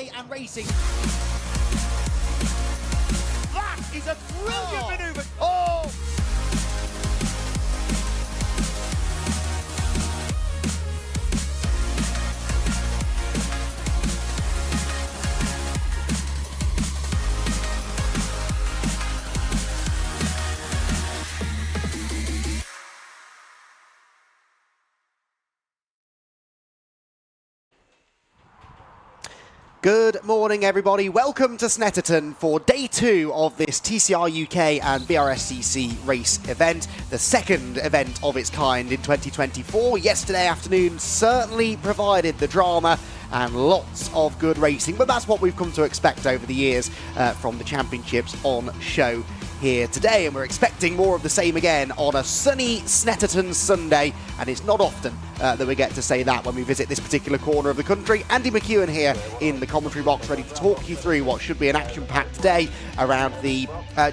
away and racing. That is a brilliant manoeuvre. Oh! Good morning, everybody. Welcome to Snetterton for day 2 of this TCR UK and BRSCC race event, the second event of its kind in 2024. Yesterday afternoon certainly provided the drama and lots of good racing, but that's what we've come to expect over the years from the championships on show here today, and we're expecting more of the same again on a sunny Snetterton Sunday, and it's not often that we get to say that when we visit this particular corner of the country. Andy McEwen here in the commentary box, ready to talk you through what should be an action-packed day around the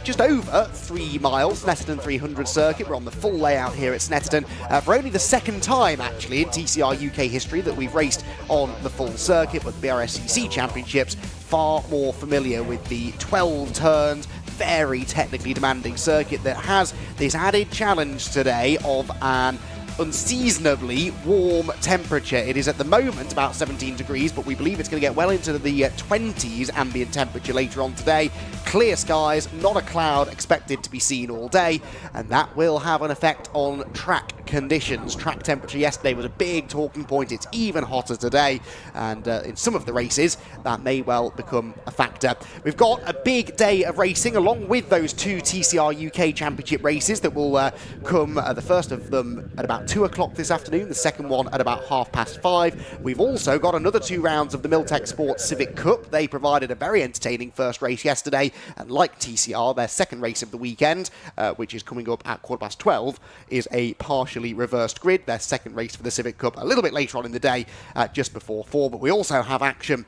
just over 3 miles Snetterton 300 circuit. We're on the full layout here at Snetterton for only the second time actually in TCR UK history that we've raced on the full circuit, with the BRSCC Championships far more familiar with the 12 turns, very technically demanding circuit that has this added challenge today of an unseasonably warm temperature. It is at the moment about 17 degrees, but we believe it's going to get well into the 20s ambient temperature later on today. Clear skies, not a cloud expected to be seen all day, and that will have an effect on track conditions. Track temperature yesterday was a big talking point. It's even hotter today, and in some of the races that may well become a factor. We've got a big day of racing along with those 2 TCR UK Championship races that will come, the first of them at about 2 o'clock this afternoon, the second one at about 5:30. We've also got another 2 rounds of the Milltek Sports Civic Cup. They provided a very entertaining first race yesterday, and like TCR, their second race of the weekend, which is coming up at 12:15, is a partially reversed grid. Their second race for the Civic Cup a little bit later on in the day, just before 4, but we also have action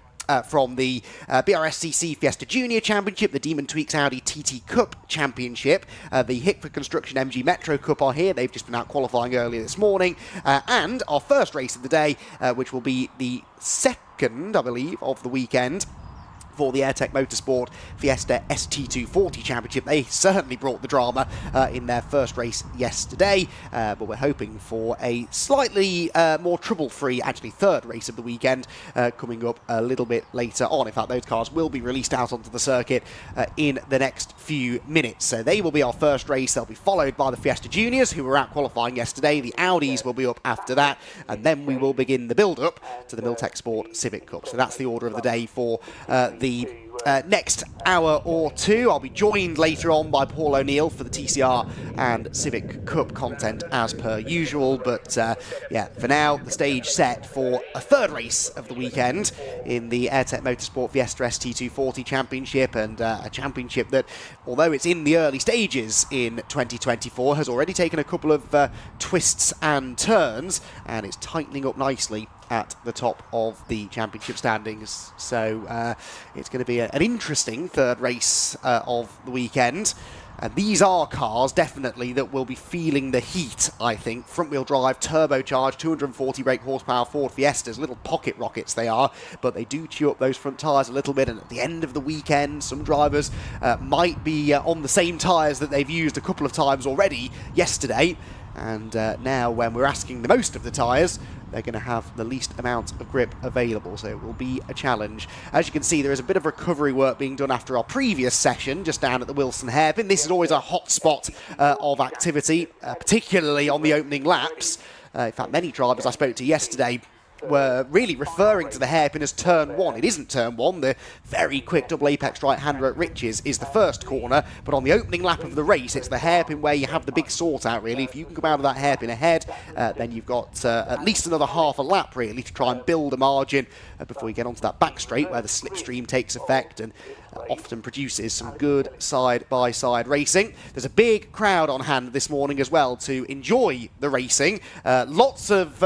from the BRSCC Fiesta Junior Championship, the Demon Tweeks Audi tcruk Championship, the Hickford Construction MG Metro Cup are here. They've just been out qualifying earlier this morning, and our first race of the day, which will be the second, I believe, of the weekend, for the AIRTEC Motorsport Fiesta ST240 Championship. They certainly brought the drama in their first race yesterday, but we're hoping for a slightly more trouble-free, actually third race of the weekend coming up a little bit later on. In fact, those cars will be released out onto the circuit in the next few minutes. So they will be our first race. They'll be followed by the Fiesta Juniors, who were out qualifying yesterday. The Audis will be up after that, and then we will begin the build-up to the Milltek Sport Civic Cup. So that's the order of the day for the next hour or 2. I'll be joined later on by Paul O'Neill for the TCR and Civic Cup content as per usual, but yeah, for now the stage set for a third race of the weekend in the AIRTEC Motorsport Fiesta ST240 Championship, and a championship that, although it's in the early stages in 2024, has already taken a couple of twists and turns, and it's tightening up nicely at the top of the championship standings. So it's going to be an interesting third race of the weekend. And these are cars, definitely, that will be feeling the heat, I think. Front-wheel drive, turbocharged, 240 brake horsepower Ford Fiestas, little pocket rockets they are, but they do chew up those front tyres a little bit, and at the end of the weekend, some drivers might be on the same tyres that they've used a couple of times already yesterday, and now when we're asking the most of the tyres, they're going to have the least amount of grip available, so it will be a challenge. As you can see, there is a bit of recovery work being done after our previous session, just down at the Wilson hairpin. This is always a hot spot of activity, particularly on the opening laps. In fact, many drivers I spoke to yesterday were really referring to the hairpin as turn 1. It isn't turn 1. The very quick double apex right-hander at Riches is the first corner, but on the opening lap of the race, it's the hairpin where you have the big sort out, really. If you can come out of that hairpin ahead, then you've got at least another half a lap, really, to try and build a margin before you get onto that back straight where the slipstream takes effect and often produces some good side-by-side racing. There's a big crowd on hand this morning as well to enjoy the racing. Lots of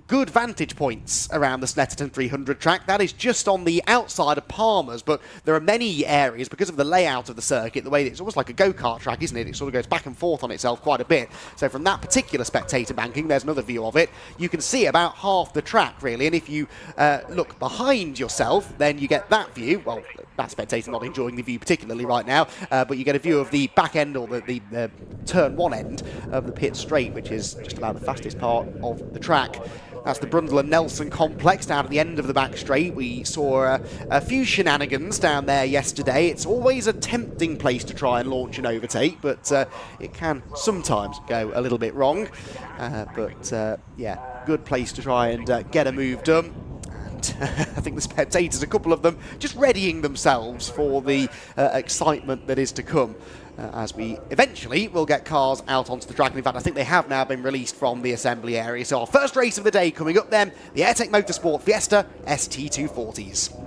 good vantage points around the Snetterton 300 track. That is just on the outside of Palmer's, but there are many areas because of the layout of the circuit, the way that it's almost like a go-kart track, isn't it? It sort of goes back and forth on itself quite a bit. So from that particular spectator banking, there's another view of it. You can see about half the track, really, and if you look behind yourself, then you get that view. Well, that spectator not enjoying the view particularly right now, but you get a view of the back end, or the turn one end of the pit straight, which is just about the fastest part of the track. That's the Brundle and Nelson complex down at the end of the back straight. We saw a few shenanigans down there yesterday. It's always a tempting place to try and launch an overtake, but it can sometimes go a little bit wrong. Yeah, good place to try and get a move done. I think the spectators, a couple of them, just readying themselves for the excitement that is to come as we eventually will get cars out onto the track. And in fact, I think they have now been released from the assembly area. So our first race of the day coming up then, the AIRTEC Motorsport Fiesta ST240s.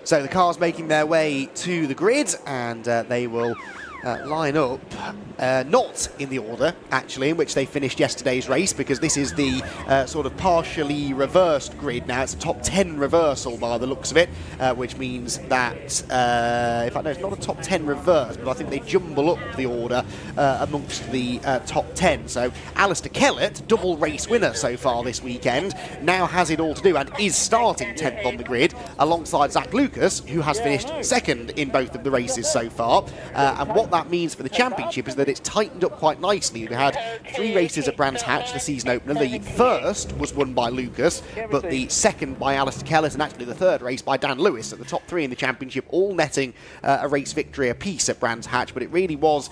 So the cars making their way to the grid, and they will line up, not in the order, actually, in which they finished yesterday's race, because this is the sort of partially reversed grid now. It's a top 10 reversal by the looks of it, which means that, in fact, no, it's not a top 10 reverse, but I think they jumble up the order amongst the top 10. So Alistair Kellett, double race winner so far this weekend, now has it all to do and is starting 10th on the grid, alongside Zach Lucas, who has finished second in both of the races so far. And what that means for the championship is that it's tightened up quite nicely. We had 3 races at Brands Hatch, the season opener. The first was won by Lucas, but the second by Alistair Kellett, and actually the third race by Dan Lewis. At the top 3 in the championship, all netting a race victory apiece at Brands Hatch, but it really was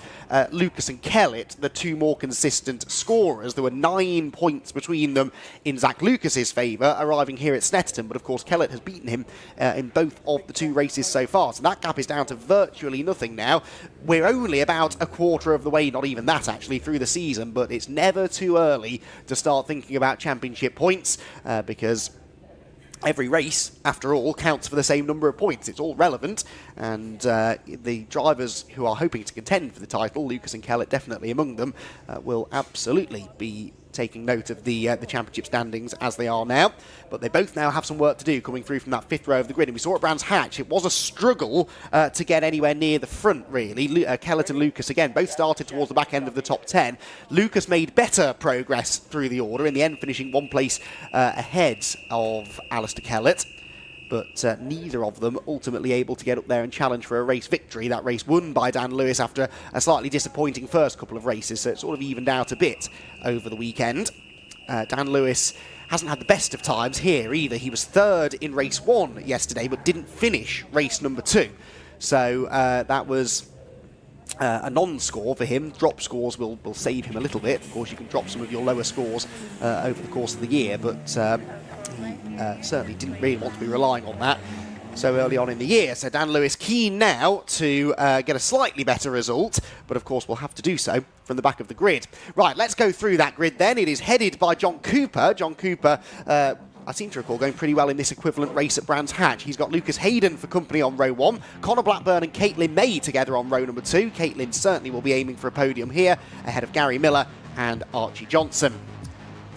Lucas and Kellett, the 2 more consistent scorers. There were 9 points between them in Zach Lucas's favour, arriving here at Snetterton, but of course Kellett has beaten him in both of the 2 races so far, so that gap is down to virtually nothing now. We're only about a quarter of the way, not even that actually, through the season, but it's never too early to start thinking about championship points, because every race, after all, counts for the same number of points. It's all relevant, and the drivers who are hoping to contend for the title, Lucas and Kellett definitely among them, will absolutely be taking note of the championship standings as they are now. But they both now have some work to do coming through from that 5th row of the grid. And we saw at Brands Hatch, it was a struggle to get anywhere near the front, really. Kellett and Lucas, again, both started towards the back end of the top 10. Lucas made better progress through the order, in the end finishing 1 place ahead of Alistair Kellett. But neither of them ultimately able to get up there and challenge for a race victory. That race won by Dan Lewis after a slightly disappointing first couple of races, so it sort of evened out a bit over the weekend. Dan Lewis hasn't had the best of times here either. He was 3rd in race 1 yesterday, but didn't finish race number 2. So that was a non-score for him. Drop scores will save him a little bit. Of course, you can drop some of your lower scores over the course of the year, but he certainly didn't really want to be relying on that so early on in the year. So Dan Lewis keen now to get a slightly better result, but of course we'll have to do so from the back of the grid. Right, let's go through that grid then. It is headed by John Cooper. John Cooper, I seem to recall, going pretty well in this equivalent race at Brands Hatch. He's got Lucas Hayden for company on row 1, Connor Blackburn and Caitlin May together on row number 2. Caitlin certainly will be aiming for a podium here, ahead of Gary Miller and Archie Johnson.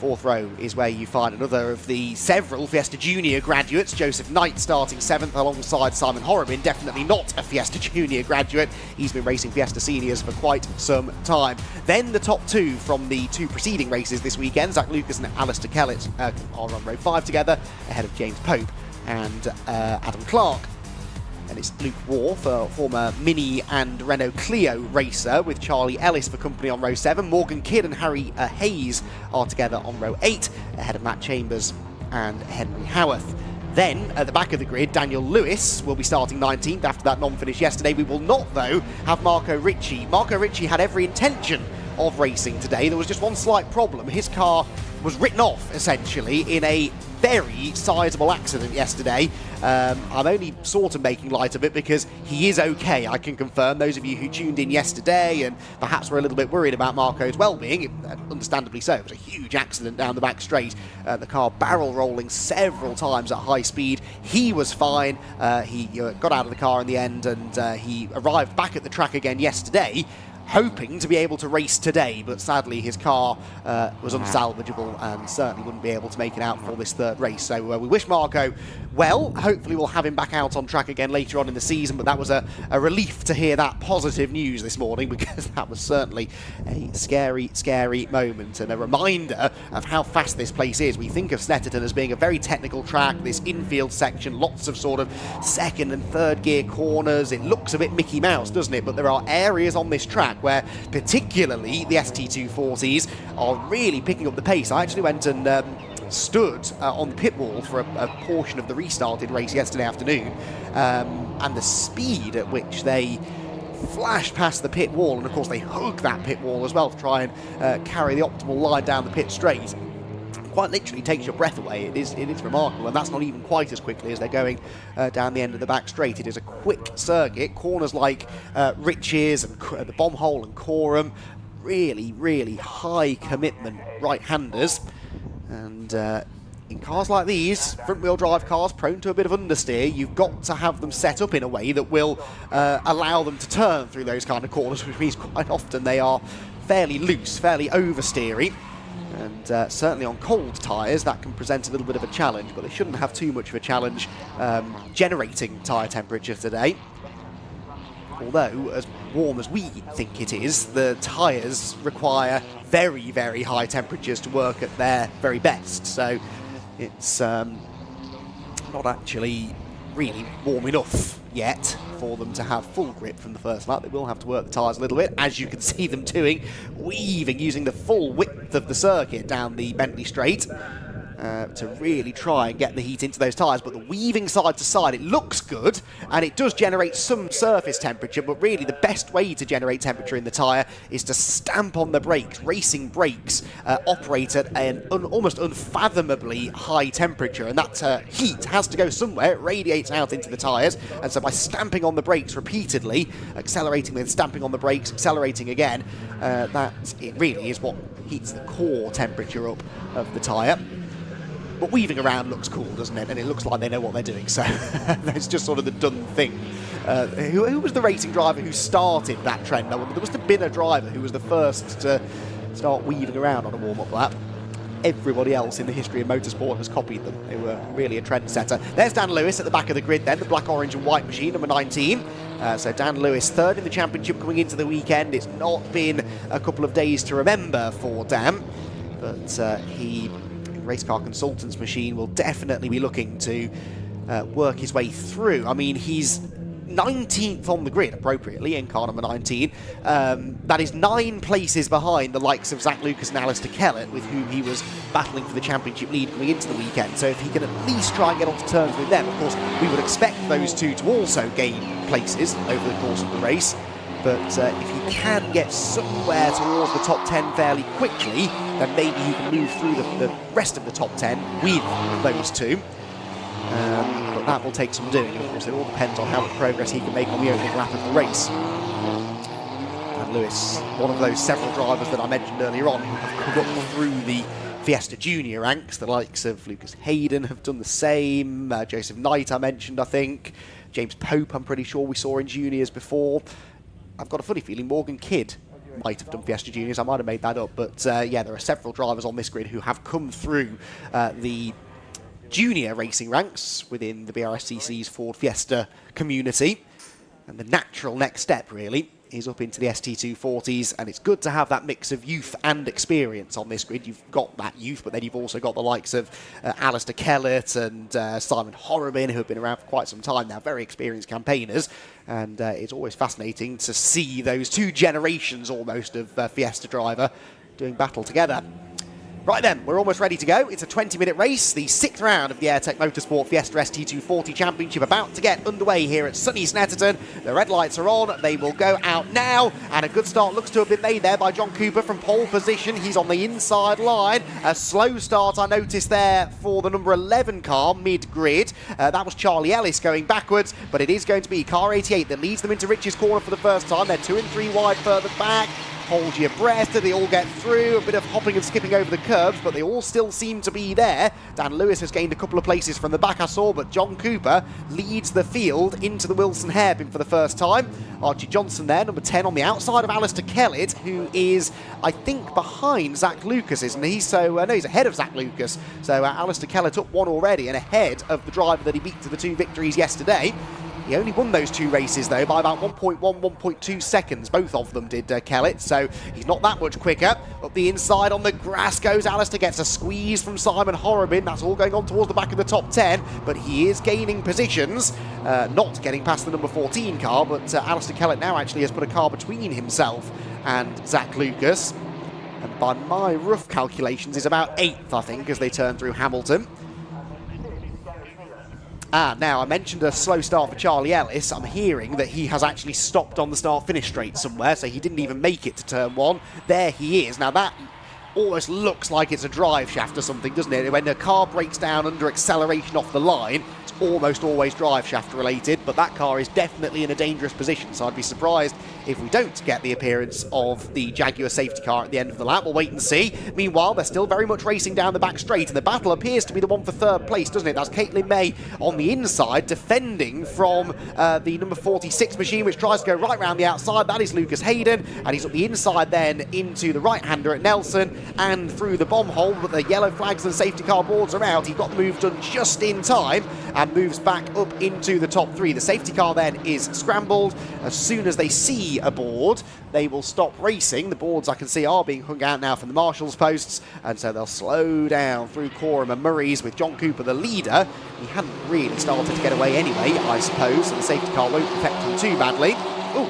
4th row is where you find another of the several Fiesta Junior graduates. Joseph Knight starting 7th alongside Simon Horobin, definitely not a Fiesta Junior graduate. He's been racing Fiesta Seniors for quite some time. Then the top 2 from the 2 preceding races this weekend, Zach Lucas and Alistair Kellett are on row 5 together, ahead of James Pope and Adam Clark. And it's Luke War, former Mini and Renault Clio racer, with Charlie Ellis for company on row 7. Morgan Kidd and Harry Hayes are together on row 8, ahead of Matt Chambers and Henry Howarth. Then, at the back of the grid, Daniel Lewis will be starting 19th after that non-finish yesterday. We will not, though, have Marco Ricci. Marco Ricci had every intention of racing today. There was just one slight problem. His car was written off, essentially, in a very sizable accident yesterday. I'm only sort of making light of it because he is okay, I can confirm. Those of you who tuned in yesterday and perhaps were a little bit worried about Marco's well-being, understandably so. It was a huge accident down the back straight. The car barrel rolling several times at high speed. He was fine. He got out of the car in the end, and he arrived back at the track again yesterday, hoping to be able to race today, but sadly his car was unsalvageable and certainly wouldn't be able to make it out for this third race. So we wish Marco well. Hopefully we'll have him back out on track again later on in the season, but that was a relief to hear that positive news this morning, because that was certainly a scary, scary moment and a reminder of how fast this place is. We think of Snetterton as being a very technical track, this infield section, lots of sort of second and third gear corners. It looks a bit Mickey Mouse, doesn't it? But there are areas on this track where particularly the ST240s are really picking up the pace. I actually went and stood on the pit wall for a portion of the restarted race yesterday afternoon, and the speed at which they flashed past the pit wall, and of course they hug that pit wall as well to try and carry the optimal line down the pit straight, quite literally takes your breath away. It is remarkable, and that's not even quite as quickly as they're going down the end of the back straight. It is a quick circuit. Corners like Riches and the Bomb Hole and Coram, really, really high commitment right-handers. And in cars like these, front-wheel drive cars prone to a bit of understeer, you've got to have them set up in a way that will allow them to turn through those kind of corners, which means quite often they are fairly loose, fairly oversteery. And certainly on cold tyres that can present a little bit of a challenge, but they shouldn't have too much of a challenge generating tyre temperature today. Although, as warm as we think it is, the tyres require very, very high temperatures to work at their very best. So it's not actually really warm enough yet for them to have full grip from the first lap. They will have to work the tyres a little bit, as you can see them doing, weaving, using the full width of the circuit down the Bentley Straight to really try and get the heat into those tyres. But the weaving side to side, it looks good, and it does generate some surface temperature, but really the best way to generate temperature in the tyre is to stamp on the brakes. Racing brakes operate at an almost unfathomably high temperature, and that heat has to go somewhere. It radiates out into the tyres, and so by stamping on the brakes repeatedly, accelerating, then stamping on the brakes, accelerating again, it really is what heats the core temperature up of the tyre. But weaving around looks cool, doesn't it? And it looks like they know what they're doing, so it's just sort of the done thing. Who was the racing driver who started that trend? I wonder, there must have been a driver who was the first to start weaving around on a warm-up lap. Everybody else in the history of motorsport has copied them. They were really a trendsetter. There's Dan Lewis at the back of the grid then, the black, orange and white machine, number 19. So Dan Lewis, third in the championship coming into the weekend. It's not been a couple of days to remember for Dan, but he... Race Car Consultants machine will definitely be looking to work his way through. I mean, he's 19th on the grid, appropriately, in car number 19. That is 9 places behind the likes of Zach Lucas and Alistair Kellett, with whom he was battling for the championship lead coming into the weekend. So if he can at least try and get onto terms with them, of course, we would expect those two to also gain places over the course of the race. But if he can get somewhere towards the top 10 fairly quickly, then maybe he can move through the rest of the top 10 with those two. But that will take some doing. Of course, it all depends on how much progress he can make on the opening lap of the race. And Lewis, one of those several drivers that I mentioned earlier on who have come up through the Fiesta Junior ranks. The likes of Lucas Hayden have done the same. Joseph Knight I mentioned, I think. James Pope, I'm pretty sure we saw in juniors before. I've got a funny feeling Morgan Kidd might have done Fiesta Juniors. I might have made that up. But yeah, there are several drivers on this grid who have come through the junior racing ranks within the BRSCC's Ford Fiesta community. And the natural next step, really, is up into the ST240s, and it's good to have that mix of youth and experience on this grid. You've got that youth, but then you've also got the likes of Alistair Kellett and Simon Horrobin, who have been around for quite some time now, very experienced campaigners, and it's always fascinating to see those two generations almost of Fiesta driver doing battle together. Right then, we're almost ready to go. It's a 20-minute race, the 6th round of the AIRTEC Motorsport Fiesta ST240 Championship about to get underway here at sunny Snetterton. The red lights are on, they will go out now, and a good start looks to have been made there by John Cooper from pole position. He's on the inside line. A slow start I noticed there for the number 11 car, mid-grid. That was Charlie Ellis going backwards, but it is going to be car 88 that leads them into Rich's corner for the first time. They're 2 and 3 wide further back. Hold your breath, they all get through, a bit of hopping and skipping over the curbs, but they all still seem to be there. Dan Lewis has gained a couple of places from the back, I saw, but John Cooper leads the field into the Wilson hairpin for the first time. Archie Johnson there, number 10 on the outside of Alistair Kellett, who is, I think, behind Zach Lucas, isn't he? So, no, he's ahead of Zach Lucas. So Alistair Kellett up one already and ahead of the driver that he beat to the 2 victories yesterday. He only won those 2 races, though, by about 1.1, 1.2 seconds. Both of them did Kellett, so he's not that much quicker. Up the inside on the grass goes Alistair, gets a squeeze from Simon Horrobin. That's all going on towards the back of the top 10, but he is gaining positions, not getting past the number 14 car, but Alistair Kellett now actually has put a car between himself and Zach Lucas. And by my rough calculations, is about 8th, I think, as they turn through Hamilton. Now, I mentioned a slow start for Charlie Ellis. I'm hearing that he has actually stopped on the start-finish straight somewhere, so he didn't even make it to turn 1. There he is. Now, that almost looks like it's a drive shaft or something, doesn't it? When a car breaks down under acceleration off the line, it's almost always drive shaft related, but that car is definitely in a dangerous position, so I'd be surprised if we don't get the appearance of the Jaguar safety car at the end of the lap. We'll wait and see. Meanwhile, they're still very much racing down the back straight, and the battle appears to be the one for 3rd place, doesn't it? That's Caitlin May on the inside, defending from the number 46 machine, which tries to go right round the outside. That is Lucas Hayden, and he's up the inside then into the right-hander at Nelson and through the bomb hole, but the yellow flags and safety car boards are out. He got the move done just in time and moves back up into the top 3. The safety car then is scrambled. As soon as they see a board, they will stop racing. The boards I can see are being hung out now from the marshal's posts, and so they'll slow down through Coram and Murray's with John Cooper the leader. He hadn't really started to get away anyway, I suppose, so the safety car won't affect him too badly. Oh,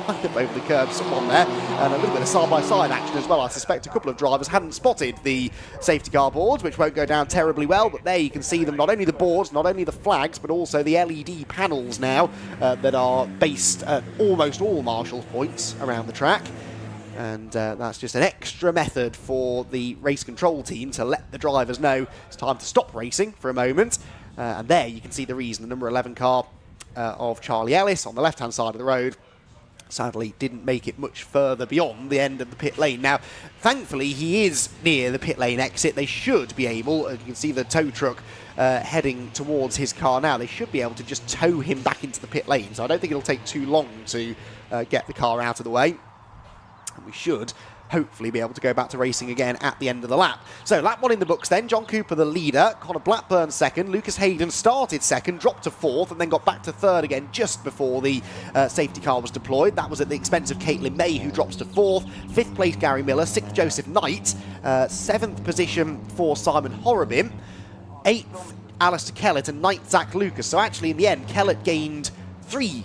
right up over the curb, someone there, and a little bit of side-by-side action as well. I suspect a couple of drivers hadn't spotted the safety car boards, which won't go down terribly well, but there you can see them, not only the boards, not only the flags, but also the LED panels now that are based at almost all marshals points around the track. And that's just an extra method for the race control team to let the drivers know it's time to stop racing for a moment. And there you can see the reason. The number 11 car of Charlie Ellis on the left-hand side of the road sadly didn't make it much further beyond the end of the pit lane. Now, thankfully, he is near the pit lane exit. They should be able, you can see the tow truck heading towards his car now, they should be able to just tow him back into the pit lane. So I don't think it'll take too long to get the car out of the way. And we should hopefully be able to go back to racing again at the end of the lap. So lap 1 in the books then, John Cooper the leader, Connor Blackburn 2nd, Lucas Hayden started 2nd, dropped to 4th, and then got back to 3rd again just before the safety car was deployed. That was at the expense of Caitlin May, who drops to 4th, 5th place Gary Miller, 6th Joseph Knight, 7th position for Simon Horrobin, 8th Alistair Kellett, and 9th Zach Lucas. So actually in the end, Kellett gained 3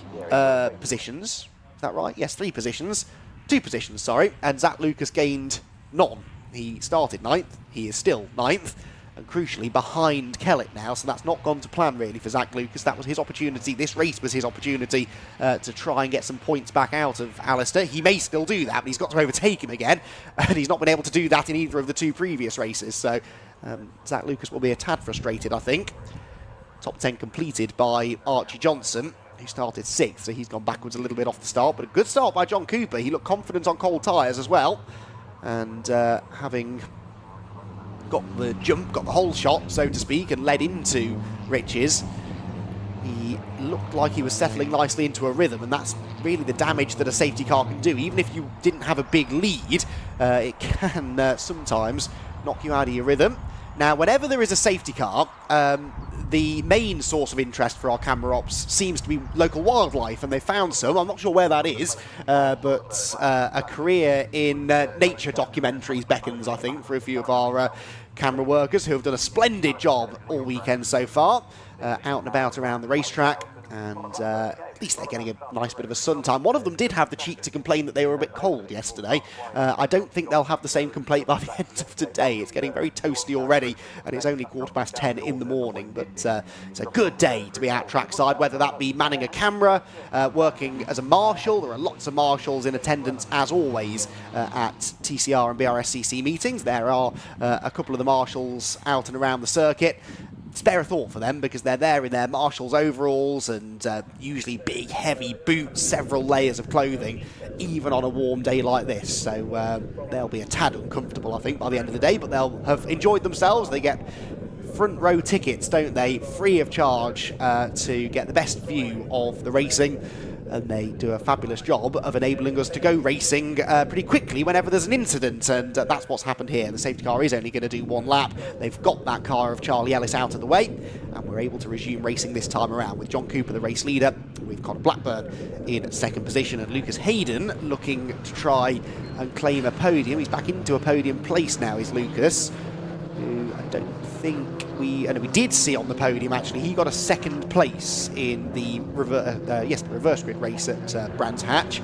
positions. Is that right? Yes, 3 positions. 2 positions, sorry, and Zach Lucas gained none. He started 9th, he is still 9th, and crucially behind Kellett now, so that's not gone to plan really for Zach Lucas. That was his opportunity, this race was his opportunity to try and get some points back out of Alistair. He may still do that, but he's got to overtake him again, and he's not been able to do that in either of the 2 previous races, so Zach Lucas will be a tad frustrated, I think. Top 10 completed by Archie Johnson, who started 6th, so he's gone backwards a little bit off the start, but a good start by John Cooper. He looked confident on cold tyres as well, and having got the jump, got the whole shot, so to speak, and led into Rich's, he looked like he was settling nicely into a rhythm, and that's really the damage that a safety car can do. Even if you didn't have a big lead, it can sometimes knock you out of your rhythm. Now, whenever there is a safety car, the main source of interest for our camera ops seems to be local wildlife, and they found some. I'm not sure where that is, but a career in nature documentaries beckons, I think, for a few of our camera workers who have done a splendid job all weekend so far, out and about around the racetrack. And least they're getting a nice bit of a sun time. One of them did have the cheek to complain that they were a bit cold yesterday. I don't think they'll have the same complaint by the end of today. It's getting very toasty already, and it's only 10:15 in the morning, but it's a good day to be out trackside, whether that be manning a camera, working as a marshal. There are lots of marshals in attendance, as always, at TCR and BRSCC meetings. There are a couple of the marshals out and around the circuit. Spare a thought for them, because they're there in their marshal's overalls and usually big, heavy boots, several layers of clothing, even on a warm day like this. So they'll be a tad uncomfortable, I think, by the end of the day, but they'll have enjoyed themselves. They get front row tickets, don't they, free of charge to get the best view of the racing. And they do a fabulous job of enabling us to go racing pretty quickly whenever there's an incident, and that's what's happened here. The safety car is only going to do one lap. They've got that car of Charlie Ellis out of the way, and we're able to resume racing this time around with John Cooper, the race leader, with Connor Blackburn in second position, and Lucas Hayden looking to try and claim a podium. He's back into a podium place now, is Lucas, who I don't think we did see on the podium. Actually, he got a second place in the reverse grid race at Brands Hatch,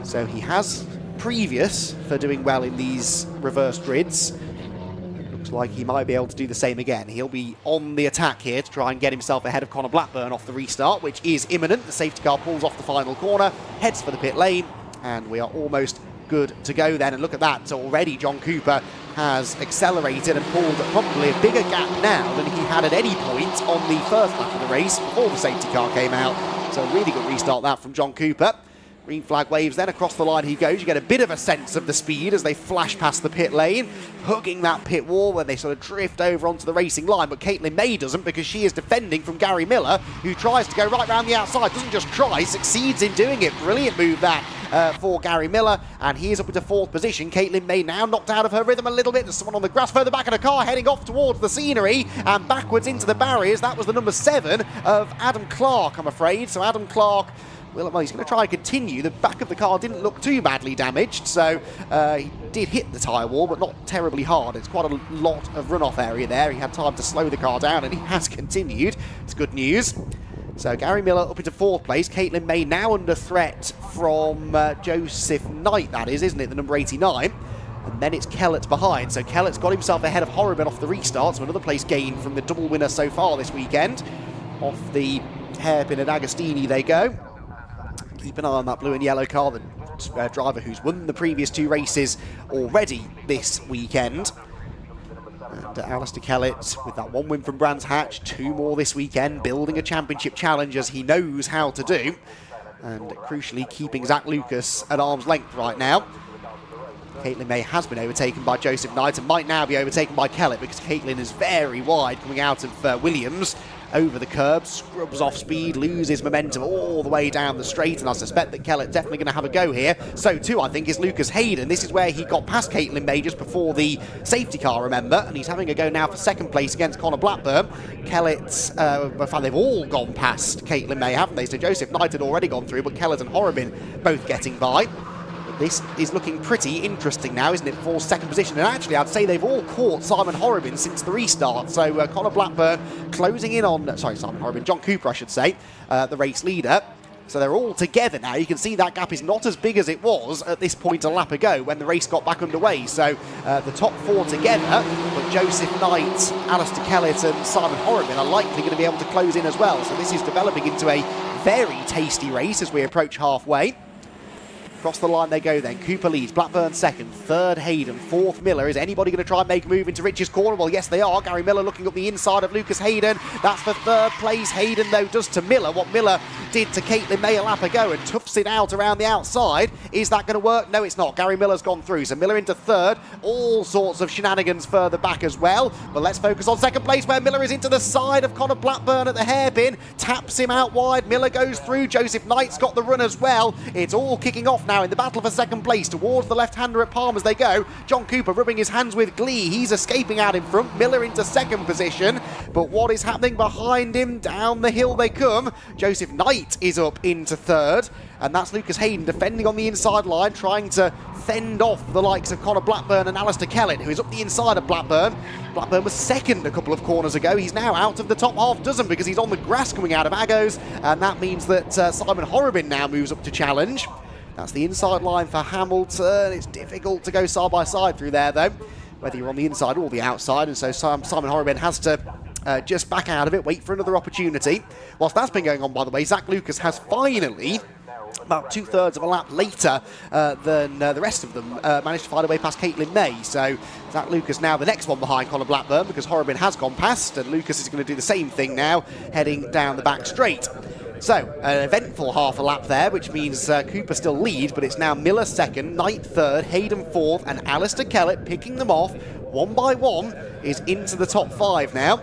so he has previous for doing well in these reverse grids. It looks like he might be able to do the same again. He'll be on the attack here to try and get himself ahead of Connor Blackburn off the restart, which is imminent. The safety car pulls off the final corner, heads for the pit lane, and we are almost good to go then. And look at that, so already John Cooper has accelerated and pulled probably a bigger gap now than he had at any point on the first lap of the race before the safety car came out. So a really good restart that from John Cooper. Green flag waves, then across the line he goes. You get a bit of a sense of the speed as they flash past the pit lane, hugging that pit wall when they sort of drift over onto the racing line. But Caitlin May doesn't, because she is defending from Gary Miller, who tries to go right round the outside. Doesn't just try, succeeds in doing it. Brilliant move that for Gary Miller, and he is up into fourth position. Caitlin May now knocked out of her rhythm a little bit. There's someone on the grass further back in a car heading off towards the scenery and backwards into the barriers. That was the number 7 of Adam Clark, I'm afraid. So Adam Clark, well, he's going to try and continue. The back of the car didn't look too badly damaged, so he did hit the tyre wall, but not terribly hard. It's quite a lot of runoff area there. He had time to slow the car down, and he has continued. It's good news. So Gary Miller up into fourth place. Caitlin May now under threat from Joseph Knight, that is, isn't it? The number 89. And then it's Kellett behind. So Kellett's got himself ahead of Horribin off the restart. So another place gained from the double winner so far this weekend. Off the hairpin at Agostini they go. Keep an eye on that blue and yellow car, the driver who's won the previous 2 races already this weekend. And Alistair Kellett, with that 1 win from Brands Hatch, 2 more this weekend, building a championship challenge as he knows how to do. And crucially, keeping Zach Lucas at arm's length right now. Caitlin May has been overtaken by Joseph Knight and might now be overtaken by Kellett, because Caitlin is very wide coming out of Williams. Over the curb, scrubs off speed, loses momentum all the way down the straight, and I suspect that Kellett's definitely going to have a go here. So too, I think, is Lucas Hayden. This is where he got past Caitlin May just before the safety car, remember, and he's having a go now for second place against Connor Blackburn. Kellett's, in fact, they've all gone past Caitlin May, haven't they? So Joseph Knight had already gone through, but Kellett and Horribin both getting by. This is looking pretty interesting now, isn't it, for second position? And actually, I'd say they've all caught Simon Horribin since the restart. So Connor Blackburn closing in on, sorry, Simon Horribin, John Cooper, I should say, the race leader. So they're all together now. You can see that gap is not as big as it was at this point a lap ago when the race got back underway. So the top 4 together, but Joseph Knight, Alistair Kellett and Simon Horribin are likely going to be able to close in as well. So this is developing into a very tasty race as we approach halfway. Across the line they go then. Cooper leads, Blackburn second, third Hayden, fourth Miller. Is anybody going to try and make a move into Rich's corner? Well, yes, they are. Gary Miller looking up the inside of Lucas Hayden. That's for third place. Hayden, though, does to Miller what Miller did to Caitlin May a lap ago and toughs it out around the outside. Is that going to work? No, it's not. Gary Miller's gone through. So Miller into third. All sorts of shenanigans further back as well. But let's focus on second place, where Miller is into the side of Connor Blackburn at the hairpin. Taps him out wide. Miller goes through. Joseph Knight's got the run as well. It's all kicking off now in the battle for second place towards the left-hander at Palm as they go. John Cooper rubbing his hands with glee. He's escaping out in front. Miller into second position. but what is happening behind him? Down the hill they come. Joseph Knight is up into third, and that's Lucas Hayden defending on the inside line, trying to fend off the likes of Connor Blackburn and Alistair Kellett, who is up the inside of Blackburn. Blackburn was second a couple of corners ago. He's now out of the top half dozen because he's on the grass coming out of Agos, and that means that Simon Horrobin now moves up to challenge. That's the inside line for Hamilton. It's difficult to go side by side through there, though, whether you're on the inside or the outside, and so Simon Horrobin has to just back out of it, wait for another opportunity. Whilst that's been going on, by the way, Zach Lucas has finally, about 2/3 of a lap later than the rest of them, managed to find a way past Caitlin May. So Zach Lucas now the next one behind Connor Blackburn, because Horrobin has gone past, and Lucas is going to do the same thing now, heading down the back straight. So, an eventful half a lap there, which means Cooper still leads, but it's now Miller second, Knight third, Hayden fourth, and Alistair Kellett picking them off one by one is into the top 5 now.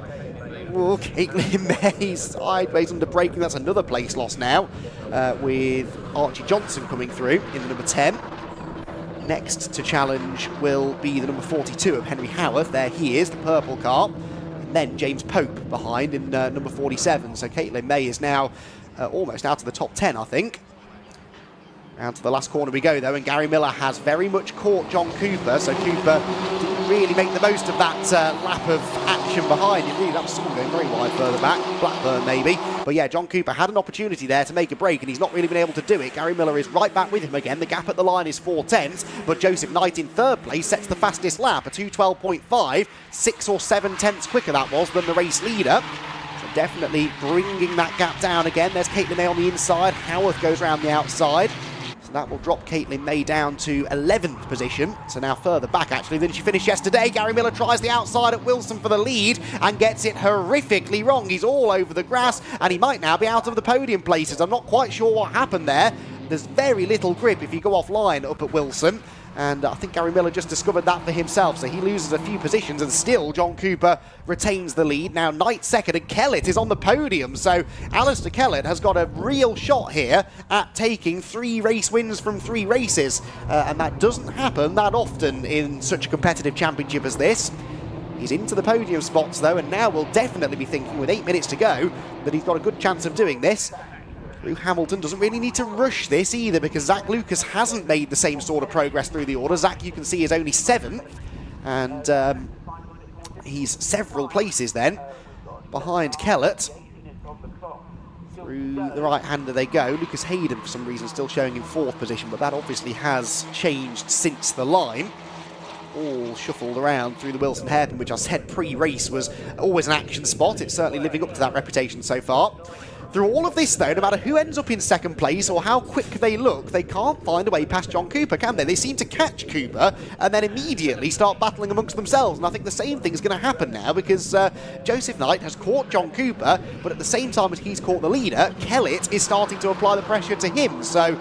Oh, Caitlin May sideways under braking. That's another place loss now, with Archie Johnson coming through in the number 10. Next to challenge will be the number 42 of Henry Howarth. There he is, the purple car. And then James Pope behind in number 47. So Caitlin May is now almost out of the top 10, I think. Down to the last corner we go, though, and Gary Miller has very much caught John Cooper, so Cooper didn't really make the most of that lap of action behind him. Really, that was someone going very wide further back, Blackburn maybe. But yeah, John Cooper had an opportunity there to make a break, and he's not really been able to do it. Gary Miller is right back with him again. The gap at the line is 4/10, but Joseph Knight in third place sets the fastest lap, a 2:12.5, 6 or 7 tenths quicker that was than the race leader. So definitely bringing that gap down again. There's Caitlin May on the inside, Howarth goes around the outside. That will drop Caitlin May down to 11th position, so now further back actually than she finished yesterday. Gary Miller tries the outside at Wilson for the lead and gets it horrifically wrong. He's all over the grass, and he might now be out of the podium places. I'm not quite sure what happened there. There's very little grip if you go offline up at Wilson, and I think Gary Miller just discovered that for himself, so he loses a few positions, and still John Cooper retains the lead. Now Knight second, and Kellett is on the podium, so Alistair Kellett has got a real shot here at taking 3 race wins from 3 races, and that doesn't happen that often in such a competitive championship as this. He's into the podium spots though, and now we'll definitely be thinking with 8 minutes to go that he's got a good chance of doing this. Hamilton doesn't really need to rush this either, because Zach Lucas hasn't made the same sort of progress through the order. Zach, you can see, is only 7th, and he's several places then behind Kellett. Through the right-hander they go. Lucas Hayden, for some reason, still showing in 4th position, but that obviously has changed since the line. All shuffled around through the Wilson hairpin, which I said pre-race was always an action spot. It's certainly living up to that reputation so far. Through all of this, though, no matter who ends up in 2nd place or how quick they look, they can't find a way past John Cooper, can they? They seem to catch Cooper and then immediately start battling amongst themselves. And I think the same thing is going to happen now, because Joseph Knight has caught John Cooper, but at the same time as he's caught the leader, Kellett is starting to apply the pressure to him. So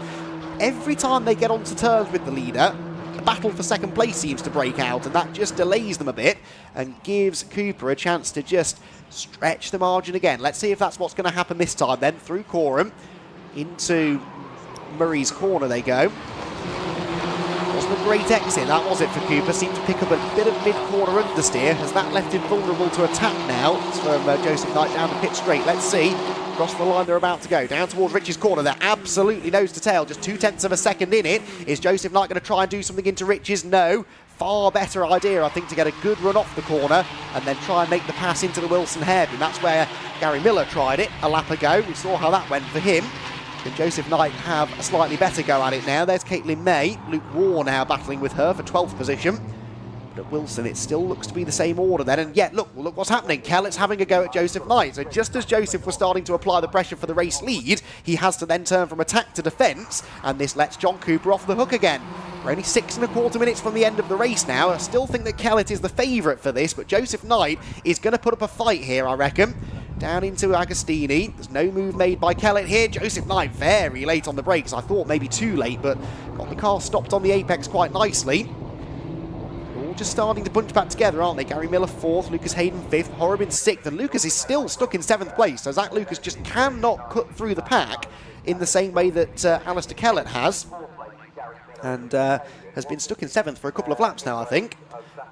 every time they get onto terms with the leader, the battle for 2nd place seems to break out, and that just delays them a bit and gives Cooper a chance to just stretch the margin again. Let's see if that's what's going to happen this time then. Through Coram into Murray's corner they go. Wasn't a great exit, that was it for Cooper. Seemed to pick up a bit of mid-corner understeer. Has that left him vulnerable to attack now? It's from Joseph Knight down the pit straight. Let's see. Across the line they're about to go. Down towards Rich's corner. They're absolutely nose to tail. Just 0.2 of a second in it. Is Joseph Knight going to try and do something into Rich's? No. Far better idea, I think, to get a good run off the corner and then try and make the pass into the Wilson hairpin. That's where Gary Miller tried it a lap ago. We saw how that went for him. Can Joseph Knight have a slightly better go at it now? There's Caitlin May. Luke Waugh now battling with her for 12th position. But at Wilson, it still looks to be the same order then. And yet, look what's happening. Kellett's having a go at Joseph Knight. So just as Joseph was starting to apply the pressure for the race lead, he has to then turn from attack to defence. And this lets John Cooper off the hook again. We're only 6.25 minutes from the end of the race now. I still think that Kellett is the favourite for this, but Joseph Knight is going to put up a fight here, I reckon. Down into Agostini. There's no move made by Kellett here. Joseph Knight very late on the brakes. I thought maybe too late, but got the car stopped on the apex quite nicely. All just starting to bunch back together, aren't they? Gary Miller 4th, Lucas Hayden 5th, Horrobin 6th, and Lucas is still stuck in 7th place. So Zach Lucas just cannot cut through the pack in the same way that Alistair Kellett has. and has been stuck in 7th for a couple of laps now, I think.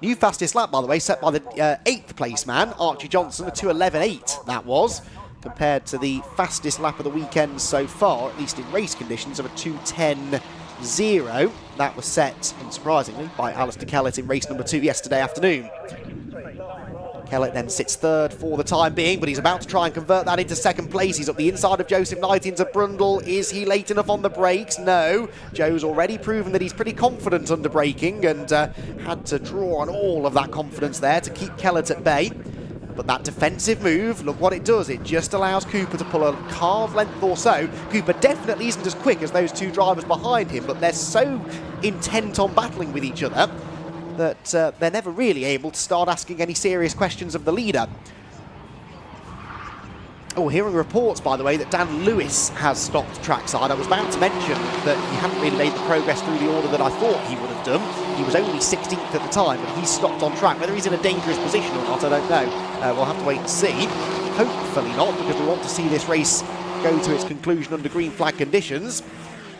New fastest lap, by the way, set by the 8th place man, Archie Johnson, a 2:11.8 that was, compared to the fastest lap of the weekend so far, at least in race conditions, of a 2:10.0. That was set, unsurprisingly, by Alistair Kellett in race number 2 yesterday afternoon. Kellett then sits 3rd for the time being, but he's about to try and convert that into 2nd place. He's up the inside of Joseph Knight into Brundle. Is he late enough on the brakes? No. Joe's already proven that he's pretty confident under braking and had to draw on all of that confidence there to keep Kellett at bay. But that defensive move, look what it does. It just allows Cooper to pull a car's length or so. Cooper definitely isn't as quick as those 2 drivers behind him, but they're so intent on battling with each other that they're never really able to start asking any serious questions of the leader. Oh, hearing reports, by the way, that Dan Lewis has stopped trackside. I was about to mention that he hadn't really made the progress through the order that I thought he would have done. He was only 16th at the time, but he's stopped on track. Whether he's in a dangerous position or not, I don't know. We'll have to wait and see. Hopefully not, because we want to see this race go to its conclusion under green flag conditions.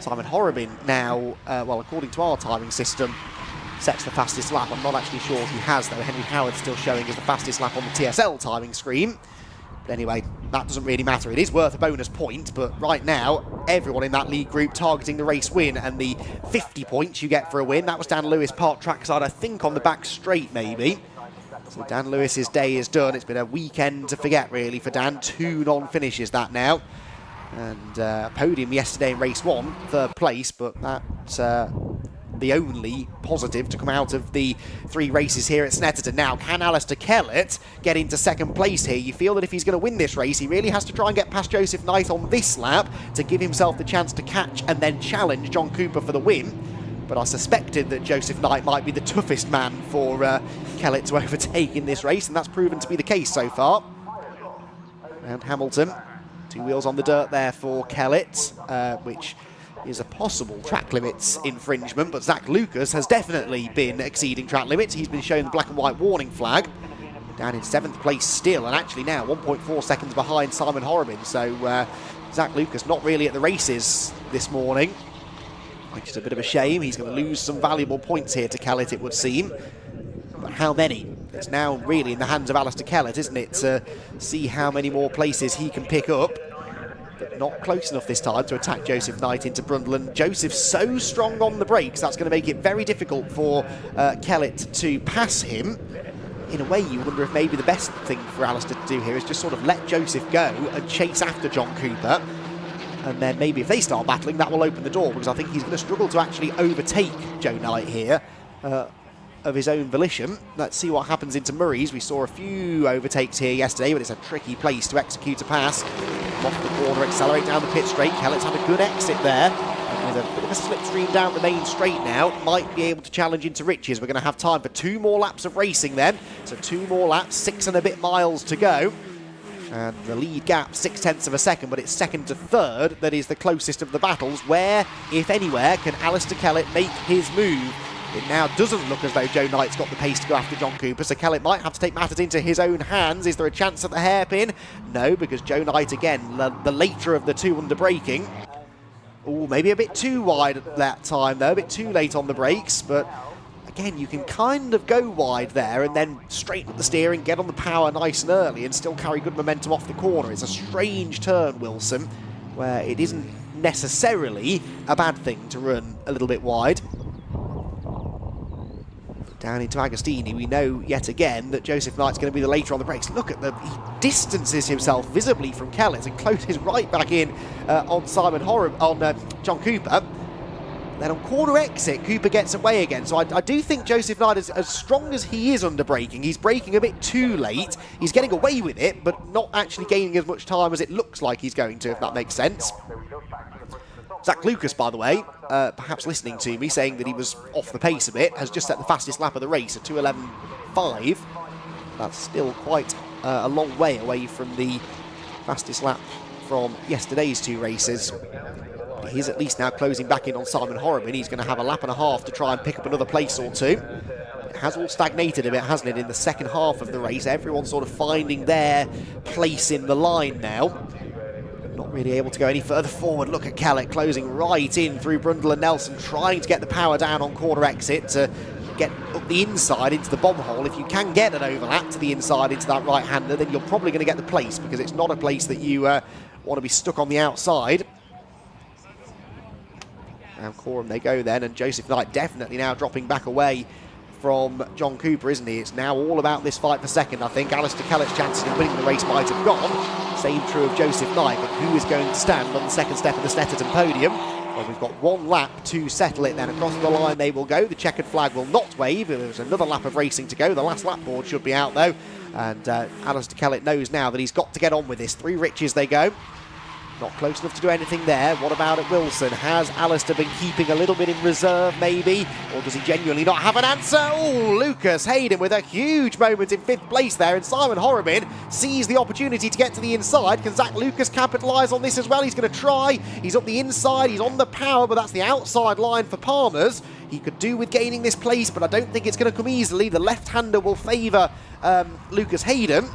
Simon Horrobin now, well, according to our timing system, sets the fastest lap. I'm not actually sure if he has, though. Henry Howard's still showing as the fastest lap on the TSL timing screen. But anyway, that doesn't really matter. It is worth a bonus point, but right now, everyone in that lead group targeting the race win, and the 50 points you get for a win. That was Dan Lewis parked trackside, I think, on the back straight, maybe. So Dan Lewis's day is done. It's been a weekend to forget, really, for Dan. 2 non-finishes, that now. And podium yesterday in race 1, 3rd place, but that's the only positive to come out of the 3 races here at Snetterton. Now, can Alistair Kellett get into 2nd place here? You feel that if he's going to win this race, he really has to try and get past Joseph Knight on this lap to give himself the chance to catch and then challenge John Cooper for the win. But I suspected that Joseph Knight might be the toughest man for Kellett to overtake in this race, and that's proven to be the case so far. And Hamilton, 2 wheels on the dirt there for Kellett, which is a possible track limits infringement, but Zach Lucas has definitely been exceeding track limits. He's been shown the black and white warning flag. Down in 7th place still, and actually now 1.4 seconds behind Simon Horrobin. So Zach Lucas not really at the races this morning, which is a bit of a shame. He's going to lose some valuable points here to Kellett, it would seem. But how many? It's now really in the hands of Alistair Kellett, isn't it, to see how many more places he can pick up. But not close enough this time to attack Joseph Knight into Brundle. And Joseph's so strong on the brakes, that's going to make it very difficult for Kellett to pass him. In a way, you wonder if maybe the best thing for Alistair to do here is just sort of let Joseph go and chase after John Cooper. And then maybe if they start battling, that will open the door, because I think he's going to struggle to actually overtake Joe Knight here of his own volition. Let's see what happens into Murray's. We saw a few overtakes here yesterday, but it's a tricky place to execute a pass. Off the corner, accelerate down the pit straight. Kellett's had a good exit there. And with a bit of a slipstream down the main straight now, might be able to challenge into Riches. We're going to have time for 2 more laps of racing then. So 2 more laps, 6 and a bit miles to go. And the lead gap, 0.6 of a second, but it's 2nd to 3rd that is the closest of the battles. Where, if anywhere, can Alistair Kellett make his move? It now doesn't look as though Joe Knight's got the pace to go after John Cooper, so Kellett might have to take matters into his own hands. Is there a chance at the hairpin? No, because Joe Knight, again, the later of the 2 under braking. Oh, maybe a bit too wide at that time, though, a bit too late on the brakes, but again, you can kind of go wide there and then straighten up the steering, get on the power nice and early, and still carry good momentum off the corner. It's a strange turn, Wilson, where it isn't necessarily a bad thing to run a little bit wide. Down into Agostini, we know yet again that Joseph Knight's going to be the later on the brakes. Look at he distances himself visibly from Kellett and closes right back in on John Cooper. Then on corner exit, Cooper gets away again. So I do think Joseph Knight, as strong as he is under braking, he's braking a bit too late. He's getting away with it, but not actually gaining as much time as it looks like he's going to, if that makes sense. Zach Lucas, by the way, perhaps listening to me, saying that he was off the pace a bit, has just set the fastest lap of the race at 2:11.5. That's still quite a long way away from the fastest lap from yesterday's 2 races. But he's at least now closing back in on Simon Horrobin. He's going to have a lap and a half to try and pick up another place or 2. It has all stagnated a bit, hasn't it, in the second half of the race. Everyone's sort of finding their place in the line now. Not Not really able to go any further forward. Look at Kellett closing right in through Brundle and Nelson, trying to get the power down on corner exit to get up the inside into the bomb hole. If you can get an overlap to the inside into that right-hander, then you're probably going to get the place, because it's not a place that you want to be stuck on the outside. Now Coram they go then, and Joseph Knight definitely now dropping back away from John Cooper, isn't he? It's now all about this fight for second. I think Alistair Kellett's chances of winning the race might have gone. Same true of Joseph Knight, but who is going to stand on the second step of the Snetterton podium? Well, we've got one lap to settle it then. Across the line they will go. The checkered flag will not wave. There's another lap of racing to go. The last lap board should be out though. And Alistair Kellett knows now that he's got to get on with this. 3 Riches they go. Not close enough to do anything there. What about at Wilson? Has Alistair been keeping a little bit in reserve, maybe? Or does he genuinely not have an answer? Oh, Lucas Hayden with a huge moment in 5th place there. And Simon Horrobin sees the opportunity to get to the inside. Can Zach Lucas capitalise on this as well? He's going to try. He's up the inside. He's on the power, but that's the outside line for Palmer's. He could do with gaining this place, but I don't think it's going to come easily. The left-hander will favour Lucas Hayden,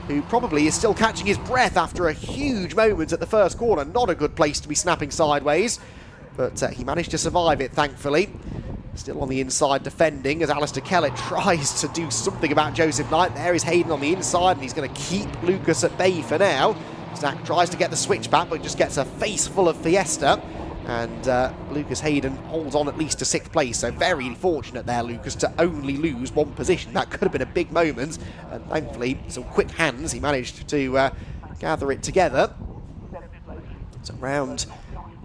who probably is still catching his breath after a huge moment at the first corner. Not a good place to be snapping sideways, but he managed to survive it, thankfully. Still on the inside defending as Alistair Kellett tries to do something about Joseph Knight. There is Hayden on the inside, and he's going to keep Lucas at bay for now. Zach tries to get the switch back, but just gets a face full of Fiesta. And Lucas Hayden holds on at least to 6th place, so very fortunate there, Lucas, to only lose 1 position. That could have been a big moment, and thankfully, some quick hands, he managed to gather it together. So round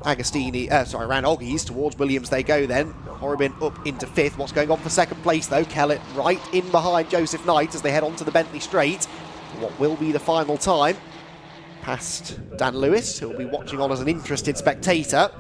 around Oggies towards Williams they go then. Horrobin up into 5th. What's going on for 2nd place though? Kellett right in behind Joseph Knight as they head onto the Bentley Straight. What will be the final time? Past Dan Lewis, who'll be watching on as an interested spectator,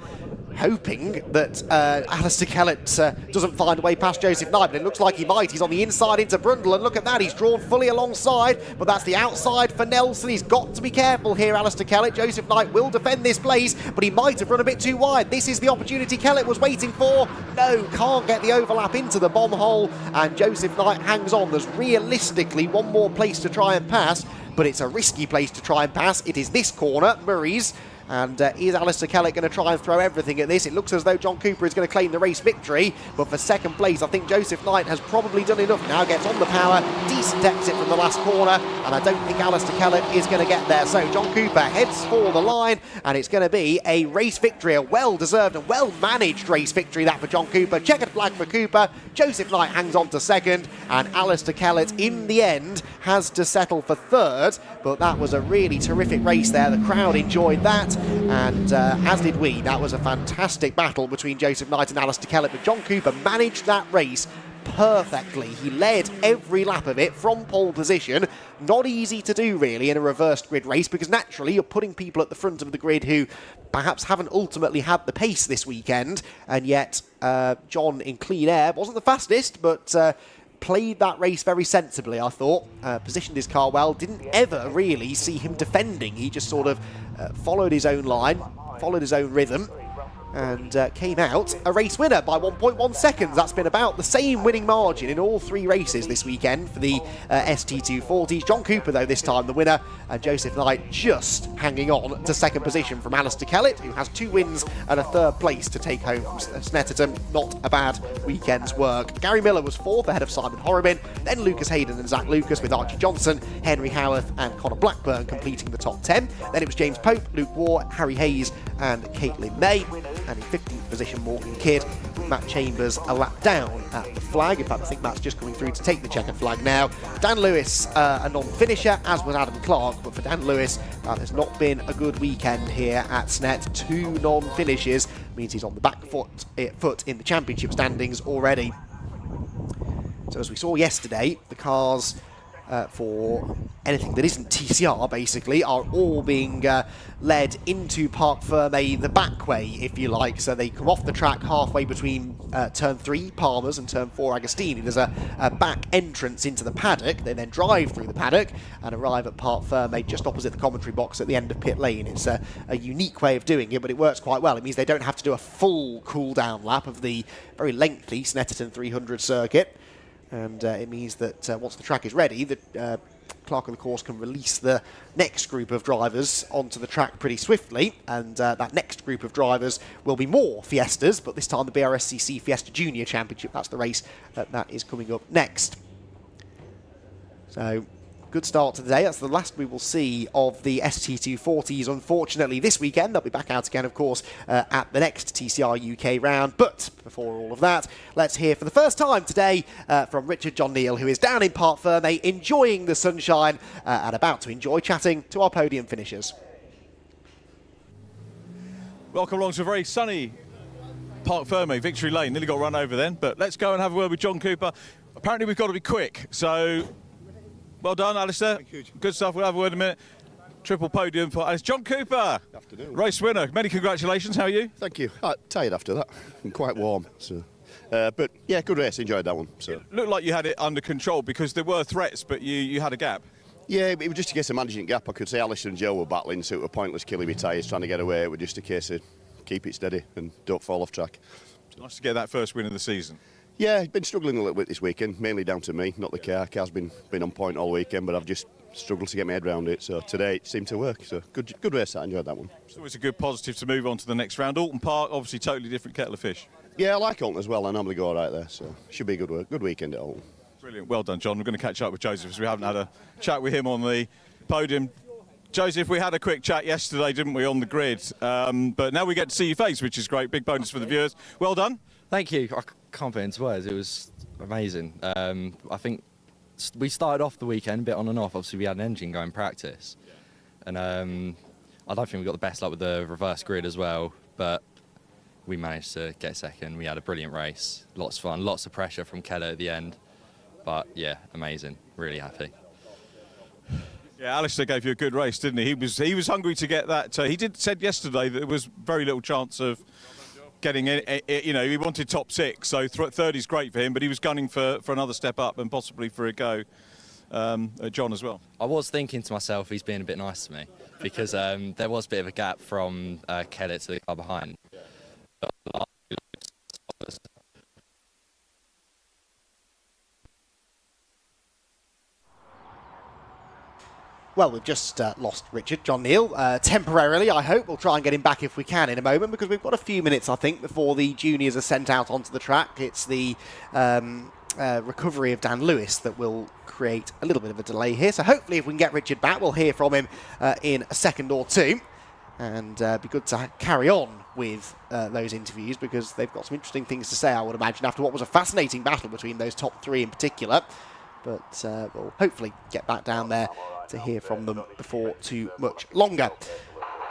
hoping that Alistair Kellett doesn't find a way past Joseph Knight, but it looks like he might. He's on the inside into Brundle, and look at that, he's drawn fully alongside, but that's the outside for Nelson. He's got to be careful here, Alistair Kellett. Joseph Knight will defend this place, but he might have run a bit too wide. This is the opportunity Kellett was waiting for. No, can't get the overlap into the bomb hole, and Joseph Knight hangs on. There's realistically one more place to try and pass, but it's a risky place to try and pass. It is this corner, Murray's, and is Alistair Kellett going to try and throw everything at this? It looks as though John Cooper is going to claim the race victory, but for 2nd place, I think Joseph Knight has probably done enough now. Gets on the power, decent exit from the last corner, and I don't think Alistair Kellett is going to get there. So John Cooper heads for the line, and it's going to be a race victory, a well-deserved and well-managed race victory, that for John Cooper. Checkered flag for Cooper. Joseph Knight hangs on to 2nd, and Alistair Kellett, in the end, has to settle for 3rd, but that was a really terrific race there. The crowd enjoyed that, and as did we. That was a fantastic battle between Joseph Knight and Alistair Kellett, but John Cooper managed that race perfectly. He led every lap of it from pole position. Not easy to do, really, in a reversed grid race, because naturally you're putting people at the front of the grid who perhaps haven't ultimately had the pace this weekend, and yet John in clean air wasn't the fastest, but played that race very sensibly, I thought. Positioned his car well. Didn't ever really see him defending. He just sort of followed his own line, followed his own rhythm, and came out a race winner by 1.1 seconds. That's been about the same winning margin in all 3 races this weekend for the ST240s. John Cooper, though, this time the winner, and Joseph Knight just hanging on to 2nd position from Alistair Kellett, who has 2 wins and a 3rd place to take home from Snetterton. Not a bad weekend's work. Gary Miller was 4th ahead of Simon Horrobin, then Lucas Hayden and Zach Lucas, with Archie Johnson, Henry Howarth and Connor Blackburn completing the top 10. Then it was James Pope, Luke Waugh, Harry Hayes and Caitlin May. And in 15th position, Morgan Kidd, with Matt Chambers a lap down at the flag. In fact, I think Matt's just coming through to take the checkered flag now. Dan Lewis, a non-finisher, as was Adam Clark, but for Dan Lewis, there's not been a good weekend here at Snet. 2 non-finishes means he's on the back foot in the championship standings already. So as we saw yesterday, the cars for anything that isn't TCR, basically, are all being led into Parc Fermé the back way, if you like. So they come off the track halfway between turn 3, Palmer's, and turn 4, Agostini. There's a back entrance into the paddock. They then drive through the paddock and arrive at Parc Fermé just opposite the commentary box at the end of pit lane. It's a unique way of doing it, but it works quite well. It means they don't have to do a full cool-down lap of the very lengthy Snetterton 300 circuit. And it means that once the track is ready, the clerk of the course can release the next group of drivers onto the track pretty swiftly, and that next group of drivers will be more Fiestas, but this time the BRSCC Fiesta Junior Championship. That's the race that is coming up next. So, good start to the day. That's the last we will see of the ST240s, unfortunately, this weekend. They'll be back out again, of course, at the next TCR UK round. But before all of that, let's hear for the first time today from Richard John Neal, who is down in Parc Ferme, enjoying the sunshine and about to enjoy chatting to our podium finishers. Welcome along to a very sunny Parc Ferme, Victory Lane. Nearly got run over then, but let's go and have a word with John Cooper. Apparently we've got to be quick, so well done, Alistair. Thank you. Good stuff. We'll have a word in a minute. Triple podium for Alistair. John Cooper. Afternoon. Race winner. Many congratulations. How are you? Thank you. Tired after that. And quite warm. So, but yeah, good race. Enjoyed that one. So. It looked like you had it under control because there were threats, but you had a gap. Yeah, it was just a case of managing gap. I could say Alistair and Joe were battling, so it was pointless killing me tyres trying to get away. It was just a case of keep it steady and don't fall off track. It's nice to get that first win of the season. Yeah, been struggling a little bit this weekend, mainly down to me, not the car. Car's been on point all weekend, but I've just struggled to get my head around it. So today it seemed to work. So good race. I enjoyed that one. It's always a good positive to move on to the next round. Alton Park, obviously totally different kettle of fish. Yeah, I like Alton as well. I normally go all right there, so should be a good weekend at Alton. Brilliant. Well done, John. We're going to catch up with Joseph as we haven't had a chat with him on the podium. Joseph, we had a quick chat yesterday, didn't we, on the grid? But now we get to see your face, which is great. Big bonus for the viewers. Well done. Thank you. I can't put it into words. It was amazing. I think we started off the weekend a bit on and off. Obviously, we had an engine going practice. And I don't think we got the best luck with the reverse grid as well. But we managed to get second. We had a brilliant race. Lots of fun. Lots of pressure from Keller at the end. But, yeah, amazing. Really happy. Yeah, Alistair gave you a good race, didn't he? He was hungry to get that. He said yesterday that there was very little chance of getting in. You know, he wanted top six, so third is great for him. But he was gunning for another step up and possibly for a go at John as well. I was thinking to myself, he's being a bit nice to me because there was a bit of a gap from Keller to the car behind. Well, we've just lost Richard John Neal temporarily. I hope we'll try and get him back if we can in a moment, because we've got a few minutes, I think, before the juniors are sent out onto the track. It's the recovery of Dan Lewis that will create a little bit of a delay here. So hopefully if we can get Richard back, we'll hear from him in a second or two. And be good to carry on with those interviews, because they've got some interesting things to say, I would imagine, after what was a fascinating battle between those top three in particular. But we'll hopefully get back down there to hear from them before too much longer.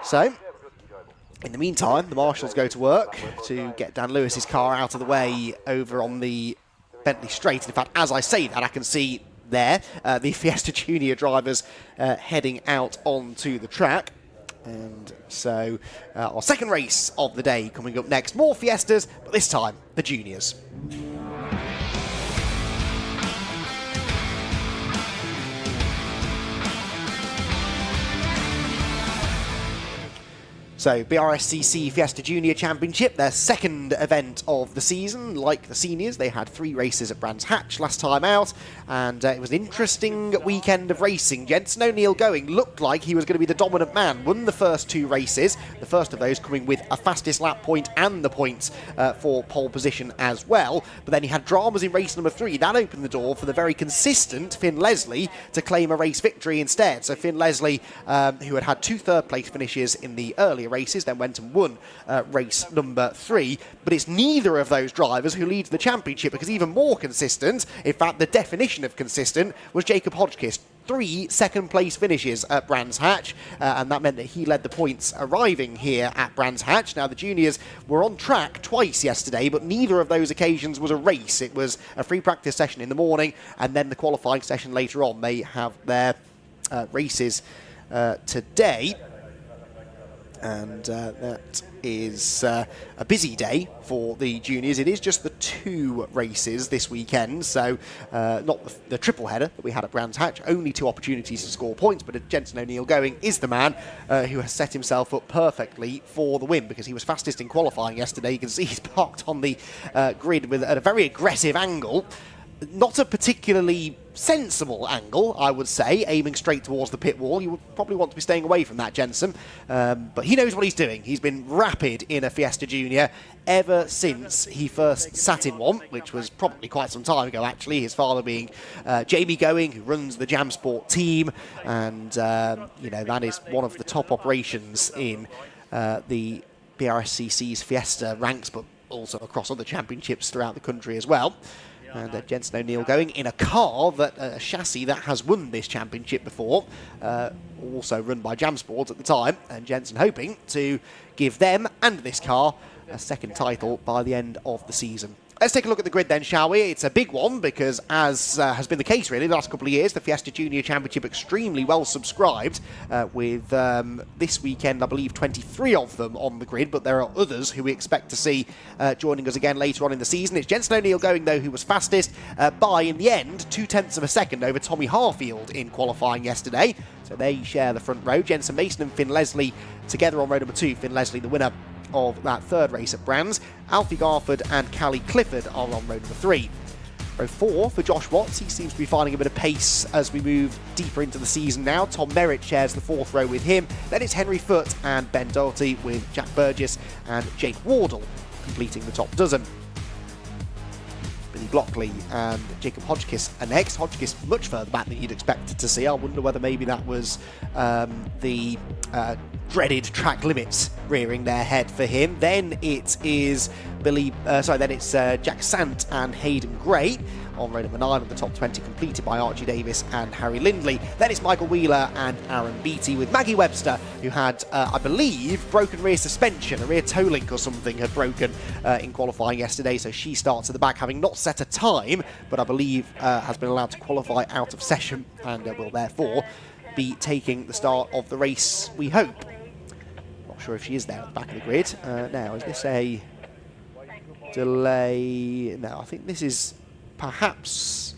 So, in the meantime, the marshals go to work to get Dan Lewis's car out of the way over on the Bentley Straight. In fact, as I say that, I can see there the Fiesta Junior drivers heading out onto the track. And so, our second race of the day coming up next. More Fiestas, but this time, the juniors. So, BRSCC Fiesta Junior Championship, their second event of the season. Like the seniors, they had 3 races at Brands Hatch last time out, and it was an interesting weekend of racing. Jensen O'Neill going looked like he was going to be the dominant man. Won the first 2 races, the first of those coming with a fastest lap point and the points for pole position as well. But then he had dramas in race number 3. That opened the door for the very consistent Finn Leslie to claim a race victory instead. So Finn Leslie, who had 2 third-place finishes in the earlier races, then went and won race number 3. But it's neither of those drivers who leads the championship, because even more consistent, in fact the definition of consistent, was Jacob Hodgkiss. 3 second-place finishes at Brands Hatch, and that meant that he led the points arriving here at Brands Hatch. Now, the juniors were on track twice yesterday, but neither of those occasions was a race. It was a free practice session in the morning, and then the qualifying session later on. They have their races today. And that is a busy day for the juniors. It is just the 2 races this weekend, so not the triple header that we had at Brands Hatch. Only 2 opportunities to score points, but Jensen O'Neill going is the man who has set himself up perfectly for the win, because he was fastest in qualifying yesterday. You can see he's parked on the grid at a very aggressive angle. not a particularly sensible angle, I would say, aiming straight towards the pit wall. You would probably want to be staying away from that, Jensen. But he knows what he's doing. He's been rapid in a Fiesta Junior ever since he first sat in one, which was probably quite some time ago, actually. His father being Jamie Going, who runs the Jam Sport team. And, you know, that is one of the top operations in the BRSCC's Fiesta ranks, but also across other championships throughout the country as well. And Jensen O'Neill going in a car, a chassis that has won this championship before, also run by Jam Sport at the time, and Jensen hoping to give them and this car a second title by the end of the season. Let's take a look at the grid then, shall we? It's a big one because, as has been the case really the last couple of years, the Fiesta Junior Championship extremely well subscribed with this weekend, I believe, 23 of them on the grid, but there are others who we expect to see joining us again later on in the season. It's Jensen O'Neill going, though, who was fastest by, in the end, 0.2 of a second over Tommy Harfield in qualifying yesterday. So they share the front row. Jensen Mason and Finn Leslie together on row number 2. Finn Leslie, the winner of that third race at Brands. Alfie Garford and Callie Clifford are on row number 3. Row 4 for Josh Watts. He seems to be finding a bit of pace as we move deeper into the season now. Tom Merritt shares the 4th row with him. Then it's Henry Foote and Ben Doherty, with Jack Burgess and Jake Wardle completing the top dozen. Billy Blockley and Jacob Hodgkiss are next. Hodgkiss much further back than you'd expect to see. I wonder whether maybe that was the dreaded track limits rearing their head for him. Then it is Jack Sant and Hayden Gray on row number 9 on the top 20, completed by Archie Davis and Harry Lindley. Then it's Michael Wheeler and Aaron Beattie, with Maggie Webster, who had, I believe, broken rear suspension. A rear toe link or something had broken in qualifying yesterday, so she starts at the back, having not set a time, but I believe has been allowed to qualify out of session and will therefore be taking the start of the race, we hope. Not sure if she is there at the back of the grid. Now, is this a delay? No, I think this is perhaps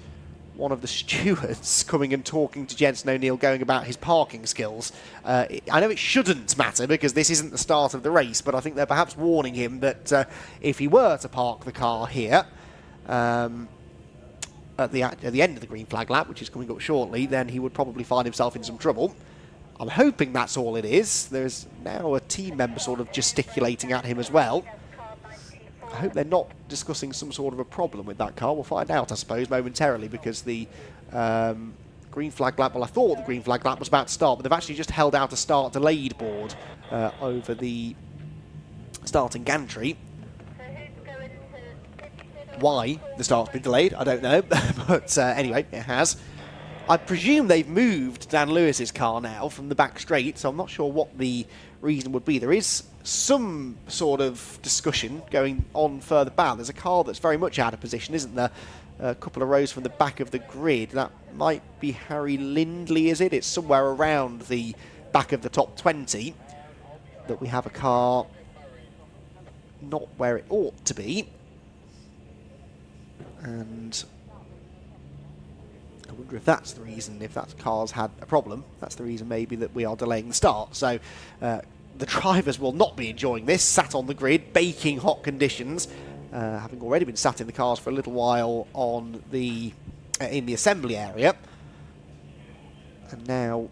one of the stewards coming and talking to Jensen O'Neill, going about his parking skills. I know it shouldn't matter because this isn't the start of the race, but I think they're perhaps warning him that if he were to park the car here at the end of the green flag lap, which is coming up shortly, then he would probably find himself in some trouble. I'm hoping that's all it is. There's now a team member sort of gesticulating at him as well. I hope they're not discussing some sort of a problem with that car. We'll find out, I suppose, momentarily, because the green flag lap, well, I thought the green flag lap was about to start, but they've actually just held out a start delayed board over the starting gantry. Why the start's been delayed, I don't know, but anyway, it has. I presume they've moved Dan Lewis's car now from the back straight, so I'm not sure what the reason would be. There is some sort of discussion going on further back. There's a car that's very much out of position, isn't there? A couple of rows from the back of the grid. That might be Harry Lindley, is it? It's somewhere around the back of the top 20 that we have a car not where it ought to be. And I wonder if that's the reason, if that car's had a problem. That's the reason maybe that we are delaying the start. So the drivers will not be enjoying this, sat on the grid, baking hot conditions, having already been sat in the cars for a little while on the in the assembly area. And now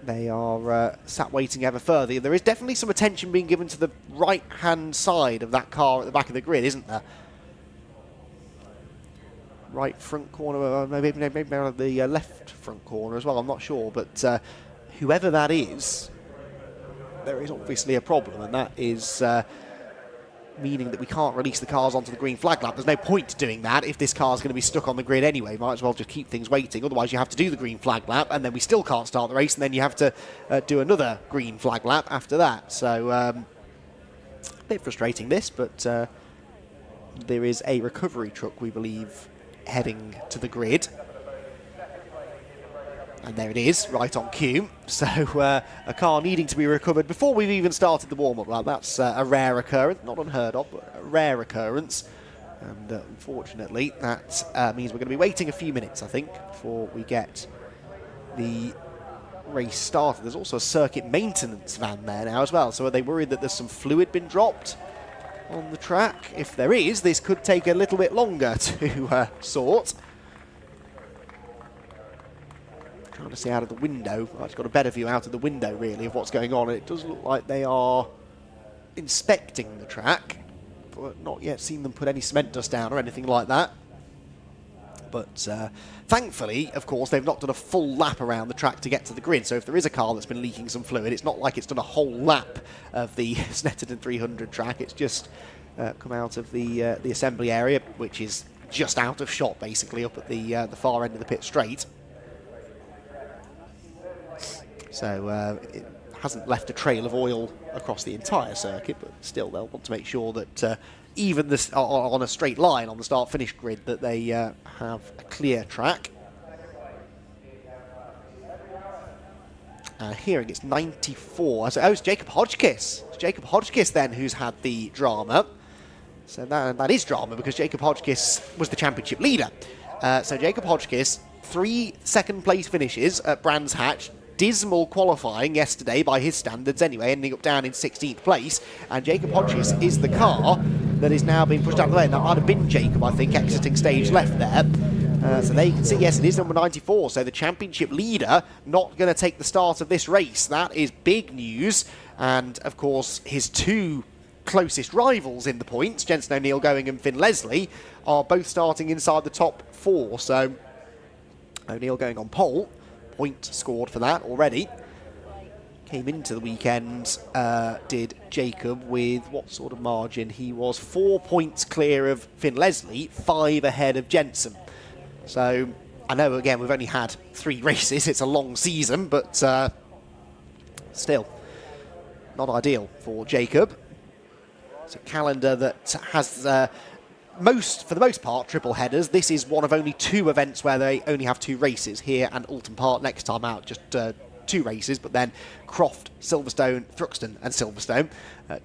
they are sat waiting ever further. There is definitely some attention being given to the right-hand side of that car at the back of the grid, isn't there? Right front corner, maybe the left front corner as well, I'm not sure, but whoever that is, there is obviously a problem, and that is meaning that we can't release the cars onto the green flag lap. There's no point doing that if this car's going to be stuck on the grid anyway. Might as well just keep things waiting, otherwise you have to do the green flag lap, and then we still can't start the race, and then you have to do another green flag lap after that. So, a bit frustrating this, but there is a recovery truck, we believe, heading to the grid, and there it is, right on cue. So a car needing to be recovered before we've even started the warm-up lap. That's a rare occurrence, not unheard of, but a rare occurrence, and unfortunately that means we're going to be waiting a few minutes, I think, before we get the race started. There's also a circuit maintenance van there now as well, so are they worried that there's some fluid been dropped? on the track? If there is, this could take a little bit longer to sort. Trying to see out of the window. I've just got a better view out of the window, really, of what's going on. It does look like they are inspecting the track, but not yet seen them put any cement dust down or anything like that. But thankfully, of course, they've not done a full lap around the track to get to the grid. So if there is a car that's been leaking some fluid, it's not like it's done a whole lap of the Snetterton 300 track. It's just come out of the assembly area, which is just out of shot, basically, up at the far end of the pit straight. So it hasn't left a trail of oil across the entire circuit, but still they'll want to make sure that even this, on a straight line on the start-finish grid, that they have a clear track. Hearing it's 94. So, it's Jacob Hodgkiss. It's Jacob Hodgkiss then who's had the drama. So that is drama because Jacob Hodgkiss was the championship leader. So Jacob Hodgkiss, 3 second-place finishes at Brands Hatch. Dismal qualifying yesterday by his standards anyway, ending up down in 16th place. And Jacob Hodges is the car that is now being pushed out of the way. And that might have been Jacob, I think, exiting stage left there. So there you can see, yes, it is number 94. So the championship leader not going to take the start of this race. That is big news. And, of course, his 2 closest rivals in the points, Jensen O'Neill going and Finn Leslie, are both starting inside the top 4. So O'Neill going on pole. Point scored for that already. Came into the weekend, did Jacob, with what sort of margin? He was 4 points clear of Finn Leslie, 5 ahead of Jensen. So I know, again, we've only had 3 races. It's a long season, but still not ideal for Jacob. It's a calendar that has for the most part, triple headers. This is one of only 2 events where they only have 2 races, here and Alton Park next time out, just 2 races, but then Croft, Silverstone, Thruxton and Silverstone,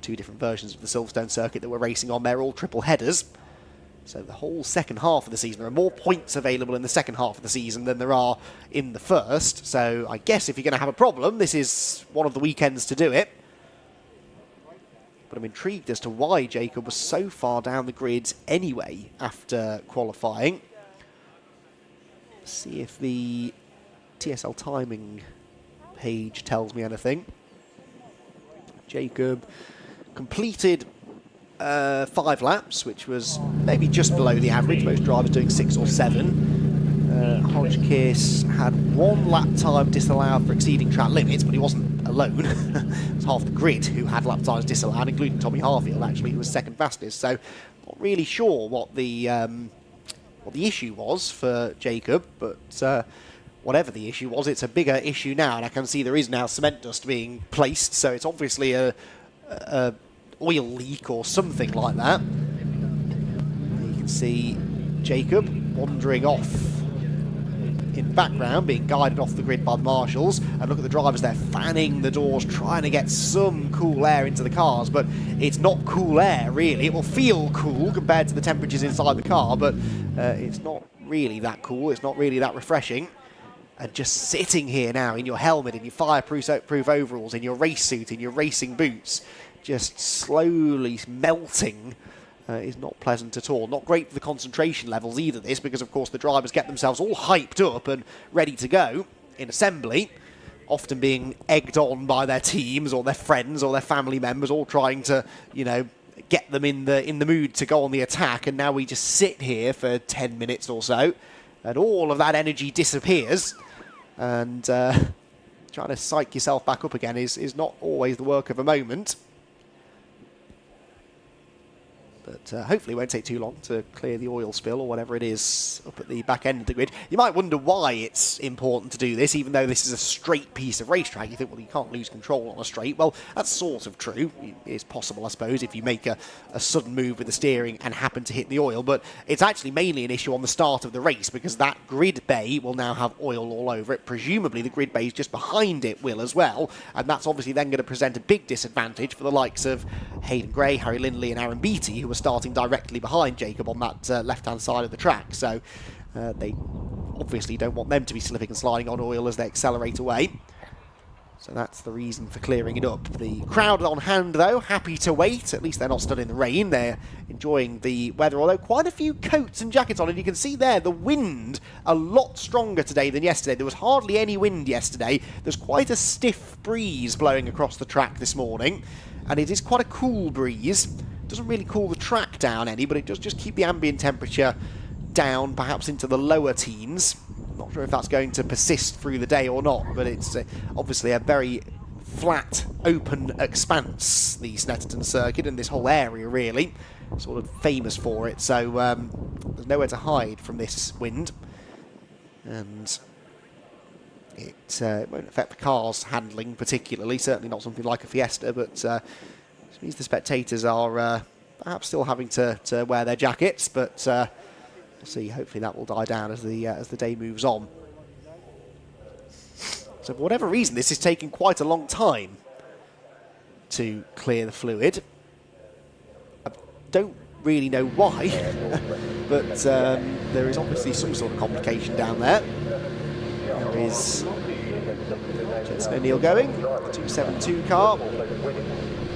2 different versions of the Silverstone circuit that we're racing on. They're all triple headers. So the whole second half of the season, there are more points available in the second half of the season than there are in the first. So I guess if you're going to have a problem, this is one of the weekends to do it. But I'm intrigued as to why Jacob was so far down the grid anyway after qualifying. Let's see if the TSL timing page tells me anything. Jacob completed 5 laps, which was maybe just below the average. Most drivers doing 6 or 7. Hodgkiss had 1 lap time disallowed for exceeding track limits, but he wasn't alone. It was half the grid who had lap times disallowed, including Tommy Harfield, actually, who was second fastest. So not really sure what the issue was for Jacob, but whatever the issue was, it's a bigger issue now, and I can see there is now cement dust being placed, so it's obviously a oil leak or something like that. You can see Jacob wandering off in background, being guided off the grid by the marshals, and look at the drivers there fanning the doors, trying to get some cool air into the cars, but it's not cool air really. It will feel cool compared to the temperatures inside the car, but it's not really that cool, it's not really that refreshing. And just sitting here now in your helmet, in your fireproof overalls, in your race suit, in your racing boots, just slowly melting is not pleasant at all. Not great for the concentration levels either, this, because of course the drivers get themselves all hyped up and ready to go in assembly, often being egged on by their teams or their friends or their family members, all trying to, you know, get them in the mood to go on the attack. And now we just sit here for 10 minutes or so, and all of that energy disappears. And trying to psych yourself back up again is not always the work of a moment. But hopefully it won't take too long to clear the oil spill or whatever it is up at the back end of the grid. You might wonder why it's important to do this, even though this is a straight piece of racetrack. You think, well, you can't lose control on a straight. Well, that's sort of true. It's possible, I suppose, if you make a sudden move with the steering and happen to hit the oil. But it's actually mainly an issue on the start of the race, because that grid bay will now have oil all over it. Presumably the grid bays just behind it will as well. And that's obviously then going to present a big disadvantage for the likes of Hayden Gray, Harry Lindley and Aaron Beattie, who are starting directly behind Jacob on that left-hand side of the track. So they obviously don't want them to be slipping and sliding on oil as they accelerate away. So that's the reason for clearing it up. The crowd on hand, though, happy to wait. At least they're not stood in the rain. They're enjoying the weather, although quite a few coats and jackets on. And you can see there, the wind a lot stronger today than yesterday. There was hardly any wind yesterday. There's quite a stiff breeze blowing across the track this morning. And it is quite a cool breeze. Doesn't really cool the track down any, but it does just keep the ambient temperature down, perhaps into the lower teens. Not sure if that's going to persist through the day or not, but it's obviously a very flat, open expanse, the Snetterton circuit, and this whole area really sort of famous for it. So there's nowhere to hide from this wind, and it won't affect the car's handling particularly. Certainly not something like a Fiesta, but it means the spectators are perhaps still having to wear their jackets, but. We'll see. Hopefully that will die down as the day moves on. So for whatever reason, this is taking quite a long time to clear the fluid. I don't really know why, but there is obviously some sort of complication down there. There is Jensen O'Neill going, the 272 car.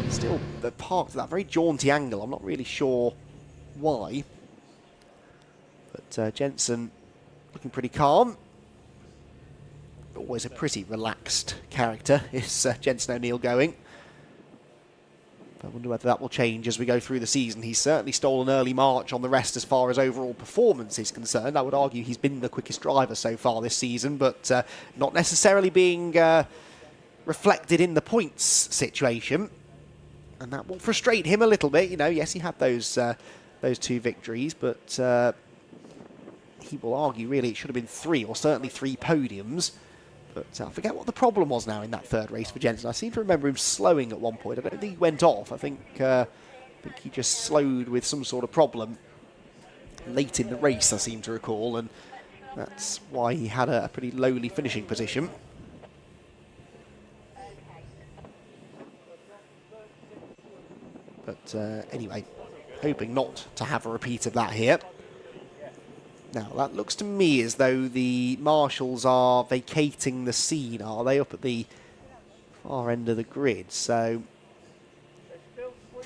Still parked at that very jaunty angle. I'm not really sure why. But Jensen looking pretty calm. Always a pretty relaxed character is Jensen O'Neill going. But I wonder whether that will change as we go through the season. He's certainly stolen early march on the rest as far as overall performance is concerned. I would argue he's been the quickest driver so far this season, but not necessarily being reflected in the points situation. And that will frustrate him a little bit. You know, yes, he had those 2 victories, but he will argue really it should have been 3, or certainly 3 podiums. But I forget what the problem was now in that third race for Jensen. I seem to remember him slowing at one point. I don't think he went off. I think he just slowed with some sort of problem late in the race, I seem to recall, and that's why he had a pretty lowly finishing position. But anyway, hoping not to have a repeat of that here. Now, that looks to me as though the marshals are vacating the scene, are they, up at the far end of the grid? So,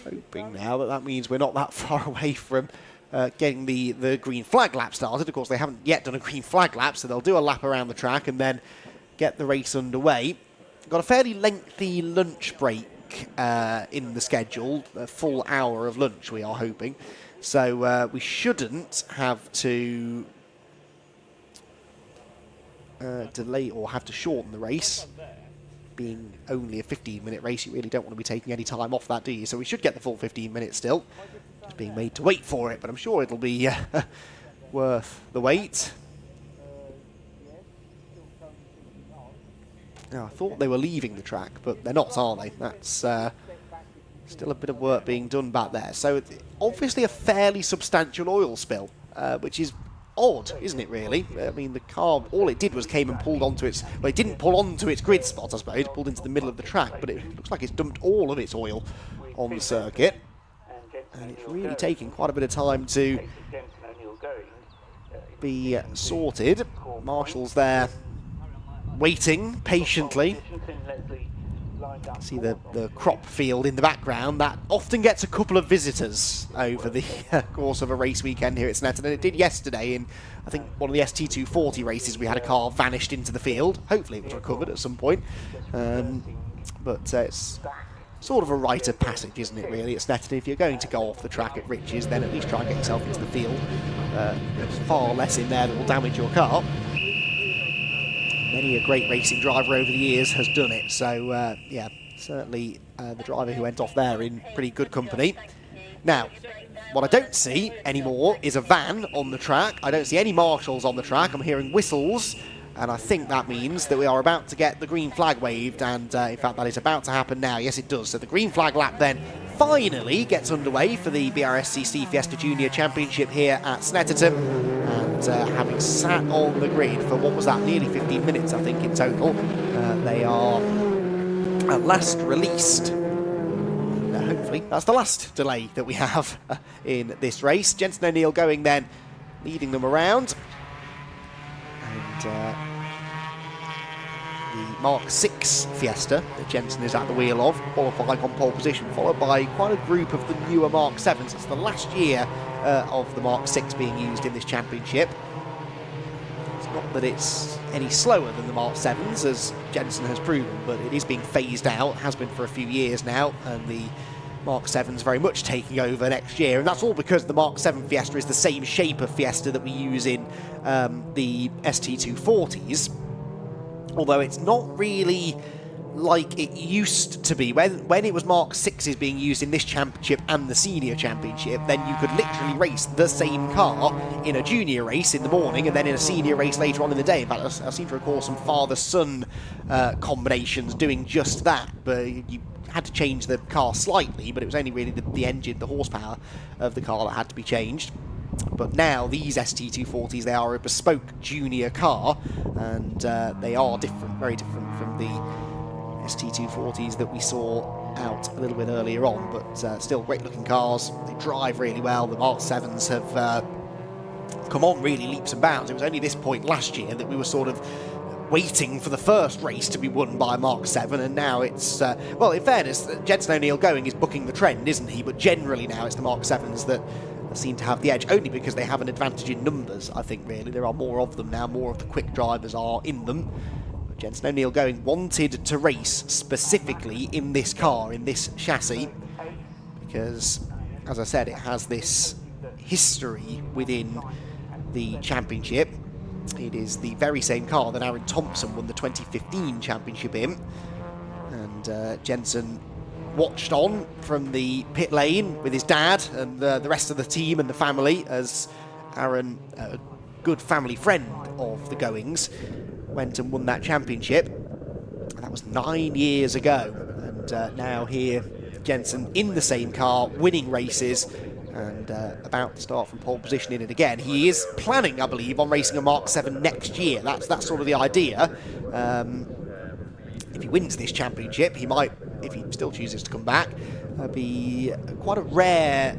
hoping now that means we're not that far away from getting the green flag lap started. Of course, they haven't yet done a green flag lap, so they'll do a lap around the track and then get the race underway. Got a fairly lengthy lunch break in the schedule, a full hour of lunch, we are hoping. So we shouldn't have to delay or have to shorten the race. Being only a 15-minute race, you really don't want to be taking any time off that, do you? So we should get the full 15 minutes still. Just being made to wait for it, but I'm sure it'll be worth the wait. Now, I thought they were leaving the track, but they're not, are they? That's still a bit of work being done back there. So obviously a fairly substantial oil spill, which is odd, isn't it, really? I mean, the car, all it did was came and pulled onto its... Well, it didn't pull onto its grid spot, I suppose. It pulled into the middle of the track, but it looks like it's dumped all of its oil on the circuit. And it's really taking quite a bit of time to be sorted. Marshall's there waiting patiently. See the crop field in the background. That often gets a couple of visitors over the course of a race weekend here at Snetterton. And it did yesterday in, I think, one of the ST240 races. We had a car vanished into the field. Hopefully it was recovered at some point. But it's sort of a rite of passage, isn't it, really, at Snetterton? If you're going to go off the track at Riches, then at least try and get yourself into the field. There's far less in there that will damage your car. Many a great racing driver over the years has done it, so yeah, certainly the driver who went off there in pretty good company. Now, what I don't see anymore is a van on the track. I don't see any marshals on the track. I'm hearing whistles, and I think that means that we are about to get the green flag waved, and in fact that is about to happen now. Yes, it does. So the green flag lap then finally gets underway for the BRSCC Fiesta Junior Championship here at Snetterton. And having sat on the grid for, what was that, nearly 15 minutes, I think, in total, they are at last released. Hopefully, that's the last delay that we have in this race. Jensen O'Neill going then, leading them around. And the Mark 6 this Fiesta that Jensen is at the wheel of, qualifying on pole position, followed by quite a group of the newer Mark 7s. It's the last year of the Mark 6 being used in this championship. It's not that it's any slower than the Mark 7s, as Jensen has proven, but it is being phased out, has been for a few years now, and the Mark 7's very much taking over next year, and that's all because the Mark 7 Fiesta is the same shape of Fiesta that we use in the ST240s, although it's not really like it used to be. When it was Mark 6s being used in this championship and the senior championship, then you could literally race the same car in a junior race in the morning and then in a senior race later on in the day. In fact, I seem to recall some father-son combinations doing just that, but you had to change the car slightly, but it was only really the engine, the horsepower of the car that had to be changed. But now these ST240s, they are a bespoke junior car, and they are different, very different from the ST240s that we saw out a little bit earlier on, but still great looking cars. They drive really well. The Mark 7s have come on really leaps and bounds. It was only this point last year that we were sort of waiting for the first race to be won by Mark 7, and now it's, well, in fairness, Jensen O'Neill going is booking the trend, isn't he? But generally now it's the Mark 7s that seem to have the edge, only because they have an advantage in numbers, I think, really. There are more of them now, more of the quick drivers are in them. But Jensen O'Neill going wanted to race specifically in this car, in this chassis, because, as I said, it has this history within the championship. It is the very same car that Aaron Thompson won the 2015 championship in, and Jensen watched on from the pit lane with his dad and the rest of the team and the family as Aaron, a good family friend of the goings, went and won that championship. And that was 9 years ago, and now here Jensen in the same car, winning races, and about to start from pole position in it again. He is planning, I believe, on racing a Mark 7 next year. That's sort of the idea. If he wins this championship, he might, if he still chooses to come back, be quite a rare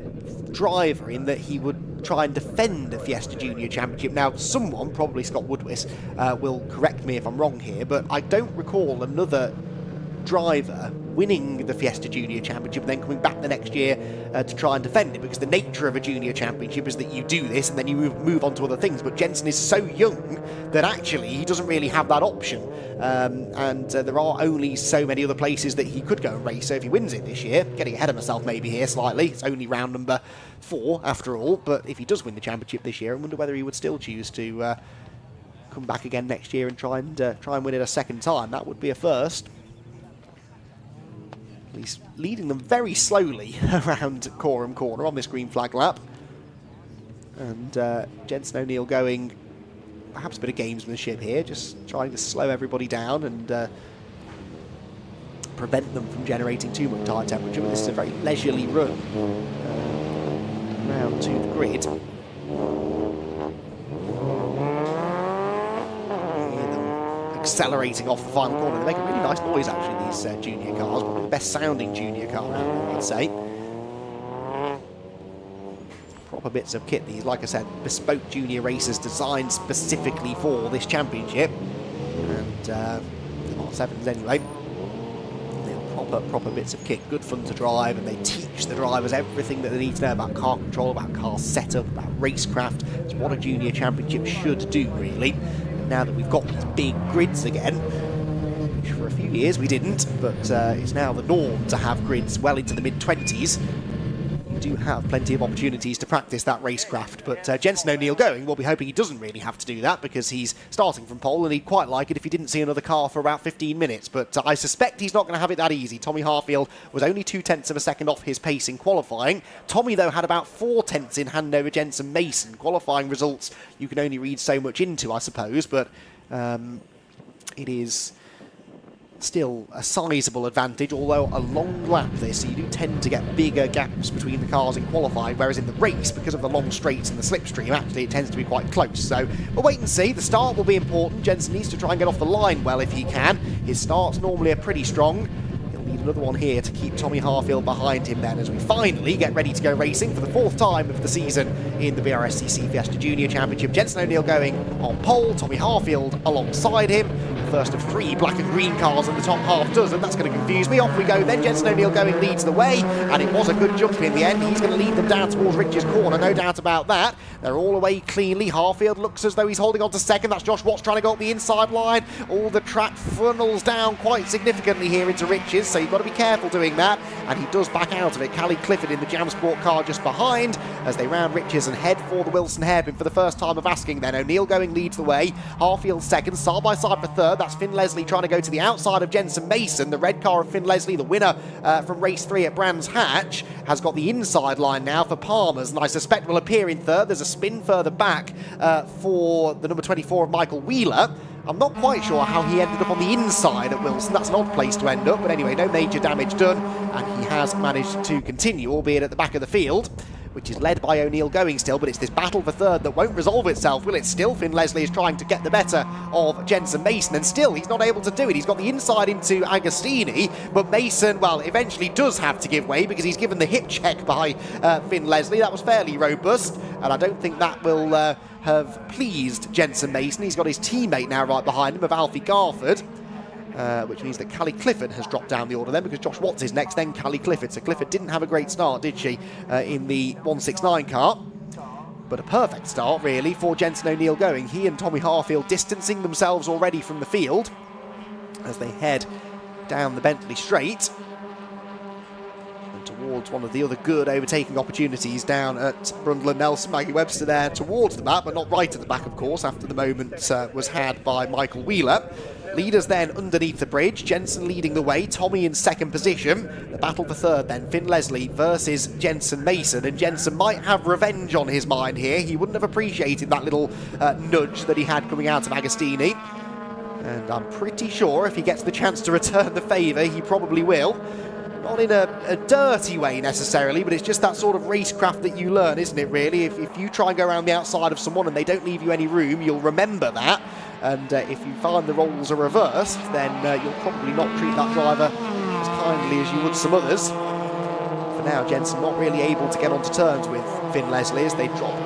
driver in that he would try and defend the Fiesta Junior Championship. Now, someone, probably Scott Woodwis, will correct me if I'm wrong here, but I don't recall another driver winning the Fiesta Junior Championship and then coming back the next year to try and defend it, because the nature of a junior championship is that you do this and then you move on to other things. But Jensen is so young that actually he doesn't really have that option, and there are only so many other places that he could go and race. So if he wins it this year, getting ahead of myself maybe here slightly, it's only round number 4 after all, but if he does win the championship this year, I wonder whether he would still choose to come back again next year and try and win it a second time. That would be a first. He's leading them very slowly around Coram Corner on this green flag lap. And Jensen O'Neill going perhaps a bit of gamesmanship here, just trying to slow everybody down and prevent them from generating too much tire temperature. But this is a very leisurely run around to the grid. Accelerating off the final corner. They make a really nice noise, actually, these junior cars. Probably the best sounding junior car out there, I'd say. Proper bits of kit, these, like I said, bespoke junior racers designed specifically for this championship. And the Mark 7s anyway. They're proper bits of kit, good fun to drive, and they teach the drivers everything that they need to know about car control, about car setup, about racecraft. It's what a junior championship should do, really. Now that we've got these big grids again, which for a few years we didn't, but it's now the norm to have grids well into the mid-20s. You do have plenty of opportunities to practice that racecraft, but Jensen O'Neill going, we'll be hoping he doesn't really have to do that, because he's starting from pole and he'd quite like it if he didn't see another car for about 15 minutes, but I suspect he's not going to have it that easy. Tommy Harfield was only 0.2 of a second off his pace in qualifying. Tommy, though, had about 0.4 in hand over Jensen Mason. Qualifying results you can only read so much into, I suppose, but it is still a sizable advantage, although a long lap this, so you do tend to get bigger gaps between the cars in qualifying, whereas in the race, because of the long straights and the slipstream, actually it tends to be quite close. So we'll wait and see. The start will be important. Jensen needs to try and get off the line well if he can. His starts normally are pretty strong. He'll need another one here to keep Tommy Harfield behind him then as we finally get ready to go racing for the 4th time of the season in the BRSCC Fiesta Junior Championship. Jensen O'Neill going on pole, Tommy Harfield alongside him. First of 3 black and green cars in the top half dozen. That's going to confuse me. Off we go then. Jensen O'Neill going leads the way, and it was a good jump in the end. He's going to lead them down towards Rich's corner, no doubt about that. They're all away cleanly. Harfield looks as though he's holding on to second. That's Josh Watts trying to go up the inside line. All the track funnels down quite significantly here into Rich's, so you've got to be careful doing that. And he does back out of it. Callie Clifford in the Jam Sport car just behind as they round Rich's and head for the Wilson hairpin for the first time of asking then. O'Neill going leads the way. Harfield second, side by side for third. That's Finn Leslie trying to go to the outside of Jensen Mason. The red car of Finn Leslie, the winner from race 3 at Brands Hatch, has got the inside line now for Palmer's, and I suspect will appear in third. There's a spin further back for the number 24 of Michael Wheeler. I'm not quite sure how he ended up on the inside at Wilson. That's an odd place to end up, but anyway, no major damage done, and he has managed to continue, albeit at the back of the field, which is led by O'Neill going still, but it's this battle for third that won't resolve itself, will it? Still, Finn Leslie is trying to get the better of Jensen Mason, and still he's not able to do it. He's got the inside into Agostini, but Mason, well, eventually does have to give way because he's given the hip check by Finn Leslie. That was fairly robust, and I don't think that will have pleased Jensen Mason. He's got his teammate now right behind him of Alfie Garford. Which means that Callie Clifford has dropped down the order then, because Josh Watts is next, then Callie Clifford. So Clifford didn't have a great start, did she, in the 169 car? But a perfect start, really, for Jensen O'Neill going. He and Tommy Harfield distancing themselves already from the field as they head down the Bentley Straight and towards one of the other good overtaking opportunities down at Brundle and Nelson. Maggie Webster there towards the back, but not right at the back, of course, after the moment was had by Michael Wheeler. Leaders then underneath the bridge. Jensen leading the way. Tommy in second position. The battle for third then. Finn Leslie versus Jensen Mason. And Jensen might have revenge on his mind here. He wouldn't have appreciated that little nudge that he had coming out of Agostini. And I'm pretty sure if he gets the chance to return the favour, he probably will. Not in a dirty way necessarily, but it's just that sort of racecraft that you learn, isn't it, really? If you try and go around the outside of someone and they don't leave you any room, you'll remember that. And if you find the roles are reversed, then you'll probably not treat that driver as kindly as you would some others. For now, Jensen not really able to get onto terms with Finn Leslie as they drop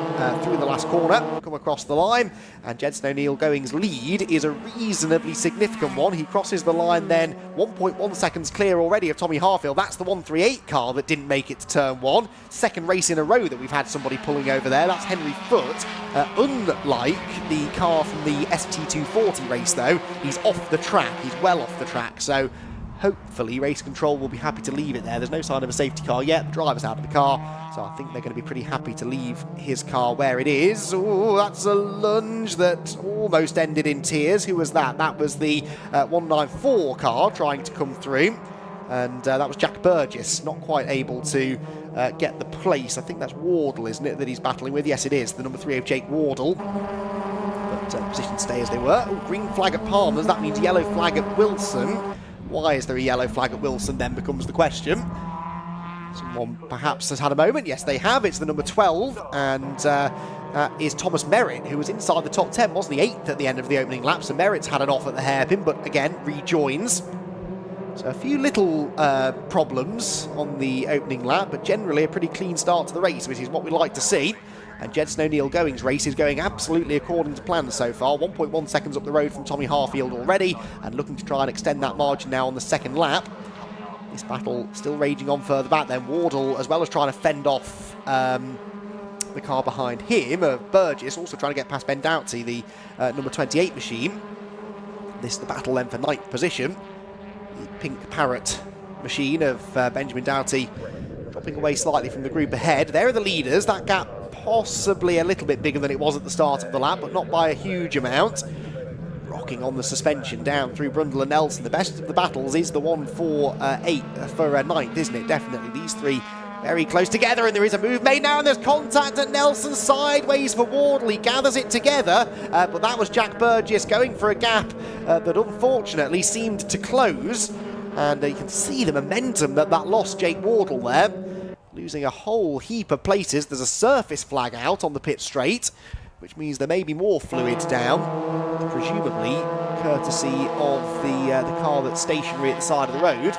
through the last corner, come across the line, and Jensen O'Neill going's lead is a reasonably significant one. He crosses the line then 1.1 seconds clear already of Tommy Harfield. That's the 138 car that didn't make it to turn 1. Second race in a row that we've had somebody pulling over there. That's Henry Foote. Unlike the car from the ST240 race though, he's off the track, he's well off the track, so hopefully race control will be happy to leave it there. There's no sign of a safety car yet. The driver's out of the car, so I think they're going to be pretty happy to leave his car where it is. Oh, that's a lunge that almost ended in tears. Who was that? That was the 194 car trying to come through, and that was Jack Burgess, not quite able to get the place. I think that's Wardle, isn't it, that he's battling with? Yes, it is, the number 3 of Jake Wardle. But positions stay as they were. Oh, green flag at Palmer's, that means yellow flag at Wilson. Why is there a yellow flag at Wilson then becomes the question. Someone perhaps has had a moment. Yes, they have. It's the number 12, and that is Thomas Merritt, who was inside the top 10, wasn't he? 8th at the end of the opening lap, so Merritt's had an off at the hairpin, but again, rejoins. So a few little problems on the opening lap, but generally a pretty clean start to the race, which is what we like to see. And Jensen O'Neill going's race is going absolutely according to plan so far. 1.1 seconds up the road from Tommy Harfield already, and looking to try and extend that margin now on the second lap. This battle still raging on further back then. Wardle, as well as trying to fend off the car behind him, Burgess, also trying to get past Ben Doughty, the number 28 machine. This is the battle then for 9th position. The pink Parrot machine of Benjamin Doughty dropping away slightly from the group ahead. There are the leaders. That gap possibly a little bit bigger than it was at the start of the lap, but not by a huge amount. Rocking on the suspension down through Brundle and Nelson. The best of the battles is the one for 9th, isn't it? Definitely. These three very close together, and there is a move made now, and there's contact at Nelson, sideways for Wardle. He gathers it together, but that was Jack Burgess going for a gap that unfortunately seemed to close, and you can see the momentum that lost Jake Wardle there, losing a whole heap of places. There's a surface flag out on the pit straight, which means there may be more fluid down, presumably courtesy of the car that's stationary at the side of the road.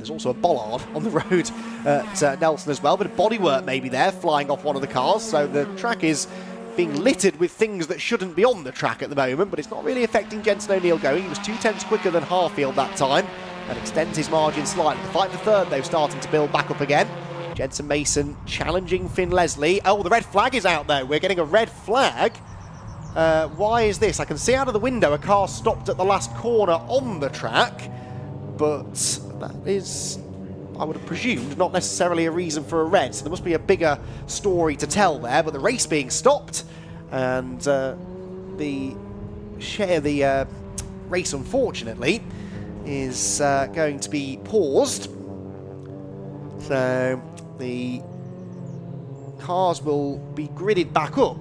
there's also a bollard on the road at Nelson as well. Bit of bodywork maybe there, flying off one of the cars. So the track is being littered with things that shouldn't be on the track at the moment, but it's not really affecting Jensen O'Neill going. He was 2/10 quicker than Harfield that time and extends his margin slightly. The fight for third, though, starting to build back up again. Jensen Mason challenging Finn Leslie. Oh, the red flag is out, though. We're getting a red flag. Why is this? I can see out of the window a car stopped at the last corner on the track, but that is, I would have presumed, not necessarily a reason for a red. So there must be a bigger story to tell there, but the race being stopped and the race, unfortunately, is going to be paused. So the cars will be gridded back up,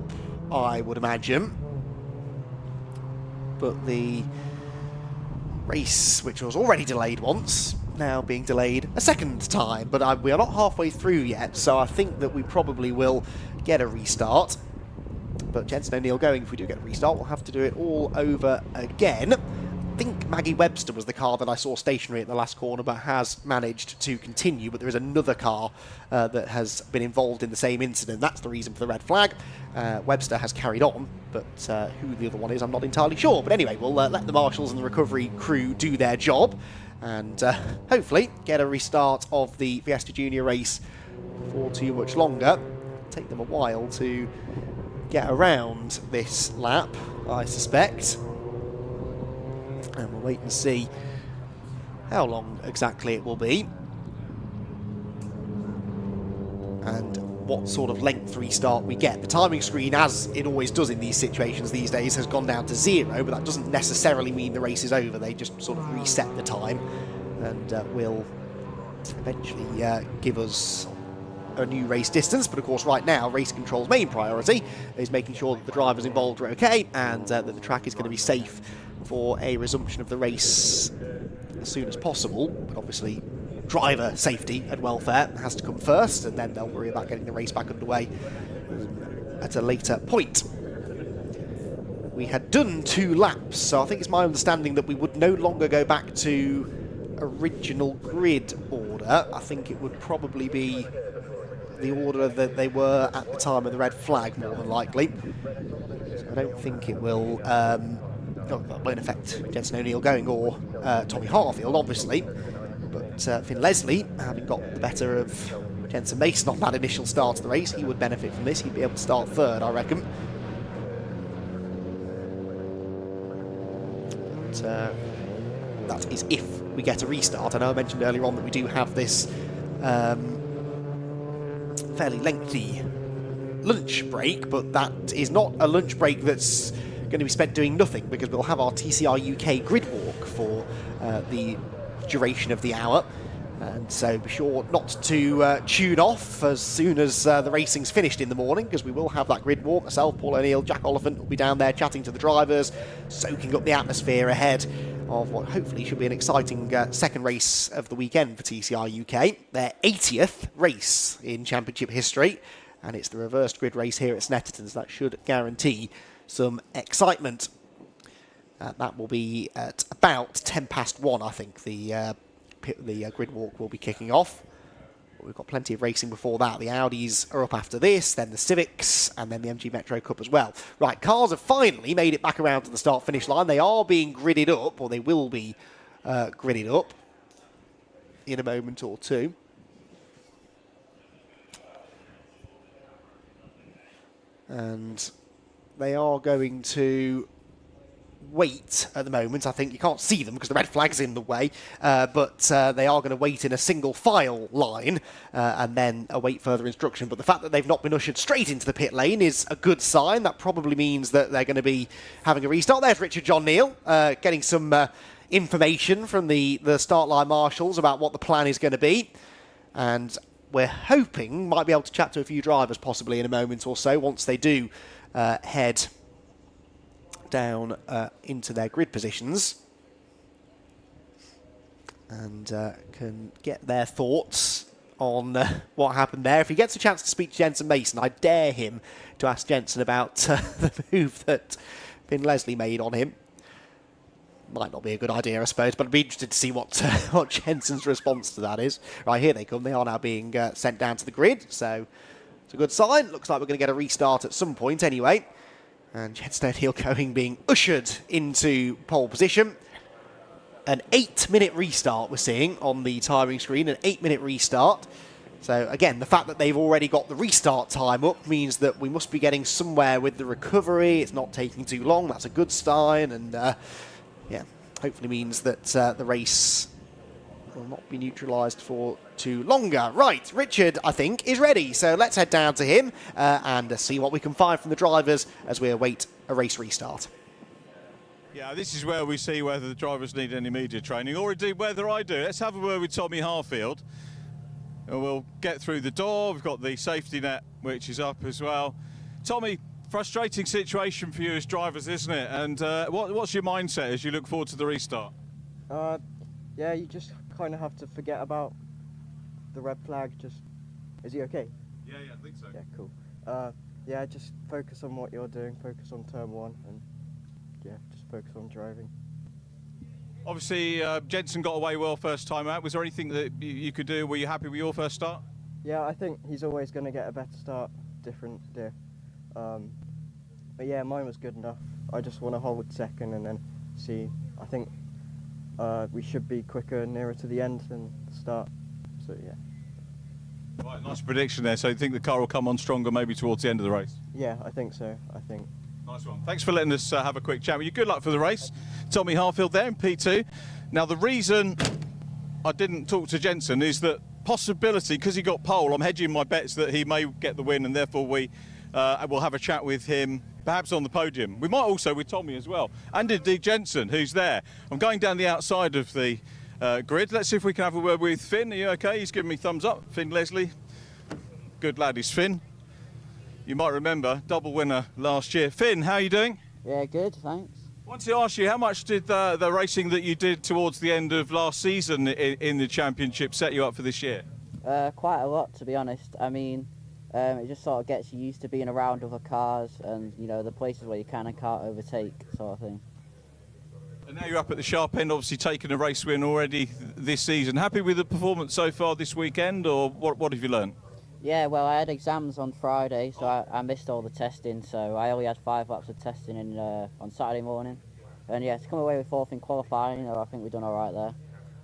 I would imagine. But the race, which was already delayed once, now being delayed a second time. But we are not halfway through yet, so I think that we probably will get a restart. But Jensen O'Neill going, if we do get a restart, we'll have to do it all over again. I think Maggie Webster was the car that I saw stationary at the last corner, but has managed to continue. But there is another car that has been involved in the same incident. That's the reason for the red flag. Webster has carried on, but who the other one is, I'm not entirely sure. But anyway, we'll let the marshals and the recovery crew do their job and hopefully get a restart of the Fiesta Junior race before too much longer. It'll take them a while to get around this lap, I suspect. And we'll wait and see how long exactly it will be and what sort of length restart we get. The timing screen, as it always does in these situations these days, has gone down to 0, but that doesn't necessarily mean the race is over. They just sort of reset the time and will eventually give us a new race distance. But of course right now race control's main priority is making sure that the drivers involved are okay and that the track is going to be safe for a resumption of the race as soon as possible. But obviously driver safety and welfare has to come first, and then they'll worry about getting the race back underway at a later point. We had done 2 laps, so I think it's my understanding that we would no longer go back to original grid order. I think it would probably be the order that they were at the time of the red flag, more than likely. So I don't think it will that won't affect Jensen O'Neill going or Tommy Harfield, obviously. But Finn Leslie, having got the better of Jensen Mason on that initial start of the race, he would benefit from this. He'd be able to start third, I reckon. But that is if we get a restart. I know I mentioned earlier on that we do have this fairly lengthy lunch break, but that is not a lunch break that's going to be spent doing nothing, because we'll have our TCR UK grid walk for the duration of the hour, and so be sure not to tune off as soon as the racing's finished in the morning, because we will have that grid walk. Myself, Paul O'Neill, Jack Oliphant will be down there chatting to the drivers, soaking up the atmosphere ahead of what hopefully should be an exciting second race of the weekend for TCR UK, their 80th race in championship history, and it's the reversed grid race here at Snetterton, so that should guarantee some excitement. That will be at about 1:10 I think the grid walk will be kicking off. But we've got plenty of racing before that. The Audis are up after this, then the Civics, and then the MG Metro Cup as well. Right, cars have finally made it back around to the start-finish line. They are being gridded up, or they will be gridded up in a moment or two. And they are going to wait at the moment. I think you can't see them because the red flag's in the way, but they are going to wait in a single file line and then await further instruction. But the fact that they've not been ushered straight into the pit lane is a good sign. That probably means that they're going to be having a restart. There's Richard John Neal getting some information from the start line marshals about what the plan is going to be, and we're hoping might be able to chat to a few drivers possibly in a moment or so once they do head down into their grid positions and can get their thoughts on what happened there. If he gets a chance to speak to Jensen Mason, I dare him to ask Jensen about the move that Finn Leslie made on him. might not be a good idea, I suppose, but I'd be interested to see what what Jensen's response to that is. Right, here they come. They are now being sent down to the grid, so it's a good sign. Looks like we're going to get a restart at some point anyway. And Jensen O'Neill being ushered into pole position. An 8-minute restart we're seeing on the timing screen, an 8-minute restart. So again, the fact that they've already got the restart time up means that we must be getting somewhere with the recovery. It's not taking too long. That's a good sign, and yeah, hopefully means that the race will not be neutralised for too longer. Right, Richard, I think, is ready. So let's head down to him and see what we can find from the drivers as we await a race restart. Yeah, this is where we see whether the drivers need any media training, or indeed whether I do. Let's have a word with Tommy Harfield. And we'll get through the door. We've got the safety net, which is up as well. Tommy, frustrating situation for you as drivers, isn't it? And what's your mindset as you look forward to the restart? Yeah, you just kind of have to forget about the red flag. Is he okay? Yeah, I think so. Yeah, cool. Yeah, just focus on what you're doing. Focus on turn one, and yeah, just focus on driving. Obviously, Jensen got away well first time out. Was there anything that you could do? Were you happy with your first start? Yeah, I think he's always going to get a better start, different day. But yeah, mine was good enough. I just want to hold second and then see. I think we should be quicker nearer to the end than the start. So yeah. Right, nice prediction there. So you think the car will come on stronger maybe towards the end of the race? Yeah, I think so. Nice one. Thanks for letting us have a quick chat with you. Good luck for the race. Tommy Harfield there in P2. Now, the reason I didn't talk to Jensen is that possibility, because he got pole, I'm hedging my bets that he may get the win, and therefore we will have a chat with him, perhaps on the podium. We might also with Tommy as well, and indeed Jensen, who's there. I'm going down the outside of the grid. Let's see if we can have a word with Finn. Are you okay? He's giving me thumbs up. Finn Leslie. Good lad is Finn. You might remember, double winner last year. Finn, how are you doing? Yeah, good, thanks. I wanted to ask you, how much did the racing that you did towards the end of last season in the championship set you up for this year? Quite a lot, to be honest. I mean, it just sort of gets you used to being around other cars and, you know, the places where you can and can't overtake, sort of thing. And now you're up at the sharp end, obviously taking a race win already this season. Happy with the performance so far this weekend, or what have you learned? Yeah, well, I had exams on Friday, so I missed all the testing, so I only had 5 laps of testing on Saturday morning. And yeah, to come away with 4th in qualifying, you know, I think we've done all right there.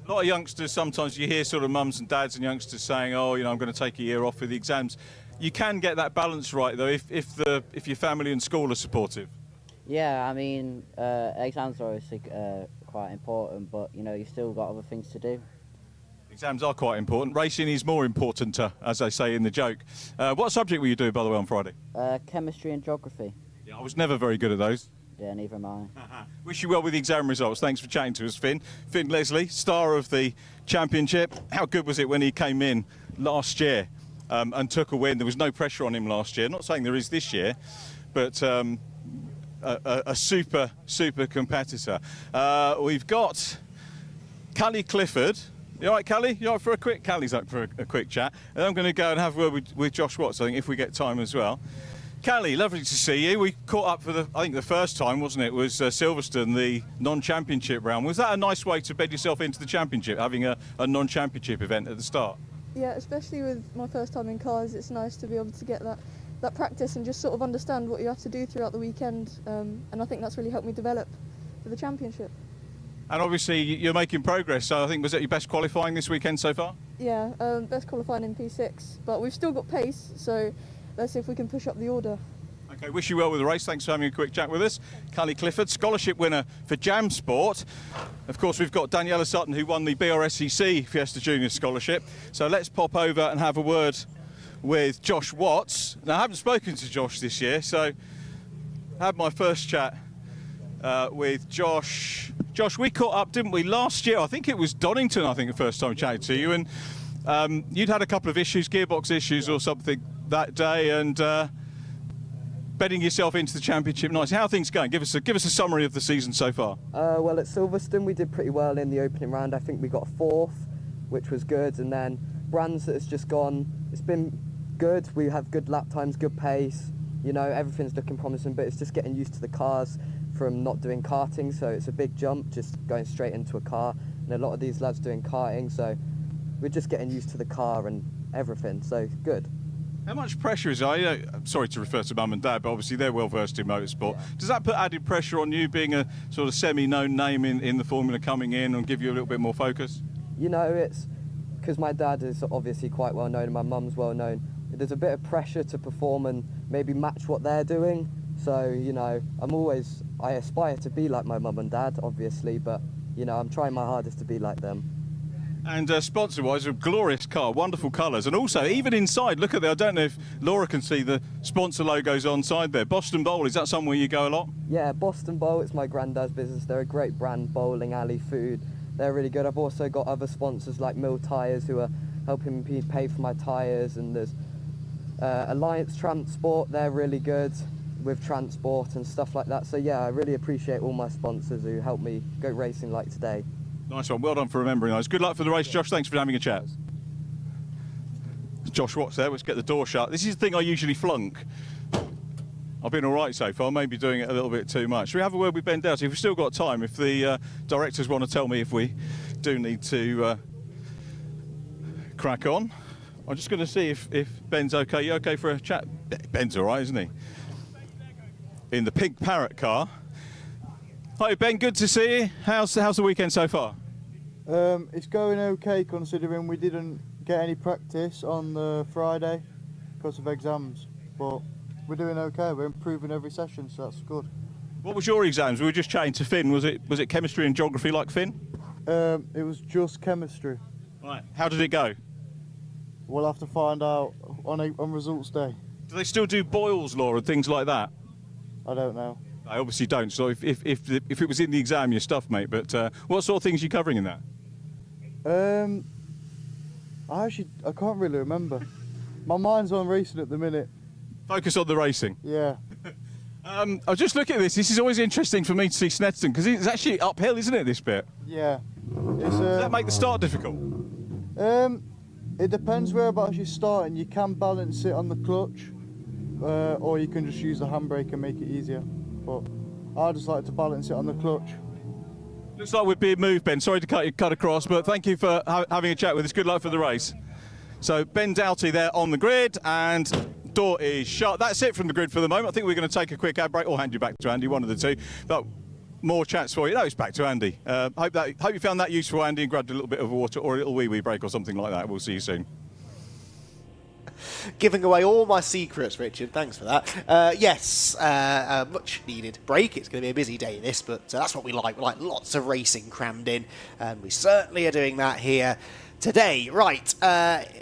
A lot of youngsters, sometimes you hear sort of mums and dads and youngsters saying, oh, you know, I'm going to take a year off for the exams. You can get that balance right, though, if your family and school are supportive. Yeah, I mean, exams are obviously quite important, but, you know, you've still got other things to do. Exams are quite important. Racing is more important, as they say in the joke. What subject were you doing, by the way, on Friday? Chemistry and geography. Yeah, I was never very good at those. Yeah, neither am I. Wish you well with the exam results. Thanks for chatting to us, Finn. Finn Leslie, star of the championship. How good was it when he came in last year and took a win? There was no pressure on him last year. Not saying there is this year, but a super competitor. We've got Callie Clifford. You all right, Callie? You all right for a quick? Callie's up for a quick chat. And I'm going to go and have a word with Josh Watts, I think, if we get time as well. Callie, lovely to see you. We caught up for I think the first time, wasn't it? Was Silverstone, the non-championship round. Was that a nice way to bed yourself into the championship, having a non-championship event at the start? Yeah, especially with my first time in cars, it's nice to be able to get that practice and just sort of understand what you have to do throughout the weekend. And I think that's really helped me develop for the championship. And obviously you're making progress, so I think, was it your best qualifying this weekend so far? Yeah, best qualifying in P6, but we've still got pace, so let's see if we can push up the order. Okay, wish you well with the race. Thanks for having a quick chat with us. Callie Clifford, scholarship winner for Jam Sport. Of course, we've got Daniela Sutton, who won the BRSCC Fiesta Junior Scholarship. So let's pop over and have a word with Josh Watts. Now, I haven't spoken to Josh this year, so I had my first chat with Josh. Josh, we caught up, didn't we, last year? I think it was Donington, I think, the first time I chatted to you. And you'd had a couple of issues, gearbox issues or something that day, and betting yourself into the championship. Nice. How are things going? Give us a summary of the season so far. Well, at Silverstone we did pretty well in the opening round. I think we got 4th, which was good. And then Brands that has just gone, it's been good. We have good lap times, good pace. you know, everything's looking promising, but it's just getting used to the cars from not doing karting, so it's a big jump just going straight into a car, and a lot of these lads doing karting, so we're just getting used to the car and everything, so good. How much pressure is there? I'm sorry to refer to mum and dad, but obviously they're well versed in motorsport. Yeah. Does that put added pressure on you, being a sort of semi-known name in the Formula coming in, and give you a little bit more focus? You know, it's because my dad is obviously quite well known and my mum's well known. There's a bit of pressure to perform and maybe match what they're doing. So, you know, I aspire to be like my mum and dad, obviously, but, you know, I'm trying my hardest to be like them. And sponsor-wise, a glorious car, wonderful colours, and also even inside, look at the, I don't know if Laura can see the sponsor logos on side there. Boston Bowl, is that somewhere you go a lot? Yeah, Boston Bowl, it's my granddad's business. They're a great brand, bowling alley, food. They're really good. I've also got other sponsors like Mill Tyres who are helping me pay for my tyres, and there's Alliance Transport, they're really good with transport and stuff like that. So yeah, I really appreciate all my sponsors who help me go racing like today. Nice one, well done for remembering those. Good luck for the race, Josh. Thanks for having a chat. Josh Watts there, let's get the door shut. This is the thing I usually flunk. I've been all right so far, maybe doing it a little bit too much. Should we have a word with Ben Doughty? If we've still got time, if the directors want to tell me if we do need to crack on. I'm just going to see if Ben's okay. You okay for a chat? Ben's all right, isn't he? In the pink Parrot car. Hi Ben, good to see you. How's the weekend so far? It's going okay considering we didn't get any practice on the Friday because of exams, but we're doing okay. We're improving every session, so that's good. What was your exams? We were just chatting to Finn. Was it chemistry and geography like Finn? It was just chemistry. Right. How did it go? We'll have to find out on results day. Do they still do boils law and things like that? I don't know. I obviously don't. So if it was in the exam, you're stuffed, mate. But what sort of things are you covering in that? I can't really remember. My mind's on racing at the minute. Focus on the racing. Yeah. I'll just look at this. This is always interesting for me to see Snetterton because it's actually uphill, isn't it? This bit. Yeah. Does that make the start difficult? It depends whereabouts you're starting. You can balance it on the clutch, or you can just use the handbrake and make it easier. But I just like to balance it on the clutch. Looks like we're being moved, Ben. Sorry to cut across, but thank you for having a chat with us. Good luck for the race. So Ben Doughty there on the grid, and door is shut. That's it from the grid for the moment. I think we're going to take a quick ad break, or hand you back to Andy, one of the two. But more chats for you. No, it's back to Andy. Hope you found that useful, Andy, and grabbed a little bit of water or a little wee break or something like that. We'll see you soon. Giving away all my secrets, Richard. Thanks for that. Yes, a much needed break. It's going to be a busy day, this, but that's what we like. We like lots of racing crammed in, and we certainly are doing that here today. Right,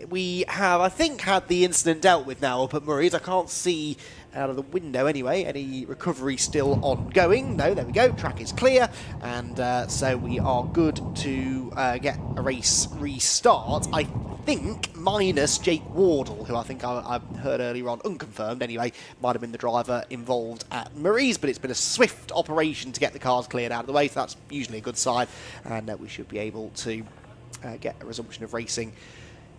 we have, I think, had the incident dealt with now up at Murray's. I can't see out of the window anyway. Any recovery still ongoing? No, there we go. Track is clear, and so we are good to get a race restart. I think minus Jake Wardle, who I think I heard earlier on, unconfirmed anyway, might have been the driver involved at Murray's, but it's been a swift operation to get the cars cleared out of the way, so that's usually a good sign, and we should be able to get a resumption of racing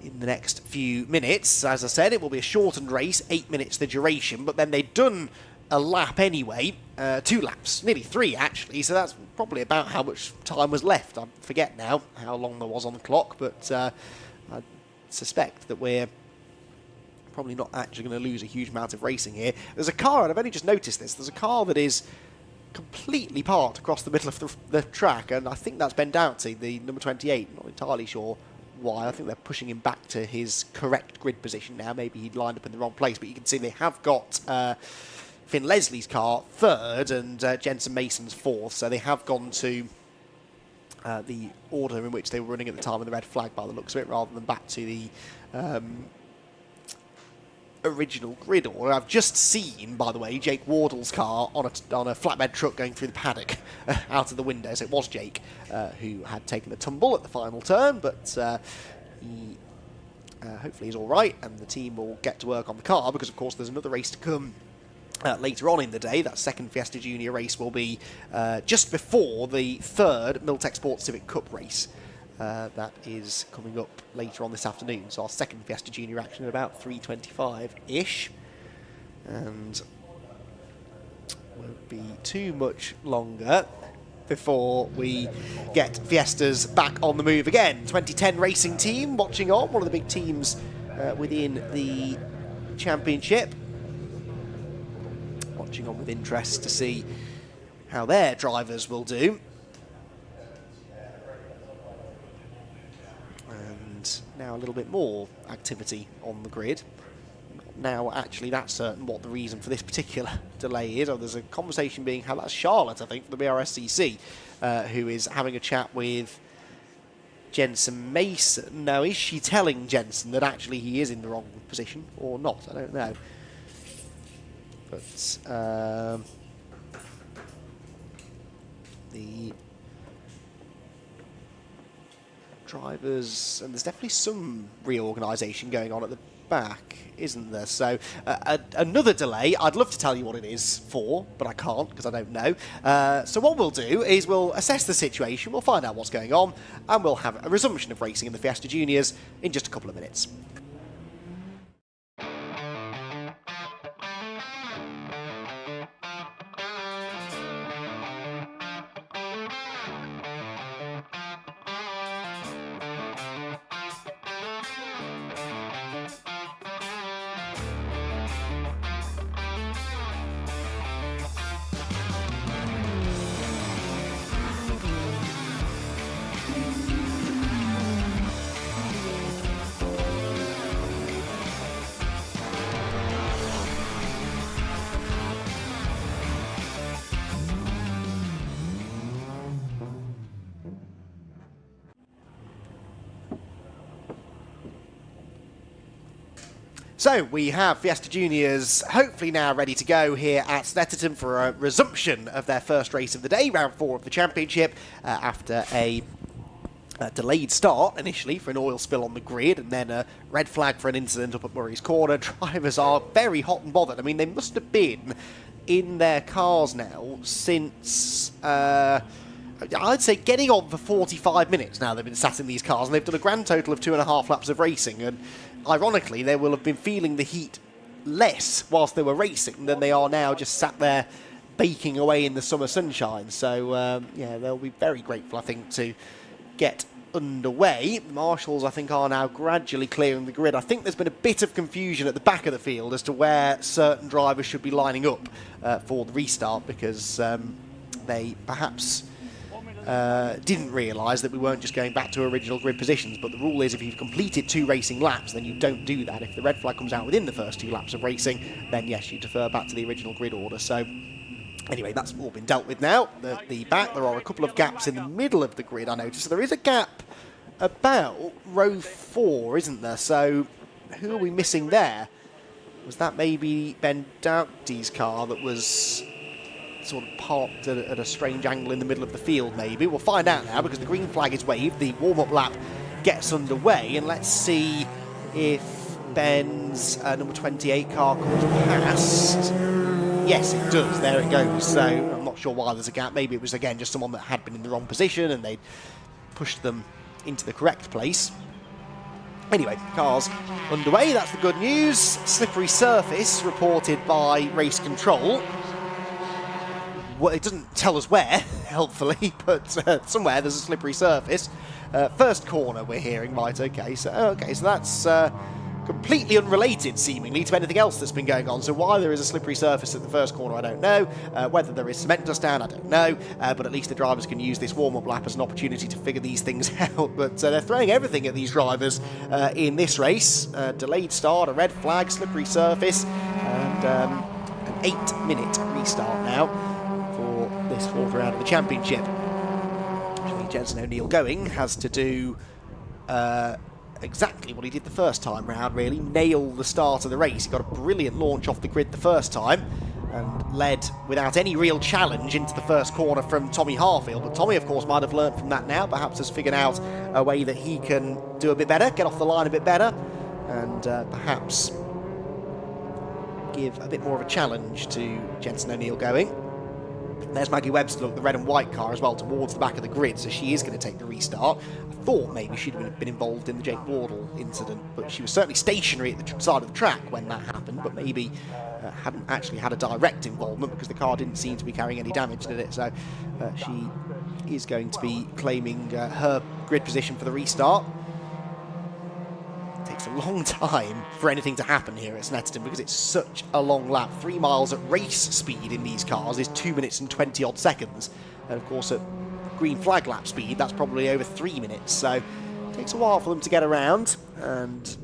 in the next few minutes. As I said, it will be a shortened race, 8 minutes the duration, but then they'd done a lap anyway, 2 laps, nearly 3 actually, so that's probably about how much time was left. I forget now how long there was on the clock, but I suspect that we're probably not actually going to lose a huge amount of racing here. There's a car, and I've only just noticed this, there's a car that is completely parked across the middle of the track, and I think that's Ben Doughty, the number 28, not entirely sure why. I think they're pushing him back to his correct grid position now. Maybe he'd lined up in the wrong place, but you can see they have got Finn Leslie's car 3rd and Jensen Mason's 4th, so they have gone to the order in which they were running at the time of the red flag by the looks of it, rather than back to the original grid order. I've just seen, by the way, Jake Wardle's car on a flatbed truck going through the paddock out of the window. So it was Jake who had taken the tumble at the final turn, but he hopefully is all right, and the team will get to work on the car because, of course, there's another race to come later on in the day. That second Fiesta Junior race will be just before the 3rd Milltek Sports Civic Cup race. That is coming up later on this afternoon. So our second Fiesta Junior action at about 3:25-ish. And won't be too much longer before we get Fiesta's back on the move again. 2010 racing team watching on, one of the big teams within the championship. Watching on with interest to see how their drivers will do. And now a little bit more activity on the grid. Now actually that's certain what the reason for this particular delay is. Oh, there's a conversation being had. That's Charlotte, I think, from the BRSCC, who is having a chat with Jensen Mason. Now, is she telling Jensen that actually he is in the wrong position or not? I don't know. But the drivers, and there's definitely some reorganisation going on at the back, isn't there? So another delay. I'd love to tell you what it is for, but I can't because I don't know. So what we'll do is we'll assess the situation, we'll find out what's going on, and we'll have a resumption of racing in the Fiesta Juniors in just a couple of minutes. So we have Fiesta Juniors hopefully now ready to go here at Snetterton for a resumption of their first race of the day, round 4 of the championship, after a delayed start initially for an oil spill on the grid and then a red flag for an incident up at Murray's Corner. Drivers are very hot and bothered. I mean, they must have been in their cars now since I'd say getting on for 45 minutes now they've been sat in these cars, and they've done a grand total of 2.5 laps of racing, and ironically they will have been feeling the heat less whilst they were racing than they are now just sat there baking away in the summer sunshine. So yeah, they'll be very grateful, I think, to get underway. The marshals, I think, are now gradually clearing the grid. I think there's been a bit of confusion at the back of the field as to where certain drivers should be lining up for the restart, because they perhaps didn't realise that we weren't just going back to original grid positions. But the rule is if you've completed 2 racing laps, then you don't do that. If the red flag comes out within the first 2 laps of racing, then yes, you defer back to the original grid order. So anyway, that's all been dealt with now. The back, there are a couple of gaps in the middle of the grid, I noticed. So there is a gap about row 4, isn't there? So who are we missing there? Was that maybe Ben Doughty's car that was sort of parked at a strange angle in the middle of the field, maybe? We'll find out now, because the green flag is waved. The warm-up lap gets underway, and let's see if Ben's number 28 car comes past. Yes, it does. There it goes. So I'm not sure why there's a gap. Maybe it was, again, just someone that had been in the wrong position and they pushed them into the correct place. Anyway, cars underway. That's the good news. Slippery surface reported by race control. Well, it doesn't tell us where, helpfully, but somewhere there's a slippery surface. First corner we're hearing, right? Okay, so that's completely unrelated, seemingly, to anything else that's been going on. So why there is a slippery surface at the first corner, I don't know. Whether there is cement dust down, I don't know. But at least the drivers can use this warm-up lap as an opportunity to figure these things out. But they're throwing everything at these drivers in this race. Delayed start, a red flag, slippery surface, and an 8-minute restart now for this 4th round of the championship. Actually, Jensen O'Neill going has to do exactly what he did the first time round, really. Nail the start of the race. He got a brilliant launch off the grid the first time and led without any real challenge into the first corner from Tommy Harfield. But Tommy, of course, might have learnt from that now. Perhaps has figured out a way that he can do a bit better, get off the line a bit better, and perhaps give a bit more of a challenge to Jensen O'Neill going. There's Maggie Webster, look, the red and white car as well, towards the back of the grid, so she is going to take the restart. I thought maybe she'd have been involved in the Jake Wardle incident, but she was certainly stationary at the side of the track when that happened, but maybe hadn't actually had a direct involvement because the car didn't seem to be carrying any damage, did it? So she is going to be claiming her grid position for the restart. It takes a long time for anything to happen here at Snetterton because it's such a long lap. 3 miles at race speed in these cars is 2 minutes and 20 odd seconds. And of course at green flag lap speed, that's probably over 3 minutes. So it takes a while for them to get around and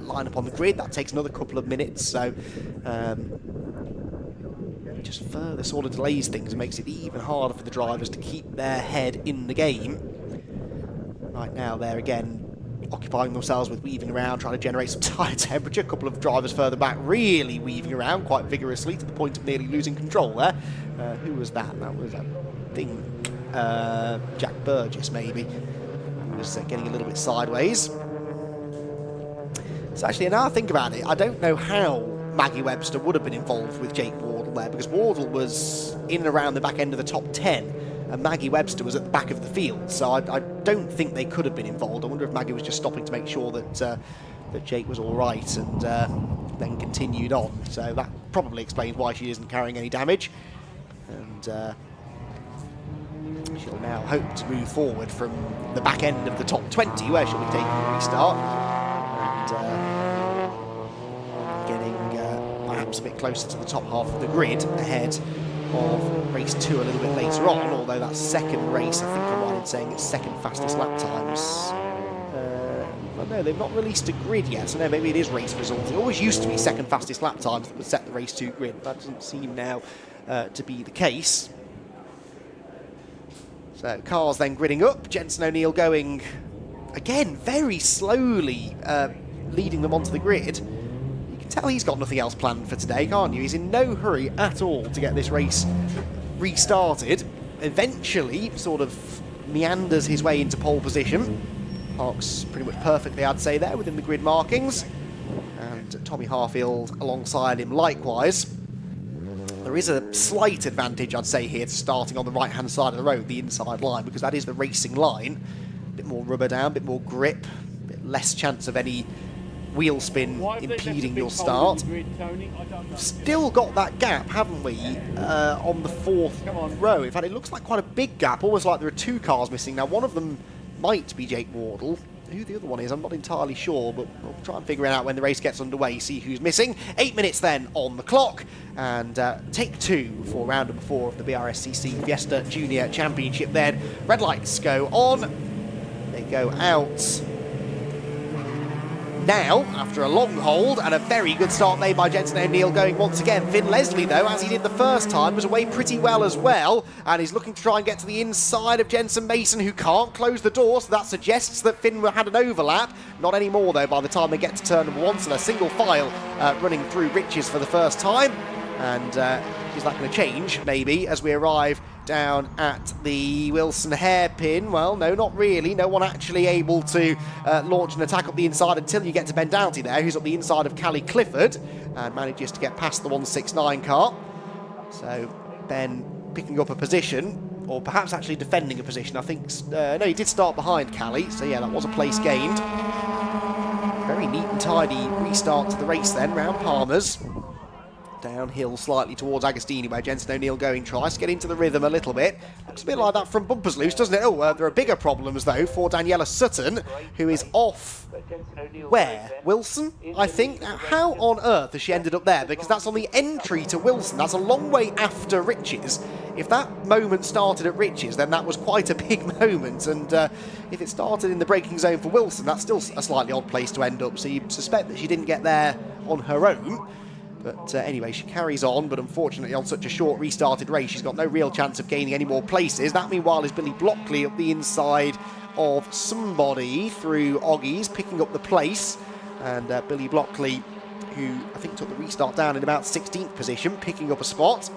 line up on the grid. That takes another couple of minutes. So just further sort of delays things and makes it even harder for the drivers to keep their head in the game. Right now they're again occupying themselves with weaving around, trying to generate some tyre temperature. A couple of drivers further back really weaving around quite vigorously to the point of nearly losing control there. Who was that? That was, I think, Jack Burgess maybe. He was getting a little bit sideways. So actually, now I think about it, I don't know how Maggie Webster would have been involved with Jake Wardle there, because Wardle was in and around the back end of the top 10. And Maggie Webster was at the back of the field, so I don't think they could have been involved. I wonder if Maggie was just stopping to make sure that that Jake was all right and then continued on. So that probably explains why she isn't carrying any damage. And she'll now hope to move forward from the back end of the top 20, where she'll be taking a restart. And getting perhaps a bit closer to the top half of the grid ahead of race 2 a little bit later on, although that second race, I think I'm right in saying it's second fastest lap times. Well, no, they've not released a grid yet, so no, maybe it is race results. It always used to be second fastest lap times that would set the race 2 grid. That doesn't seem now to be the case. So cars then gridding up, Jensen O'Neill going, again, very slowly, leading them onto the grid. Tell he's got nothing else planned for today, can't you? He's in no hurry at all to get this race restarted. Eventually, sort of meanders his way into pole position. Parks pretty much perfectly, I'd say, there within the grid markings. And Tommy Harfield alongside him likewise. There is a slight advantage, I'd say, here to starting on the right-hand side of the road, the inside line, because that is the racing line. A bit more rubber down, a bit more grip, a bit less chance of any wheel spin impeding your start. Still got that gap, haven't we, on the 4th row. In fact, it looks like quite a big gap, almost like there are 2 cars missing. Now, one of them might be Jake Wardle. Who the other one is, I'm not entirely sure, but we'll try and figure it out when the race gets underway, see who's missing. 8 minutes then on the clock, and take 2 for round number 4 of the BRSCC Fiesta Junior Championship then. Red lights go on, they go out now, after a long hold, and a very good start made by Jensen O'Neill going once again. Finn Leslie, though, as he did the first time, was away pretty well as well, and he's looking to try and get to the inside of Jensen Mason, who can't close the door, so that suggests that Finn had an overlap. Not anymore, though, by the time they get to turn number 1, so a single file running through Riches for the first time. And is that going to change, maybe, as we arrive down at the Wilson hairpin? Well, no, not really. No one actually able to launch an attack up the inside until you get to Ben Doughty there, who's up the inside of Callie Clifford and manages to get past the 169 car. So Ben picking up a position, or perhaps actually defending a position. I think, no, he did start behind Callie, so yeah, that was a place gained. Very neat and tidy restart to the race then, round Palmer's. Downhill slightly towards Agostini, where Jensen O'Neill going, tries to get into the rhythm a little bit. Looks a bit like that from bumpers loose, doesn't it? Oh, there are bigger problems, though, for Daniela Sutton, who is off, where? Wilson, I think? Now, how on earth has she ended up there? Because that's on the entry to Wilson. That's a long way after Riches. If that moment started at Riches, then that was quite a big moment. And if it started in the braking zone for Wilson, that's still a slightly odd place to end up. So you suspect that she didn't get there on her own. But anyway, she carries on, but unfortunately on such a short restarted race, she's got no real chance of gaining any more places. That, meanwhile, is Billy Blockley up the inside of somebody through Oggies, picking up the place. And Billy Blockley, who I think took the restart down in about 16th position, picking up a spot.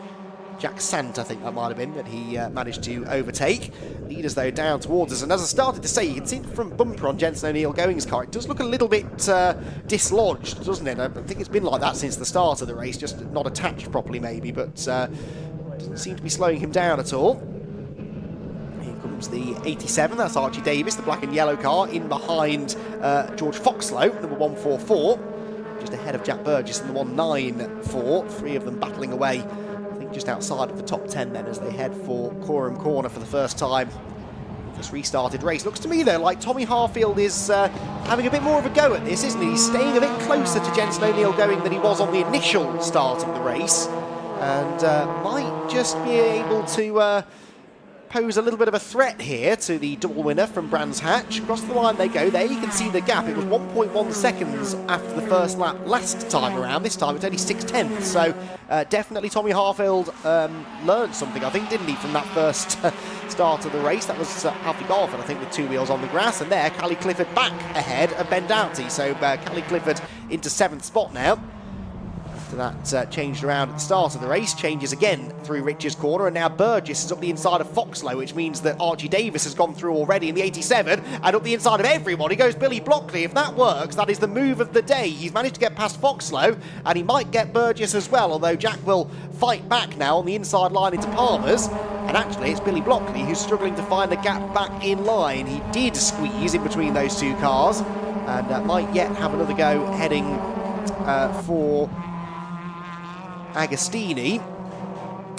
Jack Sant, I think that might have been, that he managed to overtake. Leaders, though, down towards us. And as I started to say, you can see the front bumper on Jensen O'Neill Going's car. It does look a little bit dislodged, doesn't it? I think it's been like that since the start of the race, just not attached properly, maybe. But doesn't Doesn't seem to be slowing him down at all. Here comes the 87, that's Archie Davis, the black and yellow car, in behind George Foxlow, number 144. Just ahead of Jack Burgess in the 194. Three of them battling away, I think just outside of the top 10 then, as they head for Coram Corner for the first time. This restarted race. Looks to me though like Tommy Harfield is having a bit more of a go at this, isn't he? He's staying a bit closer to Jensen O'Neill going than he was on the initial start of the race, and might just be able to pose a little bit of a threat here to the double winner from Brands Hatch. Across the line they go. There you can see the gap. It was 1.1 seconds after the first lap last time around. This time it's only 6/10. So definitely Tommy Harfield learned something, I think, didn't he, from that first start of the race. That was Alfie Garford, I think, with two wheels on the grass. And there, Callie Clifford back ahead of Ben Doughty. So Callie Clifford into 7th spot now. After that changed around at the start of the race, changes again through Rich's corner, and now Burgess is up the inside of Foxlow, which means that Archie Davis has gone through already in the 87, and up the inside of everybody goes Billy Blockley. If that works, that is the move of the day. He's managed to get past Foxlow, and he might get Burgess as well, although Jack will fight back now on the inside line into Palmer's. And actually, it's Billy Blockley who's struggling to find the gap back in line. He did squeeze in between those two cars, and might yet have another go heading for Agostini.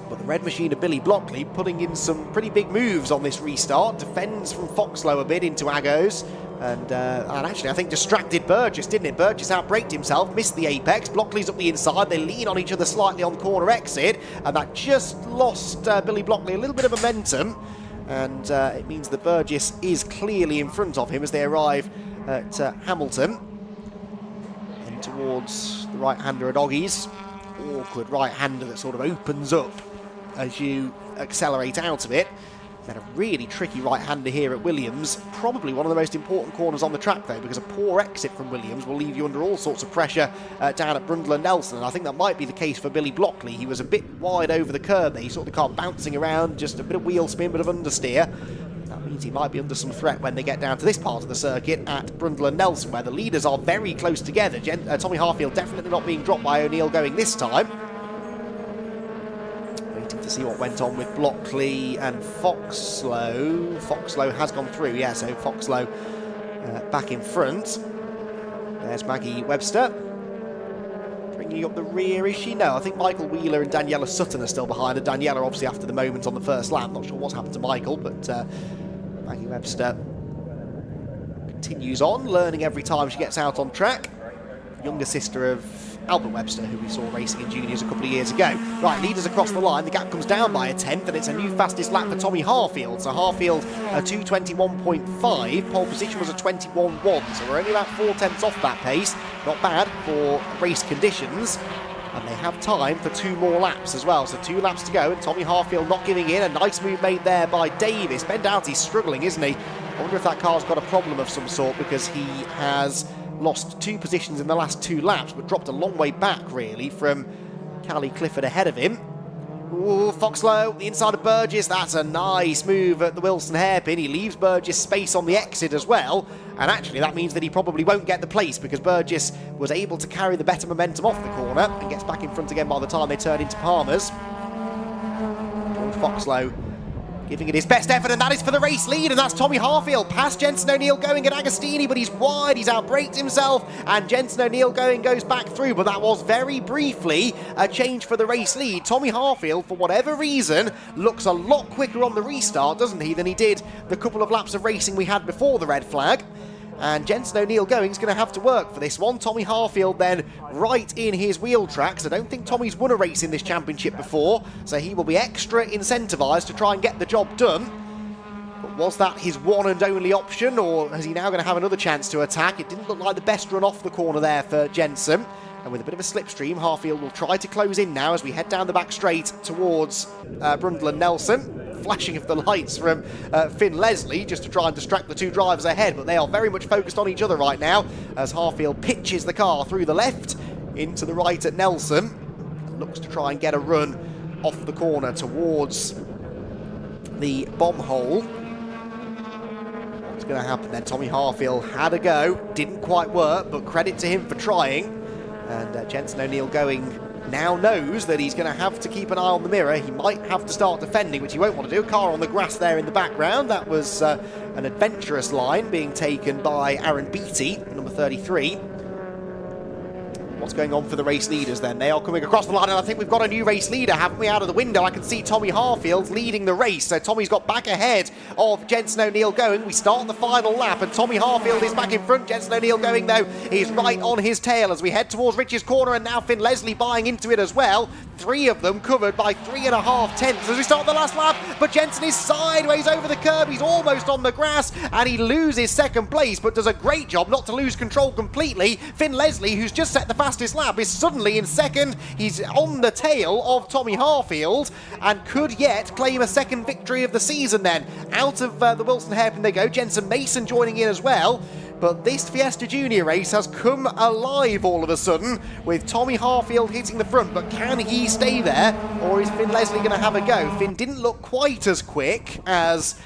But the red machine of Billy Blockley putting in some pretty big moves on this restart. Defends from Foxlow a bit into Agos, and actually I think distracted Burgess, didn't it? Burgess outbraked himself, missed the apex. Blockley's up the inside. They lean on each other slightly on corner exit, and that just lost Billy Blockley a little bit of momentum, and it means that Burgess is clearly in front of him as they arrive at Hamilton. And towards the right-hander at Oggies. Awkward right-hander that sort of opens up as you accelerate out of it. Then a really tricky right-hander here at Williams. Probably one of the most important corners on the track though, because a poor exit from Williams will leave you under all sorts of pressure down at Brundle and Nelson, and I think that might be the case for Billy Blockley. He was a bit wide over the curb there. You saw the car bouncing around, just a bit of wheel spin, bit of understeer. That means he might be under some threat when they get down to this part of the circuit at Brundle and Nelson, where the leaders are very close together. Tommy Harfield definitely not being dropped by O'Neill going this time. Waiting to see what went on with Blockley and Foxlow. Foxlow has gone through, yeah, so Foxlow back in front. There's Maggie Webster. Bringing up the rear, is she? No, I think Michael Wheeler and Daniela Sutton are still behind. And Daniela, obviously, after the moment on the first lap. Not sure what's happened to Michael, but Maggie Webster continues on, learning every time she gets out on track. Younger sister of Albert Webster, who we saw racing in juniors a couple of years ago. Right, leaders across the line. The gap comes down by a tenth, and it's a new fastest lap for Tommy Harfield. So Harfield, a 2:21.5. Pole position was a 21.1. So we're only about 4 tenths off that pace. Not bad for race conditions. And they have time for 2 more laps as well. So 2 laps to go, and Tommy Harfield not giving in. A nice move made there by Davis. Ben Doughty's struggling, isn't he? I wonder if that car's got a problem of some sort, because he has lost 2 positions in the last 2 laps, but dropped a long way back, really, from Callie Clifford ahead of him. Ooh, Foxlow, the inside of Burgess. That's a nice move at the Wilson hairpin. He leaves Burgess space on the exit as well. And actually, that means that he probably won't get the place, because Burgess was able to carry the better momentum off the corner and gets back in front again by the time they turn into Palmer's. George Foxlow giving it his best effort, and that is for the race lead, and that's Tommy Harfield past Jensen O'Neill going at Agostini, but he's wide, he's outbraked himself, and Jensen O'Neill going goes back through, but that was very briefly a change for the race lead. Tommy Harfield, for whatever reason, looks a lot quicker on the restart, doesn't he, than he did the couple of laps of racing we had before the red flag. And Jensen O'Neill going is going to have to work for this one. Tommy Harfield then right in his wheel tracks. I don't think Tommy's won a race in this championship before, so he will be extra incentivised to try and get the job done. But was that his one and only option, or is he now going to have another chance to attack? It didn't look like the best run off the corner there for Jensen. And with a bit of a slipstream, Harfield will try to close in now as we head down the back straight towards Brundle and Nelson. Flashing of the lights from Finn Leslie just to try and distract the 2 drivers ahead, but they are very much focused on each other right now as Harfield pitches the car through the left into the right at Nelson and looks to try and get a run off the corner towards the bomb hole. What's going to happen then? Tommy Harfield had a go, didn't quite work, but credit to him for trying. And Jensen O'Neill going now knows that he's going to have to keep an eye on the mirror. He might have to start defending, which he won't want to do. Car on the grass there in the background. That was an adventurous line being taken by Aaron Beattie, number 33. What's going on for the race leaders then? They are coming across the line, and I think we've got a new race leader, haven't we? Out of the window, I can see Tommy Harfield leading the race. So Tommy's got back ahead of Jensen O'Neill going. We start the final lap, and Tommy Harfield is back in front. Jensen O'Neill going, though, is right on his tail as we head towards Rich's corner, and now Finn Leslie buying into it as well. 3 of them covered by 3.5 tenths as we start the last lap, but Jensen is sideways over the curb. He's almost on the grass, and he loses second place, but does a great job not to lose control completely. Finn Leslie, who's just set the fastest lap, is suddenly in second. He's on the tail of Tommy Harfield and could yet claim a second victory of the season then. Out of the Wilson hairpin they go. Jensen Mason joining in as well. But this Fiesta Junior race has come alive all of a sudden with Tommy Harfield hitting the front. But can he stay there, or is Finn Leslie going to have a go? Finn didn't look quite as quick as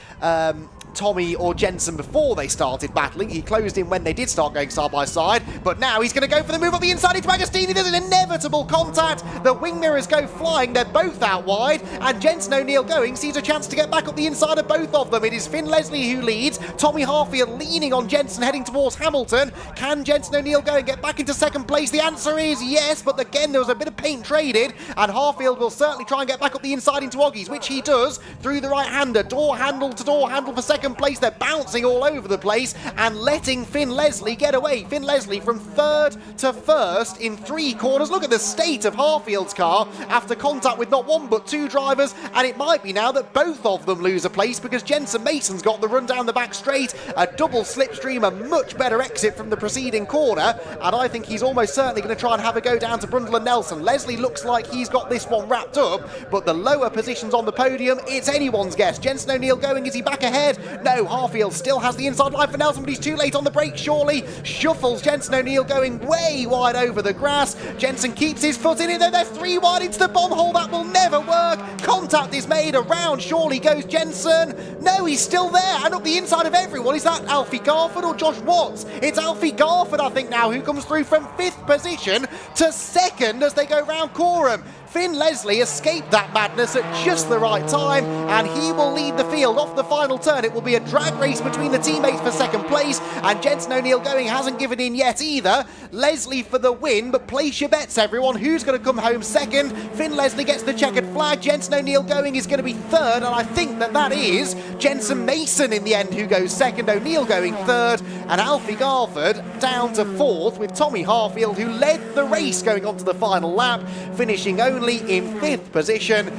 Tommy or Jensen before they started battling. He closed in when they did start going side by side, but now he's going to go for the move up the inside into Agostini. There's an inevitable contact. The wing mirrors go flying. They're both out wide, and Jensen O'Neill going sees a chance to get back up the inside of both of them. It is Finn Leslie who leads. Tommy Harfield leaning on Jensen, heading towards Hamilton. Can Jensen O'Neill go and get back into second place? The answer is yes, but again there was a bit of paint traded, and Harfield will certainly try and get back up the inside into Oggies, which he does through the right-hander. Door handle to door handle for second place. They're bouncing all over the place and letting Finn Leslie get away. Finn Leslie from third to first in 3 corners. Look at the state of Harfield's car after contact with not one but 2 drivers, and it might be now that both of them lose a place because Jensen Mason's got the run down the back straight, a double slipstream, a much better exit from the preceding corner, and I think he's almost certainly going to try and have a go down to Brundle and Nelson. Leslie looks like he's got this one wrapped up, but the lower positions on the podium, it's anyone's guess. Jensen O'Neill going, is he back ahead? No, Harfield still has the inside line for Nelson, but he's too late on the brake, surely. Shuffles Jensen O'Neill going way wide over the grass. Jensen keeps his foot in it, though they're 3 wide into the bomb hole. That will never work. Contact is made around, surely goes Jensen. No, he's still there, and up the inside of everyone. Is that Alfie Garford or Josh Watts? It's Alfie Garford, I think, now, who comes through from 5th position to 2nd as they go round Coram. Finn Leslie escaped that madness at just the right time, and he will lead the field off the final turn. It will be a drag race between the teammates for second place, and Jensen O'Neill going hasn't given in yet either. Leslie for the win, but place your bets, everyone. Who's going to come home second? Finn Leslie gets the checkered flag. Jensen O'Neill going is going to be third, and I think that is Jensen Mason in the end who goes second. O'Neill going third, and Alfie Garford down to 4th with Tommy Harfield, who led the race going on to the final lap, finishing only in 5th position.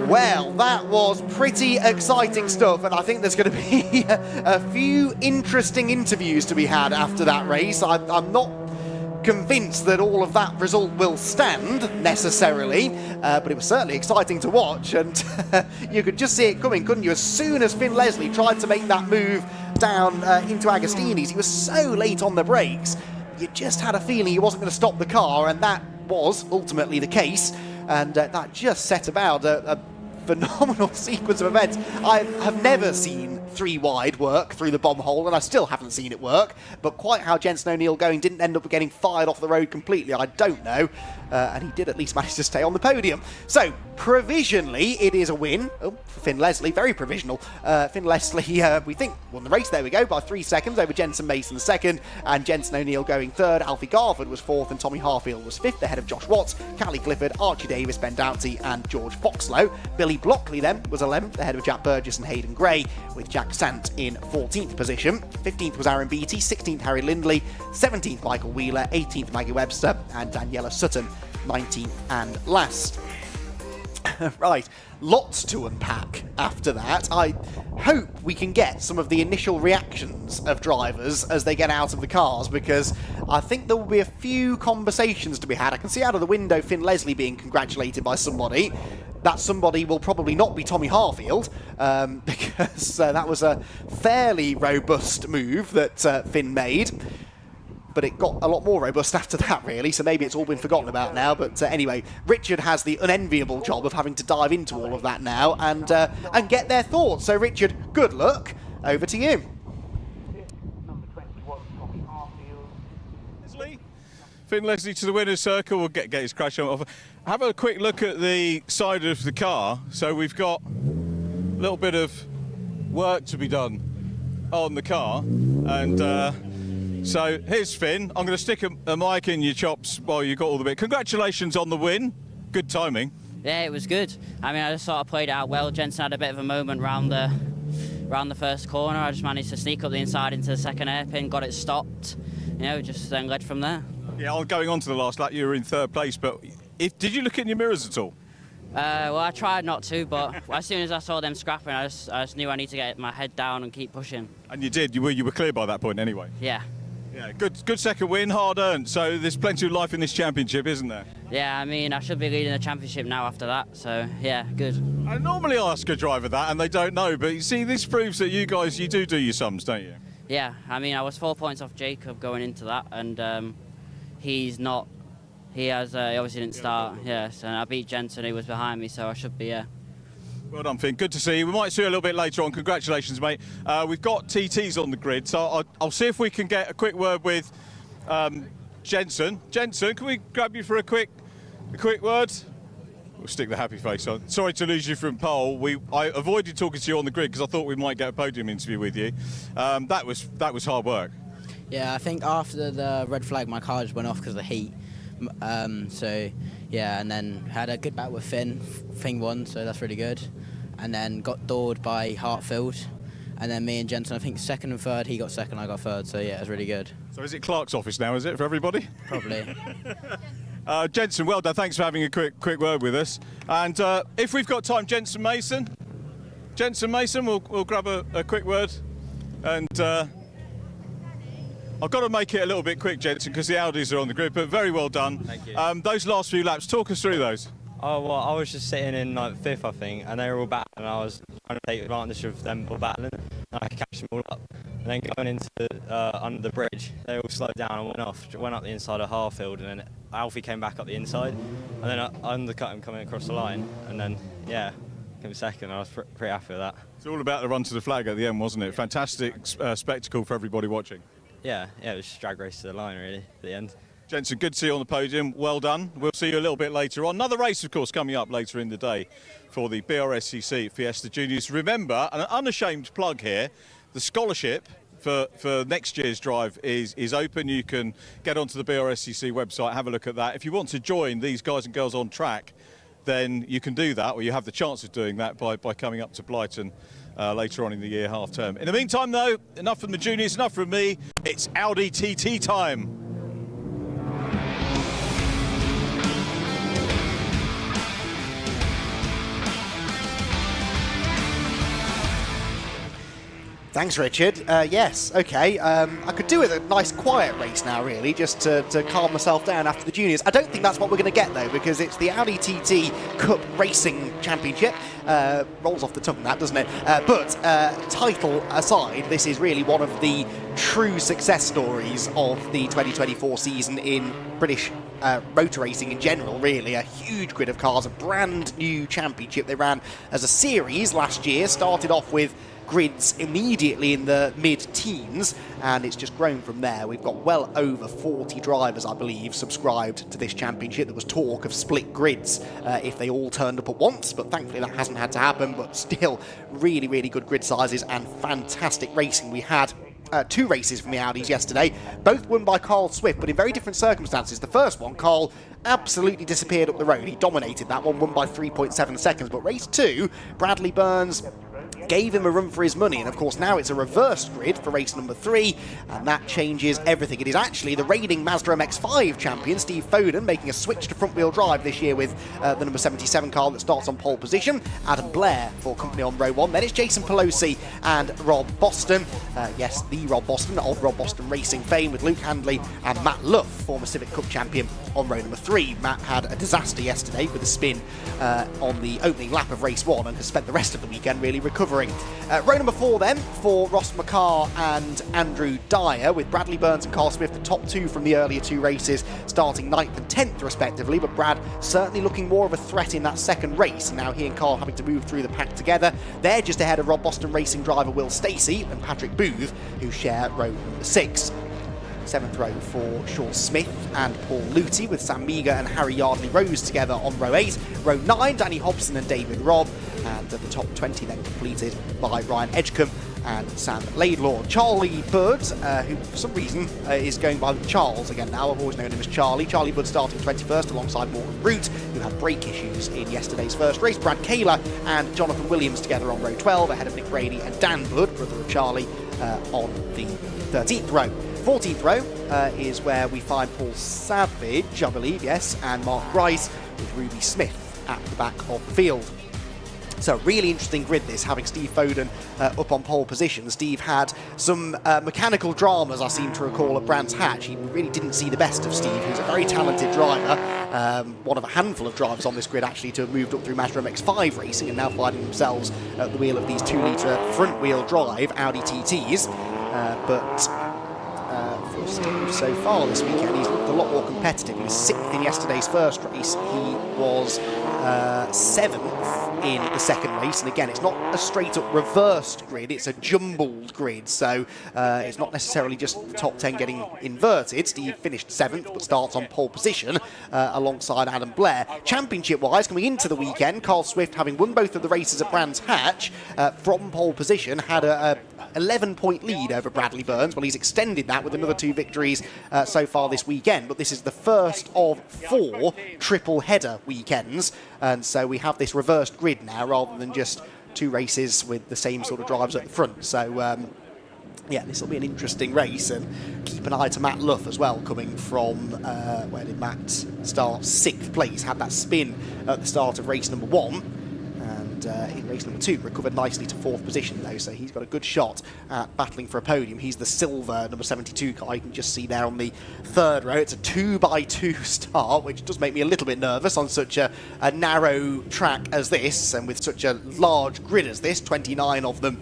Well, that was pretty exciting stuff, and I think there's going to be a few interesting interviews to be had after that race. I'm not convinced that all of that result will stand necessarily, but it was certainly exciting to watch, and you could just see it coming, couldn't you? As soon as Finn Leslie tried to make that move down into Agostini's, he was so late on the brakes, you just had a feeling he wasn't going to stop the car, and that was ultimately the case. And that just set about a phenomenal sequence of events. I have never seen 3 wide work through the bomb hole, and I still haven't seen it work, but quite how Jensen O'Neill going didn't end up getting fired off the road completely, I don't know, and he did at least manage to stay on the podium. So, provisionally, it is a win for Finn Leslie, very provisional. Finn Leslie, we think, won the race, there we go, by 3 seconds over Jensen Mason second, and Jensen O'Neill going third. Alfie Garford was 4th, and Tommy Harfield was 5th, ahead of Josh Watts, Callie Clifford, Archie Davis, Ben Doughty, and George Foxlow. Billy Blockley then was 11th, ahead of Jack Burgess and Hayden Gray, with Jack Sant in 14th position. 15th was Aaron Beattie, 16th Harry Lindley, 17th Michael Wheeler, 18th Maggie Webster, and Daniela Sutton 19th and last. Right, lots to unpack after that. I hope we can get some of the initial reactions of drivers as they get out of the cars, because I think there will be a few conversations to be had. I can see out of the window Finn Leslie being congratulated by somebody. That somebody will probably not be Tommy Harfield, because that was a fairly robust move that Finn made. But it got a lot more robust after that, really, so maybe it's all been forgotten about now. But anyway, Richard has the unenviable job of having to dive into all of that now and get their thoughts. So, Richard, good luck. Over to you. Finn Leslie to the winner's circle. We'll get his crash off. Have a quick look at the side of the car. So we've got a little bit of work to be done on the car, and so here's Finn. I'm going to stick a mic in your chops while you got all the bit. Congratulations on the win. Good timing. Yeah, it was good. I mean, I just sort of played it out well. Jensen had a bit of a moment round the first corner. I just managed to sneak up the inside into the second hairpin, got it stopped. You know, just then led from there. Yeah, going on to the last lap, you were in third place, but did you look in your mirrors at all? Well, I tried not to, but as soon as I saw them scrapping, I just knew I need to get my head down and keep pushing. And you did. You were clear by that point anyway. Yeah. Yeah, good second win, hard earned. So there's plenty of life in this championship, isn't there? Yeah, I mean, I should be leading the championship now after that. So yeah, good. I normally ask a driver that, and they don't know. But you see, this proves that you guys, you do your sums, don't you? Yeah, I mean, I was 4 points off Jacob going into that, and he's not. He obviously didn't start. Yes, and I beat Jensen, who was behind me, so I should be. Yeah. Well done, Finn. Good to see you. We might see you a little bit later on. Congratulations, mate. We've got TTs on the grid, so I'll see if we can get a quick word with Jensen. Jensen, can we grab you for a quick word? We'll stick the happy face on. Sorry to lose you from pole. I avoided talking to you on the grid because I thought we might get a podium interview with you. That was hard work. Yeah, I think after the red flag, my car just went off because of the heat. So yeah, and then had a good battle with Finn. Finn won, so that's really good. And then got doored by Hartfield. And then me and Jensen, I think second and third. He got second, I got third. So yeah, it was really good. So is it Clark's office now? Is it for everybody? Probably. Jensen, well done. Thanks for having a quick word with us. And if we've got time, Jensen Mason, we'll grab a quick word. And I've got to make it a little bit quick, Jensen, because the Audis are on the grid. But very well done. Thank you. Those last few laps, talk us through those. Oh, well, I was just sitting in like fifth, I think, and they were all battling, and I was trying to take advantage of them all battling, and I could catch them all up. And then going into under the bridge, they all slowed down and went up the inside of Harfield, and then Alfie came back up the inside, and then I undercut him coming across the line, and then, yeah, came second. I was pretty happy with that. It's all about the run to the flag at the end, wasn't it? Fantastic spectacle for everybody watching. Yeah, it was just drag race to the line, really, at the end. Jensen, good to see you on the podium. Well done. We'll see you a little bit later on. Another race, of course, coming up later in the day for the BRSCC Fiesta Juniors. Remember, an unashamed plug here, the scholarship for next year's drive is open. You can get onto the BRSCC website, have a look at that. If you want to join these guys and girls on track, then you can do that, or you have the chance of doing that by coming up to Blighton later on in the year, half term. In the meantime, though, enough from the juniors, enough from me. It's Audi TT time. Thanks, Richard. Yes, okay. I could do with a nice quiet race now, really, just to calm myself down after the juniors. I don't think that's what we're going to get, though, because it's the Audi TT Cup Racing Championship. Rolls off the tongue, that, doesn't it? But title aside, this is really one of the true success stories of the 2024 season in British motor racing in general, really. A huge grid of cars, a brand new championship. They ran as a series last year, started off with grids immediately in the mid-teens, and it's just grown from there. We've got well over 40 drivers, I believe, subscribed to this championship. There was talk of split grids if they all turned up at once, but thankfully that hasn't had to happen. But still, really, really good grid sizes and fantastic racing. We had two races from the Audis yesterday, both won by Carl Swift, but in very different circumstances. The first one, Carl absolutely disappeared up the road. He dominated that one, won by 3.7 seconds. But race two, Bradley Burns gave him a run for his money, and of course now it's a reversed grid for race number 3, and that changes everything. It is actually the reigning Mazda MX-5 champion, Steve Foden, making a switch to front-wheel drive this year with the number 77 car that starts on pole position. Adam Blair for company on row 1. Then it's Jason Pelosi and Rob Boston. Yes, the Rob Boston of Rob Boston Racing fame, with Luke Handley and Matt Luff, former Civic Cup champion, on row number 3. Matt had a disaster yesterday with a spin on the opening lap of race 1 and has spent the rest of the weekend really recovering. Row number 4 then for Ross McCarr and Andrew Dyer, with Bradley Burns and Carl Smith, the top two from the earlier two races, starting 9th and 10th respectively, but Brad certainly looking more of a threat in that second race. Now he and Carl having to move through the pack together. They're just ahead of Rob Boston Racing driver Will Stacey and Patrick Booth, who share row number 6. 7th row for Sean Smith and Paul Luty, with Sam Meager and Harry Yardley Rose together on row 8. Row 9, Danny Hobson and David Robb, and the top 20 then completed by Ryan Edgecombe and Sam Laidlaw. Charlie Bird, who for some reason is going by Charles again now, I've always known him as Charlie. Charlie Bird starting 21st alongside Morgan Root, who had brake issues in yesterday's first race. Brad Kaler and Jonathan Williams together on row 12, ahead of Nick Brady and Dan Bird, brother of Charlie, on the 13th row. 14th row is where we find Paul Savage, I believe, yes, and Mark Grice, with Ruby Smith at the back of the field. So really interesting grid this, having Steve Foden up on pole position. Steve had some mechanical dramas, I seem to recall, at Brands Hatch. He really didn't see the best of Steve, who's a very talented driver. One of a handful of drivers on this grid actually to have moved up through Mazda MX-5 racing and now finding themselves at the wheel of these 2-litre front-wheel drive Audi TTs. For Steve so far this weekend, he's looked a lot more competitive. He was 6th in yesterday's first race. He was 7th in the second race, and again, it's not a straight-up reversed grid, it's a jumbled grid, so it's not necessarily just the top 10 getting inverted. Steve finished 7th, but starts on pole position alongside Adam Blair. Championship-wise, coming into the weekend, Carl Swift, having won both of the races at Brands Hatch, from pole position, had a 11-point lead over Bradley Burns. Well, he's extended that with another 2 victories so far this weekend, but this is the first of 4 triple header weekends, and so we have this reversed grid now rather than just 2 races with the same sort of drivers at the front. So yeah, this will be an interesting race, and keep an eye to Matt Luff as well, coming from where did Matt start? 6th place, had that spin at the start of race number 1. In race number 2, recovered nicely to 4th position though, so he's got a good shot at battling for a podium. He's the silver number 72 car, you can just see there on the 3rd row. It's a 2x2 start, which does make me a little bit nervous on such a narrow track as this, and with such a large grid as this, 29 of them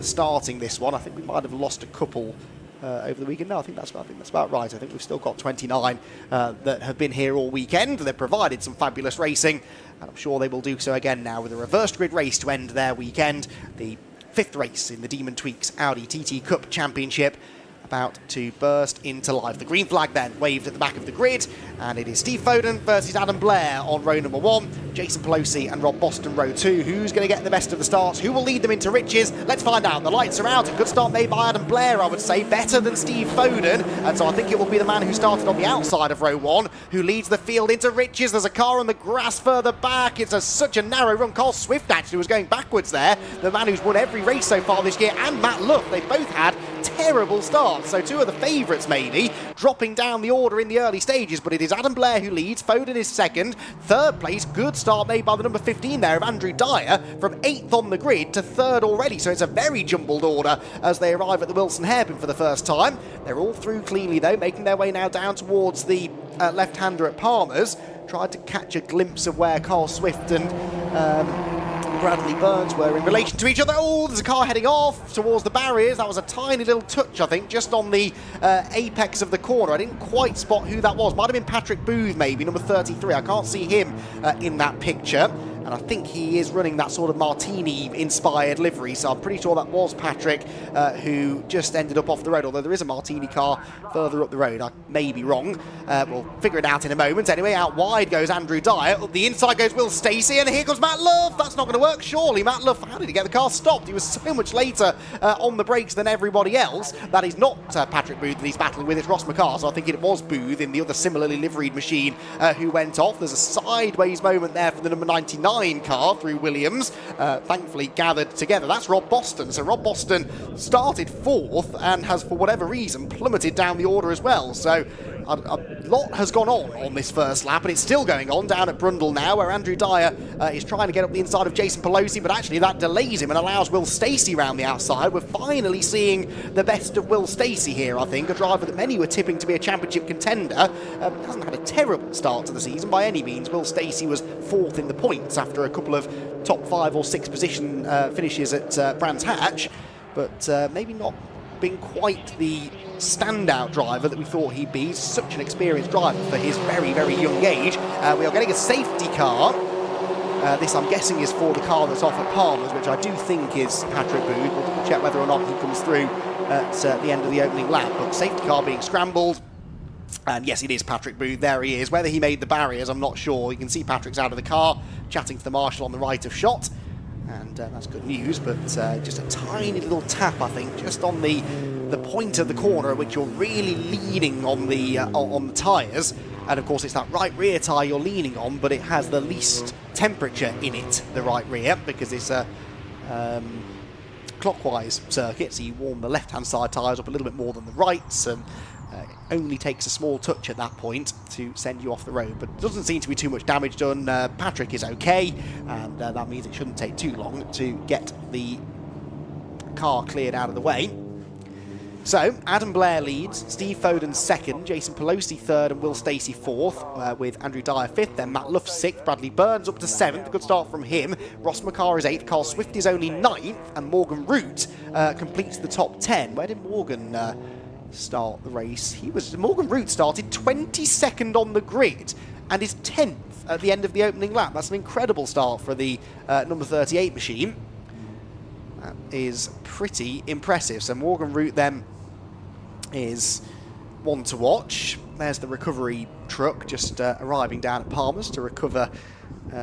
starting this one. I think we might have lost a couple over the weekend. No, I think that's about right. I think we've still got 29 that have been here all weekend. They've provided some fabulous racing, and I'm sure they will do so again now with a reversed grid race to end their weekend. The 5th race in the Demon Tweeks Audi TT Cup Championship about to burst into life. The green flag then waved at the back of the grid, and it is Steve Foden versus Adam Blair on row number 1, Jason Pelosi and Rob Boston row 2. Who's going to get the best of the starts? Who will lead them into riches? Let's find out. The lights are out. A good start made by Adam Blair, I would say, better than Steve Foden, and so I think it will be the man who started on the outside of row 1 who leads the field into riches. There's a car on the grass further back. It's such a narrow run. Carl Swift actually was going backwards there, the man who's won every race so far this year, and Matt Luff. They both had terrible starts, so 2 of the favourites maybe dropping down the order in the early stages, but it is Adam Blair who leads. Foden is 2nd. 3rd place, good start made by the number 15 there of Andrew Dyer, from 8th on the grid to 3rd already, so it's a very jumbled order as they arrive at the Wilson Hairpin for the first time. They're all through cleanly though, making their way now down towards the left-hander at Palmer's. Tried to catch a glimpse of where Carl Swift and Bradley Burns were in relation to each other. Oh, there's a car heading off towards the barriers. That was a tiny little touch, I think, just on the apex of the corner. I didn't quite spot who that was. Might have been Patrick Booth, maybe, number 33. I can't see him in that picture. And I think he is running that sort of Martini-inspired livery, so I'm pretty sure that was Patrick who just ended up off the road, although there is a Martini car further up the road. I may be wrong. We'll figure it out in a moment. Anyway, out wide goes Andrew Dyer. Up the inside goes Will Stacey, and here comes Matt Luff. That's not going to work, surely. Matt Luff, how did he get the car stopped? He was so much later on the brakes than everybody else. That is not Patrick Booth that he's battling with. It's Ross McCarr, so I think it was Booth in the other similarly liveried machine who went off. There's a sideways moment there for the number 99 car through Williams, thankfully gathered together. That's Rob Boston. So Rob Boston started 4th and has, for whatever reason, plummeted down the order as well. So a lot has gone on this first lap, and it's still going on down at Brundle now, where Andrew Dyer is trying to get up the inside of Jason Pelosi, but actually that delays him and allows Will Stacey round the outside. We're finally seeing the best of Will Stacey here, I think, a driver that many were tipping to be a championship contender. Hasn't had a terrible start to the season by any means. Will Stacey was 4th in the points after a couple of top 5 or 6 position finishes at Brands Hatch, but maybe not been quite the standout driver that we thought he'd be. He's such an experienced driver for his very, very young age. We are getting a safety car. This, I'm guessing, is for the car that's off at Palmer's, which I do think is Patrick Booth. We'll double check whether or not he comes through at the end of the opening lap. But safety car being scrambled. And yes, it is Patrick Booth. There he is. Whether he made the barriers, I'm not sure. You can see Patrick's out of the car, chatting to the marshal on the right of shot. And that's good news, but just a tiny little tap, I think, just on the point of the corner at which you're really leaning on the tyres. And of course, it's that right rear tyre you're leaning on, but it has the least temperature in it, the right rear, because it's a clockwise circuit, so you warm the left-hand side tyres up a little bit more than the rights, and it only takes a small touch at that point to send you off the road. But doesn't seem to be too much damage done. Patrick is okay, and that means it shouldn't take too long to get the car cleared out of the way. So, Adam Blair leads, Steve Foden second, Jason Pelosi third, and Will Stacey fourth, with Andrew Dyer fifth, then Matt Luff sixth, Bradley Burns up to seventh, good start from him, Ross McCarr is eighth, Carl Swift is only ninth, and Morgan Root completes the top 10. Where did Morgan start the race? Morgan Root started 22nd on the grid, and is 10th at the end of the opening lap. That's an incredible start for the number 38 machine. That is pretty impressive. So Morgan Root then is one to watch. There's the recovery truck just arriving down at Palmer's to recover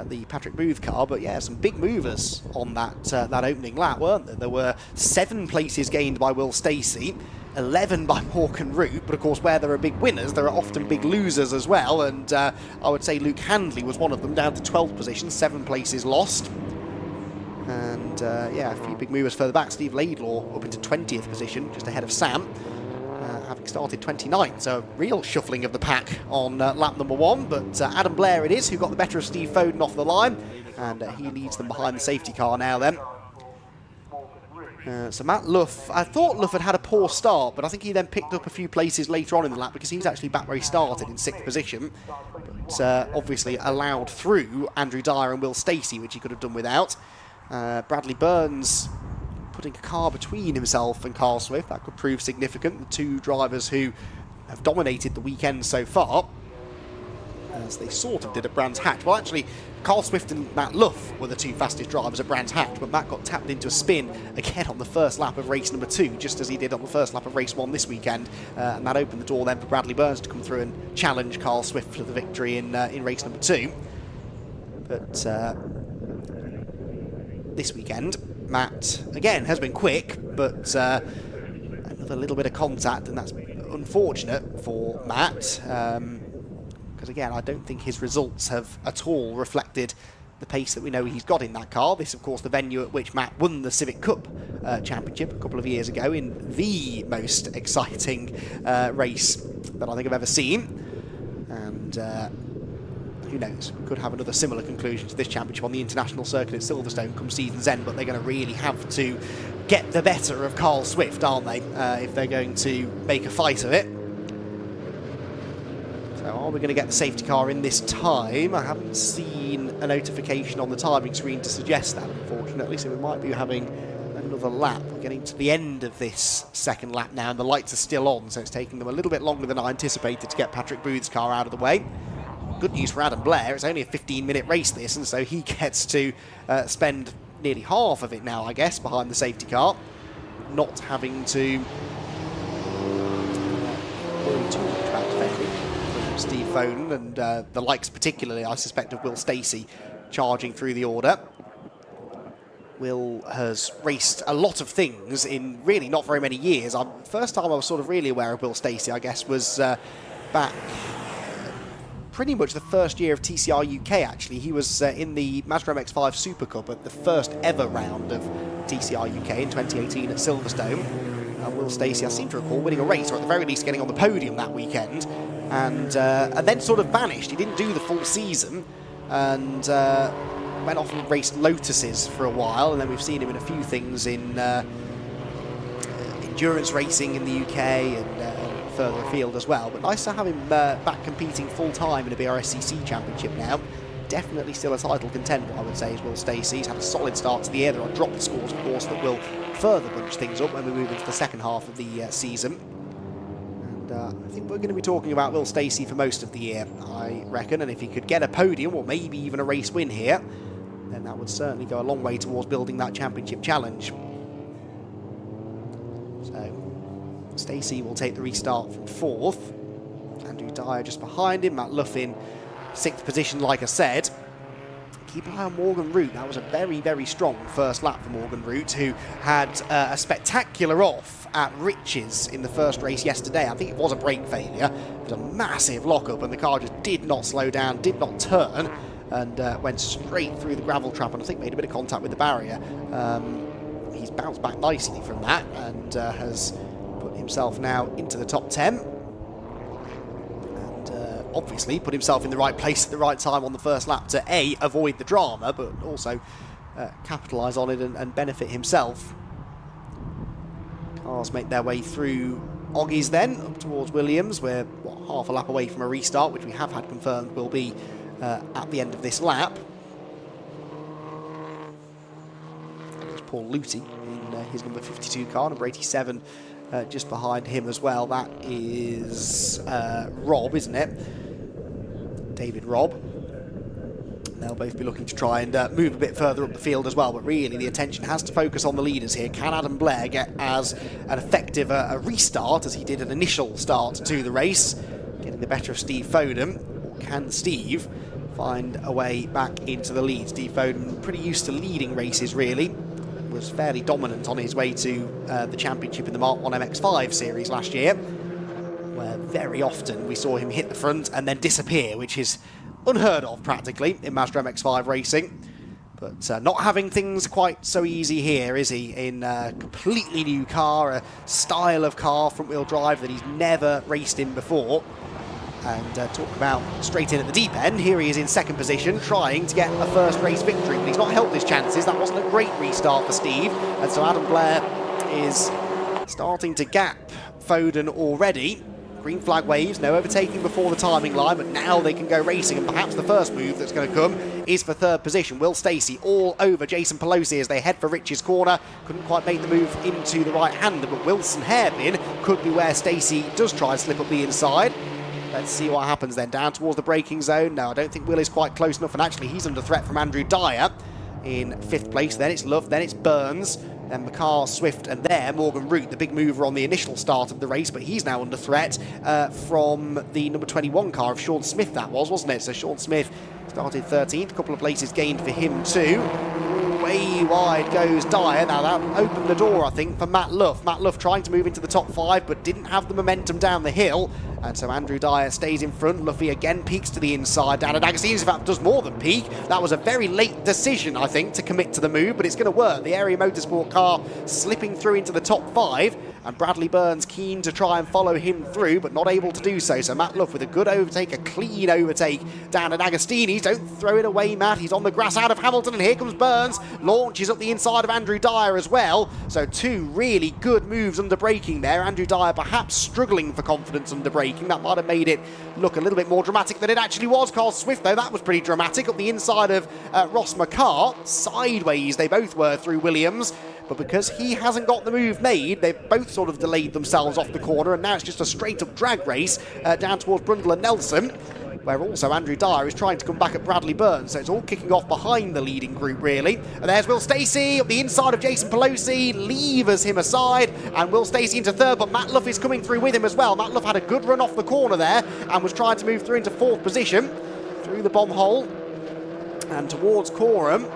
the Patrick Booth car. But yeah, some big movers on that opening lap, weren't there? There were 7 places gained by Will Stacey, 11 by Morgan Root, but of course where there are big winners there are often big losers as well, and I would say Luke Handley was one of them, down to 12th position, 7 places lost. And yeah, a few big movers further back. Steve Laidlaw up into 20th position, just ahead of Sam, having started 29th. So real shuffling of the pack on lap number 1. But Adam Blair it is who got the better of Steve Foden off the line, and he leads them behind the safety car now then. So Matt Luff, I thought Luff had a poor start, but I think he then picked up a few places later on in the lap because he was actually back where he started in 6th position. But obviously allowed through Andrew Dyer and Will Stacey, which he could have done without. Bradley Burns putting a car between himself and Carl Swift. That could prove significant. The two drivers who have dominated the weekend so far, as they sort of did at Brands Hatch. Well, actually, Carl Swift and Matt Luff were the 2 fastest drivers at Brands Hatch, but Matt got tapped into a spin again on the first lap of race number 2, just as he did on the first lap of race 1 this weekend, and that opened the door then for Bradley Burns to come through and challenge Carl Swift for the victory in race number 2. But this weekend, Matt, again, has been quick, but another little bit of contact, and that's unfortunate for Matt, because again, I don't think his results have at all reflected the pace that we know he's got in that car. This, of course, the venue at which Matt won the Civic Cup Championship a couple of years ago in the most exciting race that I think I've ever seen. And who knows, we could have another similar conclusion to this championship on the international circuit at Silverstone come season's end, but they're going to really have to get the better of Carl Swift, aren't they, if they're going to make a fight of it. So are we going to get the safety car in this time? I haven't seen a notification on the timing screen to suggest that, unfortunately, so we might be having another lap. We're getting to the end of this second lap now, and the lights are still on, so it's taking them a little bit longer than I anticipated to get Patrick Booth's car out of the way. Good news for Adam Blair, it's only a 15-minute race this, and so he gets to spend nearly half of it now, I guess, behind the safety car, not having to worry too much about defending from Steve Foden, and the likes particularly, I suspect, of Will Stacey charging through the order. Will has raced a lot of things in really not very many years. First time I was sort of really aware of Will Stacey, I guess, was back pretty much the first year of TCR UK, actually. He was in the Mazda MX-5 Super Cup at the first ever round of TCR UK in 2018 at Silverstone. Will Stacey, I seem to recall, winning a race, or at the very least getting on the podium that weekend, and then sort of vanished. He didn't do the full season, and went off and raced Lotuses for a while, and then we've seen him in a few things in endurance racing in the UK and further afield as well. But nice to have him back competing full-time in a BRSCC championship now. Definitely still a title contender, I would say, is Will Stacey. He's had a solid start to the year. There are dropped scores, of course, that will further bunch things up when we move into the second half of the season. And I think we're going to be talking about Will Stacey for most of the year, I reckon. And if he could get a podium, or maybe even a race win here, then that would certainly go a long way towards building that championship challenge. So Stacey will take the restart from 4th. Andrew Dyer just behind him. Matt Luff in 6th position, like I said. Keep an eye on Morgan Root. That was a very, very strong first lap for Morgan Root, who had a spectacular off at Riches in the first race yesterday. I think it was a brake failure. It was a massive lockup, and the car just did not slow down, did not turn, and went straight through the gravel trap, and I think made a bit of contact with the barrier. He's bounced back nicely from that, and has put himself now into the top 10. Obviously put himself in the right place at the right time on the first lap to A, avoid the drama, but also capitalise on it and benefit himself. Cars make their way through Oggies then, up towards Williams. We're half a lap away from a restart, which we have had confirmed will be at the end of this lap. There's Paul Luty in his number 52 car, number 87 just behind him as well. That is Rob, isn't it? David Robb. They'll both be looking to try and move a bit further up the field as well, but really the attention has to focus on the leaders here. Can Adam Blair get as an effective a restart as he did an initial start to the race, getting the better of Steve Foden, or can Steve find a way back into the lead? Steve Foden, pretty used to leading races really, was fairly dominant on his way to the championship in the Mark 1 MX-5 series last year, where very often we saw him hit the front and then disappear, which is unheard of practically in Mazda MX-5 racing. But not having things quite so easy here, is he? In a completely new car, a style of car, front-wheel drive that he's never raced in before. And talk about straight in at the deep end. Here he is in 2nd position, trying to get a first race victory, but he's not helped his chances. That wasn't a great restart for Steve, and so Adam Blair is starting to gap Foden already. Green flag waves, no overtaking before the timing line, but now they can go racing, and perhaps the first move that's going to come is for 3rd position. Will Stacey all over Jason Pelosi as they head for Rich's corner. Couldn't quite make the move into the right-hander, but Wilson hairpin could be where Stacey does try and slip up the inside. Let's see what happens then. Down towards the braking zone. No, I don't think Will is quite close enough, and actually he's under threat from Andrew Dyer in 5th place. Then it's Love, then it's Burns, then McCarr, Swift, and there Morgan Root, the big mover on the initial start of the race, but he's now under threat from the number 21 car of Sean Smith, that was, wasn't it? So Sean Smith started 13th, a couple of places gained for him too. Way wide goes Dyer. Now that opened the door, I think, for Matt Luff. Matt Luff trying to move into the top 5, but didn't have the momentum down the hill. And so Andrew Dyer stays in front. Luffy again peeks to the inside. Dan D'Agostino, in fact, does more than peek. That was a very late decision, I think, to commit to the move, but it's going to work. The Area Motorsport car slipping through into the top 5, and Bradley Burns keen to try and follow him through, but not able to do so. So Matt Luff with a good overtake, a clean overtake down at Agostini's. Don't throw it away, Matt. He's on the grass out of Hamilton, and here comes Burns. Launches up the inside of Andrew Dyer as well. So 2 really good moves under braking there. Andrew Dyer perhaps struggling for confidence under braking. That might have made it look a little bit more dramatic than it actually was. Carl Swift, though, that was pretty dramatic. Up the inside of Ross McCarr. Sideways they both were through Williams. But because he hasn't got the move made, they've both sort of delayed themselves off the corner, and now it's just a straight-up drag race down towards Brundle and Nelson, where also Andrew Dyer is trying to come back at Bradley Burns, so it's all kicking off behind the leading group, really. And there's Will Stacey up the inside of Jason Pelosi, levers him aside, and Will Stacey into 3rd, but Matt Luff is coming through with him as well. Matt Luff had a good run off the corner there, and was trying to move through into 4th position, through the bomb hole, and towards Coram.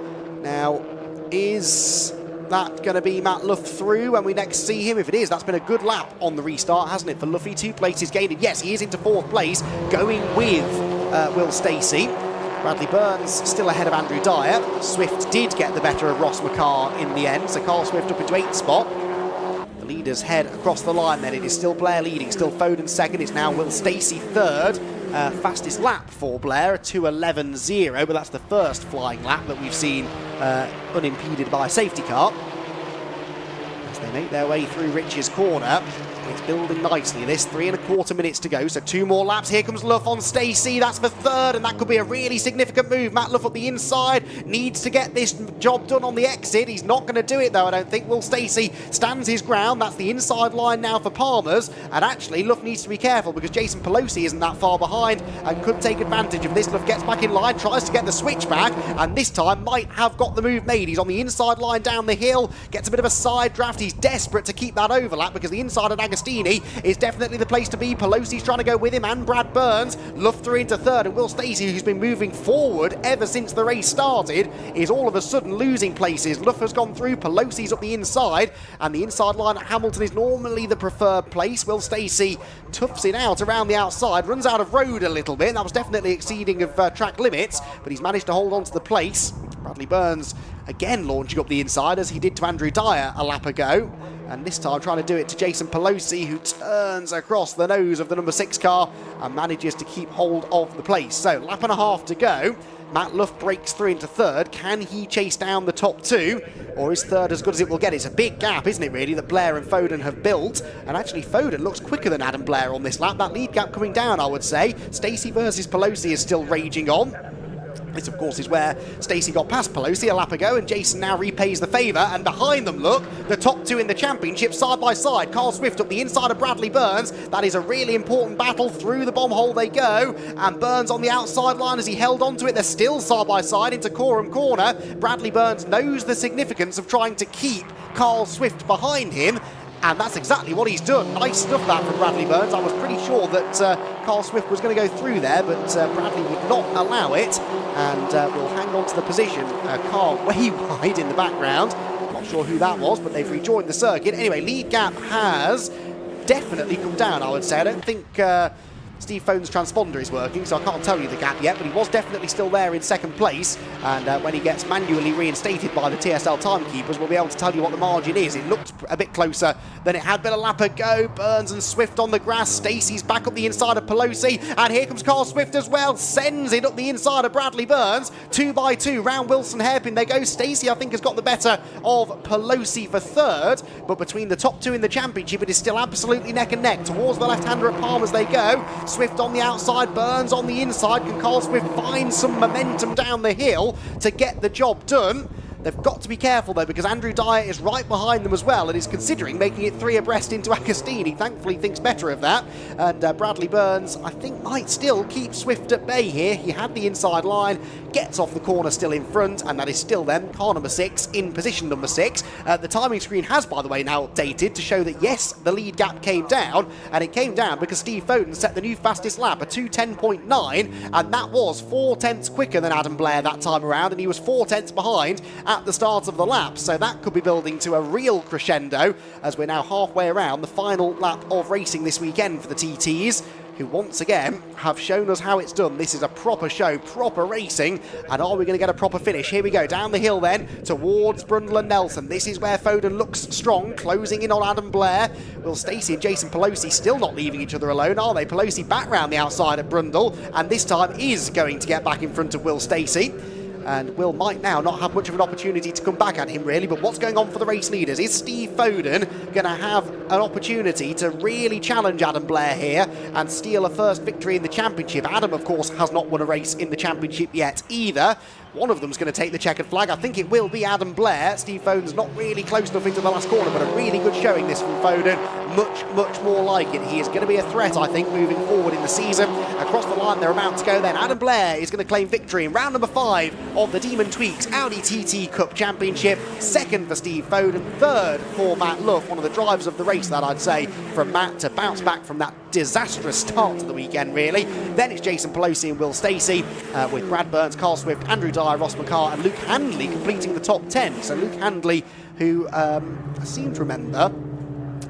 Now, is that going to be Matt Luff through when we next see him? If it is, that's been a good lap on the restart, hasn't it, for Luffy? 2 places gained. Yes, he is into 4th place, going with Will Stacey. Bradley Burns still ahead of Andrew Dyer. Swift did get the better of Ross McCarr in the end, so Carl Swift up into 8th spot. The leaders head across the line then. It is still Blair leading, still Foden 2nd. It's now Will Stacey 3rd. Fastest lap for Blair, a 2:11.0, but that's the first flying lap that we've seen unimpeded by a safety car. As they make their way through Rich's corner, it's building nicely. This 3¼ minutes to go, so 2 more laps. Here comes Luff on Stacey. That's for 3rd, and that could be a really significant move. Matt Luff up the inside needs to get this job done on the exit. He's not going to do it, though, I don't think. Will Stacey stands his ground. That's the inside line now for Palmer's, and actually Luff needs to be careful because Jason Pelosi isn't that far behind and could take advantage of this. Luff gets back in line, tries to get the switch back, and this time might have got the move made. He's on the inside line down the hill, gets a bit of a side draft. He's desperate to keep that overlap because the inside of Agostino Agostini is definitely the place to be. Pelosi's trying to go with him, and Brad Burns. Luff through into third, and Will Stacey, who's been moving forward ever since the race started, is all of a sudden losing places. Luff has gone through, Pelosi's up the inside, and the inside line at Hamilton is normally the preferred place. Will Stacey toughs it out around the outside, runs out of road a little bit. That was definitely exceeding of track limits, but he's managed to hold on to the place. Bradley Burns again launching up the inside, as he did to Andrew Dyer a lap ago, and this time trying to do it to Jason Pelosi, who turns across the nose of the number 6 car and manages to keep hold of the place. So lap and a half to go. Matt Luff breaks through into third. Can he chase down the top 2, or is third as good as it will get? It's a big gap, isn't it, really, that Blair and Foden have built, and actually Foden looks quicker than Adam Blair on this lap. That lead gap coming down, I would say. Stacey versus Pelosi is still raging on. This, of course, is where Stacey got past Pelosi a lap ago, and Jason now repays the favour. And behind them, look, the top 2 in the championship side by side. Carl Swift up the inside of Bradley Burns. That is a really important battle. Through the bomb hole they go, and Burns on the outside line as he held onto it. They're still side by side into Coram Corner. Bradley Burns knows the significance of trying to keep Carl Swift behind him, and that's exactly what he's done. Nice stuff that from Bradley Burns. I was pretty sure that Carl Swift was going to go through there, but Bradley would not allow it, and will hang on to the position. Carl way wide in the background. Not sure who that was, but they've rejoined the circuit. Anyway, lead gap has definitely come down, I would say. I don't think Steve Foden's transponder is working, so I can't tell you the gap yet, but he was definitely still there in second place, and when he gets manually reinstated by the TSL timekeepers, we'll be able to tell you what the margin is. It looked a bit closer than it had been a lap ago. Burns and Swift on the grass. Stacey's back up the inside of Pelosi, and here comes Carl Swift as well. Sends it up the inside of Bradley Burns. 2 by 2 round Wilson hairpin they go. Stacey, I think, has got the better of Pelosi for third, but between the top 2 in the championship, it is still absolutely neck and neck. Towards the left-hander at Palmer's they go. Swift on the outside, Burns on the inside. Can Carl Swift find some momentum down the hill to get the job done? They've got to be careful, though, because Andrew Dyer is right behind them as well and is considering making it 3 abreast into Agostini. Thankfully, thinks better of that. And Bradley Burns, I think, might still keep Swift at bay here. He had the inside line, gets off the corner still in front, and that is still them. Car number 6 in position number 6. The timing screen has, by the way, now updated to show that, yes, the lead gap came down, and it came down because Steve Foden set the new fastest lap, a 2:10.9, and that was 4 tenths quicker than Adam Blair that time around, and he was 4 tenths behind at the start of the lap, so that could be building to a real crescendo as we're now halfway around the final lap of racing this weekend for the TTs, who once again have shown us how it's done. This is a proper show, proper racing, and are we going to get a proper finish? Here we go, down the hill then, towards Brundle and Nelson. This is where Foden looks strong, closing in on Adam Blair. Will Stacey and Jason Pelosi still not leaving each other alone, are they? Pelosi back round the outside at Brundle, and this time is going to get back in front of Will Stacey. And Will might now not have much of an opportunity to come back at him, really. But what's going on for the race leaders? Is Steve Foden going to have an opportunity to really challenge Adam Blair here and steal a first victory in the championship? Adam, of course, has not won a race in the championship yet either. One of them's going to take the checkered flag. I think it will be Adam Blair. Steve Foden's not really close enough into the last corner, but a really good showing this from Foden. Much, much more like it. He is going to be a threat, I think, moving forward in the season. Across the line, they're about to go then. Adam Blair is going to claim victory in round number 5 of the Demon Tweeks Audi TT Cup Championship. Second for Steve Foden. Third for Matt Luff, one of the drivers of the race, that I'd say, from Matt to bounce back from that disastrous start to the weekend, really. Then it's Jason Pelosi and Will Stacey, with Brad Burns, Carl Swift, Andrew Dyer, Ross McCarr and Luke Handley completing the top 10. So Luke Handley, who I seem to remember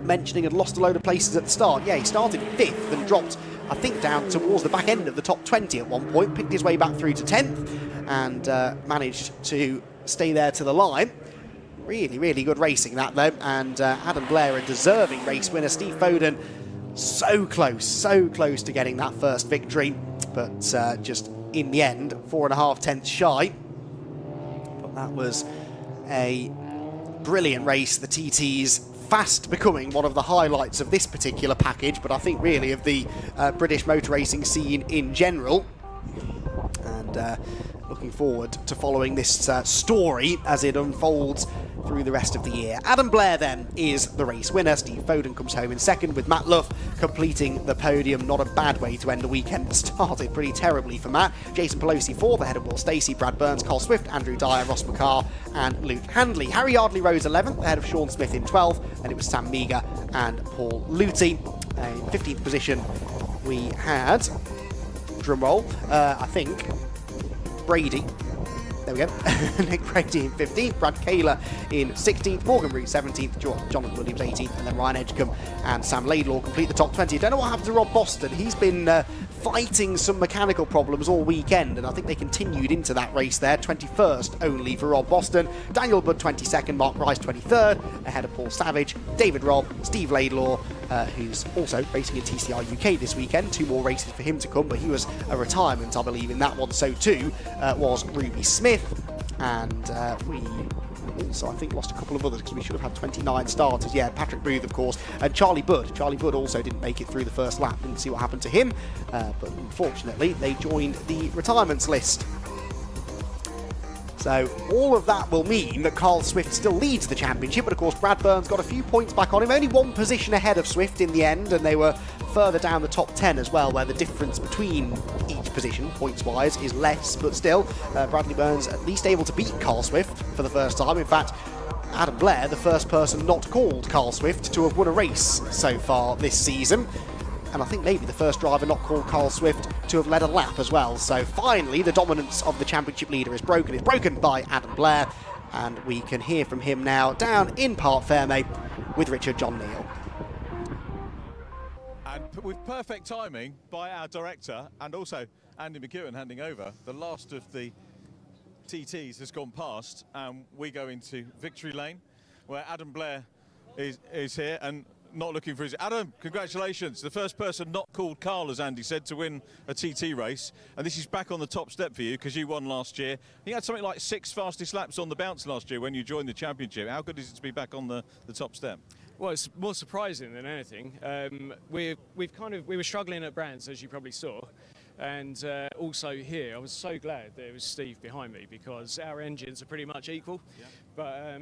mentioning had lost a load of places at the start. Yeah, he started 5th and dropped, I think, down towards the back end of the top 20 at one point, picked his way back through to 10th and managed to stay there to the line. Really, really good racing that, though. And Adam Blair, a deserving race winner. Steve Foden, so close to getting that first victory, but just in the end, 4.5 tenths shy. But that was a brilliant race. The TTs fast becoming one of the highlights of this particular package, but I think really of the British motor racing scene in general. And looking forward to following this story as it unfolds through the rest of the year. Adam Blair then is the race winner. Steve Foden comes home in second, with Matt Luff completing the podium. Not a bad way to end the weekend. Started pretty terribly for Matt. Jason Pelosi fourth, ahead of Will Stacey, Brad Burns, Carl Swift, Andrew Dyer, Ross McCarr and Luke Handley. Harry Yardley rose 11th, ahead of Sean Smith in 12th, and it was Sam Meagher and Paul Luty. In 15th position we had, drumroll, I think, Brady. There we go. Nick Brady in 15th, Brad Kaler in 16th, Morgan Root 17th, Jonathan Williams 18th, and then Ryan Edgecombe and Sam Laidlaw complete the top 20. I don't know what happened to Rob Boston. He's been fighting some mechanical problems all weekend, and I think they continued into that race there. 21st only for Rob Boston. Daniel Budd 22nd, Mark Rice 23rd, ahead of Paul Savage, David Robb, Steve Laidlaw, who's also racing in TCR UK this weekend. 2 more races for him to come, but he was a retirement, I believe, in that one. So too was Ruby Smith, and we also, I think, lost a couple of others because we should have had 29 starters. Yeah, Patrick Booth, of course, and Charlie Budd. Charlie Budd also didn't make it through the first lap. Didn't see what happened to him, but unfortunately they joined the retirements list. So all of that will mean that Carl Swift still leads the championship, but of course Brad Burns got a few points back on him, only 1 position ahead of Swift in the end, and they were further down the top 10 as well, where the difference between each position, points-wise, is less, but still, Bradley Burns at least able to beat Carl Swift for the first time. In fact, Adam Blair, the first person not called Carl Swift to have won a race so far this season. And I think maybe the first driver not called Carl Swift to have led a lap as well. So finally, the dominance of the championship leader is broken. It's broken by Adam Blair, and we can hear from him now down in Parc Fermé with Richard John Neal. And with perfect timing by our director and also Andy McEwen handing over, the last of the TTs has gone past, and we go into victory lane where Adam Blair is here and not looking for his... Adam, congratulations. The first person not called Carl, as Andy said, to win a TT race. And this is back on the top step for you because you won last year. You had something like 6 fastest laps on the bounce last year when you joined the championship. How good is it to be back on the top step? Well, it's more surprising than anything. We were struggling at Brands, as you probably saw. And also here, I was so glad there was Steve behind me because our engines are pretty much equal. Yeah. But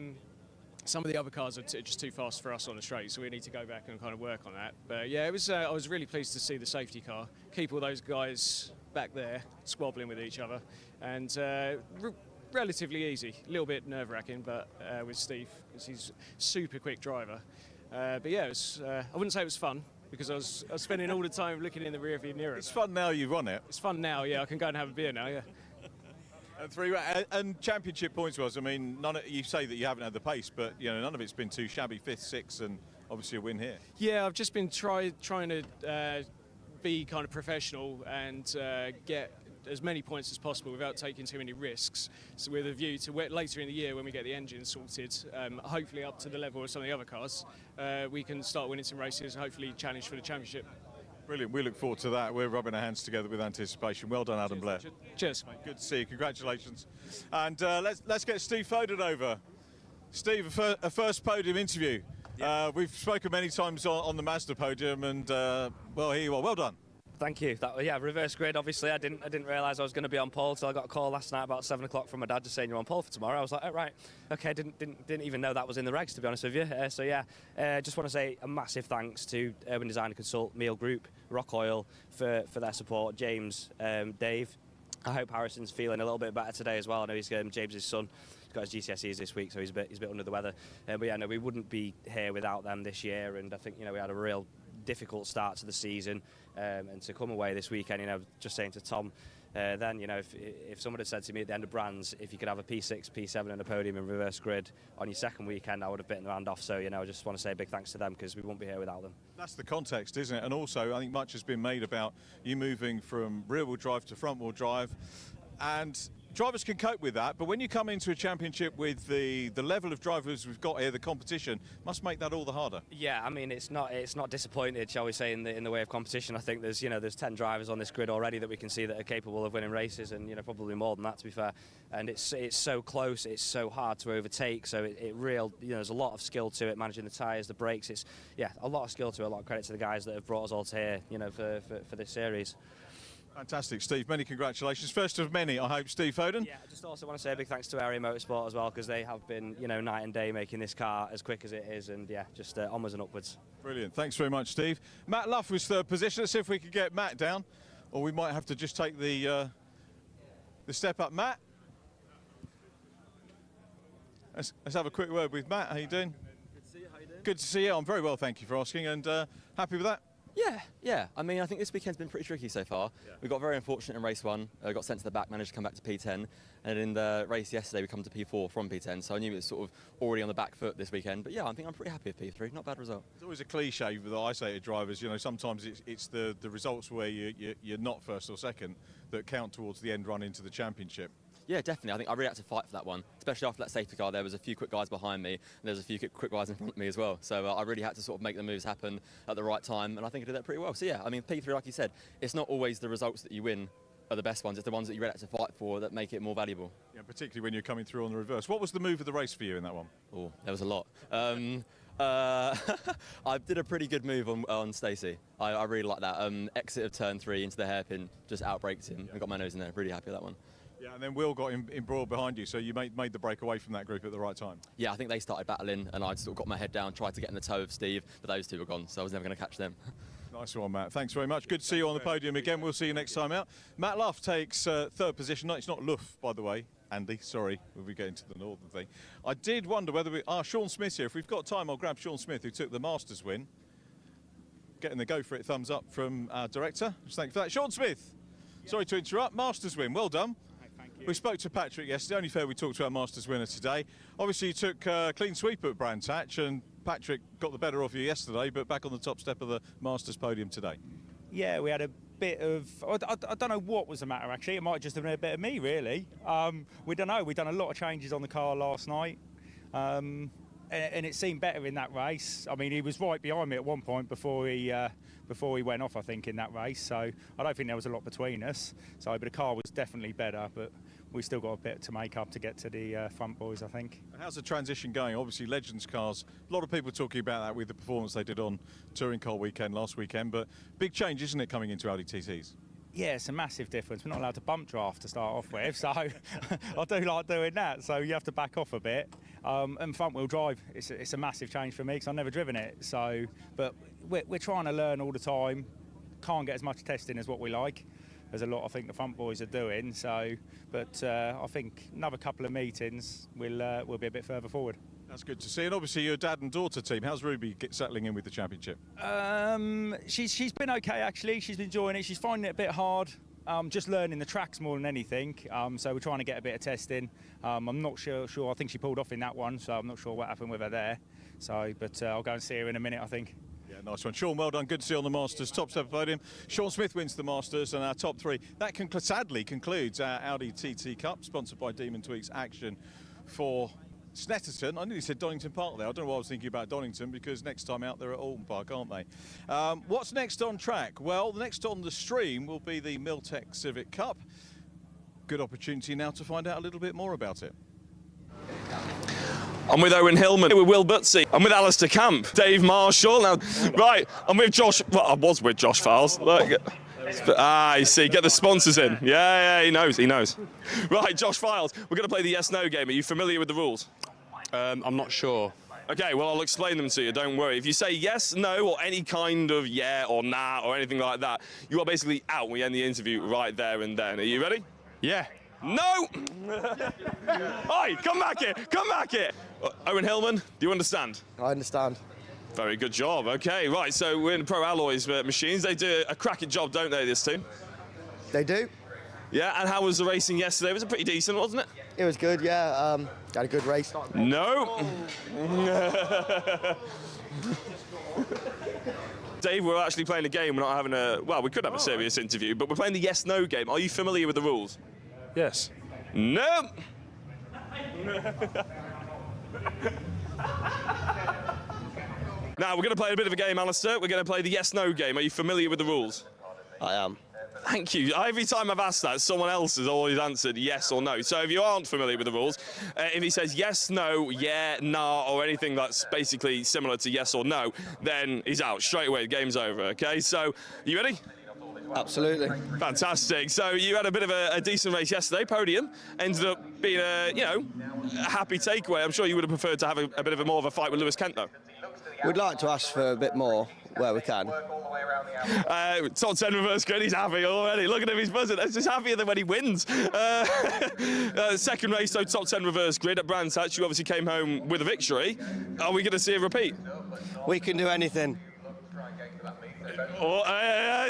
some of the other cars are just too fast for us on the straight, so we need to go back and kind of work on that. But yeah, it was. I was really pleased to see the safety car keep all those guys back there squabbling with each other, and relatively easy. A little bit nerve-wracking, but with Steve, because he's a super quick driver. But yeah, it was, I wouldn't say it was fun because I was spending all the time looking in the rearview mirror. It's fun now you've won it. It's fun now. Yeah, I can go and have a beer now. Yeah. And championship points was, I mean, you say that you haven't had the pace, but you know none of it's been too shabby. 5th, 6th, and obviously a win here. Yeah, I've just been trying to be kind of professional and get as many points as possible without taking too many risks. So with a view to later in the year when we get the engine sorted, hopefully up to the level of some of the other cars, we can start winning some races and hopefully challenge for the championship. Brilliant. We look forward to that. We're rubbing our hands together with anticipation. Well done, Adam Blair. Cheers, mate. Good to see you. Congratulations. And let's get Steve Foden over. Steve, a first podium interview. Yeah. We've spoken many times on the Mazda podium, and well, here you are. Well done. Thank you. Yeah, reverse grid. Obviously, I didn't realise I was going to be on pole till I got a call last night about 7 o'clock from my dad just saying you're on pole for tomorrow. I was like, oh, right, okay. Didn't even know that was in the regs, to be honest with you. So yeah, just want to say a massive thanks to Urban Design Consult, Meal Group, Rock Oil for their support. James, Dave. I hope Harrison's feeling a little bit better today as well. I know he's James's son. He's got his GCSEs this week, so he's a bit under the weather. But yeah, no, we wouldn't be here without them this year, and I think we had a real difficult start to the season, and to come away this weekend, just saying to Tom, then if someone had said to me at the end of Brands, if you could have a P6, P7 and a podium in reverse grid on your second weekend, I would have bitten their hand off. So I just want to say a big thanks to them because we won't be here without them. That's the context, isn't it? And also, I think much has been made about you moving from rear-wheel drive to front-wheel drive, and drivers can cope with that, but when you come into a championship with the level of drivers we've got here, the competition must make that all the harder. Yeah, I mean it's not disappointed, shall we say, in the way of competition. I think there's 10 drivers on this grid already that we can see that are capable of winning races, and probably more than that, to be fair. And it's so close, it's so hard to overtake. So there's a lot of skill to it, managing the tyres, the brakes. It's a lot of skill to it. A lot of credit to the guys that have brought us all to here, for this series. Fantastic, Steve. Many congratulations. First of many, I hope, Steve Foden. Yeah, I just also want to say a big thanks to AIRTEC Motorsport as well, because they have been, you know, night and day making this car as quick as it is, and yeah, just onwards and upwards. Brilliant. Thanks very much, Steve. Matt Luff was third position. Let's see if we could get Matt down, or we might have to just take the step up. Matt, let's have a quick word with Matt. How you doing? Good to see you. How you doing? Good to see you. I'm very well, thank you for asking, and happy with that. Yeah. I mean, I think this weekend's been pretty tricky so far. Yeah. We got very unfortunate in race 1, got sent to the back, managed to come back to P10, and in the race yesterday we come to P4 from P10, so I knew it was sort of already on the back foot this weekend. But yeah, I think I'm pretty happy with P3, not a bad result. It's always a cliche that I say to drivers, you know, sometimes it's the results where you're not first or second that count towards the end run into the championship. Yeah, definitely. I think I really had to fight for that one, especially after that safety car. There was a few quick guys behind me, and there was a few quick guys in front of me as well. So I really had to sort of make the moves happen at the right time, and I think I did that pretty well. So yeah, I mean, P3, like you said, it's not always the results that you win are the best ones. It's the ones that you really had to fight for that make it more valuable. Yeah, particularly when you're coming through on the reverse. What was the move of the race for you in that one? Oh, there was a lot. I did a pretty good move on Stacey. I really like that. Exit of turn 3 into the hairpin, just outbraked him and got my nose in there. Really happy with that one. Yeah, and then Will got embroiled behind you, so you made the break away from that group at the right time. Yeah, I think they started battling, and I sort of got my head down, tried to get in the toe of Steve, but those two were gone, so I was never going to catch them. Nice one, Matt. Thanks very much. Good to see you on the podium again. We'll see you next time out. Matt Luff takes third position. No, it's not Luff, by the way. Andy, sorry, we'll be getting to the northern thing. I did wonder whether Sean Smith here. If we've got time, I'll grab Sean Smith, who took the Masters win. Getting the go for it thumbs up from our director. Just thank you for that. Sean Smith, sorry to interrupt. Masters win, well done. We spoke to Patrick yesterday. Only fair we talked to our Masters winner today. Obviously, you took a clean sweep at Brands Hatch, and Patrick got the better of you yesterday, but back on the top step of the Masters podium today. Yeah, we had a bit of, I don't know what was the matter actually. It might just have been a bit of me really. We don't know. We've done a lot of changes on the car last night. And it seemed better in that race. I mean, he was right behind me at one point before he went off, I think, in that race. So I don't think there was a lot between us. So, but the car was definitely better, but we still got a bit to make up to get to the front boys, I think. How's the transition going? Obviously, Legends cars, a lot of people talking about that with the performance they did on Touring Car Weekend last weekend, but big change, isn't it, coming into Audi TTs? Yeah, it's a massive difference. We're not allowed to bump draft to start off with, so I do like doing that. So you have to back off a bit. And front wheel drive, it's a massive change for me because I've never driven it. So, but we're trying to learn all the time. Can't get as much testing as what we like. There's a lot I think the front boys are doing. So, but I think another couple of meetings we'll be a bit further forward. That's good to see. And obviously your dad and daughter team, how's Ruby settling in with the championship? She's been okay actually. She's been enjoying it. She's finding it a bit hard. Just learning the tracks more than anything. So we're trying to get a bit of testing. I'm not sure. I think she pulled off in that one, so I'm not sure what happened with her there. So, but I'll go and see her in a minute, I think. Yeah, nice one. Sean, well done. Good to see you on the Masters. Top step podium. Sean Smith wins the Masters, and our top 3. That sadly concludes our Audi TT Cup, sponsored by Demon Tweeks Action for Snetterton. I nearly said Donington Park there. I don't know why I was thinking about Donington, because next time out they're at Alton Park, aren't they? What's next on track? Well, next on the stream will be the Milltek Civic Cup. Good opportunity now to find out a little bit more about it. I'm with Owen Hillman, with Will Butsey, I'm with Alistair Camp, Dave Marshall. Now, right, I'm with Josh. Well, I was with Josh Fowles. Look. You see, get the sponsors in. Yeah, he knows. Right, Josh Files, we're going to play the yes-no game. Are you familiar with the rules? I'm not sure. Okay, well, I'll explain them to you, don't worry. If you say yes, no, or any kind of yeah or nah or anything like that, you are basically out when we end the interview right there and then. Are you ready? Yeah. No! Oi, come back here! Owen Hillman, do you understand? I understand. Very good job. Okay, right, so we're in Pro Alloys machines. They do a cracking job, don't they, this team? They do. Yeah, and how was the racing yesterday? Was it pretty decent, wasn't it? It was good, yeah. Got a good race. No. Dave, we're actually playing a game. We're not having well, we could have a serious interview, but we're playing the yes-no game. Are you familiar with the rules? Yes. No. Now, we're going to play a bit of a game, Alistair. We're going to play the yes-no game. Are you familiar with the rules? I am. Thank you. Every time I've asked that, someone else has always answered yes or no. So if you aren't familiar with the rules, if he says yes, no, yeah, nah, or anything that's basically similar to yes or no, then he's out straight away. The game's over, okay? So, you ready? Absolutely. Fantastic. So you had a bit of a decent race yesterday, podium. Ended up being a happy takeaway. I'm sure you would have preferred to have a bit of a more of a fight with Lewis Kent, though. We'd like to ask for a bit more where we can. Top 10 reverse grid, he's happy already. Look at him, he's buzzing. That's just happier than when he wins. Second race, so top 10 reverse grid at Brands Hatch. You obviously came home with a victory. Are we going to see a repeat? We can do anything.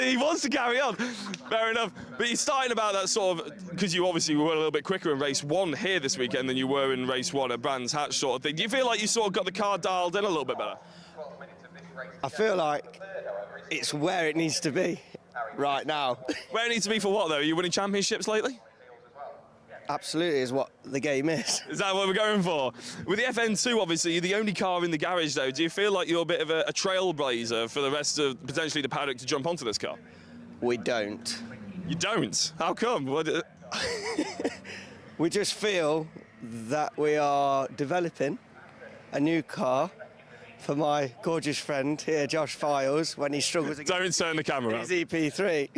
He wants to carry on. Fair enough. But you're starting about that sort of, because you obviously were a little bit quicker in race 1 here this weekend than you were in race 1 at Brands Hatch sort of thing. Do you feel like you sort of got the car dialed in a little bit better? I feel like it's where it needs to be right now. Where it needs to be for what, though? Are you winning championships lately? Absolutely is what the game is. Is that what we're going for? With the FN2, obviously, you're the only car in the garage, though. Do you feel like you're a bit of a trailblazer for the rest of, potentially, the paddock to jump onto this car? We don't. You don't? How come? We just feel that we are developing a new car for my gorgeous friend here, Josh Files, when he struggles against Don't turn the camera his EP3.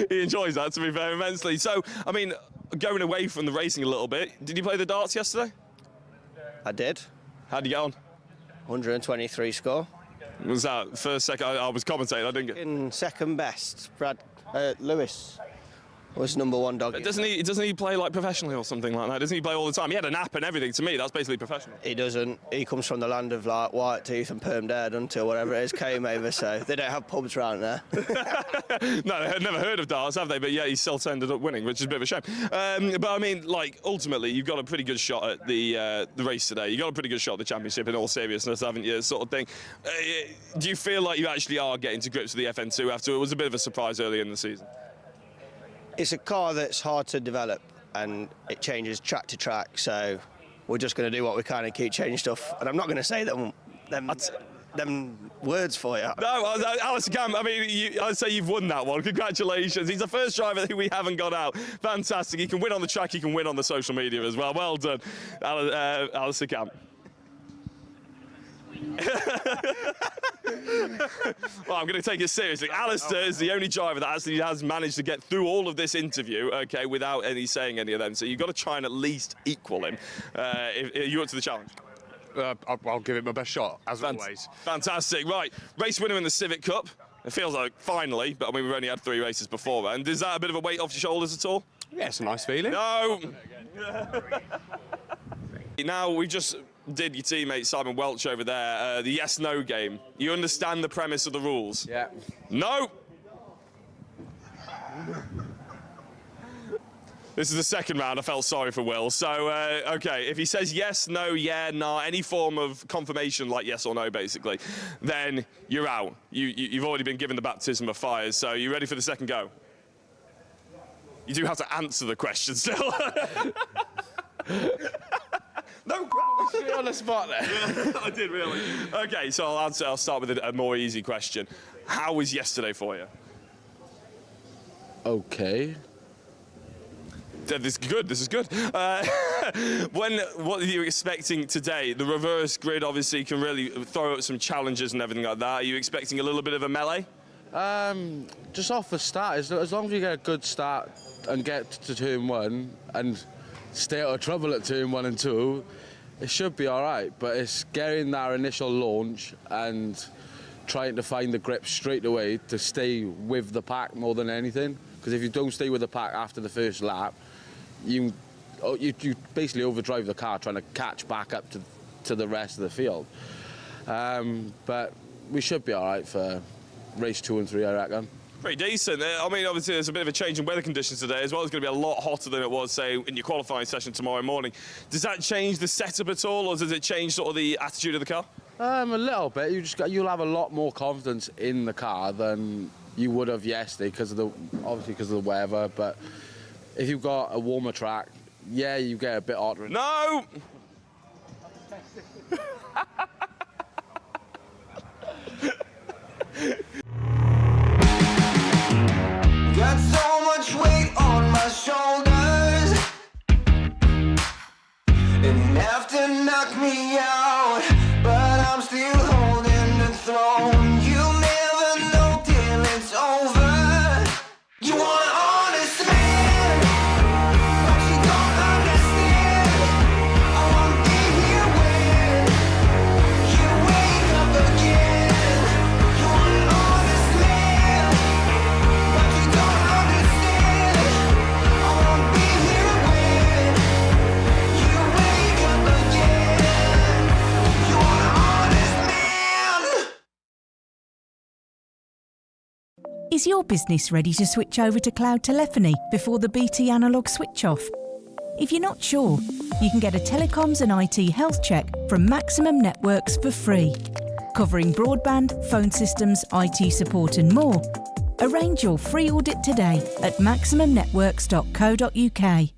He enjoys that, to be fair, immensely. So, I mean, going away from the racing a little bit, did you play the darts yesterday? I did. How'd you get on? 123 score. Was that first, second? I was commentating, I didn't get... In second best, Lewis was number 1 dog. Doesn't he play like professionally or something like that? Doesn't he play all the time? He had a nap and everything. To me, that's basically professional. He doesn't. He comes from the land of like white teeth and permed hair until whatever it is came over, so they don't have pubs around there. No, I've never heard of darts, have they? But yeah, he still ended up winning, which is a bit of a shame. But I mean, like, ultimately, you've got a pretty good shot at the race today. You got a pretty good shot at the championship in all seriousness, haven't you? Sort of thing. Do you feel like you actually are getting to grips with the FN2 after it was a bit of a surprise early in the season? It's a car that's hard to develop and it changes track to track, so we're just going to do what we can and keep changing stuff. And I'm not going to say them words for you. No, Alistair Camp, I mean, I'd say you've won that one. Congratulations. He's the first driver who we haven't got out. Fantastic. He can win on the track, he can win on the social media as well. Well done, Alistair Camp. Well, I'm going to take it seriously. Alistair is the only driver that actually has managed to get through all of this interview, okay, without saying any of them. So you've got to try and at least equal him. If you're up to the challenge. I'll give it my best shot, as always. Fantastic. Right, race winner in the Civic Cup. It feels like finally, but I mean, we've only had 3 races before. And is that a bit of a weight off your shoulders at all? Yeah, it's a nice feeling. No. Now, we just did your teammate Simon Welch over there, the yes-no game. You understand the premise of the rules? Yeah. No! This is the second round. I felt sorry for Will. So, OK, if he says yes, no, yeah, nah, any form of confirmation like yes or no, basically, then you're out. You've already been given the baptism of fire, so you ready for the second go? You do have to answer the question still. No, on the spot there. Yeah, I did really. Okay, so I'll start with a more easy question. How was yesterday for you? Okay. This is good. What are you expecting today? The reverse grid obviously can really throw up some challenges and everything like that. Are you expecting a little bit of a melee? Just off the start, as long as you get a good start and get to turn 1 and stay out of trouble at turn 1 and 2, it should be all right. But it's getting that initial launch and trying to find the grip straight away to stay with the pack more than anything. Because if you don't stay with the pack after the first lap, you basically overdrive the car trying to catch back up to the rest of the field. But we should be all right for race 2 and 3, I reckon. Pretty decent. I mean, obviously, there's a bit of a change in weather conditions today as well. It's going to be a lot hotter than it was, say, in your qualifying session tomorrow morning. Does that change the setup at all, or does it change sort of the attitude of the car? A little bit. You'll have a lot more confidence in the car than you would have yesterday because of the weather. But if you've got a warmer track, yeah, you get a bit hotter. No. Got so much weight on my shoulders, enough to knock me out, but I'm still holding the throne. You'll never know till Is your business ready to switch over to cloud telephony before the BT analogue switch off? If you're not sure, you can get a telecoms and IT health check from Maximum Networks for free, covering broadband, phone systems, IT support and more. Arrange your free audit today at maximumnetworks.co.uk.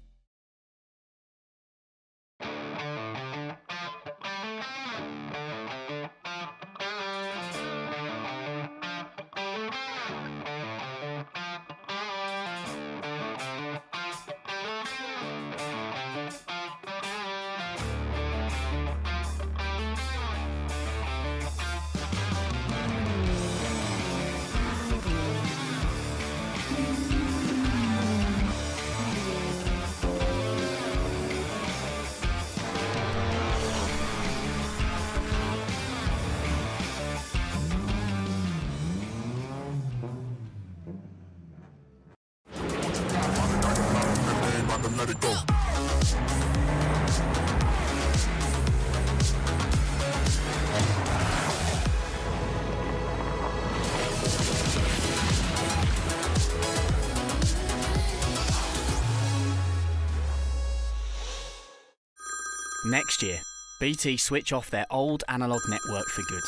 Next year, BT switch off their old analogue network for good.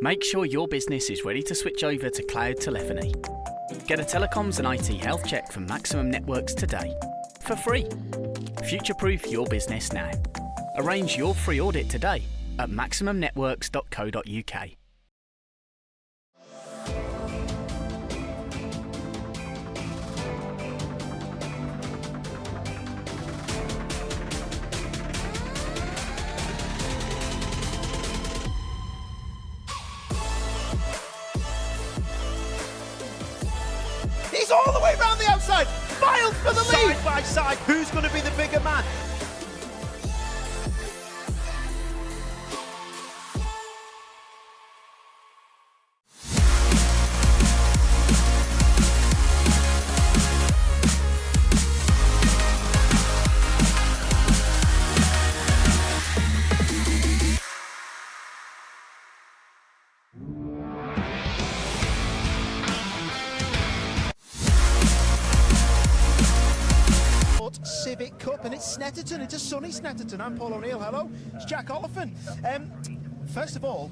Make sure your business is ready to switch over to cloud telephony. Get a telecoms and IT health check from Maximum Networks today, for free. Future-proof your business now. Arrange your free audit today at maximumnetworks.co.uk. He's all the way around the outside. Miles for the lead. Side by side, who's going to be the bigger man? Civic Cup, and it's Snetterton. It's a sunny Snetterton. I'm Paul O'Neill. Hello, it's Jack Oliphant. First of all,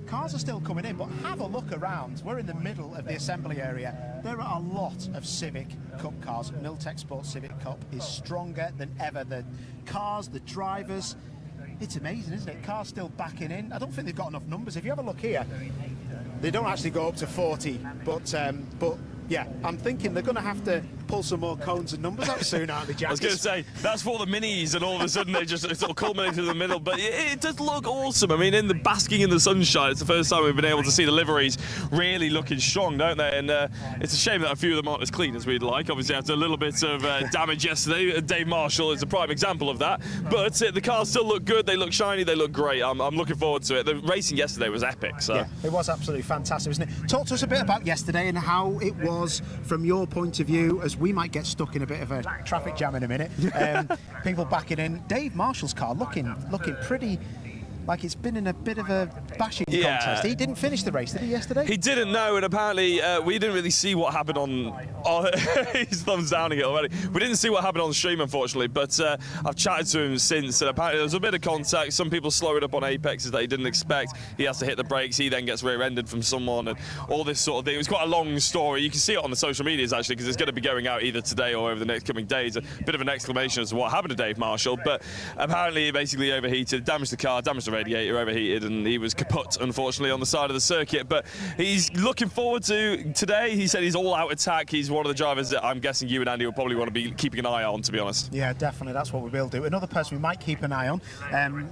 cars are still coming in, but have a look around. We're in the middle of the assembly area. There are a lot of Civic Cup cars. Milltek Sports Civic Cup is stronger than ever. The cars, the drivers, it's amazing, isn't it? Cars still backing in. I don't think they've got enough numbers. If you have a look here, they don't actually go up to 40, but yeah, I'm thinking they're going to have to pull some more cones and numbers out soon, aren't they, Jack? I was going to say, that's for the minis, and all of a sudden they just sort of culminate in the middle. But it does look awesome. I mean, in the basking in the sunshine, it's the first time we've been able to see the liveries really looking strong, don't they? And it's a shame that a few of them aren't as clean as we'd like. Obviously, after a little bit of damage yesterday, Dave Marshall is a prime example of that. But the cars still look good. They look shiny. They look great. I'm looking forward to it. The racing yesterday was epic. So. Yeah, it was absolutely fantastic, wasn't it? Talk to us a bit about yesterday and how it was from your point of view, as we might get stuck in a bit of a traffic jam in a minute. People backing in. Dave Marshall's car looking pretty like it's been in a bit of a bashing contest. He didn't finish the race, did he, yesterday? He didn't know, and apparently we didn't really see what happened on his thumbs down again already. We didn't see what happened on the stream, unfortunately, but I've chatted to him since, and apparently there was a bit of contact. Some people slow it up on apexes that he didn't expect. He has to hit the brakes. He then gets rear-ended from someone, and all this sort of thing. It was quite a long story. You can see it on the social medias, actually, because it's going to be going out either today or over the next coming days. A bit of an exclamation as to what happened to Dave Marshall, but apparently he basically overheated, damaged the car, damaged the radiator, overheated, and he was kaput, unfortunately, on the side of the circuit. But he's looking forward to today. He said he's all out attack. He's one of the drivers that I'm guessing you and Andy will probably want to be keeping an eye on, to be honest. Yeah, definitely. That's what we will do. Another person we might keep an eye on,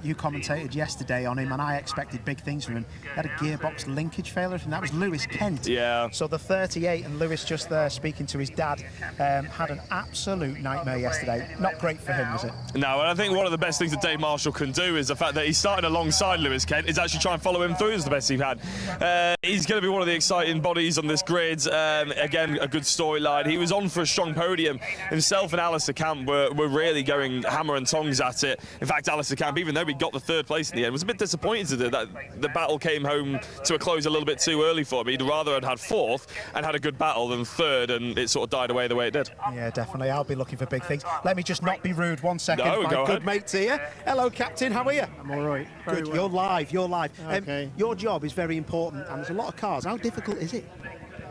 you commentated yesterday on him, and I expected big things from him. He had a gearbox linkage failure, and that was Lewis Kent. Yeah. So the 38, and Lewis just there speaking to his dad, had an absolute nightmare yesterday. Not great for him, was it? No, and I think one of the best things that Dave Marshall can do is the fact that he's starting a alongside Lewis Kent is actually try and follow him through as the best he had. He's going to be one of the exciting bodies on this grid. Again, a good storyline. He was on for a strong podium. Himself and Alistair Camp were really going hammer and tongs at it. In fact, Alistair Camp, even though he got the 3rd place in the end, was a bit disappointed that the battle came home to a close a little bit too early for him. He'd rather had 4th and had a good battle than 3rd, and it sort of died away the way it did. Yeah, definitely. I'll be looking for big things. Let me just not be rude 1 second. No, My go good ahead. mate's here. Hello, Captain. How are you? I'm all right. Good. You're live. You're live. Okay. Your job is very important, and there's a lot of cars. How difficult is it?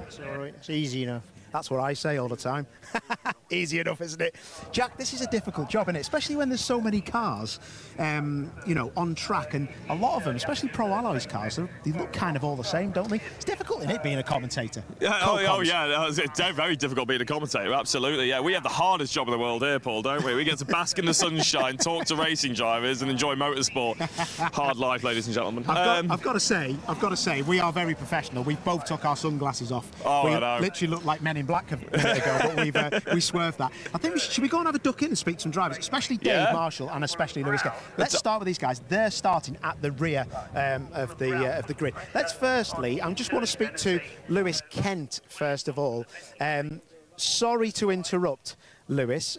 It's all right. It's easy enough. That's what I say all the time. Easy enough, isn't it? Jack, this is a difficult job, isn't it? Especially when there's so many cars, you know, on track, and a lot of them, especially Pro Alloys cars, they look kind of all the same, don't they? It's difficult, isn't it, being a commentator? Oh yeah, it's very difficult being a commentator, absolutely, yeah. We have the hardest job in the world here, Paul, don't we? We get to bask in the sunshine, talk to racing drivers and enjoy motorsport. Hard life, ladies and gentlemen. I've got to say, we are very professional. We've both took our sunglasses off. Oh, we I know. literally look like Men in Black a minute ago, but we swerved that. I think should we go and have a duck in and speak to some drivers, especially Dave Marshall and especially Lewis Kent. Let's start with these guys. They're starting at the rear of the grid. Let's firstly, I just want to speak to Lewis Kent first of all. Sorry to interrupt, Lewis.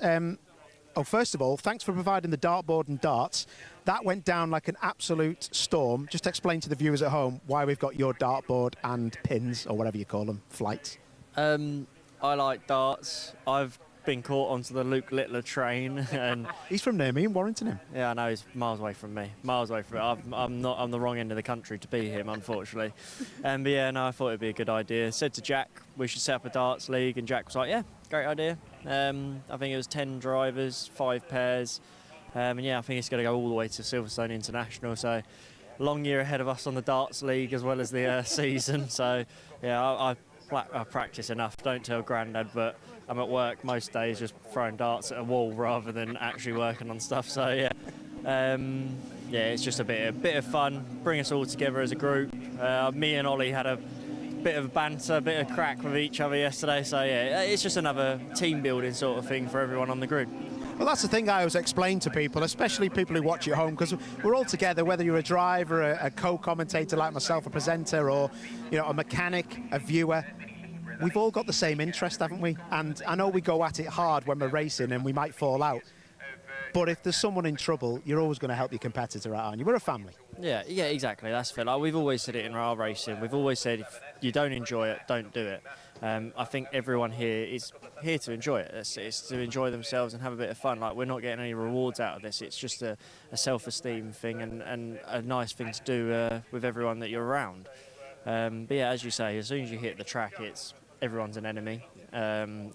First of all, thanks for providing the dartboard and darts. That went down like an absolute storm. Just explain to the viewers at home why we've got your dartboard and pins, or whatever you call them, flights. I like darts. I've been caught onto the Luke Littler train, and he's from near me in Warrington. Him. Yeah, I know, he's miles away from me. Miles away from. I'm the wrong end of the country to be him, unfortunately. But yeah, no, I thought it'd be a good idea. Said to Jack we should set up a darts league, and Jack was like, yeah, great idea. I think it was 10 drivers, 5 pairs, and yeah, I think it's going to go all the way to Silverstone International. So long year ahead of us on the darts league as well as the season. So yeah, I practice enough. Don't tell Grandad, but I'm at work most days just throwing darts at a wall rather than actually working on stuff. So yeah, yeah, it's just a bit of fun. Bring us all together as a group. Me and Ollie had a bit of banter, a bit of crack with each other yesterday. So yeah, it's just another team building sort of thing for everyone on the grid. Well, that's the thing I always explain to people, especially people who watch at home, because we're all together, whether you're a driver, a co-commentator like myself, a presenter, or you know, a mechanic, a viewer. We've all got the same interest, haven't we? And I know we go at it hard when we're racing and we might fall out. But if there's someone in trouble, you're always going to help your competitor out, aren't you? We're a family. Yeah, exactly. That's fair. Like, we've always said it in our racing. We've always said if you don't enjoy it, don't do it. I think everyone here is here to enjoy it. It's to enjoy themselves and have a bit of fun. Like, we're not getting any rewards out of this. It's just a self-esteem thing and a nice thing to do with everyone that you're around. But yeah, as you say, as soon as you hit the track, everyone's an enemy,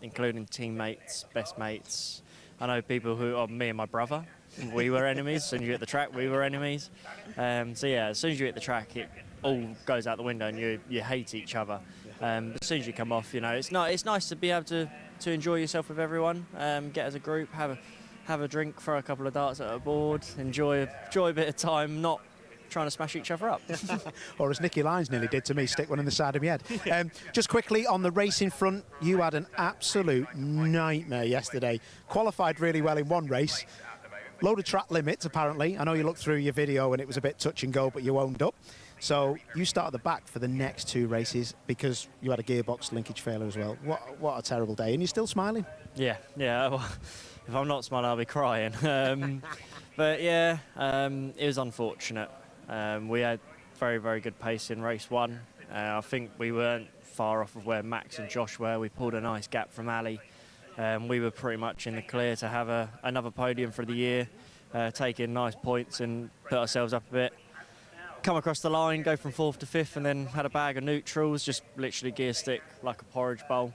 including teammates, best mates. I know people who are me and my brother. We were enemies. As soon as you hit the track, we were enemies. So yeah, as soon as you hit the track, it all goes out the window and you hate each other. But as soon as you come off, you know, it's nice to be able to enjoy yourself with everyone. Get as a group, have a drink, throw a couple of darts at a board, enjoy a bit of time, not trying to smash each other up. Or as Nicky Lyons nearly did to me, stick one in the side of my head. Just quickly, on the racing front, you had an absolute nightmare yesterday. Qualified really well in one race. Load of track limits, apparently. I know you looked through your video and it was a bit touch and go, but you owned up. So you start at the back for the next 2 races because you had a gearbox linkage failure as well. What a terrible day. And you're still smiling? Yeah. Well, if I'm not smiling, I'll be crying. But yeah, it was unfortunate. We had very, very good pace in race 1. I think we weren't far off of where Max and Josh were. We pulled a nice gap from Ali. We were pretty much in the clear to have another podium for the year, taking nice points and put ourselves up a bit. Come across the line, go from 4th to 5th, and then had a bag of neutrals, just literally gear stick like a porridge bowl.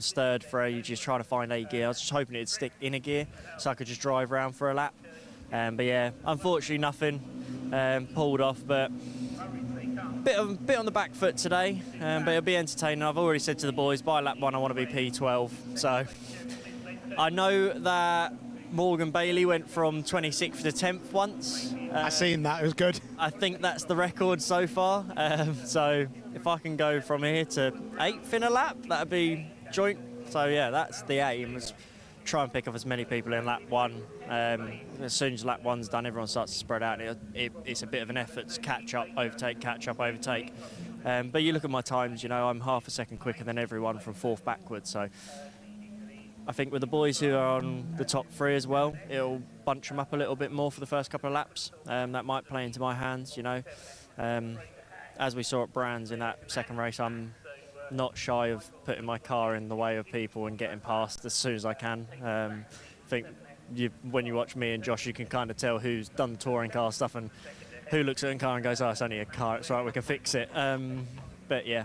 Stirred for ages, trying to find a gear. I was just hoping it'd stick in a gear so I could just drive around for a lap. But yeah, unfortunately nothing. Pulled off, but bit on the back foot today, but it'll be entertaining. I've already said to the boys, by lap 1 I want to be P12, so I know that Morgan Bailey went from 26th to 10th once. I seen that, it was good. I think that's the record so far, so if I can go from here to 8th in a lap, that'd be joint. So yeah, that's the aim, is try and pick off as many people in lap 1. As soon as lap 1's done, everyone starts to spread out. It's a bit of an effort to catch up, overtake, catch up, overtake. But you look at my times, you know, I'm half a second quicker than everyone from 4th backwards. So I think with the boys who are on the top 3 as well, it'll bunch them up a little bit more for the first couple of laps. That might play into my hands, you know. As we saw at Brands in that second race, I'm not shy of putting my car in the way of people and getting past as soon as I can. I think when you watch me and Josh, you can kind of tell who's done the touring car stuff and who looks at a car and goes, oh, it's only a car, it's right, we can fix it. But yeah,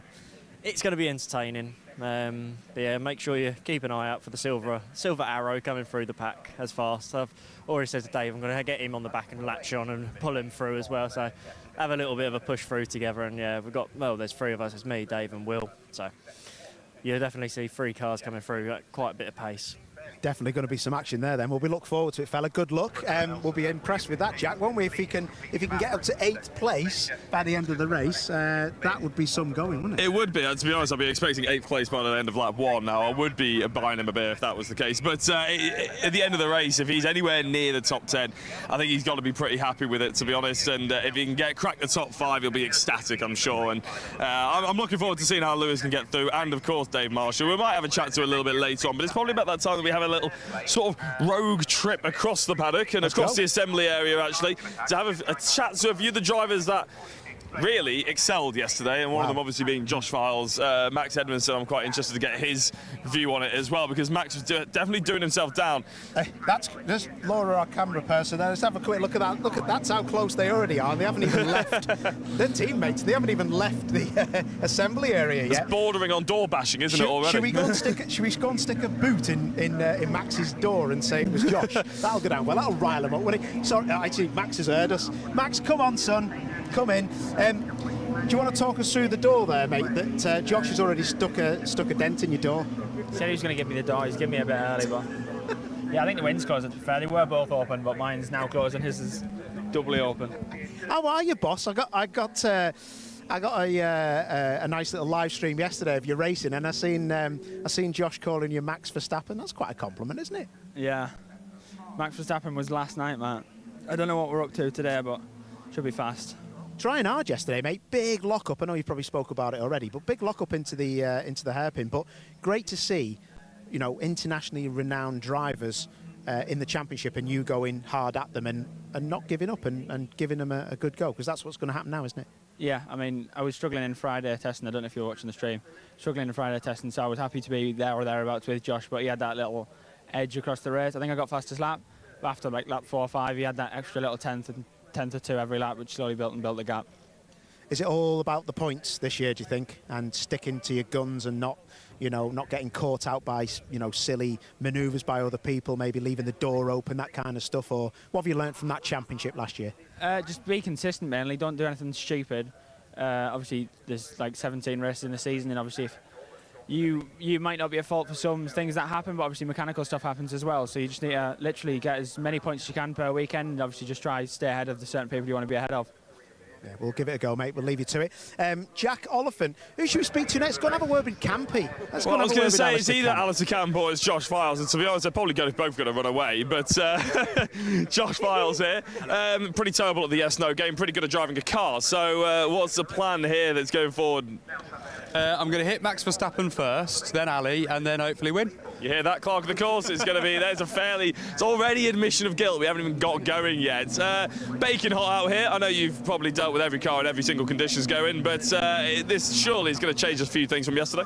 it's going to be entertaining. But yeah, make sure you keep an eye out for the silver arrow coming through the pack as fast. I've already said to Dave, I'm going to get him on the back and latch on and pull him through as well. So have a little bit of a push through together. And yeah, we've got, well, there's 3 of us. It's me, Dave and Will. So you'll definitely see 3 cars coming through at quite a bit of pace. Definitely going to be some action there then. We'll look forward to it, fella. Good luck. We'll be impressed with that, Jack, won't we? If he can get up to 8th place by the end of the race, that would be some going, wouldn't it? It would be. To be honest, I'd be expecting 8th place by the end of lap 1 now. I would be buying him a beer if that was the case. But at the end of the race, if he's anywhere near the top 10, I think he's got to be pretty happy with it, to be honest. And if he can crack the top 5, he'll be ecstatic, I'm sure. And I'm looking forward to seeing how Lewis can get through. And, of course, Dave Marshall. We might have a chat to a little bit later on, but it's probably about that time that we have a little sort of rogue trip across the paddock and across the assembly area, actually, to have a chat to a few of the drivers that really excelled yesterday, and one of them obviously being Josh Files. Max Edmondson, I'm quite interested to get his view on it as well, because Max was definitely doing himself down. That's just Laura, our camera person there. Let's have a quick look at that. Look at that's how close they already are. They haven't even left their teammates. They haven't even left the assembly area yet. It's bordering on door bashing, isn't it already? Should we go and stick a boot in Max's door and say it was Josh? That'll go down well. That'll rile him up, won't it? Sorry, actually, Max has heard us. Max, come on, son. Come in. Do you want to talk us through the door there, mate? That Josh has already stuck a dent in your door. He said he was going to give me the door. He's given me a bit early, but yeah, I think the wind's closed. To be fair, they were both open, but mine's now closed and his is doubly open. How are you, boss? I got a nice little live stream yesterday of you racing, and I seen Josh calling you Max Verstappen. That's quite a compliment, isn't it? Yeah, Max Verstappen was last night, man. I don't know what we're up to today, but should be fast. Trying hard yesterday, mate. Big lock-up. I know you probably spoke about it already, but big lock-up into the hairpin. But great to see, you know, internationally renowned drivers in the championship, and you going hard at them and not giving up and giving them a good go, because that's what's going to happen now, isn't it? Yeah, I mean, I was struggling in Friday testing. I don't know if you were watching the stream. Struggling in Friday testing, so I was happy to be there or thereabouts with Josh, but he had that little edge across the race. I think I got fastest lap. But after like lap 4 or 5, he had that extra little 10 to 2 every lap, which slowly built the gap. Is it all about the points this year, do you think, and sticking to your guns and not getting caught out by, you know, silly manoeuvres by other people, maybe leaving the door open, that kind of stuff? Or what have you learned from that championship last year? Just be consistent, mainly. Don't do anything stupid. Obviously, there's like 17 races in the season, and obviously if you might not be at fault for some things that happen, but obviously mechanical stuff happens as well. So you just need to literally get as many points as you can per weekend, and obviously just try to stay ahead of the certain people you want to be ahead of. Yeah, we'll give it a go, mate. We'll leave you to it. Jack Oliphant, who should we speak to next? Go and have a word with Campy. Well, I was going to say, it's either Alistair Camp or it's Josh Files, and to be honest, they're probably both going to run away, but Josh Files here, pretty terrible at the yes-no game, pretty good at driving a car, so what's the plan here that's going forward? I'm going to hit Max Verstappen first, then Ali, and then hopefully win. You hear that, Clark? Of course, it's going to be. It's already admission of guilt. We haven't even got going yet. Baking hot out here. I know you've probably dealt with every car and every single conditions going, but this surely is going to change a few things from yesterday.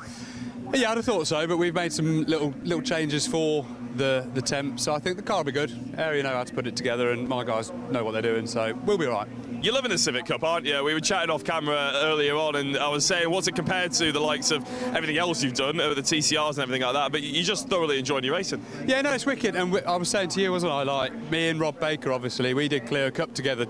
Yeah, I'd have thought so, but we've made some little changes for the temp, so I think the car will be good. Area know how to put it together, and my guys know what they're doing, so we'll be all right. You're loving the Civic Cup, aren't you? We were chatting off camera earlier on, and I was saying, what's it compared to the likes of everything else you've done, the TCRs and everything like that, but you just thoroughly enjoying your racing. Yeah, no, it's wicked, and I was saying to you, wasn't I, like, me and Rob Baker, obviously, we did clear a cup together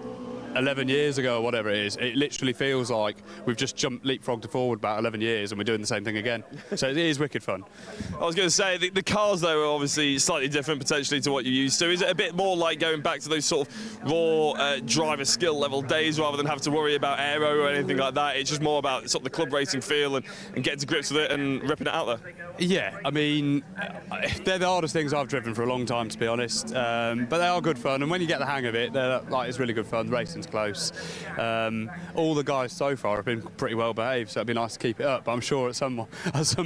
11 years ago or whatever it is, it literally feels like we've just leapfrogged forward about 11 years and we're doing the same thing again. So it is wicked fun. I was going to say, the cars, though, are obviously slightly different potentially to what you're used to. Is it a bit more like going back to those sort of raw driver skill level days rather than having to worry about aero or anything like that? It's just more about sort of the club racing feel and getting to grips with it and ripping it out there? Yeah, I mean, they're the hardest things I've driven for a long time, to be honest. But they are good fun, and when you get the hang of it, it's really good fun. The racing's close. All the guys so far have been pretty well behaved, so it'd be nice to keep it up. But I'm sure at some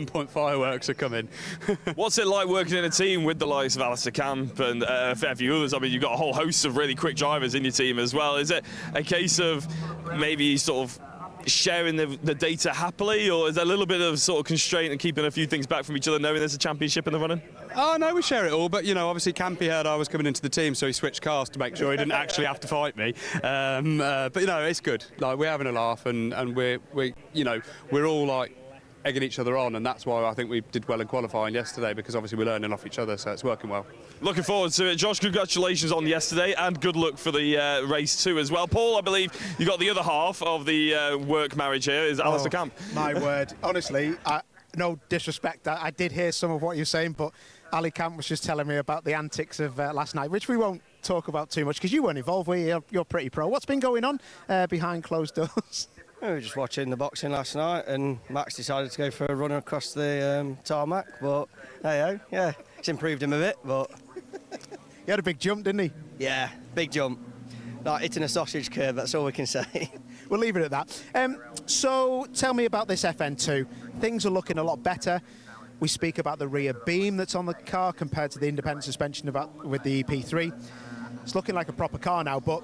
point fireworks are coming. What's it like working in a team with the likes of AIRTEC Camp and a fair few others? I mean, you've got a whole host of really quick drivers in your team as well. Is it a case of maybe sort of sharing the data happily, or is there a little bit of sort of constraint and keeping a few things back from each other, knowing there's a championship in the running? Oh no, we share it all, but obviously Campy heard I was coming into the team, so he switched cars to make sure he didn't actually have to fight me. But it's good. Like, we're having a laugh, and we're all like egging each other on, and that's why I think we did well in qualifying yesterday, because obviously we're learning off each other, so it's working well. Looking forward to it. Josh, congratulations on yesterday, and good luck for the race too as well. Paul, I believe you got the other half of the work marriage here, is Alistair Camp. My word. Honestly, no disrespect, I did hear some of what you're saying, but Ali Camp was just telling me about the antics of last night, which we won't talk about too much, because you weren't involved, were you? You're pretty pro. What's been going on behind closed doors? We were just watching the boxing last night, and Max decided to go for a run across the tarmac, but hey, yeah, it's improved him a bit, but... He had a big jump, didn't he? Yeah, big jump. Like hitting a sausage curve, that's all we can say. We'll leave it at that. So tell me about this FN2. Things are looking a lot better. We speak about the rear beam that's on the car compared to the independent suspension with the EP3. It's looking like a proper car now, but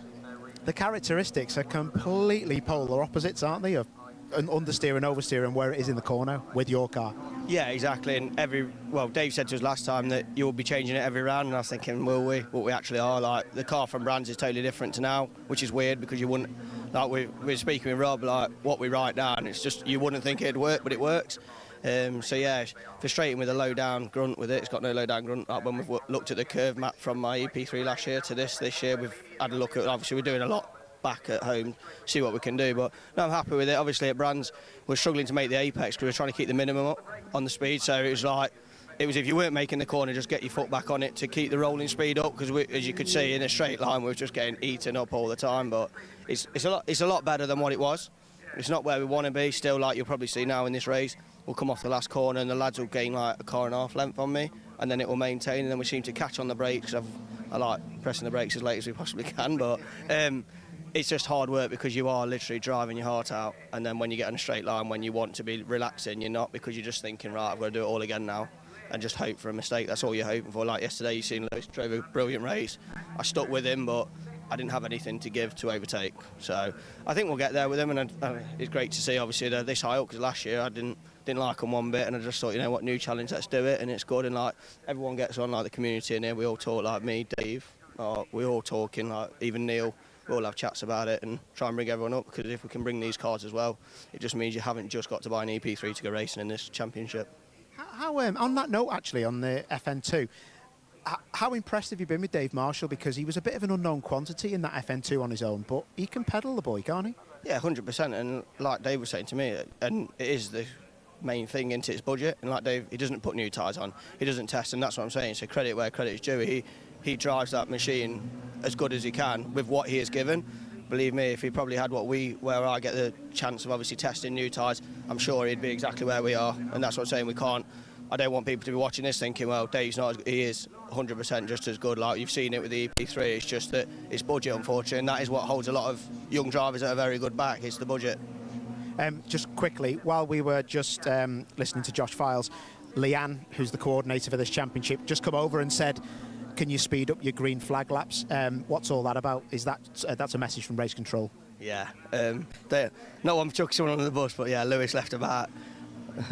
the characteristics are completely polar opposites, aren't they? Of an understeer and oversteer and where it is in the corner with your car. Yeah, exactly. And Dave said to us last time that you'll be changing it every round, and I was thinking, will we? What we actually are. Like, the car from brands is totally different to now, which is weird, because you wouldn't, like, we're speaking with Rob, like, what we write down, it's just, you wouldn't think it'd work, but it works. So yeah, it's frustrating with a low down grunt with it. It's got no low down grunt. Like, when we've looked at the curve map from my EP3 last year to this year, we've had a look at, obviously we're doing a lot back at home, see what we can do, but no, I'm happy with it. Obviously at brands we're struggling to make the apex because we're trying to keep the minimum up on the speed, so it was if you weren't making the corner, just get your foot back on it to keep the rolling speed up, because as you could see in a straight line we were just getting eaten up all the time. But it's a lot better than what it was. It's not where we want to be still. Like, you'll probably see now in this race, we'll come off the last corner and the lads will gain like a car and a half length on me, and then it will maintain, and then we seem to catch on the brakes. I like pressing the brakes as late as we possibly can, but it's just hard work, because you are literally driving your heart out, and then when you get on a straight line, when you want to be relaxing, you're not, because you're just thinking, right, I've got to do it all again now, and just hope for a mistake. That's all you're hoping for. Like yesterday, you seen Lewis drove a brilliant race. I stuck with him, but I didn't have anything to give to overtake. So I think we'll get there with him, and it's great to see, obviously, they're this high up, because last year I didn't like them one bit, and I just thought, what, new challenge, let's do it, and it's good. And like, everyone gets on, like the community in here, we all talk, like me, Dave, we're all talking, like even Neil, we all have chats about it and try and bring everyone up, because if we can bring these cars as well, it just means you haven't just got to buy an EP3 to go racing in this championship. How on that note, actually, on the FN2, how impressed have you been with Dave Marshall? Because he was a bit of an unknown quantity in that FN2 on his own, but he can pedal, the boy, can't he? Yeah, 100%, and like Dave was saying to me, and it is the main thing into its budget, and like Dave, he doesn't put new tyres on, he doesn't test, and that's what I'm saying, so credit where credit is due. He drives that machine as good as he can with what he is given. Believe me, if he probably had where I get the chance of obviously testing new tyres, I'm sure he'd be exactly where we are, and that's what I'm saying. I don't want people to be watching this thinking, well, Dave's not, he is 100% just as good. Like, you've seen it with the EP3, it's just that it's budget, unfortunately, and that is what holds a lot of young drivers that are very good back, it's the budget. Just quickly, while we were just listening to Josh Files, Leanne, who's the coordinator for this championship, just come over and said, can you speed up your green flag laps? What's all that about? Is that's a message from race control? Yeah, no one chucks someone under the bus, but yeah, Lewis left about,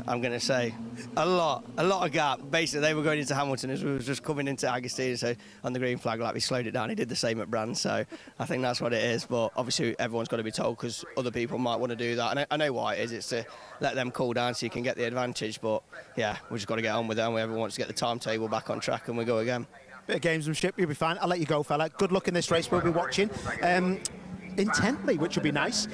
I'm going to say, a lot of gap. Basically, they were going into Hamilton as we were just coming into Agostino, so on the green flag lap, he slowed it down. He did the same at Brands, so I think that's what it is. But obviously, everyone's got to be told, because other people might want to do that. And I know why it is. It's to let them cool down so you can get the advantage. But yeah, we just got to get on with it, and everyone wants to get the timetable back on track, and we go again. Bit of gamesmanship, you'll be fine. I'll let you go, fella. Good luck in this race, we'll be watching. intently, which will be nice.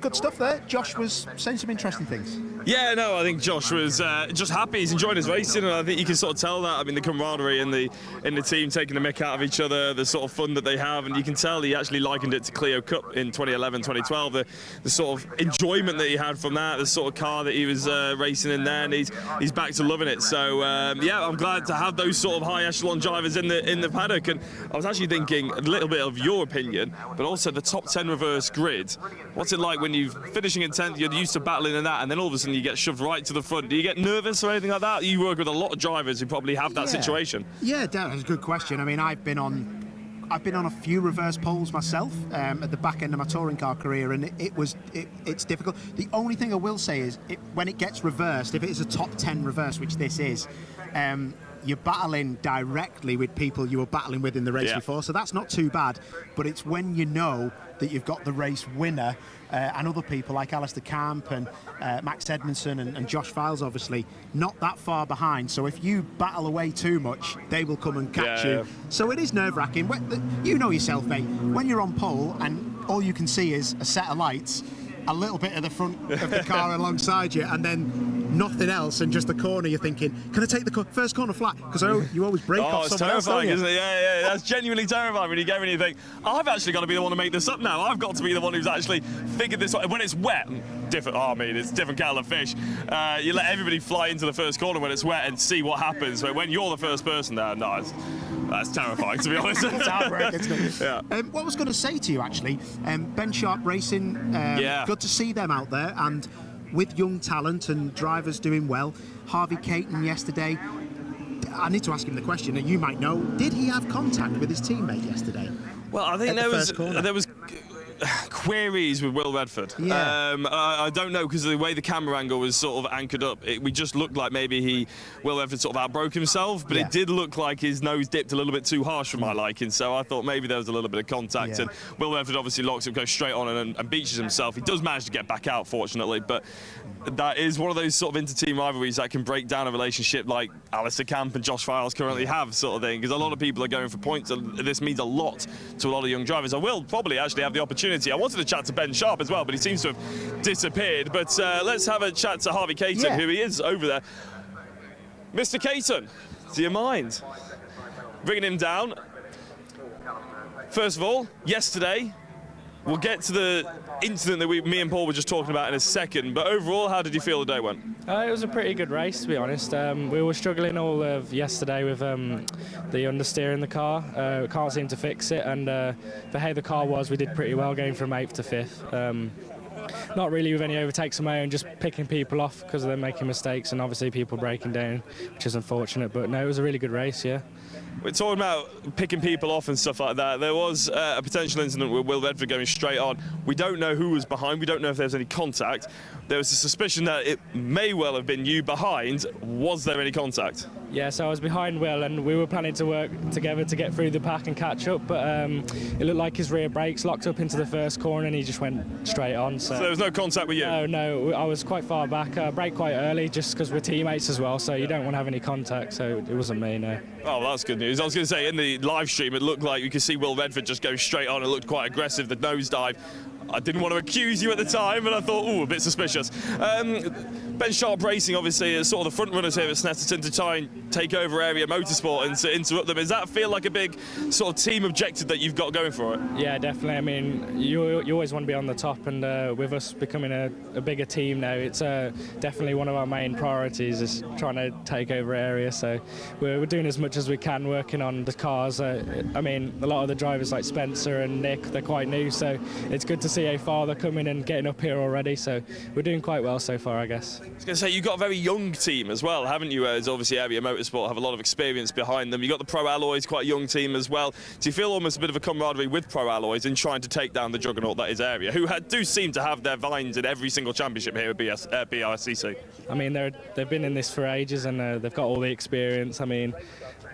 Good stuff there. Josh was saying some interesting things. Yeah, no, I think Josh was just happy. He's enjoying his racing, and I think you can sort of tell that. I mean, the camaraderie in the team, taking the mick out of each other, the sort of fun that they have, and you can tell he actually likened it to Clio Cup in 2011, 2012. The sort of enjoyment that he had from that, the sort of car that he was racing in there, and he's back to loving it. So yeah, I'm glad to have those sort of high echelon drivers in the paddock. And I was actually thinking a little bit of your opinion, but also the top 10 reverse grid. What's it like when you're finishing in 10th, you're used to battling in that, and then all of a sudden you get shoved right to the front? Do you get nervous or anything like that? You work with a lot of drivers who probably have that situation. Yeah, that's a good question. I mean, I've been on a few reverse poles myself at the back end of my touring car career, and it's difficult. The only thing I will say is when it gets reversed, if it is a top 10 reverse, which this is, you're battling directly with people you were battling with in the race before, so that's not too bad. But it's when you know that you've got the race winner and other people like Alistair Camp and Max Edmondson and Josh Files, obviously, not that far behind. So if you battle away too much, they will come and catch you. So it is nerve-wracking. You know yourself, mate. When you're on pole and all you can see is a set of lights, a little bit of the front of the car alongside you, and then nothing else, and just the corner, you're thinking, can I take the first corner flat? Because you always break off someone else, don't you? Isn't it? Yeah, that's genuinely terrifying when you go and you think, I've actually got to be the one to make this up now. I've got to be the one who's actually figured this out. When it's wet, different. I mean, it's different kettle of fish. You let everybody fly into the first corner when it's wet and see what happens. But when you're the first person there, no, that's terrifying, to be honest. It's heartbreaking, isn't it? Yeah. What I was going to say to you, actually, Ben Sharp Racing, good to see them out there, and with young talent and drivers doing well. Harvey Caton yesterday, I need to ask him the question, and you might know, did he have contact with his teammate yesterday? Well, I think there was queries with Will Redford. Yeah. I don't know, because of the way the camera angle was sort of anchored up, we just looked like maybe Will Redford sort of outbroke himself, but it did look like his nose dipped a little bit too harsh for my liking, so I thought maybe there was a little bit of contact, and Will Redford obviously locks him, goes straight on and beaches himself. He does manage to get back out, fortunately, but that is one of those sort of inter-team rivalries that can break down a relationship like Alistair Camp and Josh Files currently have, sort of thing, because a lot of people are going for points, and this means a lot to a lot of young drivers. I will probably actually have the opportunity. I wanted to chat to Ben Sharp as well, but he seems to have disappeared. But let's have a chat to Harvey Caton, who he is over there. Mr. Caton, do you mind bringing him down? First of all, yesterday, we'll get to the incident that me and Paul were just talking about in a second, but overall, how did you feel the day went? It was a pretty good race, to be honest. We were struggling all of yesterday with the understeer in the car. We can't seem to fix it, and for how the car was, we did pretty well, going from 8th to 5th. Not really with any overtakes of my own, just picking people off because they're making mistakes, and obviously people breaking down, which is unfortunate, but no, it was a really good race, yeah. We're talking about picking people off and stuff like that. There was a potential incident with Will Redford going straight on. We don't know who was behind. We don't know if there was any contact. There was a suspicion that it may well have been you behind. Was there any contact? Yeah, so I was behind Will, and we were planning to work together to get through the pack and catch up, but it looked like his rear brakes locked up into the first corner and he just went straight on. So there was no contact with you? No, I was quite far back. I braked quite early just because we're teammates as well, so you don't want to have any contact, so it wasn't me, no. Oh, that's good news. I was going to say, in the live stream, it looked like you could see Will Redford just go straight on. It looked quite aggressive, the nosedive. I didn't want to accuse you at the time, but I thought, ooh, a bit suspicious. Ben Sharp Racing, obviously, is sort of the front runners here at Snetterton to try and take over area motorsport and to interrupt them. Does that feel like a big sort of team objective that you've got going for it? Yeah, definitely. I mean, you always want to be on the top, and with us becoming a bigger team now, it's definitely one of our main priorities is trying to take over area. So we're doing as much as we can, working on the cars. I mean, a lot of the drivers like Spencer and Nick, they're quite new, so it's good to see a father coming and getting up here already. So we're doing quite well so far, I guess. I was going to say, you've got a very young team as well, haven't you? As obviously Area Motorsport have a lot of experience behind them. You've got the Pro Alloys, quite a young team as well. Do you feel almost a bit of a camaraderie with Pro Alloys in trying to take down the juggernaut that is Area, who do seem to have their vines in every single championship here at BRSCC? I mean, they've been in this for ages, and they've got all the experience. I mean,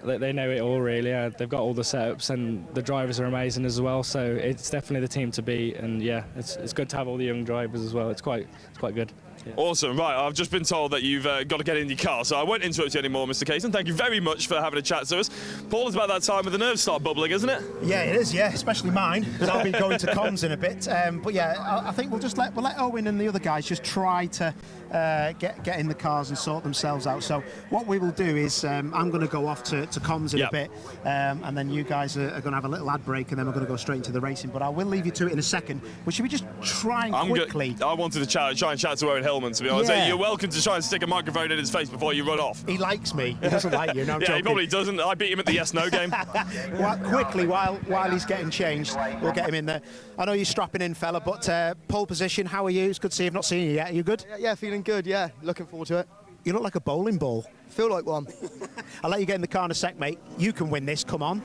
they know it all, really. They've got all the setups, and the drivers are amazing as well, so it's definitely the team to beat. And yeah, it's good to have all the young drivers as well. It's quite good. Awesome. Right, I've just been told that you've got to get in your car, so I won't interrupt you anymore, Mr. Cason. Thank you very much for having a chat to us. Paul, it's about that time when the nerves start bubbling, isn't it? Yeah, it is. Yeah, especially mine, because I'll be going to comms in a bit. But yeah, I think we'll let Owen and the other guys just try to get in the cars and sort themselves out. So what we will do is I'm going to go off to comms in a bit, and then you guys are going to have a little ad break, and then we're going to go straight into the racing. But I will leave you to it in a second. But should we just try and quickly? I wanted to try and chat to Owen Hillman, to be honest. Yeah. You're welcome to try and stick a microphone in his face before you run off. He likes me. He doesn't like you. No, I'm yeah, joking. he probably doesn't. I beat him at the yes/no game. Quickly, while he's getting changed, we'll get him in there. I know you're strapping in, fella, but pole position, how are you? It's good to see you. I've not seen you yet. Are you good? Yeah, feeling good, yeah. Looking forward to it. You look like a bowling ball. Feel like one. I'll let you get in the car in a sec, mate. You can win this, come on.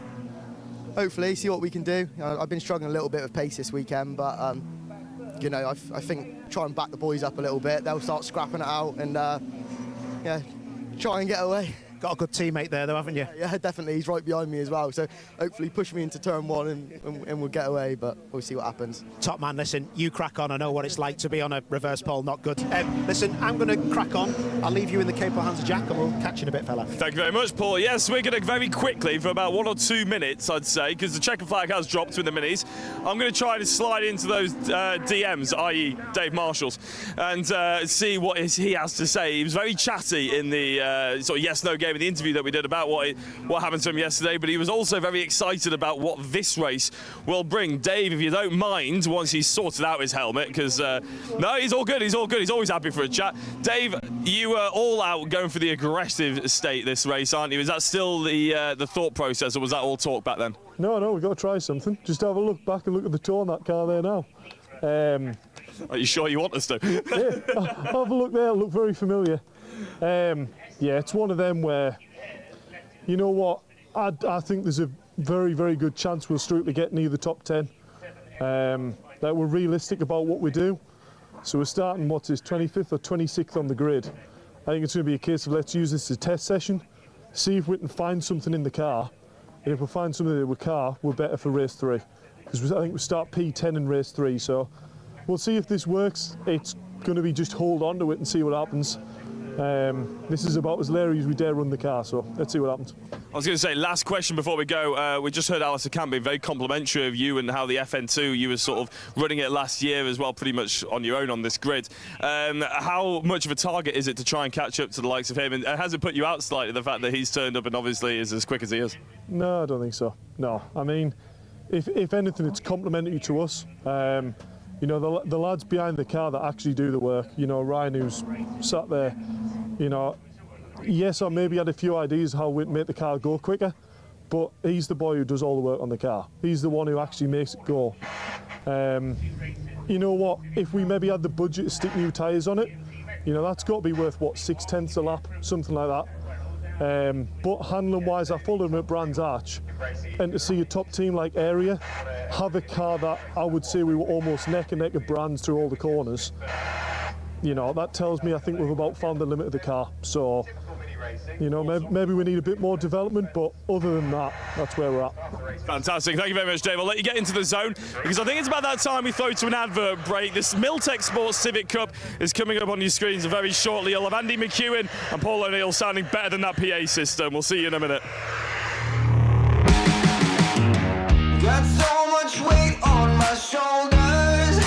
Hopefully, see what we can do. I've been struggling a little bit with pace this weekend, but, you know, I think try and back the boys up a little bit. They'll start scrapping it out and, yeah, try and get away. Got a good teammate there, though, haven't you? Yeah, definitely. He's right behind me as well. So hopefully push me into turn one and we'll get away, but we'll see what happens. Top man, listen, you crack on. I know what it's like to be on a reverse pole, not good. Listen, I'm going to crack on. I'll leave you in the capable hands of Jack, and we'll catch you in a bit, fella. Thank you very much, Paul. Yes, we're going to very quickly, for about 1 or 2 minutes, I'd say, because the checker flag has dropped with the minis. I'm going to try to slide into those DMs, i.e. Dave Marshall's, and see what he has to say. He was very chatty in the sort of yes/no game in the interview that we did about what happened to him yesterday, but he was also very excited about what this race will bring. Dave, if you don't mind, once he's sorted out his helmet, because no, he's all good. He's always happy for a chat. Dave, you were all out going for the aggressive state this race, aren't you? Is that still the thought process, or was that all talk back then? No, we've got to try something. Just have a look back and look at the toe on that car there now. Are you sure you want us to? Yeah, have a look there, look very familiar. Yeah, it's one of them where, you know what, I think there's a very, very good chance we'll strictly get near the top 10. That we're realistic about what we do. So we're starting, what's this, 25th or 26th on the grid. I think it's going to be a case of let's use this as a test session, see if we can find something in the car, and if we find something in the car, we're better for race 3. Because I think we start P10 in race 3, so we'll see if this works. It's going to be just hold on to it and see what happens. This is about as Larry as we dare run the car, so let's see what happens. I was going to say, last question before we go. We just heard Alistair Camp being very complimentary of you and how the FN2, you were sort of running it last year as well, pretty much on your own on this grid. How much of a target is it to try and catch up to the likes of him? And has it put you out slightly, the fact that he's turned up and obviously is as quick as he is? No, I don't think so. No, I mean, if anything, it's complimentary to us. You know, the lads behind the car that actually do the work, you know, Ryan who's sat there, you know, yes, I maybe had a few ideas how we'd make the car go quicker, but he's the boy who does all the work on the car. He's the one who actually makes it go. You know what, if we maybe had the budget to stick new tyres on it, you know, that's got to be worth, what, 6/10 a lap, something like that. But handling-wise, I followed him at Brands Arch, and to see a top team like Area have a car that I would say we were almost neck and neck of Brands through all the corners, you know, that tells me I think we've about found the limit of the car. So, you know, maybe we need a bit more development, but other than that, that's where we're at. Fantastic. Thank you very much, Dave. I'll let you get into the zone, because I think it's about that time we throw to an advert break. This Milltek Sports Civic Cup is coming up on your screens very shortly. You'll have Andy McEwen and Paul O'Neill sounding better than that PA system. We'll see you in a minute. Got so much weight on my shoulders,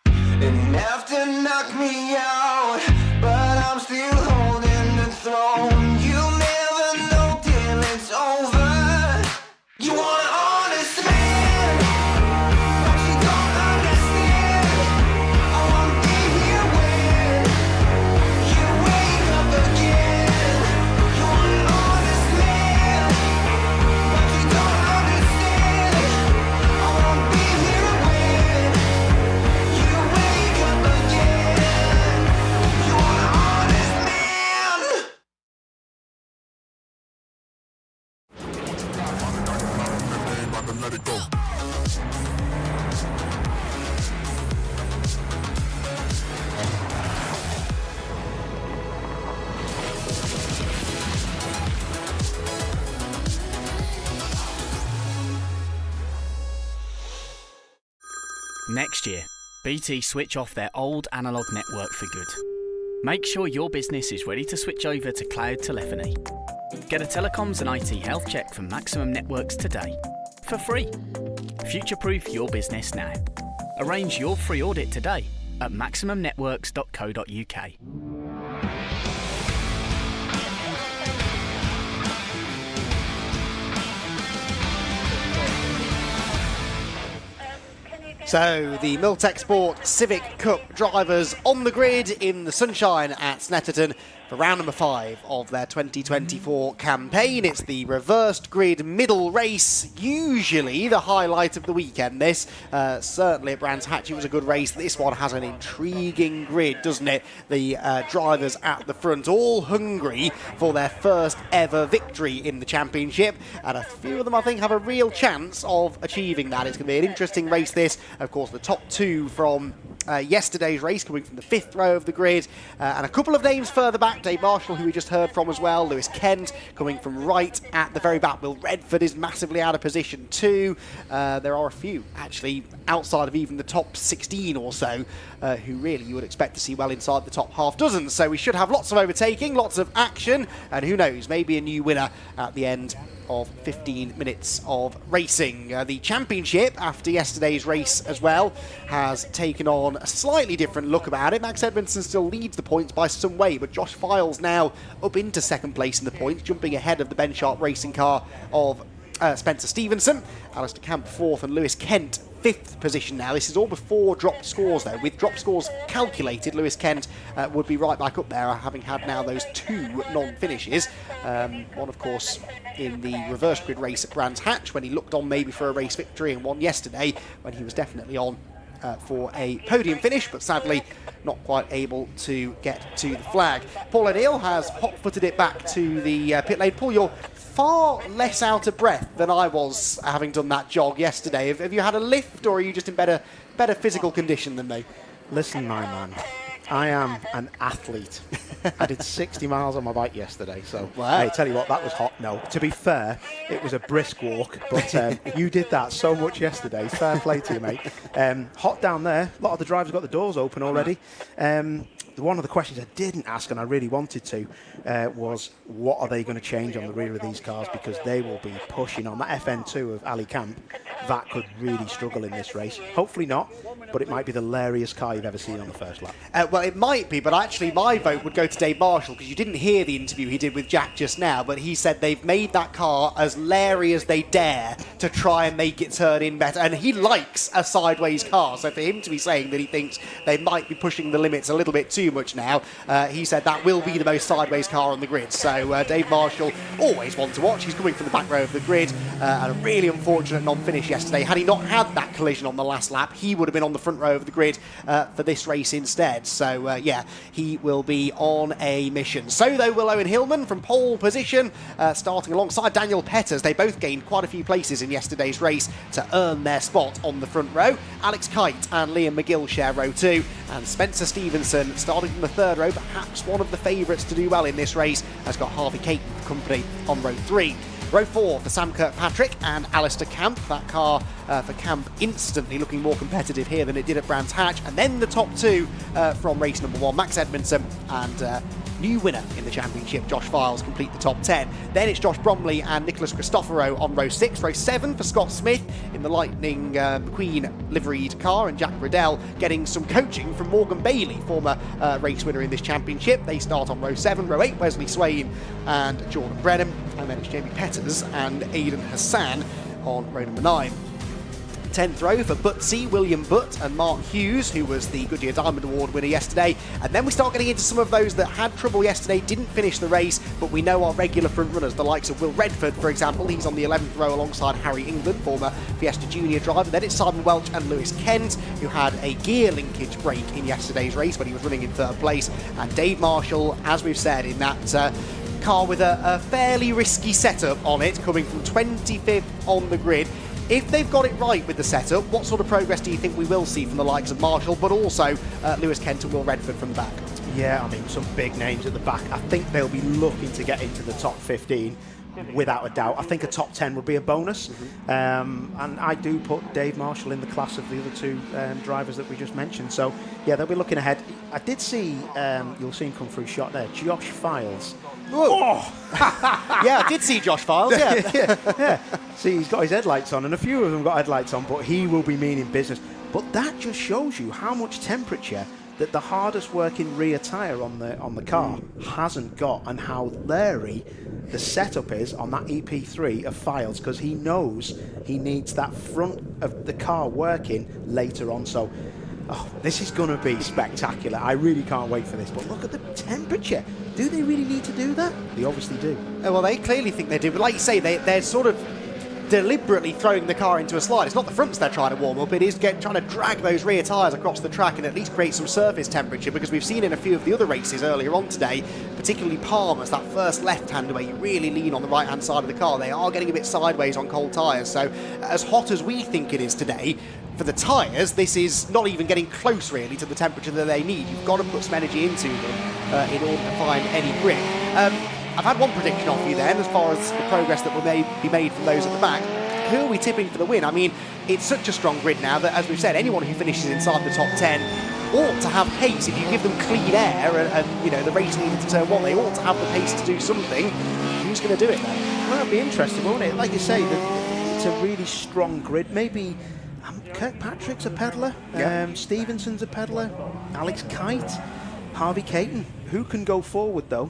and have to knock me out, but I'm still holding the throne. You'll never know till it's over. You want an honest man, but you don't understand. I won't be here when you wake up again. You want an honest man, but you don't understand. I won't be here when you wake up again. You want an honest man. Let it go. Next year, BT switch off their old analogue network for good. Make sure your business is ready to switch over to cloud telephony. Get a telecoms and IT health check from Maximum Networks today, for free. Future-proof your business now. Arrange your free audit today at maximumnetworks.co.uk. So the Milltek Sport Civic Cup drivers on the grid in the sunshine at Snetterton for round number 5 of their 2024 campaign. It's the reversed grid middle race, usually the highlight of the weekend. This certainly at Brands Hatch it was a good race. This one has an intriguing grid, doesn't it? The drivers at the front all hungry for their first ever victory in the championship, and a few of them I think have a real chance of achieving that. It's going to be an interesting race this. Of course, the top 2 from yesterday's race coming from the 5th row of the grid, and a couple of names further back. Dave Marshall, who we just heard from as well, Lewis Kent coming from right at the very back. Will Redford is massively out of position too. There are a few actually outside of even the top 16 or so who really you would expect to see well inside the top half dozen. So we should have lots of overtaking, lots of action, and who knows, maybe a new winner at the end of 15 minutes of racing. The championship, after yesterday's race as well, has taken on a slightly different look about it. Max Edmondson still leads the points by some way, but Josh Files now up into second place in the points, jumping ahead of the Ben Sharp racing car of Spencer Stevenson. Alistair Camp 4th and Lewis Kent 5th position now. This is all before dropped scores though. With dropped scores calculated, Lewis Kent would be right back up there, having had now those 2 non-finishes. One of course in the reverse grid race at Brands Hatch when he looked on maybe for a race victory, and one yesterday when he was definitely on for a podium finish, but sadly not quite able to get to the flag. Paul O'Neill has hot-footed it back to the pit lane. Paul, you're far less out of breath than I was having done that jog yesterday. Have you had a lift, or are you just in better physical condition than me? Listen, my man, I am an athlete. I did 60 miles on my bike yesterday, so wow. Hey, tell you what, that was hot. No, to be fair, it was a brisk walk, but you did that so much yesterday. Fair play to you, mate. Hot down there. A lot of the drivers got the doors open already. One of the questions I didn't ask, and I really wanted to, was what are they going to change on the rear of these cars, because they will be pushing on. That FN2 of Ali Camp, that could really struggle in this race. Hopefully not, but it might be the lariest car you've ever seen on the first lap. Well, it might be, but actually my vote would go to Dave Marshall, because you didn't hear the interview he did with Jack just now, but he said they've made that car as leery as they dare to try and make it turn in better, and he likes a sideways car, so for him to be saying that he thinks they might be pushing the limits a little bit too much now, he said that will be the most sideways car on the grid. So Dave Marshall, always one to watch. He's coming from the back row of the grid, and a really unfortunate non-finish yesterday. Had he not had that collision on the last lap, he would have been on the front row of the grid for this race instead. So yeah, he will be on a mission. So though will Owen Hillman from pole position, starting alongside Daniel Petters. They both gained quite a few places in yesterday's race to earn their spot on the front row. Alex Kite and Liam McGill share row 2, and Spencer Stevenson, starting from the 3rd row, perhaps one of the favourites to do well in this race, has got Harvey Caton for company on row 3. Row 4 for Sam Kirkpatrick and Alistair Camp. That car for Camp instantly looking more competitive here than it did at Brands Hatch. And then the top 2 from race number 1, Max Edmondson and new winner in the championship, Josh Files, complete the top 10. Then it's Josh Bromley and Nicholas Cristoforo on row 6. Row 7 for Scott Smith in the Lightning McQueen liveried car, and Jack Riddell getting some coaching from Morgan Bailey, former race winner in this championship. They start on row 7. Row 8, Wesley Swain and Jordan Brennan, and then it's Jamie Petters and Aidan Hassan on row number 9. 10th row for Butsy, William Butt and Mark Hughes, who was the Goodyear Diamond Award winner yesterday. And then we start getting into some of those that had trouble yesterday, didn't finish the race, but we know are regular front runners, the likes of Will Redford, for example. He's on the 11th row alongside Harry England, former Fiesta Junior driver. Then it's Simon Welch and Lewis Kent, who had a gear linkage break in yesterday's race when he was running in 3rd place. And Dave Marshall, as we've said, in that car with a fairly risky setup on it, coming from 25th on the grid. If they've got it right with the setup, what sort of progress do you think we will see from the likes of Marshall, but also Lewis Kent and Will Redford from the back? Yeah, I mean, some big names at the back. I think they'll be looking to get into the top 15. without a doubt. I think a top 10 would be a bonus. And I do put Dave Marshall in the class of the other two drivers that we just mentioned. So, yeah, they'll be looking ahead. I did see, you'll see him come through shot there, Josh Files. Oh! Yeah, I did see Josh Files, yeah. See, he's got his headlights on, and a few of them got headlights on, but he will be meaning business. But that just shows you how much temperature that the hardest working rear tyre on the car hasn't got, and how leery the setup is on that EP3 of Files, because he knows he needs that front of the car working later on. So this is going to be spectacular. I really can't wait for this. But look at the temperature. Do they really need to do that? They obviously do. Well, they clearly think they do. But like you say, they're sort of deliberately throwing the car into a slide. It's not the fronts they're trying to warm up, it is trying to drag those rear tyres across the track and at least create some surface temperature, because we've seen in a few of the other races earlier on today, particularly Palmer's, that first left-hander where you really lean on the right-hand side of the car, they are getting a bit sideways on cold tyres. So as hot as we think it is today, for the tyres, this is not even getting close really to the temperature that they need. You've got to put some energy into them in order to find any grip. I've had one prediction off you then, as far as the progress that will be made from those at the back. Who are we tipping for the win? I mean, it's such a strong grid now that, as we've said, anyone who finishes inside the top 10 ought to have pace. If you give them clean air and you know, the race needed to turn one, they ought to have the pace to do something. Who's going to do it then? Well, it'll be interesting, won't it? Like you say, it's a really strong grid. Maybe Kirkpatrick's a peddler, Stevenson's a peddler, Alex Kite, Harvey Caton. Who can go forward though?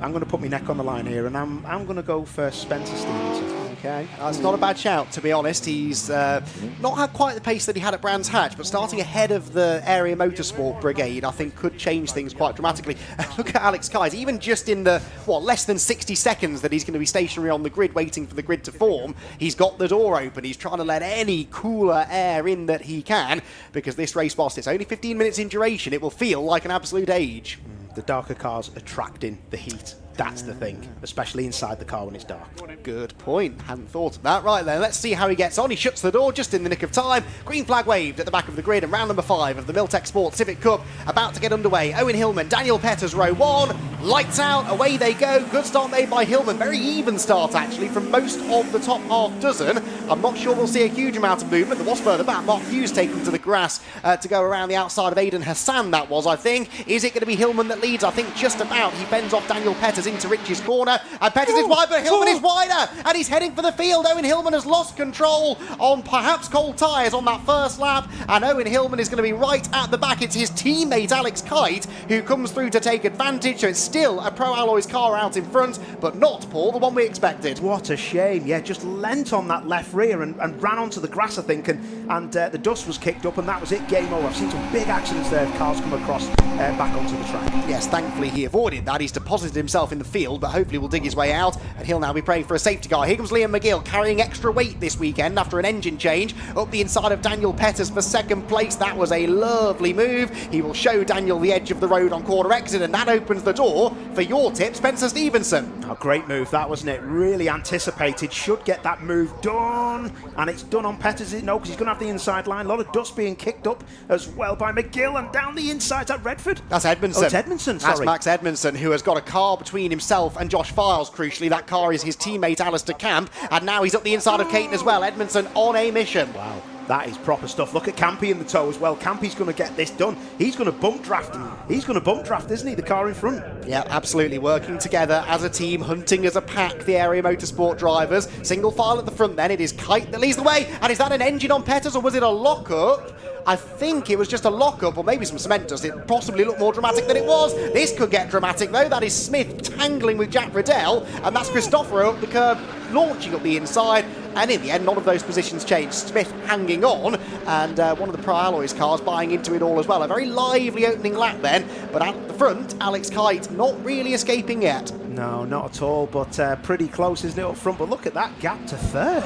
I'm going to put my neck on the line here, and I'm going to go for Spencer Stevenson. Okay, that's not a bad shout, to be honest. He's not had quite the pace that he had at Brands Hatch, but starting ahead of the area motorsport brigade, I think could change things quite dramatically. Look at Alex Kite, even just in the, less than 60 seconds that he's going to be stationary on the grid waiting for the grid to form, he's got the door open. He's trying to let any cooler air in that he can, because this race, whilst it's only 15 minutes in duration, it will feel like an absolute age. The darker cars attracting the heat. That's the thing, especially inside the car when it's dark. Good point. Hadn't thought of that. Right then, let's see how he gets on. He shuts the door just in the nick of time. Green flag waved at the back of the grid, and round number 5 of the Milltek Sport Civic Cup about to get underway. Owen Hillman, Daniel Petters, row 1. Lights out, away they go. Good start made by Hillman. Very even start, actually, from most of the top half dozen. I'm not sure we'll see a huge amount of movement. There was further back. Mark Hughes taking to the grass to go around the outside of Aidan Hassan, that was, I think. Is it going to be Hillman that leads? I think just about. He fends off Daniel Petters into Rich's corner. And Petters is wide, but Hillman is wider, and he's heading for the field. Owen Hillman has lost control on perhaps cold tyres on that first lap, and Owen Hillman is going to be right at the back. It's his teammate Alex Kite who comes through to take advantage, so it's still a Pro Alloys car out in front, but not, Paul, the one we expected. What a shame. Yeah, just leant on that left rear and ran onto the grass, I think, and the dust was kicked up, and that was it, game over. I've seen some big accidents there, cars come across back onto the track. Yes, thankfully he avoided that. He's deposited himself in the field, but hopefully will dig his way out, and he'll now be praying for a safety car. Here comes Liam McGill, carrying extra weight this weekend after an engine change, up the inside of Daniel Petters for second place. That was a lovely move. He will show Daniel the edge of the road on corner exit, and that opens the door for your tip, Spencer Stevenson. Oh, great move that, wasn't it? Really anticipated, should get that move done, and it's done on Petters, no, because he's going to have the inside line. A lot of dust being kicked up as well by McGill, and down the inside at Redford. That's Edmondson. Oh, it's Edmondson, sorry. That's Max Edmondson, who has got a car between himself and Josh Files, crucially. That car is his teammate Alistair Camp, and now he's up the inside of Caton as well. Edmondson on a mission. Wow, that is proper stuff. Look at Campy in the tow as well. Campy's going to get this done. He's going to bump draft. He's going to bump draft, isn't he, the car in front? Yeah, absolutely. Working together as a team, hunting as a pack, the area motorsport drivers. Single file at the front then. It is Kite that leads the way. And is that an engine on Petters, or was it a lockup? I think it was just a lockup, or maybe some cement dust. It possibly looked more dramatic than it was. This could get dramatic, though. That is Smith tangling with Jack Riddell, and that's Christoforo up the curb, launching up the inside. And in the end, none of those positions changed. Smith hanging on, and one of the Pro Alloys cars buying into it all as well. A very lively opening lap then, but at the front, Alex Kite not really escaping yet. No, not at all, but pretty close, isn't it, up front? But look at that gap to third.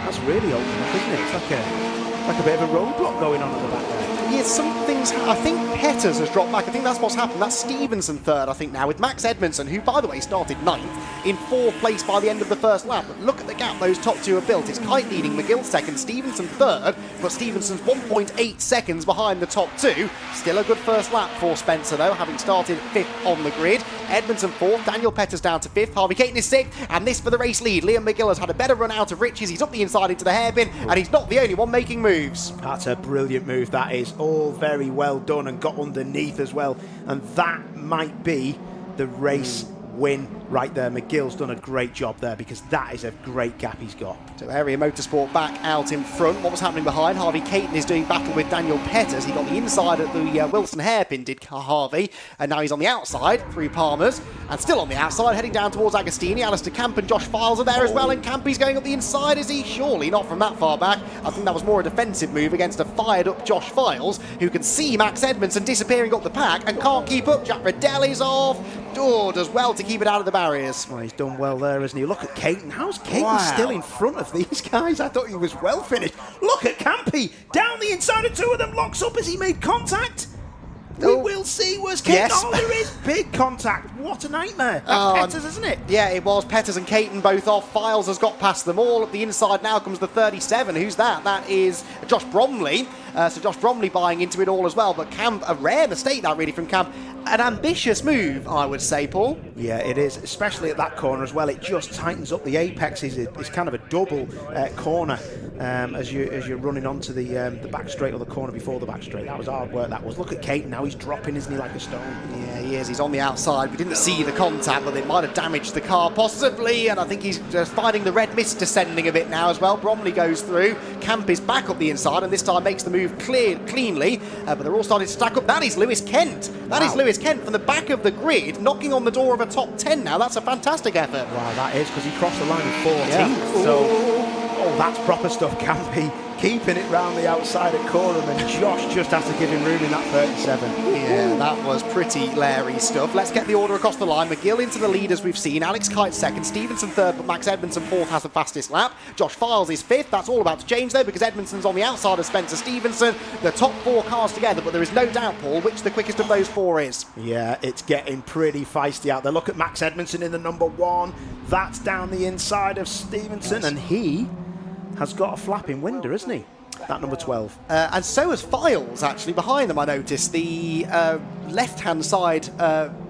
That's really opening up, isn't it? It's like a bit of a roadblock going on at the back there. Yeah, something's. I think Petters has dropped back. I think that's what's happened. That's Stevenson third, I think, now, with Max Edmondson, who, by the way, started ninth, in fourth place by the end of the first lap. But look at the gap those top two have built. It's Kite leading, McGill second, Stevenson third, but Stevenson's 1.8 seconds behind the top two. Still a good first lap for Spencer, though, having started fifth on the grid. Edmondson fourth, Daniel Petters down to fifth, Harvey Caton is sixth, and this for the race lead. Liam McGill has had a better run out of Riches. He's up the inside into the hairpin, and he's not the only one making moves. That's a brilliant move, that is. All very well done, and got underneath as well, and that might be the race win right there. McGill's done a great job there, because that is a great gap he's got. So Area Motorsport back out in front. What was happening behind? Harvey Caton is doing battle with Daniel Petters. He got the inside at the Wilson hairpin, did Harvey, and now he's on the outside through Palmer's, and still on the outside, heading down towards Agostini. Alistair Camp and Josh Files are there as well, and Campy's going up the inside, is he? Surely not from that far back. I think that was more a defensive move against a fired up Josh Files, who can see Max Edmondson disappearing up the pack and can't keep up. Jack Riddell is off. Does well to keep it out of the barriers. Well, he's done well there, hasn't he? Look at Caton. How's Caton still in front of these guys? I thought he was well finished. Look at Campy down the inside of two of them. Locks up as he made contact. We will see. Where's Caton? Yes. Oh, there is big contact. What a nightmare. That's Petters, isn't it? Yeah, it was. Petters and Caton both off. Files has got past them all. Up the inside now comes the 37. Who's that? That is Josh Bromley. So Josh Bromley buying into it all as well. But Camp, a rare mistake that really from Camp. An ambitious move, I would say, Paul. Yeah, it is, especially at that corner as well. It just tightens up the apex. It's kind of a double corner as you're running onto the back straight or the corner before the back straight. That was hard work, that was. Look at Caton now. He's dropping, isn't he, like a stone? Yeah, he is. He's on the outside. We didn't see the contact, but it might have damaged the car, possibly. And I think he's just finding the red mist descending a bit now as well. Bromley goes through. Camp is back up the inside, and this time makes the move cleanly. But they're all starting to stack up. That is Lewis Kent. That is Lewis Kent from the back of the grid, knocking on the door of a top 10 now. That's a fantastic effort. Wow, that is, because he crossed the line with 14th. Yeah. So, that's proper stuff, Campy. Keeping it round the outside at Coram, and Josh just has to give him room in that 37. Yeah, that was pretty Larry stuff. Let's get the order across the line. McGill into the lead, as we've seen. Alex Kite second, Stevenson third, but Max Edmondson fourth has the fastest lap. Josh Files is fifth. That's all about to change, though, because Edmondson's on the outside of Spencer Stevenson. The top four cars together, but there is no doubt, Paul, which the quickest of those four is. Yeah, it's getting pretty feisty out there. Look at Max Edmondson in the number one. That's down the inside of Stevenson, and he has got a flapping window, isn't he? That number 12. And so has Files, actually, behind them, I noticed. The left-hand side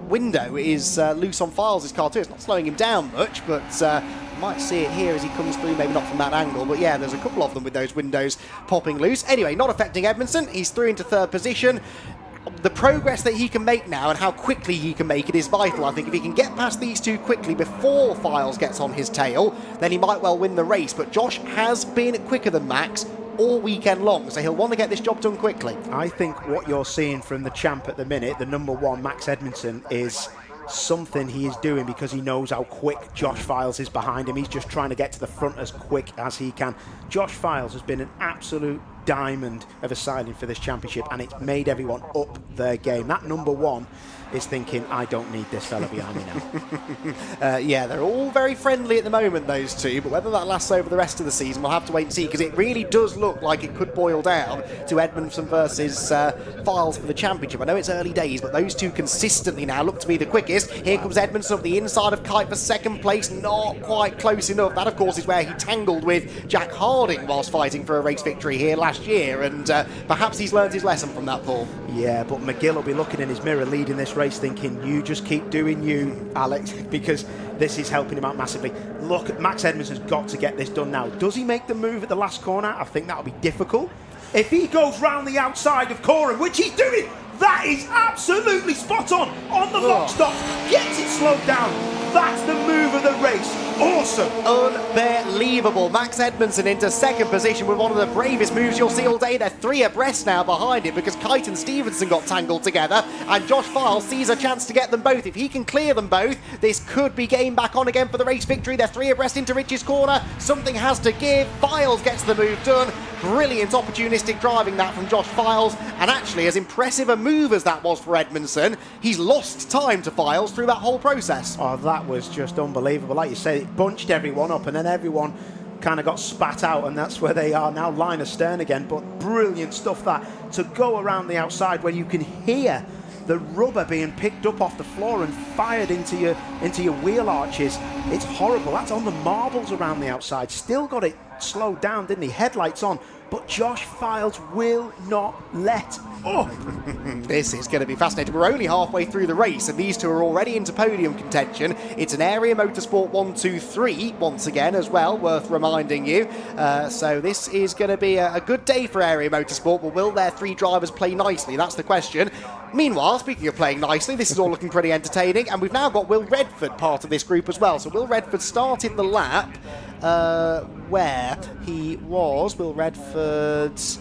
window is loose on Files' car, too. It's not slowing him down much, but you might see it here as he comes through, maybe not from that angle, but yeah, there's a couple of them with those windows popping loose. Anyway, not affecting Edmondson. He's through into third position. The progress that he can make now and how quickly he can make it is vital. I think if he can get past these two quickly before Files gets on his tail, then he might well win the race. But Josh has been quicker than Max all weekend long, so he'll want to get this job done quickly. I think what you're seeing from the champ at the minute, the number one, Max Edmondson, is something he is doing because he knows how quick Josh Files is behind him. He's just trying to get to the front as quick as he can. Josh Files has been an absolute diamond of a signing for this championship, and it's made everyone up their game. That number one is thinking, I don't need this fella behind me now. Yeah, they're all very friendly at the moment, those two, but whether that lasts over the rest of the season, we'll have to wait and see, because it really does look like it could boil down to Edmondson versus Files for the championship. I know it's early days, but those two consistently now look to be the quickest. Here comes Edmondson up the inside of Kite for second place, not quite close enough. That, of course, is where he tangled with Jack Harding whilst fighting for a race victory here last year, and perhaps he's learned his lesson from that, Paul. Yeah, but McGill will be looking in his mirror leading this race thinking, you just keep doing you, Alex, because this is helping him out massively. Look, Max Edmondson's got to get this done now. Does he make the move at the last corner? I think that'll be difficult. If he goes round the outside of Coram, which he's doing, that is absolutely spot on the lock stop, gets it slowed down. That's the move of the race. Awesome. Unbelievable. Max Edmondson into second position with one of the bravest moves you'll see all day. They're three abreast now behind him because Kite and Stevenson got tangled together, and Josh Files sees a chance to get them both. If he can clear them both, this could be game back on again for the race victory. They're three abreast into Rich's corner. Something has to give. Files gets the move done. Brilliant opportunistic driving that from Josh Files, and actually as impressive a move as that was for Edmondson, he's lost time to Files through that whole process. Oh, that was just unbelievable. Like you say, it bunched everyone up, and then everyone kind of got spat out, and that's where they are now, line astern again. But brilliant stuff that, to go around the outside where you can hear the rubber being picked up off the floor and fired into your wheel arches. It's horrible. That's on the marbles around the outside. Still got it slowed down, didn't he? Headlights on. But Josh Files will not let up. This is going to be fascinating. We're only halfway through the race, and these two are already into podium contention. It's an Area Motorsport 1-2-3 once again as well, worth reminding you. So this is going to be a good day for Area Motorsport, but will their 3 drivers play nicely? That's the question. Meanwhile, speaking of playing nicely, this is all looking pretty entertaining, and we've now got Will Redford part of this group as well. So Will Redford started the lap where he was, Will Redford's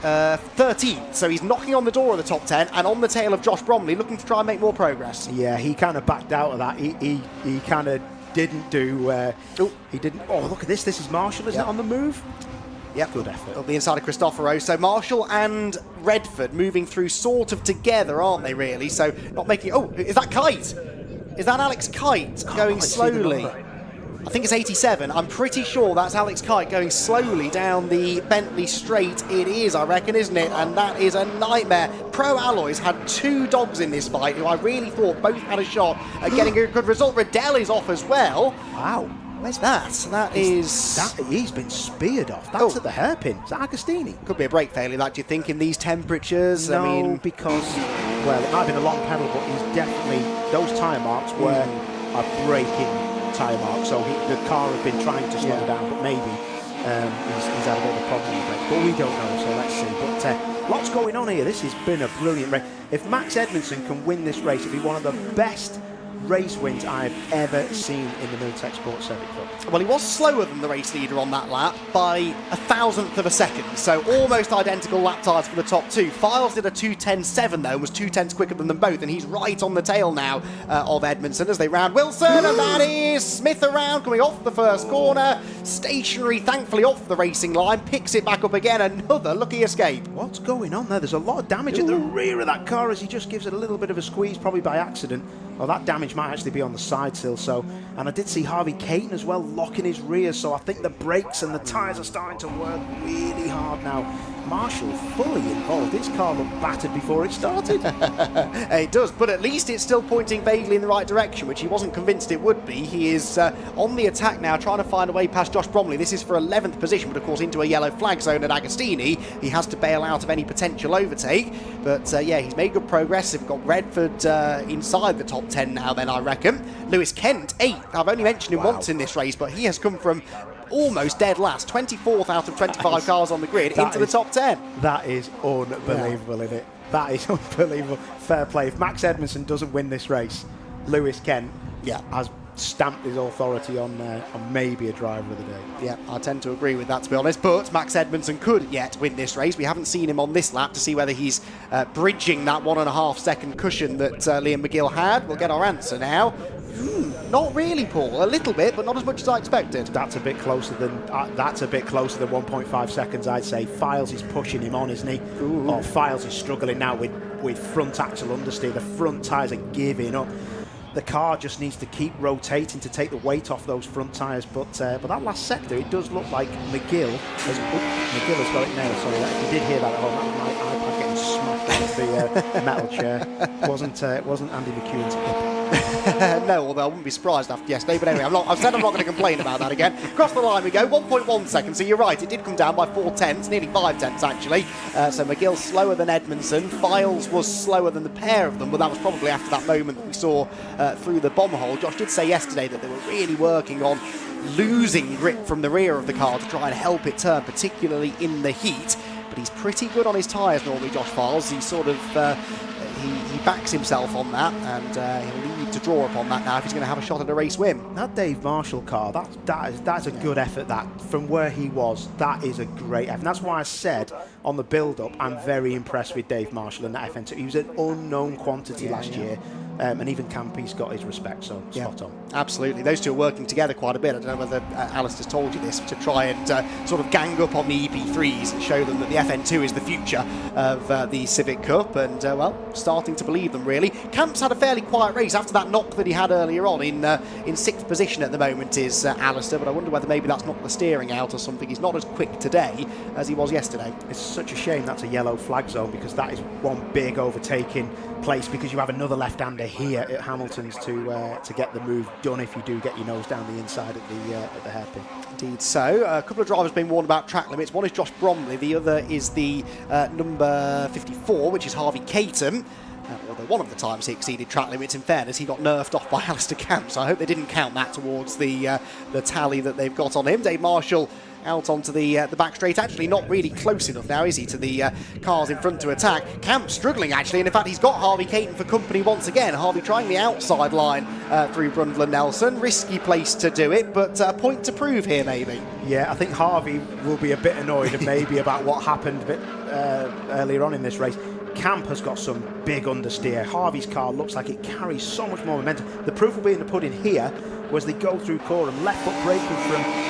13th, so he's knocking on the door of the top 10 and on the tail of Josh Bromley, looking to try and make more progress. Yeah, he kind of backed out of that. He kind of didn't do. He didn't. Oh, look at this. This is Marshall, isn't it, on the move? Yep. Good effort. On the inside of Cristoforo. So Marshall and Redford moving through sort of together, aren't they, really? So not making... Oh, is that Kite? Is that Alex Kite going slowly? I think it's 87. I'm pretty sure that's Alex Kite going slowly down the Bentley straight. It is, I reckon, isn't it? And that is a nightmare. Pro Alloys had 2 dogs in this fight who I really thought both had a shot at getting a good result. Riddell is off as well. Wow. Where's that? He's been speared off. That's at the hairpin. Is that Agostini? Could be a brake failure, that, do you think, in these temperatures? No, I mean, because, well, it might have been a long pedal, but he's definitely, those tyre marks were a braking tyre mark, so the car had been trying to slow down, but maybe he's had a bit of a problem with the brakes, but we don't know, so let's see. But lots going on here. This has been a brilliant race. If Max Edmondson can win this race, it'll be one of the best race wins I've ever seen in the Milltek Sports Civic Club. Well, he was slower than the race leader on that lap by 1,000th of a second, so almost identical lap times for the top 2. Files did a 2:10.7 though, and was 2/10 quicker than them both, and he's right on the tail now of Edmondson as they round Wilson, and that is Smith around, coming off the first corner, stationary, thankfully off the racing line, picks it back up again, another lucky escape. What's going on there? There's a lot of damage at the rear of that car as he just gives it a little bit of a squeeze, probably by accident. Well, that damage might actually be on the side still, so... And I did see Harvey Caton as well locking his rear, so I think the brakes and the tyres are starting to work really hard now. Marshall fully involved. His car looked battered before it started. It does, but at least it's still pointing vaguely in the right direction, which he wasn't convinced it would be. He is on the attack now, trying to find a way past Josh Bromley. This is for 11th position, but of course into a yellow flag zone at Agostini. He has to bail out of any potential overtake, but yeah, he's made good progress. They've got Redford inside the top 10 now then, I reckon. Lewis Kent, 8th. I've only mentioned him once in this race, but he has come from almost dead last, 24th out of 25 cars on the grid into the top 10. That is unbelievable, isn't it? That is unbelievable. Fair play. If Max Edmondson doesn't win this race, Lewis Kent has stamped his authority on maybe a driver of the day. Yeah, I tend to agree with that, to be honest, but Max Edmondson could yet win this race. We haven't seen him on this lap to see whether he's bridging that 1.5 second cushion that Liam McGill had. We'll get our answer now. Not really, Paul. A little bit, but not as much as I expected. That's a bit closer than 1.5 seconds, I'd say. Files is pushing him on, isn't he? Oh, Files is struggling now with front axle understeer. The front tyres are giving up. The car just needs to keep rotating to take the weight off those front tyres. But that last sector, it does look like McGill has got it nailed. Sorry, if you did hear that at home, that was my iPad getting smacked off the metal chair. Wasn't Andy McEwen's hip. No, although I wouldn't be surprised after yesterday. But anyway, I've said I'm not going to complain about that again. Across the line we go, 1.1 seconds. So you're right, it did come down by 4/10, nearly 5/10 actually. So McGill slower than Edmondson. Files was slower than the pair of them, but that was probably after that moment that we saw through the bomb hole. Josh did say yesterday that they were really working on losing grip from the rear of the car to try and help it turn, particularly in the heat. But he's pretty good on his tyres normally, Josh Files. He sort of he backs himself on that, and he'll need to draw upon that now if he's going to have a shot at a race win. That Dave Marshall car, that's a good effort. That from where he was, that is a great effort. And that's why I said on the build-up, I'm very impressed with Dave Marshall and that FN2. He was an unknown quantity last year. and even Campy's got his respect, so spot on. Absolutely. Those two are working together quite a bit. I don't know whether Alistair's told you this, to try and sort of gang up on the EP3s and show them that the FN2 is the future of the Civic Cup, and, well, starting to believe them, really. Camp's had a fairly quiet race after that knock that he had earlier on. In 6th position at the moment is Alistair, but I wonder whether maybe that's knocked the steering out or something. He's not as quick today as he was yesterday. It's such a shame that's a yellow flag zone, because that is one big overtaking place, because you have another left-hander here at Hamilton's to get the move done if you do get your nose down the inside at the hairpin. Indeed so. A couple of drivers being warned about track limits. One is Josh Bromley, the other is the number 54, which is Harvey Caton. Although one of the times he exceeded track limits, in fairness, he got nerfed off by Alistair Camp, so I hope they didn't count that towards the tally that they've got on him. Dave Marshall out onto the back straight, actually not really close enough now, is he, to the cars in front to attack. Camp struggling, actually, and in fact he's got Harvey Caton for company once again. Harvey trying the outside line through Brundle and Nelson. Risky place to do it, but a point to prove here, maybe. Yeah, I think Harvey will be a bit annoyed maybe about what happened a bit earlier on in this race. Camp has got some big understeer. Harvey's car looks like it carries so much more momentum. The proof will be in the pudding here, was they go through Coram, left foot braking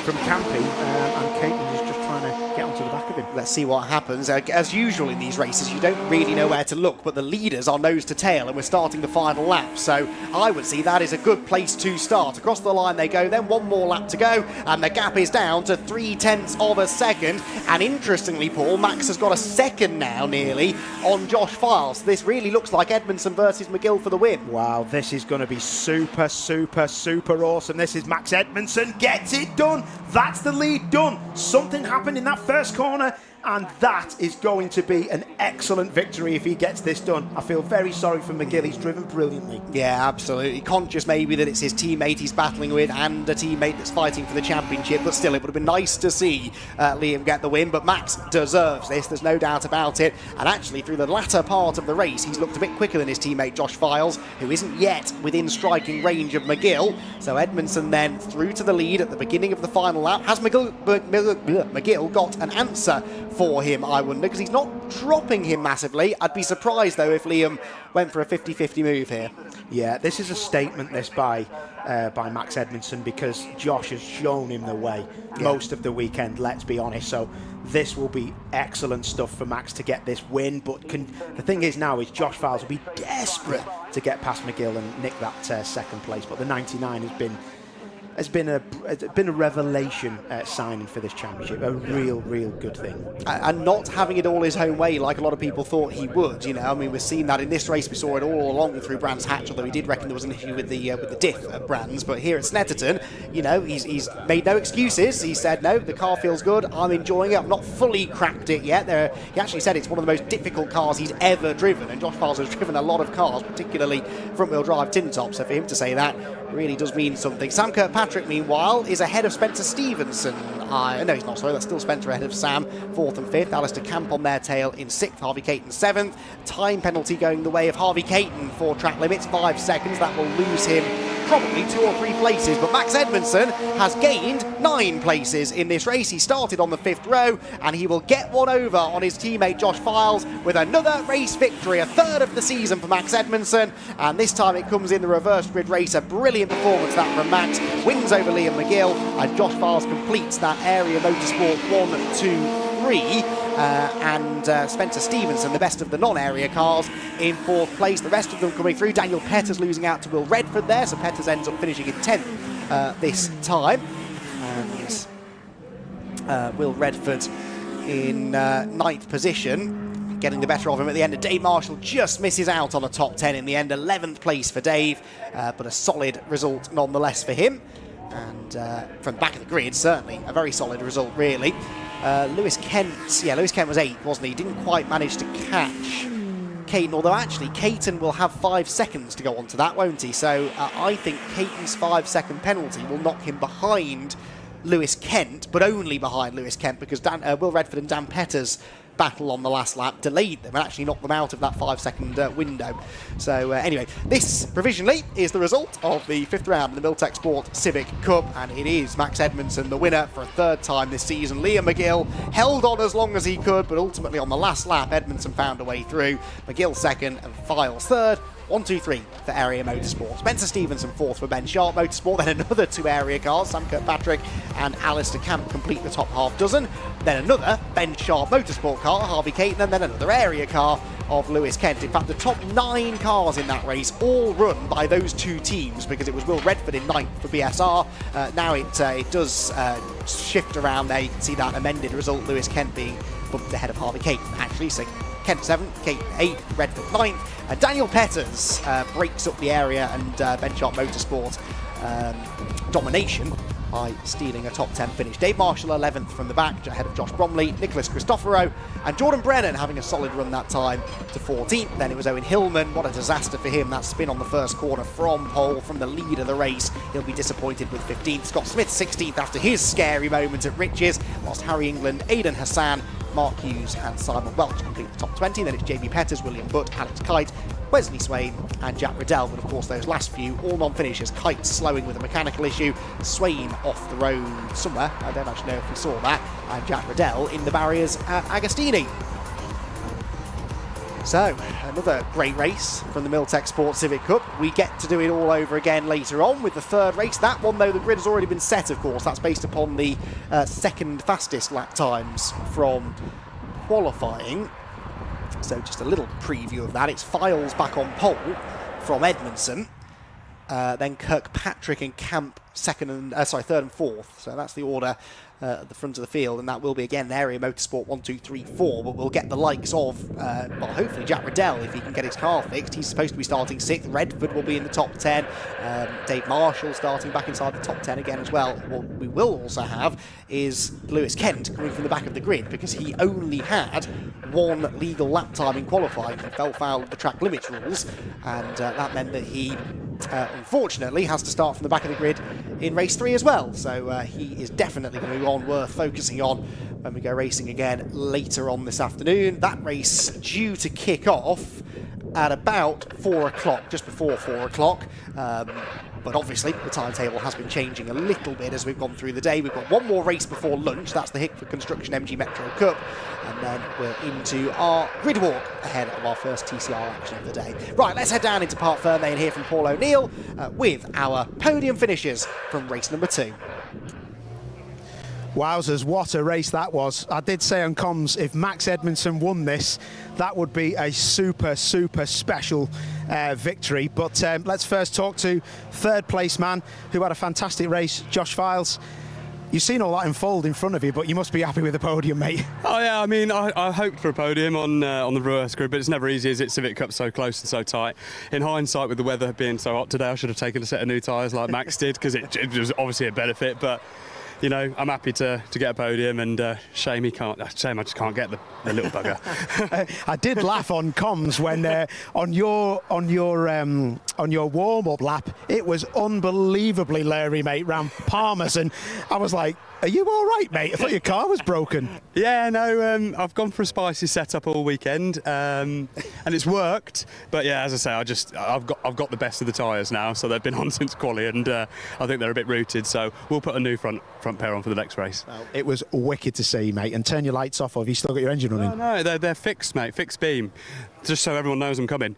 from Campy, and Caton is just trying to get onto the back of him. Let's see what happens. As usual in these races, you don't really know where to look, but the leaders are nose to tail, and we're starting the final lap. So I would see that is a good place to start. Across the line they go, then one more lap to go, and the gap is down to 0.3 of a second. And interestingly, Paul, Max has got a second now, nearly, on Josh Files. This really looks like Edmondson versus McGill for the win. Wow, this is going to be super, super, super awesome. This is Max Edmondson, gets it done. That's the lead done. Something happened in that first corner, and that is going to be an excellent victory if he gets this done. I feel very sorry for McGill. He's driven brilliantly. Yeah, absolutely. Conscious maybe that it's his teammate he's battling with and a teammate that's fighting for the championship, but still it would have been nice to see Liam get the win. But Max deserves this, there's no doubt about it. And actually through the latter part of the race he's looked a bit quicker than his teammate Josh Files, who isn't yet within striking range of McGill. So Edmondson then through to the lead at the beginning of the final lap. Has McGill got an answer for him, I wonder, because he's not dropping him massively. I'd be surprised though if Liam went for a 50-50 move here. Yeah, this is a statement, this, by Max Edmondson, because Josh has shown him the way most of the weekend, let's be honest. So this will be excellent stuff for Max to get this win. But the thing is now is Josh Files will be desperate to get past McGill and nick that second place. But the 99 has been a revelation signing for this championship. A real good thing. And not having it all his own way like a lot of people thought he would. You know, I mean, we've seen that in this race. We saw it all along through Brands Hatch, although he did reckon there was an issue with the diff at Brands. But here at Snetterton, you know, he's made no excuses. He said, no, the car feels good. I'm enjoying it. I've not fully cracked it yet. He actually said it's one of the most difficult cars he's ever driven. And Josh Files has driven a lot of cars, particularly front-wheel drive tin tops. So for him to say that really does mean something. Sam Kirkpatrick, meanwhile, is ahead of Spencer Stevenson. No, he's not, sorry. That's still Spencer ahead of Sam, 4th and 5th. Alistair Camp on their tail in 6th. Harvey Caton 7th. Time penalty going the way of Harvey Caton for track limits, 5 seconds. That will lose him probably 2 or 3 places, but Max Edmondson has gained 9 places in this race. He started on the 5th row, and he will get one over on his teammate Josh Files with another race victory, a 3rd of the season for Max Edmondson, and this time it comes in the reverse grid race. A brilliant performance that from Max, wins over Liam McGill, and Josh Files completes that area motorsport 1, 2, 3. And Spencer Stevenson, the best of the non-area cars, in 4th place. The rest of them coming through. Daniel Petters losing out to Will Redford there, so Petters ends up finishing in 10th this time. And Will Redford in 9th position, getting the better of him at the end. Dave Marshall just misses out on a top 10 in the end. 11th place for Dave, but a solid result nonetheless for him. And from the back of the grid, certainly a very solid result, really. Lewis Kent was 8th, wasn't he? Didn't quite manage to catch Caton, although actually Caton will have 5 seconds to go on to that, won't he? So I think Caton's 5-second penalty will knock him behind Lewis Kent, but only behind Lewis Kent, because Will Redford and Dan Petters' battle on the last lap delayed them and actually knocked them out of that 5-second window. So anyway, this provisionally is the result of the 5th round in the Milltek Sport Civic Cup, and it is Max Edmondson the winner for a 3rd time this season. Liam McGill held on as long as he could, but ultimately on the last lap Edmondson found a way through. McGill 2nd and Files 3rd. 1, 2, 3 for Area Motorsport. Spencer Stevenson 4th for Ben Sharp Motorsport, then another 2 area cars, Sam Kirkpatrick and Alistair Camp complete the top half dozen, then another Ben Sharp Motorsport car, Harvey Caton, and then another area car of Lewis Kent. In fact, the top 9 cars in that race all run by those 2 teams, because it was Will Redford in 9th for BSR. Now it does shift around there. You can see that amended result, Lewis Kent being bumped ahead of Harvey Caton, actually. So Kent 7th, Caton 8th, Redford 9th. Daniel Petters breaks up the area and Ben Sharp Motorsport domination by stealing a top 10 finish. Dave Marshall 11th from the back, ahead of Josh Bromley, Nicholas Cristoforo, and Jordan Brennan having a solid run that time to 14th. Then it was Owen Hillman. What a disaster for him. That spin on the first corner from pole, from the lead of the race. He'll be disappointed with 15th. Scott Smith 16th after his scary moment at Riches, whilst Harry England, Aidan Hassan, Mark Hughes and Simon Welch complete the top 20. Then it's Jamie Petters, William Butt, Alex Kite, Wesley Swain and Jack Riddell. But of course those last few all non-finishers. Kite slowing with a mechanical issue, Swain off the road somewhere, I don't actually know if we saw that, and Jack Riddell in the barriers at Agostini. So, another great race from the Milltek Sport Civic Cup. We get to do it all over again later on with the 3rd race. That one, though, the grid has already been set, of course. That's based upon the 2nd fastest lap times from qualifying. So just a little preview of that. It's Files back on pole from Edmondson. Then Kirkpatrick and Camp 3rd and 4th. So that's the order at the front of the field, and that will be again Area Motorsport 1, 2, 3, 4. But we'll get the likes of, well, hopefully Jack Riddell if he can get his car fixed. He's supposed to be starting 6th. Redford will be in the top 10. Dave Marshall starting back inside the top 10 again as well. What we will also have is Lewis Kent coming from the back of the grid, because he only had 1 legal lap time in qualifying. He fell foul of the track limits rules, and that meant that he unfortunately has to start from the back of the grid in race 3 as well. So he is definitely going to be one worth focusing on when we go racing again later on this afternoon. That race due to kick off at about 4 o'clock, just before 4 o'clock. But obviously the timetable has been changing a little bit as we've gone through the day. We've got one more race before lunch. That's the Hickford Construction MG Metro Cup. And then we're into our grid walk ahead of our first TCR action of the day. Right, let's head down into Parc Ferme and hear from Paul O'Neill with our podium finishers from race number 2. Wowzers, what a race that was. I did say on comms, if Max Edmondson won this, that would be a super, super special victory. But let's first talk to 3rd place man who had a fantastic race, Josh Files. You've seen all that unfold in front of you, but you must be happy with the podium, mate. Oh yeah, I mean, I hoped for a podium on the reverse grid, but it's never easy, is it? Civic Cup so close and so tight. In hindsight, with the weather being so hot today, I should have taken a set of new tyres like Max did, because it was obviously a benefit. But you know, I'm happy to get a podium, and shame I just can't get the little bugger. I did laugh on comms when on your warm-up lap, it was unbelievably Larry, mate, round Palmer's, and I was like, are you all right, mate? I thought your car was broken. Yeah, no, I've gone for a spicy setup all weekend, and it's worked. But yeah, as I say, I've got the best of the tyres now, so they've been on since quali, and I think they're a bit rooted. So we'll put a new front pair on for the next race. Well, it was wicked to see, mate. And turn your lights off, or have you still got your engine running? No, they're fixed, mate. Fixed beam. Just so everyone knows I'm coming.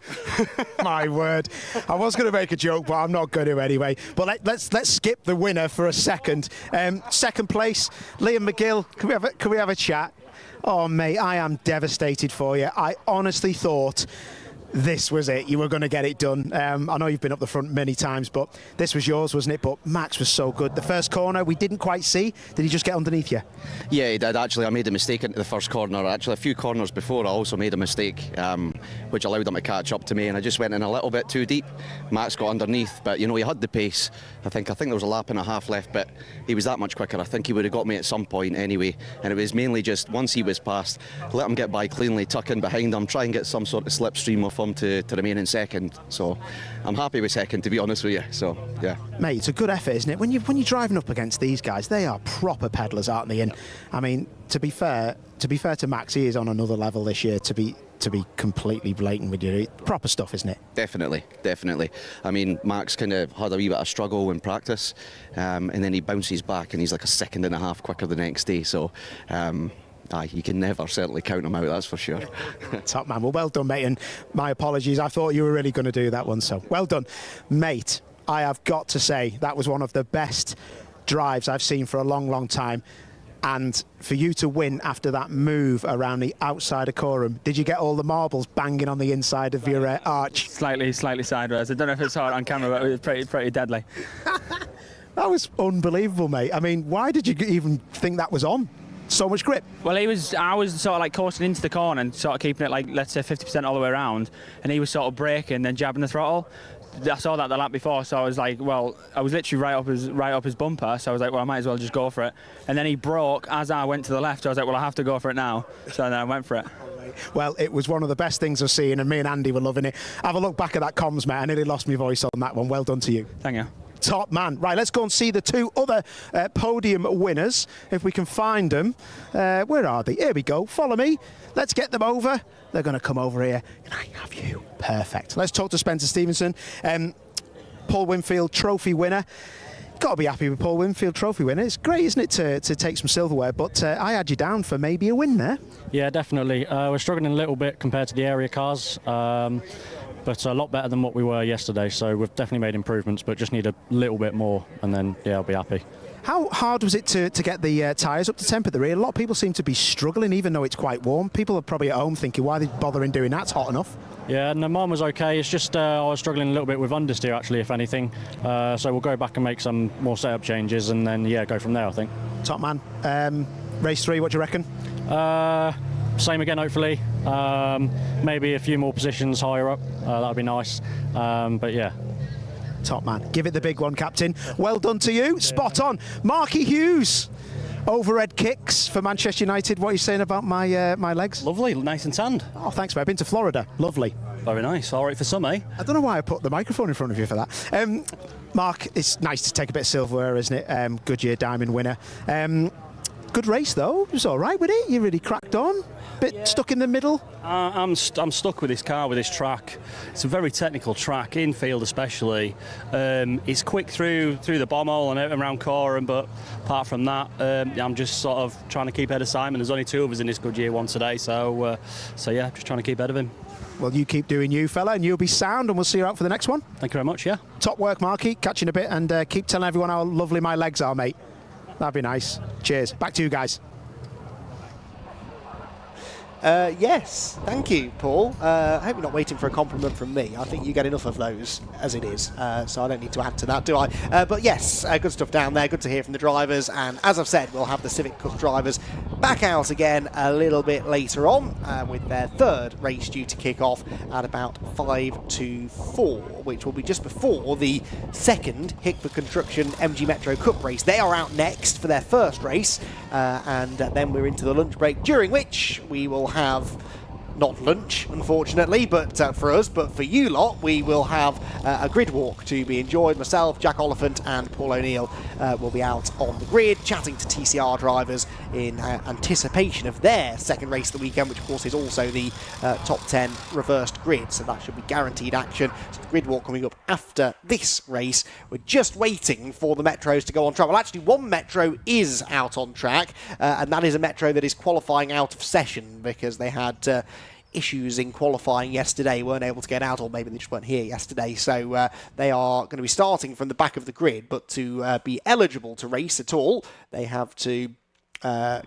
My word. I was going to make a joke, but I'm not going to anyway. But let's skip the winner for a second. 2nd place, Liam McGill. Can we have a chat? Oh, mate, I am devastated for you. I honestly thought this was it. You were going to get it done. I know you've been up the front many times, but this was yours, wasn't it? But Max was so good. The first corner we didn't quite see. Did he just get underneath you? Yeah, he did. Actually, I made a mistake into the first corner. Actually, a few corners before I also made a mistake, which allowed him to catch up to me, and I just went in a little bit too deep. Max got underneath, but you know, he had the pace. I think there was a lap and a half left, but he was that much quicker. I think he would have got me at some point anyway, and it was mainly just once he was past, let him get by cleanly, tuck in behind him, try and get some sort of slipstream off him to remain in second. So I'm happy with second, to be honest with you. So yeah, mate, it's a good effort, isn't it? When you're driving up against these guys, they are proper pedallers, aren't they? And I mean, to be fair to Max, he is on another level this year. To be completely blatant with you, proper stuff, isn't it? Definitely. I mean, Max kind of had a wee bit of struggle in practice, and then he bounces back and he's like a second and a half quicker the next day. So aye, you can never certainly count them out, that's for sure. Top man. Well done, mate. And my apologies. I thought you were really going to do that one. So well done, mate. I have got to say that was one of the best drives I've seen for a long, long time. And for you to win after that move around the outside of Coram, did you get all the marbles banging on the inside of your arch? Slightly sideways. I don't know if it's hard on camera, but it was pretty deadly. That was unbelievable, mate. I mean, why did you even think that was on? So much grip. Well, I was sort of like coursing into the corner and sort of keeping it like, let's say 50% all the way around, and he was sort of braking, then jabbing the throttle. I saw that the lap before, so I was like, well, I was literally right up his bumper, so I was like, well, I might as well just go for it. And then he broke as I went to the left, so I was like, well, I have to go for it now. So then I went for it. Well, it was one of the best things I've seen, and me and Andy were loving it. Have a look back at that comms, mate. I nearly lost my voice on that one. Well done to you. Thank you. Top man. Right, let's go and see the two other podium winners, if we can find them. Where are they? Here we go. Follow me. Let's get them over. They're going to come over here. Can I have you? Perfect. Let's talk to Spencer Stevenson, Paul Winfield trophy winner. Got to be happy with Paul Winfield trophy winner. It's great, isn't it, to take some silverware, but I had you down for maybe a win there. Yeah, definitely. We're struggling a little bit compared to the area cars, but a lot better than what we were yesterday, so we've definitely made improvements, but just need a little bit more, and then, yeah, I'll be happy. How hard was it to get the tyres up to temp at the rear? A lot of people seem to be struggling, even though it's quite warm. People are probably at home thinking, why are they bothering doing that? It's hot enough. Yeah, no, mine was okay. It's just I was struggling a little bit with understeer, actually, if anything. So we'll go back and make some more setup changes, and then, yeah, go from there, I think. Top man. Race 3, what do you reckon? Same again, hopefully. Maybe a few more positions higher up. That would be nice. But, yeah. Top man. Give it the big one, Captain. Well done to you. Spot on. Marky Hughes. Overhead kicks for Manchester United. What are you saying about my my legs? Lovely, nice and tanned. Oh, thanks, mate. I've been to Florida. Lovely. Very nice. All right for some, eh? I don't know why I put the microphone in front of you for that. Mark, it's nice to take a bit of silverware, isn't it? Goodyear Diamond winner. Good race, though. It was all right with it. You really cracked on. Bit stuck in the middle. I'm stuck with this car, with this track. It's a very technical track, infield especially. It's quick through the bomb hole and out around Coram, but apart from that, I'm just sort of trying to keep ahead of Simon. There's only two of us in this Goodyear one today, so yeah, just trying to keep ahead of him. Well, you keep doing you, fella, and you'll be sound, and we'll see you out for the next one. Thank you very much, yeah. Top work, Marky. Catch you in a bit, and keep telling everyone how lovely my legs are, mate. That'd be nice. Cheers. Back to you guys. Yes, thank you, Paul. I hope you're not waiting for a compliment from me. I think you get enough of those as it is, so I don't need to add to that, do I? But yes, good stuff down there. Good to hear from the drivers, and as I've said, we'll have the Civic Cup drivers back out again a little bit later on with their third race due to kick off at about 5 to 4, which will be just before the second Hickford Construction MG Metro Cup race. They are out next for their first race, and then we're into the lunch break, during which we will have not lunch, unfortunately, but for us, but for you lot, we will have a grid walk to be enjoyed. Myself, Jack Oliphant and Paul O'Neill will be out on the grid chatting to TCR drivers in anticipation of their second race of the weekend, which of course is also the top 10 reversed grid, so that should be guaranteed action. So the grid walk coming up after this race. We're just waiting for the Metros to go on track. Well, actually one Metro is out on track, and that is a Metro that is qualifying out of session because they had issues in qualifying yesterday, weren't able to get out, or maybe they just weren't here yesterday, so they are going to be starting from the back of the grid, but to be eligible to race at all, they have to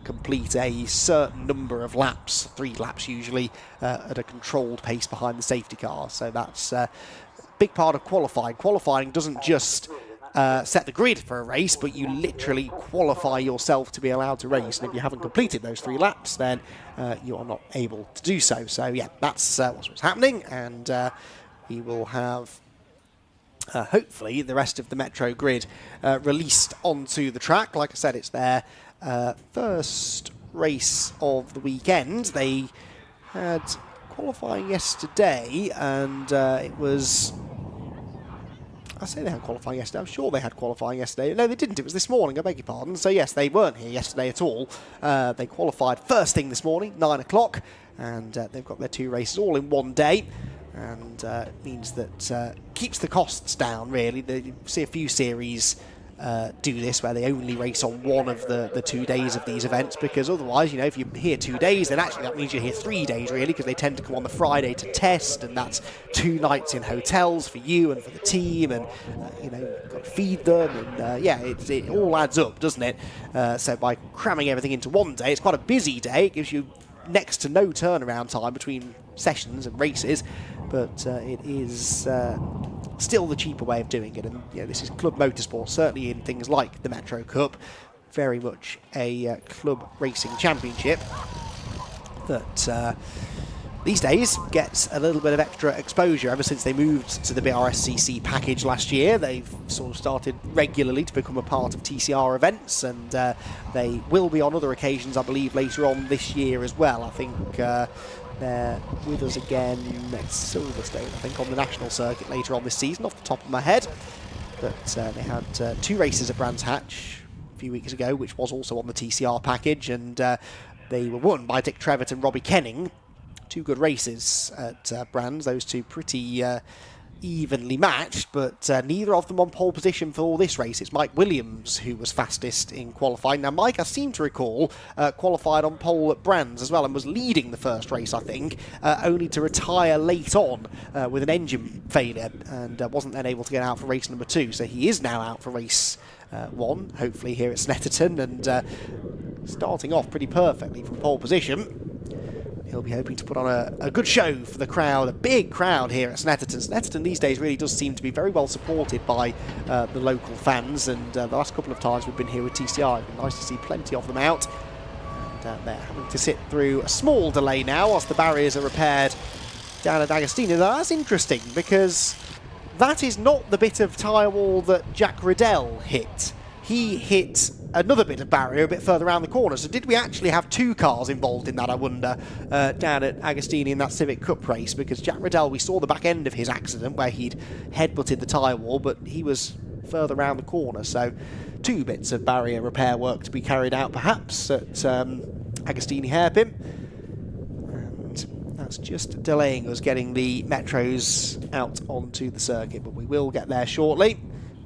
complete a certain number of laps, 3 laps usually, at a controlled pace behind the safety car, so that's a big part of qualifying. Qualifying doesn't just set the grid for a race, but you literally qualify yourself to be allowed to race, and if you haven't completed those 3 laps, then you are not able to do so. So yeah, that's what's happening, and we will have hopefully the rest of the Metro grid released onto the track. Like I said, it's their first race of the weekend. They had qualifying yesterday, and it was... I say they had qualifying yesterday. I'm sure they had qualifying yesterday. No, they didn't. It was this morning. I beg your pardon. So, yes, they weren't here yesterday at all. They qualified first thing this morning, 9 o'clock, and they've got their 2 races all in one day. And it means that keeps the costs down, really. You see a few series do this, where they only race on one of the 2 days of these events, because otherwise, you know, if you're here 2 days, then actually that means you're here 3 days, really, because they tend to come on the Friday to test, and that's 2 nights in hotels for you and for the team, and, you know, you've got to feed them, and yeah, it all adds up, doesn't it? So by cramming everything into one day, it's quite a busy day. It gives you next to no turnaround time between sessions and races, but it is still the cheaper way of doing it. And you know, this is club motorsport, certainly in things like the Metro Cup, very much a club racing championship that these days gets a little bit of extra exposure. Ever since they moved to the BRSCC package last year, they've sort of started regularly to become a part of TCR events, and they will be on other occasions, I believe, later on this year as well. I think they're with us again at Silverstone, I think, on the national circuit later on this season, off the top of my head. But they had 2 races at Brands Hatch a few weeks ago, which was also on the TCR package, and they were won by Dick Trevitt and Robbie Kenning. 2 good races at Brands, those 2 pretty evenly matched, but neither of them on pole position for this race. It's Mike Williams who was fastest in qualifying. Now, Mike, I seem to recall, qualified on pole at Brands as well and was leading the first race, I think, only to retire late on with an engine failure, and wasn't then able to get out for race number 2. So he is now out for race 1, hopefully here at Snetterton, and starting off pretty perfectly from pole position. He'll be hoping to put on a good show for the crowd, a big crowd here at Snetterton. Snetterton these days really does seem to be very well supported by the local fans, and the last couple of times we've been here with TCR, it's been nice to see plenty of them out. And they're having to sit through a small delay now whilst the barriers are repaired down at Agostini. Now, that's interesting, because that is not the bit of tyre wall that Jack Riddell hit. He hit another bit of barrier a bit further around the corner. So did we actually have 2 cars involved in that, I wonder, down at Agostini in that Civic Cup race? Because Jack Riddell, we saw the back end of his accident where he'd headbutted the tyre wall, but he was further around the corner. So 2 bits of barrier repair work to be carried out, perhaps, at Agostini Hairpin. And that's just delaying us getting the Metros out onto the circuit, but we will get there shortly.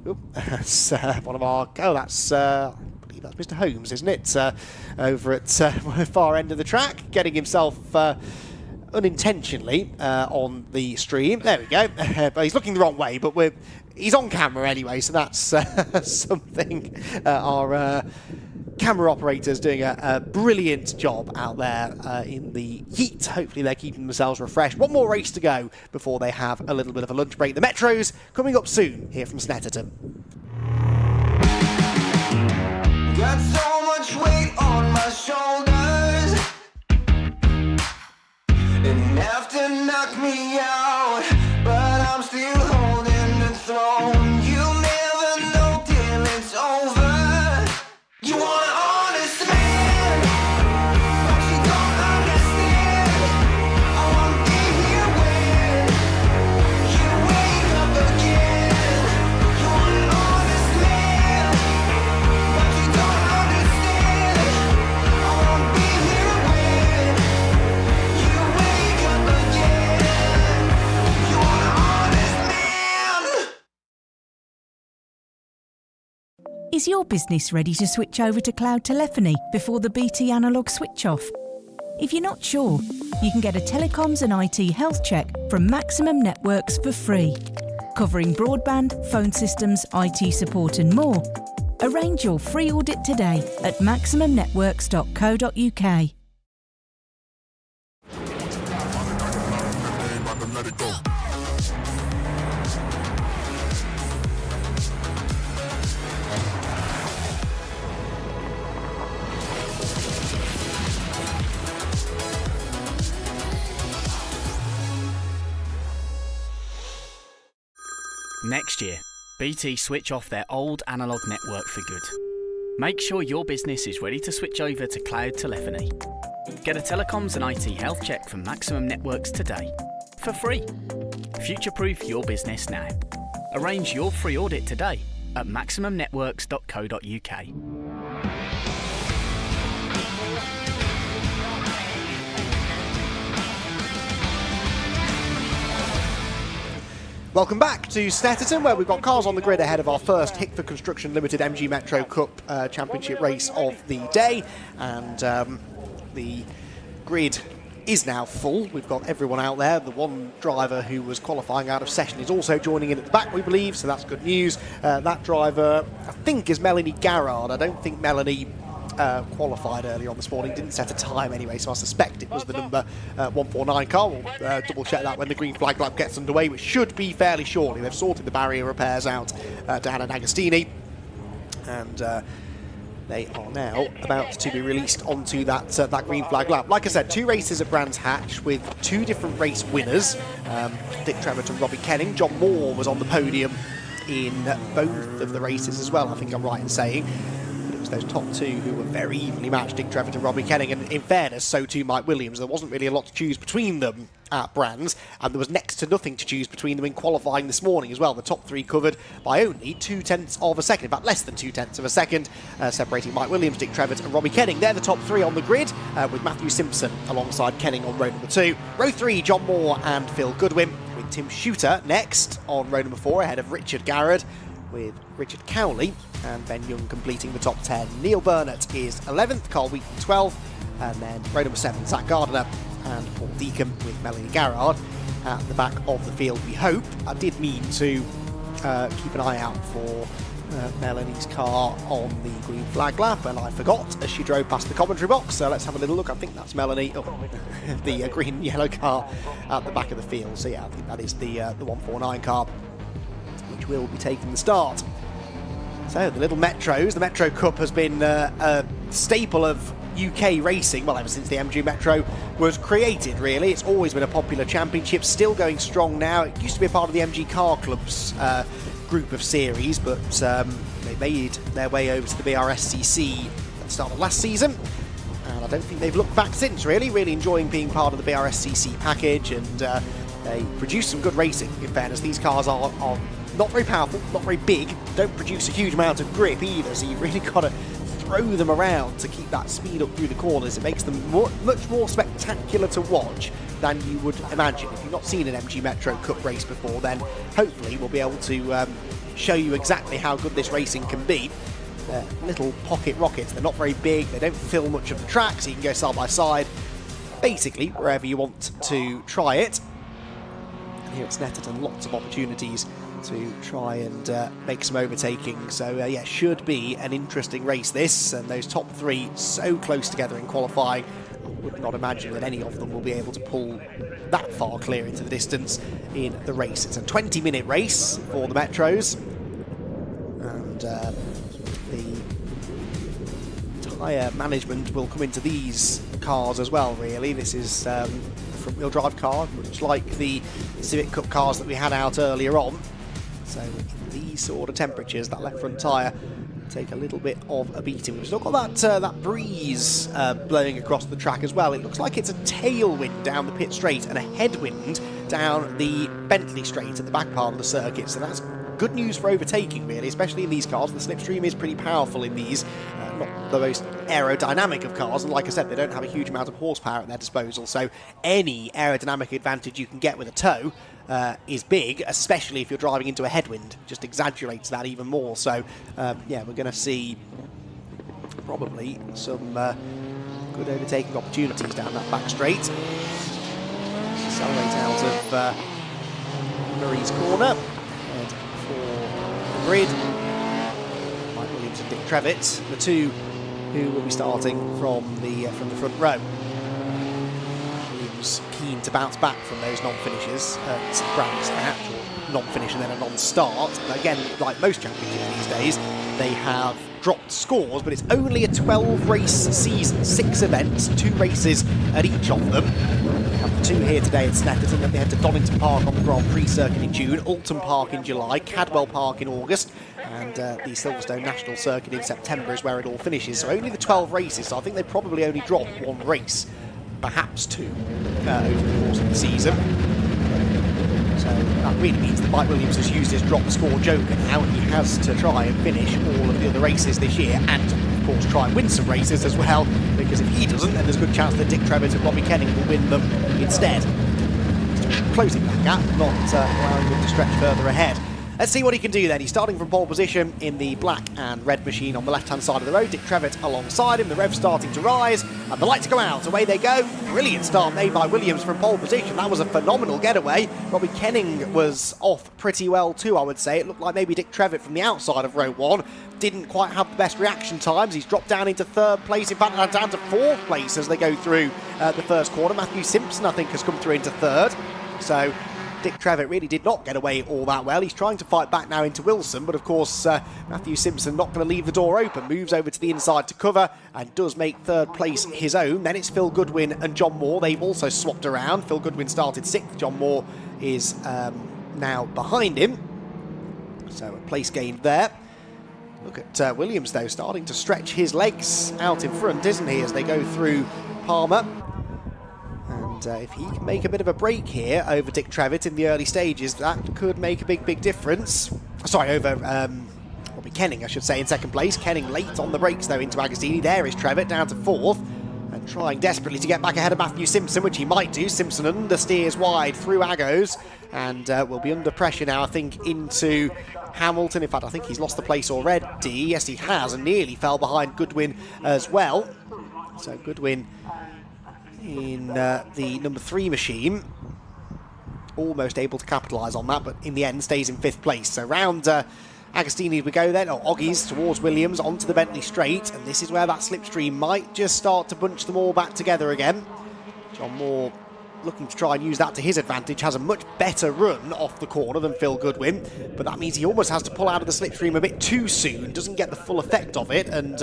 Oop, that's one of our... Oh, that's... I believe that's Mr. Holmes, isn't it? Over at the far end of the track, getting himself unintentionally on the stream. There we go. But he's looking the wrong way, but he's on camera anyway, so that's something. Our camera operators doing a brilliant job out there in the heat. Hopefully they're keeping themselves refreshed. One more race to go before they have a little bit of a lunch break. The Metros coming up soon here from Snetterton. Got so much weight on my shoulders, enough to knock me out, but I'm still holding the throne. You'll never know till it's over. You want an honest man, but you don't understand. I won't be here when you wake up again. You want an honest man, but you don't understand. I won't be here when you wake up again. You want an honest man. Is your business ready to switch over to cloud telephony before the BT analog switch off? If you're not sure, you can get a telecoms and IT health check from Maximum Networks for free, covering broadband, phone systems, IT support and more. Arrange your free audit today at maximumnetworks.co.uk. Let it go. Next year, BT switch off their old analogue network for good. Make sure your business is ready to switch over to cloud telephony. Get a telecoms and IT health check from Maximum Networks today, for free. Future-proof your business now. Arrange your free audit today at maximumnetworks.co.uk. Welcome back to Snetterton, where we've got cars on the grid ahead of our first Hickford Construction Limited MG Metro Cup Championship race of the day. And the grid is now full. We've got everyone out there. The one driver who was qualifying out of session is also joining in at the back, we believe, so that's good news. That driver, I think, is Melanie Garrard. I don't think Melanie qualified earlier on this morning, didn't set a time anyway, so I suspect it was the number 149 car. We'll double check that when the green flag lap gets underway, which should be fairly shortly. They've sorted the barrier repairs out to Hannah D'Agostini, and they are now about to be released onto that green flag lap. Like I said, 2 races at Brands Hatch with 2 different race winners. Dick Trevitt and Robbie Kenning. John Moore was on the podium in both of the races as well, I think I'm right in saying. Those top 2 who were very evenly matched, Dick Trevitt and Robbie Kenning, and in fairness, so too Mike Williams. There wasn't really a lot to choose between them at Brands, and there was next to nothing to choose between them in qualifying this morning as well. The top 3 covered by only 0.2 of a second, in fact less than 0.2 of a second, separating Mike Williams, Dick Trevitt and Robbie Kenning. They're the top 3 on the grid, with Matthew Simpson alongside Kenning on row number 2. Row 3, John Moore and Phil Goodwin, with Tim Shooter next on row number 4 ahead of Richard Garrard, with Richard Cowley and Ben Young completing the top 10. Neil Burnett is 11th, Carl Wheaton 12th, and then row number 7, Zach Gardner and Paul Deacon with Melanie Garrard at the back of the field, we hope. I did mean to keep an eye out for Melanie's car on the green flag lap, and I forgot as she drove past the commentary box, so let's have a little look. I think that's Melanie, the green yellow car at the back of the field. So yeah, I think that is the 149 car, which will be taking the start. So the little Metros, the Metro Cup has been a staple of UK racing, well, ever since the MG Metro was created, really. It's always been a popular championship, still going strong now. It used to be a part of the MG Car Club's group of series, but they made their way over to the BRSCC at the start of last season, and I don't think they've looked back since, really enjoying being part of the BRSCC package, and they produce some good racing, in fairness. These cars are not very powerful, not very big, don't produce a huge amount of grip either, so you've really got to throw them around to keep that speed up through the corners. It makes them much more spectacular to watch than you would imagine. If you've not seen an MG Metro Cup race before, then hopefully we'll be able to show you exactly how good this racing can be. They're little pocket rockets, they're not very big, they don't fill much of the track, so you can go side by side, basically wherever you want to try it. And here at Snetterton, lots of opportunities to try and make some overtaking, so yeah, should be an interesting race this, and those top 3 so close together in qualifying. I would not imagine that any of them will be able to pull that far clear into the distance in the race. It's a 20-minute race for the Metros, and the tyre management will come into these cars as well, really. This is a front-wheel drive car, much like the Civic Cup cars that we had out earlier on. So in these sort of temperatures, that left front tyre will take a little bit of a beating. We've still got that breeze blowing across the track as well. It looks like it's a tailwind down the pit straight and a headwind down the Bentley straight at the back part of the circuit. So that's good news for overtaking, really, especially in these cars. The slipstream is pretty powerful in these, not the most aerodynamic of cars, and like I said, they don't have a huge amount of horsepower at their disposal, so any aerodynamic advantage you can get with a tow is big, especially if you're driving into a headwind. Just exaggerates that even more. So yeah, we're going to see probably some good overtaking opportunities down that back straight. Accelerate out of Marie's corner, head for the grid. Mike Williams and Dick Trevitt, the 2 who will be starting from the front row. Keen to bounce back from those non-finishes at Brands Hatch, or non-finish and then a non-start. Again, like most championships these days, they have dropped scores, but it's only a 12-race season, 6 events, 2 races at each of them. We have the 2 here today at Snetterton, then they head to Donington Park on the Grand Prix circuit in June, Alton Park in July, Cadwell Park in August, and the Silverstone National Circuit in September is where it all finishes. So only the 12 races, so I think they probably only dropped 1 race, perhaps 2 over the course of the season. So that really means that Mike Williams has used his drop score joker now. He has to try and finish all of the other races this year, and of course try and win some races as well, because if he doesn't, then there's a good chance that Dick Trevitt and Robbie Kenning will win them instead. He's closing that gap, not allowing him to stretch further ahead. Let's see what he can do then. He's starting from pole position in the black and red machine on the left-hand side of the road. Dick Trevitt alongside him. The rev's starting to rise, and the lights go out. Away they go. Brilliant start made by Williams from pole position. That was a phenomenal getaway. Robbie Kenning was off pretty well too, I would say. It looked like maybe Dick Trevitt from the outside of row 1 didn't quite have the best reaction times. He's dropped down into 3rd place, in fact down to 4th place as they go through the first corner. Matthew Simpson, I think, has come through into 3rd. So Dick Trevitt really did not get away all that well. He's trying to fight back now into Wilson, but of course Matthew Simpson not going to leave the door open. Moves over to the inside to cover and does make 3rd place his own. Then it's Phil Goodwin and John Moore. They've also swapped around. Phil Goodwin started 6th. John Moore is now behind him. So a place gained there. Look at Williams, though, starting to stretch his legs out in front, isn't he, as they go through Palmer. And if he can make a bit of a break here over Dick Trevitt in the early stages, that could make a big difference. Sorry, over Robbie Kenning, I should say, in 2nd place. Kenning late on the brakes, though, into Agostini. There is Trevitt down to 4th. And trying desperately to get back ahead of Matthew Simpson, which he might do. Simpson understeers wide through Agos and will be under pressure now, I think, into Hamilton. In fact, I think he's lost the place already. Yes, he has, and nearly fell behind Goodwin as well. So Goodwin in the number 3 machine, almost able to capitalise on that, but in the end stays in 5th place. So round Agostini we go then, Oggies towards Williams onto the Bentley straight, and this is where that slipstream might just start to bunch them all back together again. John Moore looking to try and use that to his advantage, has a much better run off the corner than Phil Goodwin, but that means he almost has to pull out of the slipstream a bit too soon, doesn't get the full effect of it, and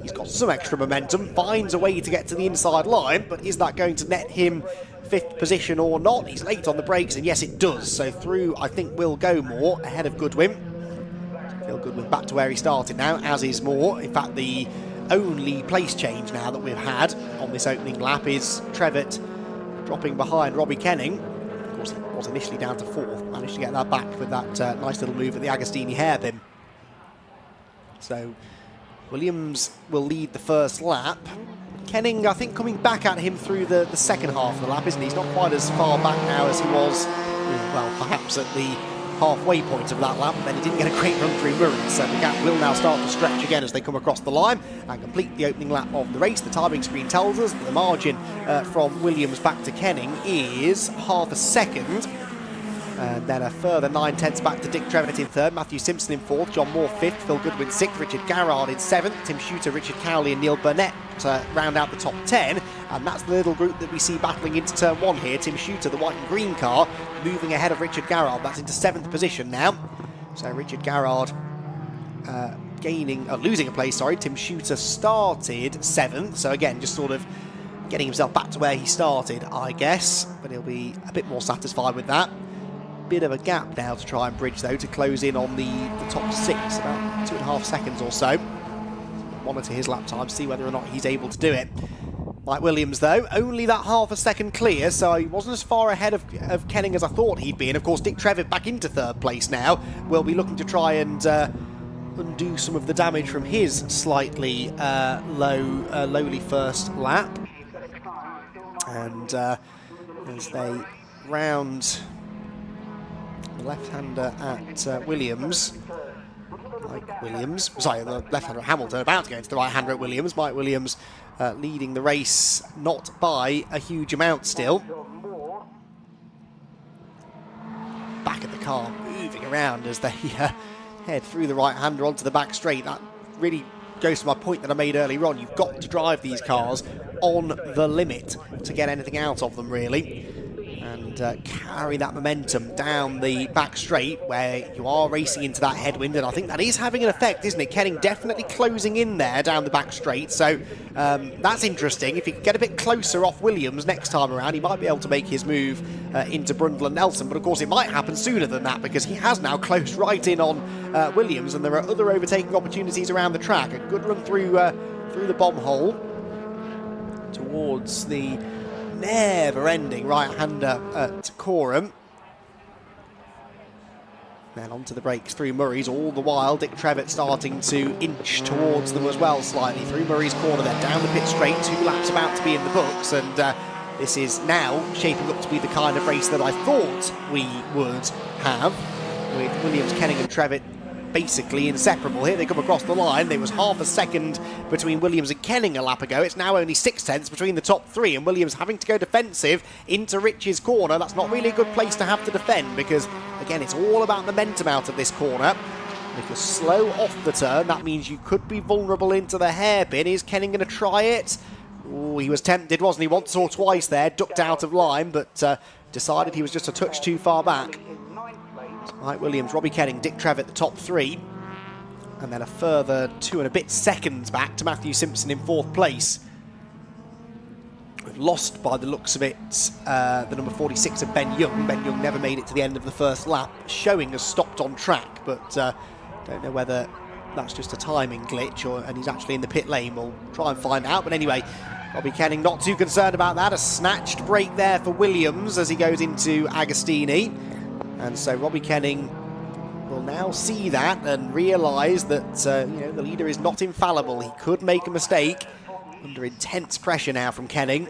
he's got some extra momentum, finds a way to get to the inside line, but is that going to net him 5th position or not? He's late on the brakes, and yes, it does. So through, I think, will go Moore ahead of Goodwin. Phil Goodwin back to where he started now, as is Moore. In fact, the only place change now that we've had on this opening lap is Trevitt dropping behind Robbie Kenning. Of course, he was initially down to 4th, managed to get that back with that nice little move at the Agostini hairpin. So Williams will lead the first lap. Kenning, I think, coming back at him through the second half of the lap, isn't he? He's not quite as far back now as he was, well, perhaps at the halfway point of that lap, but then he didn't get a great run through Murray, so the gap will now start to stretch again as they come across the line and complete the opening lap of the race. The timing screen tells us that the margin from Williams back to Kenning is half a second. And then a further 9/10 back to Dick Trevitt in 3rd, Matthew Simpson in 4th, John Moore 5th, Phil Goodwin 6th, Richard Garrard in 7th, Tim Shooter, Richard Cowley and Neil Burnett to round out the top 10, and that's the little group that we see battling into turn 1 here. Tim Shooter, the white and green car, moving ahead of Richard Garrard. That's into 7th position now. So Richard Garrard losing a place, sorry. Tim Shooter started 7th, so again, just sort of getting himself back to where he started, I guess, but he'll be a bit more satisfied with that. Bit of a gap now to try and bridge, though, to close in on the top 6, about 2.5 seconds or so. Monitor his lap time, see whether or not he's able to do it. Mike Williams, though, only that half a second clear, so he wasn't as far ahead of Kenning as I thought he'd be. And of course, Dick Trevitt back into 3rd place now. Will be looking to try and undo some of the damage from his slightly lowly first lap. And as they round the left-hander at Williams, Mike Williams, sorry, the left-hander at Hamilton, about to go into the right-hander at Williams. Mike Williams leading the race, not by a huge amount still. Back at the car, moving around as they head through the right-hander onto the back straight. That really goes to my point that I made earlier on. You've got to drive these cars on the limit to get anything out of them, really. And carry that momentum down the back straight where you are racing into that headwind, and I think that is having an effect, isn't it? Kenning definitely closing in there down the back straight, so that's interesting. If he can get a bit closer off Williams next time around, he might be able to make his move into Brundle and Nelson, but of course it might happen sooner than that because he has now closed right in on Williams, and there are other overtaking opportunities around the track. A good run through the bomb hole towards the never-ending right-hander at Coram. Then onto the brakes through Murray's, all the while Dick Trevitt starting to inch towards them as well slightly. Through Murray's corner then, down the pit straight, 2 laps about to be in the books, and This is now shaping up to be the kind of race that I thought we would have, with Williams, Kenning and Trevitt basically inseparable. Here they come across the line. There was half a second between Williams and Kenning a lap ago. It's now only 6/10 between the top three, and Williams having to go defensive into Rich's corner. That's not really a good place to have to defend because, again, it's all about momentum out of this corner. If you're slow off the turn, that means you could be vulnerable into the hairpin. Is Kenning going to try it? Ooh, he was tempted, wasn't he? Once or twice there, ducked out of line, but decided he was just a touch too far back. Mike Williams, Robbie Kenning, Dick Trevitt, the top three. And then a further 2 and a bit seconds back to Matthew Simpson in 4th place. We've lost, by the looks of it, the number 46 of Ben Young. Ben Young never made it to the end of the first lap, showing has stopped on track, but don't know whether that's just a timing glitch and he's actually in the pit lane. We'll try and find out. But anyway, Robbie Kenning not too concerned about that. A snatched break there for Williams as he goes into Agostini. And so Robbie Kenning will now see that and realise that the leader is not infallible. He could make a mistake under intense pressure now from Kenning.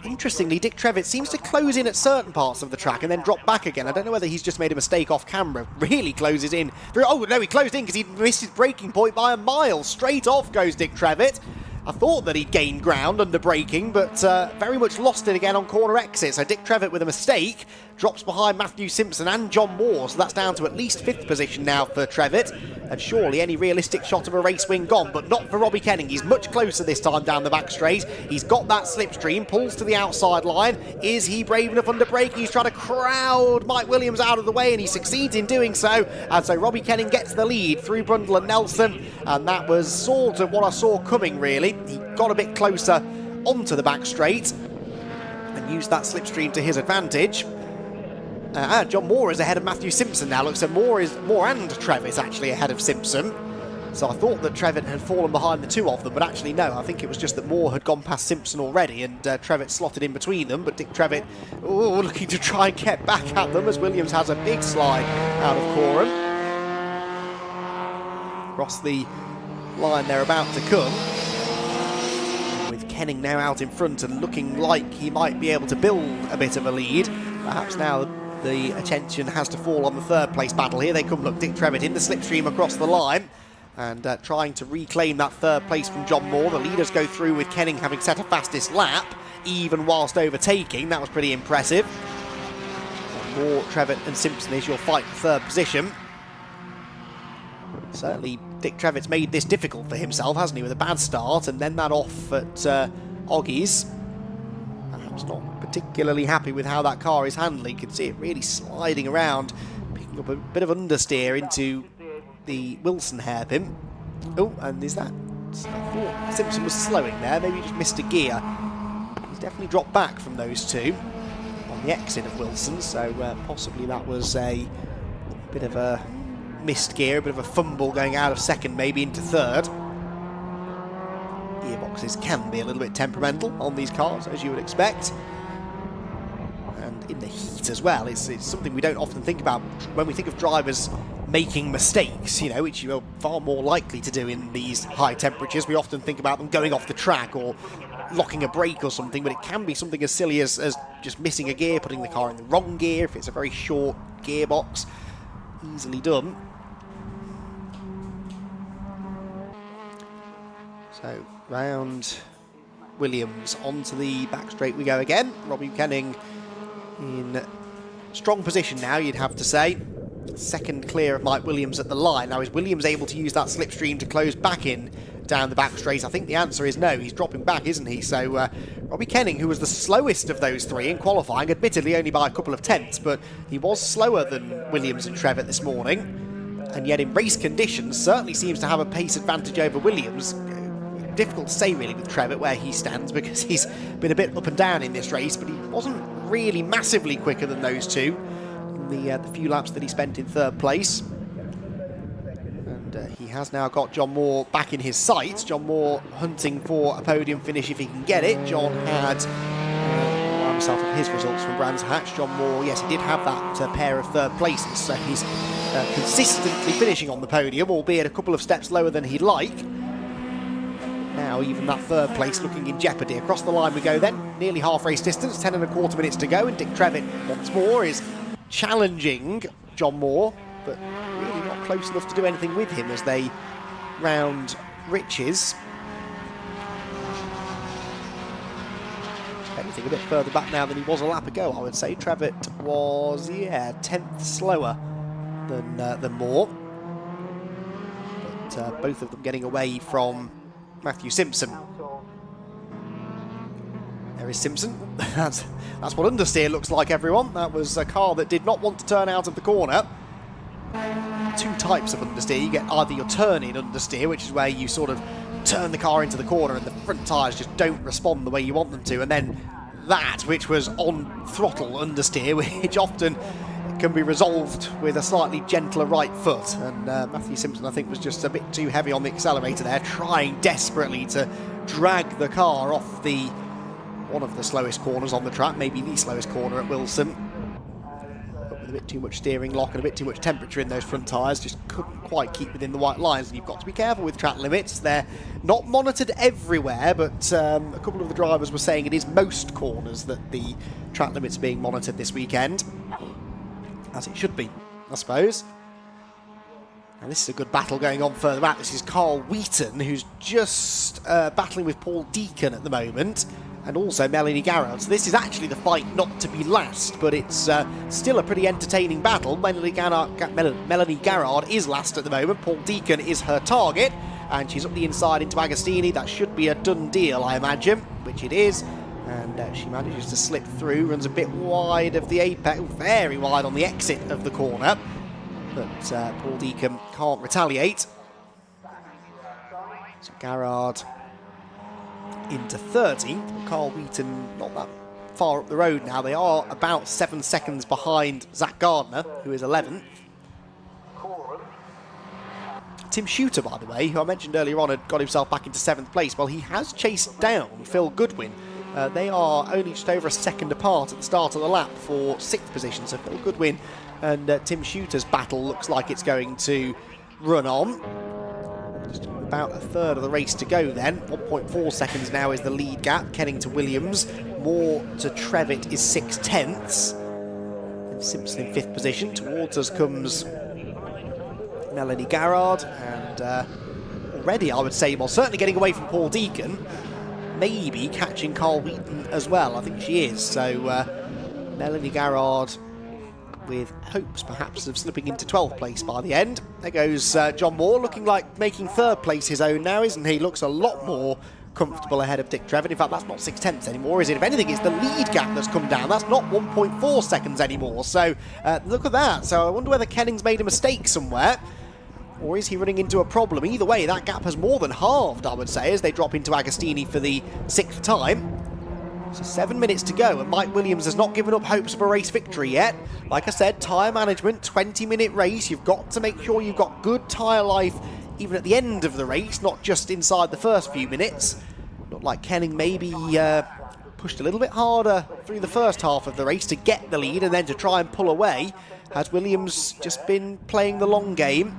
Interestingly, Dick Trevitt seems to close in at certain parts of the track and then drop back again. I don't know whether he's just made a mistake off camera. Really closes in. Oh, no, he closed in because he missed his braking point by a mile. Straight off goes Dick Trevitt. I thought that he'd gained ground under braking, but very much lost it again on corner exit. So Dick Trevitt with a mistake drops behind Matthew Simpson and John Moore. So that's down to at least 5th position now for Trevitt. And surely any realistic shot of a race win gone, but not for Robbie Kenning. He's much closer this time down the back straight. He's got that slipstream, pulls to the outside line. Is he brave enough under braking? He's trying to crowd Mike Williams out of the way, and he succeeds in doing so. And so Robbie Kenning gets the lead through Brundle and Nelson. And that was sort of what I saw coming, really. He got a bit closer onto the back straight and used that slipstream to his advantage. John Moore is ahead of Matthew Simpson now. Looks like Moore and Trevitt actually ahead of Simpson. So I thought that Trevitt had fallen behind the two of them, but actually no, I think it was just that Moore had gone past Simpson already and Trevitt slotted in between them. But Dick Trevitt looking to try and get back at them as Williams has a big slide out of Coram. Across the line they're about to come. With Kenning now out in front and looking like he might be able to build a bit of a lead. Perhaps now the attention has to fall on the 3rd place battle. Here they come, look, Dick Trevitt in the slipstream across the line and trying to reclaim that 3rd place from John Moore. The leaders go through with Kenning having set a fastest lap, even whilst overtaking. That was pretty impressive. Moore, Trevitt and Simpson is your fight for 3rd position. Certainly Dick Trevitt's made this difficult for himself, hasn't he, with a bad start and then that off at Oggies. Perhaps not particularly happy with how that car is handling. You can see it really sliding around, picking up a bit of understeer into the Wilson hairpin. Oh, and is that... I thought Simpson was slowing there, maybe he just missed a gear. He's definitely dropped back from those two on the exit of Wilson, so possibly that was a bit of a missed gear, a bit of a fumble going out of 2nd, maybe into 3rd. Gearboxes can be a little bit temperamental on these cars, as you would expect. And in the heat as well, it's something we don't often think about when we think of drivers making mistakes, which you're far more likely to do in these high temperatures. We often think about them going off the track or locking a brake or something, but it can be something as silly as just missing a gear, putting the car in the wrong gear if it's a very short gearbox. Easily done. So round Williams onto the back straight we go again. Robbie Kenning in strong position now, you'd have to say. 2nd clear of Mike Williams at the line. Now is Williams able to use that slipstream to close back in down the back straight? I think the answer is no. He's dropping back, isn't he? So Robbie Kenning, who was the slowest of those three in qualifying, admittedly only by a couple of tenths, but he was slower than Williams and Trevitt this morning. And yet in race conditions certainly seems to have a pace advantage over Williams. Difficult to say really with Trevitt where he stands because he's been a bit up and down in this race, but he wasn't really massively quicker than those two in the few laps that he spent in 3rd place. And he has now got John Moore back in his sights. John Moore hunting for a podium finish if he can get it. John had himself of his results from Brands Hatch. John Moore, yes, he did have that pair of 3rd places, so he's consistently finishing on the podium, albeit a couple of steps lower than he'd like. Now now even that third place looking in jeopardy. Across the line we go then, nearly half race distance, 10.25 minutes to go, and Dick Trevitt once more is challenging John Moore, but really not close enough to do anything with him as they round Riches. Anything a bit further back now than he was a lap ago, I would say. Trevitt was, yeah, 10th slower than Moore. But both of them getting away from Matthew Simpson. There is Simpson. That's what understeer looks like, everyone. That was a car that did not want to turn out of the corner. Two types of understeer. You get either your turn-in understeer, which is where you sort of turn the car into the corner and the front tyres just don't respond the way you want them to, and then that, which was on throttle understeer, which often can be resolved with a slightly gentler right foot. And Matthew Simpson, I think, was just a bit too heavy on the accelerator there, trying desperately to drag the car off one of the slowest corners on the track, maybe the slowest corner at Wilson. But with a bit too much steering lock and a bit too much temperature in those front tyres, just couldn't quite keep within the white lines. And you've got to be careful with track limits. They're not monitored everywhere, but a couple of the drivers were saying it is most corners that the track limits are being monitored this weekend. As it should be, I suppose. And this is a good battle going on further back. This is Carl Wheaton, who's just battling with Paul Deacon at the moment, and also Melanie Garrard. So this is actually the fight not to be last, but it's still a pretty entertaining battle. Melanie Garrard is last at the moment. Paul Deacon is her target, and she's up the inside into Agostini. That should be a done deal, I imagine, which it is. And she manages to slip through, runs a bit wide of the apex, very wide on the exit of the corner. But Paul Deacon can't retaliate. So Garrard into 30th. Carl Wheaton not that far up the road now. They are about 7 seconds behind Zach Gardner, who is 11th. Tim Shooter, by the way, who I mentioned earlier on, had got himself back into 7th place. Well, he has chased down Phil Goodwin. They are only just over a second apart at the start of the lap for 6th position. So Phil Goodwin and Tim Shooter's battle looks like it's going to run on. Just about a third of the race to go then. 1.4 seconds now is the lead gap. Kenning to Williams. Moore to Trevitt is 6/10. And Simpson in 5th position. Towards us comes Melanie Garrard. And already, I would say, well, certainly getting away from Paul Deacon. Maybe catching Carl Wheaton as well. I think she is. So Melanie Garrard with hopes perhaps of slipping into 12th place by the end. There goes John Moore, looking like making 3rd place his own now, isn't he? Looks a lot more comfortable ahead of Dick Trevitt. In fact, that's not 6/10 anymore, is it? If anything, it's the lead gap that's come down. That's not 1.4 seconds anymore. So look at that. So I wonder whether Kenning's made a mistake somewhere. Or is he running into a problem? Either way, that gap has more than halved, I would say, as they drop into Agostini for the 6th time. So 7 minutes to go, and Mike Williams has not given up hopes of a race victory yet. Like I said, tyre management, 20-minute race. You've got to make sure you've got good tyre life even at the end of the race, not just inside the first few minutes. Not like Kenning maybe pushed a little bit harder through the first half of the race to get the lead and then to try and pull away. Has Williams just been playing the long game?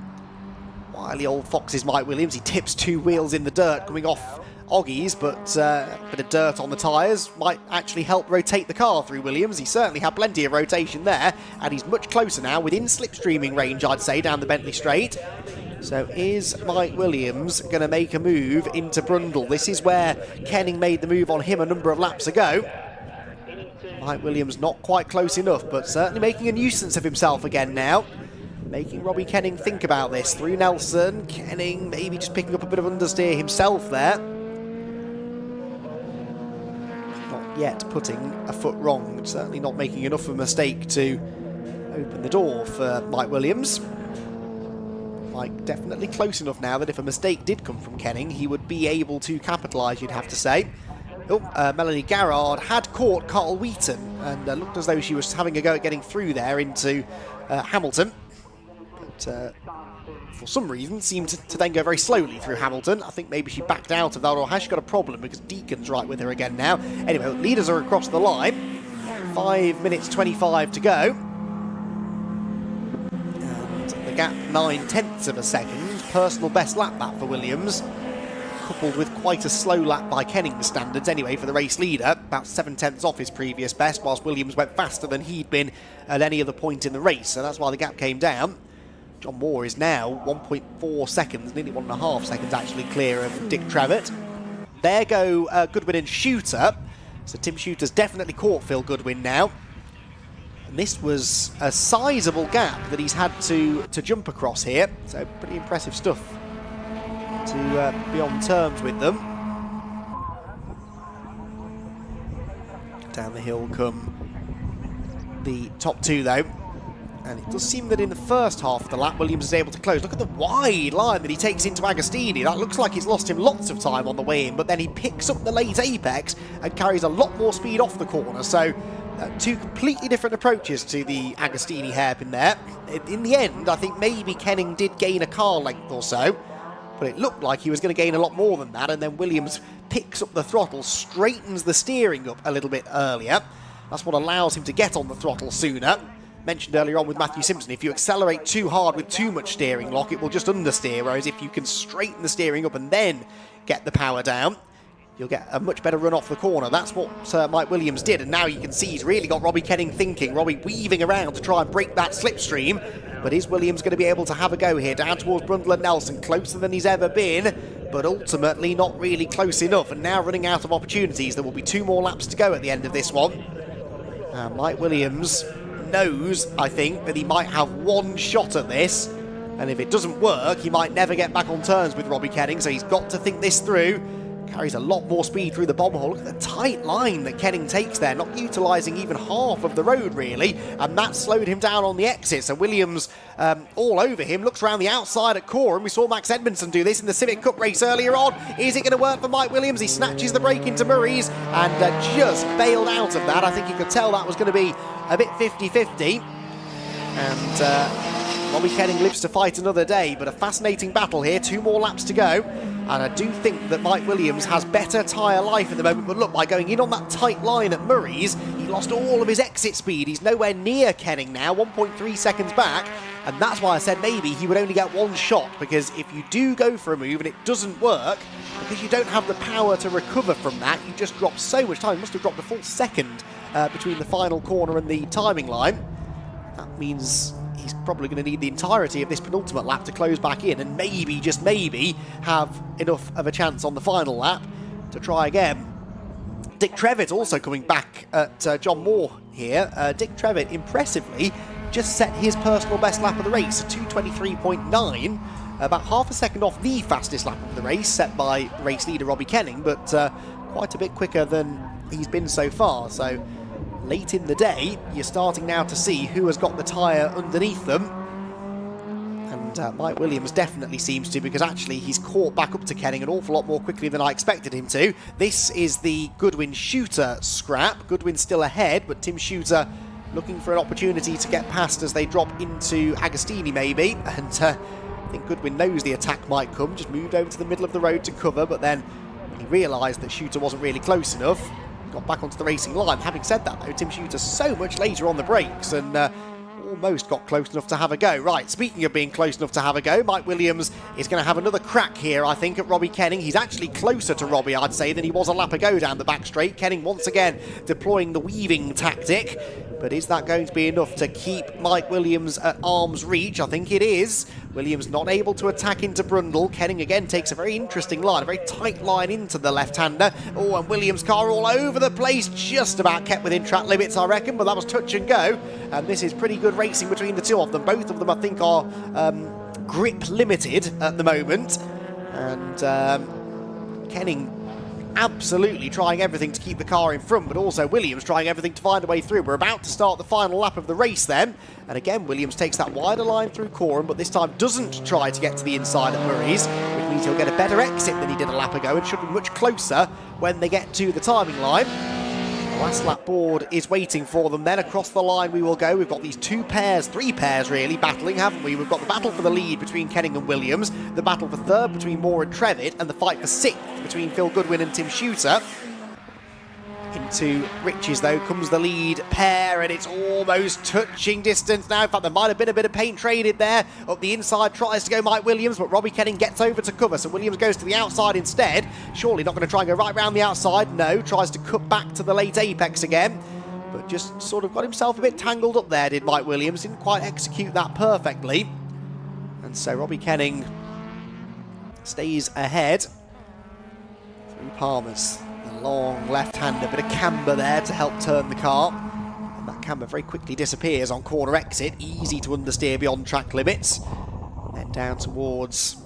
Wily old fox is Mike Williams. He tips 2 wheels in the dirt coming off Oggies, but a bit of dirt on the tyres might actually help rotate the car through Williams. He certainly had plenty of rotation there, and he's much closer now, within slipstreaming range, I'd say, down the Bentley Straight. So is Mike Williams going to make a move into Brundle? This is where Kenning made the move on him a number of laps ago. Mike Williams not quite close enough, but certainly making a nuisance of himself again now. Making Robbie Kenning think about this. Through Nelson, Kenning maybe just picking up a bit of understeer himself there. Not yet putting a foot wrong. Certainly not making enough of a mistake to open the door for Mike Williams. Mike definitely close enough now that if a mistake did come from Kenning, he would be able to capitalise, you'd have to say. Melanie Garrard had caught Carl Wheaton and looked as though she was having a go at getting through there into Hamilton. For some reason seemed to then go very slowly through Hamilton. I think maybe she backed out of that, or has she got a problem because Deacon's right with her again now. Anyway, leaders are across the line. 5 minutes 25 to go. And the gap 9/10 of a second. Personal best lap that for Williams. coupled with quite a slow lap by Kenning's standards anyway for the race leader, about 7/10 off his previous best, whilst Williams went faster than he'd been at any other point in the race, so that's why the gap came down. John Moore is now 1.4 seconds, nearly 1.5 seconds actually clear of Dick Trevitt. There go Goodwin and Shooter, so Tim Shooter's definitely caught Phil Goodwin now. And this was a sizable gap that he's had to jump across here, so pretty impressive stuff to be on terms with them. Down the hill come the top two though, and it does seem that in the first half of the lap Williams is able to close. Look at the wide line that he takes into Agostini. That looks like he's lost him lots of time on the way in, but then he picks up the late apex and carries a lot more speed off the corner, so two completely different approaches to the Agostini hairpin there. In the end, I think maybe Kenning did gain a car length or so, but it looked like he was going to gain a lot more than that, and then Williams picks up the throttle, straightens the steering up a little bit earlier. That's what allows him to get on the throttle sooner. Mentioned earlier on with Matthew Simpson, if you accelerate too hard with too much steering lock, it will just understeer, whereas if you can straighten the steering up and then get the power down, you'll get a much better run off the corner. That's what Mike Williams did, and now you can see he's really got Robbie Kenning thinking. Robbie weaving around to try and break that slipstream, but is Williams going to be able to have a go here? Down towards Brundle and Nelson, closer than he's ever been, but ultimately not really close enough, and now running out of opportunities. There will be 2 more laps to go at the end of this one. Mike Williams knows, I think, that he might have one shot at this, and if it doesn't work, he might never get back on terms with Robbie Kenning, so he's got to think this through. Carries a lot more speed through the bomb hole. Look at the tight line that Kenning takes there, not utilising even half of the road really, and that slowed him down on the exit. So Williams all over him, looks around the outside at Coram. We saw Max Edmondson do this in the Civic Cup race earlier on. Is it going to work for Mike Williams? He snatches the break into Murray's and just bailed out of that. I think he could tell that was going to be a bit 50-50. And Robbie Kenning lives to fight another day, but a fascinating battle here. 2 more laps to go. And I do think that Mike Williams has better tyre life at the moment, but look, by going in on that tight line at Murray's, he lost all of his exit speed. He's nowhere near Kenning now, 1.3 seconds back, and that's why I said maybe he would only get one shot, because if you do go for a move and it doesn't work, because you don't have the power to recover from that, you just drop so much time. You must have dropped a full second between the final corner and the timing line. That means he's probably going to need the entirety of this penultimate lap to close back in and maybe, just maybe, have enough of a chance on the final lap to try again. Dick Trevitt also coming back at John Moore here. Dick Trevitt, impressively, just set his personal best lap of the race, a 2:23.9, about half a second off the fastest lap of the race, set by race leader Robbie Kenning, but quite a bit quicker than he's been so far. So late in the day, you're starting now to see who has got the tyre underneath them. And Mike Williams definitely seems to, because actually he's caught back up to Kenning an awful lot more quickly than I expected him to. This is the Goodwin Shooter scrap. Goodwin still ahead, but Tim Shooter looking for an opportunity to get past as they drop into Agostini maybe. And I think Goodwin knows the attack might come, just moved over to the middle of the road to cover, but then he realised that Shooter wasn't really close enough. Got back onto the racing line. Having said that though, Tim Shooter so much later on the brakes and almost got close enough to have a go. Right, speaking of being close enough to have a go, Mike Williams is going to have another crack here, I think, at Robbie Kenning. He's actually closer to Robbie, I'd say, than he was a lap ago down the back straight. Kenning once again deploying the weaving tactic, but is that going to be enough to keep Mike Williams at arm's reach? I think it is. Williams not able to attack into Brundle. Kenning again takes a very interesting line, a very tight line into the left-hander. Oh, and Williams' car all over the place, just about kept within track limits, I reckon, but that was touch and go. And this is pretty good racing between the two of them. Both of them, I think, are grip limited at the moment. And Kenning absolutely trying everything to keep the car in front, but also Williams trying everything to find a way through. We're about to start the final lap of the race then, and again Williams takes that wider line through Coram, but this time doesn't try to get to the inside at Murray's, which means he'll get a better exit than he did a lap ago and should be much closer when they get to the timing line. The last lap board is waiting for them. Then across the line we will go. We've got these 2 pairs, 3 pairs really, battling, haven't we? We've got the battle for the lead between Kenning and Williams, the battle for 3rd between Moore and Trevitt, and the fight for 6th between Phil Goodwin and Tim Shooter. In into Rich's though comes the lead pair, and it's almost touching distance now. In fact, there might have been a bit of paint traded there. Up the inside tries to go Mike Williams, but Robbie Kenning gets over to cover, so Williams goes to the outside instead. Surely not going to try and go right round the outside. No, tries to cut back to the late apex again, but just sort of got himself a bit tangled up there, did Mike Williams. Didn't quite execute that perfectly. And so Robbie Kenning stays ahead through Palmer's. The long left-hander, bit of camber there to help turn the car. And that camber very quickly disappears on corner exit. Easy to understeer beyond track limits. And then down towards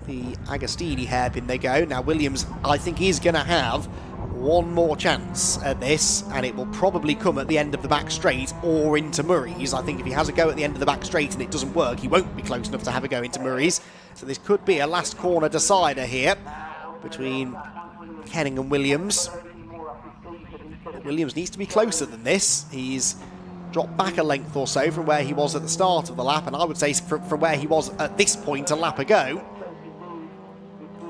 the Agostini hairpin they go. Now Williams, I think, is going to have one more chance at this, and it will probably come at the end of the back straight or into Murray's. I think if he has a go at the end of the back straight and it doesn't work, he won't be close enough to have a go into Murray's. So this could be a last corner decider here between Kenning and Williams. But Williams needs to be closer than this. He's dropped back a length or so from where he was at the start of the lap, and I would say from where he was at this point a lap ago.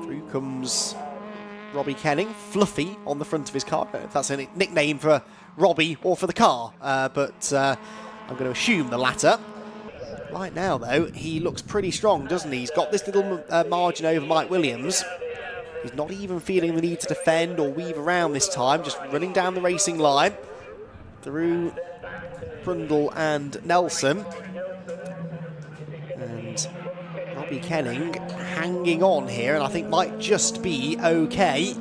Through comes Robbie Kenning, Fluffy on the front of his car. I don't know if that's a nickname for Robbie or for the car, but I'm going to assume the latter. Right now, though, he looks pretty strong, doesn't he? He's got this little margin over Mike Williams. He's not even feeling the need to defend or weave around this time, just running down the racing line through Brundle and Nelson. And Robbie Kenning hanging on here, and I think might just be okay.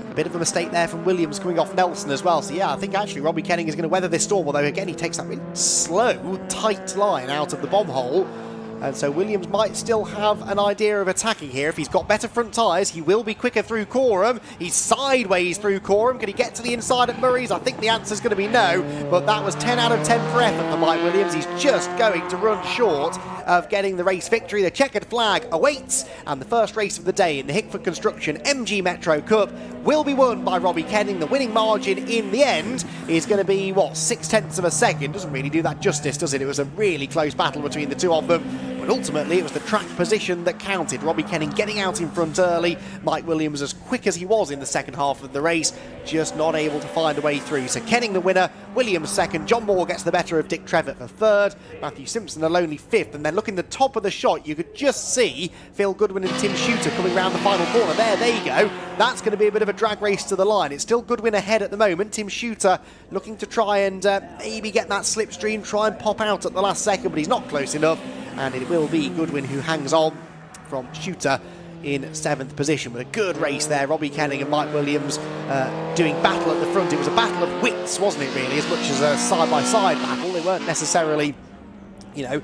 A bit of a mistake there from Williams coming off Nelson as well. So yeah, I think actually Robbie Kenning is going to weather this storm, although again he takes that really slow, tight line out of the bomb hole. And so Williams might still have an idea of attacking here. If he's got better front tyres, he will be quicker through Coram. He's sideways through Coram. Can he get to the inside at Murray's? I think the answer's going to be no, but that was 10 out of 10 for effort for Mike Williams. He's just going to run short of getting the race victory. The checkered flag awaits, and the first race of the day in the Hickford Construction MG Metro Cup will be won by Robbie Kenning. The winning margin in the end is going to be, what, 0.6 of a second? Doesn't really do that justice, does it? It was a really close battle between the two of them, but ultimately it was the track position that counted. Robbie Kenning getting out in front early. Mike Williams, as quick as he was in the second half of the race, just not able to find a way through. So Kenning the winner, Williams second, John Moore gets the better of Dick Trevitt for third, Matthew Simpson a lonely fifth, and then looking the top of the shot, you could just see Phil Goodwin and Tim Shooter coming round the final corner. There you go. That's going to be a bit of a drag race to the line. It's still Goodwin ahead at the moment. Tim Shooter looking to try and maybe get that slipstream, try and pop out at the last second, but he's not close enough, and it will be Goodwin who hangs on from Shooter in 7th position with a good race there. Robbie Kenning and Mike Williams doing battle at the front. It was a battle of wits, wasn't it, really, as much as a side-by-side battle. They weren't necessarily, you know,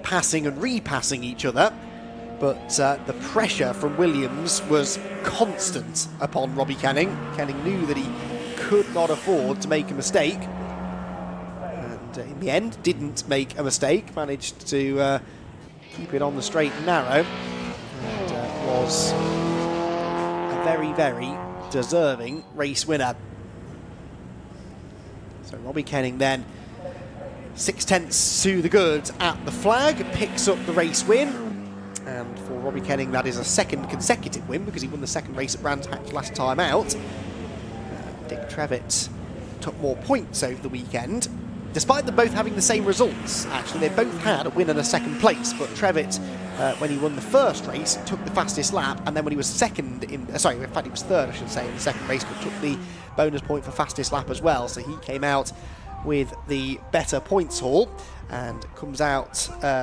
passing and repassing each other, but the pressure from Williams was constant upon Robbie Kenning. Kenning knew that he could not afford to make a mistake, and in the end didn't make a mistake, managed to keep it on the straight and narrow, and was a very, very deserving race winner. So Robbie Kenning then 0.6 to the good at the flag, picks up the race win, and for Robbie Kenning that is a second consecutive win because he won the second race at Brands Hatch last time out. Dick Trevitt took more points over the weekend, despite them both having the same results. Actually, they both had a win and a second place, but Trevitt, when he won the first race, took the fastest lap, and then when he was second in, sorry, in fact he was third, I should say, in the second race, but took the bonus point for fastest lap as well, so he came out with the better points haul, and comes out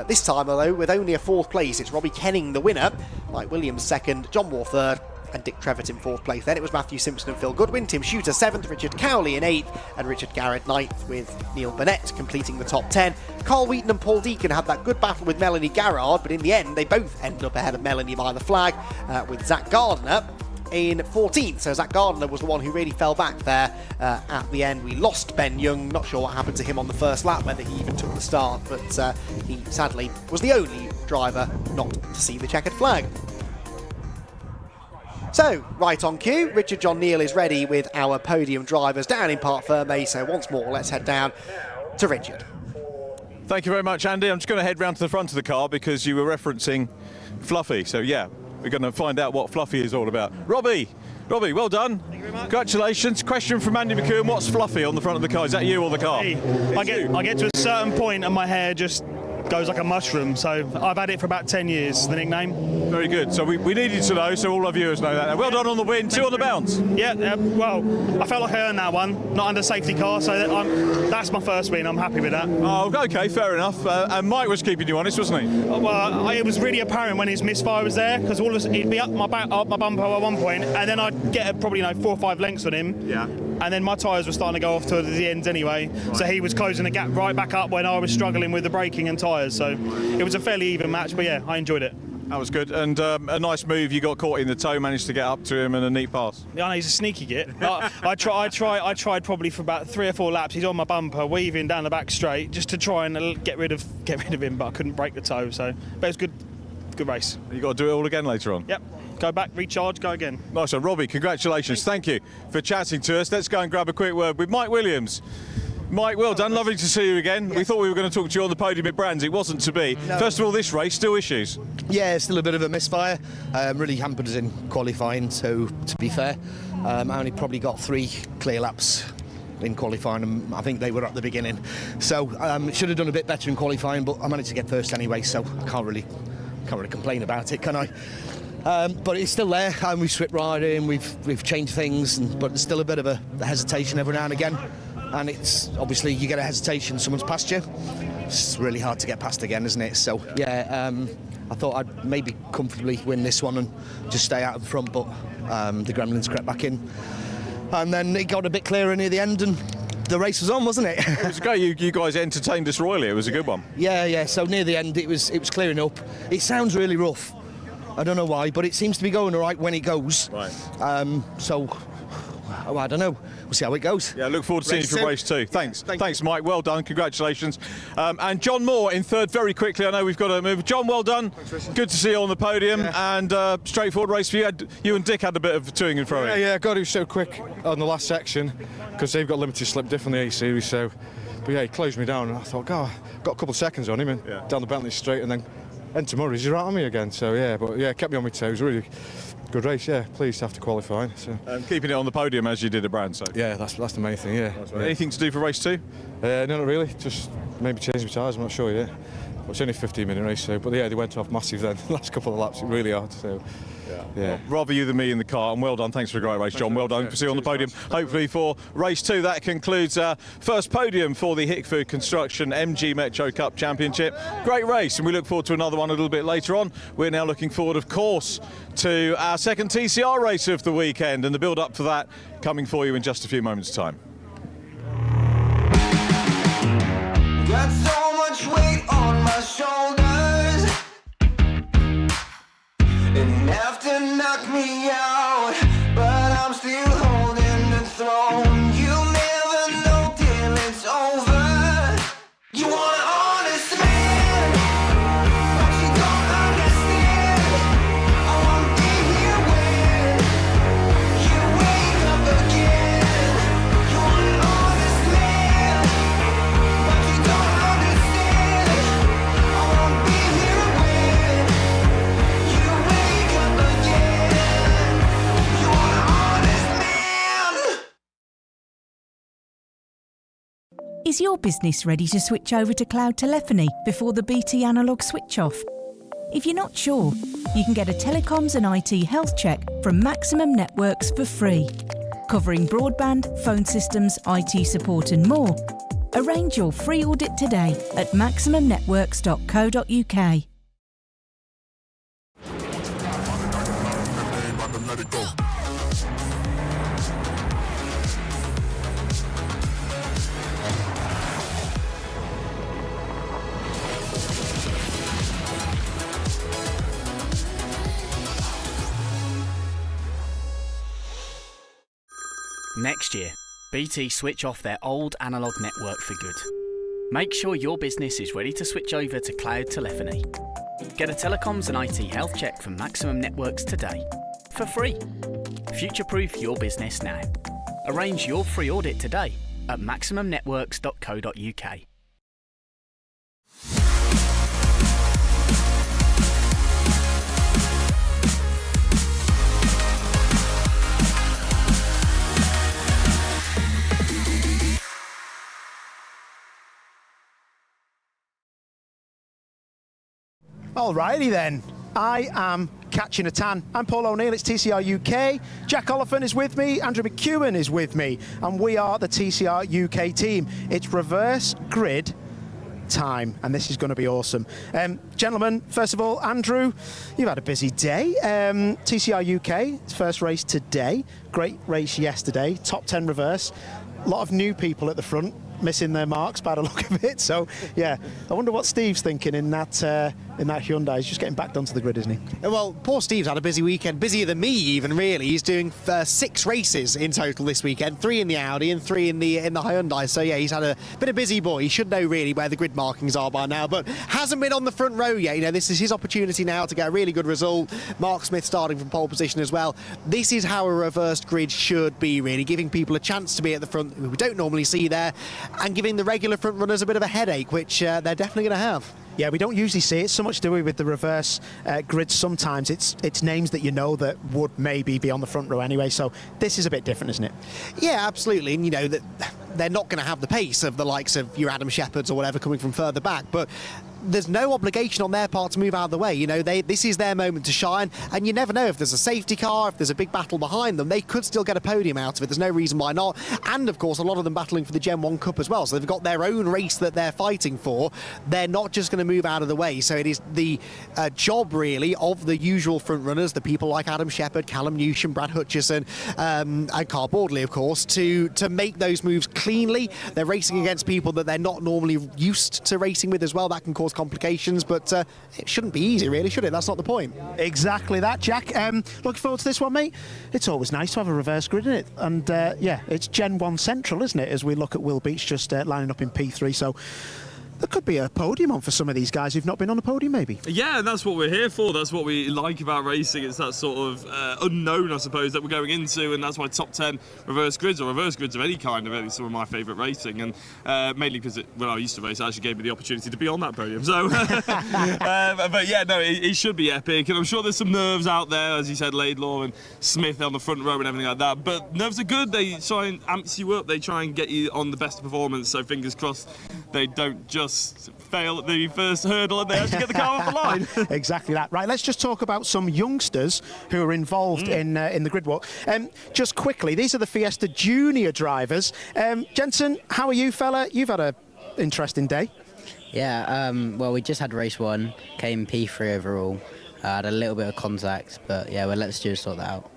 this time, although with only a 4th place. It's Robbie Kenning the winner, Mike Williams second, John Moore third, and Dick Trevitt in 4th place. Then it was Matthew Simpson and Phil Goodwin, Tim Shooter 7th, Richard Cowley in 8th, and Richard Garrett 9th, with Neil Burnett completing the top 10. Carl Wheaton and Paul Deacon had that good battle with Melanie Garrard, but in the end they both ended up ahead of Melanie by the flag, with Zach Gardner in 14th. So Zach Gardner was the one who really fell back there at the end. We lost Ben Young, not sure what happened to him on the first lap, whether he even took the start, but he sadly was the only driver not to see the checkered flag. So, right on cue, Richard John Neal is ready with our podium drivers down in Parc Fermé, so once more let's head down to Richard. Thank you very much, Andy. I'm just going to head round to the front of the car because you were referencing Fluffy, so yeah, we're going to find out what Fluffy is all about. Robbie, Robbie, well done. Thank you very much. Congratulations. Question from Andy McCoon. What's fluffy on the front of the car? Is that you or the car? I get to a certain point and my hair just goes like a mushroom. So I've had it for about 10 years, the nickname. Very good. So we needed to know, so all our viewers know that. Well done on the win, 2 on the bounce. Yeah, well, I felt like I earned that one, not under safety car, so that's my first win. I'm happy with that. Oh, okay, fair enough. And Mike was keeping you honest, wasn't he? Well, it was really apparent when his misfire was there, because he'd be up my bumper at one point, and then I'd get probably 4 or 5 lengths on him. Yeah. And then my tyres were starting to go off to the ends anyway, right. So he was closing the gap right back up when I was struggling with the braking and tyres. So it was a fairly even match, but yeah, I enjoyed it. That was good, and a nice move. You got caught in the toe, managed to get up to him, and a neat pass. Yeah, I know, he's a sneaky git. I tried probably for about 3 or 4 laps. He's on my bumper, weaving down the back straight, just to try and get rid of him, but I couldn't break the toe. So, but it was good race. You got to do it all again later on. Yep. Go back, recharge, go again. Nice one, Robbie. Congratulations. Thank you for chatting to us. Let's go and grab a quick word with Mike Williams. Mike, well done. Lovely to see you again. Yes. We thought we were going to talk to you on the podium at Brands. It wasn't to be. No. First of all, this race, still issues? Yeah, still a bit of a misfire. Really hampered us in qualifying, so to be fair. I only probably got 3 clear laps in qualifying, and I think they were at the beginning. So should have done a bit better in qualifying, but I managed to get first anyway, so I can't really complain about it, can I? But it's still there, and we've swept riding, we've changed things, but there's still a bit of a hesitation every now and again. And it's obviously you get a hesitation, someone's passed you. It's really hard to get past again, isn't it? So yeah, I thought I'd maybe comfortably win this one and just stay out of the front, but the Gremlins crept back in, and then it got a bit clearer near the end, and the race was on, wasn't it? It was great. You guys entertained us royally. It was a good one. Yeah. So near the end, it was clearing up. It sounds really rough. I don't know why, but it seems to be going all right when it goes. Right. I don't know. We'll see how it goes. Yeah, look forward to seeing you for race 2. Thanks, Mike. Well done. Congratulations. And John Moore in third very quickly. I know we've got to move. John, well done. Good to see you on the podium. Yeah. And straightforward race for you. You and Dick had a bit of toing and throwing. Yeah, God, he was so quick on the last section because they've got limited slip diff on the A series. So, but yeah, he closed me down, and I thought, God, got a couple of seconds on him, and down the Bentley straight, and then into Murray's, you're out on me again. So yeah, but yeah, kept me on my toes. Really good race, yeah. Pleased after qualifying. So keeping it on the podium as you did at Brand. So yeah, that's the main thing. Yeah. Anything to do for race 2? No, not really. Just maybe change my tyres. I'm not sure yet. Well, it's only a 15-minute race, so but yeah, they went off massive then. The last couple of laps, really hard. So yeah. Well, rather you than me in the car, and well done. Thanks for a great race, John. Well done. See you on the podium. Hopefully for race 2. That concludes our first podium for the Hickford Construction MG Metro Cup Championship. Great race, and we look forward to another one a little bit later on. We're now looking forward, of course, to our second TCR race of the weekend, and the build-up for that coming for you in just a few moments' time. Got so much weight on my shoulders, enough to knock me out, but I'm still holding the throne. You never know till it's over. You want an honest man, but you don't understand. I won't be here when you wake up again. You want an honest man, but you don't understand. I won't be here when you wake up again. You want an honest man. Is your business ready to switch over to cloud telephony before the BT analog switch off? If you're not sure, you can get a telecoms and IT health check from Maximum Networks for free, covering broadband, phone systems, IT support and more. Arrange your free audit today at maximumnetworks.co.uk. Let it go. Next year, BT switch off their old analogue network for good. Make sure your business is ready to switch over to cloud telephony. Get a telecoms and IT health check from Maximum Networks today, for free. Future-proof your business now. Arrange your free audit today at maximumnetworks.co.uk. Alrighty then. I am catching a tan. I'm Paul O'Neill, it's TCR UK. Jack Oliphant is with me, Andrew McEwen is with me, and we are the TCR UK team. It's reverse grid time, and this is going to be awesome. Gentlemen, first of all, Andrew, you've had a busy day. TCR UK, its first race today. Great race yesterday, top 10 reverse. A lot of new people at the front, missing their marks by the look of it. So, yeah, I wonder what Steve's thinking in that Hyundai. He's just getting back onto the grid, isn't he? Well, poor Steve's had a busy weekend, busier than me even, really. He's doing 6 races in total this weekend, 3 in the Audi and 3 in the Hyundai. So, yeah, he's had a bit of busy boy. He should know, really, where the grid markings are by now, but hasn't been on the front row yet. You know, this is his opportunity now to get a really good result. Mark Smith starting from pole position as well. This is how a reversed grid should be, really, giving people a chance to be at the front, who we don't normally see there, and giving the regular front runners a bit of a headache, which they're definitely going to have. Yeah, we don't usually see it so much, do we, with the reverse grid? Sometimes it's names that you know that would maybe be on the front row anyway, so this is a bit different, isn't it? Yeah, absolutely, and you know that they're not going to have the pace of the likes of your Adam Shepherds or whatever coming from further back, but there's no obligation on their part to move out of the way. You know, this is their moment to shine, and you never know if there's a safety car, if there's a big battle behind them, they could still get a podium out of it. There's no reason why not. And of course, a lot of them battling for the Gen 1 Cup as well, so they've got their own race that they're fighting for. They're not just going to move out of the way, so it is the job really of the usual front runners, the people like Adam Shepard, Callum Newsham, Brad Hutchison, and Carl Bordley, of course, to make those moves cleanly. They're racing against people that they're not normally used to racing with as well. That can cause complications, but it shouldn't be easy, really, should it? That's not the point. Exactly that, Jack. Looking forward to this one, mate. It's always nice to have a reverse grid, isn't it? And yeah, it's Gen 1 Central, isn't it, as we look at Will Beach just lining up in P3, so there could be a podium on for some of these guys who've not been on a podium, maybe. Yeah, that's what we're here for. That's what we like about racing. It's that sort of unknown, I suppose, that we're going into, and that's why top 10 reverse grids, or reverse grids of any kind, are really some of my favourite racing, and mainly because when I used to race, it actually gave me the opportunity to be on that podium. So, but yeah, no, it should be epic, and I'm sure there's some nerves out there, as you said, Laidlaw and Smith on the front row and everything like that, but nerves are good. They try and amp you up. They try and get you on the best performance, so fingers crossed they don't just fail at the first hurdle and they actually get the car off the line. Exactly that. Right, let's just talk about some youngsters who are involved in the grid walk. Just quickly, these are the Fiesta Junior drivers. Jensen, how are you, fella? You've had an interesting day. Yeah, well, we just had race 1, came P3 overall. Had a little bit of contact, but yeah, we'll let the stewards sort that out.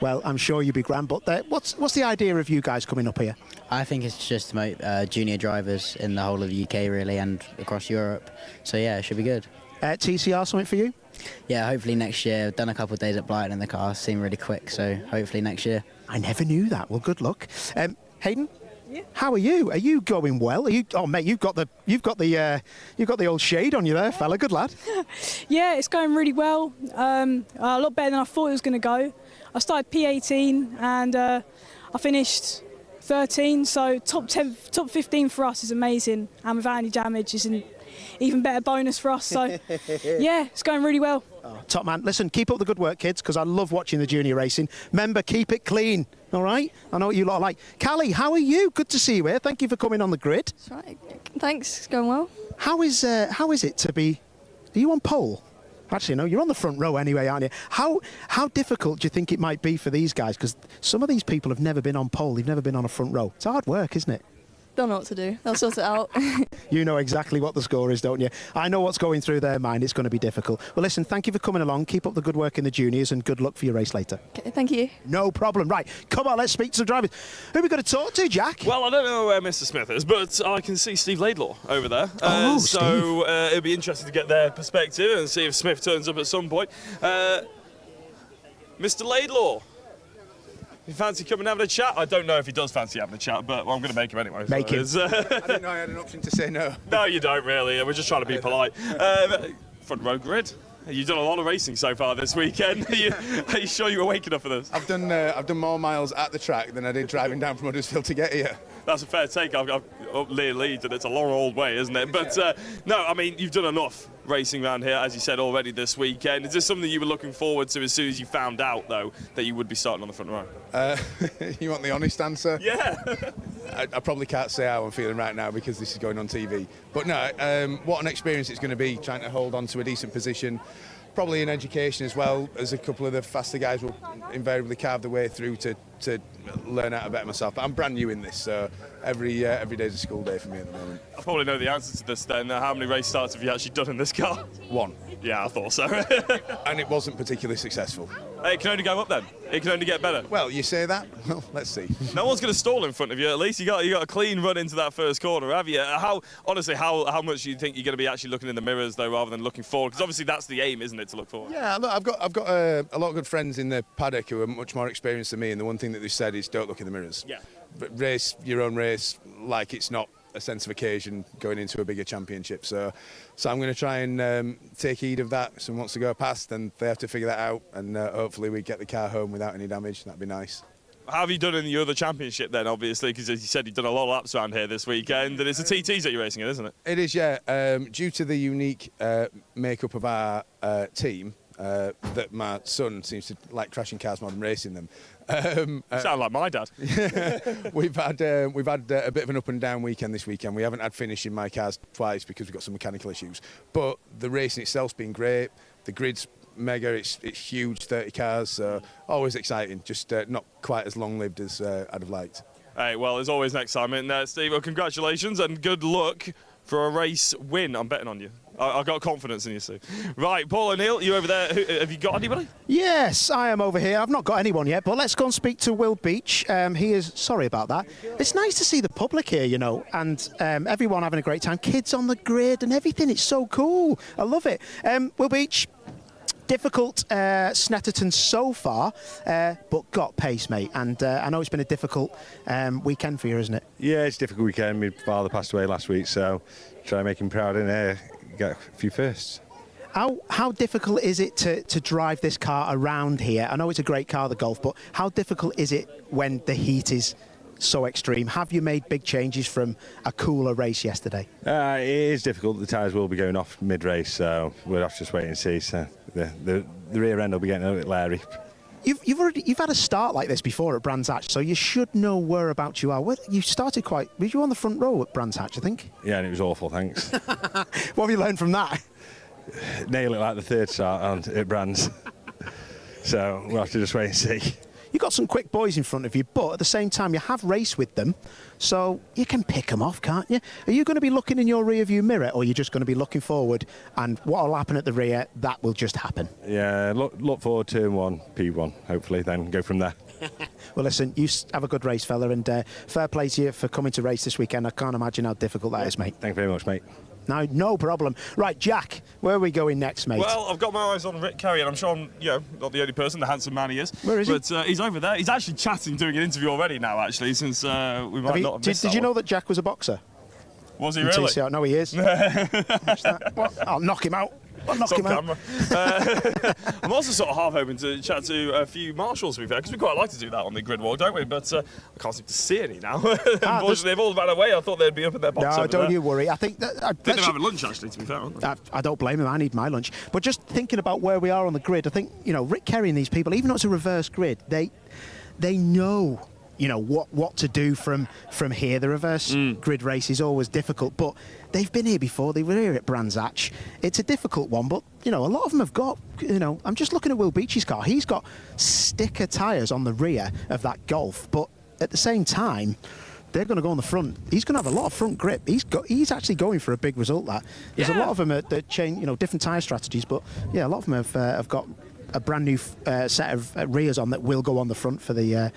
Well, I'm sure you'll be grand, but what's the idea of you guys coming up here? I think it's just to make junior drivers in the whole of the UK, really, and across Europe. So yeah, it should be good. TCR, something for you? Yeah, hopefully next year. I've done a couple of days at Brighton in the car, seemed really quick, so hopefully next year. I never knew that. Well, good luck. Hayden? Yeah. How are you? Are you going well? Are you? Oh, mate, you've got the old shade on you there, fella. Good lad. Yeah, it's going really well. A lot better than I thought it was going to go. I started P18 and I finished 13, so top 10, top 15 for us is amazing, and without any damage is an even better bonus for us. So yeah, it's going really well. Oh, top man. Listen, keep up the good work, kids, because I love watching the junior racing. Remember, keep it clean. All right? I know what you lot are like. Callie, how are you? Good to see you here. Thank you for coming on the grid. That's right. Thanks. It's going well. How is it to be? Are you on pole? Actually, no, you're on the front row anyway, aren't you? How difficult do you think it might be for these guys? Because some of these people have never been on pole. They've never been on a front row. It's hard work, isn't it? Don't know what to do. They'll sort it out. You know exactly what the score is, don't you? I know what's going through their mind. It's going to be difficult. Well, listen, thank you for coming along. Keep up the good work in the juniors and good luck for your race later. Okay, thank you. No problem. Right, come on, let's speak to some drivers. Who are we going to talk to, Jack? Well, I don't know where Mr. Smith is, but I can see Steve Laidlaw over there. So it'll be interesting to get their perspective and see if Smith turns up at some point. Mr. Laidlaw. You fancy coming and having a chat? I don't know if he does fancy having a chat, but I'm going to make him anyway. Make him. I didn't know I had an option to say no. No, you don't really. We're just trying to be polite. Front row grid. You've done a lot of racing so far this weekend. Are you sure you were waking up for this? I've done more miles at the track than I did driving down from Huddersfield to get here. That's a fair take. I've up near Leeds, and it's a long old way, isn't it? But no, I mean, you've done enough racing around here, as you said already this weekend. Is this something you were looking forward to as soon as you found out, though, that you would be starting on the front row? You want the honest answer? Yeah. I probably can't say how I'm feeling right now because this is going on TV. But no, what an experience it's going to be trying to hold on to a decent position. Probably in education as well, as a couple of the faster guys will invariably carve their way through to learn how to better myself. But I'm brand new in this, so every day's a school day for me at the moment. I probably know the answer to this then. How many race starts have you actually done in this car? 1. Yeah, I thought so. And it wasn't particularly successful. It can only go up then. It can only get better. Well, you say that? Well, let's see. No one's going to stall in front of you. At least you got a clean run into that first corner, have you? How much do you think you're going to be actually looking in the mirrors though, rather than looking forward? Because obviously that's the aim, isn't it, to look forward? Yeah, look, I've got a lot of good friends in the paddock who are much more experienced than me, and the one thing that they said is don't look in the mirrors. Yeah. But race your own race like it's not a sense of occasion going into a bigger championship. So I'm going to try and take heed of that. If someone wants to go past, then they have to figure that out, and hopefully we get the car home without any damage. That'd be nice. How have you done in the other championship then, obviously, because as you said, you've done a lot of laps around here this weekend, and it's the TTs that you're racing in, isn't it? It is, yeah. Due to the unique makeup of our team, that my son seems to like crashing cars more than racing them. Sound like my dad. We've had a bit of an up and down weekend this weekend. We haven't had finish in my cars twice because we've got some mechanical issues. But the racing itself's been great. The grid's mega. It's huge, 30 cars. So always exciting. Just not quite as long lived as I'd have liked. Hey, well, there's always next time in there, Steve. Well, congratulations and good luck for a race win. I'm betting on you. I've got confidence in you, Steve. Right, Paul O'Neill, you over there. Have you got anybody? Yes, I am over here. I've not got anyone yet, but let's go and speak to Will Beach. He is, sorry about that. It's nice to see the public here, you know, and everyone having a great time. Kids on the grid and everything. It's so cool. I love it. Will Beach, difficult Snetterton so far, but got pace, mate. And I know it's been a difficult weekend for you, isn't it? Yeah, it's a difficult weekend. My father passed away last week, so try and make him proud and get a few firsts. How difficult is it to drive this car around here? I know it's a great car, the Golf, but how difficult is it when the heat is so extreme? Have you made big changes from a cooler race yesterday? It is difficult. The tyres will be going off mid-race, so we'll have to just wait and see. So the rear end will be getting a little bit leery. You've had a start like this before at Brands Hatch, so you should know whereabouts you are. You started were you on the front row at Brands Hatch, I think? Yeah, and it was awful, thanks. What have you learned from that? Nail it like the third start at Brands. So we'll have to just wait and see. You've got some quick boys in front of you, but at the same time you have raced with them, so you can pick them off, can't you? Are you going to be looking in your rear view mirror, or are you just going to be looking forward, and what will happen at the rear, that will just happen? Yeah, look forward to turn 1, P1, hopefully, then go from there. Well, listen, you have a good race, fella, and fair play to you for coming to race this weekend. I can't imagine how difficult that is, mate. Thank you very much, mate. No problem. Right, Jack, where are we going next, mate? Well, I've got my eyes on Rick Carey, and I'm sure I'm, not the only person, the handsome man he is. Where is he? But he's over there. He's actually chatting, doing an interview already now, actually, since we might not have missed Did you know that Jack was a boxer? Was he really? TCR? No, he is. I'll knock him out. I'm also sort of half hoping to chat to a few marshals, to be fair, because we quite like to do that on the grid walk, don't we? But I can't seem to see any now. Unfortunately, they've all ran away. I thought they'd be up in their box. No, don't you worry. I think that... I think they're having lunch, actually, to be fair, aren't they? I don't blame them. I need my lunch. But just thinking about where we are on the grid, I think, Rick Carey and these people, even though it's a reverse grid, they know... what to do from here. The reverse grid race is always difficult, but they've been here before. They were here at Brands Hatch. It's a difficult one, but a lot of them have got, I'm just looking at Will Beach's car. He's got sticker tyres on the rear of that Golf, but at the same time, they're going to go on the front. He's going to have a lot of front grip. He's actually going for a big result. There's a lot of them that change, different tyre strategies, but yeah, a lot of them have got a brand new set of rears on that will go on the front for the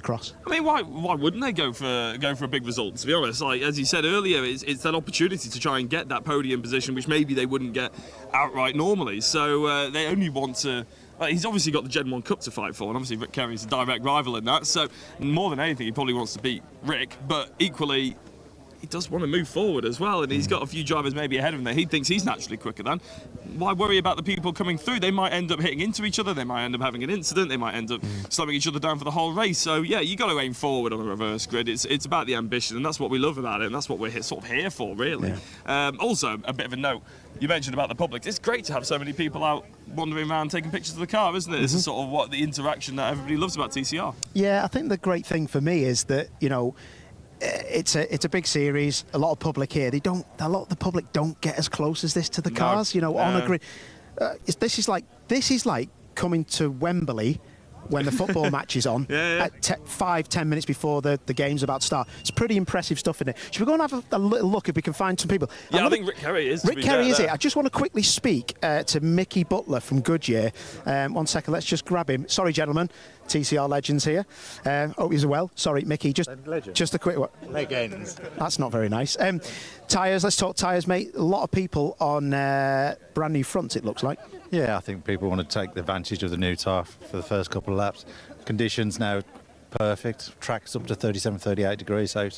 cross. I mean, why wouldn't they go for a big result? To be honest, like as you said earlier, it's that opportunity to try and get that podium position, which maybe they wouldn't get outright normally. So they only want to. He's obviously got the Gen 1 Cup to fight for, and obviously Rick Carey's a direct rival in that. So more than anything, he probably wants to beat Rick, but equally, he does want to move forward as well, and he's got a few drivers maybe ahead of him that he thinks he's naturally quicker than. Why worry about the people coming through? They might end up hitting into each other, they might end up having an incident, they might end up slowing each other down for the whole race. So yeah, you got to aim forward on a reverse grid. It's about the ambition, and that's what we love about it, and that's what we're sort of here for, really. Yeah. Also, a bit of a note, you mentioned about the public. It's great to have so many people out wandering around taking pictures of the car, isn't it? This is sort of what the interaction that everybody loves about TCR. Yeah, I think the great thing for me is that, it's a big series. A lot of public here. A lot of the public don't get as close as this to the cars. You know, on a grid. This is like coming to Wembley when the football match is on at 5-10 minutes before the game's about to start. It's pretty impressive stuff in it. Should we go and have a little look if we can find some people? Yeah, I think Rick Kerry is. Rick Kerry is it? I just want to quickly speak to Mickey Butler from Goodyear. 1 second, let's just grab him. Sorry, gentlemen. TCR legends here. Hope you're well. Sorry, Mickey. Just a quick one. Legends. That's not very nice. Tyres. Let's talk tyres, mate. A lot of people on brand new fronts. It looks like. Yeah, I think people want to take the advantage of the new tyre for the first couple of laps. Conditions now perfect. Track's up to 37, 38 degrees. So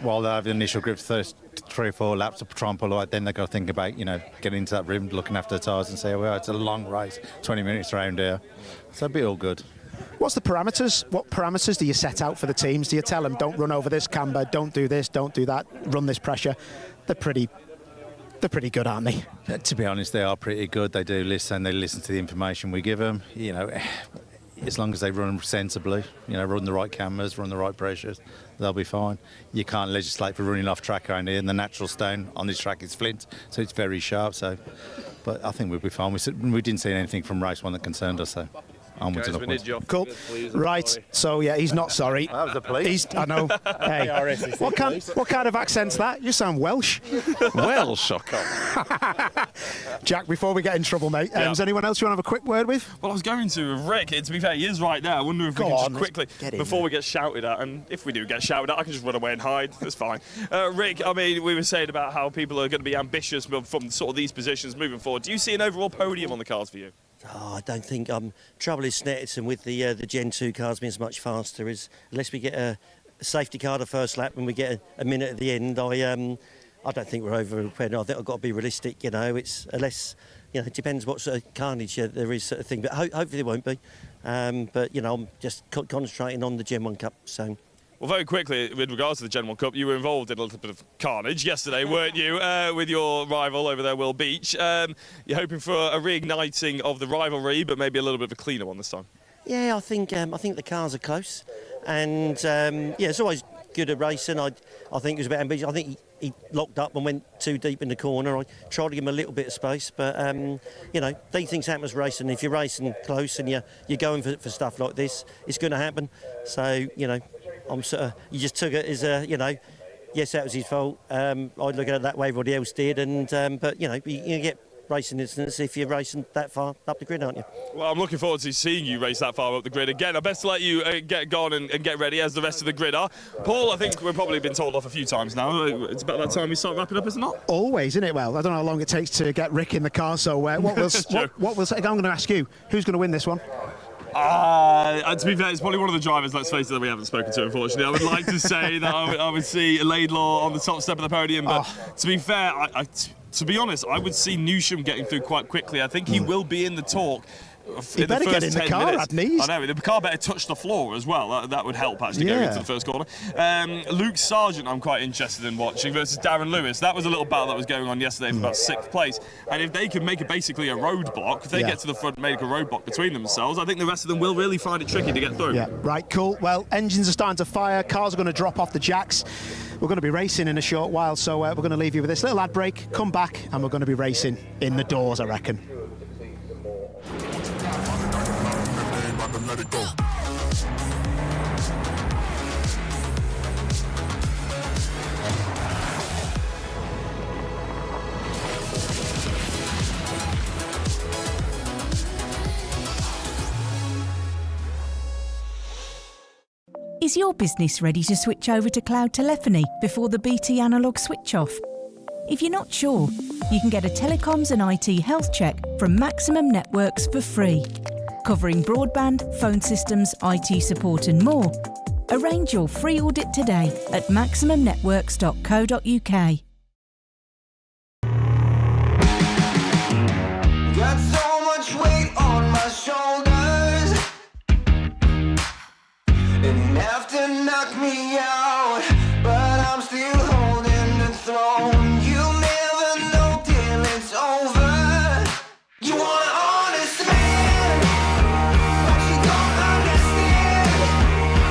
while they have the initial grip for 3 or 4 laps to try and pull away, then they've got to think about, getting into that rim, looking after the tyres and say, well, it's a long race, 20 minutes around here. So it'll be all good. What's the parameters? What parameters do you set out for the teams? Do you tell them, don't run over this camber, don't do this, don't do that, run this pressure? They're pretty good, aren't they? To be honest, they are pretty good. They do listen. They listen to the information we give them. As long as they run sensibly, run the right cameras, run the right pressures, they'll be fine. You can't legislate for running off track around here, and the natural stone on this track is flint, so it's very sharp. But I think we'll be fine. We didn't see anything from race 1 that concerned us, so onwards and upwards. Cool. Right. So yeah, he's not sorry. That was the police. I know. Hey, what kind of accent's that? You sound Welsh. Welsh. Jack, before we get in trouble, mate, is anyone else you want to have a quick word with? Well, I was going to Rick. To be fair, he is right there. I wonder if we can just quickly, before we get shouted at, and if we do get shouted at, I can just run away and hide. That's fine. Rick, I mean, we were saying about how people are going to be ambitious from sort of these positions moving forward. Do you see an overall podium on the cards for you? Oh, I don't think. Trouble is Snetterton with the Gen 2 cars being so much faster is unless we get a safety car the first lap and we get a minute at the end. I don't think we're over. I think I've got to be realistic. It's unless it depends what sort of carnage there is, sort of thing. But hopefully there won't be. But I'm just concentrating on the Gen 1 Cup. So. Well, very quickly, with regards to the Gen 1 Cup, you were involved in a little bit of carnage yesterday, weren't you, with your rival over there, Will Beach. You're hoping for a reigniting of the rivalry, but maybe a little bit of a cleaner one this time. Yeah, I think the cars are close, and it's always good at racing. I think it was a bit ambitious. I think he locked up and went too deep in the corner. I tried to give him a little bit of space, but these things happen as racing. If you're racing close and you're going for stuff like this, it's going to happen. So I'm sort of, you just took it as yes, that was his fault. I look at it that way, everybody else did, but you get racing incidents if you're racing that far up the grid, aren't you? Well, I'm looking forward to seeing you race that far up the grid again. I best let you get gone and get ready as the rest of the grid are. Paul, I think we've probably been told off a few times now. It's about that time we start wrapping up, isn't it? Always, isn't it? Well, I don't know how long it takes to get Rick in the car, so I'm going to ask you, who's going to win this one? To be fair, it's probably one of the drivers, let's face it, that we haven't spoken to, unfortunately. I would like to say that I would see Laidlaw on the top step of the podium, but to be fair, to be honest, I would see Newsham getting through quite quickly. I think he will be in the talk. He better get in the car, I know, the car better touch the floor as well. That would help, actually, going into the first corner. Luke Sargent, I'm quite interested in watching, versus Darren Lewis. That was a little battle that was going on yesterday for about 6th place. And if they can make basically a roadblock, if they get to the front and make a roadblock between themselves, I think the rest of them will really find it tricky to get through. Yeah, right, cool. Well, engines are starting to fire, cars are going to drop off the jacks. We're going to be racing in a short while, so we're going to leave you with this little ad break, come back, and we're going to be racing in the doors, I reckon. Let it go. Is your business ready to switch over to cloud telephony before the BT analog switch off? If you're not sure, you can get a telecoms and IT health check from Maximum Networks for free, covering broadband, phone systems, IT support and more. Arrange your free audit today at maximumnetworks.co.uk. Got so much weight on my shoulders, enough to knock me out, but I'm still holding the throne. You'll never know till it's over. You want an honest man, but you don't understand.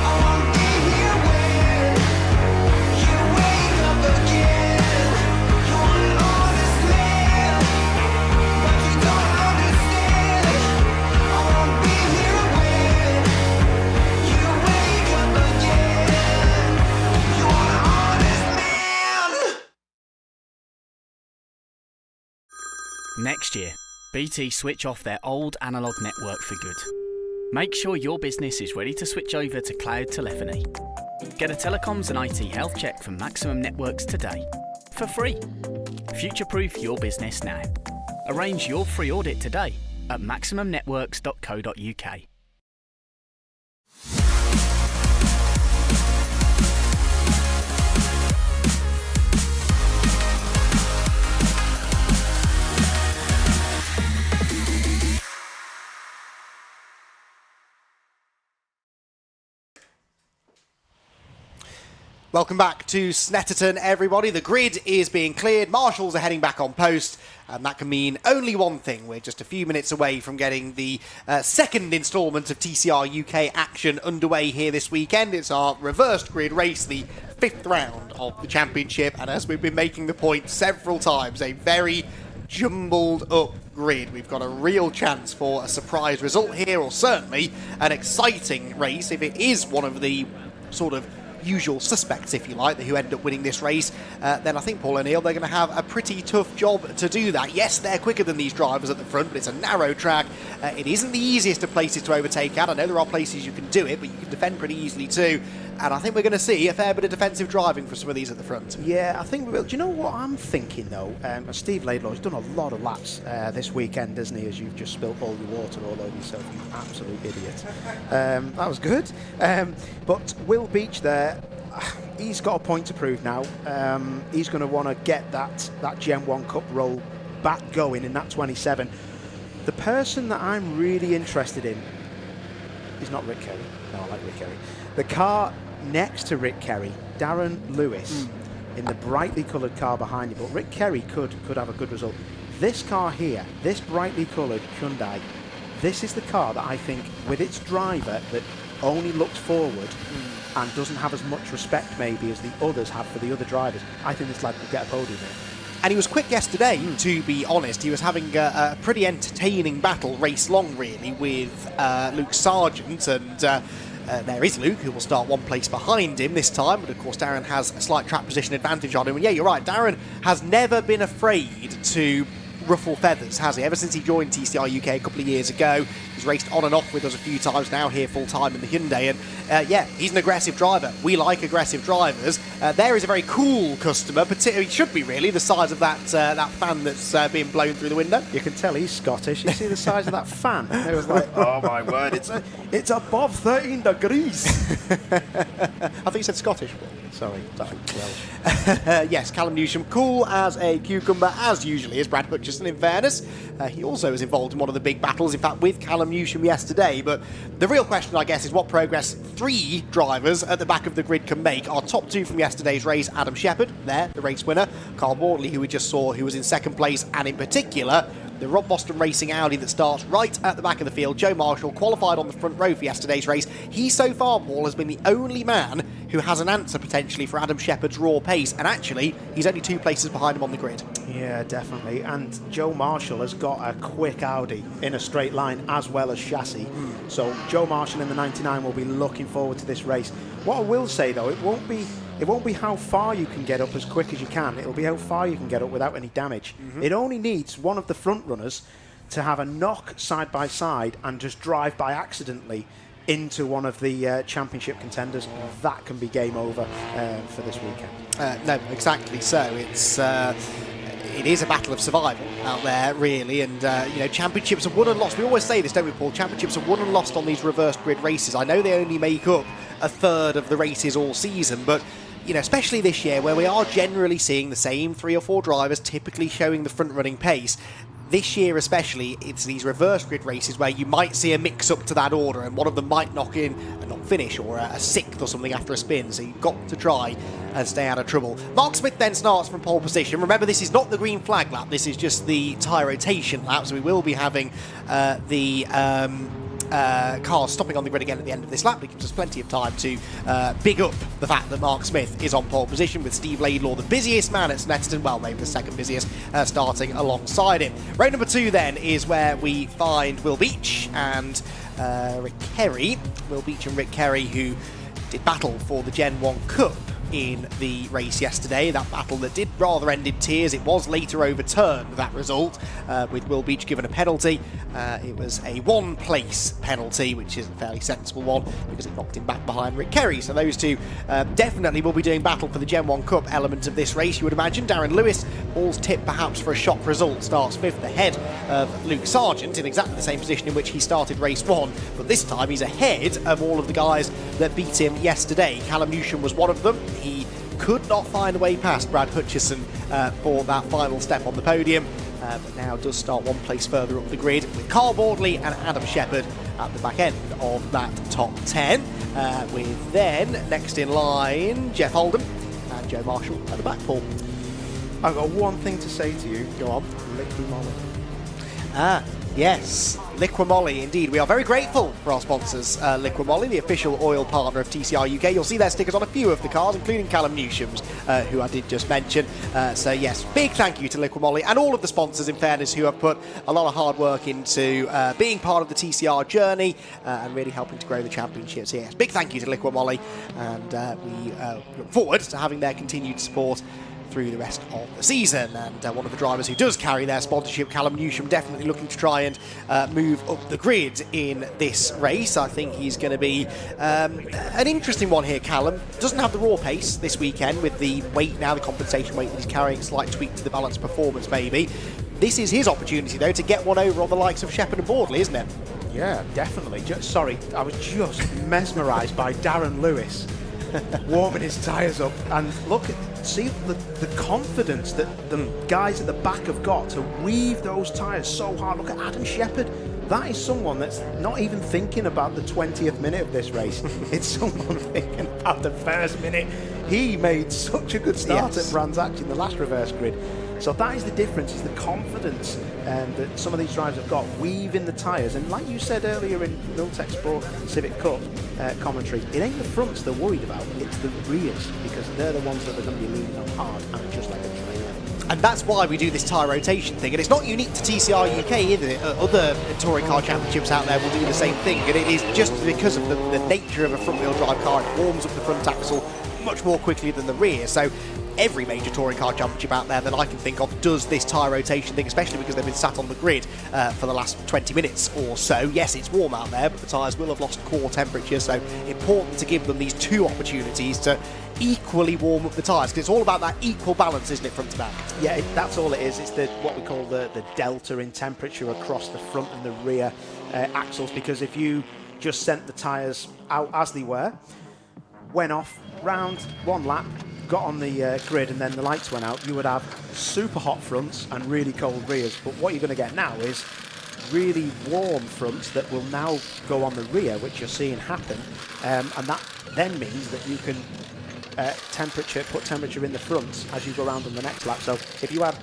I won't be here when Next year, BT switch off their old analogue network for good. Make sure your business is ready to switch over to cloud telephony. Get a telecoms and IT health check from Maximum Networks today, for free. Future-proof your business now. Arrange your free audit today at maximumnetworks.co.uk. Welcome back to Snetterton, everybody. The grid is being cleared. Marshals are heading back on post, and that can mean only one thing. We're just a few minutes away from getting the second instalment of TCR UK action underway here this weekend. It's our reversed grid race, the 5th round of the championship, and as we've been making the point several times, a very jumbled up grid. We've got a real chance for a surprise result here, or certainly an exciting race if it is one of the sort of usual suspects, if you like, who end up winning this race. Then I think, Paul O'Neill, they're going to have a pretty tough job to do that. Yes, they're quicker than these drivers at the front, but it's a narrow track. It isn't the easiest of places to overtake at. I know there are places you can do it, but you can defend pretty easily too. And I think we're going to see a fair bit of defensive driving for some of these at the front. Yeah, I think we will. Do you know what I'm thinking, though? Steve Laidlaw's done a lot of laps this weekend, hasn't he, as you've just spilt all your water all over yourself, you absolute idiot. That was good. But Will Beach there, he's got a point to prove now. He's going to want to get that Gen 1 Cup roll back going in that 27. The person that I'm really interested in is not Rick Kerry. No, I like Rick Kerry. The car next to Rick Kerry, Darren Lewis, in the brightly coloured car behind him. But Rick Kerry could have a good result. This car here, this brightly coloured Hyundai, this is the car that I think, with its driver that only looks forward and doesn't have as much respect maybe as the others have for the other drivers, I think this lad could get a podium here. And he was quick yesterday, to be honest. He was having a pretty entertaining battle, race long really, with Luke Sargent, and there is Luke, who will start one place behind him this time, but of course Darren has a slight track position advantage on him. And yeah, you're right, Darren has never been afraid to ruffle feathers, has he? Ever since he joined TCR UK a couple of years ago, he's raced on and off with us a few times now, here full time in the Hyundai, and yeah, he's an aggressive driver. We like aggressive drivers. There is a very cool customer, particularly, should be really, the size of that fan that's being blown through the window. You can tell he's Scottish. You see the size of that fan? It was like, oh my word, it's above 13 degrees. I think you said Scottish. Sorry. Yes, Callum Newsham, cool as a cucumber, as usually is Brad Hutchison, in fairness. He also was involved in one of the big battles, in fact, with Callum Newsham yesterday. But the real question, I guess, is what progress 3 drivers at the back of the grid can make. Our top 2 from yesterday's race, Adam Shepherd, there, the race winner, Carl Wortley, who we just saw, who was in second place, and in particular, the Rob Boston Racing Audi that starts right at the back of the field. Joe Marshall qualified on the front row for yesterday's race. He, so far, Paul, has been the only man who has an answer, potentially, for Adam Shepherd's raw pace. And actually, he's only 2 places behind him on the grid. Yeah, definitely. And Joe Marshall has got a quick Audi in a straight line as well as chassis. So Joe Marshall in the 99 will be looking forward to this race. What I will say, though, it won't be how far you can get up as quick as you can. It'll be how far you can get up without any damage. It only needs one of the front runners to have a knock side by side and just drive by accidentally into one of the championship contenders. That can be game over for this weekend. No, exactly so. It is a battle of survival out there, really, and you know, championships are won and lost. We always say this, don't we, Paul? Championships are won and lost on these reversed grid races. I know they only make up a third of the races all season, but you know, especially this year, where we are generally seeing the same 3 or 4 drivers typically showing the front-running pace. This year especially, it's these reverse grid races where you might see a mix-up to that order, and one of them might knock in a non-finish or a 6th or something after a spin, so you've got to try and stay out of trouble. Mark Smith then starts from pole position. Remember, this is not the green flag lap, this is just the tyre rotation lap, so we will be having the cars stopping on the grid again at the end of this lap. It gives us plenty of time to big up the fact that Mark Smith is on pole position, with Steve Laidlaw, the busiest man at Snetterton, well, maybe the second busiest, starting alongside him. Row number 2 then is where we find Will Beach and Rick Kerry. Will Beach and Rick Kerry, who did battle for the Gen 1 Cup in the race yesterday. That battle that did rather end in tears. It was later overturned, that result, with Will Beach given a penalty. It was a one-place penalty, which is a fairly sensible one because it knocked him back behind Rick Kerry. So those two definitely will be doing battle for the Gen 1 Cup element of this race, you would imagine. Darren Lewis, all's tip perhaps for a shock result, starts 5th ahead of Luke Sargent in exactly the same position in which he started race 1, but this time he's ahead of all of the guys that beat him yesterday. Callum Newsham was one of them. He could not find a way past Brad Hutchison for that final step on the podium, but now does start one place further up the grid with Carl Bordley and Adam Shepherd at the back end of that top 10, with then next in line Jeff Oldham and Joe Marshall at the back, Paul. I've got one thing to say to you. Go on. Liquid Molly. Yes, Liquimolly, indeed. We are very grateful for our sponsors, Liquimolly, the official oil partner of TCR UK. You'll see their stickers on a few of the cars, including Callum Newsham's, who I did just mention. So yes, big thank you to Liquimolly and all of the sponsors, in fairness, who have put a lot of hard work into being part of the TCR journey and really helping to grow the championship. So yes, big thank you to Liquimolly, and we look forward to having their continued support through the rest of the season. And one of the drivers who does carry their sponsorship, Callum Newsham, definitely looking to try and move up the grid in this race. I think he's going to be an interesting one here. Callum doesn't have the raw pace this weekend with the weight now, the compensation weight that he's carrying, slight tweak to the balance performance maybe. This is his opportunity though to get one over on the likes of Shepherd and Bordley, isn't it? Yeah, definitely. Sorry, I was just mesmerised by Darren Lewis warming his tyres up, and see the confidence that the guys at the back have got to weave those tyres so hard. Look at Adam Shepherd. That is someone that's not even thinking about the 20th minute of this race. It's someone thinking about the first minute. He made such a good start at Brands Hatch in the last reverse grid. So that is the difference, is the confidence that some of these drivers have got, weaving the tyres. And like you said earlier in Milltek Sport Civic Cup commentary, it ain't the fronts they're worried about, it's the rears, because they're the ones that are going to be leaning on hard and just like a trainer. And that's why we do this tyre rotation thing. And it's not unique to TCR UK either. Other touring car championships out there will do the same thing. And it is just because of the nature of a front-wheel drive car. It warms up the front axle much more quickly than the rear. So every major touring car championship out there that I can think of does this tyre rotation thing, especially because they've been sat on the grid for the last 20 minutes or so. Yes, it's warm out there, but the tyres will have lost core temperature, so important to give them these two opportunities to equally warm up the tyres, because it's all about that equal balance, isn't it, front to back? Yeah, that's all it is. It's what we call the delta in temperature across the front and the rear axles, because if you just sent the tyres out as they were, went off, round, one lap, got on the grid, and then the lights went out, you would have super hot fronts and really cold rears. But what you're going to get now is really warm fronts that will now go on the rear, which you're seeing happen, and that then means that you can put temperature in the fronts as you go around on the next lap. So if you have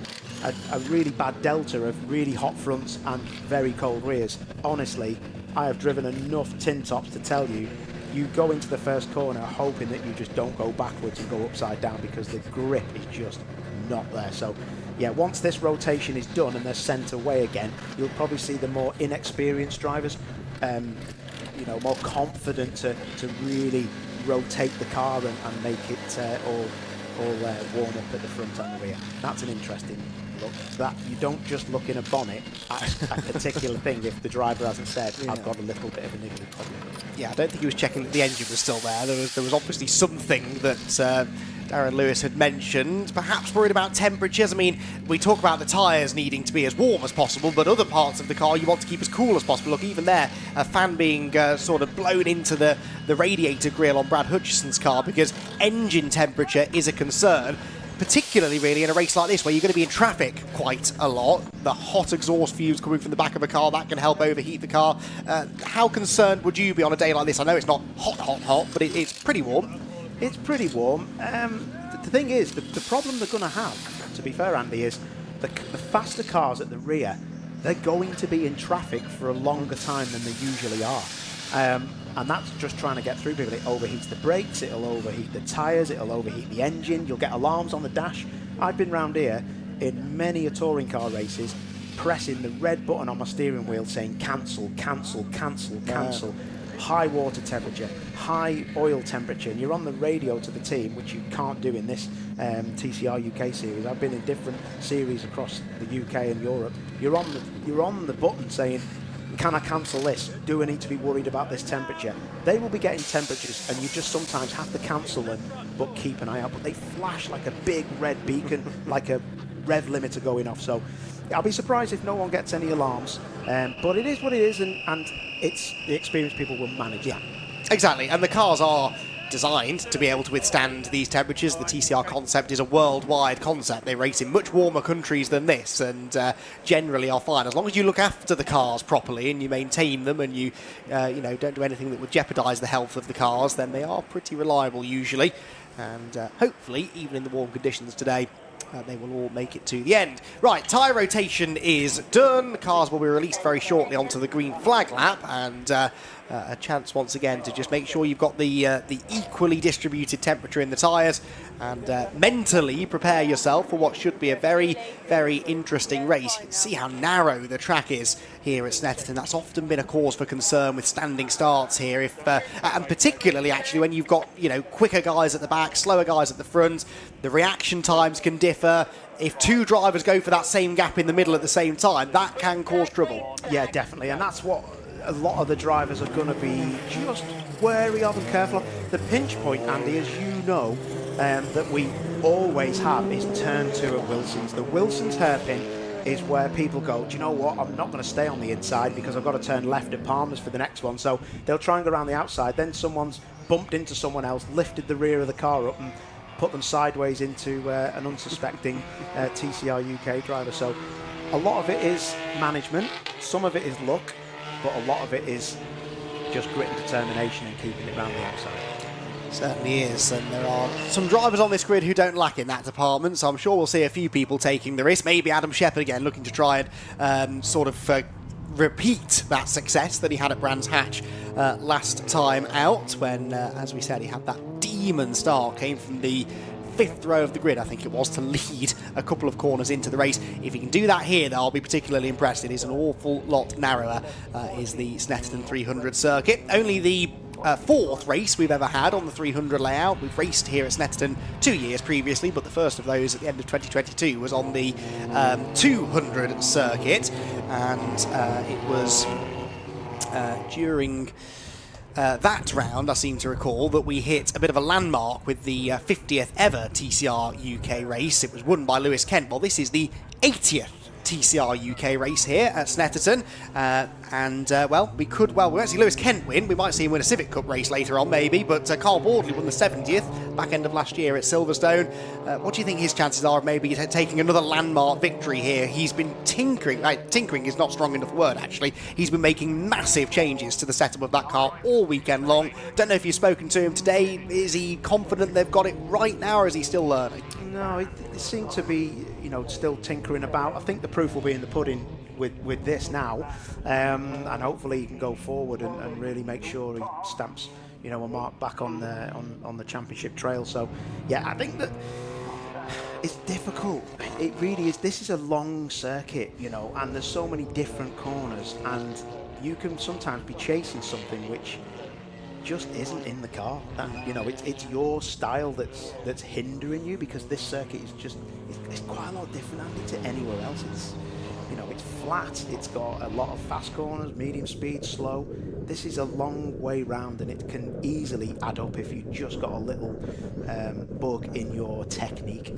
a really bad delta of really hot fronts and very cold rears, honestly, I have driven enough tin tops to tell you, you go into the first corner hoping that you just don't go backwards and go upside down, because the grip is just not there. So yeah, once this rotation is done and they're sent away again, you'll probably see the more inexperienced drivers, more confident to really rotate the car and make it all warm up at the front and the rear. That's an interesting look. That you don't just look in a bonnet at a particular thing if the driver hasn't said, I've got a little bit of a niggly problem. Yeah, I don't think he was checking that the engine was still there. There was obviously something that Darren Lewis had mentioned, perhaps worried about temperatures. I mean, we talk about the tyres needing to be as warm as possible, but other parts of the car you want to keep as cool as possible. Look, even there, a fan being sort of blown into the radiator grille on Brad Hutchison's car, because engine temperature is a concern, particularly really in a race like this where you're going to be in traffic quite a lot. The hot exhaust fumes coming from the back of a car, that can help overheat the car. How concerned would you be on a day like this? I know it's not hot, but it's pretty warm. It's pretty warm. The thing is, the problem they're going to have, to be fair, Andy, is the faster cars at the rear, they're going to be in traffic for a longer time than they usually are. And that's just trying to get through people. It overheats the brakes, it'll overheat the tyres, it'll overheat the engine, you'll get alarms on the dash. I've been round here in many a touring car races pressing the red button on my steering wheel saying cancel, cancel, cancel, cancel. high water temperature, high oil temperature, and you're on the radio to the team, which you can't do in this TCR UK series. I've been in different series across the UK and Europe. You're on the button saying, can I cancel this? Do I need to be worried about this temperature? They will be getting temperatures, and you just sometimes have to cancel them, but keep an eye out. But they flash like a big red beacon, like a rev limiter going off. So I'll be surprised if no one gets any alarms. But it is what it is, and it's the experienced people will manage that. Exactly, and the cars are designed to be able to withstand these temperatures. The TCR concept is a worldwide concept. They race in much warmer countries than this, and generally are fine as long as you look after the cars properly and you maintain them, and you don't do anything that would jeopardise the health of the cars. Then they are pretty reliable usually, and hopefully, even in the warm conditions today, they will all make it to the end. Right, tyre rotation is done. The cars will be released very shortly onto the green flag lap, and a chance once again to just make sure you've got the equally distributed temperature in the tyres, and mentally prepare yourself for what should be a very, very interesting race. You can see how narrow the track is here at Snetterton. That's often been a cause for concern with standing starts here, and particularly actually when you've got quicker guys at the back, slower guys at the front. The reaction times can differ. If two drivers go for that same gap in the middle at the same time, that can cause trouble. Yeah, definitely, and that's what a lot of the drivers are going to be just wary of and careful of. The pinch point, Andy, as you know, that we always have is turn 2 at Wilson's. The Wilson's hairpin is where people go, do you know what, I'm not going to stay on the inside because I've got to turn left at Palmer's for the next one. So they'll try and go around the outside, then someone's bumped into someone else, lifted the rear of the car up and put them sideways into an unsuspecting TCR UK driver. So a lot of it is management, some of it is luck, but a lot of it is just grit and determination and keeping it around the outside. Certainly is, and there are some drivers on this grid who don't lack in that department, so I'm sure we'll see a few people taking the risk. Maybe Adam Shepherd again looking to try and repeat that success that he had at Brands Hatch last time out, when, as we said, he had that demon start, came from the 5th row of the grid, I think it was, to lead a couple of corners into the race. If he can do that here, though, I'll be particularly impressed. It is an awful lot narrower, is the Snetterton 300 circuit. Only the 4th race we've ever had on the 300 layout. We've raced here at Snetterton 2 years previously, but the first of those at the end of 2022 was on the 200 circuit, and it was during that round, I seem to recall, that we hit a bit of a landmark with the 50th ever TCR UK race. It was won by Lewis Kent. Well, this is the 80th TCR UK race here at Snetterton, we won't see Lewis Kent win. We might see him win a Civic Cup race later on maybe, but Carl Bordley won the 70th back end of last year at Silverstone. What do you think his chances are of maybe taking another landmark victory here? He's been tinkering is not strong enough word actually, he's been making massive changes to the setup of that car all weekend long. Don't know if you've spoken to him today. Is he confident they've got it right now, or is he still learning? No, it seemed to be, still tinkering about. I think the proof will be in the pudding with this now, and hopefully he can go forward and really make sure he stamps, a mark back on the championship trail. So, yeah, I think that it's difficult. It really is. This is a long circuit, and there's so many different corners, and you can sometimes be chasing something which just isn't in the car, and it's your style that's hindering you, because this circuit is just it's quite a lot different, Andy, to anywhere else. It's flat, it's got a lot of fast corners, medium speed, slow. This is a long way round, and it can easily add up if you just got a little bug in your technique.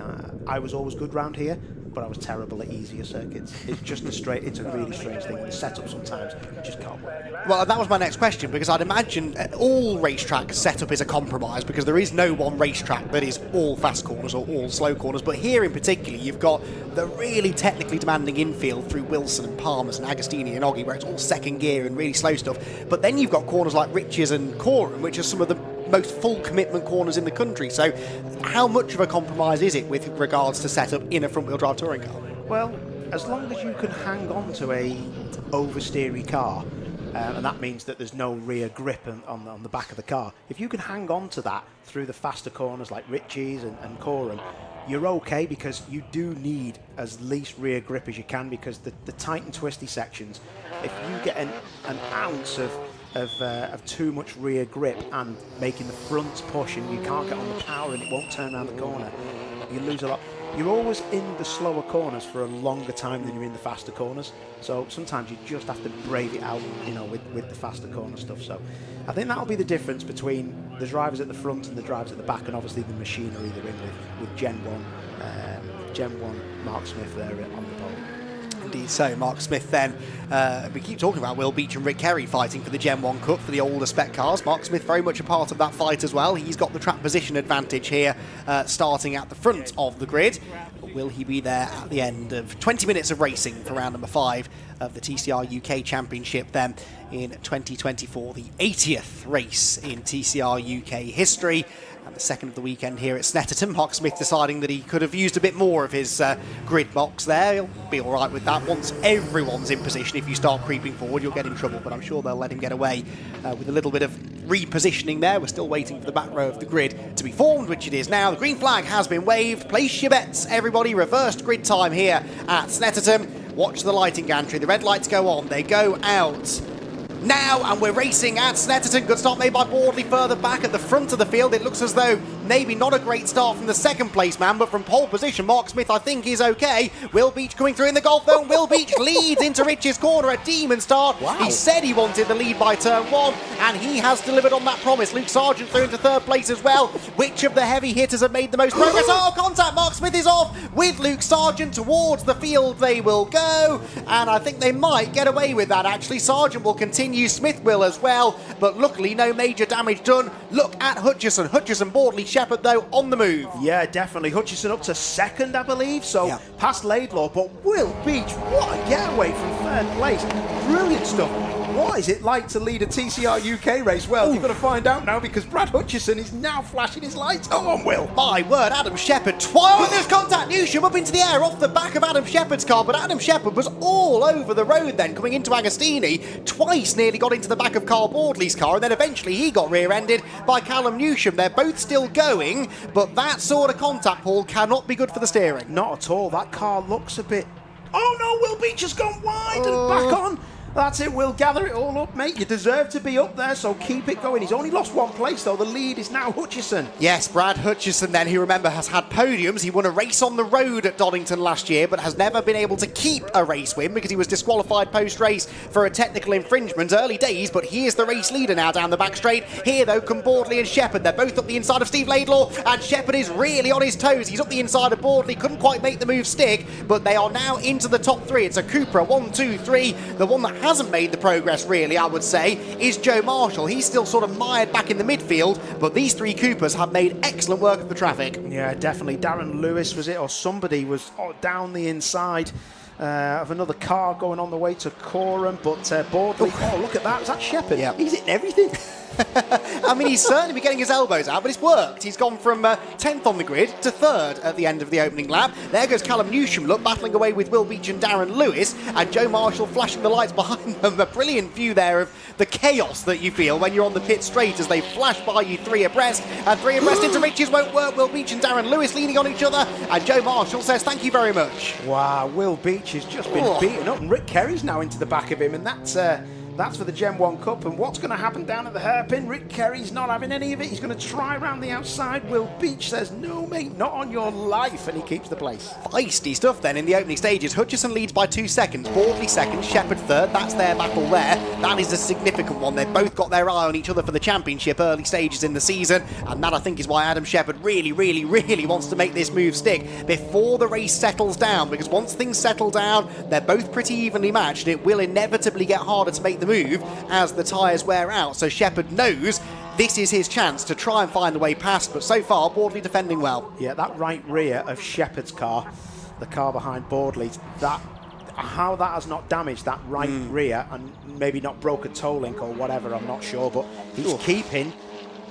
I was always good round here, but I was terrible at easier circuits. It's just it's a really strange thing. The setup sometimes just can't work. Well, that was my next question, because I'd imagine all racetrack setup is a compromise, because there is no one racetrack that is all fast corners or all slow corners. But here in particular, you've got the really technically demanding infield through Wilson and Palmer's and Agostini and Oggy, where it's all second gear and really slow stuff. But then you've got corners like Riches and Coram, which are some of the most full commitment corners in the country. So how much of a compromise is it with regards to setup in a front wheel drive touring car? Well, as long as you can hang on to a oversteery car, and that means that there's no rear grip on the back of the car. If you can hang on to that through the faster corners like Ritchie's and Coram, you're okay, because you do need as least rear grip as you can, because the tight and twisty sections, if you get an ounce of of too much rear grip and making the fronts push, and you can't get on the power and it won't turn around the corner. You lose a lot. You're always in the slower corners for a longer time than you're in the faster corners. So sometimes you just have to brave it out, you know, with the faster corner stuff. So I think that'll be the difference between the drivers at the front and the drivers at the back, and obviously the machinery they're in with Gen 1 Mark Smith there on the pole. Indeed so, Mark Smith then. We keep talking about Will Beach and Rick Kerry fighting for the Gen 1 Cup for the older spec cars. Mark Smith very much a part of that fight as well. He's got the track position advantage here, starting at the front of the grid. But will he be there at the end of 20 minutes of racing for round number 5 of the TCR UK Championship then in 2024, the 80th race in TCR UK history? And the second of the weekend here at Snetterton. Mark Smith deciding that he could have used a bit more of his grid box there. He'll be all right with that. Once everyone's in position, if you start creeping forward, you'll get in trouble. But I'm sure they'll let him get away with a little bit of repositioning there. We're still waiting for the back row of the grid to be formed, which it is now. The green flag has been waved. Place your bets, everybody. Reversed grid time here at Snetterton. Watch the lighting gantry. The red lights go on. They go out now, and we're racing at Snetterton. Good start made by Boardley further back at the front of the field. It looks as though maybe not a great start from the second place man, but from pole position, Mark Smith, I think, is okay. Will Beach coming through in the Golf zone. Will Beach leads into Rich's corner. A demon start. Wow. He said he wanted the lead by turn 1, and he has delivered on that promise. Luke Sargent through into third place as well. Which of the heavy hitters have made the most progress? Oh, contact. Mark Smith is off with Luke Sargent. Towards the field they will go, and I think they might get away with that, actually. Sargent will continue. Smith will as well, but luckily no major damage done. Look at Hutchison. Hutchison, Boardley, Shepherd though on the move. Yeah, definitely. Hutchison up to second, I believe, so past Laidlaw, but Will Beach, what a getaway from third place. Brilliant stuff. What is it like to lead a TCR UK race? Well, you've got to find out now, because Brad Hutchison is now flashing his lights. Come on, Will. My word, Adam Shepherd. Oh, there's contact. Newsham up into the air off the back of Adam Shepherd's car, but Adam Shepherd was all over the road then, coming into Agostini. Twice nearly got into the back of Carl Boardley's car, and then eventually he got rear-ended by Callum Newsham. They're both still going, but that sort of contact, Paul, cannot be good for the steering. Not at all. That car looks a bit... Oh no, Will Beach has gone wide and back on. That's it, Will. Gather it all up, mate. You deserve to be up there, so keep it going. He's only lost one place, though. The lead is now Hutchison. Yes, Brad Hutchison then, who, remember, has had podiums. He won a race on the road at Donington last year, but has never been able to keep a race win because he was disqualified post-race for a technical infringement. Early days, but he is the race leader now down the back straight. Here, though, come Boardley and Shepherd. They're both up the inside of Steve Laidlaw, and Shepherd is really on his toes. He's up the inside of Boardley. Couldn't quite make the move stick, but they are now into the top 3. It's a Cupra, 1, 2, 3. The one that hasn't made the progress, really, I would say, is Joe Marshall. He's still sort of mired back in the midfield, but these 3 Coopers have made excellent work of the traffic. Yeah, definitely. Darren Lewis, was it, or somebody was down the inside of another car going on the way to Coram, but Boardley, oh, look at that. Is that Shepherd? Yeah. He's hitting everything. I mean, he's certainly been getting his elbows out, but it's worked. He's gone from 10th on the grid to 3rd at the end of the opening lap. There goes Callum Newsham, look, battling away with Will Beach and Darren Lewis, and Joe Marshall flashing the lights behind them. A brilliant view there of the chaos that you feel when you're on the pit straight as they flash by you 3 abreast, and 3 abreast into Riches won't work. Will Beach and Darren Lewis leaning on each other, and Joe Marshall says thank you very much. Wow, Will Beach has just been beaten up, and Rick Kerry's now into the back of him, and that's for the Gen 1 Cup. And what's going to happen down at the hairpin? Rick Kerry's not having any of it. He's going to try around the outside. Will Beach says, no, mate, not on your life. And he keeps the place. Feisty stuff then in the opening stages. Hutchison leads by 2 seconds. Boardley second, Shepherd third. That's their battle there. That is a significant one. They've both got their eye on each other for the championship early stages in the season. And that, I think, is why Adam Shepherd really wants to make this move stick before the race settles down. Because once things settle down, they're both pretty evenly matched. It will inevitably get harder to make the move as the tyres wear out. So Shepherd knows this is his chance to try and find the way past, but so far Boardley defending well. Yeah, that right rear of Shepherd's car, the car behind Boardley's, how that has not damaged that right rear and maybe not broke a toe link or whatever, I'm not sure, but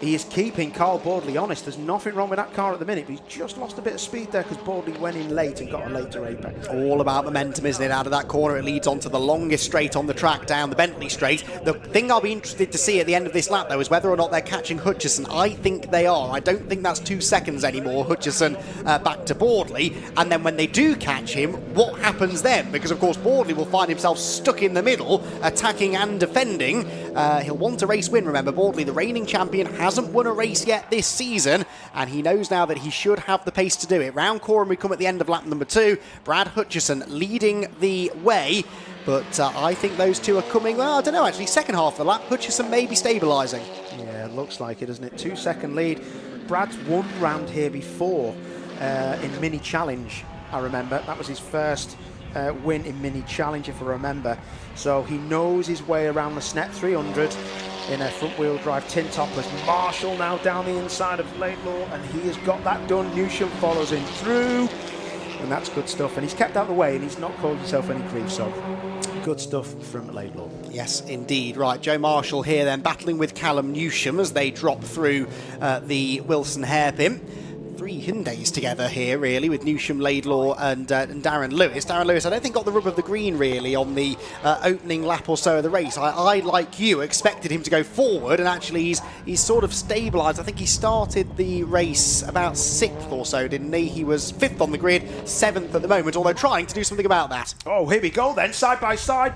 he is keeping Carl Boardley honest. There's nothing wrong with that car at the minute, but he's just lost a bit of speed there because Boardley went in late and got a later apex. All about momentum, isn't it? Out of that corner, it leads on to the longest straight on the track, down the Bentley straight. The thing I'll be interested to see at the end of this lap, though, is whether or not they're catching Hutchison. I think they are. I don't think that's 2 seconds anymore, Hutchison back to Boardley. And then when they do catch him, what happens then? Because, of course, Boardley will find himself stuck in the middle, attacking and defending. He'll want a race win. Remember, Boardley, the reigning champion, hasn't won a race yet this season, and he knows now that he should have the pace to do it. Round Coram we come at the end of lap number 2. Brad Hutchison leading the way. But I think those two are coming, well, I don't know, actually, second half of the lap, Hutchison may be stabilising. Yeah, it looks like it, doesn't it? 2-second lead. Brad's won round here before in Mini Challenge, I remember. That was his first win in Mini Challenge, if I remember. So he knows his way around the Snet 300 in a front-wheel drive tin topless. Marshall now down the inside of Laidlaw, and he has got that done. Newsham follows him through. And that's good stuff. And he's kept out of the way and he's not caused himself any grief. So good stuff from Laidlaw. Yes, indeed. Right, Joe Marshall here then battling with Callum Newsham as they drop through the Wilson hairpin. 3 Hyundais together here, really, with Newsham, Laidlaw and Darren Lewis. Darren Lewis, I don't think got the rub of the green, really, on the opening lap or so of the race. I, like you, expected him to go forward, and actually he's sort of stabilised. I think he started the race about 6th or so, didn't he? He was 5th on the grid, 7th at the moment, although trying to do something about that. Oh, here we go then, side by side.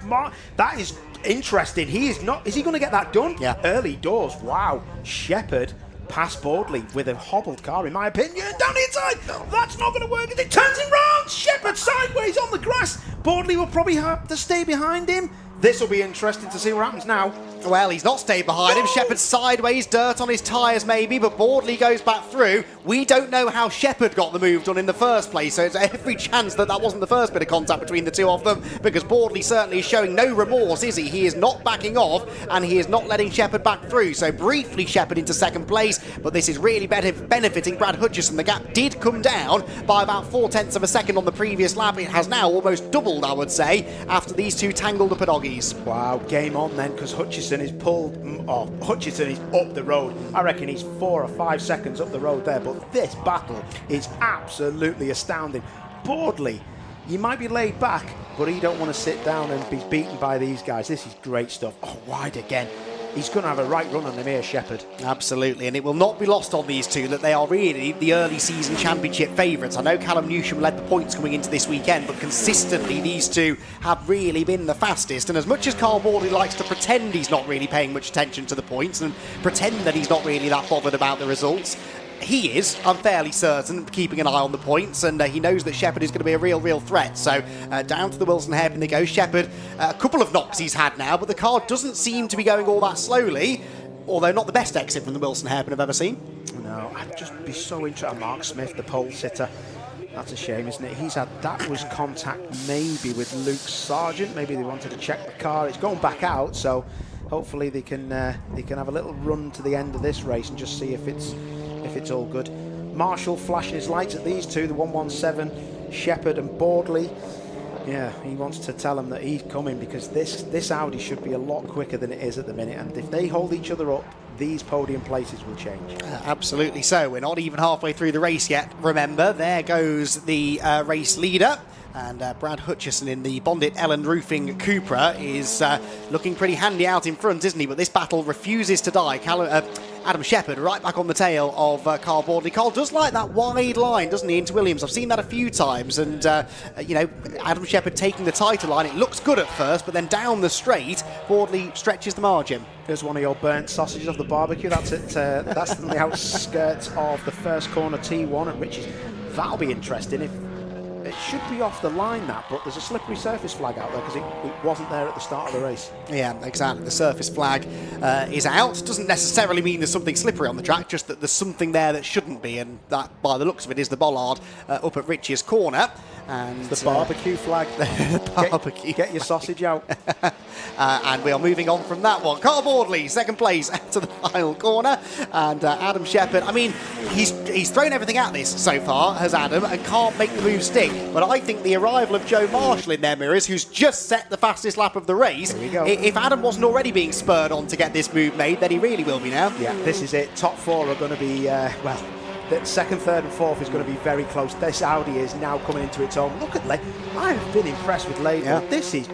That is interesting. Is he going to get that done? Yeah. Early doors, wow. Shepherd past Boardley with a hobbled car, in my opinion. Down the inside. That's not going to work. It turns him round. Shepherd sideways on the grass. Boardley will probably have to stay behind him. This will be interesting to see what happens now. Well, he's not stayed behind him. Shepherd sideways, dirt on his tyres maybe, but Boardley goes back through. We don't know how Shepherd got the move done in the first place, so it's every chance that that wasn't the first bit of contact between the two of them, because Boardley certainly is showing no remorse, is he? He is not backing off, and he is not letting Shepherd back through. So briefly Shepherd into second place, but this is really benefiting Brad Hutchison. The gap did come down by about 0.4 of a second on the previous lap. It has now almost doubled, I would say, after these two tangled up at Oggies. Wow, game on then, because Hutchison is Hutchison is up the road. I reckon he's 4 or 5 seconds up the road there, but this battle is absolutely astounding. Boardley, you might be laid back, but he don't want to sit down and be beaten by these guys. This is great stuff. Oh, wide again. He's going to have a right run on him here, Shepherd. Absolutely, and it will not be lost on these two that they are really the early season championship favourites. I know Callum Newsham led the points coming into this weekend, but consistently these two have really been the fastest. And as much as Carl Boardley likes to pretend he's not really paying much attention to the points and pretend that he's not really that bothered about the results, he is, I'm fairly certain, keeping an eye on the points, and he knows that Shepherd is going to be a real threat. So down to the Wilson hairpin they go. Shepherd, a couple of knocks he's had now, but the car doesn't seem to be going all that slowly, although not the best exit from the Wilson hairpin I've ever seen. No, I'd just be so interested. Mark Smith, the pole sitter. That's a shame, isn't it? That was contact maybe with Luke Sargent. Maybe they wanted to check the car. It's going back out, so hopefully they can have a little run to the end of this race and just see if it's all good. Marshall flashing his lights at these two, the 117, Shepherd and Boardley. Yeah, he wants to tell them that he's coming, because this Audi should be a lot quicker than it is at the minute, and if they hold each other up, these podium places will change. Absolutely so. We're not even halfway through the race yet. Remember, there goes the race leader. And Brad Hutchison in the Bondit Ellen Roofing Cupra is looking pretty handy out in front, isn't he? But this battle refuses to die. Adam Shepherd right back on the tail of Carl Boardley. Carl does like that wide line, doesn't he, into Williams? I've seen that a few times. And, Adam Shepherd taking the tighter line. It looks good at first, but then down the straight, Boardley stretches the margin. There's one of your burnt sausages off the barbecue. That's it. That's on the outskirts of the first corner T1 at Richie's. That'll be interesting. It should be off the line, but there's a slippery surface flag out there because it wasn't there at the start of the race. Yeah, exactly. The surface flag is out. Doesn't necessarily mean there's something slippery on the track, just that there's something there that shouldn't be, and that, by the looks of it, is the bollard up at Richie's corner. And the barbecue flag. Barbecue. Get your sausage out. And we are moving on from that one. Carl Boardley, second place to the final corner. And Adam Shepherd, I mean, he's thrown everything at this so far, has Adam, and can't make the move stick. But I think the arrival of Joe Marshall in their mirrors, who's just set the fastest lap of the race, if Adam wasn't already being spurred on to get this move made, then he really will be now. Yeah, this is it. Top four are going to be, the second, third and fourth is going to be very close. This Audi is now coming into its own. Look at I've been impressed with Laidlaw. Yeah. This is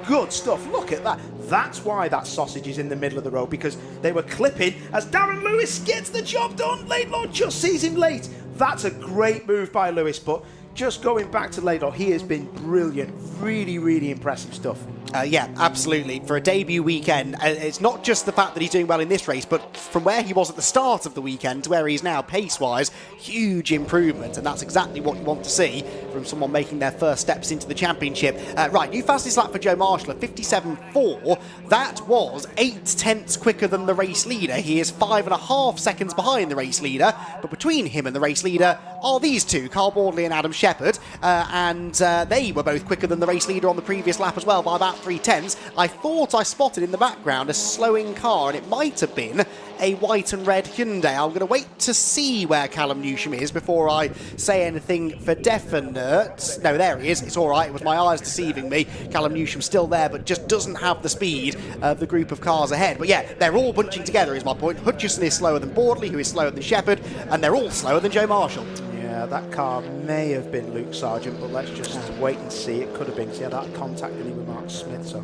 good stuff. Look at that. That's why that sausage is in the middle of the road, because they were clipping as Darren Lewis gets the job done. Laidlaw just sees him late. That's a great move by Lewis, but just going back to Laidlaw, he has been brilliant. Really impressive stuff. Yeah, absolutely. For a debut weekend, it's not just the fact that he's doing well in this race, but from where he was at the start of the weekend to where he is now, pace-wise, huge improvement, and that's exactly what you want to see from someone making their first steps into the championship. Right, new fastest lap for Joe Marshall at 57.4. That was 8/10 quicker than the race leader. He is 5.5 seconds behind the race leader, but between him and the race leader are these two, Carl Bordley and Adam Shepherd, and they were both quicker than the race leader on the previous lap as well by about 3/10. I thought I spotted in the background a slowing car, and it might have been a white and red Hyundai. I'm going to wait to see where Callum Newsham is before I say anything for definite. No, there he is. It's all right. It was my eyes deceiving me. Callum Newsham's still there, but just doesn't have the speed of the group of cars ahead. But yeah, they're all bunching together is my point. Hutchison is slower than Bordley, who is slower than Shepherd, and they're all slower than Joe Marshall. Yeah, that car may have been Luke Sargent, but let's just wait and see. It could have been. See how that contact didn't he with Mark Smith. So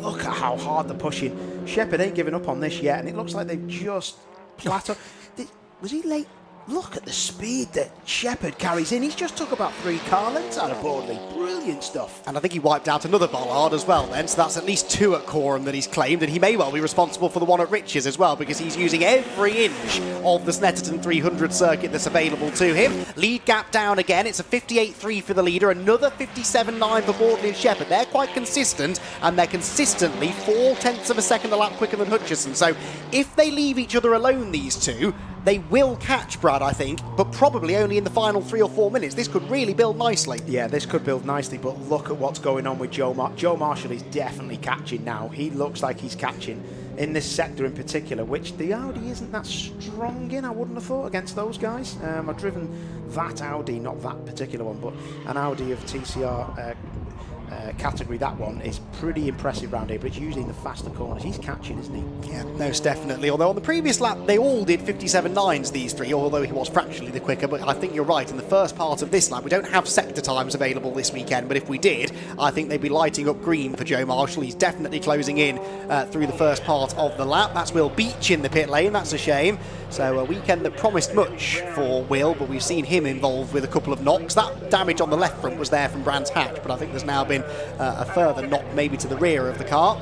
look at how hard they're pushing. Shepherd ain't giving up on this yet, and it looks like they've just plateaued. Was he late? Look at the speed that Shepherd carries in. He's just took about 3 car lengths out of Bordley. Brilliant stuff. And I think he wiped out another bollard as well then, so that's at least 2 at Coreham that he's claimed, and he may well be responsible for the one at Riches as well, because he's using every inch of the Snetterton 300 circuit that's available to him. Lead gap down again. It's a 58.3 for the leader, another 57.9 for Bordley and Shepherd. They're quite consistent, and they're consistently 0.4 of a second a lap quicker than Hutchison. So if they leave each other alone, these two, they will catch Brad, I think, but probably only in the final 3 or 4 minutes. This could really build nicely. Yeah, this could build nicely, but look at what's going on with Joe Marshall. Joe Marshall is definitely catching now. He looks like he's catching in this sector in particular, which the Audi isn't that strong in, I wouldn't have thought, against those guys. I've driven that Audi, not that particular one, but an Audi of TCR category. That one is pretty impressive round here, but it's usually in the faster corners. He's catching, isn't he? Yeah, most definitely. Although on the previous lap, they all did 57.9s, these three, although he was fractionally the quicker. But I think you're right. In the first part of this lap, we don't have sector times available this weekend, but if we did, I think they'd be lighting up green for Joe Marshall. He's definitely closing in through the first part of the lap. That's Will Beach in the pit lane. That's a shame. So a weekend that promised much for Will, but we've seen him involved with a couple of knocks. That damage on the left front was there from Brands Hatch, but I think there's now been a further knock maybe to the rear of the car.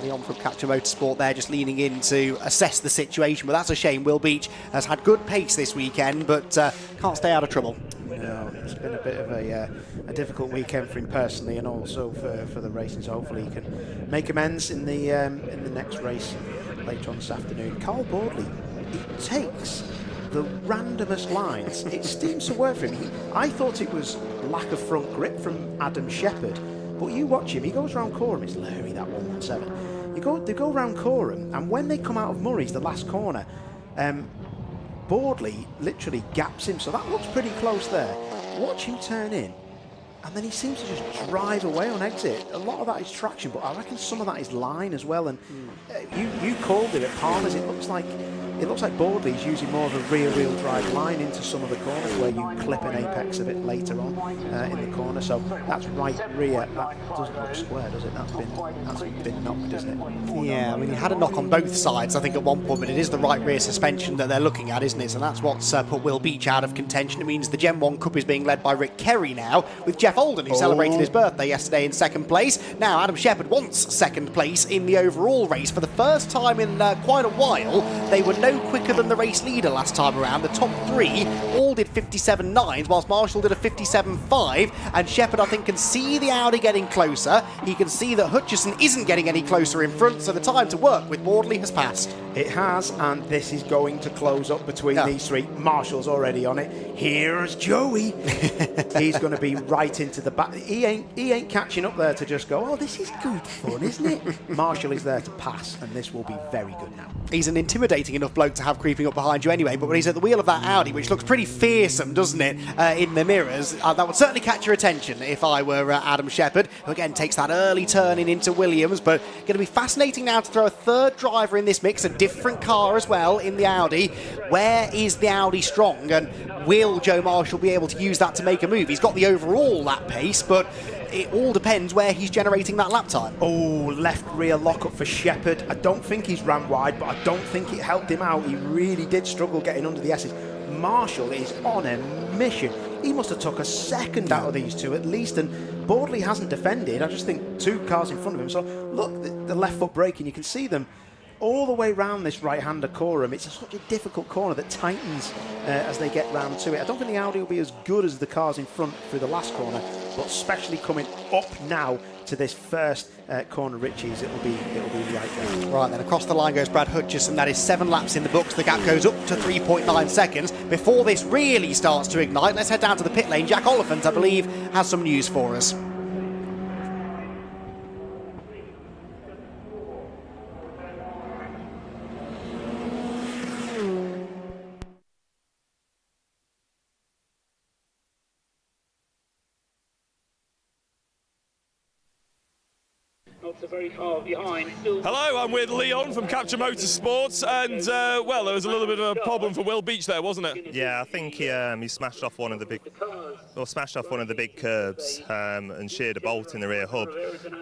Leon from Capture Motorsport there just leaning in to assess the situation, but that's a shame. Will Beach has had good pace this weekend, but can't stay out of trouble. No, it's been a bit of a difficult weekend for him personally, and also for the racing. So hopefully he can make amends in the next race later on this afternoon. Carl Bordley, he takes the randomest lines. It seems to work for him. I thought it was lack of front grip from Adam Shepherd, but you watch him. He goes round Coreham. It's Larry, that 117. They go round Coreham, and when they come out of Murray's, the last corner, Bordley literally gaps him, so that looks pretty close there. Watch him turn in, and then he seems to just drive away on exit. A lot of that is traction, but I reckon some of that is line as well. And you called it at Palmer's. It looks like Bordley's using more of a rear-wheel drive line into some of the corners where you clip an apex a bit later on in the corner. So that's right rear. That doesn't look square, does it? That's been knocked, isn't it? Yeah, I mean, he had a knock on both sides, I think, at one point, but it is the right rear suspension that they're looking at, isn't it? So that's what's put Will Beach out of contention. It means the Gen 1 Cup is being led by Rick Kerry now, with Jeff Olden, who celebrated his birthday yesterday in second place. Now, Adam Shepherd wants second place in the overall race. For the first time in quite a while, they were no quicker than the race leader last time around. The top three all did 57.9s, whilst Marshall did a 57.5, and Shepherd, I think, can see the Audi getting closer. He can see that Hutchison isn't getting any closer in front, so the time to work with Bordley has passed. It has, and this is going to close up between these three. Marshall's already on it. Here's Joey. He's going to be right into the back. He ain't catching up there to just go, oh, this is good fun, isn't it? Marshall is there to pass, and this will be very good now. He's an intimidating enough bloke to have creeping up behind you anyway, but when he's at the wheel of that Audi, which looks pretty fearsome, doesn't it, in the mirrors, that would certainly catch your attention if I were Adam Shepherd, who again takes that early turning into Williams. But going to be fascinating now to throw a third driver in this mix, a different car as well in the Audi. Where is the Audi strong, and will Joe Marshall be able to use that to make a move? He's got the overall lap pace, but it all depends where he's generating that lap time. Oh, left rear lockup for Shepherd. I don't think he's ran wide, but I don't think it helped him out. He really did struggle getting under the S's. Marshall is on a mission. he must have took a second out of these two at least, and Boardley hasn't defended. I just think 2 cars in front of him. So look, the left foot braking, you can see them all the way round this right-hander corner. It's such a difficult corner that tightens as they get round to it. I don't think the Audi will be as good as the cars in front through the last corner, but especially coming up now to this first corner, Ritchie's, it'll be right there. Right, then across the line goes Brad Hutchison. That is 7 laps in the books. The gap goes up to 3.9 seconds. Before this really starts to ignite, let's head down to the pit lane. Jack Oliphant, I believe, has some news for us. Very far behind. Hello, I'm with Leon from Capture Motorsports, and well, there was a little bit of a problem for Will Beach there, wasn't it? Yeah, I think he smashed off one of the big curbs and sheared a bolt in the rear hub,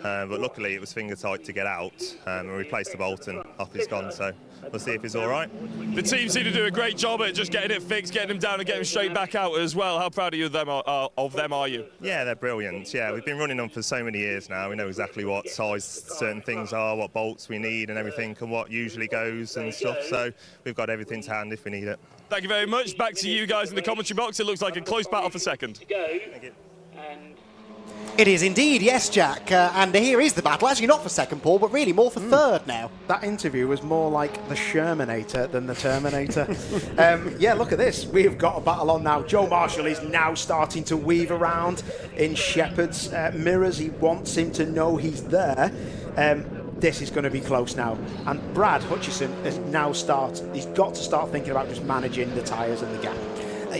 but luckily it was finger tight to get out, and replaced the bolt and off he's gone. So we'll see if he's all right. The team seem to do a great job at just getting it fixed, getting him down and getting him straight back out as well. How proud of them are you? Yeah, they're brilliant. Yeah, we've been running them for so many years now. We know exactly what size certain things are, what bolts we need and everything, and what usually goes and stuff. So we've got everything to hand if we need it. Thank you very much. Back to you guys in the commentary box. It looks like a close battle for second. Thank you. It is indeed, yes, Jack. And here is the battle. Actually, not for second, Paul, but really more for third now. That interview was more like the Shermanator than the Terminator. Yeah, look at this. We've got a battle on now. Joe Marshall is now starting to weave around in Shepherd's mirrors. He wants him to know he's there. This is going to be close now. And Brad Hutchison has now he's got to start thinking about just managing the tyres and the gap.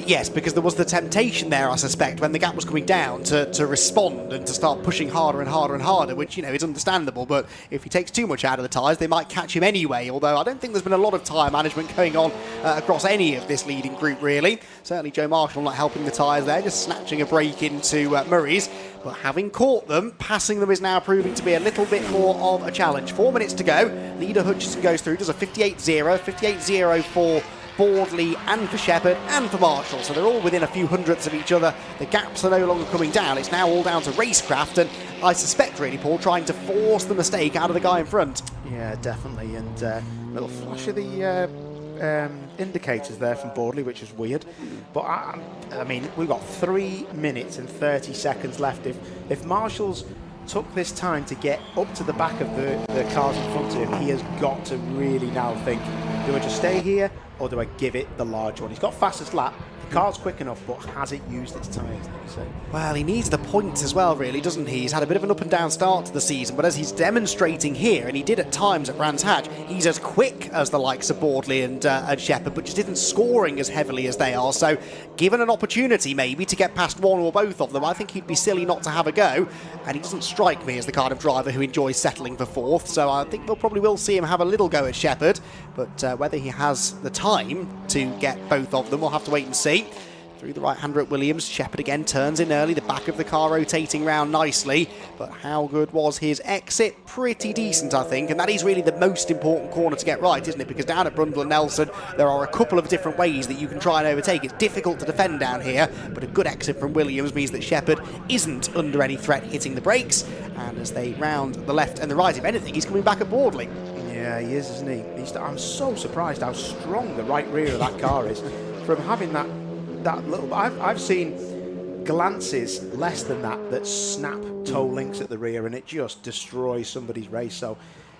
Yes, because there was the temptation there, I suspect, when the gap was coming down to respond and to start pushing harder and harder and harder, which, you know, is understandable. But if he takes too much out of the tyres, they might catch him anyway, although I don't think there's been a lot of tyre management going on across any of this leading group, really. Certainly Joe Marshall not helping the tyres there, just snatching a break into Murray's. But having caught them, passing them is now proving to be a little bit more of a challenge. 4 minutes to go. Leader Hutchison goes through, does a 58.0, 58.0 for Boardley and for Shepherd and for Marshall, so they're all within a few hundredths of each other. The gaps are no longer coming down. It's now all down to racecraft, and I suspect really, Paul, trying to force the mistake out of the guy in front. Yeah, definitely, and a little flash of the indicators there from Boardley, which is weird. But I mean, we've got 3 minutes and 30 seconds left. If Marshall's took this time to get up to the back of the cars in front of him, he has got to really now think, do I just stay here or do I give it the large one? He's got fastest lap, the car's quick enough, but has it used its tyres? So. Well, he needs the points as well, really, doesn't he? He's had a bit of an up and down start to the season, but as he's demonstrating here, and he did at times at Brands Hatch, he's as quick as the likes of Boardley and Shepherd, but just isn't scoring as heavily as they are. So, given an opportunity maybe to get past one or both of them, I think he'd be silly not to have a go. And he doesn't strike me as the kind of driver who enjoys settling for fourth, so I think we'll probably will see him have a little go at Shepherd, but whether he has the time to get both of them, we'll have to wait and see. Through the right-hander at Williams, Shepherd again turns in early, the back of the car rotating round nicely, but how good was his exit? Pretty decent, I think, and that is really the most important corner to get right, isn't it? Because down at Brundle and Nelson, there are a couple of different ways that you can try and overtake. It's difficult to defend down here, but a good exit from Williams means that Shepherd isn't under any threat hitting the brakes, and as they round the left and the right, if anything, he's coming back at Boardley. Yeah, he is, isn't he? I'm so surprised how strong the right rear of that car is. From having that little, I've seen glances less than that snap toe links at the rear, and it just destroys somebody's race. So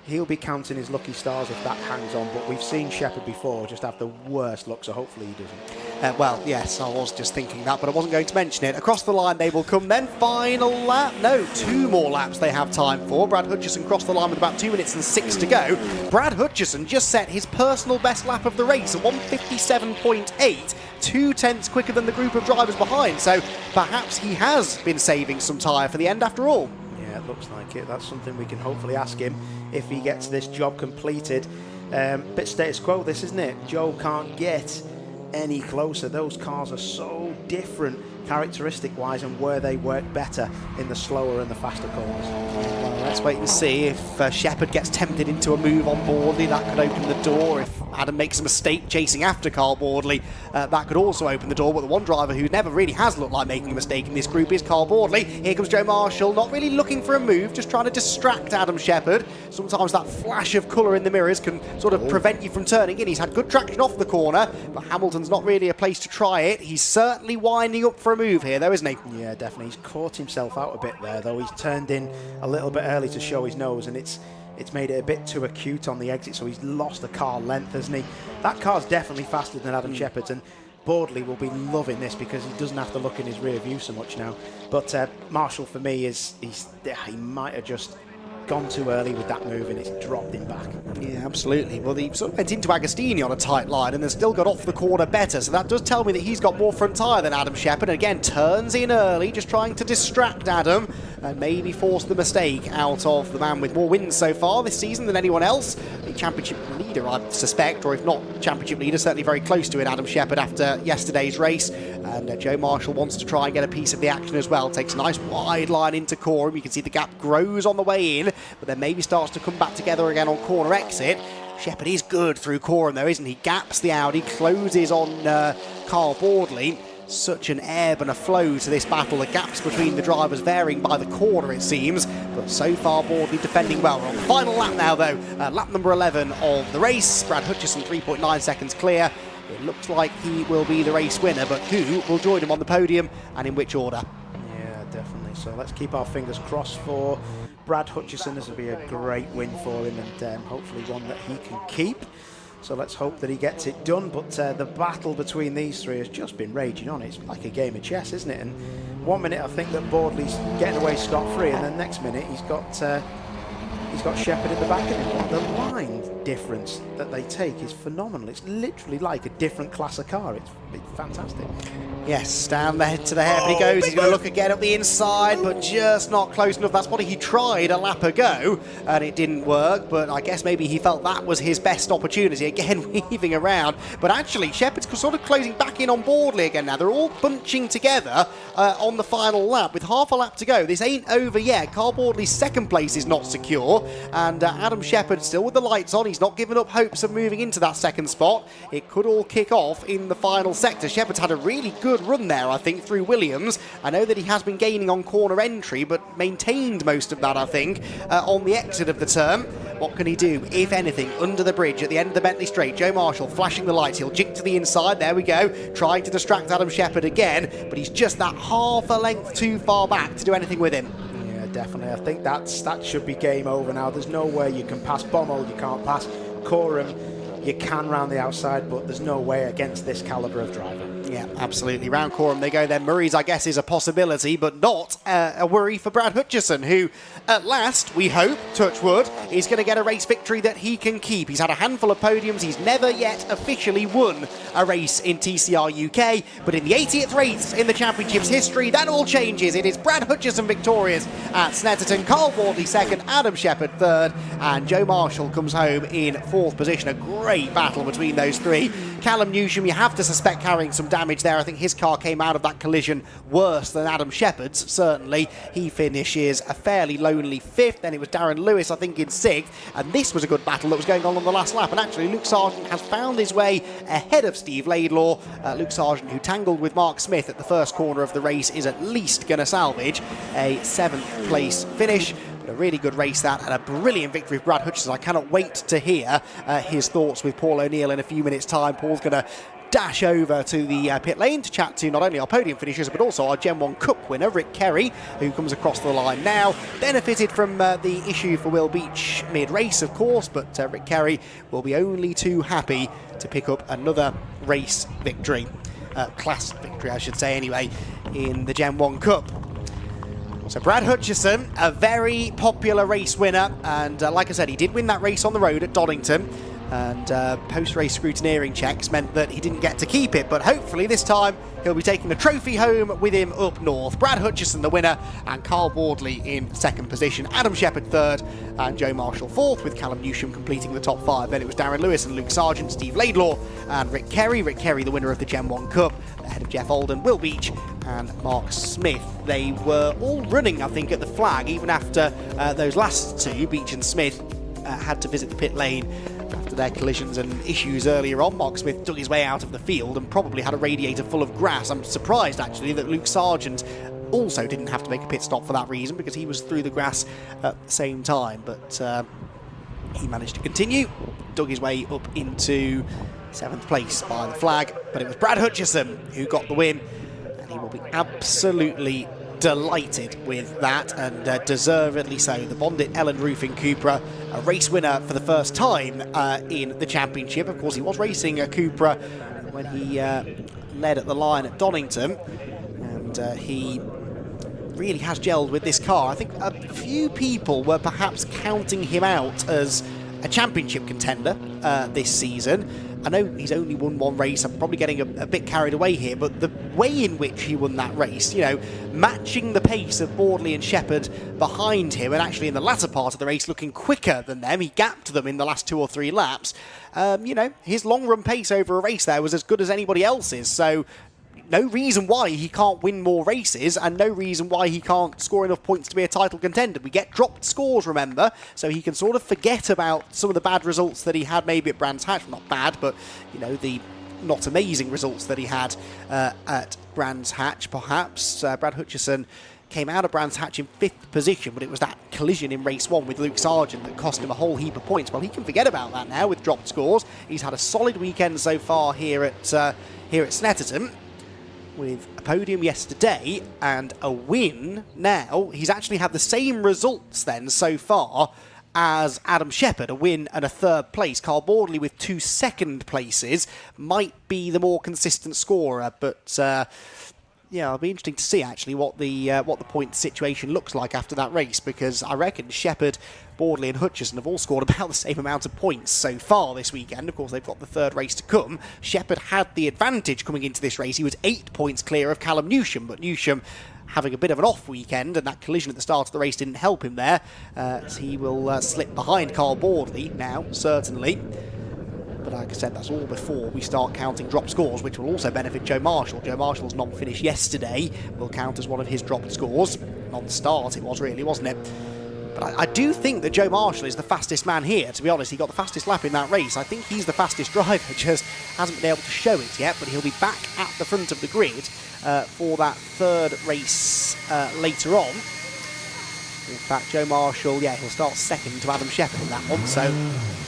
he'll be counting his lucky stars if that hangs on. But we've seen Shepherd before just have the worst luck, so hopefully he doesn't. Well, yes, I was just thinking that, but I wasn't going to mention it. Across the line they will come then. Final lap. No, 2 more laps they have time for. Brad Hutchison crossed the line with about 2 minutes and 6 to go. Brad Hutchison just set his personal best lap of the race, a 1:57.8. 2 tenths quicker than the group of drivers behind, so perhaps he has been saving some tyre for the end after all. Yeah, it looks like it. That's something we can hopefully ask him if he gets this job completed. Bit status quo this, isn't it? Joe can't get any closer. Those cars are so different characteristic-wise, and where they work better in the slower and the faster corners. Well, let's wait and see if Shepherd gets tempted into a move on Boardley. That could open the door. If Adam makes a mistake chasing after Carl Boardley, that could also open the door. But the one driver who never really has looked like making a mistake in this group is Carl Boardley. Here comes Joe Marshall, not really looking for a move, just trying to distract Adam Shepherd. Sometimes that flash of colour in the mirrors can sort of prevent you from turning in. He's had good traction off the corner, but Hamilton's not really a place to try it. He's certainly winding up for a move here, though, isn't he? Yeah, definitely. He's caught himself out a bit there, though. He's turned in a little bit early to show his nose, and it's made it a bit too acute on the exit, so he's lost a car length, hasn't he? That car's definitely faster than Adam Shepherd's, and Boardley will be loving this because he doesn't have to look in his rear view so much now. But Marshall, for me, he might have just gone too early with that move and it's dropped him back. Yeah, absolutely. Well, he sort of went into Agostini on a tight line and then still got off the corner better, so that does tell me that he's got more front tyre than Adam Shepherd. And again, turns in early, just trying to distract Adam and maybe force the mistake out of the man with more wins so far this season than anyone else. The championship leader, I suspect, or if not championship leader, certainly very close to it, Adam Shepherd, after yesterday's race. And Joe Marshall wants to try and get a piece of the action as well. Takes a nice wide line into Coram. You can see the gap grows on the way in, but then maybe starts to come back together again on corner exit. Shepherd is good through Coram though, isn't he? Gaps the Audi, closes on Carl Boardley. Such an ebb and a flow to this battle. The gaps between the drivers varying by the corner, it seems, but so far Boardley defending well. We're on the final lap now though, lap number 11 of the race. Brad Hutchison 3.9 seconds clear. It looks like he will be the race winner, but who will join him on the podium and in which order? Yeah, definitely. So let's keep our fingers crossed for Brad Hutchison. This will be a great win for him, and hopefully one that he can keep. So let's hope that he gets it done. But the battle between these three has just been raging on. It's like a game of chess, isn't it? And 1 minute I think that Boardley's getting away scot-free, and then next minute he's got Shepherd in the back of him. The line difference that they take is phenomenal. It's literally like a different class of car. It's fantastic. Yes, down the head to the hair he goes. He's going to look again up the inside, but just not close enough. That's what he tried a lap ago, and it didn't work. But I guess maybe he felt that was his best opportunity. Again, weaving around. But actually, Shepherd's sort of closing back in on Boardley again now. They're all bunching together on the final lap with half a lap to go. This ain't over yet. Carl Boardley's second place is not secure, and Adam Shepherd still with the lights on. He's not given up hopes of moving into that second spot. It could all kick off in the final sector. Shepherd's had a really good run there, I think, through Williams. I know that he has been gaining on corner entry, but maintained most of that, I think, on the exit of the turn. What can he do, if anything, under the bridge at the end of the Bentley Straight? Joe Marshall flashing the lights. He'll jink to the inside. There we go. Trying to distract Adam Shepherd again, but he's just that half a length too far back to do anything with him. Yeah, definitely. I think that should be game over now. There's no way you can pass Bommel. You can't pass Coram. You can round the outside, but there's no way against this calibre of driver. Yeah, absolutely. Round Coram they go then. Murray's, I guess, is a possibility, but not a worry for Brad Hutchison, who at last, we hope, touch wood, is going to get a race victory that he can keep. He's had a handful of podiums. He's never yet officially won a race in TCR UK, but in the 80th race in the championship's history, that all changes. It is Brad Hutchison victorious at Snetterton, Carl Boardley second, Adam Shepherd third, and Joe Marshall comes home in fourth position. A great battle between those three. Callum Newsham, you have to suspect, carrying some damage there. I think his car came out of that collision worse than Adam Shepherd's, certainly. He finishes a fairly lonely fifth. Then it was Darren Lewis, I think, in sixth. And this was a good battle that was going on the last lap. And actually, Luke Sargent has found his way ahead of Steve Laidlaw. Luke Sargent, who tangled with Mark Smith at the first corner of the race, is at least going to salvage a 7th place finish. A really good race that, and a brilliant victory for Brad Hutchison. I cannot wait to hear his thoughts with Paul O'Neill in a few minutes' time. Paul's going to dash over to the pit lane to chat to not only our podium finishers but also our Gen 1 Cup winner, Rick Kerry, who comes across the line now. Benefited from the issue for Will Beach mid-race, of course, but Rick Kerry will be only too happy to pick up another race victory. Class victory, I should say, anyway, in the Gen 1 Cup. So Brad Hutchison, a very popular race winner, and like I said, he did win that race on the road at Donington, and post-race scrutineering checks meant that he didn't get to keep it, but hopefully this time he'll be taking the trophy home with him up north. Brad Hutchison the winner, and Carl Boardley in second position, Adam Shepherd third, and Joe Marshall fourth, with Callum Newsham completing the top five. Then it was Darren Lewis and Luke Sargent, Steve Laidlaw and Rick Kerry. Rick Kerry the winner of the Gen 1 Cup, ahead of Jeff Alden, Will Beach and Mark Smith. They were all running, I think, at the flag, even after those last two, Beach and Smith, had to visit the pit lane after their collisions and issues earlier on. Mark Smith dug his way out of the field and probably had a radiator full of grass. I'm surprised, actually, that Luke Sargent also didn't have to make a pit stop for that reason, because he was through the grass at the same time. But he managed to continue, dug his way up into 7th place by the flag. But it was Brad Hutchison who got the win, and he will be absolutely delighted with that, and deservedly so. The Bondit Ellen Roofing Cupra, a race winner for the first time in the championship. Of course, he was racing a Cupra when he led at the line at Donington, and he really has gelled with this car. I think a few people were perhaps counting him out as a championship contender this season. I know he's only won one race. I'm probably getting a bit carried away here, but the way in which he won that race, you know, matching the pace of Boardley and Shepherd behind him, and actually in the latter part of the race looking quicker than them, he gapped them in the last 2 or 3 laps. You know, his long run pace over a race there was as good as anybody else's, so no reason why he can't win more races, and no reason why he can't score enough points to be a title contender. We get dropped scores, remember, so he can sort of forget about some of the bad results that he had maybe at Brands Hatch. Well, not bad, but, you know, the not amazing results that he had at Brands Hatch, perhaps. Brad Hutchison came out of Brands Hatch in 5th position, but it was that collision in race 1 with Luke Sargent that cost him a whole heap of points. Well, he can forget about that now with dropped scores. He's had a solid weekend so far here at Snetterton, with a podium yesterday and a win now. He's actually had the same results then so far as Adam Shepherd, a win and a 3rd place. Carl Boardley with 2 2nd places might be the more consistent scorer, but yeah, it'll be interesting to see actually what the point situation looks like after that race, because I reckon Shepherd, Boardley and Hutchison have all scored about the same amount of points so far this weekend. Of course, they've got the 3rd race to come. Shepherd had the advantage coming into this race. He was 8 points clear of Callum Newsham, but Newsham having a bit of an off weekend, and that collision at the start of the race didn't help him there. So he will slip behind Carl Boardley now, certainly. But like I said, that's all before we start counting drop scores, which will also benefit Joe Marshall. Joe Marshall's non-finish yesterday will count as one of his dropped scores. Non-start it was really, wasn't it? But I do think that Joe Marshall is the fastest man here, to be honest. He got the fastest lap in that race. I think he's the fastest driver, just hasn't been able to show it yet, but he'll be back at the front of the grid for that 3rd race later on. In fact, Joe Marshall, yeah, he'll start 2nd to Adam Shepherd in that one, so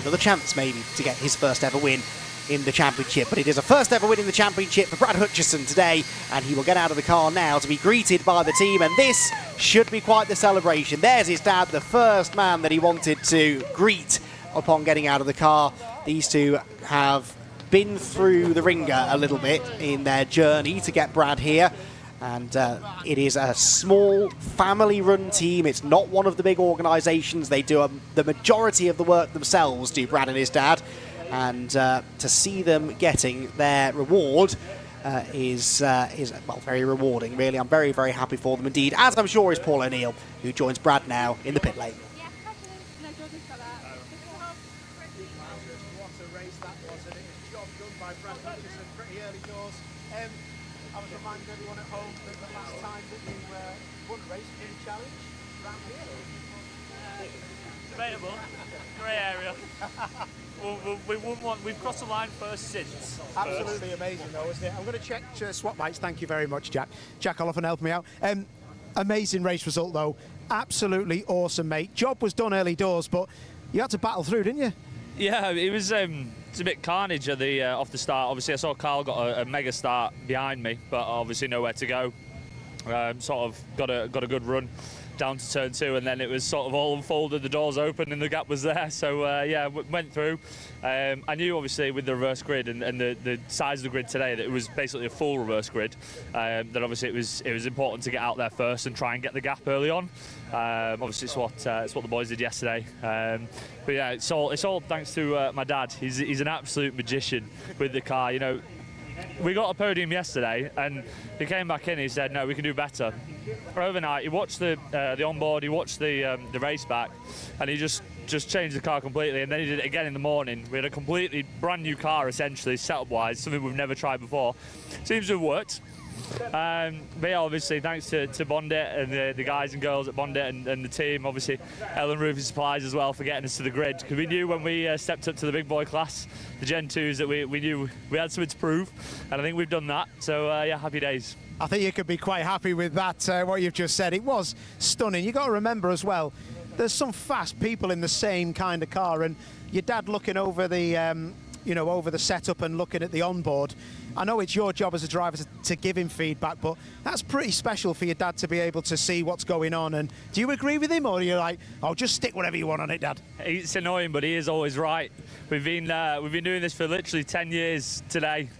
another chance maybe to get his first ever win in the championship. But it is a first ever win in the championship for Brad Hutchison today, and he will get out of the car now to be greeted by the team, and this should be quite the celebration. There's his dad, the first man that he wanted to greet upon getting out of the car. These two have been through the ringer a little bit in their journey to get Brad here. And it is a small family-run team. It's not one of the big organisations. They do the majority of the work themselves, do Brad and his dad. And to see them getting their reward is well, very rewarding, really. I'm very, very happy for them indeed, as I'm sure is Paul O'Neill, who joins Brad now in the pit lane. Everyone at home that the last time that you won a race in a challenge around here? Debatable. Grey area. We won one. We've crossed the line first since. Absolutely amazing, though, isn't it? I'm going to check swap mates. Thank you very much, Jack. Jack Oliphant helping me out. Amazing race result, though. Absolutely awesome, mate. Job was done early doors, but you had to battle through, didn't you? Yeah, it was. It's a bit carnage at the off the start. Obviously, I saw Carl got a mega start behind me, but obviously nowhere to go. Sort of got a good run down to turn 2, and then it was sort of all unfolded. The doors opened and the gap was there. So yeah, went through. I knew obviously with the reverse grid and the size of the grid today that it was basically a full reverse grid. That obviously it was important to get out there first and try and get the gap early on. Obviously it's what the boys did yesterday. But yeah, it's all thanks to my dad. He's an absolute magician with the car. You know, we got a podium yesterday, and he came back in. He said, "No, we can do better." Overnight, he watched the onboard, he watched the race back, and he just changed the car completely. And then he did it again in the morning. We had a completely brand new car, essentially setup-wise, something we've never tried before. Seems to have worked. But yeah, obviously thanks to Bondit and the guys and girls at Bondit and the team, obviously Ellen Roofing Supplies as well for getting us to the grid, because we knew when we stepped up to the big boy class, the Gen 2s, that we knew we had something to prove, and I think we've done that. So yeah, happy days. I think you could be quite happy with that, what you've just said. It was stunning. You've got to remember as well, there's some fast people in the same kind of car, and your dad looking over the, you know, over the setup and looking at the onboard. I know it's your job as a driver to give him feedback, but that's pretty special for your dad to be able to see what's going on. And do you agree with him, or are you like, oh, just stick whatever you want on it, Dad? It's annoying, but he is always right. We've been doing this for literally 10 years today,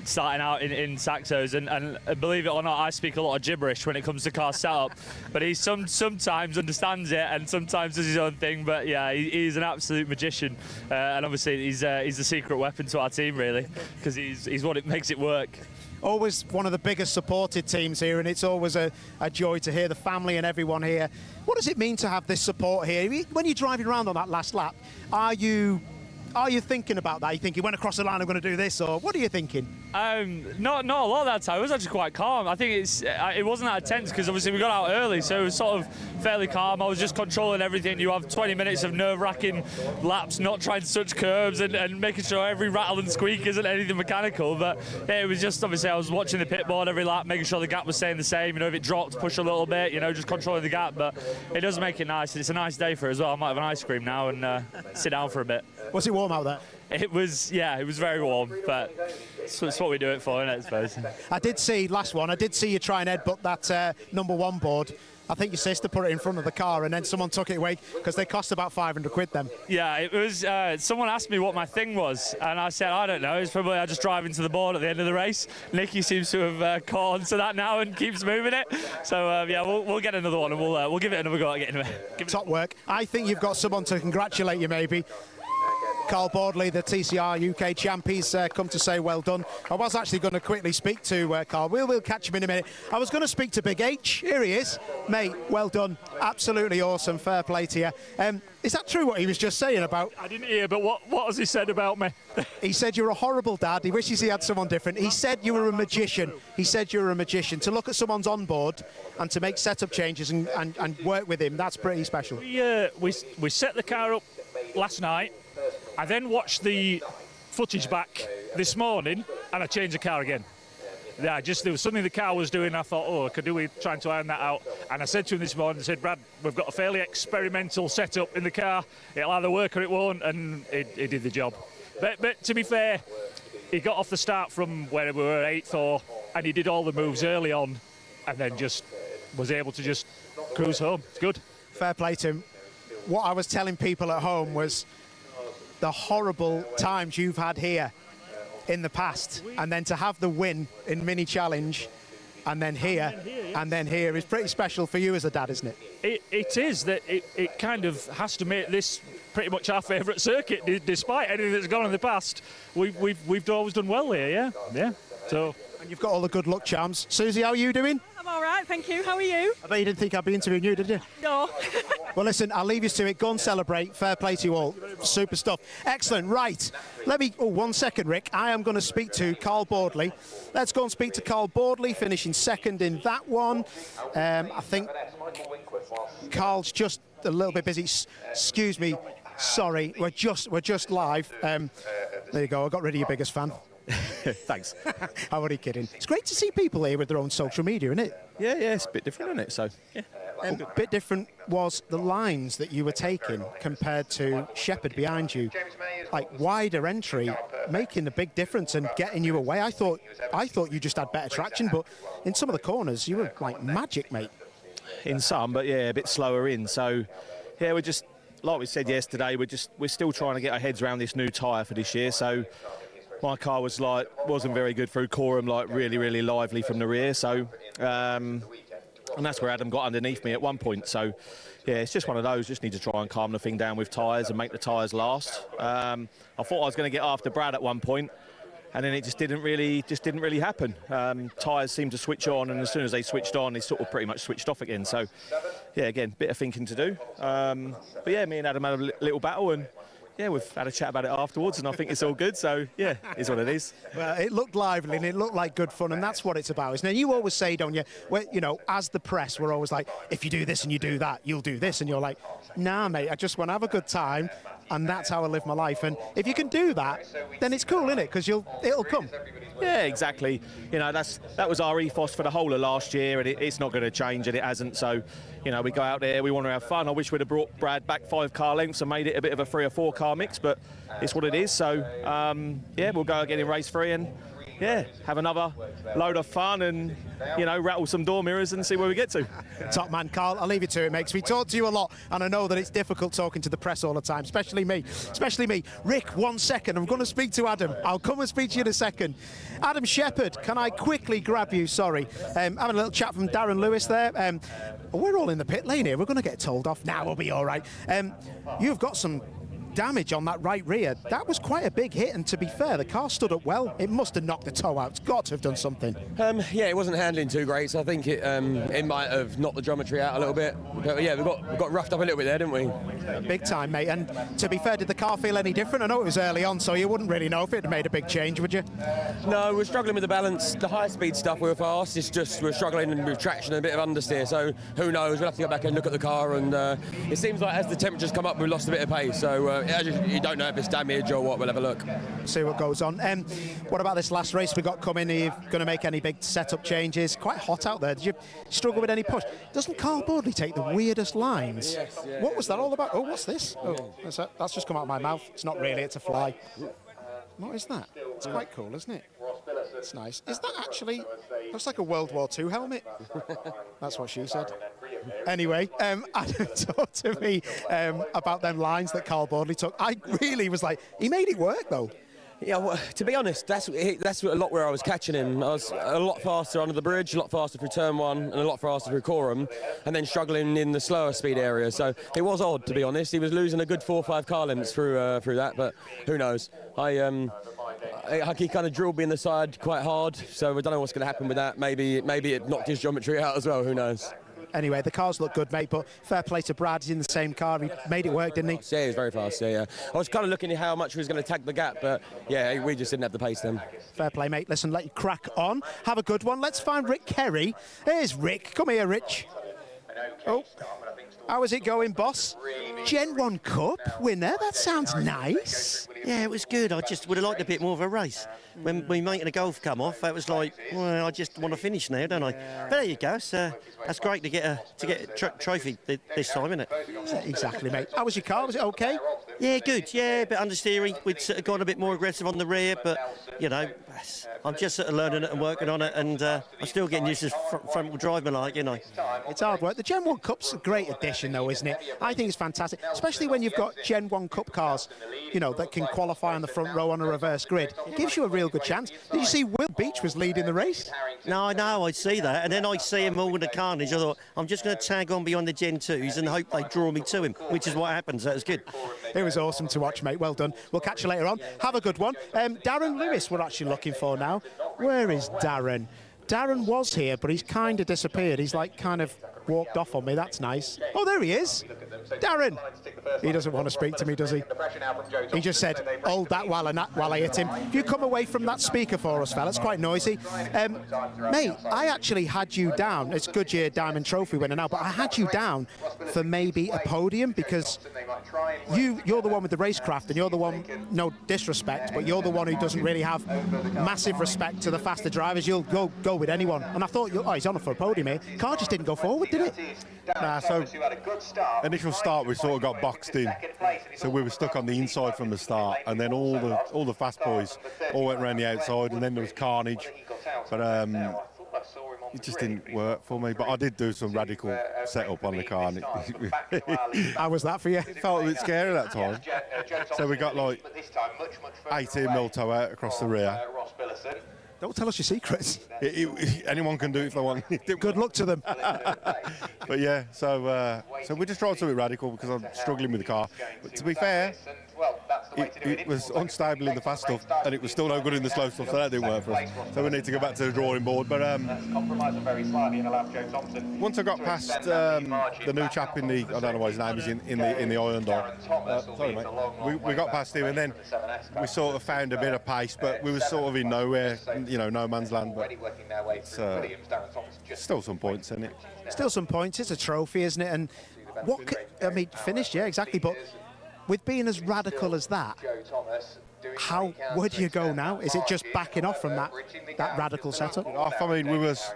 starting out in Saxos, and believe it or not, I speak a lot of gibberish when it comes to car setup. But he sometimes understands it and sometimes does his own thing. But yeah, he's an absolute magician, and obviously he's the secret weapon to our team, really, because he's what makes it work. Always one of the biggest supported teams here, and it's always a joy to hear the family and everyone here. What does it mean to have this support here? When you're driving around on that last lap, are you thinking about that? Are you thinking, when I cross the line, I'm going to do this, or what are you thinking? Not a lot of that time. It was actually quite calm. I think it wasn't that tense because obviously we got out early, so it was sort of fairly calm. I was just controlling everything. You have 20 minutes of nerve-wracking laps, not trying to touch curbs and making sure every rattle and squeak isn't anything mechanical. But yeah, it was just obviously I was watching the pit board every lap, making sure the gap was staying the same. You know, if it dropped, push a little bit. You know, just controlling the gap. But it does make it nice. It's a nice day for it as well. I might have an ice cream now and sit down for a bit. Was it warm out there? It was, yeah, it was very warm, but it's what we do it for, isn't it, I suppose. I did see you try and headbutt that #1 board. I think your sister put it in front of the car and then someone took it away because they cost about 500 quid then. Yeah, it was, someone asked me what my thing was and I said, I don't know, it's probably I just drive into the board at the end of the race. Nicky seems to have caught on to that now and keeps moving it. So yeah, we'll get another one and we'll give it another go at getting it. Top work. I think you've got someone to congratulate you maybe. Carl Bordley, the TCR UK champ, he's come to say well done. I was actually going to quickly speak to Carl. We'll catch him in a minute. I was going to speak to Big H. Here he is. Mate, well done. Absolutely awesome. Fair play to you. Is that true what he was just saying about... I didn't hear, but what has he said about me? He said you're a horrible dad. He wishes he had someone different. He said you were a magician. He said you were a magician. To look at someone's on board and to make setup changes and work with him, that's pretty special. We set the car up last night. I then watched the footage back this morning and I changed the car again. Yeah, there was something the car was doing. I thought, oh, could we trying to iron that out? And I said to him this morning, I said, Brad, we've got a fairly experimental setup in the car. It'll either work or it won't, and it did the job. But to be fair, he got off the start from where we were 8th or, and he did all the moves early on, and then just was able to just cruise home. It's good. Fair play to him. What I was telling people at home was the horrible times you've had here in the past, and then to have the win in Mini Challenge and then here is pretty special for you as a dad, isn't it? It is. That it kind of has to make this pretty much our favourite circuit, despite anything that's gone in the past. We've always done well here, yeah. So. And you've got all the good luck charms. Susie, how are you doing? I'm all right, thank you. How are you? I bet you didn't think I'd be interviewing you, did you? No. Well, listen, I'll leave you to it. Go and celebrate. Fair play to you all. Super stuff. Excellent. Right. Let me... Oh, 1 second, Rick. I am going to speak to Carl Bordley. Let's go and speak to Carl Bordley, finishing second in that one. I think Carl's just a little bit busy. Excuse me. Sorry. We're just live. There you go. I got rid of your biggest fan. Thanks. I'm only kidding. It's great to see people here with their own social media, isn't it? Yeah, it's a bit different, isn't it? So, yeah. A bit different was the lines that you were taking compared to Shepherd behind you. Like wider entry, making a big difference and getting you away. I thought you just had better traction, but in some of the corners you were like magic, mate. In some, but yeah, a bit slower in. So, yeah, we're just like we said yesterday. We're still trying to get our heads around this new tyre for this year. So. My car wasn't very good through Coram, really lively from the rear. So, and that's where Adam got underneath me at one point. So, yeah, it's just one of those. Just need to try and calm the thing down with tyres and make the tyres last. I thought I was going to get after Brad at one point, and then it just didn't really happen. Tyres seemed to switch on, and as soon as they switched on, they sort of pretty much switched off again. So, yeah, again, bit of thinking to do. But yeah, me and Adam had a little battle, and. yeah, we've had a chat about it afterwards, and I think it's all good. So yeah, it's what it is. Well, it looked lively and it looked like good fun, and that's what it's about, isn't it? You always say, don't you, you know, as the press, we're always like, if you do this and you do that, you'll do this, and you're like, nah, mate, I just want to have a good time, and that's how I live my life. And if you can do that, then it's cool, isn't it? Because it'll come. Yeah, exactly. You know, that was our ethos for the whole of last year, and it's not going to change, and it hasn't. So, you know, we go out there, we want to have fun. I wish we'd have brought Brad back 5 car lengths and made it a bit of a 3 or 4 car mix, but it's what it is. So, yeah, we'll go again in race 3 and, yeah, have another load of fun and, you know, rattle some door mirrors and see where we get to. Top man, Carl, I'll leave you to it, mate, 'cause we talk to you a lot, and I know that it's difficult talking to the press all the time, especially me. Rick, 1 second, I'm going to speak to Adam. I'll come and speak to you in a second. Adam Shepherd, can I quickly grab you? Sorry. Having a little chat from Darren Lewis there. We're all in the pit lane here. We're going to get told off. Now we'll be all right. You've got some damage on that right rear. That was quite a big hit, and to be fair, the car stood up well. It must have knocked the toe out. It's got to have done something. Yeah, it wasn't handling too great, so I think it might have knocked the geometry out a little bit. But yeah, we got roughed up a little bit there, didn't we? Big time, mate. And to be fair, did the car feel any different? I know it was early on, so you wouldn't really know if it had made a big change, would you? No, we're struggling with the balance. The high-speed stuff we were fast. It's just we're struggling with traction and a bit of understeer. So who knows? We'll have to go back and look at the car. And it seems like as the temperatures come up, we've lost a bit of pace. So you don't know if it's damage or what. We'll have a look. See what goes on. What about this last race we got coming? Are you going to make any big setup changes? Quite hot out there. Did you struggle with any push? Doesn't Carl Boardley take the weirdest lines? Yes, yeah. What was that all about? Oh, what's this? Oh, that's just come out of my mouth. It's not really, it's a fly. What is that? It's quite cool, isn't it? It's nice. Is that actually, looks like a World War II helmet. That's what she said. Anyway, Adam, talk to me about them lines that Carl Boardley took. I really was like, he made it work though. Yeah, well, to be honest, that's a lot where I was catching him. I was a lot faster under the bridge, a lot faster through turn 1, and a lot faster through Coram, and then struggling in the slower speed area. So it was odd, to be honest. He was losing a good 4 or 5 car lengths through that, but who knows? He kind of drilled me in the side quite hard, so I don't know what's going to happen with that. Maybe it knocked his geometry out as well. Who knows? Anyway, the cars look good, mate, but fair play to Brad. He's in the same car. He made it work, didn't he? Yeah, he was very fast, yeah. I was kind of looking at how much he was going to tag the gap, but, yeah, we just didn't have the pace then. Fair play, mate. Listen, let you crack on. Have a good one. Let's find Rick Kerry. Here's Rick. Come here, Rich. Oh, how is it going, boss? Gen 1 Cup winner. That sounds nice. Yeah, it was good. I just would have liked a bit more of a race. When my mate and the golf come off, that was like, well, I just want to finish now, don't I? But there you go. So that's great to get a trophy this time, isn't it? Exactly, mate. How was your car? Was it okay? Yeah, good. Yeah, a bit understeering. We'd sort of gone a bit more aggressive on the rear, but you know, I'm just sort of learning it and working on it, and I'm still getting used to front-wheel drive, like, you know. It's hard work. The Gen 1 Cup's a great addition, though, isn't it? I think it's fantastic, especially when you've got Gen 1 Cup cars, you know, that can qualify on the front row on a reverse grid. It gives you a real good chance. Did you see Will Beach was leading the race? No, I know, I see that, and then I see him all in the carnage. I thought, I'm just going to tag on behind the Gen 2s and hope they draw me to him, which is what happened, so it was good. It was awesome to watch, mate. Well done. We'll catch you later on. Have a good one. Darren Lewis we're actually looking for now. Where is Darren? Darren was here, but he's kind of disappeared. He's like kind of walked off on me. That's nice. Oh, there he is. Darren. He doesn't want to speak to me, does he? He just said, hold that while I hit him. If you come away from that speaker for us, fella, it's quite noisy. Mate, I actually had you down. It's Goodyear Diamond Trophy winner now, but I had you down for maybe a podium because you're the one with the racecraft and you're the one, no disrespect, but you're the one who doesn't really have massive respect to the faster drivers. You'll go with anyone. And I thought, he's on for a podium here. Car just didn't go forward, did it? Nah, so initial start we sort of got boxed in, so we were stuck on the inside from the start, and then all the fast boys all went around the outside, and then there was carnage. But it just didn't work for me. But I did do some radical setup on the car. And how was that for you? It felt a bit scary that time. So we got like 18 mil toe out across the rear. Don't tell us your secrets. Anyone can do it if they want. Good luck to them. But yeah, so we just tried something radical because I'm struggling with the car. But to be fair, it was unstable in the fast stuff, and it was still no good in the slow stuff, so that didn't work for us. So we need to go back to the drawing board. But once I got past the new chap in the, I don't know what his name is, in the Hyundai. Sorry, mate. We got past him, and then we sort of found a bit of pace, but we were sort of in nowhere, you know, no man's land. But it's still some points, isn't it? Still some points. It's a trophy, isn't it? And I mean, finished, yeah, exactly. But with being as radical as that, where do you go now? Is it just backing off from that radical setup? I mean, we was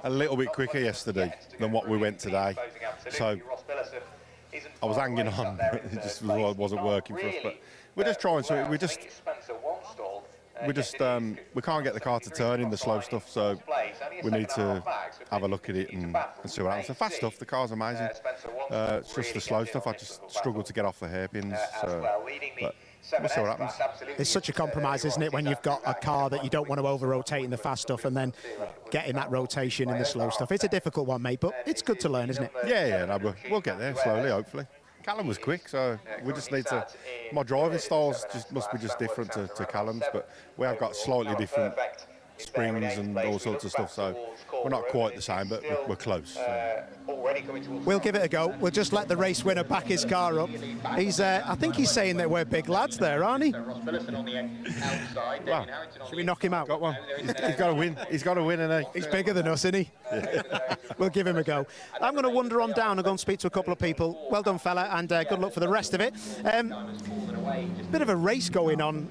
a little bit quicker yesterday than what we went today, so I was hanging on. It just wasn't working for us. But we're just trying. So we can't get the car to turn in the slow stuff, so we need to have a look at it and see what happens. The fast stuff, the car's amazing. It's just the slow stuff, I just struggle to get off the hairpins. But we'll see what happens. It's such a compromise, isn't it, when you've got a car that you don't want to over-rotate in the fast stuff and then getting that rotation in the slow stuff. It's a difficult one, mate, but it's good to learn, isn't it? Yeah, no, we'll get there slowly, hopefully. Callum was quick, so we just need to. My driving styles must be just different to Callum's, but we have got slightly different springs and all sorts of stuff, so we're not quite the same, but we're close. We'll give it a go. We'll just let the race winner back his car up. I think he's saying that we're big lads there, aren't he? Well, should we knock him out? Got one. He's got to win. He's got to win, isn't he? He's bigger than us, isn't he? Yeah. We'll give him a go. I'm going to wander on down and go and speak to a couple of people. Well done, fella, and good luck for the rest of it. Bit of a race going on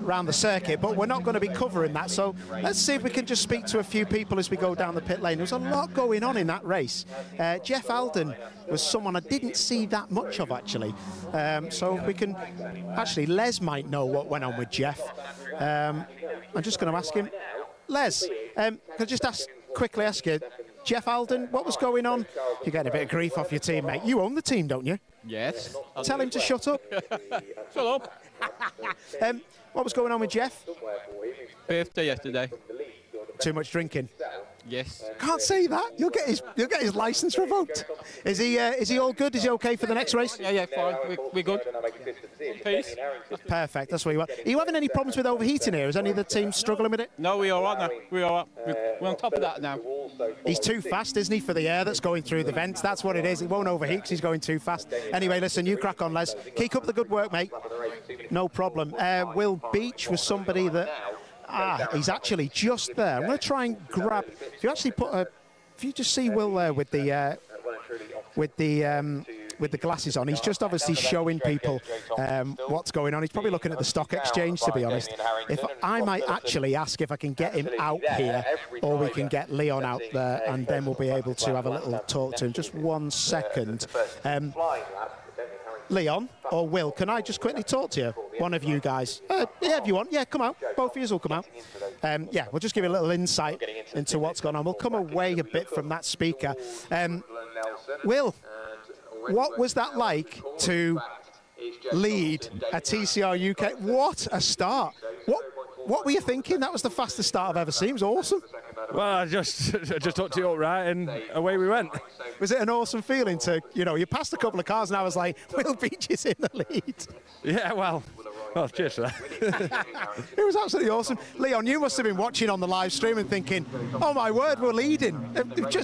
around the circuit, but we're not going to be covering that, so let's see if we can just speak to a few people as we go down the pit lane. There's a lot going on in that race. Jeff Alden was someone I didn't see that much of, actually. So we can... Actually, Les might know what went on with Jeff. I'm just going to ask him. Les, can I just quickly ask you, Jeff Alden, what was going on? You're getting a bit of grief off your team, mate. You own the team, don't you? Yes. Tell him to shut up. Shut up. What was going on with Jeff? Birthday yesterday. Too much drinking. Yes. Can't say that. You'll get his license revoked. Is he all good? Is he okay for the next race? Yeah, fine. We're good. Peace. Perfect. That's what you want. Are you having any problems with overheating here? Is any of the teams struggling with it? No, we're all right now. We're all right. We're on top of that now. He's too fast, isn't he, for the air that's going through the vents? That's what it is. It won't overheat because he's going too fast. Anyway, listen, you crack on, Les. Keep up the good work, mate. No problem. Will Beach was somebody that... he's actually just there. I'm going to try and grab... If you just see Will there with the glasses on, he's just obviously showing people what's going on. He's probably looking at the stock exchange, to be honest. I might actually ask if I can get him out here, or we can get Leon out there, and then we'll be able to have a little talk to him. Just 1 second. Leon or Will, can I just quickly talk to you? One of you guys. Yeah, if you want. Yeah, come out. Both of you will come out. Yeah, we'll just give you a little insight into what's going on. We'll come away a bit from that speaker. Will, what was that like to lead a TCR UK? What a start. What were you thinking? That was the fastest start I've ever seen. It was awesome. Well, I just hooked it up right and away we went. Was it an awesome feeling to, you passed a couple of cars and I was like, Will Beach is in the lead? Yeah, well, cheers for that. It was absolutely awesome. Leon, you must have been watching on the live stream and thinking, oh my word, we're leading.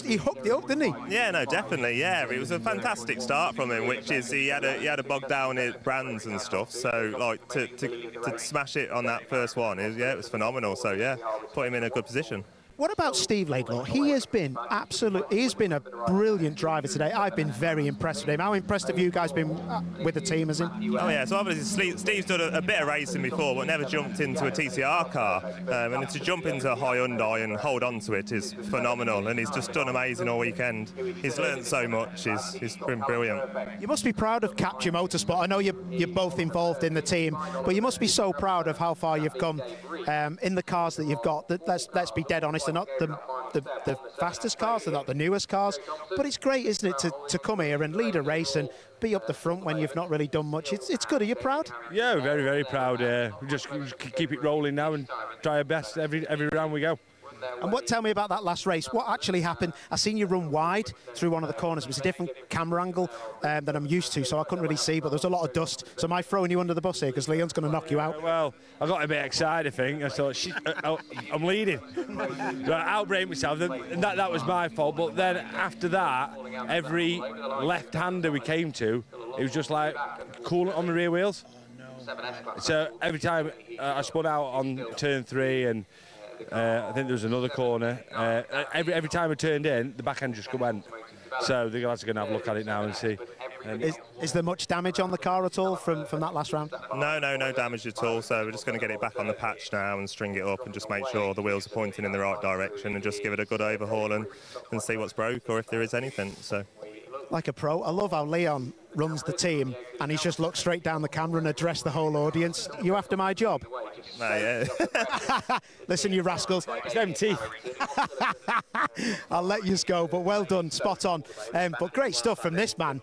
He hooked it up, didn't he? Yeah, no, definitely, yeah. It was a fantastic start from him, which is he had a bog down in brands and stuff, so like to smash it on that first one, it was phenomenal. So yeah, put him in a good position. What about Steve Laidlaw? He has been a brilliant driver today. I've been very impressed with him. How impressed have you guys been with the team as him? Oh yeah, so obviously Steve's done a bit of racing before, but never jumped into a TCR car. And to jump into a Hyundai and hold on to it is phenomenal. And he's just done amazing all weekend. He's learned so much. He's been brilliant. You must be proud of Capture Motorsport. I know you're both involved in the team, but you must be so proud of how far you've come in the cars that you've got. Let's be dead honest. They're not the fastest cars, they're not the newest cars, but it's great, isn't it, to come here and lead a race and be up the front when you've not really done much. It's good. Are you proud? Yeah, we're very, very proud. We just keep it rolling now and try our best every round we go. And tell me about that last race. What actually happened? I seen you run wide through one of the corners. It was a different camera angle than I'm used to, so I couldn't really see, but there was a lot of dust. So am I throwing you under the bus here because Leon's going to knock you out? Well, I got a bit excited, I think. I thought, I'm leading. I outbraked myself, and that was my fault. But then after that, every left-hander we came to, it was just like coolant on the rear wheels. So every time I spun out on turn 3 and I think there was another corner, every time I turned in, the back end just went. So the guys are going to have a look at it now and see. Is there much damage on the car at all from that last round? No damage at all. So we're just going to get it back on the patch now and string it up and just make sure the wheels are pointing in the right direction and just give it a good overhaul and see what's broke or if there is anything. So. Like a pro. I love how Leon runs the team and he's just looked straight down the camera and addressed the whole audience. You after my job? No, yeah. Listen, you rascals. It's them teeth. I'll let you go, but well done, spot on. But great stuff from this man.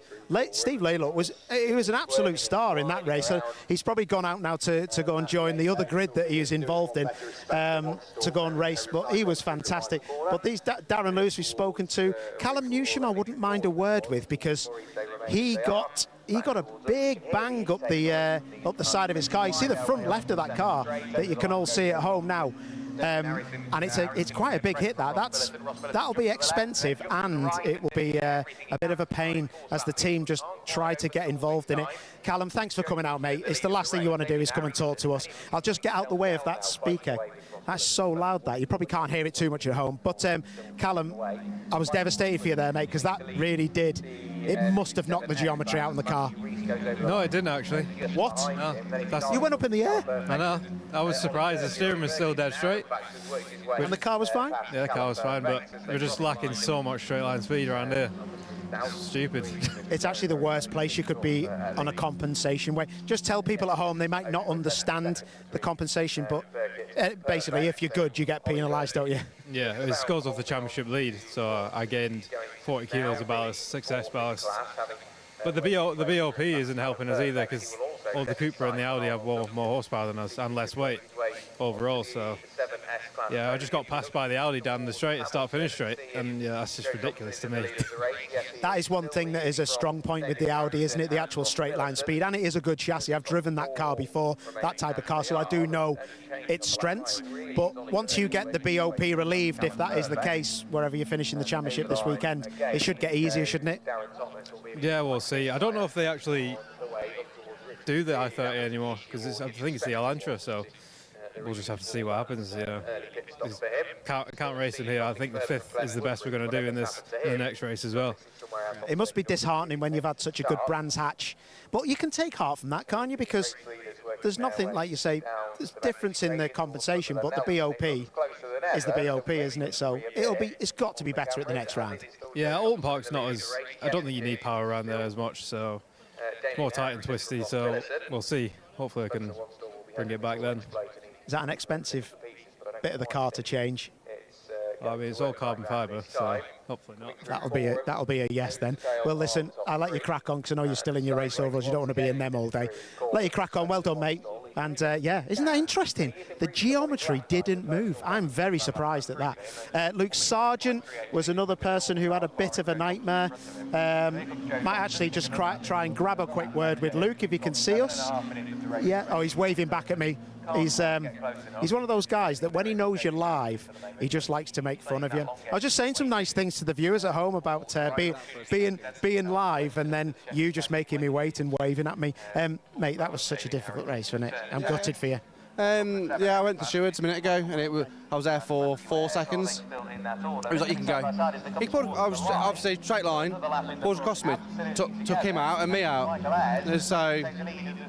Steve Laylock was an absolute star in that race. So he's probably gone out now to go and join the other grid that he is involved in to go and race. But he was fantastic. But these Darren Lewis we've spoken to, Callum Newsham I wouldn't mind a word with because he got a big bang up the side of his car. You see the front left of that car that you can all see at home now. And it's quite a big hit. That'll be expensive, and it will be a bit of a pain as the team just try to get involved in it. Callum, thanks for coming out, mate. It's the last thing you want to do is come and talk to us. I'll just get out the way of that speaker. That's so loud that you probably can't hear it too much at home. But Callum, I was devastated for you there, mate, because that really did. It must have knocked the geometry out in the car. No, it didn't actually. What? No, you went up in the air? I know. I was surprised. The steering was still dead straight. And the car was fine? Yeah, the car was fine, but we're just lacking so much straight line speed around here. Stupid. It's actually the worst place you could be on a compensation way. Just tell people at home they might not understand the compensation, but basically if you're good you get penalised, don't you? Yeah, it goes off the championship lead, so I gained 40 kilos of ballast, 6S ballast. But the BOP isn't helping us either because all the Cooper and the Audi have more horsepower than us and less weight overall, so yeah, I just got passed by the Audi down the straight at start-finish straight, and yeah, that's just ridiculous to me. That is one thing that is a strong point with the Audi, isn't it? The actual straight line speed, and it is a good chassis. I've driven that car before, that type of car, so I do know its strengths. But once you get the BOP relieved, if that is the case, wherever you finish in the championship this weekend, it should get easier, shouldn't it? Yeah, we'll see. I don't know if they actually do the I-30 anymore, because I think it's the Elantra, so we'll just have to see what happens. You know, can't race him here. I think the 5th is the best we're going to do in the next race as well. It must be disheartening when you've had such a good Brands Hatch, but you can take heart from that, can't you? Because there's nothing, like you say, there's difference in the compensation, but the BOP is the BOP, isn't it? So it's got to be better at the next round. Yeah, Alton Park's not as. I don't think you need power around there as much, so it's more tight and twisty. So we'll see. Hopefully, I can bring it back then. Is that an expensive bit of the car to change? I mean, it's all carbon fibre, so hopefully not. That'll be a yes then. Well, listen, I'll let you crack on because I know you're still in your race overalls. You don't want to be in them all day. Let you crack on. Well done, mate. And yeah, isn't that interesting? The geometry didn't move. I'm very surprised at that. Luke Sargent was another person who had a bit of a nightmare. Might actually just try and grab a quick word with Luke if he can see us. Yeah. Oh, he's waving back at me. He's one of those guys that when he knows you're live, he just likes to make fun of you. I was just saying some nice things to the viewers at home about being live, and then you just making me wait and waving at me. Mate, that was such a difficult race, wasn't it? I'm gutted for you. Yeah, I went to Stewards a minute ago, and I was there for 4 seconds. It was like, you can go. He pulled, I was obviously straight line, pulled across me, took him out and me out. And so,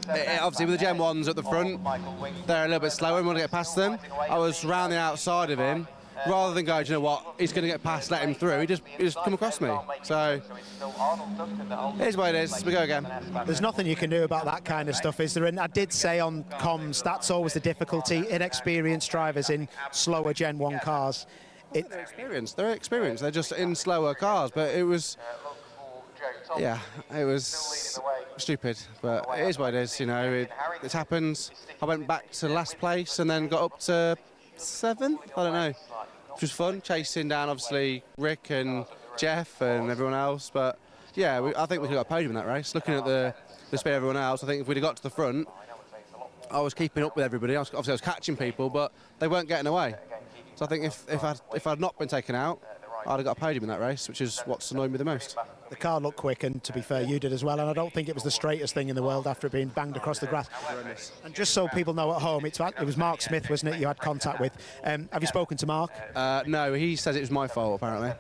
obviously with the Gen 1s at the front, they're a little bit slower and want to get past them. I was round the outside of him. Rather than go, do you know what, he's going to get past, let him through, he just come across me. So, here's what it is, we go again. There's nothing you can do about that kind of stuff, is there? And I did say on comms, that's always the difficulty, inexperienced drivers in slower Gen 1 cars. They're experienced, they're just in slower cars, but it was, yeah, it was stupid, but it is what it is, you know, it happens. I went back to last place and then got up to 7th, I don't know. which was fun, chasing down obviously Rick and Jeff and everyone else. But yeah, I think we could have got a podium in that race. Looking at the speed of everyone else, I think if we'd have got to the front, I was keeping up with everybody. Obviously I was catching people, but they weren't getting away. So I think if I'd not been taken out, I'd have got a podium in that race, which is what's annoyed me the most. The car looked quick, and to be fair, you did as well, and I don't think it was the straightest thing in the world after it being banged across the grass. And just so people know at home, it was Mark Smith, wasn't it, you had contact with. Have you spoken to Mark? No, he says it was my fault, apparently.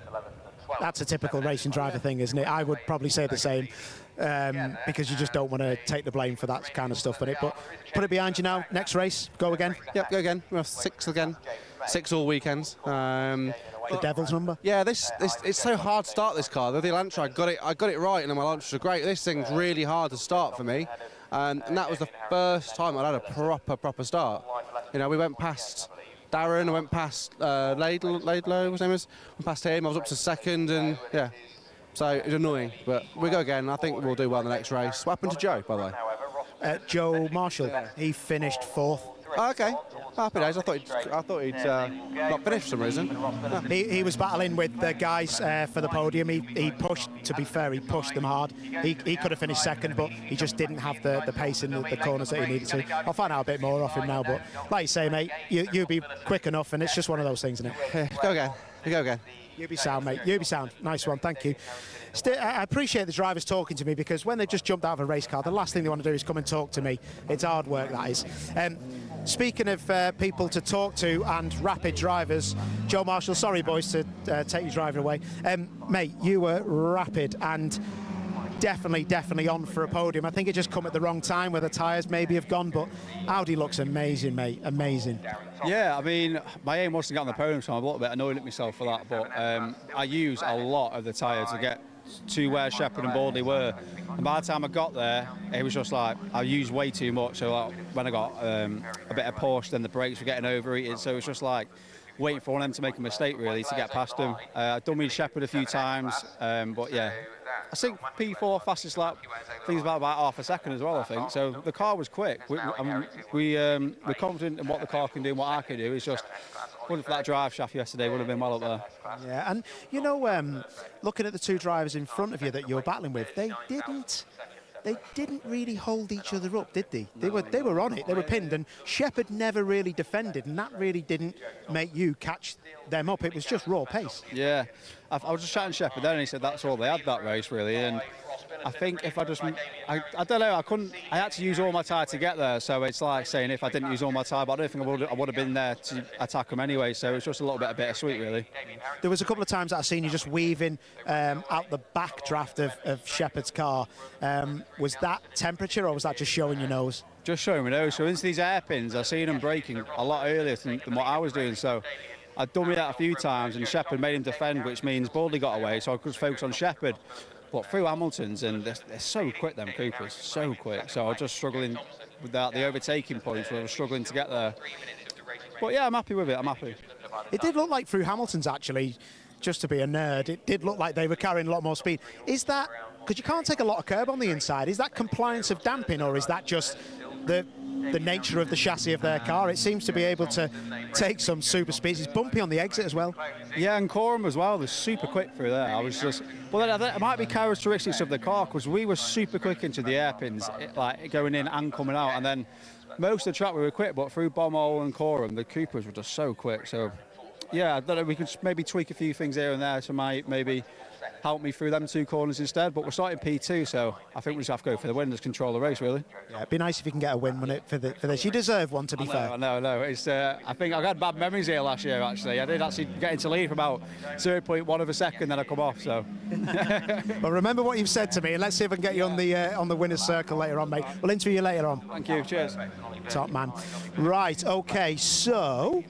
That's a typical racing driver thing, isn't it? I would probably say the same, because you just don't want to take the blame for that kind of stuff. But put it behind you now. Next race, go again. Yep, go again. We're 6 again. 6 all weekends. The devil's number. Yeah, it's so hard to start this car. The Elantra, I got it right, and my Elantras are great. This thing's really hard to start for me, and that was the first time I had a proper start. You know, we went past Darren, I went past Laidlow, his name is. Went past him. I was up to second, and yeah. So it was annoying, but we go again. I think we'll do well in the next race. What happened to Joe, by the way? Joe Marshall. He finished 4th. Oh, okay. Happy days. I thought he'd not finished for some reason. No. He was battling with the guys for the podium. He pushed, to be fair, he pushed them hard. He could have finished second, but he just didn't have the pace in the corners that he needed to. I'll find out a bit more off him now, but like you say, mate, you'll be quick enough, and it's just one of those things, isn't it? Yeah, go again. Go again. You be sound, mate. You be sound. Nice one. Thank you. I appreciate the drivers talking to me, because when they just jumped out of a race car, the last thing they want to do is come and talk to me. It's hard work, that is. Speaking of people to talk to and rapid drivers, Joe Marshall, sorry boys to take your driver away. Mate, you were rapid and definitely on for a podium. I think it just come at the wrong time where the tyres maybe have gone, but Audi looks amazing, mate, amazing. Yeah, I mean, my aim was to get on the podium, so I'm a little bit annoyed at myself for that, but I use a lot of the tyre to get to where Hickford and Baldy were. And by the time I got there, it was just like, I used way too much, so like, when I got a bit of push, then the brakes were getting overheated, so it was just like waiting for one of them to make a mistake, really, to get past them. I've done with Hickford a few times, but yeah. I think P4 fastest lap, I think it's about half a second as well, I think. So the car was quick. We're confident in what the car can do and what I can do. It's just, for that drive shaft yesterday would have been well up there. Yeah, and you know, looking at the two drivers in front of you that you're battling with, they didn't really hold each other up, did they? They were on it, they were pinned, and Hickford never really defended, and that really didn't make you catch them up. It was just raw pace. Yeah, I was just chatting to Hickford then, and he said that's all they had that race, really, and I think if I don't know, I had to use all my tyre to get there, so it's like saying if I didn't use all my tyre, but I don't think I would have been there to attack them anyway, so it's just a little bit of bittersweet, really. There was a couple of times that I've seen you just weaving out the backdraft of Hickford's car. Was that temperature, or was that just showing your nose? Just showing my nose. So into these hairpins, I've seen them braking a lot earlier than what I was doing, so I'd done me that a few times, and Hickford made him defend, which means Baldy got away, so I could focus on Hickford. But through Hamilton's, and they're so quick, them Coopers, so quick. So I was just struggling with the overtaking points, where I was struggling to get there. But yeah, I'm happy with it, I'm happy. It did look like through Hamilton's, actually, just to be a nerd, it did look like they were carrying a lot more speed. Is that, because you can't take a lot of curb on the inside, is that compliance of damping, or is that just the nature of the chassis of their car? It seems to be able to take some super speeds. It's bumpy on the exit as well. Yeah, and Coram as well. They're super quick through there. I was just, well, it might be characteristics of the car, because we were super quick into the hairpins, like going in and coming out, and then most of the track we were quick, but through Bommel and Coram, the Coopers were just so quick. So yeah, I don't know, we could maybe tweak a few things here and there to maybe help me through them two corners instead, but we're starting P2, so I think we just have to go for the win, just control the race, really. Yeah, it'd be nice if you can get a win, wouldn't it, for this? You deserve one, to be fair. No. It's, I think I had bad memories here last year, actually. I did actually get into lead for about 0.1 of a second, then I come off, so. Well, remember what you've said to me, and let's see if I can get you on the winner's circle later on, mate. We'll interview you later on. Thank you, cheers. Top man. Right, okay, so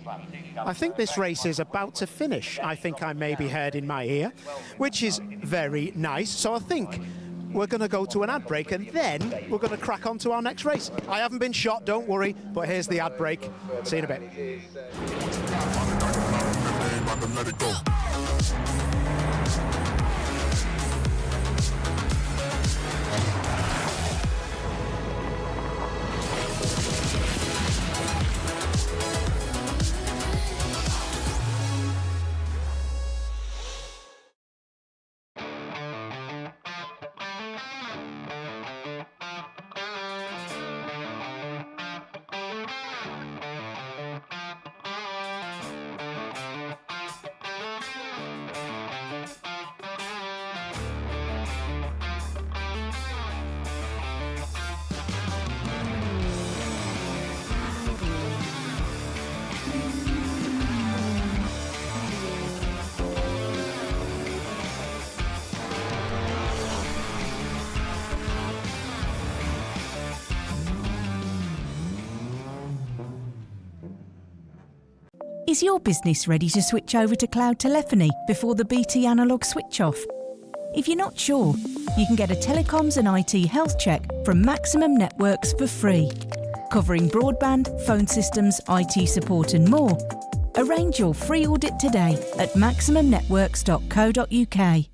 I think this race is about to finish. I think I may be heard in my ear, which is very nice. So I think we're going to go to an ad break, and then we're going to crack on to our next race. I haven't been shot, don't worry, but here's the ad break. See you in a bit. Is your business ready to switch over to cloud telephony before the BT analogue switch off? If you're not sure, you can get a telecoms and IT health check from Maximum Networks for free, covering broadband, phone systems, IT support and more. Arrange your free audit today at maximumnetworks.co.uk.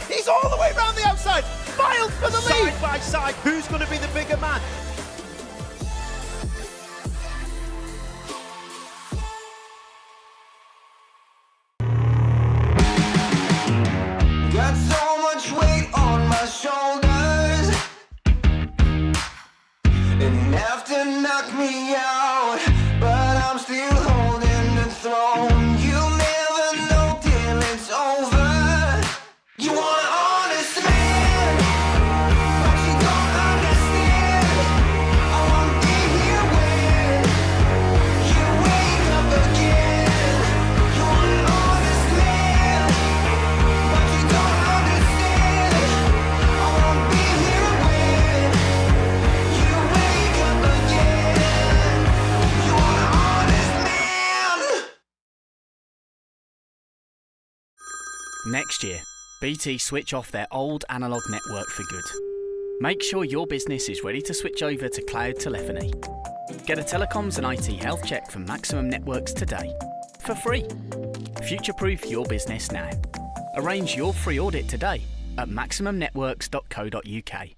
He's all the way around the outside. Miles for the lead. Side by side. Who's going to be the bigger man? Got so much weight on my shoulders. Enough to knock me out, but I'm still holding the throne. You'll never know till it's over. You want an honest man, but you don't understand. I won't be here when you wake up again. You want an honest man, but you don't understand. I won't be here when you wake up again. You want an honest man. Next year, BT switch off their old analogue network for good. Make sure your business is ready to switch over to cloud telephony. Get a telecoms and IT health check from Maximum Networks today, for free. Future-proof your business now. Arrange your free audit today at maximumnetworks.co.uk.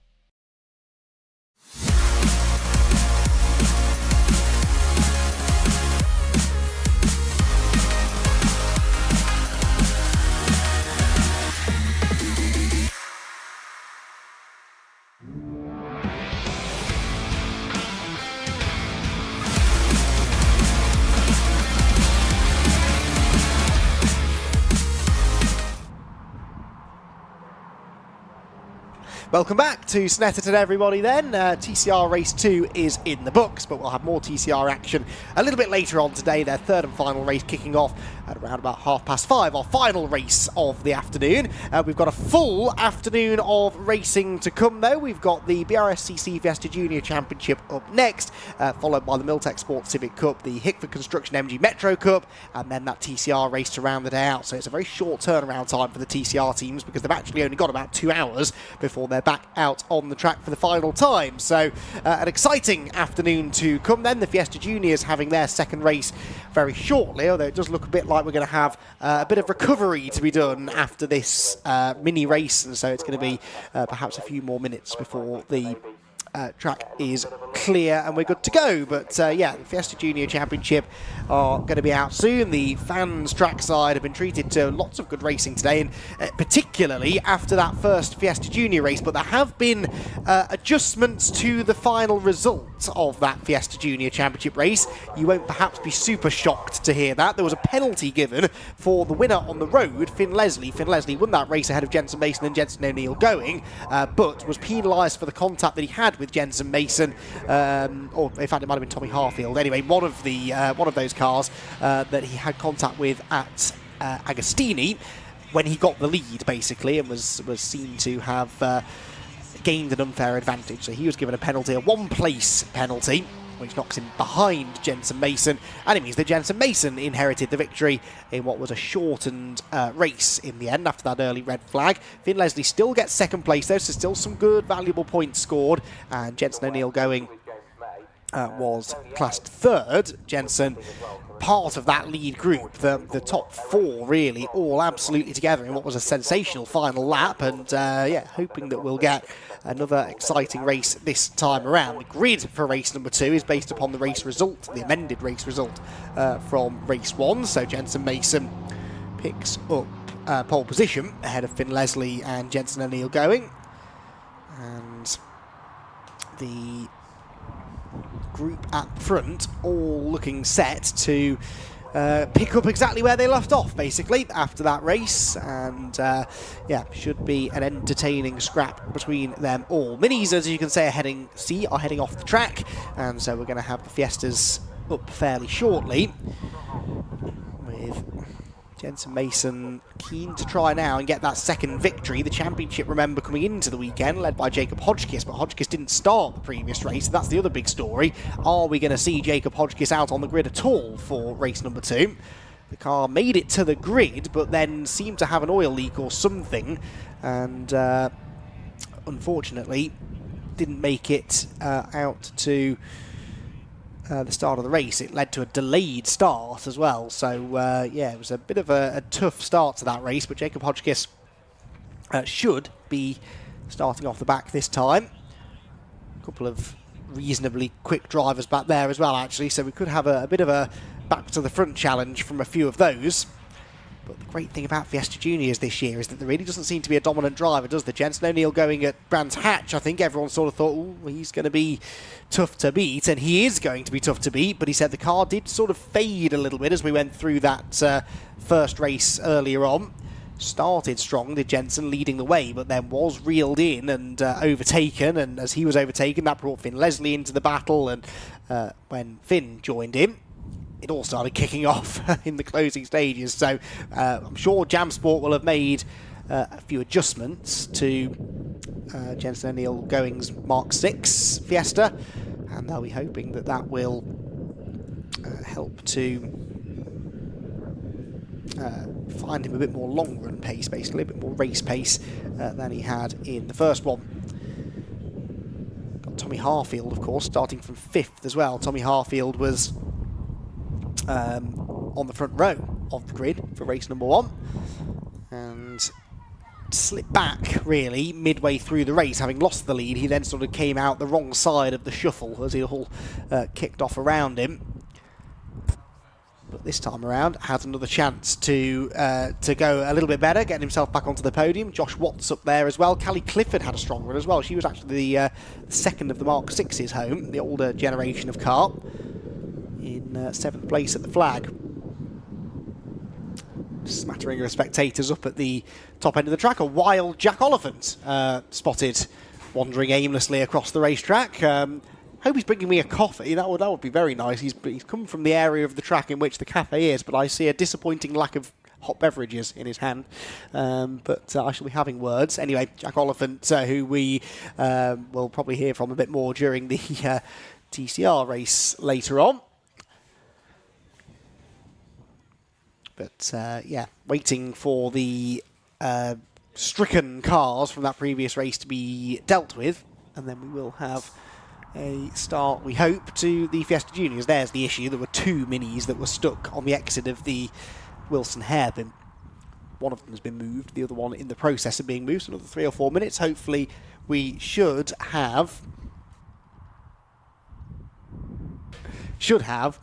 Welcome back to Snetterton, everybody then. TCR Race 2 is in the books, but we'll have more TCR action a little bit later on today. Their third and final race kicking off at around about 5:30, our final race of the afternoon. We've got a full afternoon of racing to come, though. We've got the BRSCC Fiesta Junior Championship up next, followed by the Milltek Sport Civic Cup, the Hickford Construction MG Metro Cup, and then that TCR race to round the day out. So it's a very short turnaround time for the TCR teams because they've actually only got about 2 hours before they're back out on the track for the final time. So an exciting afternoon to come then. The Fiesta Juniors having their second race very shortly, although it does look a bit like we're going to have a bit of recovery to be done after this mini race, and so it's going to be perhaps a few more minutes before the track is clear and we're good to go. But yeah, the Fiesta Junior Championship are going to be out soon. The fans trackside have been treated to lots of good racing today, and particularly after that first Fiesta Junior race. But there have been adjustments to the final result of that Fiesta Junior Championship race. You won't perhaps be super shocked to hear that. There was a penalty given for the winner on the road, Finn Leslie. Finn Leslie won that race ahead of Jensen Mason and Jensen O'Neill going, but was penalised for the contact that he had with Jensen Mason, or in fact it might have been Tommy Harfield. Anyway, one of those cars that he had contact with at Agostini when he got the lead, basically, and was seen to have gained an unfair advantage. So he was given a penalty, a one-place penalty, which knocks him behind Jensen Mason, and it means that Jensen Mason inherited the victory in what was a shortened race in the end after that early red flag. Finn Leslie still gets second place though, so still some good valuable points scored, and Jensen O'Neill going was classed third. Jensen part of that lead group, the top four really all absolutely together in what was a sensational final lap, and yeah, hoping that we'll get another exciting race this time around. The grid for race number 2 is based upon the race result, the amended race result from race 1, so Jensen Mason picks up pole position ahead of Finn Leslie and Jensen O'Neill going, and the group at front all looking set to pick up exactly where they left off, basically, after that race. And yeah, should be an entertaining scrap between them all. Minis, as you can say, are heading off the track, and so we're going to have the Fiestas up fairly shortly, with Jensen Mason keen to try now and get that second victory. The championship, remember, coming into the weekend, led by Jacob Hodgkiss, but Hodgkiss didn't start the previous race, so that's the other big story. Are we going to see Jacob Hodgkiss out on the grid at all for race number 2? The car made it to the grid, but then seemed to have an oil leak or something, and unfortunately didn't make it out to the start of the race. It led to a delayed start as well, so yeah, it was a bit of a tough start to that race, but Jacob Hodgkiss should be starting off the back this time. A couple of reasonably quick drivers back there as well, actually, so we could have a bit of a back to the front challenge from a few of those. But the great thing about Fiesta Juniors this year is that there really doesn't seem to be a dominant driver, does there? Jensen O'Neill going at Brands Hatch, I think everyone sort of thought, oh, he's going to be tough to beat, and he is going to be tough to beat, but he said the car did sort of fade a little bit as we went through that first race earlier on. Started strong, did Jensen, leading the way, but then was reeled in and overtaken, and as he was overtaken, that brought Finn Leslie into the battle, and when Finn joined him, it all started kicking off in the closing stages. So I'm sure Jam Sport will have made a few adjustments to Jensen O'Neill Going's Mark 6 Fiesta, and they'll be hoping that that will help to find him a bit more long run pace, basically, a bit more race pace than he had in the first one. Got Tommy Harfield, of course, starting from 5th as well. Tommy Harfield was on the front row of the grid for race number 1, and slipped back really midway through the race, having lost the lead. He then sort of came out the wrong side of the shuffle as it all kicked off around him, but this time around has another chance to go a little bit better, getting himself back onto the podium. Josh Watts up there as well. Callie Clifford had a strong run as well. She was actually the second of the Mark 6's home, the older generation of car, in 7th place at the flag. Smattering of spectators up at the top end of the track. A wild Jack Oliphant spotted wandering aimlessly across the racetrack. Hope he's bringing me a coffee. That would be very nice. He's come from the area of the track in which the cafe is, but I see a disappointing lack of hot beverages in his hand. But I shall be having words. Anyway, Jack Oliphant, who we will probably hear from a bit more during the TCR race later on. But yeah, waiting for the stricken cars from that previous race to be dealt with, and then we will have a start, we hope, to the Fiesta Juniors. There's the issue. There were 2 minis that were stuck on the exit of the Wilson hairpin. One of them has been moved, the other one in the process of being moved. So another 3 or 4 minutes. Hopefully we should have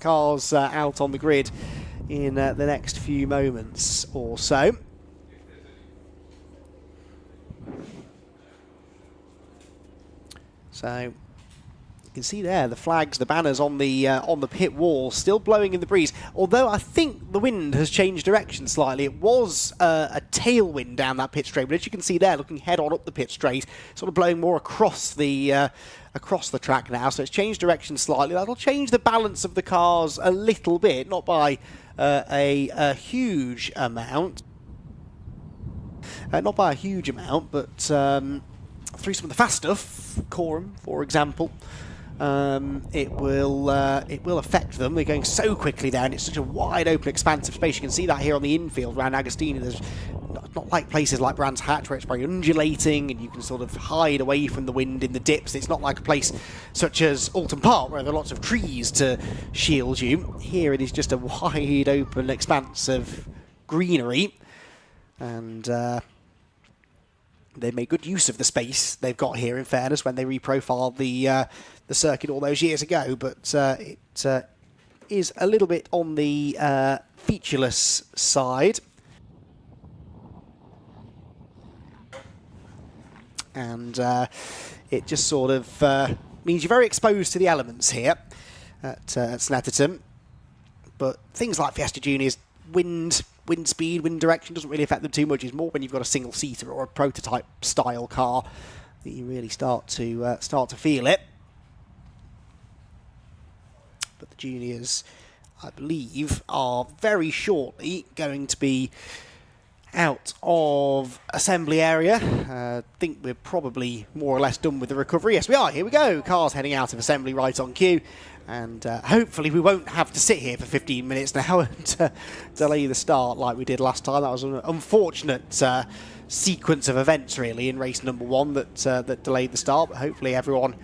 cars out on the grid in the next few moments or so. So you can see there the flags, the banners on the pit wall, still blowing in the breeze. Although I think the wind has changed direction slightly. It was a tailwind down that pit straight, but as you can see there, looking head on up the pit straight, sort of blowing more across the track now. So it's changed direction slightly. That'll change the balance of the cars a little bit, not by a huge amount. Not by a huge amount, but through some of the fast stuff, Coram, for example, it will affect them. They're going so quickly there, and it's such a wide open expanse of space. You can see that here on the infield around Agostini. There's not like places like Brands Hatch where it's very undulating and you can sort of hide away from the wind in the dips. It's not like a place such as Alton Park where there are lots of trees to shield you. Here it is just a wide open expanse of greenery, and they made good use of the space they've got here, in fairness, when they reprofiled the circuit all those years ago. But it is a little bit on the featureless side. And it just sort of means you're very exposed to the elements here at Snetterton. but things like Fiesta Juniors, wind speed, wind direction doesn't really affect them too much. It's more when you've got a single seater or a prototype style car that you really start to feel it. But the juniors, I believe, are very shortly going to be out of assembly area. I think we're probably more or less done with the recovery. Yes, we are. Here we go. Cars heading out of assembly right on cue. And hopefully we won't have to sit here for 15 minutes now and delay the start like we did last time. That was an unfortunate sequence of events, really, in race number 1 that delayed the start. But hopefully everyone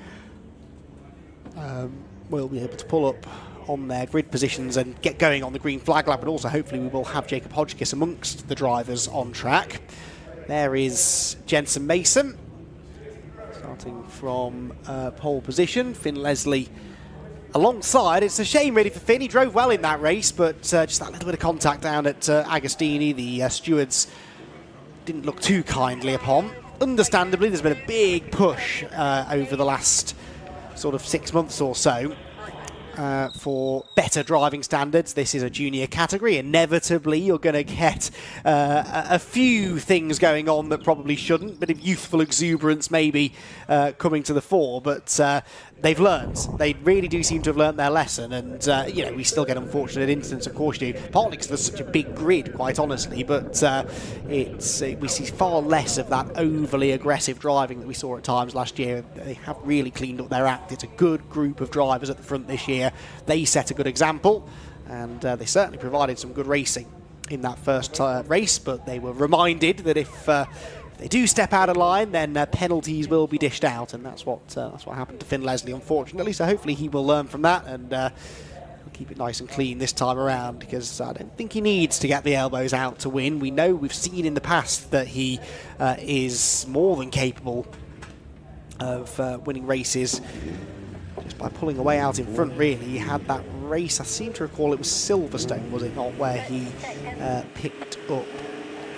will be able to pull up on their grid positions and get going on the green flag lap, and also hopefully we will have Jacob Hodgkiss amongst the drivers on track. There is Jensen Mason starting from pole position. Finn Leslie alongside. It's a shame really for Finn. He drove well in that race, but just that little bit of contact down at Agostini, the stewards didn't look too kindly upon. Understandably, there's been a big push over the last sort of 6 months or so for better driving standards. This is a junior category. Inevitably, you're going to get a few things going on that probably shouldn't. Bit of youthful exuberance maybe coming to the fore, but they've learned. They really do seem to have learned their lesson, and you know, we still get unfortunate incidents, of course you do, partly because there's such a big grid, quite honestly, but we see far less of that overly aggressive driving that we saw at times last year. They have really cleaned up their act. It's a good group of drivers at the front this year. They set a good example, and they certainly provided some good racing in that first race, but they were reminded that if they do step out of line, then penalties will be dished out, and that's what happened to Finn Leslie, unfortunately. So hopefully he will learn from that and keep it nice and clean this time around, because I don't think he needs to get the elbows out to win. We know, we've seen in the past that he is more than capable of winning races just by pulling away out in front, really. He had that race, I seem to recall it was Silverstone, was it not, where he picked up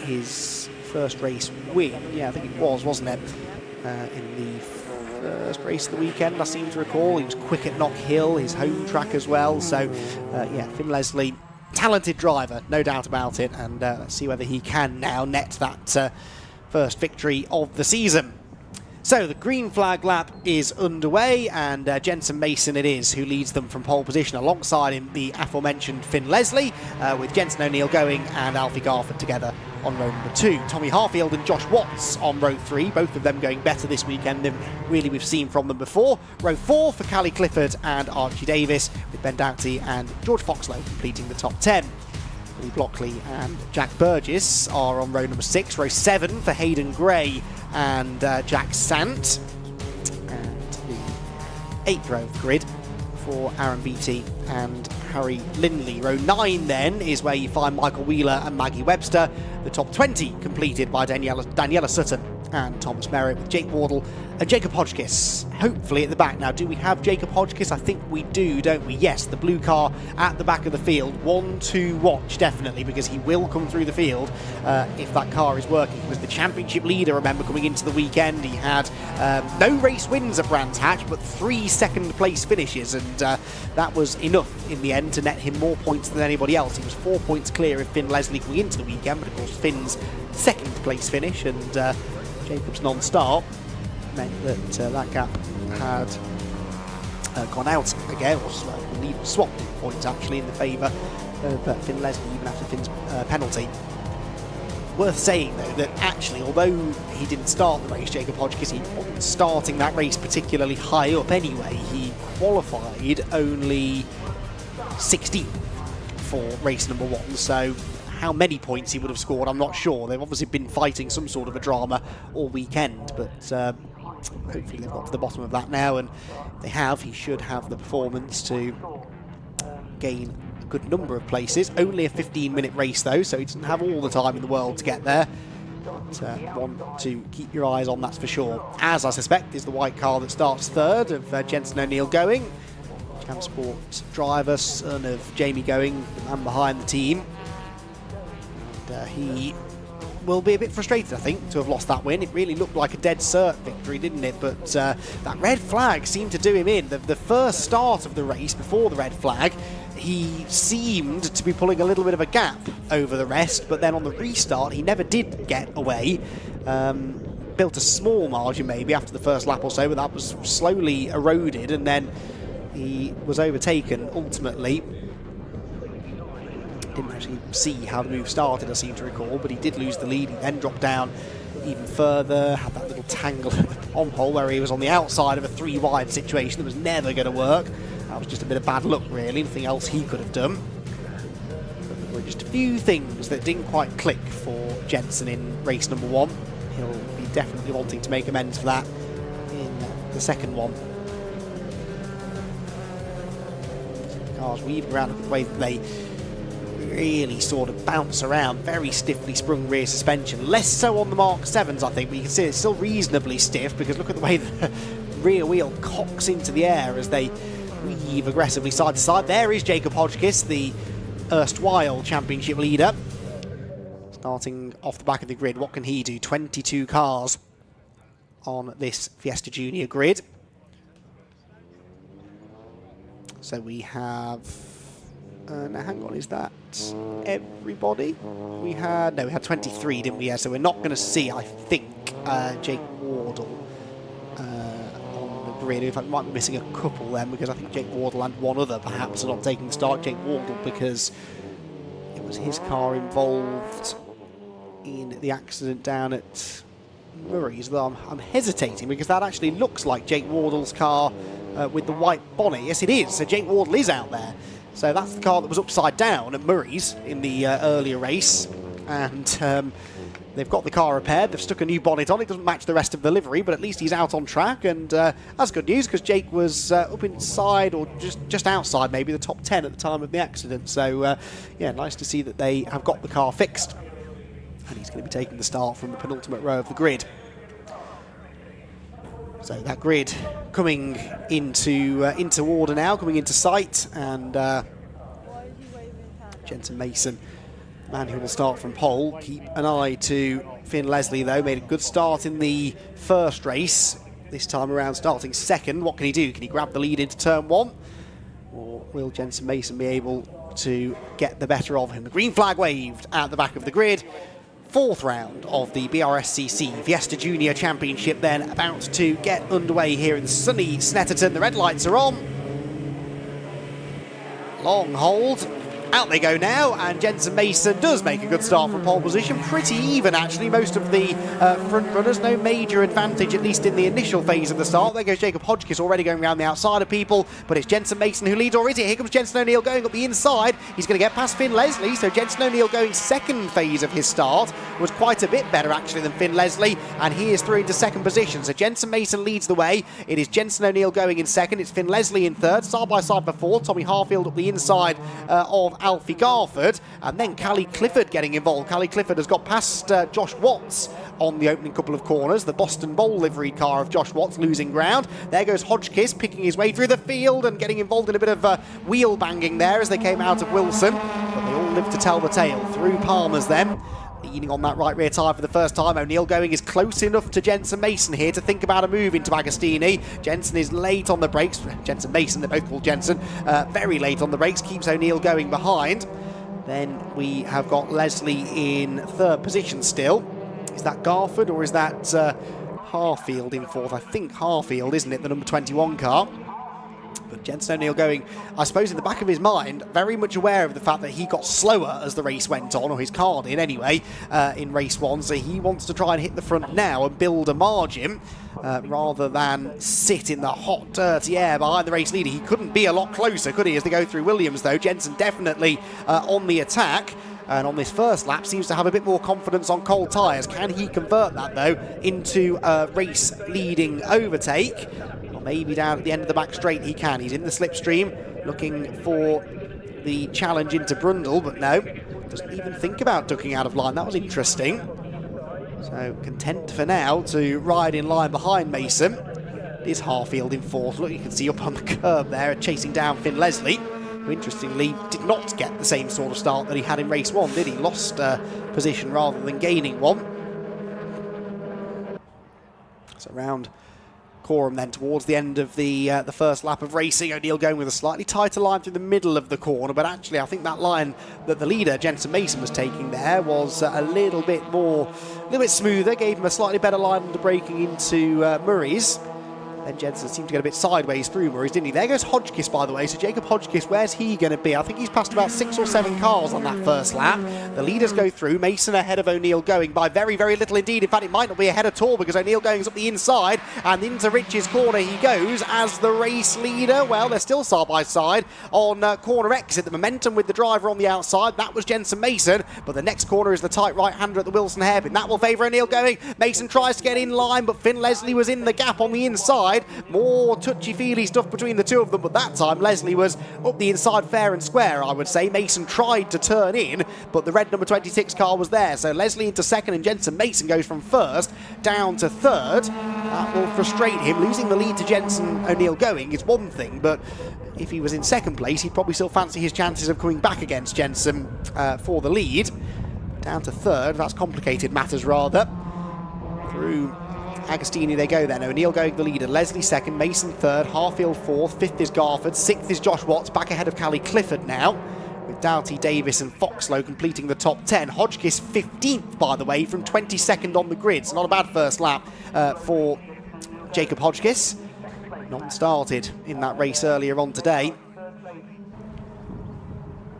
his first race win. Yeah, I think it was, wasn't it? In the first race of the weekend, I seem to recall. He was quick at Knock Hill, his home track as well. So, yeah, Finn Leslie, talented driver, no doubt about it. And let's see whether he can now net that first victory of the season. So the green flag lap is underway, and Jensen Mason it is who leads them from pole position, alongside him the aforementioned Finn Leslie, with Jensen O'Neill going and Alfie Garford together on row number 2. Tommy Harfield and Josh Watts on row 3, both of them going better this weekend than really we've seen from them before. Row 4 for Callie Clifford and Archie Davis, with Ben Doughty and George Foxlow completing the top 10. Lee Blockley and Jack Burgess are on row number 6. Row 7 for Hayden Gray and Jack Sant. And the 8th row of the grid for Aaron Beattie and Harry Lindley. Row 9 then is where you find Michael Wheeler and Maggie Webster. The top 20 completed by Daniela Sutton and Thomas Merritt, with Jake Wardle and Jacob Hodgkiss hopefully at the back. Now, do we have Jacob Hodgkiss? I think we do, don't we? Yes, the blue car at the back of the field. One to watch, definitely, because he will come through the field if that car is working. He was the championship leader, remember, coming into the weekend. He had no race wins at Brands Hatch, but 3 second-place finishes, and that was enough in the end to net him more points than anybody else. He was 4 points clear of Finn Leslie coming into the weekend, but of course Finn's second-place finish and Jacob's non-start meant that that gap had gone out again, or swapped points actually in the favour of Finn Leslie, even after Finn's penalty. Worth saying though that actually, although he didn't start the race, Jacob Hodgkiss, he wasn't starting that race particularly high up anyway. He qualified only 16th for race number 1, so how many points he would have scored, I'm not sure. They've obviously been fighting some sort of a drama all weekend, but hopefully they've got to the bottom of that now, and if they have, he should have the performance to gain a good number of places. Only a 15-minute race though, so he doesn't have all the time in the world to get there. But one to keep your eyes on, that's for sure. As I suspect is the white car that starts third of Jensen O'Neill going. Camsport driver, son of Jamie Going, the man behind the team. And he will be a bit frustrated, I think, to have lost that win. It really looked like a dead cert victory, didn't it? But that red flag seemed to do him in. The first start of the race, before the red flag, he seemed to be pulling a little bit of a gap over the rest, but then on the restart, he never did get away. Built a small margin maybe after the first lap or so, but that was slowly eroded, and then he was overtaken ultimately. Didn't actually see how the move started, I seem to recall, but he did lose the lead. He then dropped down even further, had that little tangle at the pom hole where he was on the outside of a 3-wide situation that was never going to work. That was just a bit of bad luck, really. Nothing else he could have done. But there were just a few things that didn't quite click for Jensen in race number 1. He'll be definitely wanting to make amends for that in the second one. Cars weaving around the way that they really sort of bounce around, very stiffly sprung rear suspension. Less so on the Mark 7s, I think, but you can see it's still reasonably stiff, because look at the way the rear wheel cocks into the air as they weave aggressively side to side. There is Jacob Hodgkiss, the erstwhile championship leader. Starting off the back of the grid, what can he do? 22 cars on this Fiesta Junior grid. So we have... now hang on, is that everybody? We had 23, didn't we? Yeah, so we're not going to see, I think, Jake Wardle on the grid. In fact, we might be missing a couple then, because I think Jake Wardle and one other perhaps are not taking the start. Jake Wardle, because it was his car involved in the accident down at Murray's. Though I'm hesitating, because that actually looks like Jake Wardle's car with the white bonnet. Yes, it is. So Jake Wardle is out there. So that's the car that was upside down at Murray's in the earlier race. And they've got the car repaired. They've stuck a new bonnet on. It doesn't match the rest of the livery, but at least he's out on track. And that's good news, because Jake was up inside, or just outside maybe the top 10 at the time of the accident. So yeah, nice to see that they have got the car fixed. And he's going to be taking the start from the penultimate row of the grid. So that grid coming into order now, coming into sight, and Jensen Mason, man who will start from pole. Keep an eye to Finn Leslie, though. Made a good start in the first race. This time around starting second. What can he do? Can he grab the lead into turn 1? Or will Jensen Mason be able to get the better of him? The green flag waved at the back of the grid. 4th round of the BRSCC Fiesta Junior Championship then about to get underway here in sunny Snetterton. The red lights are on. Long hold. Out they go now, and Jensen Mason does make a good start from pole position. Pretty even, actually. Most of the front runners, no major advantage, at least in the initial phase of the start. There goes Jacob Hodgkiss already going around the outside of people, but it's Jensen Mason who leads, or is it? Here comes Jensen O'Neill going up the inside. He's going to get past Finn Leslie, so Jensen O'Neill going second phase of his start was quite a bit better, actually, than Finn Leslie, and he is through into second position. So Jensen Mason leads the way. It is Jensen O'Neill going in second. It's Finn Leslie in third. Side by side before. Tommy Harfield up the inside of Alfie Garford, and then Callie Clifford getting involved. Callie Clifford has got past Josh Watts on the opening couple of corners. The Boston Bowl livery car of Josh Watts losing ground. There goes Hodgkiss picking his way through the field and getting involved in a bit of wheel banging there as they came out of Wilson, but they all live to tell the tale. Through Palmer's then. Leaning on that right rear tyre for the first time. O'Neill going is close enough to Jensen Mason here to think about a move into Agostini. Jensen is late on the brakes. Jensen Mason, they're both called Jensen. Very late on the brakes, keeps O'Neill going behind. Then we have got Leslie in third position still. Is that Garford or is that Harfield in fourth? I think Harfield, isn't it, the number 21 car? But Jensen O'Neill going, I suppose, in the back of his mind, very much aware of the fact that he got slower as the race went on, or his car did anyway, in race 1. So he wants to try and hit the front now and build a margin rather than sit in the hot, dirty air behind the race leader. He couldn't be a lot closer, could he, as they go through Williams, though. Jensen definitely on the attack. And on this first lap, seems to have a bit more confidence on cold tyres. Can he convert that, though, into a race-leading overtake? Or maybe down at the end of the back straight he can. He's in the slipstream, looking for the challenge into Brundle, but no, doesn't even think about ducking out of line. That was interesting. So content for now to ride in line behind Mason. It is Harfield in fourth. Look, you can see up on the curb there, chasing down Finn Leslie, who interestingly did not get the same sort of start that he had in race 1, did he? Lost position rather than gaining one. So round Coram then towards the end of the first lap of racing. O'Neill going with a slightly tighter line through the middle of the corner, but actually I think that line that the leader, Jensen Mason, was taking there was a little bit smoother, gave him a slightly better line under braking into Murray's. Then Jensen seemed to get a bit sideways through Murray's, didn't he? There goes Hodgkiss, by the way. So Jacob Hodgkiss, where's he going to be? I think he's passed about 6 or 7 cars on that first lap. The leaders go through. Mason ahead of O'Neill going by very, very little indeed. In fact, it might not be ahead at all because O'Neill going up the inside and into Rich's corner he goes as the race leader. Well, they're still side by side on corner exit. The momentum with the driver on the outside. That was Jensen Mason. But the next corner is the tight right-hander at the Wilson hairpin. That will favour O'Neill going. Mason tries to get in line, but Finn Leslie was in the gap on the inside. More touchy-feely stuff between the two of them, but that time Leslie was up the inside fair and square, I would say. Mason tried to turn in, but the red number 26 car was there. So Leslie into second and Jensen Mason goes from first down to third. That will frustrate him. Losing the lead to Jensen O'Neill going is one thing, but if he was in second place, he'd probably still fancy his chances of coming back against Jensen for the lead. Down to third, that's complicated matters rather. Through Agostini they go then. O'Neill going the leader, Leslie second, Mason third, Harfield fourth, fifth is Garford, sixth is Josh Watts, back ahead of Callie Clifford now, with Doughty, Davis and Foxlow completing the top 10. Hodgkiss 15th, by the way, from 22nd on the grid. So not a bad first lap for Jacob Hodgkiss. Non-started in that race earlier on today.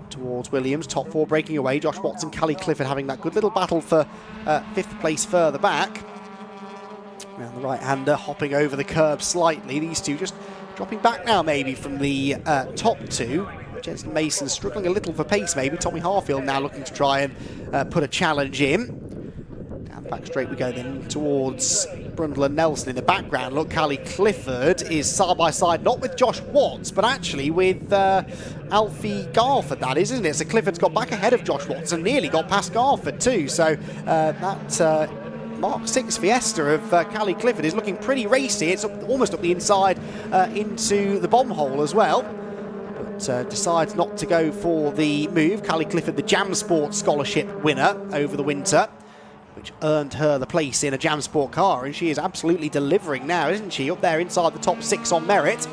Towards Williams, top 4 breaking away. Josh Watts and Callie Clifford having that good little battle for 5th place further back. Around the right-hander, hopping over the curb slightly. These two just dropping back now maybe from the top 2. Jensen Mason struggling a little for pace maybe. Tommy Harfield now looking to try and put a challenge in. Down the back straight we go then towards Brundle and Nelson in the background. Look, Callie Clifford is side by side, not with Josh Watts, but actually with Alfie Garford, that is, isn't it? So Clifford's got back ahead of Josh Watts and nearly got past Garford too. So that Mark 6 Fiesta of Callie Clifford is looking pretty racy. It's almost up the inside into the bomb hole as well. But decides not to go for the move. Callie Clifford, the Jam Sport Scholarship winner over the winter, which earned her the place in a Jam Sport car. And she is absolutely delivering now, isn't she? Up there inside the top 6 on merit.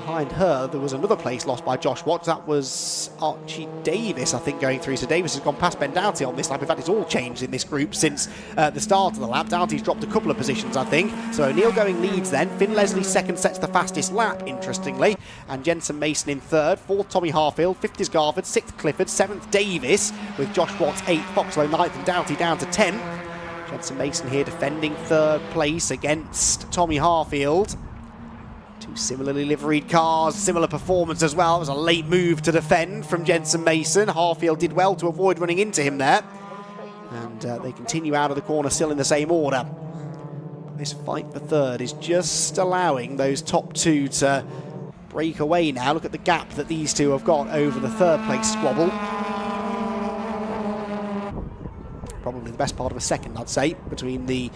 Behind her, there was another place lost by Josh Watts. That was Archie Davis, I think, going through. So Davis has gone past Ben Doughty on this lap. In fact, it's all changed in this group since the start of the lap. Doughty's dropped a couple of positions, I think. So O'Neill going leads then. Finn Leslie second, sets the fastest lap, interestingly. And Jensen Mason in third. Fourth, Tommy Harfield. Fifth is Garford. Sixth, Clifford. Seventh, Davis. With Josh Watts 8th, Foxlow 9th, and Doughty down to 10. Jensen Mason here defending third place against Tommy Harfield. Two similarly liveried cars, similar performance as well. It was a late move to defend from Jensen Mason. Harfield did well to avoid running into him there. And they continue out of the corner still in the same order. This fight for third is just allowing those top 2 to break away now. Look at the gap that these two have got over the third place squabble. Probably the best part of a second, I'd say, between the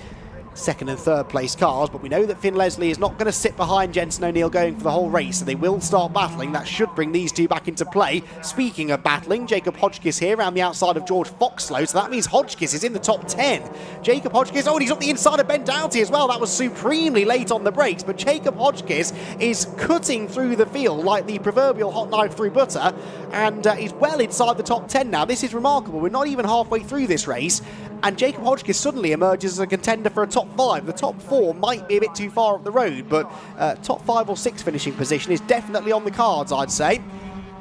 second and third place cars, but we know that Finn Leslie is not going to sit behind Jensen O'Neill going for the whole race, so they will start battling. That should bring these two back into play. Speaking of battling, Jacob Hodgkiss here around the outside of George Foxlow, so that means Hodgkiss is in the top 10. Jacob Hodgkiss, oh, and he's up the inside of Ben Doughty as well. That was supremely late on the brakes, but Jacob Hodgkiss is cutting through the field like the proverbial hot knife through butter, and he's well inside the top 10 now. This is remarkable. We're not even halfway through this race, and Jacob Hodgkiss suddenly emerges as a contender for a top 5. The top 4 might be a bit too far up the road, but top 5 or 6 finishing position is definitely on the cards, I'd say.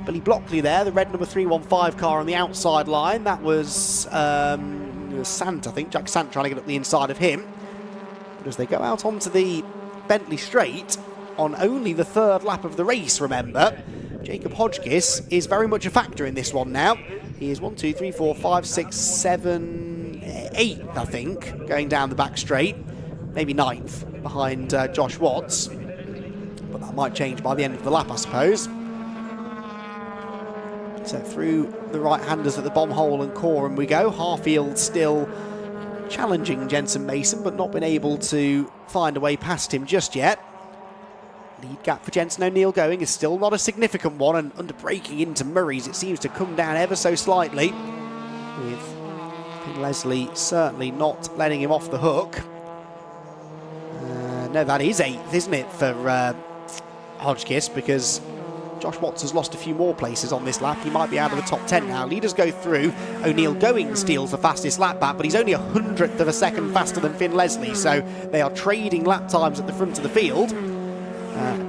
Billy Blockley there, the red number 315 car on the outside line. That was Sant, I think. Jack Sant trying to get up the inside of him. But as they go out onto the Bentley Straight on only the 3rd lap of the race, remember, Jacob Hodgkiss is very much a factor in this one now. He is 1, 2, 3, 4, 5, 6, 7, 8th, I think, going down the back straight. Maybe 9th behind Josh Watts. But that might change by the end of the lap, I suppose. So through the right-handers at the bomb hole and Coram we go. Harfield still challenging Jensen Mason, but not been able to find a way past him just yet. Lead gap for Jensen O'Neill going is still not a significant one, and under braking into Murray's it seems to come down ever so slightly, with Leslie certainly not letting him off the hook. No, that is 8th, isn't it, for Hodgkiss, because Josh Watts has lost a few more places on this lap. He might be out of the top 10 now. Leaders go through. O'Neill Going steals the fastest lap back, but he's only 100th of a second faster than Finn Leslie, so they are trading lap times at the front of the field.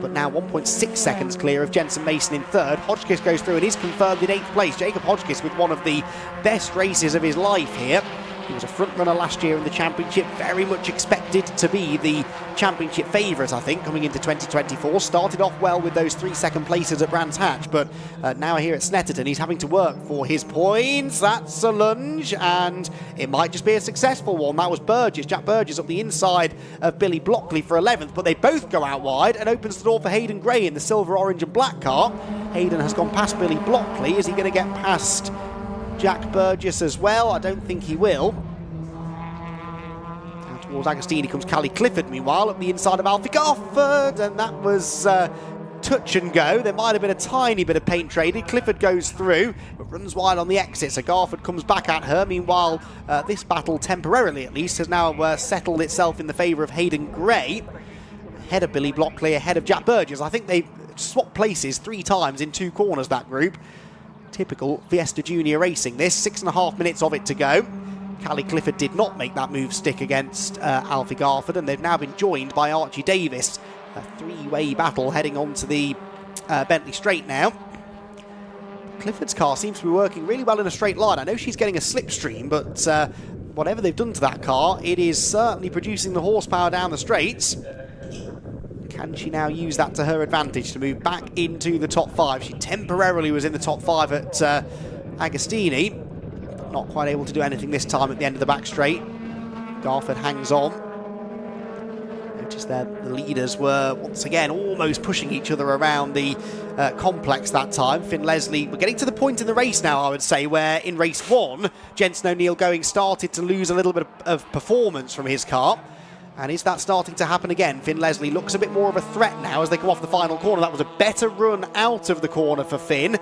But now 1.6 seconds clear of Jensen Mason in 3rd. Hodgkiss goes through and is confirmed in 8th place. Jacob Hodgkiss with one of the best races of his life here. He was a front runner last year in the championship, very much expected to be the championship favourite, I think, coming into 2024. Started off well with those 3 second places at Brands Hatch, but now here at Snetterton, he's having to work for his points. That's a lunge, and it might just be a successful one. That was Burgess, Jack Burgess up the inside of Billy Blockley for 11th, but they both go out wide and opens the door for Hayden Gray in the silver, orange and black car. Hayden has gone past Billy Blockley. Is he going to get past Jack Burgess as well? I don't think he will. Down towards Agostini comes Callie Clifford, meanwhile, up the inside of Alfie Garford, and that was touch and go. There might have been a tiny bit of paint traded. Clifford goes through, but runs wide on the exit, so Garford comes back at her. Meanwhile, this battle, temporarily at least, has now settled itself in the favour of Hayden Gray. Ahead of Billy Blockley, ahead of Jack Burgess. I think they swapped places 3 times in 2 corners, that group. Typical Fiesta Junior racing this. 6.5 minutes of it to go. Callie Clifford did not make that move stick against Alfie Garford, and they've now been joined by Archie Davis. A 3-way battle heading on to the Bentley Straight now. Clifford's car seems to be working really well in a straight line. I know she's getting a slipstream, but whatever they've done to that car, it is certainly producing the horsepower down the straights. Can she now use that to her advantage to move back into the top 5? She temporarily was in the top 5 at Agostini, but not quite able to do anything this time at the end of the back straight. Garford hangs on. Notice there the leaders were once again almost pushing each other around the complex that time. Finn Leslie, we're getting to the point in the race now, I would say, where in race 1, Jensen O'Neill Going started to lose a little bit of performance from his car. And is that starting to happen again? Finn Leslie looks a bit more of a threat now as they come off the final corner. That was a better run out of the corner for Finn.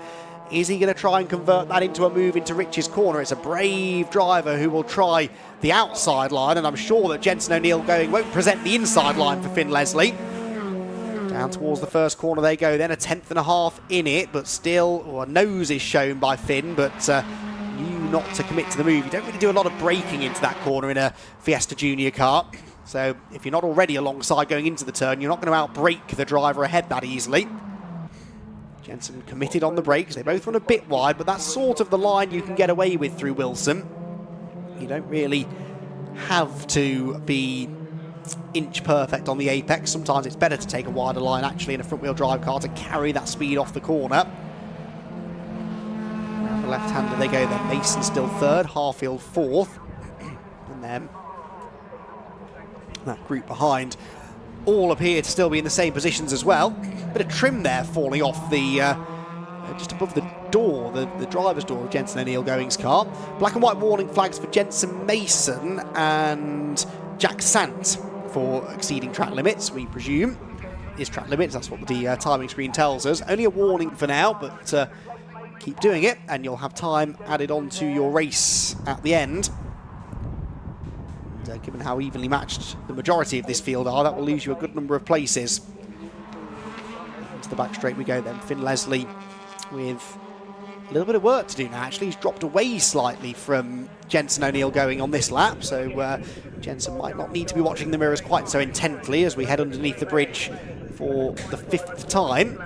Is he going to try and convert that into a move into Rich's corner? It's a brave driver who will try the outside line, and I'm sure that Jensen O'Neill Going won't present the inside line for Finn Leslie. Down towards the first corner they go then, 1/10.5 in it, but still, a nose is shown by Finn, but knew not to commit to the move. You don't really do a lot of braking into that corner in a Fiesta Junior car. So if you're not already alongside going into the turn, you're not going to outbrake the driver ahead that easily. Jensen committed on the brakes. They both run a bit wide, but that's sort of the line you can get away with through Wilson. You don't really have to be inch perfect on the apex. Sometimes it's better to take a wider line actually in a front wheel drive car to carry that speed off the corner. Around the left-hander they go then. Mason still 3rd, Harfield 4th. And then that group behind all appear to still be in the same positions as well. Bit of trim there falling off the just above the door, the driver's door of Jensen O'Neill Going's car. Black and white warning flags for Jensen Mason and Jack Sant for exceeding track limits, we presume. Is track limits, that's what the timing screen tells us. Only a warning for now, but keep doing it and you'll have time added on to your race at the end. Given how evenly matched the majority of this field are, that will lose you a good number of places. Into the back straight we go then. Finn Leslie with a little bit of work to do now, actually. He's dropped away slightly from Jensen O'Neill Going on this lap, so Jensen might not need to be watching the mirrors quite so intently as we head underneath the bridge for the 5th time.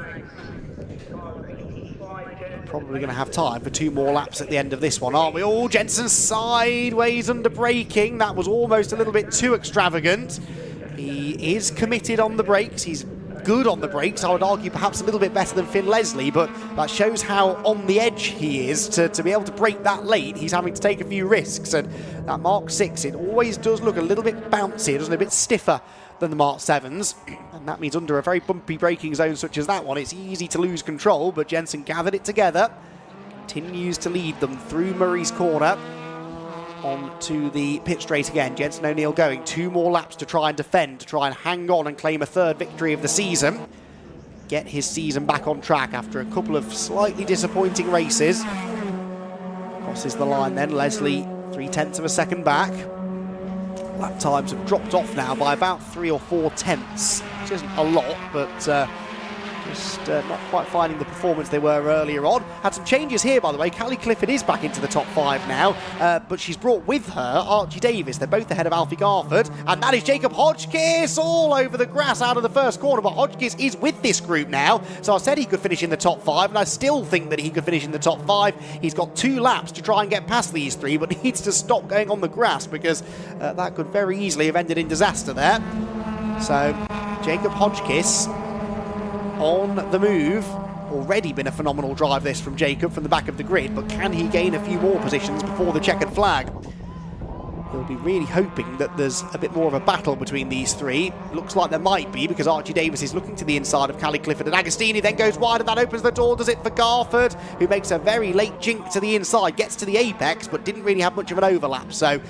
Probably going to have time for 2 more laps at the end of this one, aren't we? Oh, Jensen sideways under braking. That was almost a little bit too extravagant. He is committed on the brakes. He's good on the brakes. I would argue perhaps a little bit better than Finn Leslie, but that shows how on the edge he is to be able to brake that late. He's having to take a few risks, and that Mark 6, it always does look a little bit bouncy, doesn't it? A bit stiffer than the Mark 7s, and that means under a very bumpy braking zone such as that one, it's easy to lose control, but Jensen gathered it together, continues to lead them through Murray's corner onto the pit straight again. Jensen O'Neill Going 2 more laps to try and defend, to try and hang on and claim a 3rd victory of the season, get his season back on track after a couple of slightly disappointing races. Crosses the line then, Leslie 3/10 of a second back. Lap times have dropped off now by about 3 or 4 tenths, which isn't a lot, but just not quite finding the performance they were earlier on. Had some changes here, by the way. Callie Clifford is back into the top 5 now, but she's brought with her Archie Davis. They're both ahead of Alfie Garford, and that is Jacob Hodgkiss all over the grass out of the first corner, but Hodgkiss is with this group now, so I said he could finish in the top 5, and I still think that he could finish in the top 5. He's got 2 laps to try and get past these 3, but needs to stop going on the grass, because that could very easily have ended in disaster there. So, Jacob Hodgkiss on the move. Already been a phenomenal drive this from Jacob from the back of the grid, but can he gain a few more positions before the checkered flag? He'll be really hoping that there's a bit more of a battle between these 3. Looks like there might be, because Archie Davis is looking to the inside of Callie Clifford, and Agostini then goes wide, and that opens the door, does it for Garford, who makes a very late jink to the inside, gets to the apex, but didn't really have much of an overlap, so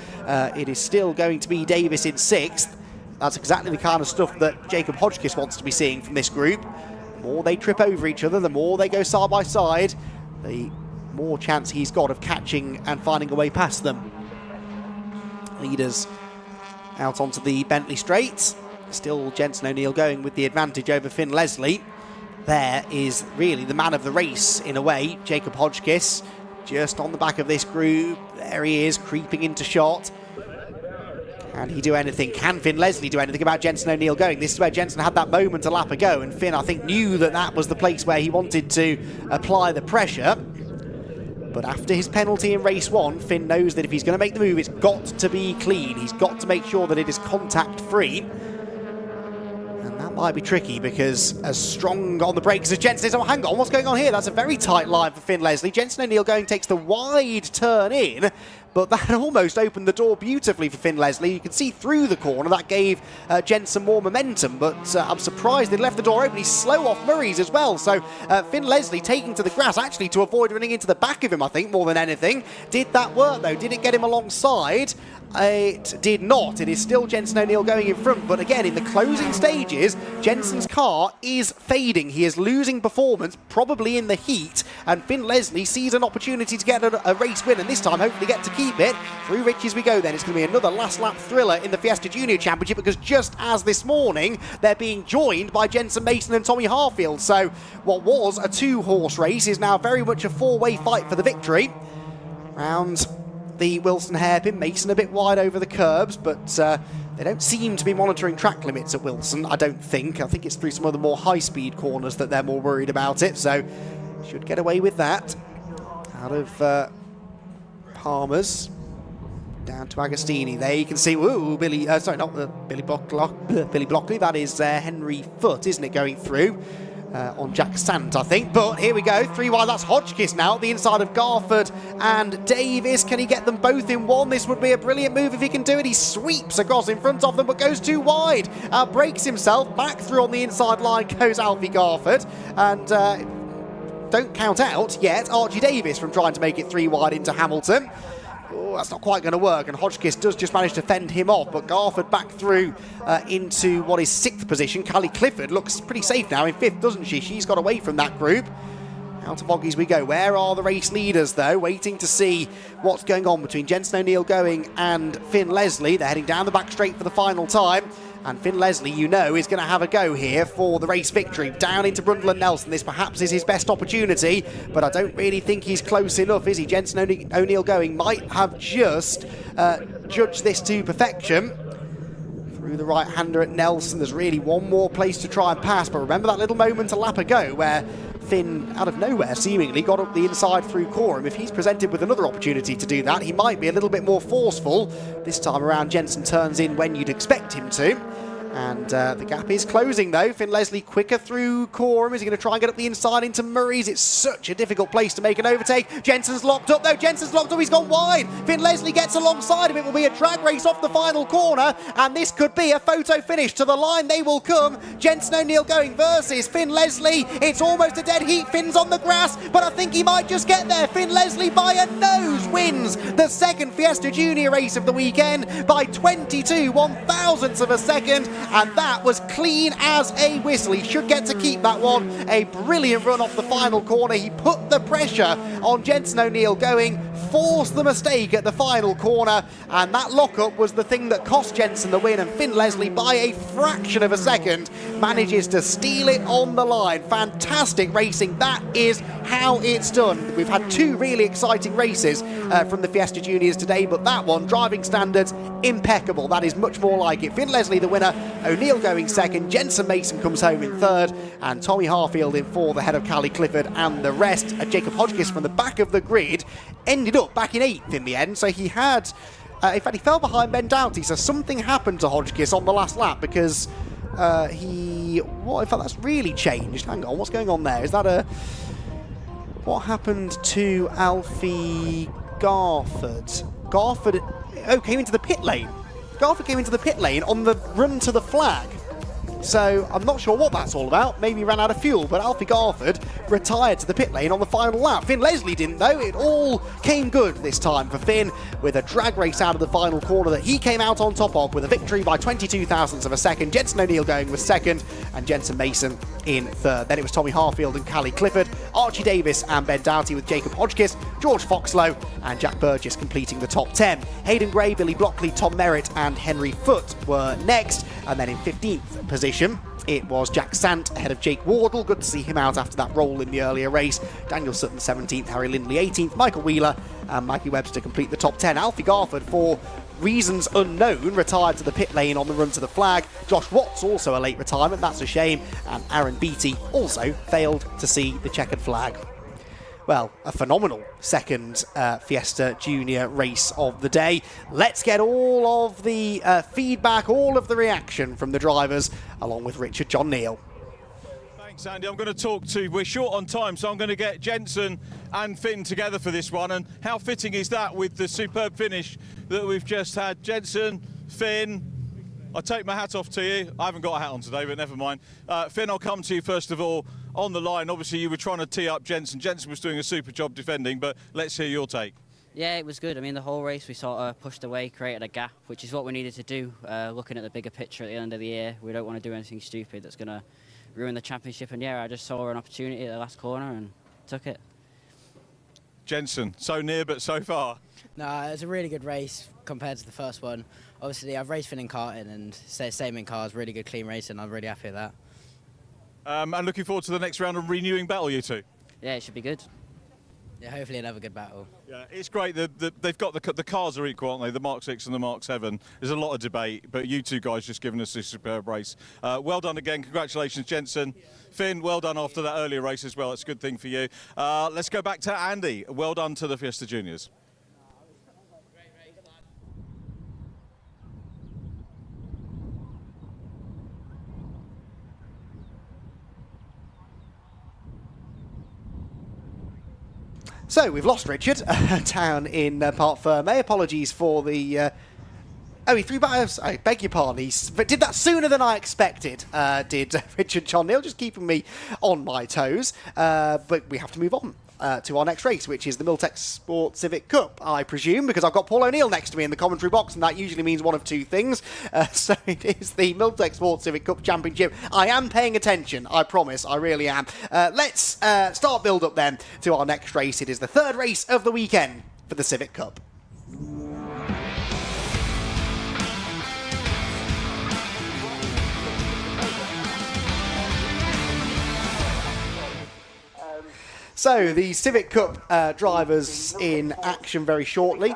it is still going to be Davis in 6th. That's exactly the kind of stuff that Jacob Hodgkiss wants to be seeing from this group. The more they trip over each other, the more they go side by side, the more chance he's got of catching and finding a way past them. Leaders out onto the Bentley straight. Still Jensen O'Neill going with the advantage over Finn Leslie. There is really the man of the race in a way, Jacob Hodgkiss, just on the back of this group. There he is, creeping into shot. Can he do anything? Can Finn Leslie do anything about Jensen O'Neill going? This is where Jensen had that moment a lap ago, and Finn, I think, knew that that was the place where he wanted to apply the pressure. But after his penalty in race 1, Finn knows that if he's going to make the move, it's got to be clean. He's got to make sure that it is contact-free. And that might be tricky, because as strong on the brakes as Jensen is... Oh, hang on, what's going on here? That's a very tight line for Finn Leslie. Jensen O'Neill going takes the wide turn in, but that almost opened the door beautifully for Finn Leslie. You can see through the corner. That gave Jensen more momentum, but I'm surprised they left the door open. He's slow off Murray's as well. So Finn Leslie taking to the grass, actually to avoid running into the back of him, I think, more than anything. Did that work, though? Did it get him alongside? It did not. It is still Jensen O'Neill going in front, but again, in the closing stages, Jensen's car is fading. He is losing performance, probably in the heat, and Finn Leslie sees an opportunity to get a race win, and this time hopefully get to keep it. Through Ritchie's we go then. It's going to be another last lap thriller in the Fiesta Junior Championship, because just as this morning, they're being joined by Jensen Mason and Tommy Harfield. So what was a 2-horse race is now very much a 4-way fight for the victory. Round the Wilson hairpin, Mason a bit wide over the curbs, but they don't seem to be monitoring track limits at Wilson, I don't think. I think it's through some of the more high-speed corners that they're more worried about it, so should get away with that. Out of Palmer's, down to Agostini. There you can see, ooh, Billy Blockley, that is Henry Foote, isn't it, going through? On Jack Sant, I think. But here we go, 3 wide. That's Hodgkiss now at the inside of Garford and Davis. Can he get them both in one? This would be a brilliant move if he can do it. He sweeps across in front of them, but goes too wide. Breaks himself. Back through on the inside line goes Alfie Garford. And don't count out yet Archie Davis from trying to make it 3 wide into Hamilton. Oh, that's not quite going to work, and Hodgkiss does just manage to fend him off, but Garford back through into what is 6th position. Callie Clifford looks pretty safe now in 5th, doesn't she? She's got away from that group. Out of Oggies we go. Where are the race leaders, though? Waiting to see what's going on between Jensen O'Neill going and Finn Leslie. They're heading down the back straight for the final time. And Finn Leslie, you know, is going to have a go here for the race victory. Down into Brundle and Nelson. This perhaps is his best opportunity, but I don't really think he's close enough, is he? Jensen O'Neill going might have just judged this to perfection. Through the right-hander at Nelson. There's really one more place to try and pass, but remember that little moment a lap ago where Finn, out of nowhere seemingly, got up the inside through Coram. If he's presented with another opportunity to do that, he might be a little bit more forceful. This time around, Jensen turns in when you'd expect him to. And the gap is closing, though. Finn Leslie quicker through Coram. Is he going to try and get up the inside into Murray's? It's such a difficult place to make an overtake. Jensen's locked up, though. Jensen's locked up. He's gone wide. Finn Leslie gets alongside him. It will be a drag race off the final corner. And this could be a photo finish. To the line they will come. Jensen O'Neill going versus Finn Leslie. It's almost a dead heat. Finn's on the grass, but I think he might just get there. Finn Leslie by a nose wins the second Fiesta Junior race of the weekend by 22 1/1000ths of a second. And that was clean as a whistle. He should get to keep that one. A brilliant run off the final corner. He put the pressure on Jensen O'Neill going, forced the mistake at the final corner, and that lockup was the thing that cost Jensen the win, and Finn Leslie, by a fraction of a second, manages to steal it on the line. Fantastic racing. That is how it's done. We've had two really exciting races from the Fiesta Juniors today, but that one, driving standards, impeccable. That is much more like it. Finn Leslie the winner, O'Neill going second, Jensen Mason comes home in third, and Tommy Harfield in fourth ahead of Callie Clifford and the rest. Jacob Hodgkiss from the back of the grid ended up back in 8th in the end, so he had, in fact he fell behind Ben Doughty, so something happened to Hodgkiss on the last lap because in fact that's really changed. Hang on, what's going on there? Is that what happened to Alfie Garford? Garford, came into the pit lane. Garford came into the pit lane on the run to the flag. So I'm not sure what that's all about. Maybe he ran out of fuel, but Alfie Garford retired to the pit lane on the final lap. Finn Leslie didn't, though. It all came good this time for Finn, with a drag race out of the final corner that he came out on top of with a victory by 22 thousandths of a second. Jensen O'Neill going with second, and Jensen Mason in third. Then it was Tommy Harfield and Callie Clifford, Archie Davis and Ben Doughty with Jacob Hodgkiss, George Foxlow and Jack Burgess completing the top 10. Hayden Gray, Billy Blockley, Tom Merritt and Henry Foote were next, and then in 15th position it was Jack Sant ahead of Jake Wardle. Good to see him out after that roll in the earlier race. Daniel Sutton 17th, Harry Lindley 18th, Michael Wheeler and Maggie Webster complete the top 10. Alfie Garford, for reasons unknown, retired to the pit lane on the run to the flag. Josh Watts also a late retirement, that's a shame, and Aaron Beattie also failed to see the checkered flag. Well, a phenomenal second Fiesta Junior race of the day. Let's get all of the feedback, all of the reaction from the drivers, along with Richard John Neal. Thanks, Andy. I'm going to talk to, we're short on time, so I'm going to get Jensen and Finn together for this one. And how fitting is that with the superb finish that we've just had? Jensen, Finn, I take my hat off to you. I haven't got a hat on today, but never mind. Finn, I'll come to you first of all. On the line, obviously you were trying to tee up Jensen. Jensen was doing a super job defending, but let's hear your take. Yeah, it was good. I mean, the whole race we sort of pushed away, created a gap, which is what we needed to do. Looking at the bigger picture at the end of the year, we don't want to do anything stupid that's going to ruin the championship. And yeah, I just saw an opportunity at the last corner and took it. Jensen, so near but so far. No, it was a really good race compared to the first one. Obviously, I've raced Finn in karting and same in cars, really good clean racing. I'm really happy with that. And looking forward to the next round of renewing battle, you two. Yeah, it should be good. Yeah, hopefully another good battle. Yeah, it's great that they've got the cars are equal, aren't they? The Mark 6 and the Mark 7. There's a lot of debate, but you two guys just given us a superb race. Well done again. Congratulations, Jensen. Finn, well done after that earlier race as well. It's a good thing for you. Let's go back to Andy. Well done to the Fiesta Juniors. So we've lost Richard down in Parc Ferme. Apologies for the... he threw back. I beg your pardon. He did that sooner than I expected, did Richard John Neal, just keeping me on my toes. But we have to move on to our next race, which is the Milltek Sport Civic Cup, I presume, because I've got Paul O'Neill next to me in the commentary box, and that usually means one of two things. So it is the Milltek Sport Civic Cup Championship. I am paying attention, I promise, I really am. Let's start build up then to our next race. It is the third race of the weekend for the Civic Cup. So, the Civic Cup drivers in action very shortly.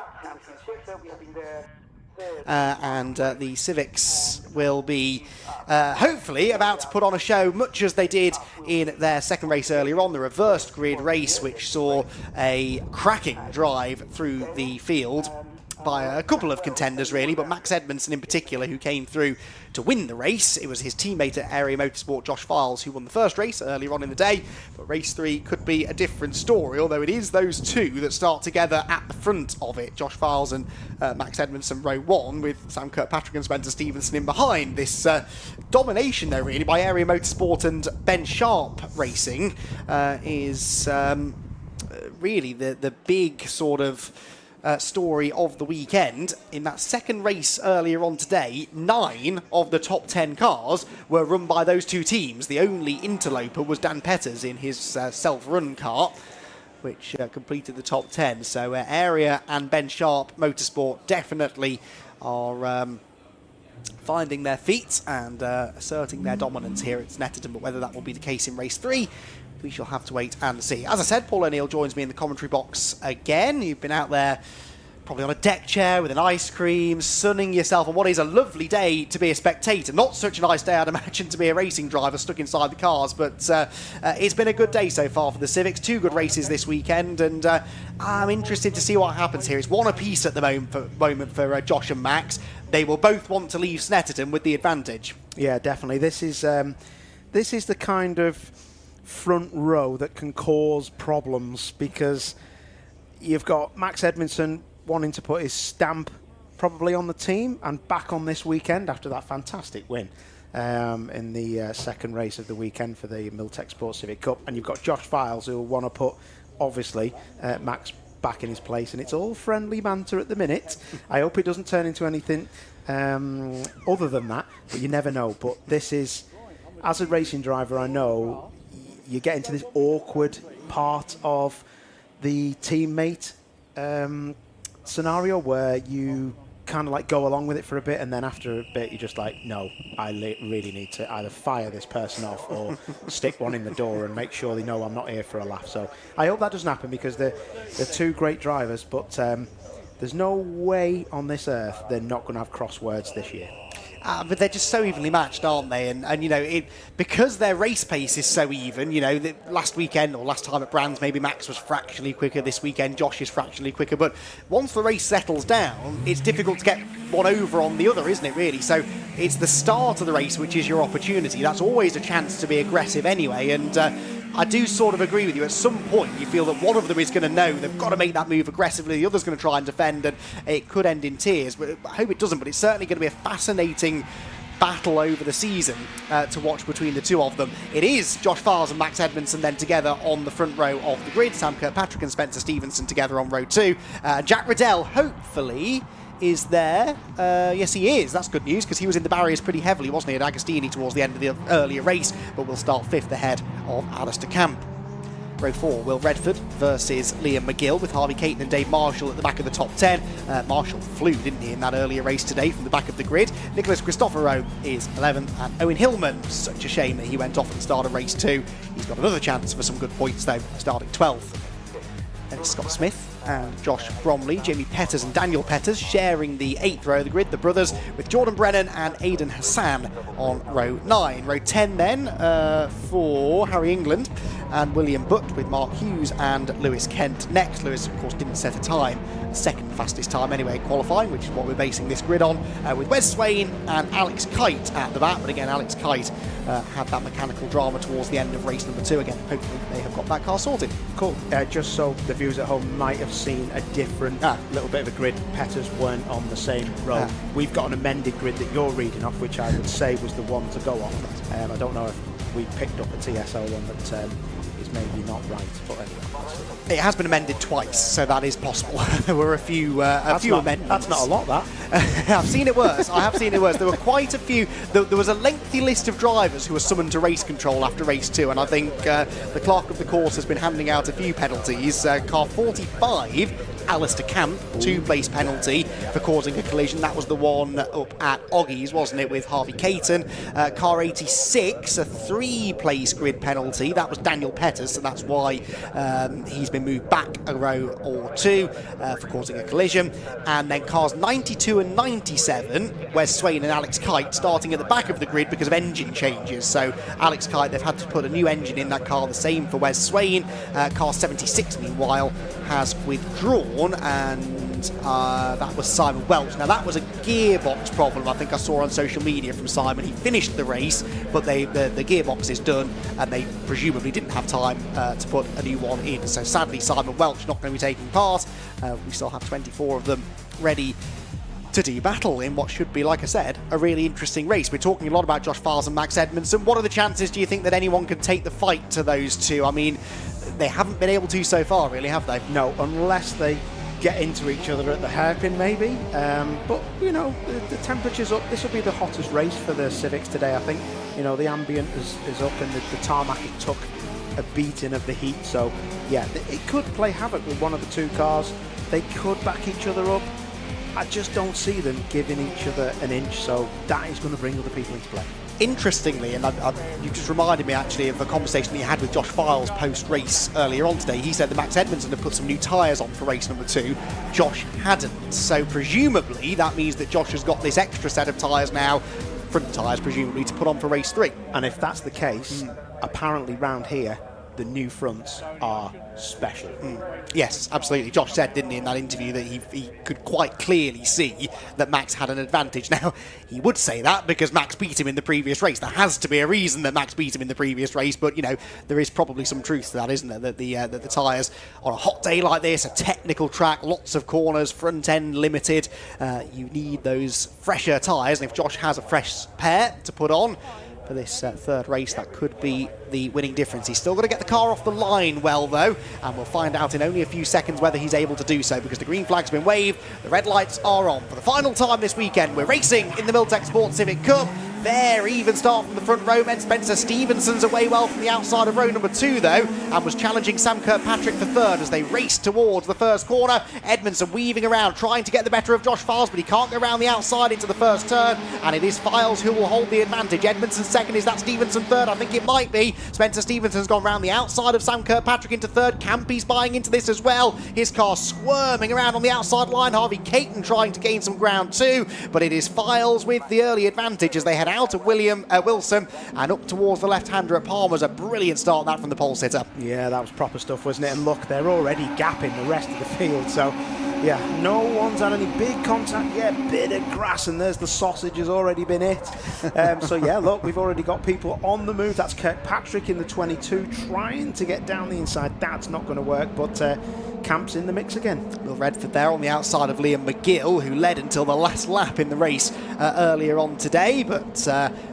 And the Civics will be hopefully about to put on a show, much as they did in their second race earlier on, the reversed grid race, which saw a cracking drive through the field by a couple of contenders really, but Max Edmondson in particular, who came through to win the race. It was his teammate at Area Motorsport, Josh Files, who won the first race earlier on in the day, but race 3 could be a different story, although it is those two that start together at the front of it. Josh Files and Max Edmondson row 1, with Sam Kirkpatrick and Spencer Stevenson in behind. This domination though really by Area Motorsport and Ben Sharp Racing is really the big sort of story of the weekend. In that second race earlier on today, 9 of the top 10 cars were run by those two teams. The only interloper was Dan Petters in his self-run car, which completed the top 10. So Area and Ben Sharp Motorsport definitely are finding their feet and asserting their dominance here at Snetterton, but whether that will be the case in race 3, we shall have to wait and see. As I said, Paul O'Neill joins me in the commentary box again. You've been out there probably on a deck chair with an ice cream, sunning yourself on what is a lovely day to be a spectator. Not such a nice day, I'd imagine, to be a racing driver stuck inside the cars, but it's been a good day so far for the Civics. 2 good races this weekend, and I'm interested to see what happens here. It's 1 apiece at the moment for Josh and Max. They will both want to leave Snetterton with the advantage. Yeah, definitely. This is the kind of front row that can cause problems, because you've got Max Edmondson wanting to put his stamp probably on the team and back on this weekend after that fantastic win in the second race of the weekend for the Milltek Sports Civic Cup. And you've got Josh Files, who will want to put, obviously, Max back in his place, and it's all friendly banter at the minute. I hope it doesn't turn into anything other than that, but you never know. But this is, as a racing driver, I know you get into this awkward part of the teammate scenario where you kind of like go along with it for a bit, and then after a bit you're just like, no, I really need to either fire this person off or stick one in the door and make sure they know I'm not here for a laugh. So I hope that doesn't happen, because they're 2 great drivers, but there's no way on this earth they're not going to have crosswords this year. But they're just so evenly matched, aren't they? And you know, because their race pace is so even, you know, last weekend or last time at Brands, maybe Max was fractionally quicker. This weekend, Josh is fractionally quicker. But once the race settles down, it's difficult to get one over on the other, isn't it, really? So it's the start of the race which is your opportunity. That's always a chance to be aggressive anyway. And I do sort of agree with you. At some point, you feel that one of them is going to know they've got to make that move aggressively. The other's going to try and defend, and it could end in tears. But I hope it doesn't. But it's certainly going to be a fascinating battle over the season to watch between the 2 of them. It is Josh Files and Max Edmondson then together on the front row of the grid. Sam Kirkpatrick and Spencer Stevenson together on row 2. Jack Riddell, hopefully, is there. Yes, he is. That's good news, because he was in the barriers pretty heavily, wasn't he, at Agostini towards the end of the earlier race, but will start 5th ahead of Alistair Camp. Row 4, Will Redford versus Liam McGill, with Harvey Caton and Dave Marshall at the back of the top 10. Marshall flew, didn't he, in that earlier race today from the back of the grid. Nicholas Cristoforo is 11th, and Owen Hillman, such a shame that he went off at the start of race 2. He's got another chance for some good points, though, starting 12th. Then it's Scott Smith and Josh Bromley, Jamie Petters and Daniel Petters sharing the 8th row of the grid, the brothers, with Jordan Brennan and Aidan Hassan on row 9. Row 10 then for Harry England and William Butt, with Mark Hughes and Lewis Kent next. Lewis, of course, didn't set a time, second fastest time anyway qualifying, which is what we're basing this grid on, with Wes Swain and Alex Kite at the back. But again, Alex Kite had that mechanical drama towards the end of race number 2. Again, hopefully they have got that car sorted. Cool. Just so the viewers at home might have seen a different little bit of a grid, Petters weren't on the same row. We've got an amended grid that you're reading off, which I would say was the one to go off. I don't know if we picked up a TSL one that is maybe not right, but anyway. It has been amended twice, so that is possible. There were a few amendments. That's not a lot, that. I've seen it worse. I have seen it worse. There were quite a few. There was a lengthy list of drivers who were summoned to race control after race 2, and I think the clerk of the course has been handing out a few penalties. Car 45, Alistair Camp, 2-place penalty for causing a collision. That was the one up at Oggies, wasn't it, with Harvey Caton. Car 86, a 3-place grid penalty. That was Daniel Petters, so that's why he's been moved back a row or 2 for causing a collision. And then cars 92 and 97, Wes Swain and Alex Kite, starting at the back of the grid because of engine changes. So Alex Kite, they've had to put a new engine in that car, the same for Wes Swain. Car 76, meanwhile, has withdrawn, and that was Simon Welch. Now that was a gearbox problem I think I saw on social media from Simon. He finished the race, but the gearbox is done, and they presumably didn't have time to put a new one in. So sadly, Simon Welch not going to be taking part. We still have 24 of them ready to do battle in what should be, like I said, a really interesting race. We're talking a lot about Josh Files and Max Edmondson. What are the chances, do you think, that anyone can take the fight to those two? I mean, they haven't been able to so far, really, have they? No, unless they get into each other at the hairpin maybe, but you know, the temperature's up. This will be the hottest race for the Civics today, I think. You know, the ambient is up, and the tarmac, it took a beating of the heat, so yeah, it could play havoc with one of the two cars. They could back each other up. I just don't see them giving each other an inch, so that is going to bring other people into play. Interestingly, and you just reminded me actually of a conversation he had with Josh Files post-race earlier on today. He said that Max Edmondson had put some new tyres on for race number 2. Josh hadn't. So presumably that means that Josh has got this extra set of tyres now, front tyres presumably, to put on for race 3. And if that's the case, apparently round here, the new fronts are special. Yes, absolutely. Josh said, didn't he, in that interview that he could quite clearly see that Max had an advantage. Now, he would say that because Max beat him in the previous race. There has to be a reason that Max beat him in the previous race, but, you know, there is probably some truth to that, isn't there? That the tyres on a hot day like this, a technical track, lots of corners, front end limited, you need those fresher tyres, and if Josh has a fresh pair to put on for this third race, that could be the winning difference. He's still got to get the car off the line well, though, and we'll find out in only a few seconds whether he's able to do so, because the green flag's been waved, the red lights are on. For the final time this weekend, we're racing in the Milltek Sport Civic Cup. There, even start from the front row men. Spencer Stevenson's away well from the outside of row number 2, though, and was challenging Sam Kirkpatrick for third as they raced towards the first corner. Edmondson weaving around, trying to get the better of Josh Files, but he can't go around the outside into the first turn, and it is Files who will hold the advantage. Edmondson second. Is that Stevenson third? I think it might be. Spencer Stevenson's gone round the outside of Sam Kirkpatrick into third. Campy's buying into this as well. His car squirming around on the outside line. Harvey Caton trying to gain some ground too, but it is Files with the early advantage as they head out of Wilson and up towards the left-hander at Palmer's. A brilliant start that from the pole sitter. Yeah, that was proper stuff, wasn't it? And look, they're already gapping the rest of the field, so yeah, no one's had any big contact yet. Bit of grass, and there's the sausage has already been hit. So yeah, look, we've already got people on the move. That's Kirkpatrick in the 22 trying to get down the inside. That's not going to work, but Camp's in the mix again. Will Redford there on the outside of Liam McGill, who led until the last lap in the race earlier on today, but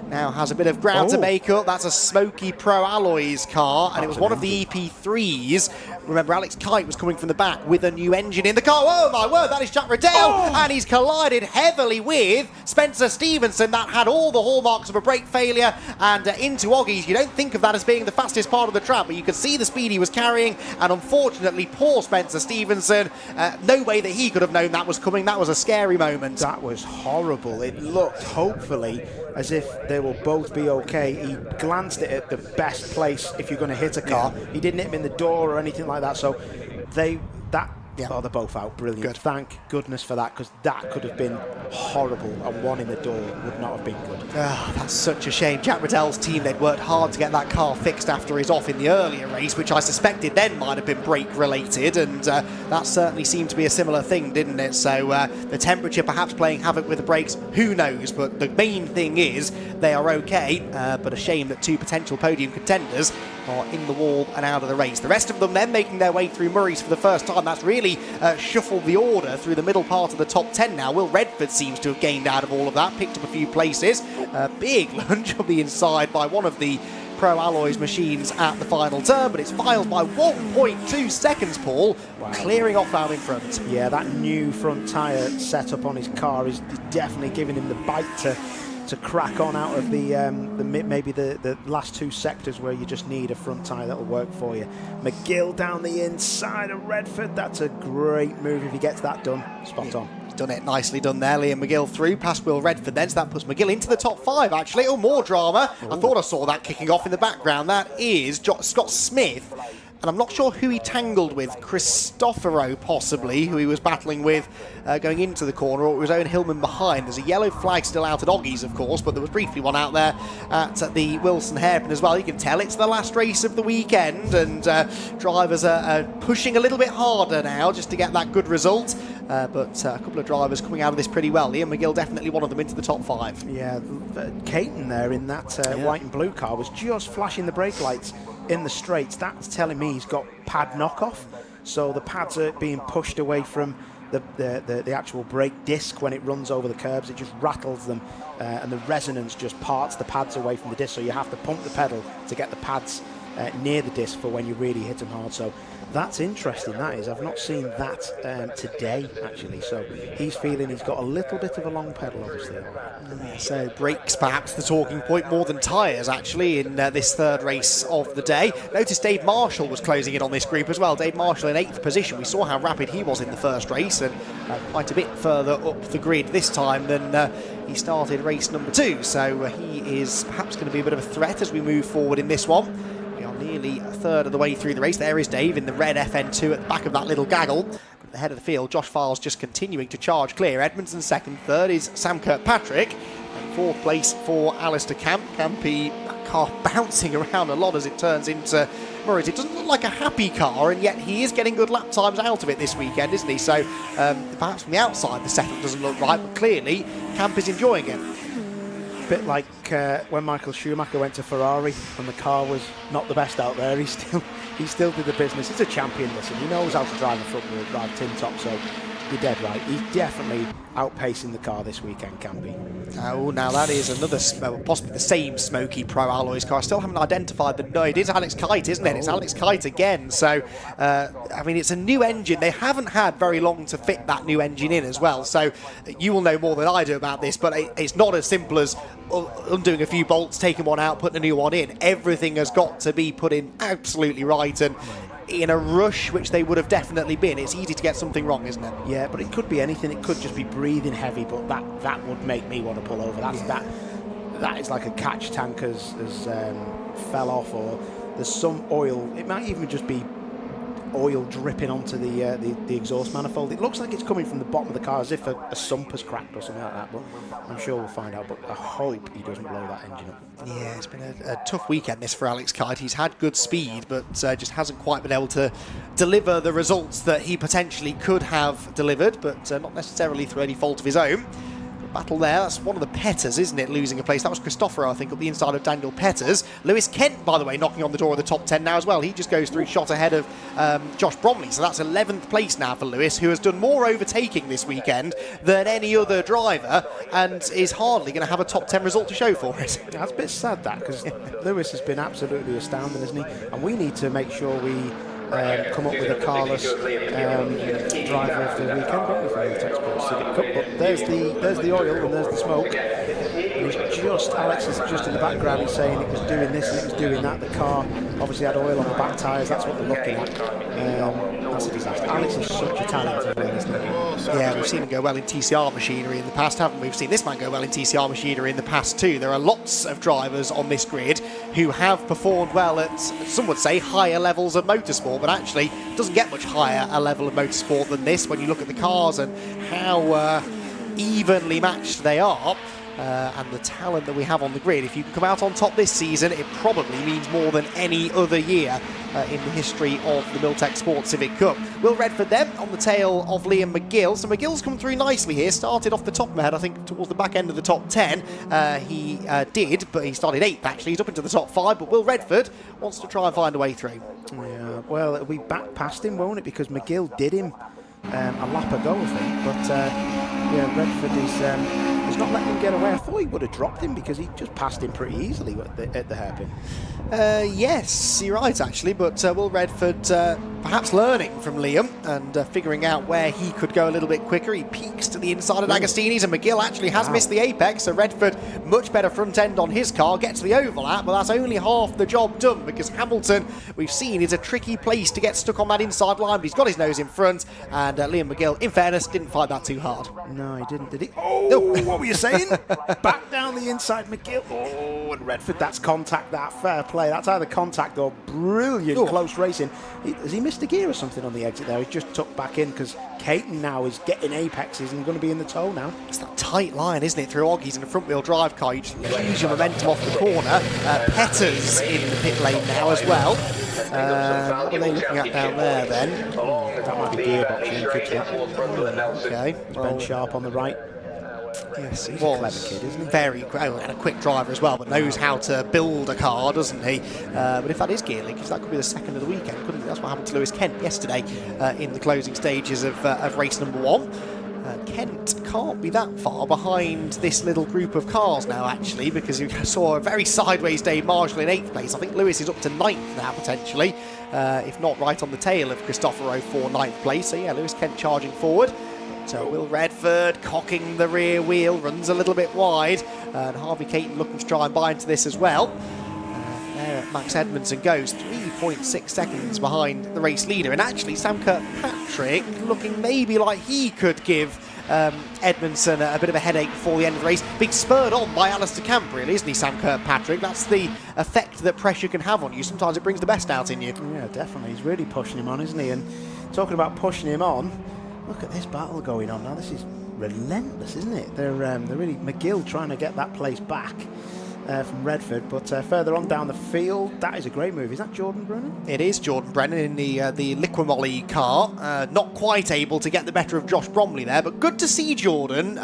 now has a bit of ground to make up. That's a Smoky Pro Alloys car, and it was one of the EP3s. Remember, Alex Kite was coming from the back with a new engine in the car. Oh my word, that is Jack Riddell, and he's collided heavily with Spencer Stevenson. That had all the hallmarks of a brake failure, and into Oggies. You don't think of that as being the fastest part of the track, but you could see the speed he was carrying, and unfortunately, poor Spencer Stevenson, no way that he could have known that was coming. That was a scary moment. That was horrible. It looked, hopefully, as if they will both be okay. He glanced it at the best place if you're going to hit a car. Yeah. He didn't hit him in the door or anything like that, so oh, they're both out. Brilliant. Good. Thank goodness for that, because that could have been horrible, and one in the door would not have been good. Oh, that's such a shame. Jack Riddell's team, they'd worked hard to get that car fixed after his off in the earlier race, which I suspected then might have been brake related, and that certainly seemed to be a similar thing, didn't it? So the temperature perhaps playing havoc with the brakes, who knows, but the main thing is they are okay, but a shame that two potential podium contenders are in the wall and out of the race. The rest of them then making their way through Murray's for the first time. That's really shuffled the order through the middle part of the top 10 now. Will Redford seems to have gained out of all of that, picked up a few places. Big lunge on the inside by one of the Pro Alloys machines at the final turn, but it's filed by 1.2 seconds, Paul, clearing off out in front. Yeah, that new front tyre setup on his car is definitely giving him the bite to crack on out of maybe the last two sectors where you just need a front tyre that'll work for you. McGill down the inside of Redford. That's a great move if he gets that done. Spot on. Done it, nicely done there. Liam McGill through past Will Redford then, so that puts McGill into the top 5 actually. Oh, more drama. Ooh. I thought I saw that kicking off in the background. That is Scott Smith, and I'm not sure who he tangled with. Cristoforo possibly, who he was battling with going into the corner, or it was Owen Hillman behind. There's a yellow flag still out at Oggies, of course, but there was briefly one out there at the Wilson hairpin as well. You can tell it's the last race of the weekend, and drivers are pushing a little bit harder now just to get that good result. But a couple of drivers coming out of this pretty well. Liam McGill definitely one of them into the top 5. Yeah, Caton there in that white and blue car was just flashing the brake lights in the straights. That's telling me he's got pad knockoff. So the pads are being pushed away from the actual brake disc when it runs over the curbs. It just rattles them, and the resonance just parts the pads away from the disc. So you have to pump the pedal to get the pads near the disc for when you really hit them hard. So that's interesting, that is. I've not seen that today, actually. So he's feeling he's got a little bit of a long pedal, obviously. So brakes perhaps the talking point more than tyres, actually, in this third race of the day. Notice Dave Marshall was closing in on this group as well. Dave Marshall in 8th position. We saw how rapid he was in the first race, and quite a bit further up the grid this time than he started race number 2. So he is perhaps going to be a bit of a threat as we move forward in this one. We are nearly a third of the way through the race. There is Dave in the red FN2 at the back of that little gaggle. At the head of the field, Josh Files just continuing to charge clear. Edmondson second, third is Sam Kirkpatrick, and fourth place for Alistair Campy. That car bouncing around a lot as it turns into Murray's. It doesn't look like a happy car, and yet he is getting good lap times out of it this weekend, isn't he? So perhaps from the outside the setup doesn't look right, but clearly Camp is enjoying it. Bit like when Michael Schumacher went to Ferrari and the car was not the best out there. He still did the business. He's a champion, listen. He knows how to drive a front wheel drive tin top, so you're dead right. He's definitely outpacing the car this weekend, Campy. Oh, now that is another, possibly the same Smoky Pro Alloys car. I still haven't identified the, no, it is Alex Kite, isn't it? It's Alex Kite again. So, I mean, it's a new engine. They haven't had very long to fit that new engine in as well. So you will know more than I do about this, but it's not as simple as undoing a few bolts, taking one out, putting a new one in. Everything has got to be put in absolutely right, and in a rush, which they would have definitely been, it's easy to get something wrong, isn't it? Yeah, but it could be anything. It could just be breathing heavy, but that would make me want to pull over. That is like a catch tank has fell off, or there's some oil. It might even just be oil dripping onto the exhaust manifold. It looks like it's coming from the bottom of the car as if a sump has cracked or something like that, but I'm sure we'll find out. But I hope he doesn't blow that engine up. Yeah, it's been a tough weekend this for Alex Kite. He's had good speed, but just hasn't quite been able to deliver the results that he potentially could have delivered, but not necessarily through any fault of his own. Battle there, that's one of the Petters, isn't it, losing a place? That was Christoforo, I think, up the inside of Daniel Petters. Lewis Kent, by the way, knocking on the door of the top 10 now as well. He just goes through shot ahead of Josh Bromley, so that's 11th place now for Lewis, who has done more overtaking this weekend than any other driver, and is hardly going to have a top 10 result to show for it. That's a bit sad, that, because Lewis has been absolutely astounding, isn't he? And we need to make sure we come up with a carless driver of the weekend, don't we, for the Milltek Sports Civic Cup? But there's the oil and there's the smoke. Alex is just in the background. He's saying it was doing this and it was doing that. The car obviously had oil on the back tyres. That's what they're looking at. That's a disaster. Alex is such a talented man, isn't he? Yeah, we've seen him go well in TCR machinery in the past, haven't we? We've seen this man go well in TCR machinery in the past too. There are lots of drivers on this grid who have performed well at, some would say, higher levels of motorsport, but actually doesn't get much higher a level of motorsport than this when you look at the cars and how evenly matched they are. And the talent that we have on the grid. If you can come out on top this season, it probably means more than any other year in the history of the Milltek Sports Civic Cup. Will Redford then on the tail of Liam McGill. So McGill's come through nicely here. Started off the top of my head, I think, towards the back end of the top 10. He did, but he started 8th actually. He's up into the top 5, but Will Redford wants to try and find a way through. Yeah, well, it'll be back past him, won't it? Because McGill did him a lap ago, I think. But yeah, Redford is not letting him get away. I thought he would have dropped him because he just passed him pretty easily at the hairpin. Yes, you're right actually, but Will Redford perhaps learning from Liam and figuring out where he could go a little bit quicker. He peaks to the inside of D'Agostini's, and McGill actually has missed the apex, so Redford much better front end on his car, gets the overlap, but that's only half the job done because Hamilton, we've seen, is a tricky place to get stuck on that inside line, but he's got his nose in front, and Liam McGill, in fairness, didn't fight that too hard. No, he didn't, did he? Oh, what were you saying? Back down the inside, McGill. Oh, and Redford, that's contact, that fair play. That's either contact or brilliant close racing. Has he missed a gear or something on the exit there? He's just tucked back in because Caton now is getting apexes and going to be in the toe now. It's that tight line, isn't it, through Oggies in a front-wheel drive car. You just lose your momentum off the corner. Petters in the pit lane now as well. What are they looking at down there then? That might be gearbox. Okay. Ben Sharp on the right. Yes, he's a clever kid, isn't he? Very and a quick driver as well, but knows how to build a car, doesn't he? But if that is gear linkage, that could be the second of the weekend, couldn't it? That's what happened to Lewis Kent yesterday in the closing stages of race number 1. Kent can't be that far behind this little group of cars now, actually, because you saw a very sideways Dave Marshall in 8th place. I think Lewis is up to 9th now, potentially, if not right on the tail of Cristoforo for 9th place. So, yeah, Lewis Kent charging forward. So Will Redford cocking the rear wheel, runs a little bit wide, and Harvey Caton looking to try and buy into this as well. There Max Edmondson goes 3.6 seconds behind the race leader, and actually Sam Kirkpatrick looking maybe like he could give Edmondson a bit of a headache before the end of the race. Being spurred on by Alistair Camp, really, isn't he, Sam Kirkpatrick? That's the effect that pressure can have on you. Sometimes it brings the best out in you. Yeah, definitely. He's really pushing him on, isn't he? And talking about pushing him on, look at this battle going on now. This is relentless, isn't it? They're really McGill trying to get that place back from Redford, but further on down the field, that is a great move. Is that Jordan Brennan? It is Jordan Brennan in the Liquimolly car. Not quite able to get the better of Josh Bromley there, but good to see Jordan.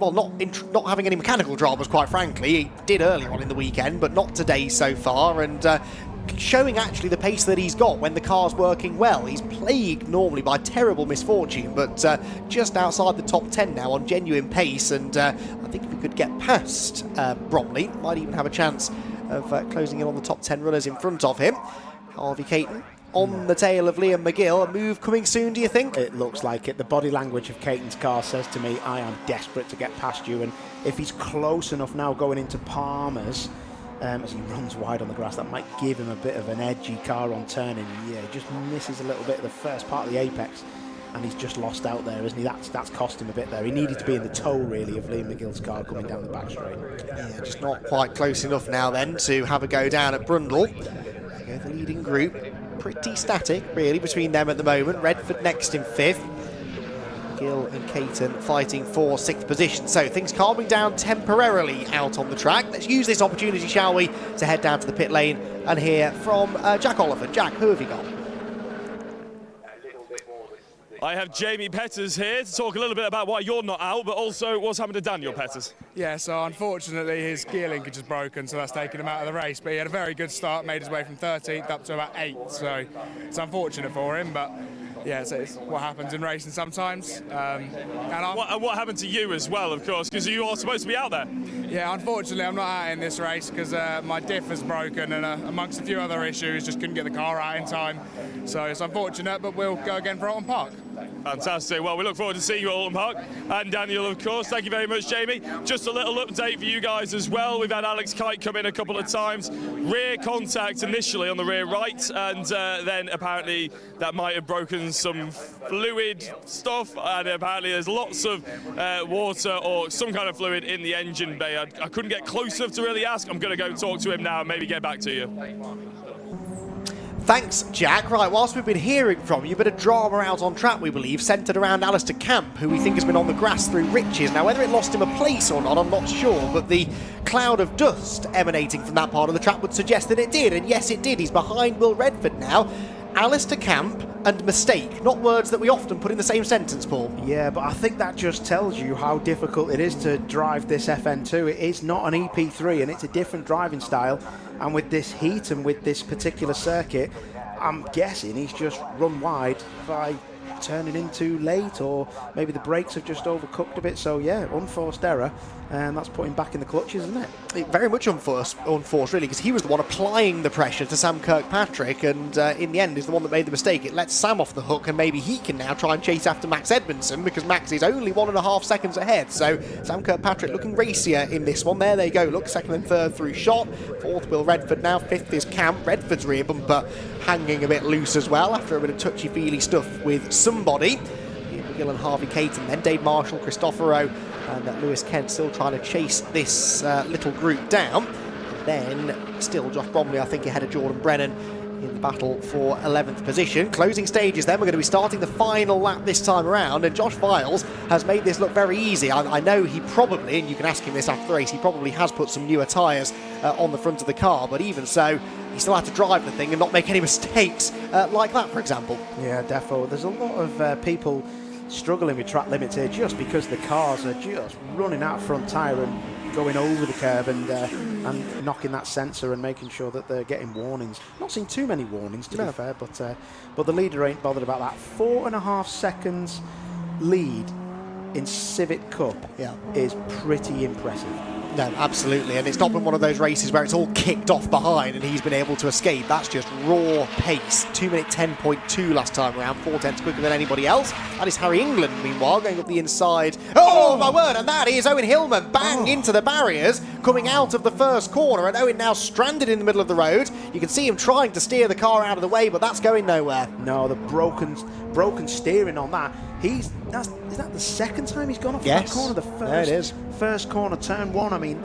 Well, not having any mechanical dramas, quite frankly. He did earlier on in the weekend, but not today so far, and showing actually the pace that he's got when the car's working well. He's plagued normally by terrible misfortune, but just outside the top 10 now on genuine pace, and I think if we could get past Bromley, might even have a chance of closing in on the top 10 runners in front of him. Harvey Caton on the tail of Liam McGill. A move coming soon, do you think? It looks like it. The body language of Caton's car says to me, I am desperate to get past you, and if he's close enough now going into Palmer's, as he runs wide on the grass, that might give him a bit of an edgy car on turning. Yeah, he just misses a little bit of the first part of the apex, and he's just lost out there, isn't he? That's cost him a bit there. He needed to be in the toe, really, of Liam McGill's car coming down the back straight. Yeah, just not quite close enough now then to have a go down at Brundle. There go the leading group. Pretty static, really, between them at the moment. Redford next in 5th. Gill and Caton fighting for 6th position. So things calming down temporarily out on the track. Let's use this opportunity, shall we, to head down to the pit lane and hear from Jack Oliphant. Jack, who have you got? I have Jamie Petters here to talk a little bit about why you're not out, but also what's happened to Daniel Petters. Yeah, so unfortunately his gear linkage is broken, so that's taken him out of the race. But he had a very good start, made his way from 13th up to about 8th, so it's unfortunate for him, but yeah, it's what happens in racing sometimes. And what happened to you as well, of course, because you are supposed to be out there? Yeah, unfortunately I'm not out in this race because my diff is broken, and amongst a few other issues, just couldn't get the car out in time. So it's unfortunate, but we'll go again for Alton Park. Fantastic. Well, we look forward to seeing you at Alton Park. And Daniel, of course. Thank you very much, Jamie. Just a little update for you guys as well. We've had Alex Kite come in a couple of times. Rear contact initially on the rear right, and then apparently that might have broken some fluid stuff, and apparently there's lots of water or some kind of fluid in the engine bay. I couldn't get close enough to really ask. I'm going to go talk to him now and maybe get back to you. Thanks, Jack. Right, whilst we've been hearing from you, a bit of drama out on track, we believe, centred around Alistair Camp, who we think has been on the grass through Riches. Now, whether it lost him a place or not, I'm not sure, but the cloud of dust emanating from that part of the track would suggest that it did, and yes, it did. He's behind Will Redford now. Alistair Camp and mistake, not words that we often put in the same sentence, Paul. Yeah, but I think that just tells you how difficult it is to drive this FN2. It is not an EP3, and it's a different driving style. And with this heat and with this particular circuit, I'm guessing he's just run wide by turning in too late, or maybe the brakes have just overcooked a bit. So yeah, unforced error, and that's putting back in the clutches, isn't it? Very much unforced really, because he was the one applying the pressure to Sam Kirkpatrick, and in the end is the one that made the mistake. It lets Sam off the hook, and maybe he can now try and chase after Max Edmondson, because Max is only 1.5 seconds ahead. So Sam Kirkpatrick looking racier in this one. There they go, look, 2nd and 3rd through shot. 4th Will Redford now, 5th is Camp. Redford's rear bumper hanging a bit loose as well after a bit of touchy-feely stuff with somebody. McGill and Harvey Caton, then Dave Marshall, Cristoforo, and Lewis Kent still trying to chase this little group down. And then still Josh Bromley, I think, ahead of Jordan Brennan in the battle for 11th position. Closing stages then, we're going to be starting the final lap this time around, and Josh Viles has made this look very easy. I know he probably, and you can ask him this after the race, he probably has put some newer tyres on the front of the car, but even so, he still had to drive the thing and not make any mistakes like that, for example. Yeah, defo. There's a lot of people struggling with track limits here just because the cars are just running out of front tyre and going over the curb and knocking that sensor and making sure that they're getting warnings. Not seeing too many warnings, to be fair, but the leader ain't bothered about that. 4.5 seconds lead in Civic Cup is pretty impressive. No, absolutely, and it's not been one of those races where it's all kicked off behind and he's been able to escape. That's just raw pace. 2 minute 10.2 last time around, 4 tenths quicker than anybody else. That is Harry England, meanwhile, going up the inside. Oh, my word, and that is Owen Hillman, bang into the barriers, coming out of the first corner, and Owen now stranded in the middle of the road. You can see him trying to steer the car out of the way, but that's going nowhere. No, the broken steering on that. Is that the second time he's gone off that corner? First corner, turn one. I mean,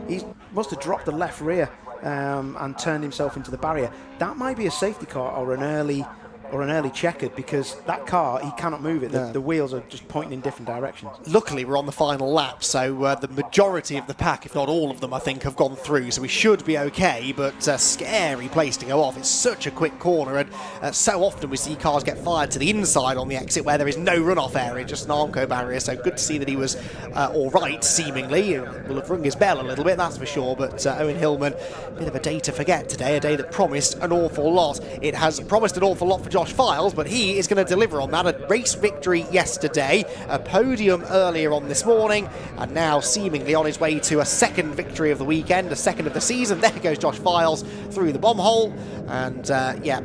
he must have dropped the left rear and turned himself into the barrier. That might be a safety car or an early checkered, because that car, he cannot move it. The wheels are just pointing in different directions. Luckily, we're on the final lap, so the majority of the pack, if not all of them, I think, have gone through, so we should be okay, but a scary place to go off. It's such a quick corner, and so often we see cars get fired to the inside on the exit where there is no runoff area, just an Armco barrier, so good to see that he was all right, seemingly. He will have rung his bell a little bit, that's for sure, but Owen Hillman, a bit of a day to forget today, a day that promised an awful lot. It has promised an awful lot for Josh Files, but he is going to deliver on that. A race victory yesterday, a podium earlier on this morning, and now seemingly on his way to a second victory of the weekend, a second of the season. There goes Josh Files through the bomb hole, and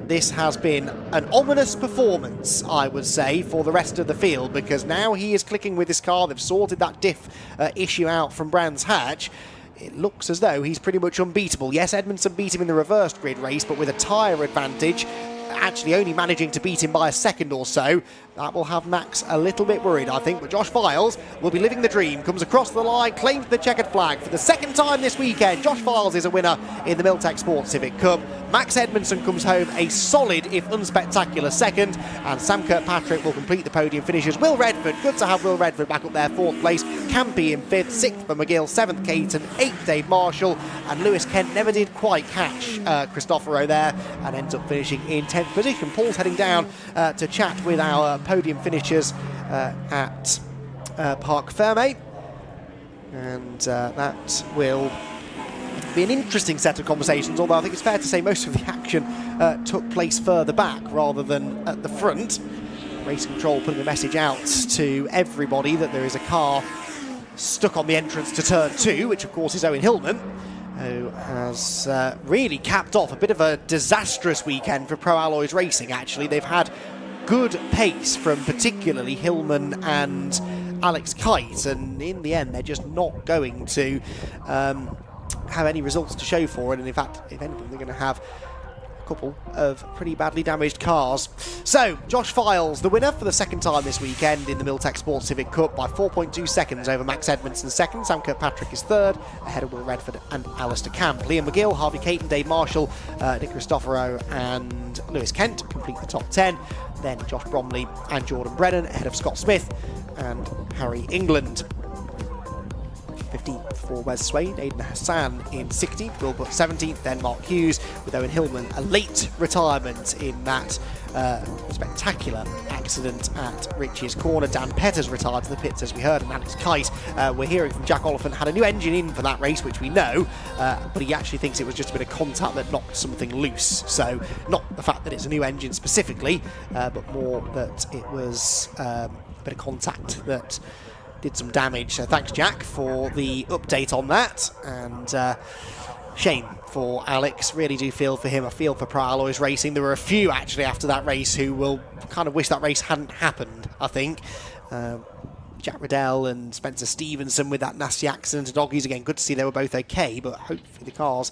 this has been an ominous performance, I would say, for the rest of the field, because now he is clicking with his car. They've sorted that diff issue out from Brands Hatch. It looks as though he's pretty much unbeatable. Yes, Edmondson beat him in the reversed grid race, but with a tyre advantage, actually only managing to beat him by a second or so. That will have Max a little bit worried, I think, but Josh Files will be living the dream, comes across the line, claims the checkered flag for the second time this weekend. Josh Files is a winner in the Milltek Sports Civic Cup. Max Edmondson comes home a solid, if unspectacular, second, and Sam Kirkpatrick will complete the podium finishes. Will Redford, good to have Will Redford back up there, 4th place. Campy in 5th, 6th for McGill, 7th Caton, 8th Dave Marshall, and Lewis Kent never did quite catch Cristoforo there and ends up finishing in 10th position. Paul's heading down to chat with our podium finishers at Parc Fermé, and that will be an interesting set of conversations, although I think it's fair to say most of the action took place further back rather than at the front. Race Control putting a message out to everybody that there is a car stuck on the entrance to turn 2, which of course is Owen Hillman, who has really capped off a bit of a disastrous weekend for Pro Alloys Racing. Actually, they've had good pace from particularly Hillman and Alex Kite, and in the end they're just not going to have any results to show for it, and in fact, if anything, they're going to have a couple of pretty badly damaged cars. So, Josh Files, the winner for the second time this weekend in the Milltek Sports Civic Cup by 4.2 seconds over Max Edmondson second. Sam Kirkpatrick is third, ahead of Will Redford and Alistair Camp. Liam McGill, Harvey Caton, Dave Marshall, Nick Cristoforo and Lewis Kent complete the top 10. Then Josh Bromley and Jordan Brennan ahead of Scott Smith and Harry England. 15th for Wes Swain, Aidan Hassan in 16th, Will Butt 17th, then Mark Hughes with Owen Hillman, a late retirement in that spectacular accident at Rich's Corner. Dan Petter's retired to the pits, as we heard, and Alex Kite, we're hearing from Jack Oliphant, had a new engine in for that race, which we know, but he actually thinks it was just a bit of contact that knocked something loose. So not the fact that it's a new engine specifically, but more that it was a bit of contact that did some damage. So thanks, Jack, for the update on that, and shame for Alex. Really do feel for him. I feel for Pro Alloys Racing. There were a few actually after that race who will kind of wish that race hadn't happened, I think. Jack Riddell and Spencer Stevenson with that nasty accident, and Doggies again, good to see they were both okay, but hopefully the car's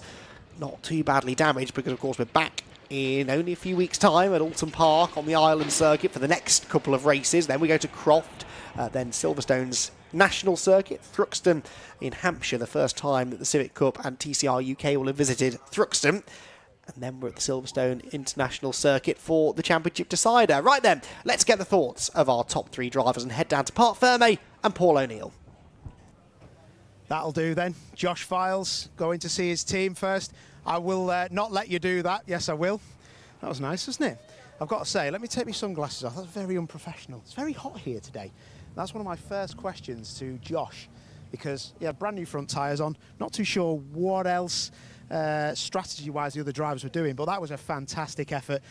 not too badly damaged, because of course we're back in only a few weeks' time at Alton Park on the Ireland circuit for the next couple of races. Then we go to Croft, then Silverstone's National Circuit, Thruxton in Hampshire, the first time that the Civic Cup and TCR UK will have visited Thruxton. And then we're at the Silverstone International Circuit for the Championship decider. Right then, let's get the thoughts of our top 3 drivers and head down to Parc Fermé and Paul O'Neill. That'll do then. Josh Files going to see his team first. I will not let you do that. Yes, I will. That was nice, wasn't it? I've got to say, let me take my sunglasses off. That's very unprofessional. It's very hot here today. That's one of my first questions to Josh, because, yeah, brand new front tyres on. Not too sure what else strategy-wise the other drivers were doing, but that was a fantastic effort.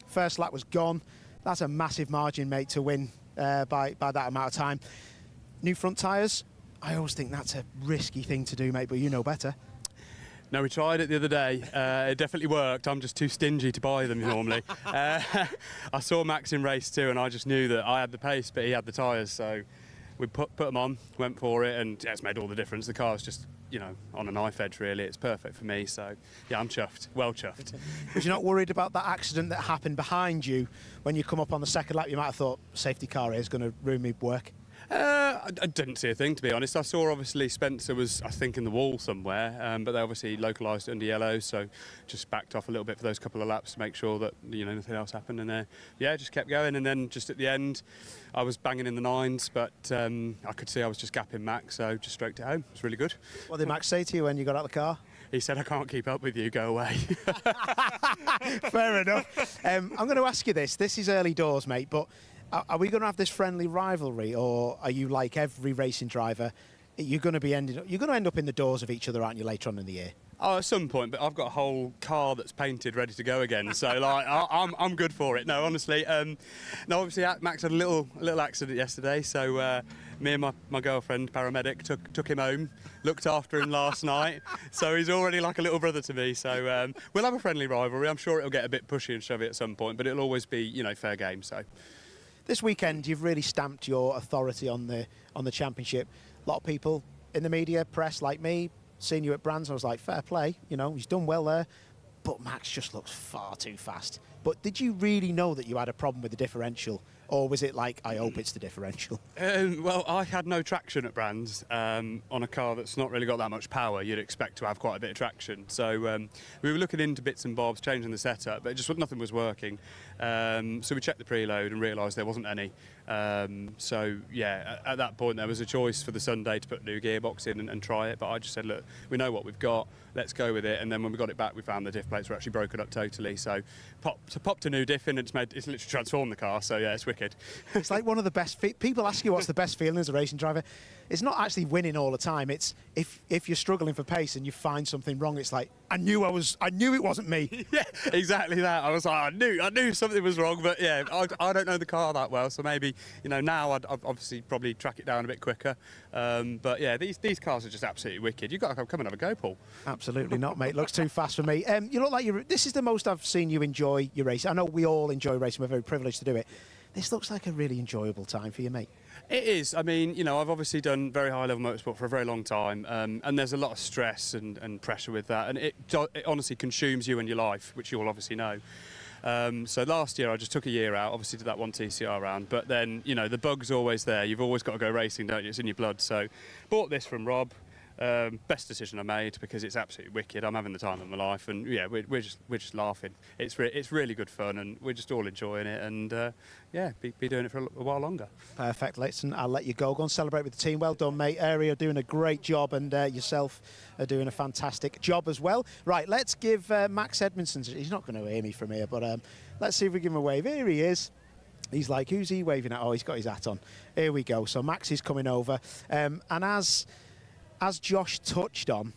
First lap was gone. That's a massive margin, mate, to win by that amount of time. New front tyres, I always think that's a risky thing to do, mate, but you know better. No, we tried it the other day. It definitely worked. I'm just too stingy to buy them normally. I saw Max in race 2 and I just knew that I had the pace, but he had the tyres. So we put them on, went for it, and it's made all the difference. The car's just, you know, on a knife edge, really. It's perfect for me. So, yeah, I'm chuffed. Well chuffed. Was you not worried about that accident that happened behind you when you come up on the second lap? You might have thought, safety car here is going to ruin me work. I didn't see a thing, to be honest. I saw obviously Spencer was, I think, in the wall somewhere, but they obviously localised it under yellow, so just backed off a little bit for those couple of laps to make sure that, you know, nothing else happened, and yeah, just kept going. And then just at the end, I was banging in the 9s, but I could see I was just gapping Max, so just stroked it home. It was really good. What did Max say to you when you got out of the car? He said, "I can't keep up with you, go away." Fair enough. I'm going to ask you this. This is early doors, mate, but are we going to have this friendly rivalry, or are you like every racing driver? You're going to end up in the doors of each other, aren't you, later on in the year? Oh, at some point, but I've got a whole car that's painted, ready to go again. So, like, I'm good for it. No, honestly, no. Obviously, Max had a little accident yesterday. So, me and my girlfriend, paramedic, took him home, looked after him last night. So he's already like a little brother to me. So we'll have a friendly rivalry. I'm sure it'll get a bit pushy and shovey at some point, but it'll always be, you know, fair game. So. This weekend, you've really stamped your authority on the championship. A lot of people in the media, press like me, seeing you at Brands, I was like, fair play, you know, he's done well there. But Max just looks far too fast. But did you really know that you had a problem with the differential? Or was it like, I hope it's the differential? Well, I had no traction at Brands on a car that's not really got that much power. You'd expect to have quite a bit of traction. So we were looking into bits and bobs, changing the setup, but nothing was working. So we checked the preload and realised there wasn't any. So yeah, at that point there was a choice for the Sunday to put a new gearbox in and try it, but I just said, look, we know what we've got, let's go with it. And then when we got it back, we found the diff plates were actually broken up totally. So popped a new diff in, and it's literally transformed the car. So yeah, it's wicked. It's like one of the best. People ask you what's the best feeling as a racing driver. It's not actually winning all the time. It's if you're struggling for pace and you find something wrong. It's like I knew it wasn't me. Yeah, exactly that. I was like, I knew something was wrong, but yeah, I don't know the car that well, so maybe, you know, now I'd obviously probably track it down a bit quicker. But yeah, these cars are just absolutely wicked. You've got to come and have a go, Paul. Absolutely not, mate. Looks too fast for me. You look like this is the most I've seen you enjoy your race. I know we all enjoy racing. We're very privileged to do it. This looks like a really enjoyable time for you, mate. It is. I mean, you know, I've obviously done very high-level motorsport for a very long time, and there's a lot of stress and pressure with that, and it honestly consumes you and your life, which you all obviously know. So last year I just took a year out, obviously did that one TCR round, but then, you know, the bug's always there. You've always got to go racing, don't you? It's in your blood. So bought this from Rob. Best decision I made, because it's absolutely wicked. I'm having the time of my life, and yeah, we're just laughing. It's really good fun, and we're just all enjoying it, and yeah, be doing it for a while longer. Perfect. Listen, I'll let you go and celebrate with the team. Well done, mate. Area are doing a great job, and yourself are doing a fantastic job as well. Right, let's give Max Edmondson. He's not going to hear me from here, but let's see if we give him a wave. Here he is. He's like, who's he waving at? Oh, he's got his hat on. Here we go. So Max is coming over, and as Josh touched on,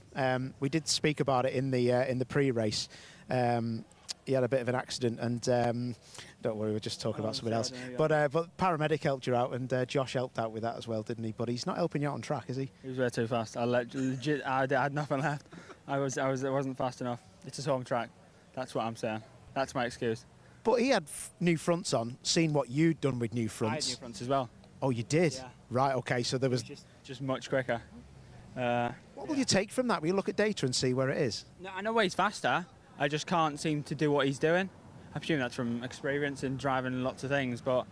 we did speak about it in the pre-race. He had a bit of an accident, and don't worry, we're just talking about something else. But paramedic helped you out, and Josh helped out with that as well, didn't he? But he's not helping you out on track, is he? He was way too fast. I had nothing left. It wasn't fast enough. It's a home track. That's what I'm saying. That's my excuse. But he had new fronts on. Seen what you'd done with new fronts. I had new fronts as well. Oh, you did? Yeah. Right. Okay. So there was just much quicker. What will you take from that? Will you look at data and see where it is? No, I know where he's faster. I just can't seem to do what he's doing. I presume that's from experience and driving lots of things. But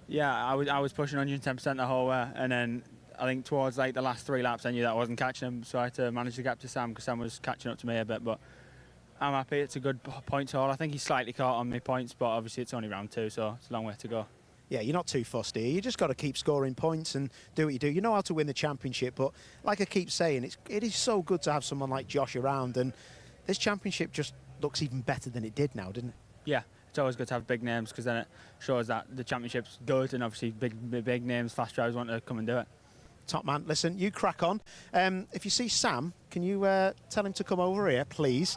yeah, I was pushing 110% the whole way, and then I think towards like the last 3 laps, I knew that I wasn't catching him, so I had to manage the gap to Sam, because Sam was catching up to me a bit. But I'm happy. It's a good points haul. I think he's slightly caught on me points, but obviously it's only round 2, so it's a long way to go. Yeah, you're not too fussed here. You just got to keep scoring points and do what you do. You know how to win the championship, but like I keep saying, it is so good to have someone like Josh around, and this championship just looks even better than it did now, didn't it? Yeah, it's always good to have big names, because then it shows that the championship's good, and obviously big names, fast drivers want to come and do it. Top man. Listen, you crack on. If you see Sam, can you tell him to come over here, please?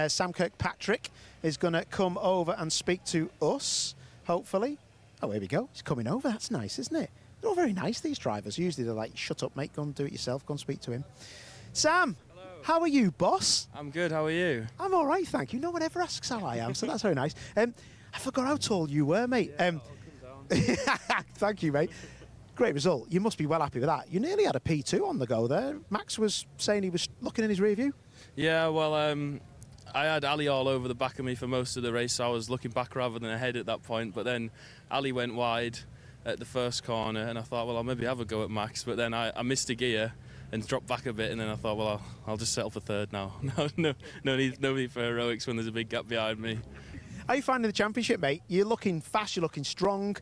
Sam Kirkpatrick is going to come over and speak to us, hopefully. Oh, here we go. He's coming over. That's nice, isn't it? They're all very nice, these drivers. Usually they're like, shut up, mate. Go and do it yourself. Go and speak to him. Sam, how are you, boss? I'm good. How are you? I'm all right, thank you. No one ever asks how I am, so that's very nice. I forgot how tall you were, mate. Thank you, mate. Great result. You must be well happy with that. You nearly had a P2 on the go there. Max was saying he was looking in his rear view. Yeah, well, I had Ali all over the back of me for most of the race, so I was looking back rather than ahead at that point. But then Ali went wide at the first corner, and I thought, well, I'll maybe have a go at Max. But then I missed a gear and dropped back a bit, and then I thought, well, I'll just settle for third now. No need for heroics when there's a big gap behind me. How are you finding the championship, mate? You're looking fast, you're looking strong.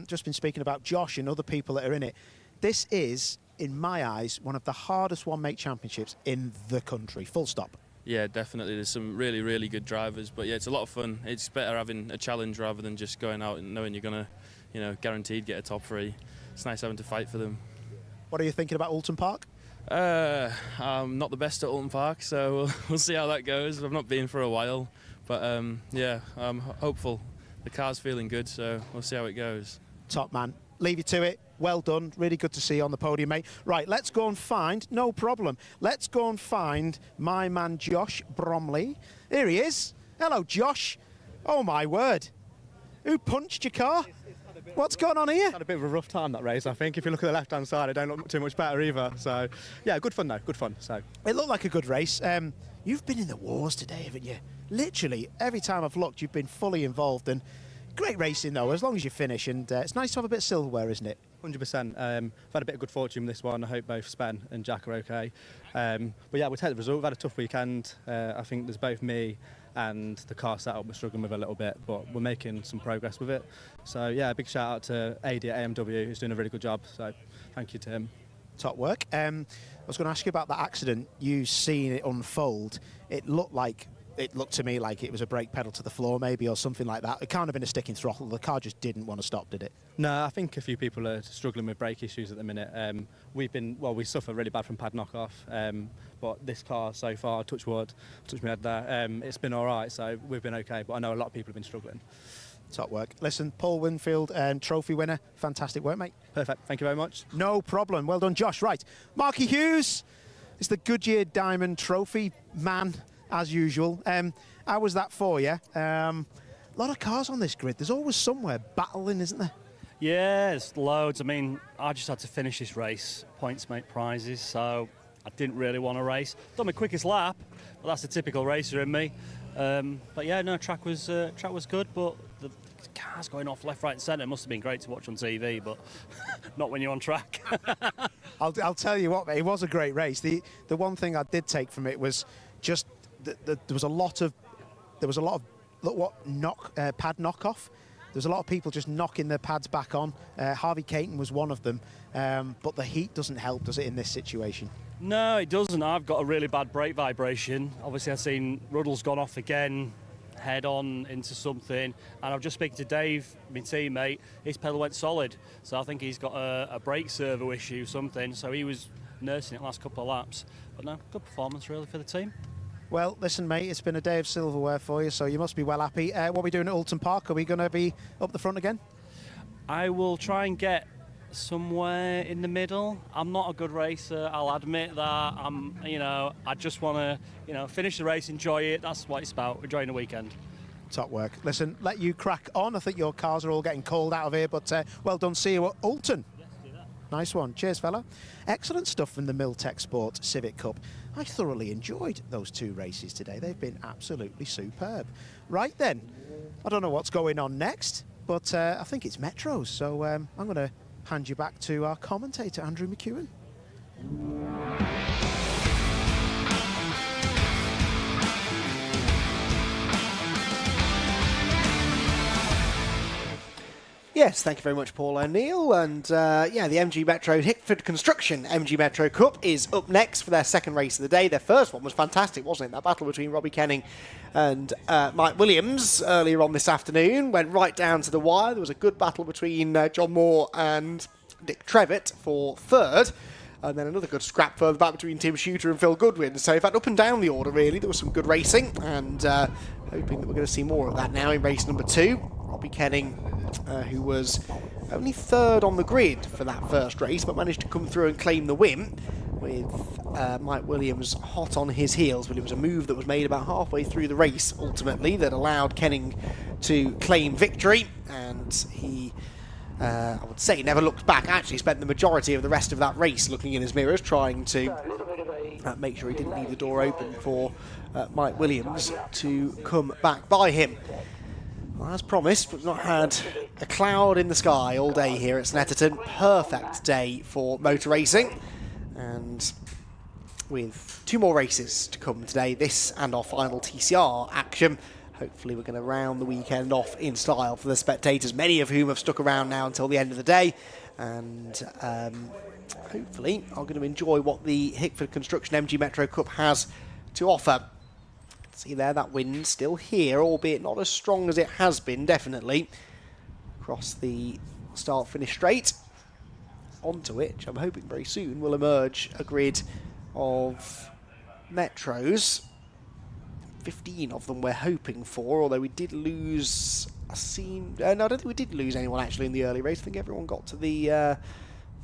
Just been speaking about Josh and other people that are in it. This is, in my eyes, one of the hardest one-make championships in the country, full stop. Yeah, definitely. There's some really, really good drivers, but yeah, it's a lot of fun. It's better having a challenge rather than just going out and knowing you're going to, guaranteed get a top 3. It's nice having to fight for them. What are you thinking about Oulton Park? I'm not the best at Oulton Park, so we'll see how that goes. I've not been for a while, but yeah, I'm hopeful. The car's feeling good, so we'll see how it goes. Top man. Leave you to it. Well done. Really good to see you on the podium, mate. Right, let's go and find, no problem. Let's go and find my man Josh Bromley. Here he is. Hello, Josh. Oh, my word. Who punched your car? What's going on here? Had a bit of a rough time that race, I think. If you look at the left-hand side, I don't look too much better either. So, yeah, good fun though. Good fun. So it looked like a good race. You've been in the wars today, haven't you? Literally every time I've looked, you've been fully involved. And great racing though, as long as you finish. And it's nice to have a bit of silverware, isn't it? 100%. I've had a bit of good fortune with this one. I hope both Spen and Jack are okay. But yeah, we'll take the result. We've had a tough weekend. I think there's both me and the car setup we're struggling with a little bit, but we're making some progress with it. So yeah, a big shout out to AD at AMW, who's doing a really good job. So thank you to him. Top work. I was going to ask you about that accident. You've seen it unfold. It looked to me like it was a brake pedal to the floor maybe, or something like that. It can't have been a sticking throttle. The car just didn't want to stop, did it? No, I think a few people are struggling with brake issues at the minute. We suffer really bad from pad knockoff, but this car so far, touch wood, touch my head there, it's been all right, so we've been okay, but I know a lot of people have been struggling. Top work. Listen, Paul Winfield, trophy winner, fantastic work, mate. Perfect, thank you very much. No problem, well done, Josh. Right, Marky Hughes is the Goodyear Diamond Trophy man, as usual. How was that for you? A lot of cars on this grid. There's always somewhere battling, isn't there? Yeah, there's loads. I mean, I just had to finish this race. Points make prizes, so I didn't really want to race. Done my quickest lap, but that's the typical racer in me. But yeah, no, track was good, but the cars going off left, right and centre must have been great to watch on TV, but not when you're on track. I'll tell you what, mate, it was a great race. The one thing I did take from it was just there was a lot of pad knockoff. There's a lot of people just knocking their pads back on. Harvey Caton was one of them, but the heat doesn't help, does it, in this situation? No, it doesn't. I've got a really bad brake vibration. Obviously, I've seen Ruddle's gone off again, head on into something, and I've just speaking to Dave, my teammate. His pedal went solid, so I think he's got a brake servo issue, something. So he was nursing it last couple of laps. But no, good performance really for the team. Well, listen, mate, it's been a day of silverware for you, so you must be well happy. What are we doing at Oulton Park? Are we going to be up the front again? I will try and get somewhere in the middle. I'm not a good racer, I'll admit that. I just want to, finish the race, enjoy it. That's what it's about, enjoying the weekend. Top work. Listen, let you crack on. I think your cars are all getting cold out of here, but well done. See you at Oulton. Nice one. Cheers, fella. Excellent stuff from the Milltek Sport Civic Cup. I thoroughly enjoyed those two races today. They've been absolutely superb. Right then, I don't know what's going on next, but I think it's Metros. So I'm going to hand you back to our commentator, Andrew McEwen. Yes, thank you very much, Paul O'Neill. And yeah, the MG Metro Hickford Construction MG Metro Cup is up next for their second race of the day. Their first one was fantastic, wasn't it? That battle between Robbie Kenning and Mike Williams earlier on this afternoon went right down to the wire. There was a good battle between John Moore and Dick Trevitt for third. And then another good scrap further back between Tim Shooter and Phil Goodwin. So in fact, up and down the order, really, there was some good racing, and hoping that we're going to see more of that now in race number 2. Robbie Kenning, who was only 3rd on the grid for that first race, but managed to come through and claim the win, with Mike Williams hot on his heels. But it was a move that was made about halfway through the race, ultimately, that allowed Kenning to claim victory, and he... I would say never looked back. Actually spent the majority of the rest of that race looking in his mirrors, trying to make sure he didn't leave the door open for Mike Williams to come back by him. Well, as promised, we've not had a cloud in the sky all day here at Snetterton. Perfect day for motor racing, and with 2 more races to come today, this and our final TCR action. Hopefully we're going to round the weekend off in style for the spectators, many of whom have stuck around now until the end of the day, and hopefully are going to enjoy what the Hickford Construction MG Metro Cup has to offer. See there, that wind still here, albeit not as strong as it has been, definitely, across the start-finish straight, onto which I'm hoping very soon will emerge a grid of Metros. 15 of them we're hoping for, although we did lose no, I don't think we did lose anyone actually in the early race. I think everyone got to the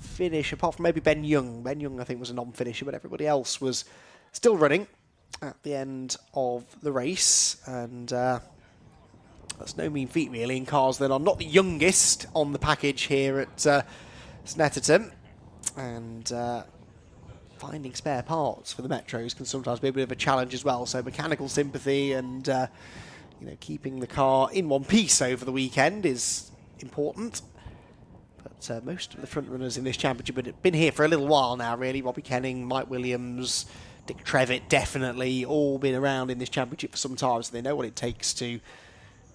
finish, apart from maybe Ben Young. Ben Young, I think, was a non-finisher, but everybody else was still running at the end of the race, and that's no mean feat really in cars that are not the youngest on the package here at Snetterton, and finding spare parts for the Metros can sometimes be a bit of a challenge as well. So mechanical sympathy and keeping the car in one piece over the weekend is important. But most of the front runners in this championship have been here for a little while now, really. Robbie Kenning, Mike Williams, Dick Trevitt, definitely all been around in this championship for some time, so they know what it takes to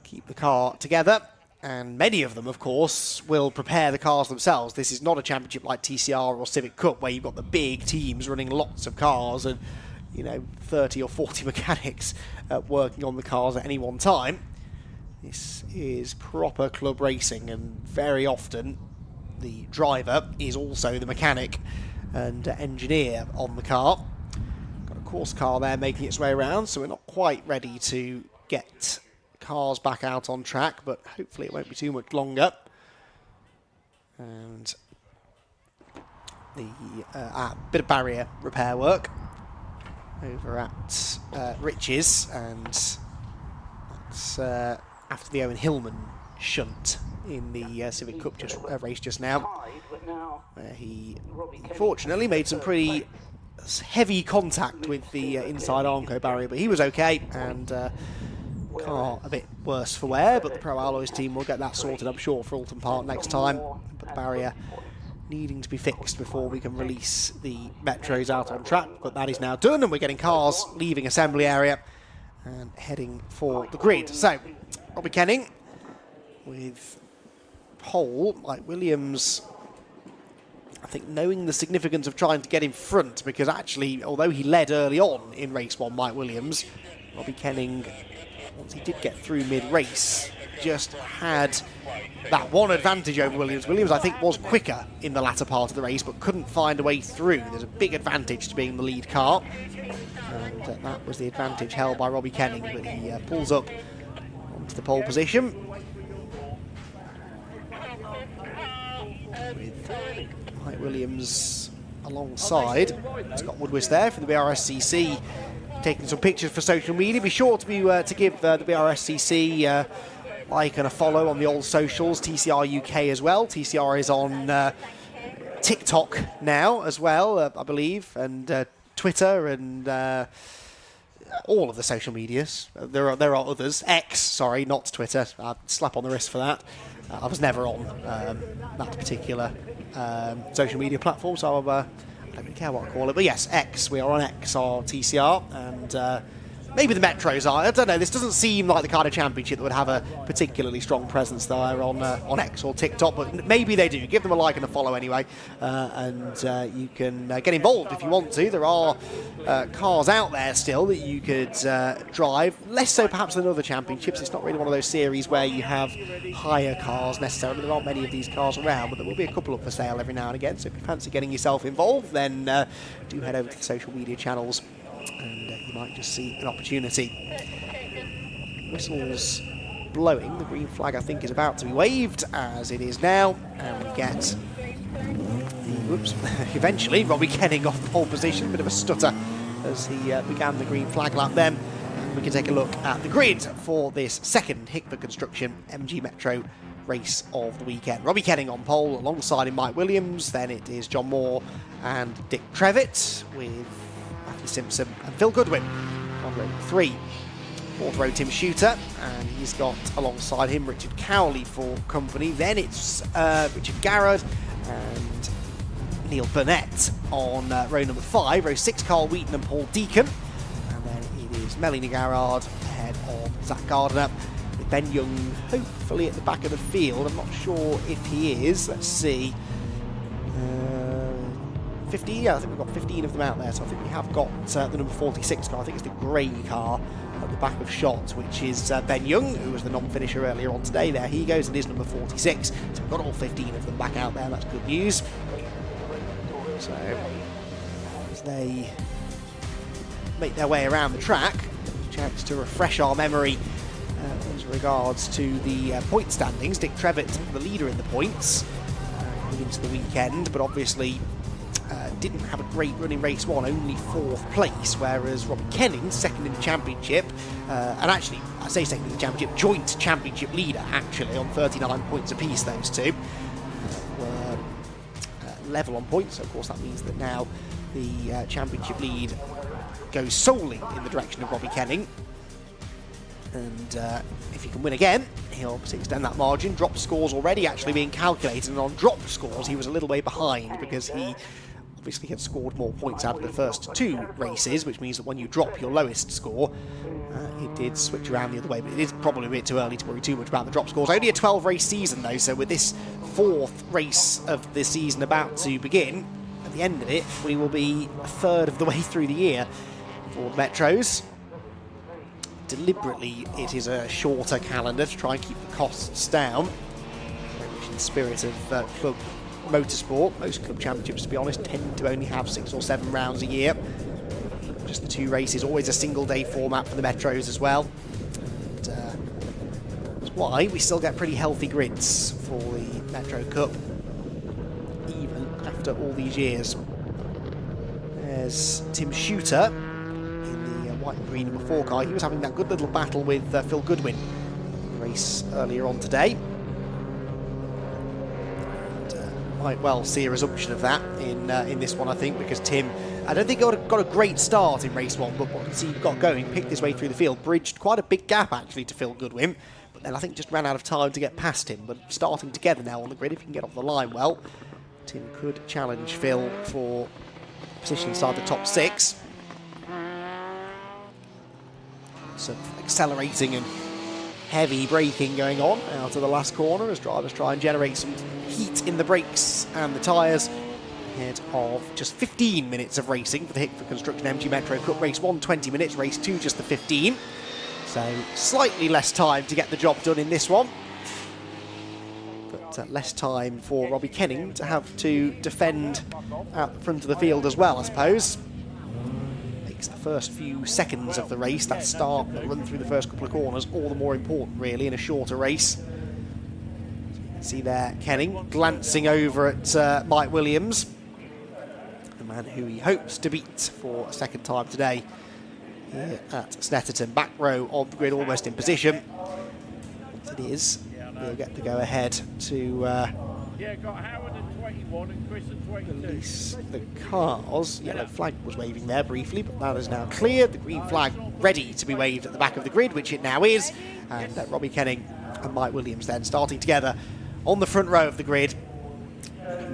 keep the car together. And many of them, of course, will prepare the cars themselves. This is not a championship like TCR or Civic Cup, where you've got the big teams running lots of cars and, 30 or 40 mechanics working on the cars at any one time. This is proper club racing, and very often the driver is also the mechanic and engineer on the car. Got a course car there making its way around, so we're not quite ready to get cars back out on track, but hopefully it won't be too much longer. And the bit of barrier repair work over at Rich's, and that's after the Owen Hillman shunt in the Civic Cup race just now, where he unfortunately made some pretty heavy contact with the inside Armco barrier, but he was okay, and car a bit worse for wear, but the Pro Alloys team will get that sorted, I'm sure, for Alton Park next time. But the barrier needing to be fixed before we can release the Metros out on track, but that is now done, and we're getting cars leaving assembly area and heading for the grid. So, Robbie Kenning with pole, Mike Williams, I think, knowing the significance of trying to get in front, because actually, although he led early on in race 1, Mike Williams, Robbie Kenning, once he did get through mid-race, just had that one advantage over Williams. Williams, I think, was quicker in the latter part of the race, but couldn't find a way through. There's a big advantage to being the lead car, and that was the advantage held by Robbie Kenning, but he pulls up onto the pole position with Mike Williams alongside. Scott Woodwis there for the BRSCC, taking some pictures for social media. Be sure to give the BRSCC like and a follow on the old socials, TCR UK as well. TCR is on TikTok now as well, I believe, and Twitter and all of the social medias. There are others. X, sorry, not Twitter. Slap on the wrist for that. I was never on that particular social media platform, so I don't really care what I call it. But yes, X. We are on X, our TCR, and Maybe the Metros are. I don't know. This doesn't seem like the kind of championship that would have a particularly strong presence there on X or TikTok, but maybe they do. Give them a like and a follow anyway, and you can get involved if you want to. There are cars out there still that you could drive. Less so perhaps than other championships. It's not really one of those series where you have higher cars necessarily. There aren't many of these cars around, but there will be a couple up for sale every now and again. So if you fancy getting yourself involved, then do head over to the social media channels, and you might just see an opportunity. Whistles blowing. The green flag, I think, is about to be waved, as it is now, and we get eventually Robbie Kenning off the pole position. Bit of a stutter as he began the green flag lap then. And we can take a look at the grid for this second Hickford Construction MG Metro race of the weekend. Robbie Kenning on pole, alongside him Mike Williams. Then it is John Moore and Dick Trevitt, with Matthew Simpson and Phil Goodwin on row 3. Fourth row Tim Shooter, and he's got alongside him Richard Cowley for company. Then it's Richard Garrod and Neil Burnett on row number 5. Row 6, Carl Wheaton and Paul Deacon. And then it is Melanie Garrard ahead of Zach Gardner, with Ben Young hopefully at the back of the field. I'm not sure if he is. Let's see. 15, yeah, I think we've got 15 of them out there, so I think we have got the number 46 car. I think it's the grey car at the back of shots, which is Ben Young, who was the non-finisher earlier on today. There he goes, and is number 46. So we've got all 15 of them back out there. That's good news. So as they make their way around the track, chance to refresh our memory as regards to the point standings. Dick Trevitt, the leader in the points, going into the weekend, but obviously didn't have a great run in race 1, only 4th place, whereas Robbie Kenning, second in the championship, and actually, I say second in the championship, joint championship leader, actually, on 39 points apiece, those two, were level on points. So of course that means that now the championship lead goes solely in the direction of Robbie Kenning, and if he can win again, he'll obviously extend that margin. Drop scores already actually being calculated, and on drop scores he was a little way behind because he obviously had scored more points out of the first 2 races, which means that when you drop your lowest score, it did switch around the other way. But it is probably a bit too early to worry too much about the drop scores. Only a 12-race season though, so with this 4th race of the season about to begin, at the end of it, we will be a third of the way through the year for the Metros. Deliberately, it is a shorter calendar to try and keep the costs down, very much in the spirit of club motorsport. Most club championships, to be honest, tend to only have 6 or 7 rounds a year. Just the 2 races, always a single-day format for the Metros as well. And, that's why we still get pretty healthy grids for the Metro Cup, even after all these years. There's Tim Shooter in the white and green number 4 car. He was having that good little battle with Phil Goodwin in the race earlier on today. Might well see a resumption of that in this one, I think, because Tim, I don't think got a great start in race 1, but once he got going, picked his way through the field, bridged quite a big gap actually to Phil Goodwin, but then I think just ran out of time to get past him. But starting together now on the grid, if he can get off the line well, Tim could challenge Phil for position inside the top 6. So accelerating and heavy braking going on out of the last corner as drivers try and generate some heat in the brakes and the tyres ahead of just 15 minutes of racing for the Hickford Construction MG Metro Cup. Race 1, 20 minutes, race 2, just the 15. So slightly less time to get the job done in this one, but less time for Robbie Kenning to have to defend out the front of the field as well, I suppose. Makes the first few seconds of the race, that start, that run through the first couple of corners, all the more important really in a shorter race. See there, Kenning glancing over at Mike Williams, the man who he hopes to beat for a second time today here at Snetterton. Back row of the grid, almost in position. Once it is, we'll get to go ahead to release the cars. Yellow flag was waving there briefly, but that is now cleared. The green flag ready to be waved at the back of the grid, which it now is. And Robbie Kenning and Mike Williams then starting together on the front row of the grid.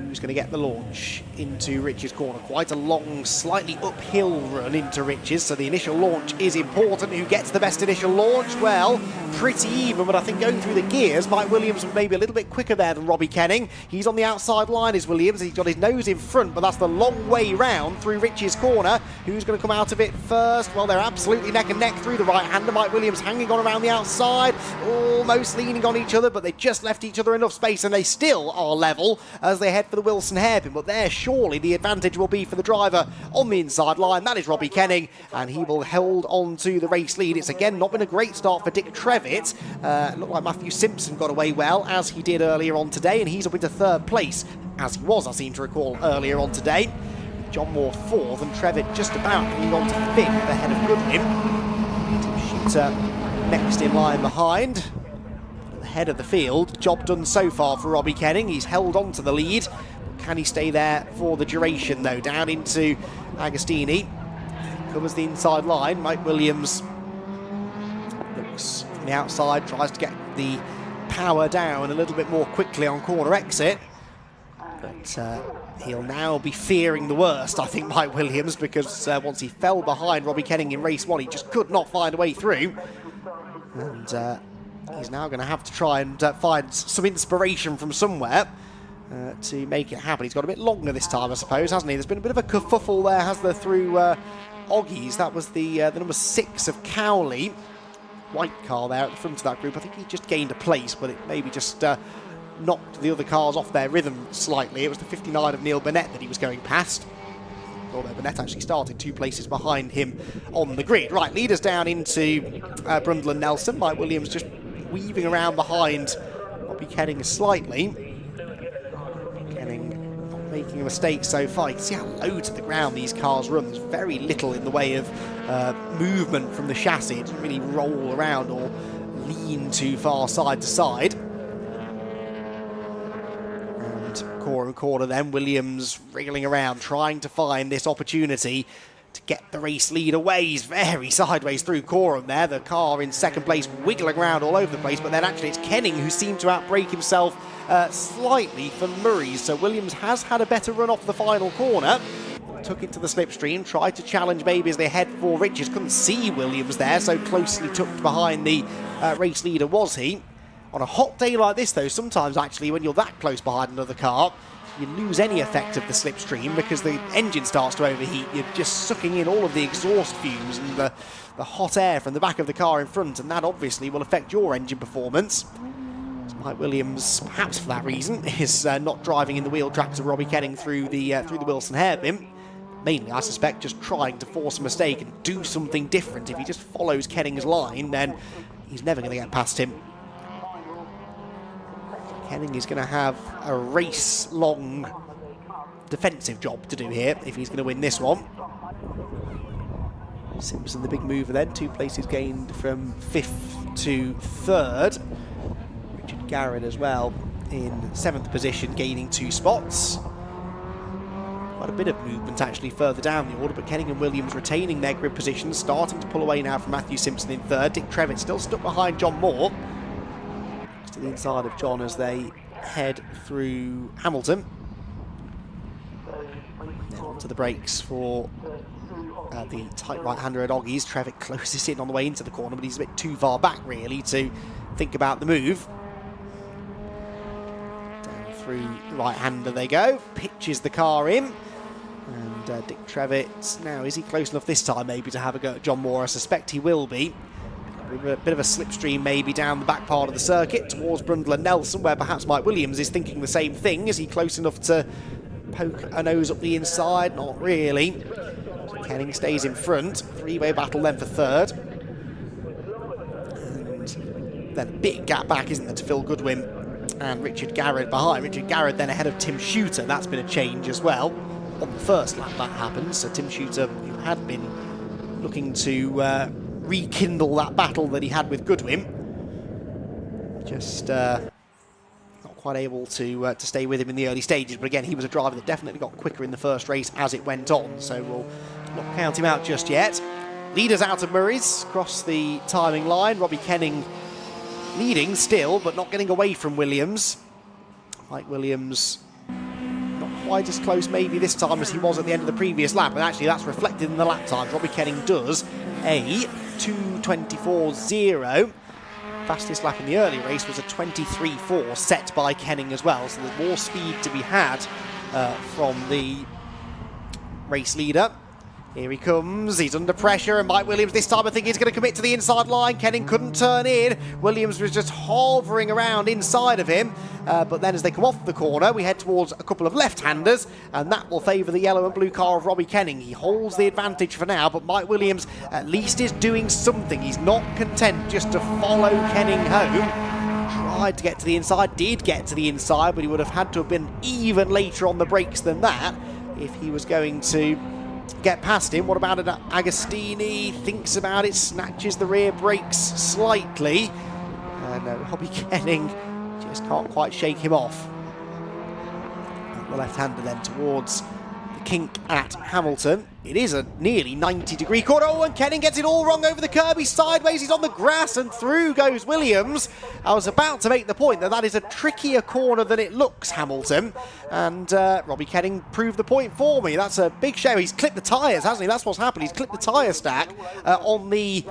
who's going to get the launch into Rich's corner. Quite a long, slightly uphill run into Rich's, so the initial launch is important. Who gets the best initial launch? Well, pretty even, but I think going through the gears, Mike Williams was maybe a little bit quicker there than Robbie Kenning. He's on the outside line, is Williams. He's got his nose in front, but that's the long way round through Rich's corner. Who's going to come out of it first? Well, they're absolutely neck and neck through the right-hander. Mike Williams hanging on around the outside, almost leaning on each other, but they just left each other enough space, and they still are level as they head for the Wilson hairpin. But there, surely the advantage will be for the driver on the inside line. That is Robbie Kenning, and he will hold on to the race lead. It's again not been a great start for Dick Trevitt. Looked like Matthew Simpson got away well, as he did earlier on today, and he's up into third place, as he was, I seem to recall, earlier on today. John Moore fourth, and Trevitt just about coming on to fifth ahead of Goodwin. Tim Shooter next in line behind. Head of the field. Job done so far for Robbie Kenning. He's held on to the lead. Can he stay there for the duration, though? Down into Agostini. Covers the inside line. Mike Williams looks from the outside, tries to get the power down a little bit more quickly on corner exit. But he'll now be fearing the worst, I think, Mike Williams, because once he fell behind Robbie Kenning in race one, he just could not find a way through. And he's now going to have to try and find some inspiration from somewhere to make it happen. He's got a bit longer this time, I suppose, hasn't he? There's been a bit of a kerfuffle there, has there, through Oggies. That was the number 6 of Cowley. White car there at the front of that group. I think he just gained a place, but it maybe just knocked the other cars off their rhythm slightly. It was the 59 of Neil Burnett that he was going past. Although Burnett actually started 2 places behind him on the grid. Right, leaders down into Brundle and Nelson. Mike Williams just weaving around behind Robbie Kenning slightly. Kenning not making a mistake so far. You can see how low to the ground these cars run. There's very little in the way of movement from the chassis. It doesn't really roll around or lean too far side to side. And corner then, Williams wriggling around, trying to find this opportunity to get the race lead away. He's very sideways through Coram there. The car in second place wiggling around all over the place, but then actually it's Kenning who seemed to outbrake himself slightly for Murray's. So Williams has had a better run off the final corner. Took it to the slipstream, tried to challenge maybe as they head for Richards. Couldn't see Williams there, so closely tucked behind the race leader was he. On a hot day like this, though, sometimes actually when you're that close behind another car, you lose any effect of the slipstream because the engine starts to overheat. You're just sucking in all of the exhaust fumes and the hot air from the back of the car in front, and that obviously will affect your engine performance. So Mike Williams, perhaps for that reason, is not driving in the wheel tracks of Robbie Kenning through the Wilson hairpin. Mainly, I suspect, just trying to force a mistake and do something different. If he just follows Kenning's line, then he's never going to get past him. Kenning is going to have a race-long defensive job to do here if he's going to win this one. Simpson, the big mover then, 2 places gained from 5th to 3rd. Richard Garrett as well in 7th position, gaining 2 spots. Quite a bit of movement actually further down the order, but Kenning and Williams retaining their grid positions, starting to pull away now from Matthew Simpson in 3rd. Dick Trevitt still stuck behind John Moore. To the inside of John as they head through Hamilton. Then onto the brakes for the tight right-hander at Oggies. Trevitt closes in on the way into the corner, but he's a bit too far back really to think about the move. Down through the right-hander they go, pitches the car in. And Dick Trevitt, now is he close enough this time maybe to have a go at John Moore? I suspect he will be. A bit of a slipstream maybe down the back part of the circuit towards Brundle and Nelson, where perhaps Mike Williams is thinking the same thing. Is he close enough to poke a nose up the inside? Not really. So Kenning stays in front. 3-way battle then for 3rd. And then a big gap back, isn't there, to Phil Goodwin and Richard Garrett behind. Richard Garrett then ahead of Tim Shooter. That's been a change as well. On the first lap that happened. So Tim Shooter, who had been looking to rekindle that battle that he had with Goodwin, just not quite able to stay with him in the early stages. But again, he was a driver that definitely got quicker in the first race as it went on, so we'll not count him out just yet. Leaders out of Murray's, across the timing line. Robbie Kenning leading still, but not getting away from Williams. Mike Williams quite as close maybe this time as he was at the end of the previous lap, and actually that's reflected in the lap times. Robbie Kenning does a 2:24.0. Fastest lap in the early race was a 23.4 set by Kenning as well, so there's more speed to be had from the race leader. Here he comes, he's under pressure, and Mike Williams this time I think he's going to commit to the inside line. Kenning couldn't turn in. Williams was just hovering around inside of him, but then as they come off the corner, we head towards a couple of left-handers, and that will favour the yellow and blue car of Robbie Kenning. He holds the advantage for now, but Mike Williams at least is doing something. He's not content just to follow Kenning home. Tried to get to the inside, did get to the inside, but he would have had to have been even later on the brakes than that if he was going to get past him. What about it? Agostini thinks about it, snatches the rear brakes slightly. No, Robbie Kenning just can't quite shake him off. The left-hander then towards the kink at Hamilton. It is a nearly 90-degree corner. Oh, and Kenning gets it all wrong over the curb. He's sideways, he's on the grass, and through goes Williams. I was about to make the point that that is a trickier corner than it looks, Hamilton. And Robbie Kenning proved the point for me. That's a big shame. He's clipped the tyres, hasn't he? That's what's happened. He's clipped the tyre stack on the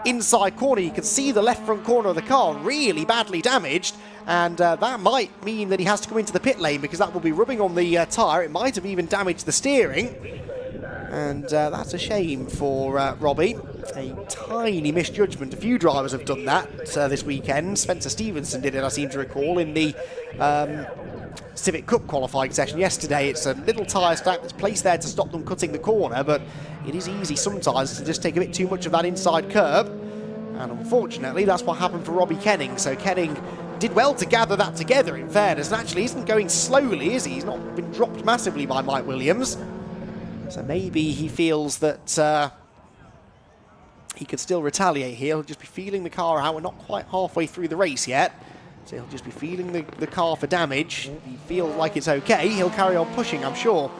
inside corner. You can see the left front corner of the car really badly damaged. And that might mean that he has to come into the pit lane because that will be rubbing on the tyre. It might have even damaged the steering. And that's a shame for Robbie. A tiny misjudgment. A few drivers have done that this weekend. Spencer Stevenson did it, I seem to recall, in the Civic Cup qualifying session yesterday. It's a little tyre stack that's placed there to stop them cutting the corner, but it is easy sometimes to just take a bit too much of that inside curb. And unfortunately, that's what happened for Robbie Kenning. So Kenning did well to gather that together, in fairness, and actually isn't going slowly, is he? He's not been dropped massively by Mike Williams. So maybe he feels that he could still retaliate here. He'll just be feeling the car out. We're not quite halfway through the race yet. So he'll just be feeling the car for damage. If he feels like it's okay, he'll carry on pushing, I'm sure.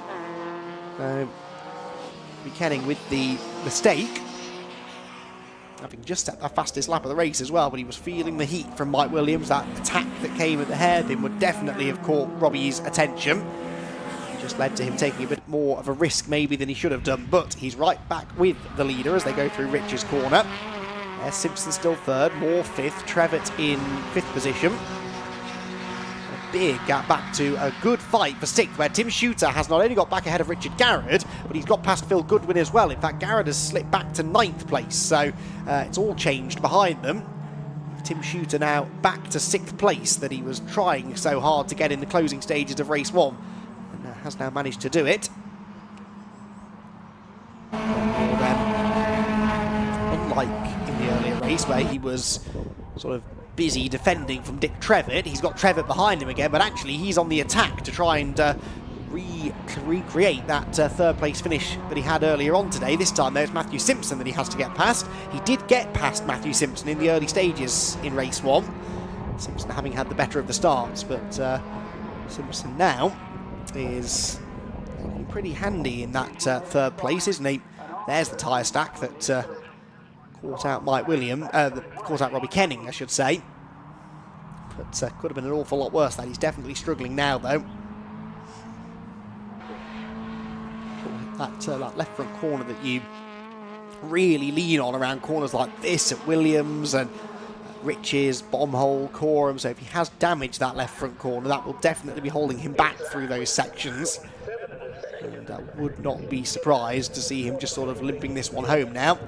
Kenning with the mistake, having just set the fastest lap of the race as well, but he was feeling the heat from Mike Williams. That attack that came at the hairpin would definitely have caught Robbie's attention. Just led to him taking a bit more of a risk maybe than he should have done, but he's right back with the leader as they go through Rich's corner. There's Simpson still third, Moore fifth, Trevitt in fifth position. A big gap back to a good fight for sixth, where Tim Shooter has not only got back ahead of Richard Garrett, but he's got past Phil Goodwin as well. In fact, Garrett has slipped back to ninth place, so it's all changed behind them. Tim Shooter now back to sixth place that he was trying so hard to get in the closing stages of race one. Has now managed to do it. Unlike in the earlier race where he was sort of busy defending from Dick Trevitt, he's got Trevitt behind him again, but actually he's on the attack to try and recreate that third place finish that he had earlier on today. This time there's Matthew Simpson that he has to get past. He did get past Matthew Simpson in the early stages in race one. Simpson having had the better of the starts, but Simpson now is looking pretty handy in that third place, isn't he? There's the tyre stack that caught out Mike Williams, caught out Robbie Kenning, I should say. But could have been an awful lot worse. That he's definitely struggling now, though. That left front corner that you really lean on around corners like this at Williams and Rich's, Bombhole, Coram. So if he has damaged that left front corner, that will definitely be holding him back through those sections. And I would not be surprised to see him just sort of limping this one home now.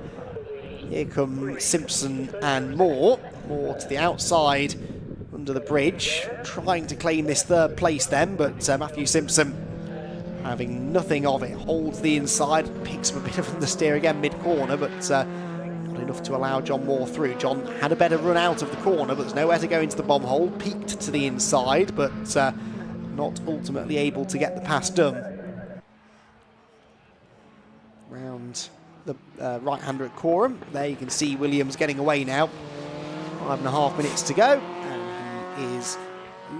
Here come Simpson and Moore. Moore to the outside under the bridge, trying to claim this third place then, but Matthew Simpson having nothing of it. Holds the inside, picks up a bit of understeer again mid-corner, but enough to allow John Moore through. John had a better run out of the corner, but there's nowhere to go into the bomb hole. Peaked to the inside, but not ultimately able to get the pass done. Round the right-hander at Coram. There you can see Williams getting away now. 5.5 minutes to go, and he is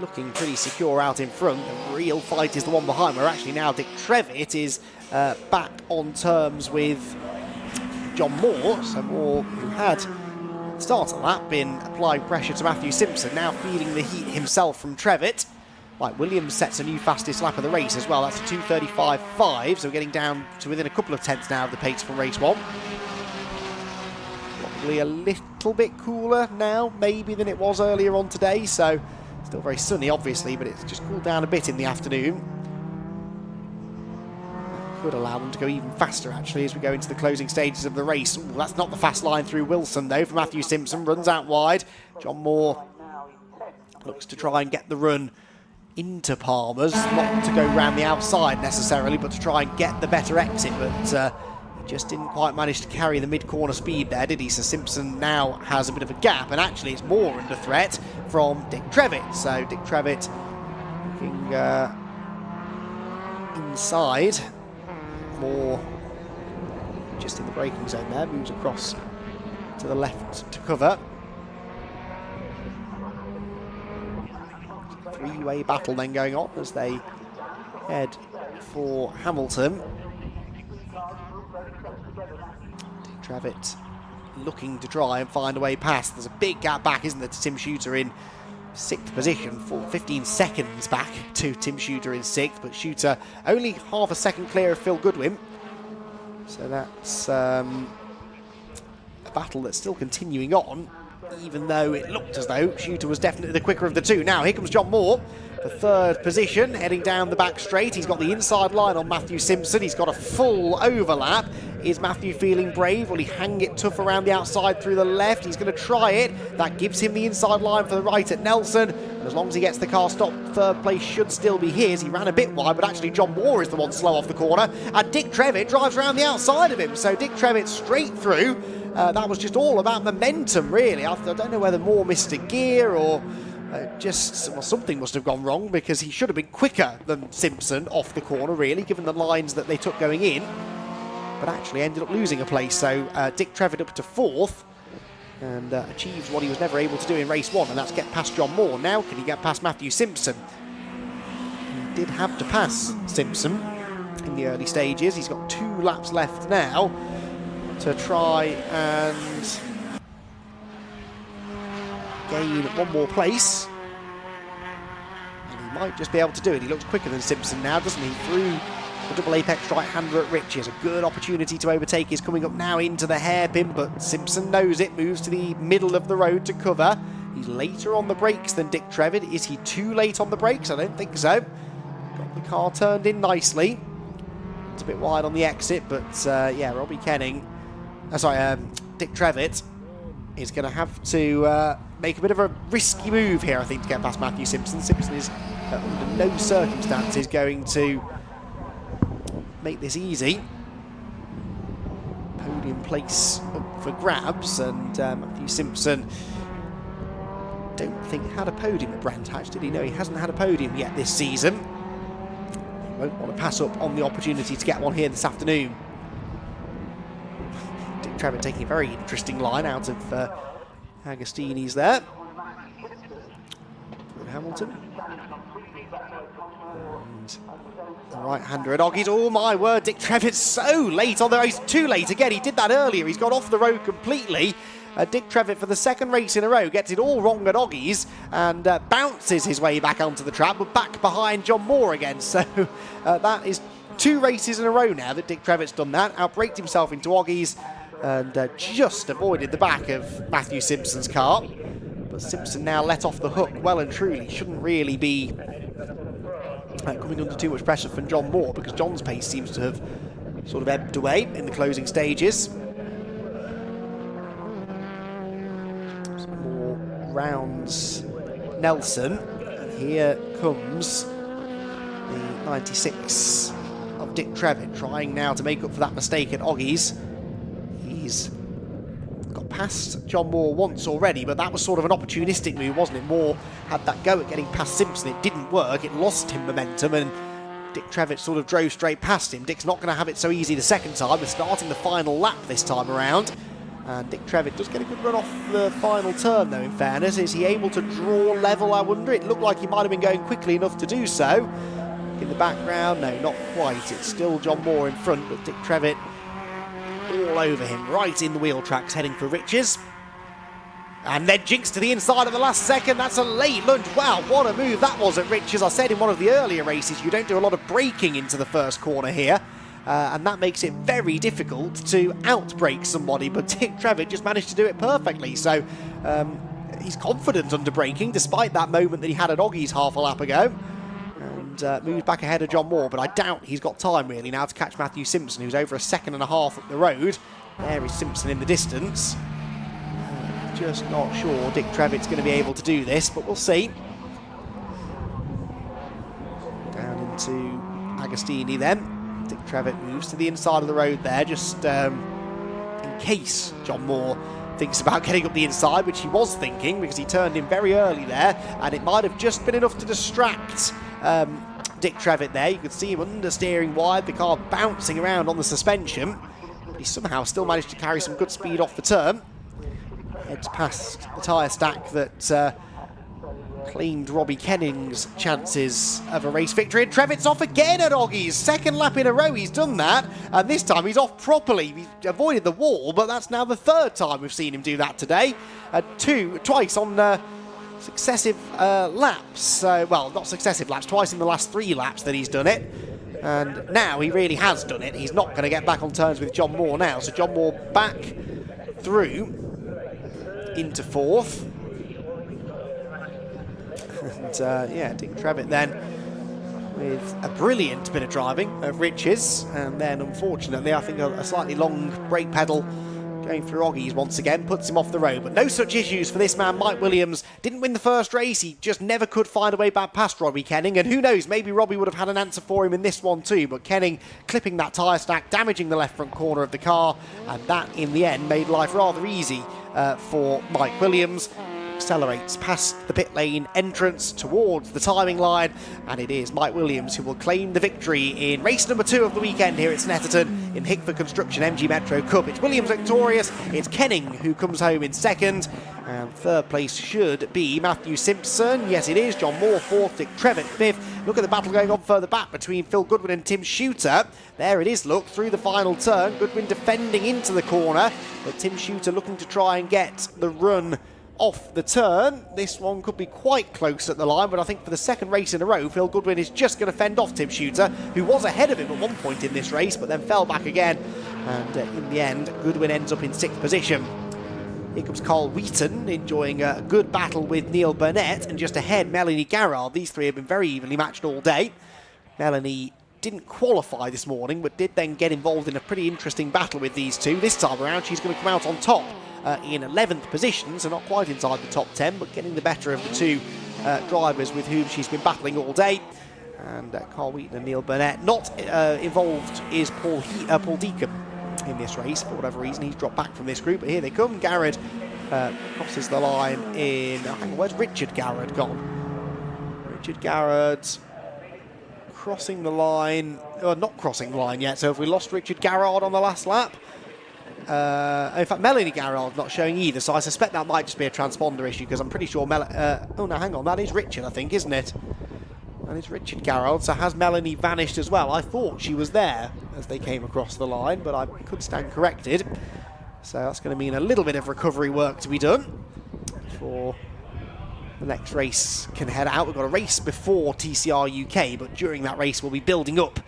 looking pretty secure out in front. The real fight is the one behind, where actually now Dick Trevitt is back on terms with John Moore. So Moore, who had at the start of that been applying pressure to Matthew Simpson, now feeling the heat himself from Trevitt. Right, Williams sets a new fastest lap of the race as well. That's a 2:35.5, so we're getting down to within a couple of tenths now of the pace from race 1. Probably a little bit cooler now, maybe, than it was earlier on today, so still very sunny, obviously, but it's just cooled down a bit in the afternoon. Could allow them to go even faster, actually, as we go into the closing stages of the race. Ooh, that's not the fast line through Wilson, though, for Matthew Simpson. Runs out wide. John Moore looks to try and get the run into Palmer's, not to go round the outside necessarily, but to try and get the better exit, but he just didn't quite manage to carry the mid-corner speed there, did he? So Simpson now has a bit of a gap, and actually it's more under threat from Dick Trevitt. So Dick Trevitt looking inside, more just in the braking zone there, moves across to the left to cover. Three-way battle then going on as they head for Hamilton. Dick Trevitt looking to try and find a way past. There's a big gap back, isn't there, to Tim Shooter in 6th position, 15 seconds back to Tim Shooter in 6th, but Shooter only half a second clear of Phil Goodwin. So that's a battle that's still continuing on, even though it looked as though Shooter was definitely the quicker of the two. Now, here comes John Moore for 3rd position, heading down the back straight. He's got the inside line on Matthew Simpson. He's got a full overlap. Is Matthew feeling brave? Will he hang it tough around the outside through the left? He's going to try it. That gives him the inside line for the right at Nelson. And as long as he gets the car stopped, 3rd place should still be his. He ran a bit wide, but actually John Moore is the one slow off the corner. And Dick Trevitt drives around the outside of him. So Dick Trevitt straight through. That was just all about momentum, really. I don't know whether Moore missed a gear or something must have gone wrong, because he should have been quicker than Simpson off the corner, really, given the lines that they took going in. But actually ended up losing a place. So Dick Trevitt up to 4th and achieves what he was never able to do in race 1, and that's get past John Moore. Now can he get past Matthew Simpson? He did have to pass Simpson in the early stages. He's got 2 laps left now to try and gain 1 more place. And he might just be able to do it. He looks quicker than Simpson now, doesn't he? Through the double apex right-hander at Ritchie. A good opportunity to overtake is coming up now into the hairpin, but Simpson knows it, moves to the middle of the road to cover. He's later on the brakes than Dick Trevitt. Is he too late on the brakes? I don't think so. Got the car turned in nicely. It's a bit wide on the exit, but yeah, Robbie Kenning, Dick Trevitt is going to have to make a bit of a risky move here, I think, to get past Matthew Simpson. Simpson is under no circumstances going to make this easy. Podium place up for grabs, and Matthew Simpson don't think had a podium at Brands Hatch, did he? No, he hasn't had a podium yet this season. Won't want to pass up on the opportunity to get one here this afternoon. Dick Trevitt taking a very interesting line out of Agostini's there. Hamilton. And the right-hander at Oggies. Oh my word, Dick Trevitt's so late on the race. Too late again. He did that earlier. He's got off the road completely. Dick Trevitt, for the 2nd race in a row, gets it all wrong at Oggies and bounces his way back onto the track, but back behind John Moore again. So that is 2 races in a row now that Dick Trevitt's done that. Outbraked himself into Oggies and just avoided the back of Matthew Simpson's car. But Simpson now let off the hook well and truly. Shouldn't really be coming under too much pressure from John Moore, because John's pace seems to have sort of ebbed away in the closing stages. Some more rounds Nelson, and here comes the 96 of Dick Trevitt, trying now to make up for that mistake at Oggies. He's got past John Moore once already, but that was sort of an opportunistic move, wasn't it? Moore had that go at getting past Simpson. It didn't work. It lost him momentum, and Dick Trevitt sort of drove straight past him. Dick's not going to have it so easy the second time. We're starting the final lap this time around, and Dick Trevitt does get a good run off the final turn, though, in fairness. Is he able to draw level, I wonder? It looked like he might have been going quickly enough to do so. In the background, no, not quite. It's still John Moore in front, but Dick Trevitt all over him, right in the wheel tracks, heading for Riches. And then jinx to the inside of the last second. That's a late lunge. Wow, what a move that was at Rich. As I said in one of the earlier races, you don't do a lot of braking into the first corner here. And that makes it very difficult to outbrake somebody. But Dick Trevitt just managed to do it perfectly. So he's confident under braking, despite that moment that he had at Oggie's half a lap ago. And moves back ahead of John Moore. But I doubt he's got time, really, now to catch Matthew Simpson, who's over a second and a half up the road. There is Simpson in the distance. Just not sure Dick Trevitt's going to be able to do this, but we'll see. Down into Agostini then. Dick Trevitt moves to the inside of the road there, just in case John Moore thinks about getting up the inside, which he was thinking because he turned in very early there, and it might have just been enough to distract Dick Trevitt there. You could see him understeering wide, the car bouncing around on the suspension, but he somehow still managed to carry some good speed off the turn. Heads past the tyre stack that claimed Robbie Kenning's chances of a race victory. And Trevitt's off again at Oggie's. Second lap in a row he's done that. And this time he's off properly. He avoided the wall, but that's now the third time we've seen him do that today. Twice on successive laps. Well, not successive laps, twice in the last 3 laps that he's done it. And now he really has done it. He's not going to get back on terms with John Moore now. So John Moore back through into 4th. And yeah, Dick Trevitt then with a brilliant bit of driving at Rich's, and then unfortunately I think a slightly long brake pedal going through Oggie's once again puts him off the road. But no such issues for this man. Mike Williams didn't win the first race, he just never could find a way back past Robbie Kenning, and who knows, maybe Robbie would have had an answer for him in this one too, but Kenning clipping that tyre stack, damaging the left front corner of the car, and that in the end made life rather easy for Mike Williams. Accelerates past the pit lane entrance towards the timing line, and it is Mike Williams who will claim the victory in race number 2 of the weekend here at Snetterton in Hickford Construction MG Metro Cup. It's Williams victorious, it's Kenning who comes home in 2nd, and 3rd place should be Matthew Simpson. Yes, it is. John Moore 4th, Dick Trevitt 5th. Look at the battle going on further back between Phil Goodwin and Tim Shooter. There it is, look, through the final turn. Goodwin defending into the corner, but Tim Shooter looking to try and get the run off the turn. This one could be quite close at the line, but I think for the 2nd race in a row, Phil Goodwin is just going to fend off Tim Shooter, who was ahead of him at one point in this race, but then fell back again. And in the end, Goodwin ends up in 6th position. Here comes Carl Wheaton, enjoying a good battle with Neil Burnett, and just ahead, Melanie Garrard. These three have been very evenly matched all day. Melanie didn't qualify this morning, but did then get involved in a pretty interesting battle with these two. This time around, she's going to come out on top in 11th position, so not quite inside the top 10, but getting the better of the two drivers with whom she's been battling all day. And Carl Wheaton and Neil Burnett. Not involved is Paul Deacon in this race. For whatever reason, he's dropped back from this group, but here they come. Garrard crosses the line in... hang on, where's Richard Garrard gone? Richard Garrard crossing the line... not crossing the line yet, so have we lost Richard Garrard on the last lap? In fact, Melanie Garrard's not showing either, so I suspect that might just be a transponder issue, because I'm pretty sure oh no, hang on, that is Richard, I think, isn't it? That is Richard Garrard. So has Melanie vanished as well? I thought she was there as they came across the line, but I could stand corrected. So that's going to mean a little bit of recovery work to be done before the next race can head out. We've got a race before TCR UK, but during that race we'll be building up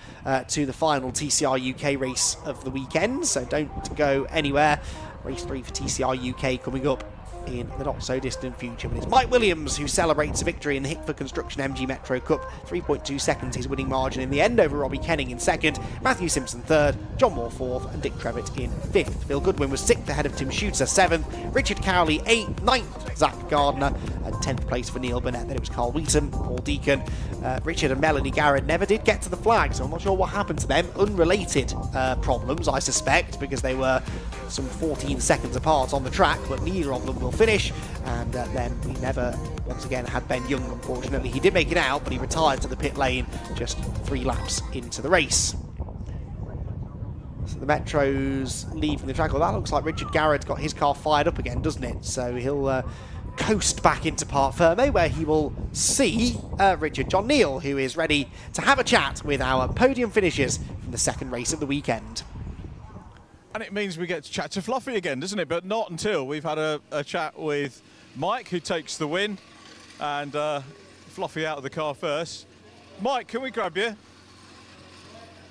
to the final TCR UK race of the weekend, so don't go anywhere. Race 3 for TCR UK coming up in the not so distant future. But it's Mike Williams who celebrates a victory in the Hickford Construction MG Metro Cup. 3.2 seconds his winning margin in the end over Robbie Kenning in 2nd, Matthew Simpson 3rd, John Moore 4th, and Dick Trevitt in 5th. Phil Goodwin was 6th ahead of Tim Shooter 7th, Richard Cowley 8th, 9th Zach Gardner, and 10th place for Neil Burnett. Then it was Carl Wheaton, Paul Deacon, Richard and Melanie Garrett never did get to the flag, so I'm not sure what happened to them. Unrelated problems, I suspect, because they were some 14 seconds apart on the track, but neither of them will finish. And then we never once again had Ben Young, unfortunately. He did make it out, but he retired to the pit lane just 3 laps into the race. So the Metro's leaving the track. Well, that looks like Richard Garrett's got his car fired up again, doesn't it? So he'll coast back into Parc Fermé, where he will see Richard John Neal, who is ready to have a chat with our podium finishers from the 2nd race of the weekend. And it means we get to chat to Fluffy again, doesn't it? But not until we've had a chat with Mike, who takes the win, and Fluffy out of the car first. Mike, can we grab you?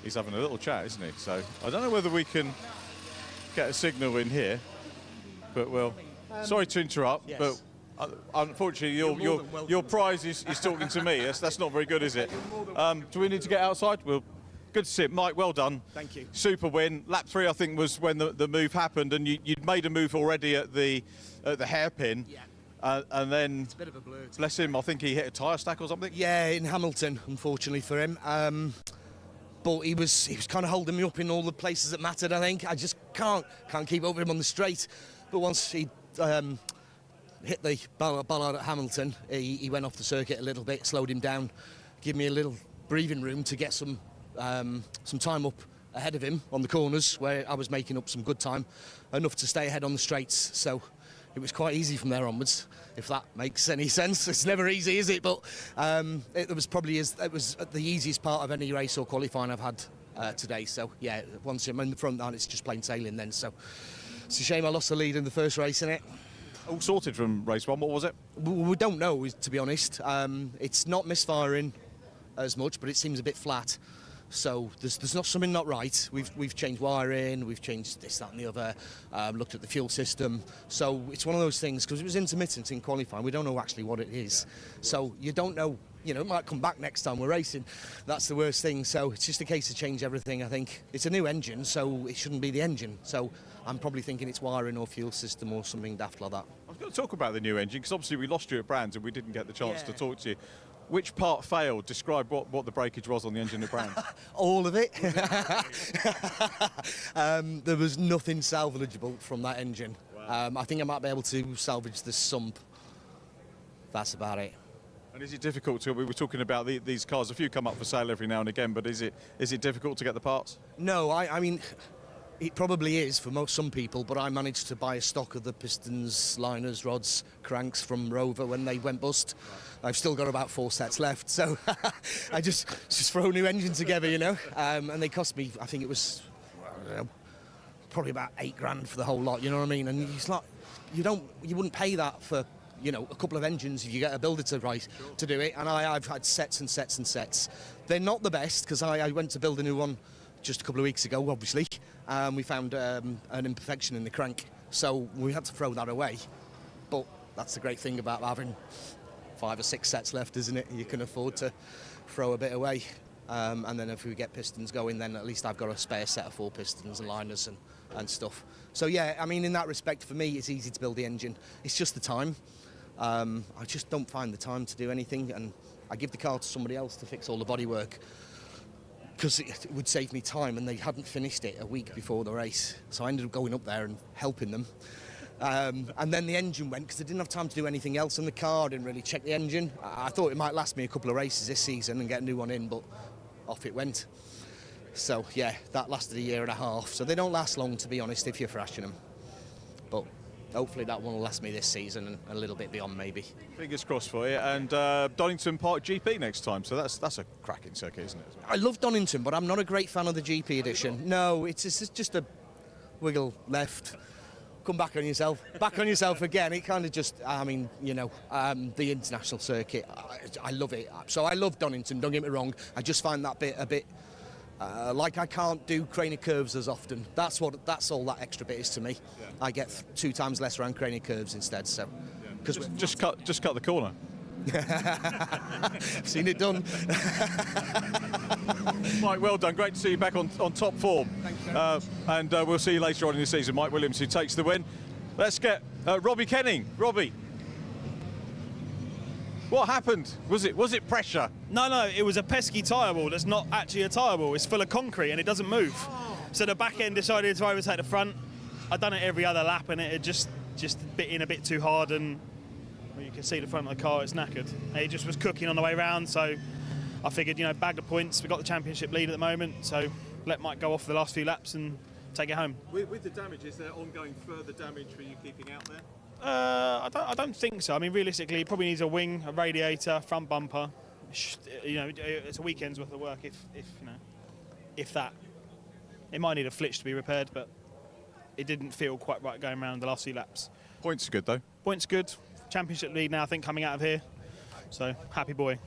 He's having a little chat, isn't he? So I don't know whether we can get a signal in here, but we'll. Sorry to interrupt, yes. but unfortunately your prize is talking to me. That's not very good, is it? Do we need to get outside? Well, good to see it. Mike, well done. Thank you. Super win. Lap 3, I think, was when the move happened, and you'd made a move already at the hairpin. Yeah. And then, it's a bit of a blur. Bless him, I think he hit a tyre stack or something. Yeah, in Hamilton, unfortunately for him. But he was kind of holding me up in all the places that mattered, I think. I just can't keep up with him on the straight. But once he hit the ballard at Hamilton, he went off the circuit a little bit, slowed him down, gave me a little breathing room to get some time up ahead of him on the corners, where I was making up some good time, enough to stay ahead on the straights. So it was quite easy from there onwards, if that makes any sense. It's never easy, is it? But it was the easiest part of any race or qualifying I've had today. So yeah, once I'm in the front, then it's just plain sailing then. So it's a shame I lost the lead in the first race, innit? All sorted from race 1. What was it? We don't know, to be honest. It's not misfiring as much, but it seems a bit flat. So there's not something not right. We've changed wiring, we've changed this, that and the other, looked at the fuel system. So it's one of those things, because it was intermittent in qualifying, we don't know actually what it is. So you don't know, it might come back next time we're racing. That's the worst thing. So it's just a case of change everything, I think. It's a new engine, so it shouldn't be the engine. So I'm probably thinking it's wiring or fuel system or something daft like that. I was going to talk about the new engine, because obviously we lost you at Brands and we didn't get the chance to talk to you. Which part failed? Describe what the breakage was on the engine at Brands. All of it. There was nothing salvageable from that engine. Wow. I think I might be able to salvage the sump. That's about it. And is it difficult to? We were talking about these cars. A few come up for sale every now and again, but is it difficult to get the parts? No, I mean, it probably is for some people, but I managed to buy a stock of the pistons, liners, rods, cranks from Rover when they went bust. I've still got about 4 sets left, so I just throw a new engine together, and they cost me, I think it was, I don't know, probably about $8,000 for the whole lot, you know what I mean? And it's like, you wouldn't pay that for, a couple of engines if you get a builder to do it, and I've had sets and sets and sets. They're not the best, because I went to build a new one just a couple of weeks ago, obviously. We found an imperfection in the crank, so we had to throw that away. But that's the great thing about having 5 or 6 sets left, isn't it? You can afford to throw a bit away. And then if we get pistons going, then at least I've got a spare set of 4 pistons and liners and stuff. So yeah, I mean, in that respect, for me, it's easy to build the engine. It's just the time. I just don't find the time to do anything, and I give the car to somebody else to fix all the bodywork, because it would save me time, and they hadn't finished it a week before the race. So I ended up going up there and helping them. And then the engine went, because I didn't have time to do anything else in the car. I didn't really check the engine. I thought it might last me a couple of races this season and get a new one in, but off it went. So yeah, that lasted a year and a half. So they don't last long, to be honest, if you're thrashing them. But hopefully that one will last me this season and a little bit beyond, maybe. Fingers crossed for you. And Donington Park GP next time, so that's a cracking circuit, isn't it? I love Donington, but I'm not a great fan of the GP edition. No, it's just a wiggle left, come back on yourself again. It kind of just, the international circuit, I love it. So I love Donington, don't get me wrong. I just find that bit a bit like I can't do Craney curves as often. That's all that extra bit is to me. Yeah. I get 2 times less around Craney curves instead. So, because just cut the corner. I've seen it done. Mike, well done. Great to see you back on top form. Thank you. And we'll see you later on in the season. Mike Williams, who takes the win. Let's get Robbie Kenning. Robbie, what happened? Was it pressure? No, it was a pesky tyre wall. That's not actually a tyre wall. It's full of concrete and it doesn't move. So the back end decided to overtake the front. I'd done it every other lap and it had just bit in a bit too hard, and well, you can see the front of the car, it's knackered. It just was cooking on the way round, so I figured, bag the points. We've got the championship lead at the moment, so let Mike go off for the last few laps and take it home. With the damage, is there ongoing further damage for you keeping out there? I don't think so. I mean, realistically, it probably needs a wing, a radiator, front bumper. It's a weekend's worth of work if that. It might need a flitch to be repaired, but it didn't feel quite right going around the last few laps. Points are good though. Points good. Championship lead now, I think, coming out of here. So happy boy.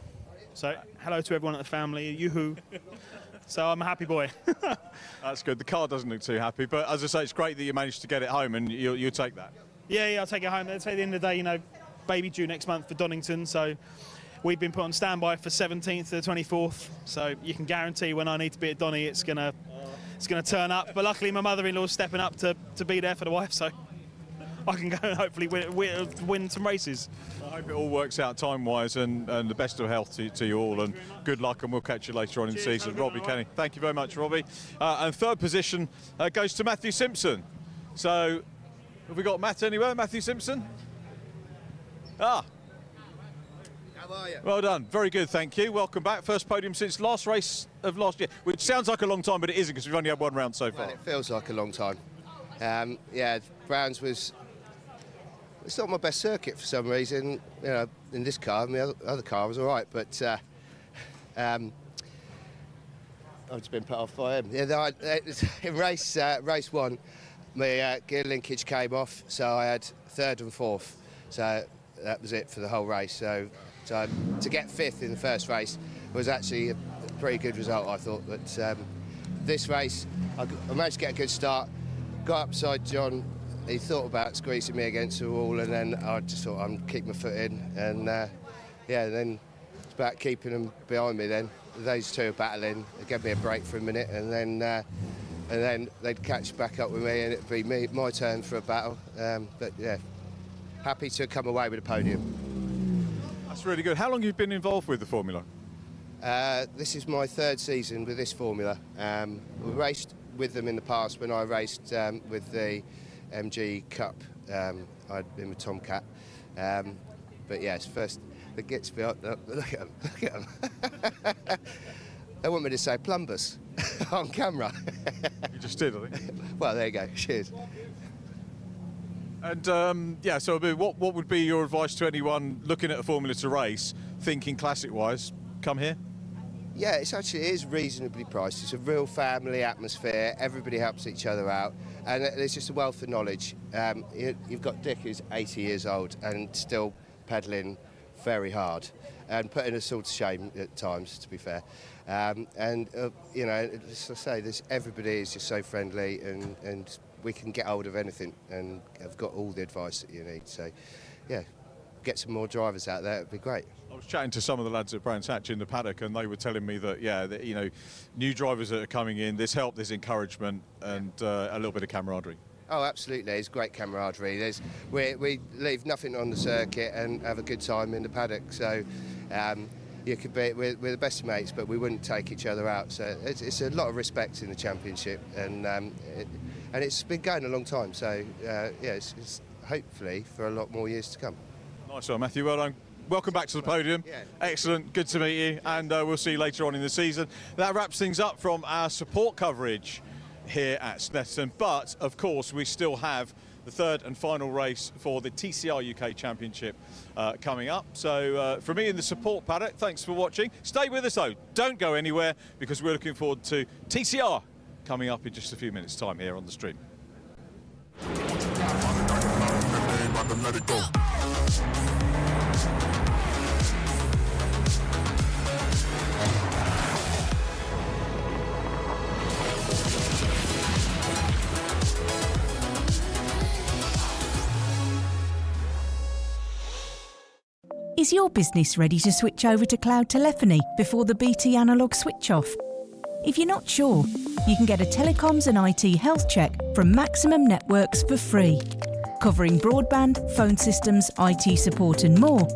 So hello to everyone at the family. Yoo-hoo. So I'm a happy boy. That's good. The car doesn't look too happy, but as I say, it's great that you managed to get it home, and you'll take that. Yeah, I'll take it home. Let's say at the end of the day, you know, baby due next month for Donington. So we've been put on standby for 17th to the 24th. So you can guarantee when I need to be at Donny, it's gonna turn up. But luckily, my mother-in-law's stepping up to be there for the wife, so I can go and hopefully win some races. I hope it all works out time-wise, and the best of health to you all, and good luck, and we'll catch you later on in the season. Robbie Kenny, thank you very much, Robbie. And third position goes to Matthew Simpson. So, have we got Matt anywhere? Matthew Simpson? Ah. How are you? Well done. Very good, thank you. Welcome back. First podium since last race of last year, which sounds like a long time, but it isn't, because we've only had one round so far. Well, it feels like a long time. Yeah, Browns was... It's not my best circuit for some reason, you know, in this car. The other car was all right, but I've just been put off by him. Yeah, in race one, my gear linkage came off, so I had third and fourth. So that was it for the whole race. So to get fifth in the first race was actually a pretty good result, I thought. But this race, I managed to get a good start, got up beside John. He thought about squeezing me against the wall, and then I just thought I'd keep my foot in, and yeah, then it's about keeping them behind me. Then those two are battling. They gave me a break for a minute, and then they'd catch back up with me, and it'd be my turn for a battle. But yeah, happy to come away with a podium. That's really good. How long have you been involved with the Formula? This is my third season with this Formula. We raced with them in the past when I raced with the MG Cup. I'd been with Tomcat, but yes, first it gets me up. Look at them. They want me to say plumbers on camera. You just did, I think. Well, there you go. Cheers. And yeah, so what would be your advice to anyone looking at a Formula to race, thinking classic-wise? Come here. Yeah, it is reasonably priced. It's a real family atmosphere. Everybody helps each other out, and there's just a wealth of knowledge. You've got Dick, who's 80 years old and still pedalling very hard, and putting us all to shame at times, to be fair. You know, as I say, everybody is just so friendly, and we can get hold of anything, and I've got all the advice that you need. So, yeah, get some more drivers out there. It'd be great. I was chatting to some of the lads at Brands Hatch in the paddock, and they were telling me that, yeah, you know, new drivers that are coming in, there's help, there's encouragement, and a little bit of camaraderie. Oh, absolutely. It's great camaraderie. We leave nothing on the circuit and have a good time in the paddock. So you could be, we're the best of mates, but we wouldn't take each other out. So it's a lot of respect in the championship, and it's been going a long time. So yeah, it's hopefully for a lot more years to come. Nice one, Matthew. Well done. Welcome back to the podium. Yeah. Excellent, good to meet you, and we'll see you later on in the season. That wraps things up from our support coverage here at Snetterton, but of course we still have the third and final race for the TCR UK Championship coming up. So from me in the support paddock, thanks for watching. Stay with us though, don't go anywhere, because we're looking forward to TCR coming up in just a few minutes' time here on the stream. Is your business ready to switch over to cloud telephony before the BT analog switch off? If you're not sure, you can get a telecoms and IT health check from Maximum Networks for free, covering broadband, phone systems, IT support and more.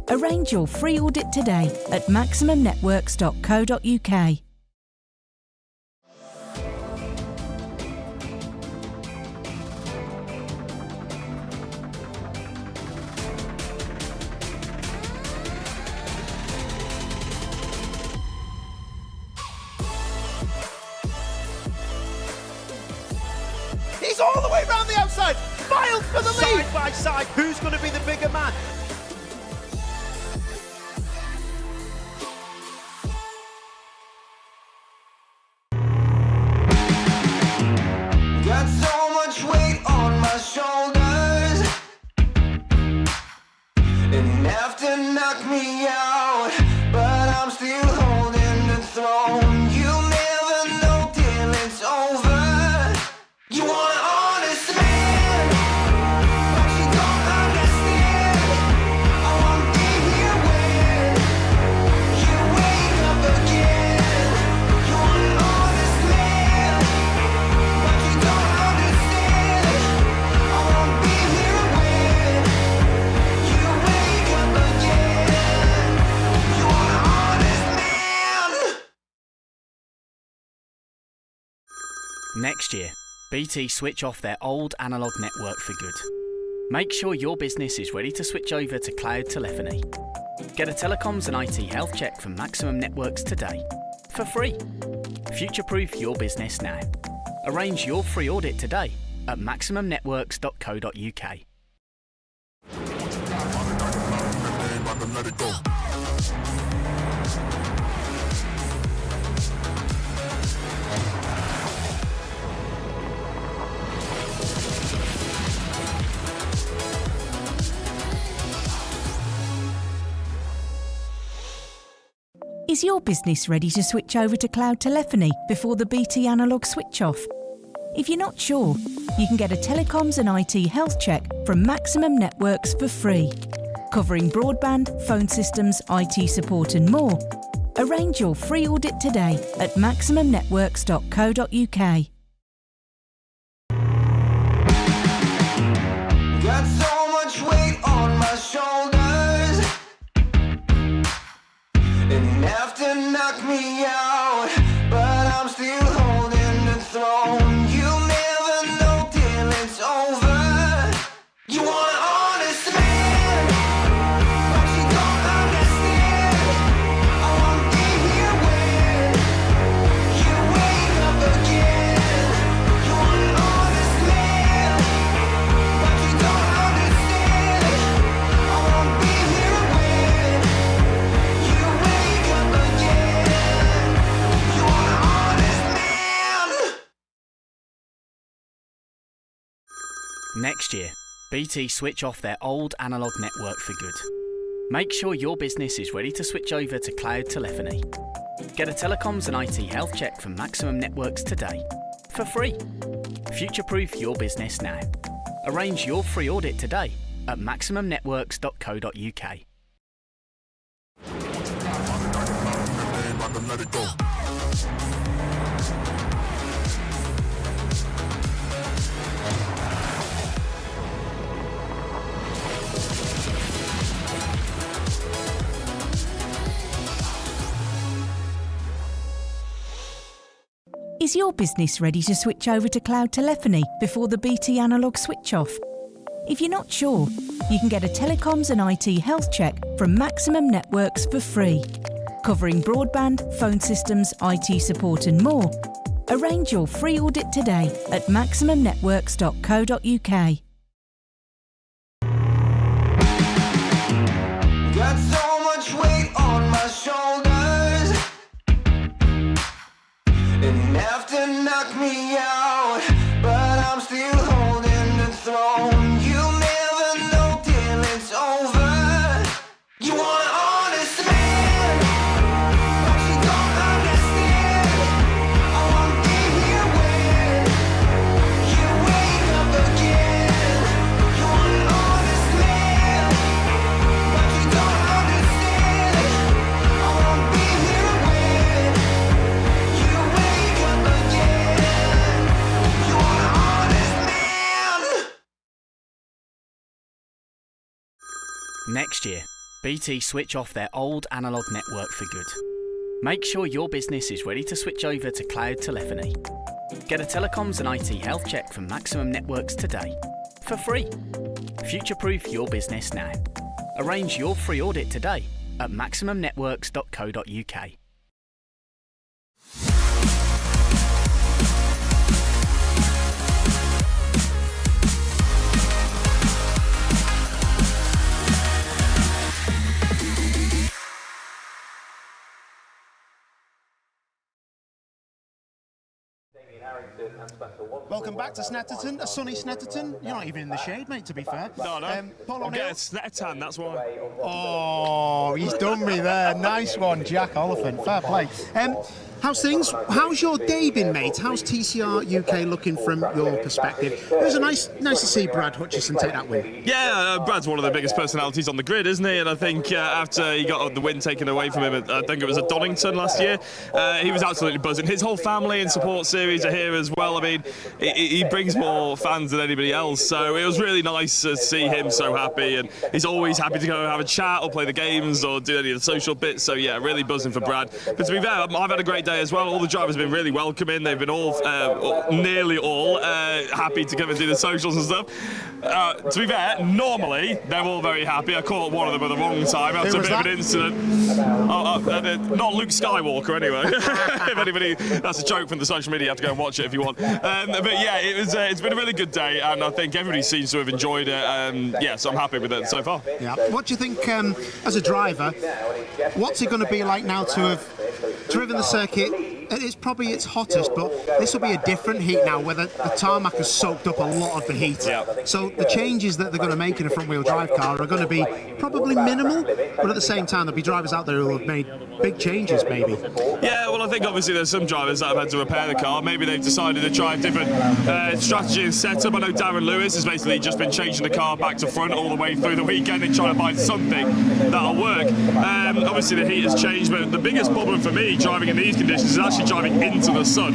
Arrange your free audit today at maximumnetworks.co.uk. He's all the way around the outside. Miles for the lead. Side by side, who's going to be the bigger man? Got so much weight Next year, BT switch off their old analogue network for good. Make sure your business is ready to switch over to cloud telephony. Get a telecoms and IT health check from Maximum Networks today, for free. Future-proof your business now. Arrange your free audit today at maximumnetworks.co.uk. Is your business ready to switch over to cloud telephony before the BT analogue switch off? If you're not sure, you can get a telecoms and IT health check from Maximum Networks for free, covering broadband, phone systems, IT support and more. Arrange your free audit today at maximumnetworks.co.uk. Got so much weight on my shoulders, enough to knock me out, but I'm still holding the throne. You'll never know till it's over. You want an honest man, but you don't understand. I won't be here when you wake up again. You want an honest man, but you don't understand. I won't be here when you wake up again. You want an honest man. Next year, BT switch off their old analogue network for good. Make sure your business is ready to switch over to cloud telephony. Get a telecoms and IT health check from Maximum Networks today, for free. Future-proof your business now. Arrange your free audit today at maximumnetworks.co.uk. Is your business ready to switch over to cloud telephony before the BT analogue switch off? If you're not sure, you can get a telecoms and IT health check from Maximum Networks for free, covering broadband, phone systems, IT support and more. Arrange your free audit today at maximumnetworks.co.uk. Got so much weight on my shoulders, enough to knock me out, but I'm still holding the throne. You'll never know till it's over. You want an honest man, but you don't understand. I won't be here when you wake up again. You want an honest man, but you don't understand. I won't be here when you wake up again. You want an honest man. Next year, BT switch off their old analogue network for good. Make sure your business is ready to switch over to cloud telephony. Get a telecoms and IT health check from Maximum Networks today, for free. Future-proof your business now. Arrange your free audit today at maximumnetworks.co.uk. Welcome back to Snetterton, a sunny Snetterton. You're not even in the shade, mate, to be fair. No. Paul I'm O'Neill. getting Snetterton, that's why. Oh, he's done me there. Nice one, Jack Oliphant. Fair play. How's things? How's your day been, mate? How's TCR UK looking from your perspective? It was nice to see Brad Hutchison take that win. Yeah, Brad's one of the biggest personalities on the grid, isn't he? And I think after he got the win taken away from him, I think it was at Donington last year, he was absolutely buzzing. His whole family and support series are here as well. I mean, he brings more fans than anybody else. So it was really nice to see him so happy, and he's always happy to go and have a chat or play the games or do any of the social bits. So yeah, really buzzing for Brad. But to be fair, I've had a great day as well. All the drivers have been really welcoming. They've been all, nearly all, happy to come and do the socials and stuff. To be fair, normally they're all very happy. I caught one of them at the wrong time after a bit of an incident. Not Luke Skywalker, anyway. If anybody, that's a joke from the social media. You have to go and watch it if you want. But yeah, it's been a really good day, and I think everybody seems to have enjoyed it. Yeah, so I'm happy with it so far. Yeah. What do you think, as a driver, what's it going to be like now to have driven the circuit? It's probably its hottest, but this will be a different heat now, where the tarmac has soaked up a lot of the heat. Yeah. So the changes that they're going to make in a front-wheel drive car are going to be probably minimal, but at the same time there'll be drivers out there who have made big changes, maybe. Yeah, well, I think obviously there's some drivers that have had to repair the car. Maybe they've decided to try a different strategy and setup. I know Darren Lewis has basically just been changing the car back to front all the way through the weekend and trying to find something that'll work. Obviously the heat has changed, but the biggest problem for me driving in these conditions is actually driving into the sun.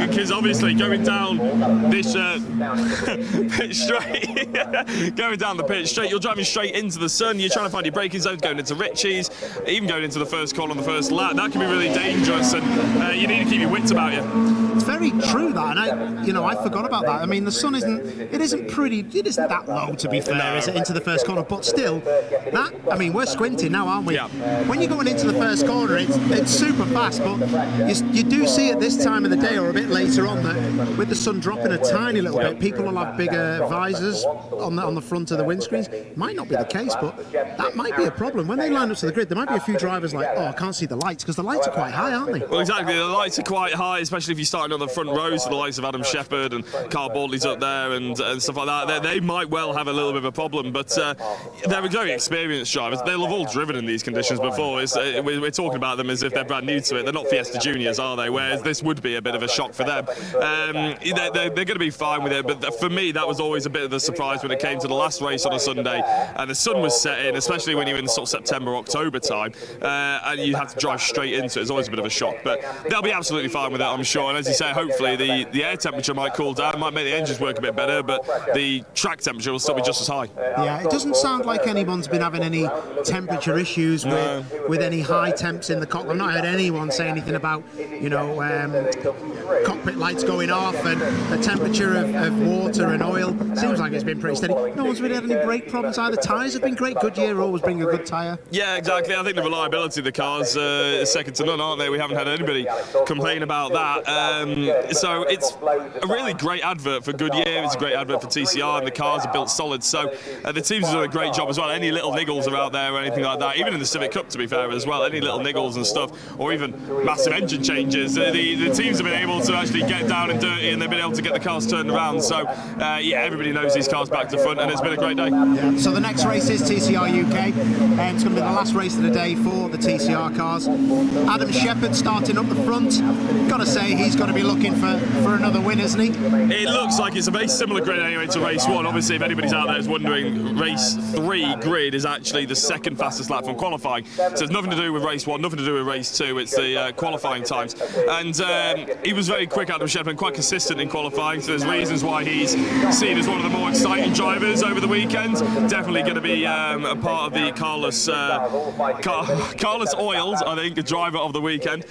Because obviously going down this pitch straight, going down the pitch straight, you're driving straight into the sun. You're trying to find your braking zones, going into Ritchie's, even going into the first corner on the first lap. That can be really dangerous, and you need to keep your wits about you. It's very true that, and I forgot about that. I mean, the sun isn't that low, to be fair, is it, into the first corner? But still, we're squinting now, aren't we? Yeah. When you're going into the first corner, it's super fast, but you do see at this time of the day or a bit later on that with the sun dropping a tiny little bit, people will have bigger visors on the front of the windscreens. Might not be the case, but that might be a problem. When they line up to the grid, there might be a few drivers like, oh, I can't see the lights, because the lights are quite high, aren't they? Well, exactly. The lights are quite high, especially if you're starting on the front rows, so the likes of Adam Shepherd and Carl Baldley's up there and stuff like that. They might well have a little bit of a problem, but they're very experienced drivers. They'll have all driven in these conditions before. We're talking about them as if they're brand new to it. They're not Fiesta Juniors, are they? Whereas this would be a bit of a shock for them. They're going to be fine with it, but for me, that was always a bit of a surprise when it came to the last race on a Sunday, and the sun was setting, especially when you're in sort of September, October time, and you have to drive straight into it. It's always a bit of a shock, but they'll be absolutely fine with it, I'm sure. And as you say, hopefully the air temperature might cool down, might make the engines work a bit better, but the track temperature will still be just as high. Yeah, it doesn't sound like anyone's been having any temperature issues with any high temps in the cockpit. I've not heard anyone say anything about, cockpit lights going off and the temperature of water and oil. Seems like it's been pretty steady. No one's really had any brake problems either. Tyres have been great. Goodyear always bring a good tyre. Yeah, exactly. I think the reliability of the cars is second to none, aren't they? We haven't had anybody complain about that. So it's a really great advert for Goodyear. It's a great advert for TCR, and the cars are built solid. So the teams have done a great job as well. Any little niggles are out there or anything like that, even in the Civic Cup, to be fair, as well. Any little niggles and stuff, or even massive engine changes, the teams have been able to actually get down and dirty, and they've been able to get the cars turned around. So yeah, everybody knows these cars back to front, and it's been a great day. Yeah. So the next race is TCR UK, and it's going to be the last race of the day for the TCR cars. Adam Shepherd starting up the front. Got to say, he's got to be looking for another win, isn't he? It looks like it's a very similar grid anyway to race 1. Obviously, if anybody's out there is wondering, race 3 grid is actually the second fastest lap from qualifying. So it's nothing to do with race 1, nothing to do with race 2. It's the qualifying times. And he was very quick, Adam Shepherd, and quite consistent in qualifying. So there's reasons why he's seen as one of the more exciting drivers over the weekend. Definitely going to be a part of the Carlos Oils, I think, the driver of the weekend.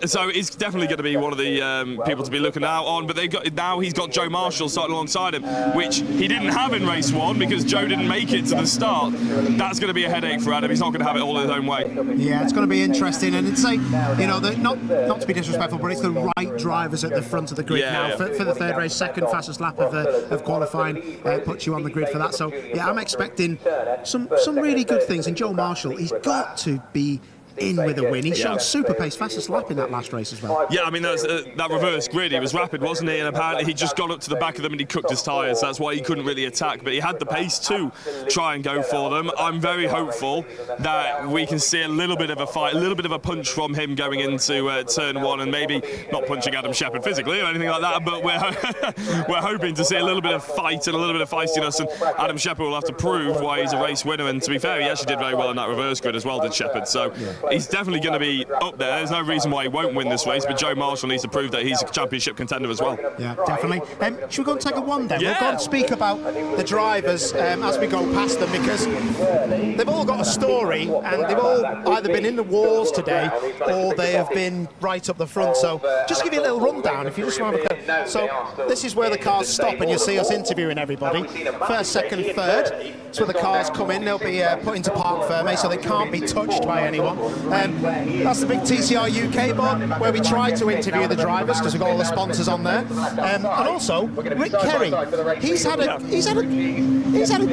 So he's definitely going to be one of the people to be looking out on. But now he's got Joe Marshall starting alongside him, which he didn't have in race 1 because Joe didn't make it to the start. That's going to be a headache for Adam. He's not going to have it all his own way. Yeah, it's going to be interesting, and it's like, not to be disrespectful, but it's the right drivers at the front of the grid now. For the third race, second fastest lap of qualifying puts you on the grid for that. So yeah, I'm expecting some really good things. And Joe Marshall, he's got to be in with a win. He showed super pace, fastest lap in that last race as well. Yeah, I mean, that reverse grid, he was rapid, wasn't he? And apparently he just got up to the back of them and he cooked his tyres. That's why he couldn't really attack, but he had the pace to try and go for them. I'm very hopeful that we can see a little bit of a fight, a little bit of a punch from him going into turn 1, and maybe not punching Adam Shepherd physically or anything like that, but we're hoping to see a little bit of fight and a little bit of feistiness, and Adam Shepherd will have to prove why he's a race winner. And to be fair, he actually did very well in that reverse grid as well, did Shepherd. So he's definitely going to be up there. There's no reason why he won't win this race, but Joe Marshall needs to prove that he's a championship contender as well. Yeah, definitely. Should we go and take a one then? Yeah. We'll go and speak about the drivers as we go past them, because they've all got a story and they've all either been in the wars today or they have been right up the front. So just give you a little rundown if you just want to have a... So this is where the cars stop and you'll see us interviewing everybody. First, second, third. It's where the cars come in. They'll be put into park firmly so they can't be touched by anyone. That's the big TCR UK board where we try to interview the drivers because we've got all the sponsors on there. And also Rick Kerry, he's had a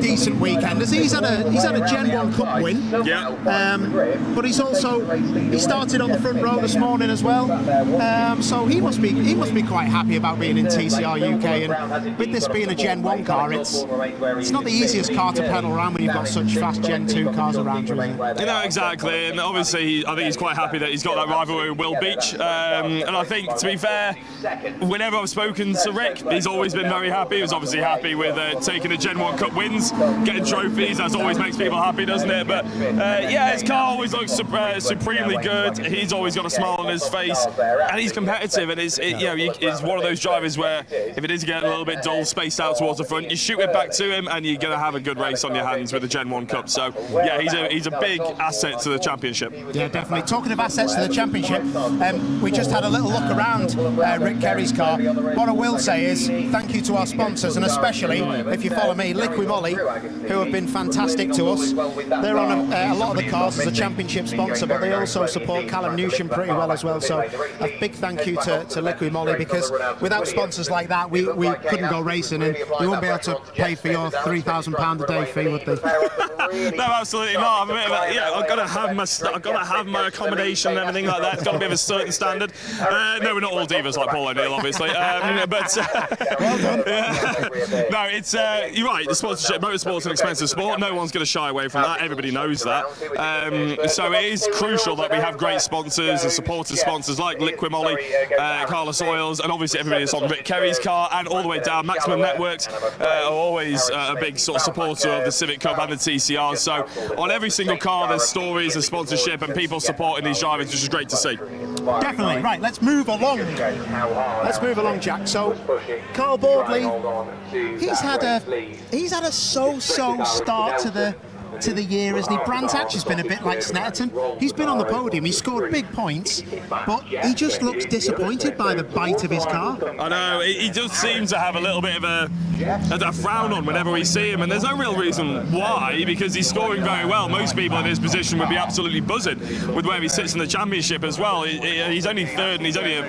decent weekend. He's had a Gen 1 Cup win. Yeah. But he started on the front row this morning as well. So he must be quite happy about being in TCR UK. And with this being a Gen 1 car, it's not the easiest car to pedal around when you've got such fast Gen 2 cars around you, is it? You know, exactly, and obviously I think he's quite happy that he's got that rivalry with Will Beach, and I think, to be fair, whenever I've spoken to Rick, he's always been very happy. He was obviously happy with taking the Gen 1 Cup wins, getting trophies. That always makes people happy, doesn't it? But yeah, his car always looks supremely good. He's always got a smile on his face, and he's competitive, and it's one of those drivers where if it is getting a little bit dull, spaced out towards the front, you shoot it back to him and you're going to have a good race on your hands with the Gen 1 Cup. So yeah, he's a big asset to the championship. Yeah, definitely. Talking of assets to the championship, we just had a little look around Rick Kerry's car. What I will say is thank you to our sponsors, and especially, if you follow me, Liqui Moly, who have been fantastic to us. They're on a lot of the cars as a championship sponsor, but they also support Callum Newsham pretty well as well. So a big thank you to Liqui Moly, because without sponsors like that, we couldn't go racing, and we wouldn't be able to pay for your £3,000 a day fee, would they? No, absolutely not. I've got to have my accommodation and everything like that. It's got to be of a certain standard. No, we're not all divas like Paul O'Neill, obviously. But well done. No, it's you're right. The sponsorship, motorsport's an expensive sport. No one's going to shy away from that. Everybody knows that. So it is crucial that we have great sponsors and supportive sponsors like Liqui Moly, Carlos Oils, and obviously everybody that's on Rick Kerry's car and all the way down. Maximum Networks are always a big sort of supporter of the Civic Cup and the TCR. So on every single car, there's stories and sponsorship and people supporting these drivers, which is great to see. Definitely. Right, let's move along. Let's move along, Jack. So, Carl Boardley, he's had a so-so start to the year, isn't he? Brandt Hatch has been a bit like Snetterton. He's been on the podium, he scored big points, but he just looks disappointed by the bite of his car. I know, he just seems to have a little bit of a frown on whenever we see him, and there's no real reason why, because he's scoring very well. Most people in his position would be absolutely buzzing with where he sits in the championship as well. He's only third, and he's only a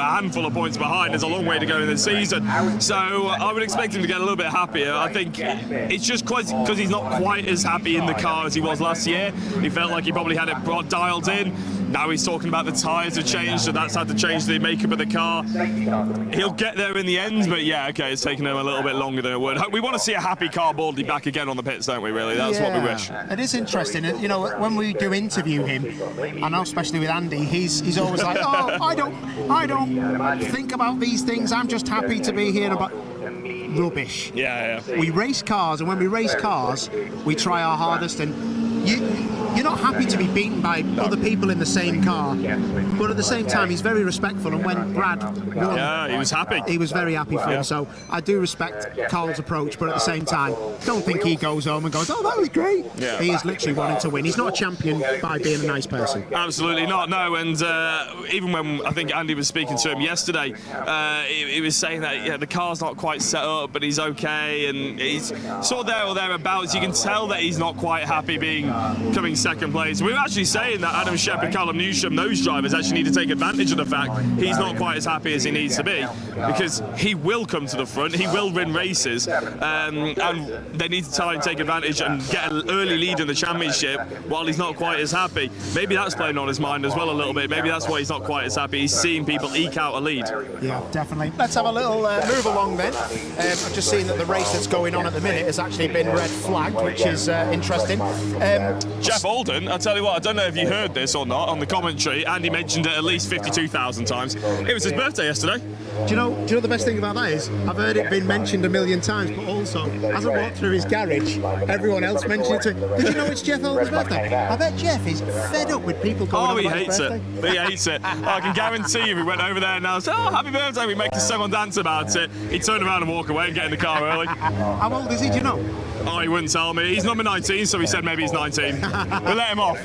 handful of points behind. There's a long way to go in the season, so I would expect him to get a little bit happier. I think it's just quite because he's not quite as happy in the car as he was last year. He felt like he probably had it dialed in. Now he's talking about the tyres have changed, so that's had to change the makeup of the car. He'll get there in the end, but yeah, okay, it's taken him a little bit longer than it would. We want to see a happy Carl Boardley back again on the pits, don't we, really? That's what we wish. It is interesting, you know, when we do interview him, I know especially with Andy, he's always like, oh, I don't think about these things, I'm just happy to be here. But rubbish. Yeah. We race cars, and when we race cars, we try our hardest, and you're not happy to be beaten by other people in the same car, but at the same time he's very respectful, and when Brad won, yeah, he was happy. He was very happy for him, so I do respect Carl's approach, but at the same time, don't think he goes home and goes, oh, that was great. Yeah. He is literally wanting to win. He's not a champion by being a nice person. Absolutely not, no, and even when I think Andy was speaking to him yesterday, he was saying that the car's not quite set up, but he's okay, and he's sort of there or thereabouts. You can tell that he's not quite happy coming second place. We were actually saying that Adam Shepherd, Callum Newsham, those drivers actually need to take advantage of the fact he's not quite as happy as he needs to be, because he will come to the front, he will win races, and they need to try and take advantage and get an early lead in the championship while he's not quite as happy. Maybe that's playing on his mind as well a little bit. Maybe that's why he's not quite as happy. He's seeing people eke out a lead. Yeah, definitely. Let's have a little move along then. I've just seen that the race that's going on at the minute has actually been red flagged, which is interesting. Jeff Alden, I'll tell you what, I don't know if you heard this or not on the commentary. Andy mentioned it at least 52,000 times. It was his birthday yesterday. Do you know the best thing about that is? I've heard it been mentioned a million times, but also, as I walk through his garage, everyone else mentioned it to him. Did you know it's Jeff Elden's birthday? I bet Jeff is fed up with people going on about his birthday. He hates it. I can guarantee you, if he went over there now and said, "Oh, happy birthday," we make a song and dance about it, he'd turn around and walk away and get in the car early. How old is he, do you know? Oh, he wouldn't tell me. He's number 19, so he said maybe he's 19. We'll let him off.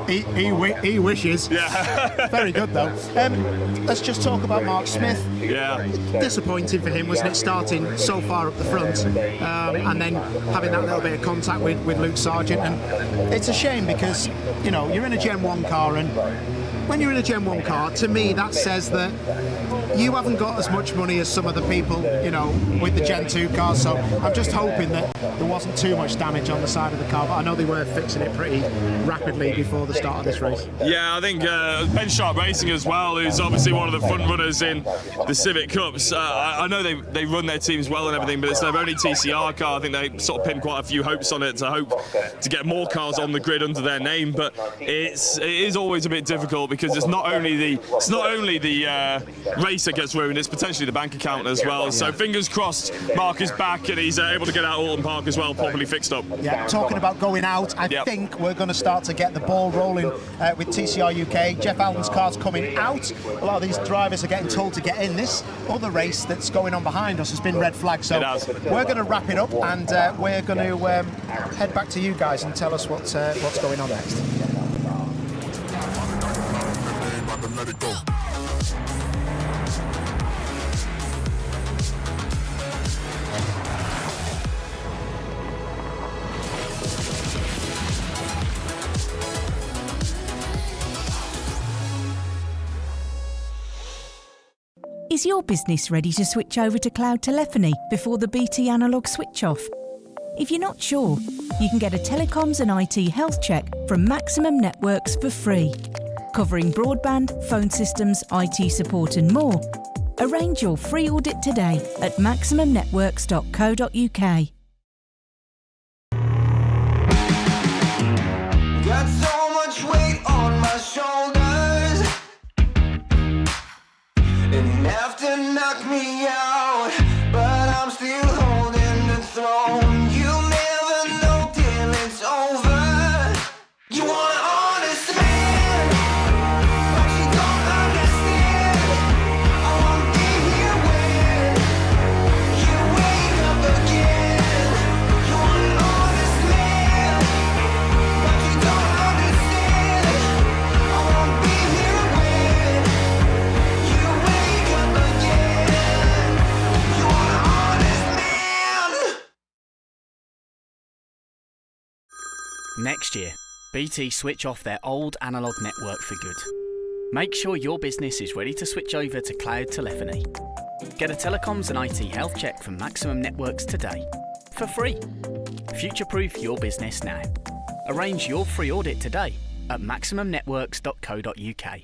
he wishes. Yeah. Very good, though. Let's just talk about Mark Smith. Yeah. Disappointing for him, wasn't it, starting so far up the front and then having that little bit of contact with Luke Sargent. And it's a shame because, you know, you're in a Gen 1 car, and when you're in a Gen 1 car, to me that says that you haven't got as much money as some of the people, you know, with the Gen 2 cars. So I'm just hoping that there wasn't too much damage on the side of the car, but I know they were fixing it pretty rapidly before the start of this race. Yeah, I think Ben Sharp Racing as well, who's obviously one of the front runners in the Civic Cups. I know they run their teams well and everything, but it's their only TCR car. I think they sort of pinned quite a few hopes on it to hope to get more cars on the grid under their name. But it is always a bit difficult because it's not only the race that gets ruined, it's potentially the bank account as well. So fingers crossed, Mark is back and he's able to get out Alton Park as well, properly fixed up. Yeah, talking about going out, I think we're going to start to get the ball rolling with TCR UK. Jeff Alden's car's coming out. A lot of these drivers are getting told to get in. This other race that's going on behind us has been red flagged, so we're going to wrap it up and we're going to head back to you guys and tell us what's going on next. Let it go. Is your business ready to switch over to cloud telephony before the BT analog switch off? If you're not sure, you can get a telecoms and IT health check from Maximum Networks for free, covering broadband, phone systems, IT support and more. Arrange your free audit today at maximumnetworks.co.uk. Got so much weight on my shoulders, enough to knock me out, but I'm still holding the throne. You'll never know till it's over. You want an honest man, but you don't understand. I won't be here when you wake up again. You want an honest man, but you don't understand. I won't be here when you wake up again. You want an honest man. Next year, BT switch off their old analogue network for good. Make sure your business is ready to switch over to cloud telephony. Get a telecoms and IT health check from Maximum Networks today, for free. Future-proof your business now. Arrange your free audit today at maximumnetworks.co.uk.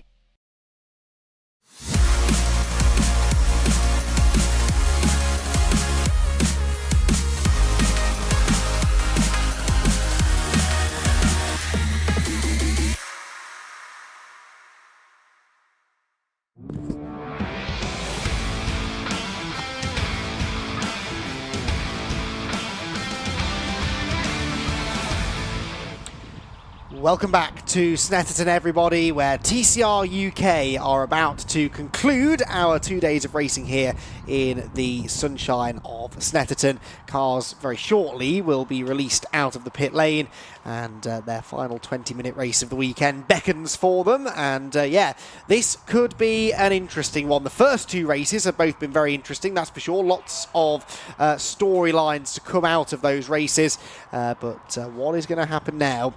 Welcome back to Snetterton, everybody, where TCR UK are about to conclude our 2 days of racing here in the sunshine of Snetterton. Cars very shortly will be released out of the pit lane, and their final 20-minute race of the weekend beckons for them. And yeah, this could be an interesting one. The first two races have both been very interesting, that's for sure. Lots of storylines to come out of those races. But what is going to happen now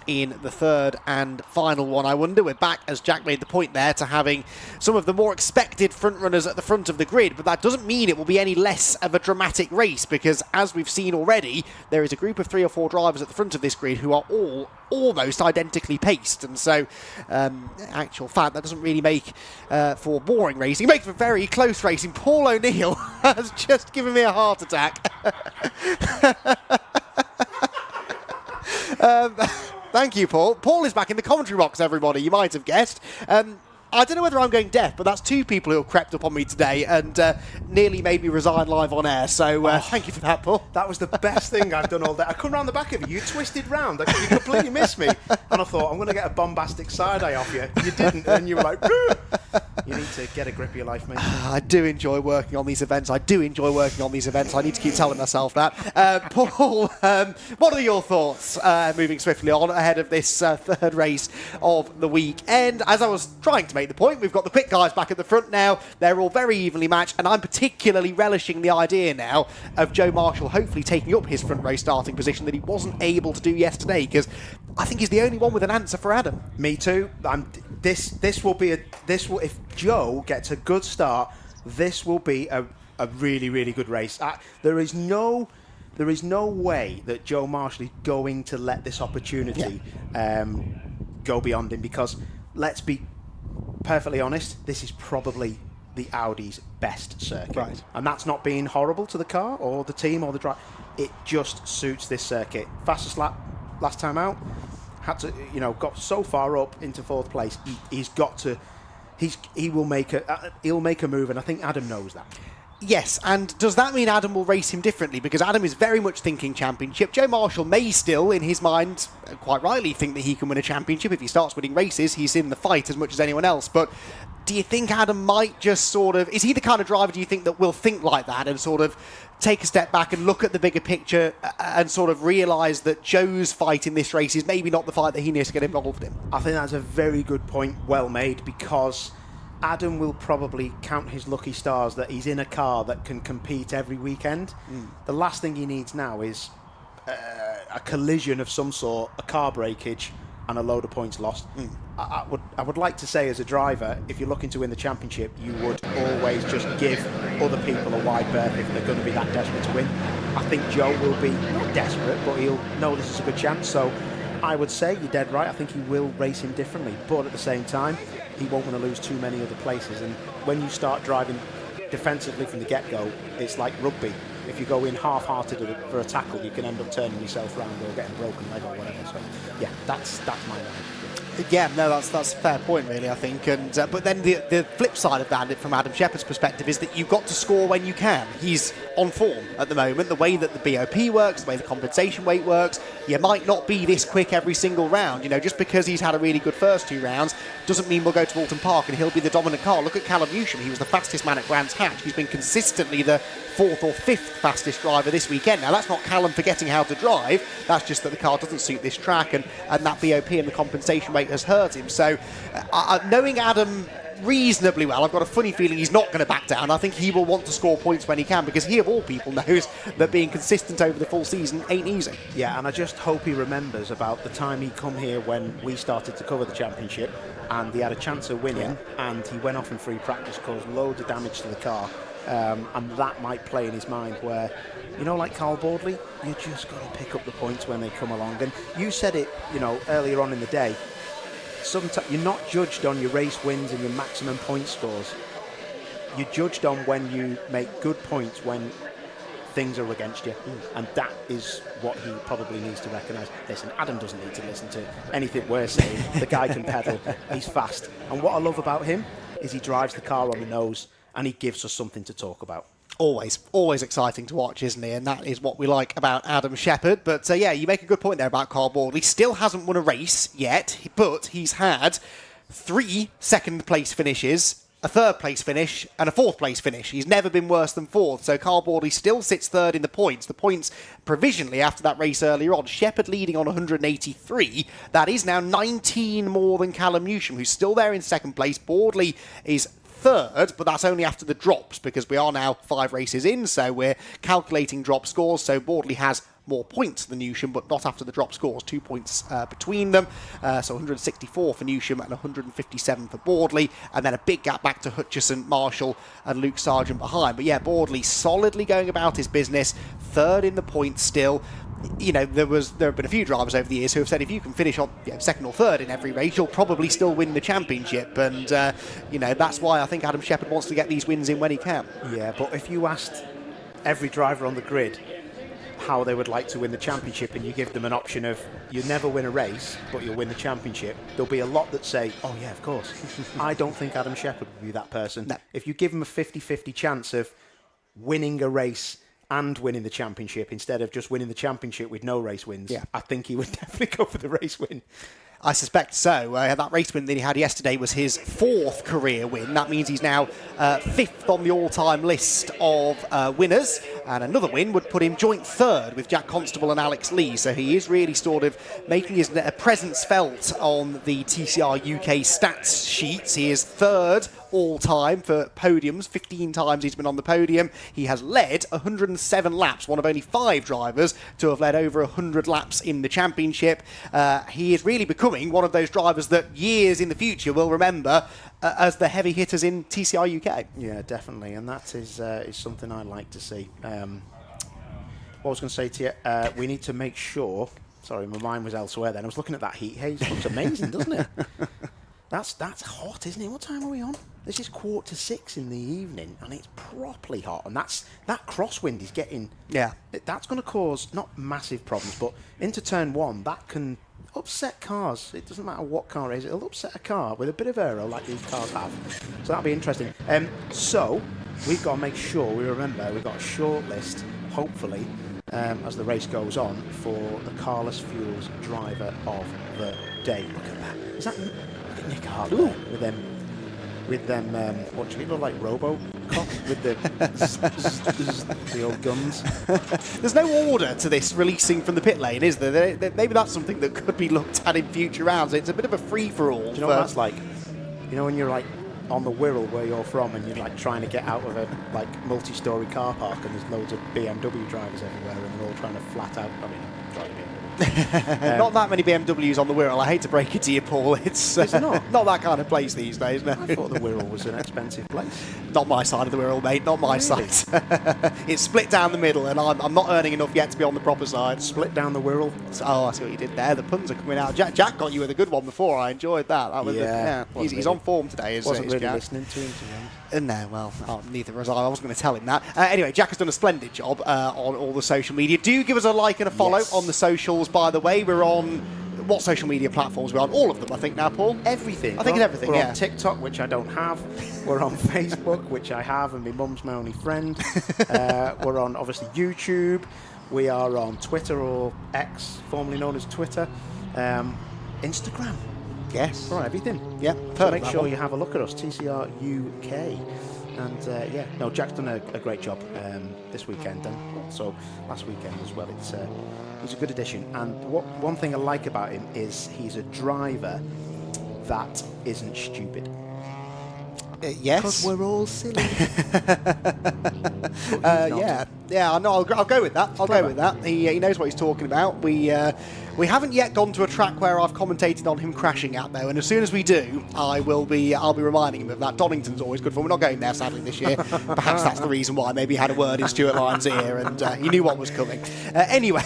in the third and final one, I wonder? We're back, as Jack made the point there, to having some of the more expected front runners at the front of the grid, but that doesn't mean it will be any less of a dramatic race, because as we've seen already, there is a group of 3 or 4 drivers at the front of this grid who are all almost identically paced, and so actual fact, that doesn't really make for boring racing. It makes for very close racing. Paul O'Neill has just given me a heart attack. Thank you, Paul. Paul is back in the commentary box, everybody, you might have guessed. I don't know whether I'm going deaf, but that's 2 people who have crept up on me today and nearly made me resign live on air. So thank you for that, Paul. That was the best thing I've done all day. I come round the back of you, you twisted round, you completely missed me. And I thought, I'm going to get a bombastic side-eye off you. You didn't, and you were like, "Roo!" You need to get a grip of your life, mate. I do enjoy working on these events. I need to keep telling myself that. Paul, what are your thoughts moving swiftly on ahead of this third race of the weekend? As I was trying to make the point, we've got the quick guys back at the front now. They're all very evenly matched, and I'm particularly relishing the idea now of Joe Marshall hopefully taking up his front row starting position that he wasn't able to do yesterday, because I think he's the only one with an answer for Adam. Me too. If Joe gets a good start, this will be a really, really good race. There is no way that Joe Marshall is going to let this opportunity go beyond him, because let's be perfectly honest, this is probably the Audi's best circuit. Right. And that's not being horrible to the car or the team or the driver. It just suits this circuit. Fastest lap last time out. Had to, got so far up into 4th place. He'll make a move, and I think Adam knows that. Yes, and does that mean Adam will race him differently? Because Adam is very much thinking championship. Joe Marshall may still, in his mind, quite rightly, think that he can win a championship. If he starts winning races, he's in the fight as much as anyone else. But do you think Adam might just sort of... Is he the kind of driver, do you think, that will think like that and sort of take a step back and look at the bigger picture and sort of realise that Joe's fight in this race is maybe not the fight that he needs to get involved in? I think that's a very good point, well made, because Adam will probably count his lucky stars that he's in a car that can compete every weekend. The last thing he needs now is a collision of some sort, a car breakage, and a load of points lost. I would like to say, as a driver, if you're looking to win the championship, you would always just give other people a wide berth if they're going to be that desperate to win. I think Joe will be not desperate, but he'll know this is a good chance. So I would say you're dead right. I think he will race him differently, but at the same time, he won't want to lose too many other places. And when you start driving defensively from the get-go, it's like rugby. If you go in half-hearted for a tackle, you can end up turning yourself around or getting a broken leg or whatever. So, yeah, that's my line. Yeah, no, that's a fair point, really, I think. And but then the flip side of that, from Adam Shepherd's perspective, is that you've got to score when you can. He's on form at the moment. The way that the BOP works, the way the compensation weight works, you might not be this quick every single round. Just because he's had a really good first 2 rounds doesn't mean we'll go to Alton Park and he'll be the dominant car. Look at Callum Newsham. He was the fastest man at Brands Hatch. He's been consistently the 4th or 5th fastest driver this weekend. Now, that's not Callum forgetting how to drive. That's just that the car doesn't suit this track, and that BOP and the compensation weight has hurt him. So, knowing Adam reasonably well, I've got a funny feeling he's not going to back down. I think he will want to score points when he can, because he, of all people, knows that being consistent over the full season ain't easy. Yeah, and I just hope he remembers about the time he come here when we started to cover the championship, and he had a chance of winning, and he went off in free practice, caused loads of damage to the car. And that might play in his mind where, like Carl Bordley, you just got to pick up the points when they come along. And you said it, earlier on in the day, sometimes you're not judged on your race wins and your maximum point scores. You're judged on when you make good points when things are against you. And that is what he probably needs to recognise. Listen, Adam doesn't need to listen to anything we're saying. The guy can pedal, he's fast. And what I love about him is he drives the car on the nose, and he gives us something to talk about. Always exciting to watch, isn't he? And that is what we like about Adam Shepherd. But yeah, you make a good point there about Carl Bordley. Still hasn't won a race yet, but he's had 3 second-place finishes, a third-place finish, and a fourth-place finish. He's never been worse than 4th, so Carl Bordley still sits 3rd in the points. The points provisionally after that race earlier on. Shepherd leading on 183. That is now 19 more than Callum Newsham, who's still there in 2nd place. Bordley is 3rd, but that's only after the drops, because we are now 5 races in, so we're calculating drop scores. So Bordley has more points than Newsham, but not after the drop scores. 2 points between them, so 164 for Newsham and 157 for Bordley, and then a big gap back to Hutchison, Marshall and Luke Sargent behind. But yeah, Bordley solidly going about his business, 3rd in the points still. There have been a few drivers over the years who have said if you can finish on 2nd or 3rd in every race, you'll probably still win the championship. And that's why I think Adam Shepherd wants to get these wins in when he can. Yeah, but if you asked every driver on the grid how they would like to win the championship, and you give them an option of you never win a race, but you'll win the championship, there'll be a lot that say, oh yeah, of course. I don't think Adam Shepherd would be that person. No. If you give him a 50-50 chance of winning a race and winning the championship instead of just winning the championship with no race wins, I think he would definitely go for the race win. I suspect so. That race win that he had yesterday was his 4th career win. That means he's now 5th on the all-time list of winners, and another win would put him joint 3rd with Jack Constable and Alex Lee. So he is really sort of making his presence felt on the TCR UK stats sheets. He is 3rd all-time for podiums. 15 times he's been on the podium. He has led 107 laps, one of only 5 drivers to have led over 100 laps in the championship. He is really becoming one of those drivers that years in the future will remember as the heavy hitters in TCR UK. Yeah, definitely, and that is something I like to see. What I was going to say to you, we need to make sure... Sorry, my mind was elsewhere then. I was looking at that heat haze. It looks amazing, doesn't it? That's hot, isn't it? What time are we on? This is 5:45 in the evening, and it's properly hot. And that crosswind is getting... Yeah. That's going to cause not massive problems, but into turn 1, that can upset cars. It doesn't matter what car it is. It'll upset a car with a bit of aero like these cars have. So that'll be interesting. So we've got to make sure we remember we've got a short list, hopefully, as the race goes on, for the Carless Fuels driver of the day. Look at that. Is that... Look at Nick Hart with them, what do you look like, Robo-Cops with the old guns. There's no order to this releasing from the pit lane, is there? Maybe that's something that could be looked at in future rounds. It's a bit of a free-for-all. Do you know what that's like? You know when you're like on the Wirral where you're from and you're like trying to get out of a like multi-story car park and there's loads of BMW drivers everywhere and they're all trying to flat out, I mean, driving BMW. Not that many BMWs on the Wirral. I hate to break it to you, Paul. It's not that kind of place these days. No. I thought the Wirral was an expensive place. Not my side of the Wirral, mate. Not my side. It's split down the middle, and I'm not earning enough yet to be on the proper side. Split down the Wirral. Oh, I see what you did there. The puns are coming out. Jack got you with a good one before. I enjoyed that. That was he's on form today. Wasn't really Jack. listening to him, to be honest. No, well, neither was I. I wasn't going to tell him that. Anyway, Jack has done a splendid job on all the social media. Do give us a like and a follow on the socials, by the way. We're on... What social media platforms? We're on all of them, I think, now, Paul? Everything. I think it's everything, We're on TikTok, which I don't have. We're on Facebook, which I have, and my mum's my only friend. We're on, obviously, YouTube. We are on Twitter, or X, formerly known as Twitter. Instagram. Yes. We're on everything. Yeah. So make sure you have a look at us, TCR UK. And Jack's done a great job this weekend, and also last weekend as well. He's a good addition. And one thing I like about him is he's a driver that isn't stupid. Yes. Because we're all silly. Yeah. No, I'll go with that. I'll go with that. He knows what he's talking about. We haven't yet gone to a track where I've commentated on him crashing at, though, and as soon as we do, I'll be reminding him of that. Donington's always good fun. We're not going there, sadly, this year. Perhaps that's the reason why. Maybe he had a word in Stuart Lyon's ear, and he knew what was coming. Anyway,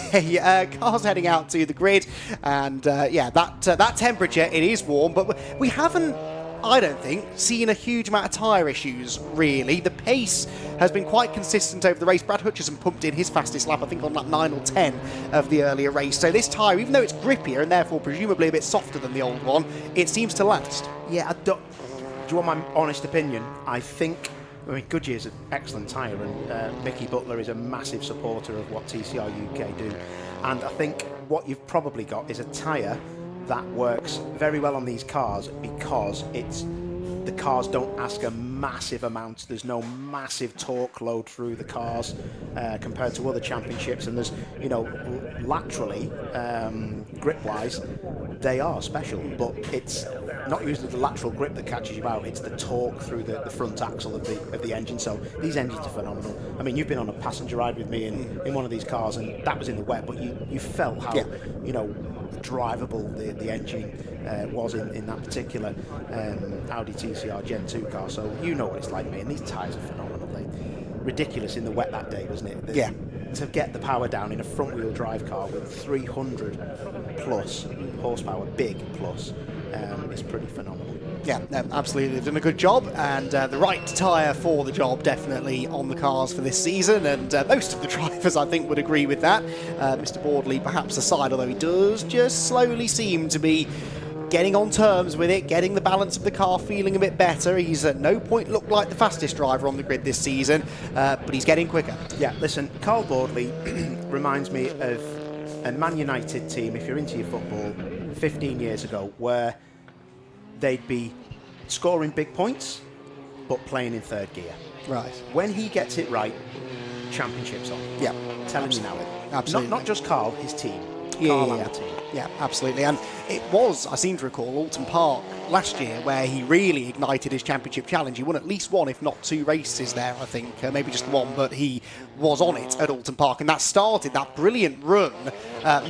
cars heading out to the grid, and that temperature, it is warm, but we haven't, I don't think, seen a huge amount of tyre issues, really. The pace has been quite consistent over the race. Brad Hutchison pumped in his fastest lap, I think, on lap 9 or 10 of the earlier race. So this tyre, even though it's grippier and therefore presumably a bit softer than the old one, it seems to last. Yeah, do you want my honest opinion? I mean, Goodyear's an excellent tyre, and Mickey Butler is a massive supporter of what TCR UK do. And I think what you've probably got is a tyre that works very well on these cars because the cars don't ask a massive amount. There's no massive torque load through the cars compared to other championships, and there's, laterally, grip-wise, they are special, but it's not usually the lateral grip that catches you out, it's the torque through the front axle of the engine. So these engines are phenomenal. I mean, you've been on a passenger ride with me in one of these cars, and that was in the wet, but you felt how, drivable the engine was in that particular Audi TCR Gen 2 car. So you know what it's like, mate, and these tyres are phenomenal. Ridiculous in the wet that day, wasn't it? To get the power down in a front-wheel drive car with 300 plus horsepower, big plus, is pretty phenomenal. Yeah, absolutely. They've done a good job, and the right tyre for the job definitely on the cars for this season, and most of the drivers, I think, would agree with that. Mr. Boardley perhaps aside, although he does just slowly seem to be getting on terms with it, getting the balance of the car feeling a bit better. He's at no point looked like the fastest driver on the grid this season, but he's getting quicker. Yeah, listen, Carl Boardley reminds me of a Man United team, if you're into your football, 15 years ago, where they'd be scoring big points, but playing in third gear. Right. When he gets it right, championship's on. Yeah. Telling you now. Absolutely. Not just Carl, his team. Yeah, Carl yeah, and yeah. the team. Yeah, absolutely. And it was, I seem to recall, Alton Park last year where he really ignited his championship challenge. He won at least one, if not two races there, I think. Maybe just one, but he was on it at Alton Park. And that started that brilliant run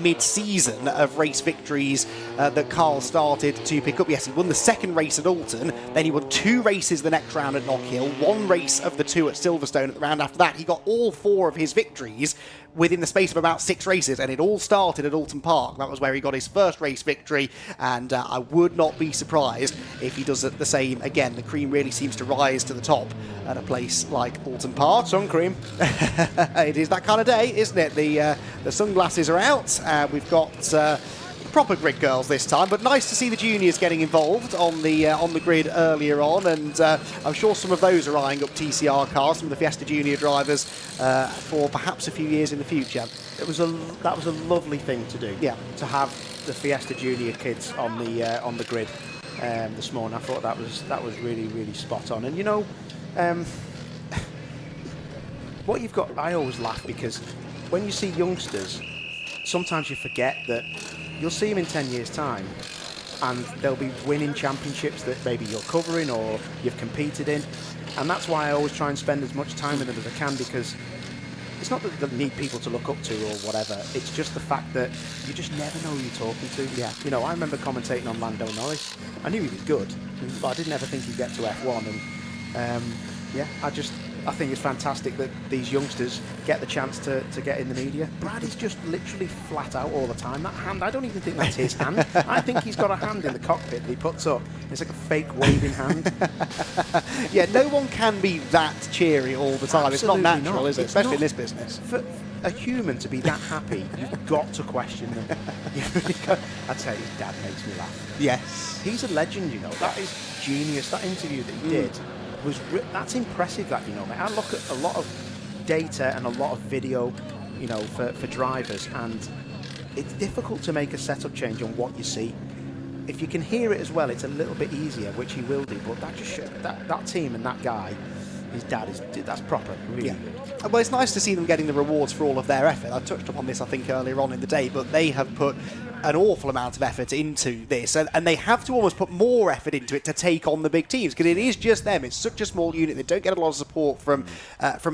mid-season of race victories that Carl started to pick up. Yes, he won the second race at Alton. Then he won two races the next round at Knockhill. One race of the two at Silverstone at the round after that. He got all four of his victories within the space of about 6 races, and it all started at Alton Park. That was where he got his first race victory, and I would not be surprised if he does the same again. The cream really seems to rise to the top at a place like Alton Park. Sun cream. It is that kind of day, isn't it? The sunglasses are out. We've got proper grid girls this time, but nice to see the juniors getting involved on the grid earlier on, and I'm sure some of those are eyeing up TCR cars, some of the Fiesta junior drivers for perhaps a few years in the future. That was a lovely thing to do. Yeah, to have the Fiesta junior kids on the grid this morning. I thought that was really, really spot on. And you know, what you've got, I always laugh because when you see youngsters, sometimes you forget that you'll see them in 10 years' time and they'll be winning championships that maybe you're covering or you've competed in. And that's why I always try and spend as much time with them as I can, because it's not that they need people to look up to or whatever. It's just the fact that you just never know who you're talking to. Yeah. You know, I remember commentating on Lando Norris. I knew he was good, but I didn't ever think he'd get to F1. And yeah, I think it's fantastic that these youngsters get the chance to get in the media. Brad is just literally flat out all the time. That hand, I don't even think that's his hand. I think he's got a hand in the cockpit that he puts up. It's like a fake waving hand. Yeah, no one can be that cheery all the time. Absolutely it's not natural, not. is it? It's Especially not. in this business. For a human to be that happy, you've got to question them. I'd say his dad makes me laugh. Yes. He's a legend, you know. That is genius. That interview that he did that's impressive, that, you know, mate. I look at a lot of data and a lot of video, you know, for drivers, and it's difficult to make a setup change on what you see. If you can hear it as well, it's a little bit easier, which he will do, but that just that team and that guy, his dad, that's proper, really good. Well, it's nice to see them getting the rewards for all of their effort. I touched upon this, I think, earlier on in the day, but they have put an awful amount of effort into this, and they have to almost put more effort into it to take on the big teams, because it is just them. It's such a small unit. They don't get a lot of support from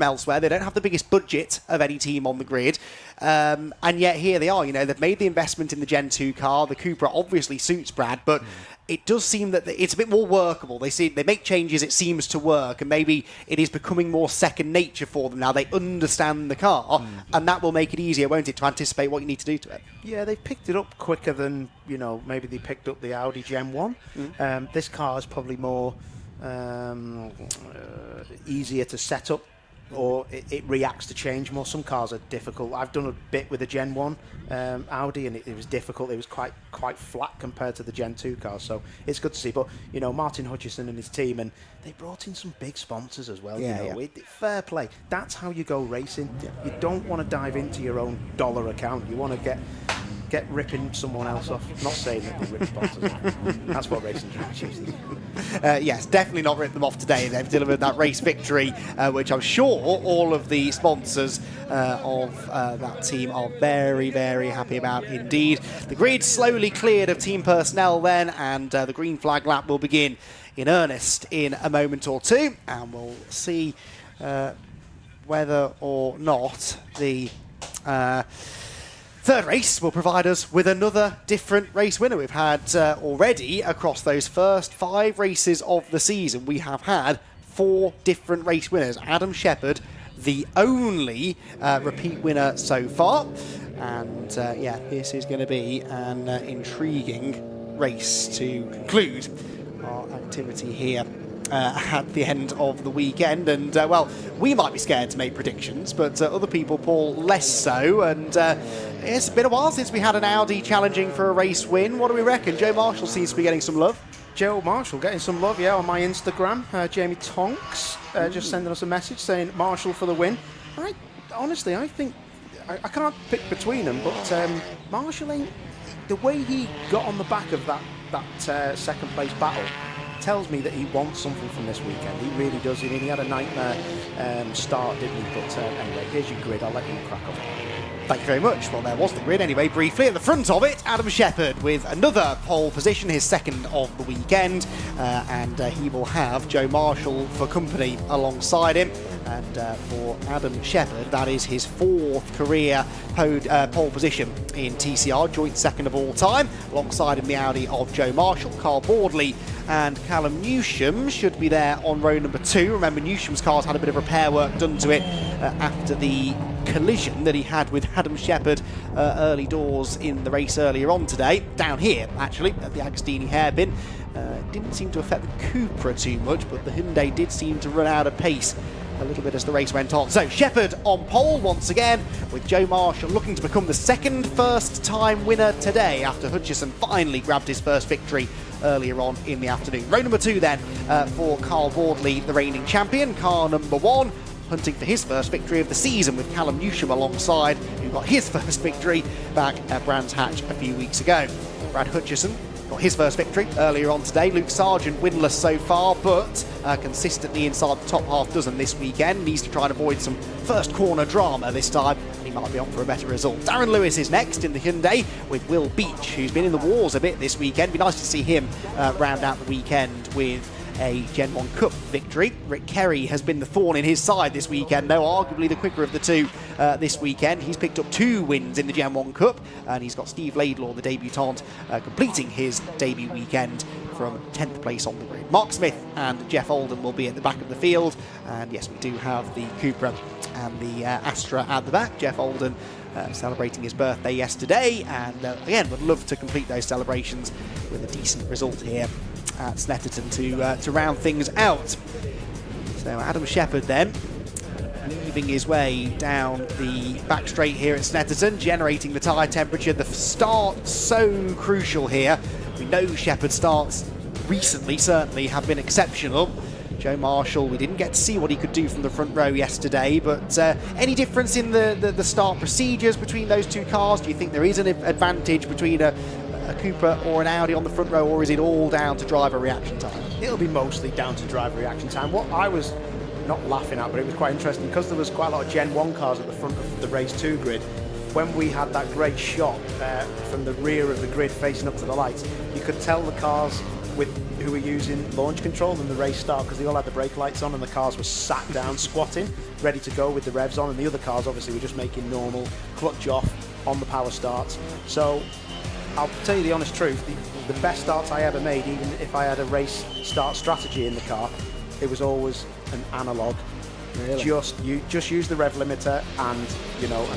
elsewhere. They don't have the biggest budget of any team on the grid, and yet here they are. You know, they've made the investment in the Gen 2 car. The Cupra obviously suits Brad, but it does seem that it's a bit more workable. They make changes, it seems to work, and maybe it is becoming more second nature for them now. They understand the car, and that will make it easier, won't it, to anticipate what you need to do to it. Yeah, they've picked it up quicker than, you know, maybe they picked up the Audi Gen 1. This car is probably more easier to set up, or it reacts to change more. Some cars are difficult. I've done a bit with the Gen 1 Audi, and it was difficult. It was quite flat compared to the Gen 2 cars, so it's good to see. But, you know, Martin Hutchison and his team, and they brought in some big sponsors as well. Yeah, you know, yeah. Fair play. That's how you go racing. Yeah. You don't want to dive into your own dollar account. You want to get ripping someone else off. I'm not saying that they rip sponsors off. That's what racing tracks usually. Yes, definitely not ripped them off today. They've delivered that race victory, which I'm sure all of the sponsors of that team are very, very happy about indeed. The grid slowly cleared of team personnel then, and the green flag lap will begin in earnest in a moment or two, and we'll see whether or not the third race will provide us with another different race winner. We've had already, across those first 5 races of the season, we have had 4 different race winners. Adam Shepherd, the only repeat winner so far. And yeah, this is going to be an intriguing race to conclude our activity here at the end of the weekend. And, well, we might be scared to make predictions, but other people, Paul, less so. And it's been a while since we had an Audi challenging for a race win. What do we reckon? Joe Marshall seems to be getting some love. Joe Marshall getting some love, yeah, on my Instagram. Jamie Tonks just sending us a message saying Marshall for the win. Honestly, I think I can't pick between them, but Marshall ain't, the way he got on the back of that second place battle tells me that he wants something from this weekend. He really does. I mean, he had a nightmare start, didn't he? But anyway, here's your grid. I'll let you crack on. Thank you very much. Well, there was the grid anyway, briefly. At the front of it, Adam Shepherd with another pole position, his second of the weekend. And he will have Joe Marshall for company alongside him. And for Adam Shepherd, that is his fourth career pole position in TCR, joint second of all time. Alongside him, the Audi of Joe Marshall, Carl Boardley and Callum Newsham should be there on row number 2. Remember, Newsham's car's had a bit of repair work done to it after the collision that he had with Adam Shepherd early doors in the race earlier on today. Down here, actually, at the Agostini hairpin. Didn't seem to affect the Cupra too much, but the Hyundai did seem to run out of pace a little bit as the race went on. So Shepherd on pole once again, with Joe Marshall looking to become the second first-time winner today after Hutchison finally grabbed his first victory earlier on in the afternoon. Row number 2 then for Carl Boardley, the reigning champion. Car number 1 hunting for his first victory of the season with Callum Newsham alongside, who got his first victory back at Brands Hatch a few weeks ago. Brad Hutchison got his first victory earlier on today. Luke Sargent winless so far, but consistently inside the top half dozen this weekend. Needs to try and avoid some first corner drama this time, and he might be on for a better result. Darren Lewis is next in the Hyundai with Will Beach, who's been in the wars a bit this weekend. Be nice to see him round out the weekend with a Gen 1 Cup victory. Rick Kerry has been the thorn in his side this weekend, though arguably the quicker of the two this weekend. He's picked up 2 wins in the Gen 1 Cup, and he's got Steve Laidlaw, the debutant, completing his debut weekend from 10th place on the grid. Mark Smith and Jeff Oldham will be at the back of the field, and yes, we do have the Cupra and the Astra at the back. Jeff Oldham celebrating his birthday yesterday, and again, would love to complete those celebrations with a decent result here at Snetterton to round things out. So Adam Shepherd then weaving his way down the back straight here at Snetterton, generating the tyre temperature. The start so crucial here. We know Shepherd's starts recently certainly have been exceptional. Joe Marshall, we didn't get to see what he could do from the front row yesterday, but any difference in the start procedures between those two cars? Do you think there is an advantage between a Cupra or an Audi on the front row, or is it all down to driver reaction time? It'll be mostly down to driver reaction time. What I was not laughing at, but it was quite interesting, because there was quite a lot of Gen 1 cars at the front of the Race 2 grid. When we had that great shot from the rear of the grid facing up to the lights, you could tell the cars who were using launch control and the race start, because they all had the brake lights on and the cars were sat down squatting, ready to go with the revs on, and the other cars obviously were just making normal clutch off on the power starts. So I'll tell you the honest truth, the best starts I ever made, even if I had a race start strategy in the car, it was always an analog. Really? Just use the rev limiter, and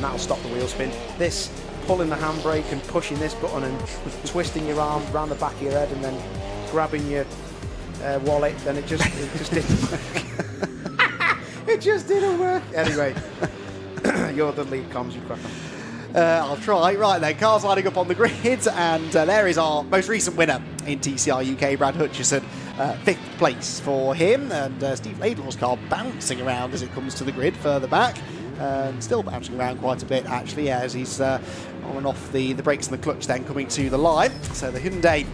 that'll stop the wheel spin. This pulling the handbrake and pushing this button and twisting your arm around the back of your head and then grabbing your wallet, then it just didn't work. It just didn't work. Anyway, you're the lead comms, you crack on. I'll try. Right then, cars lining up on the grid, and there is our most recent winner in TCR UK, Brad Hutchison. 5th place for him, and Steve Laidlaw's car bouncing around as it comes to the grid further back. Still bouncing around quite a bit, actually, as he's on and off the brakes and the clutch then coming to the line. So the Hyundai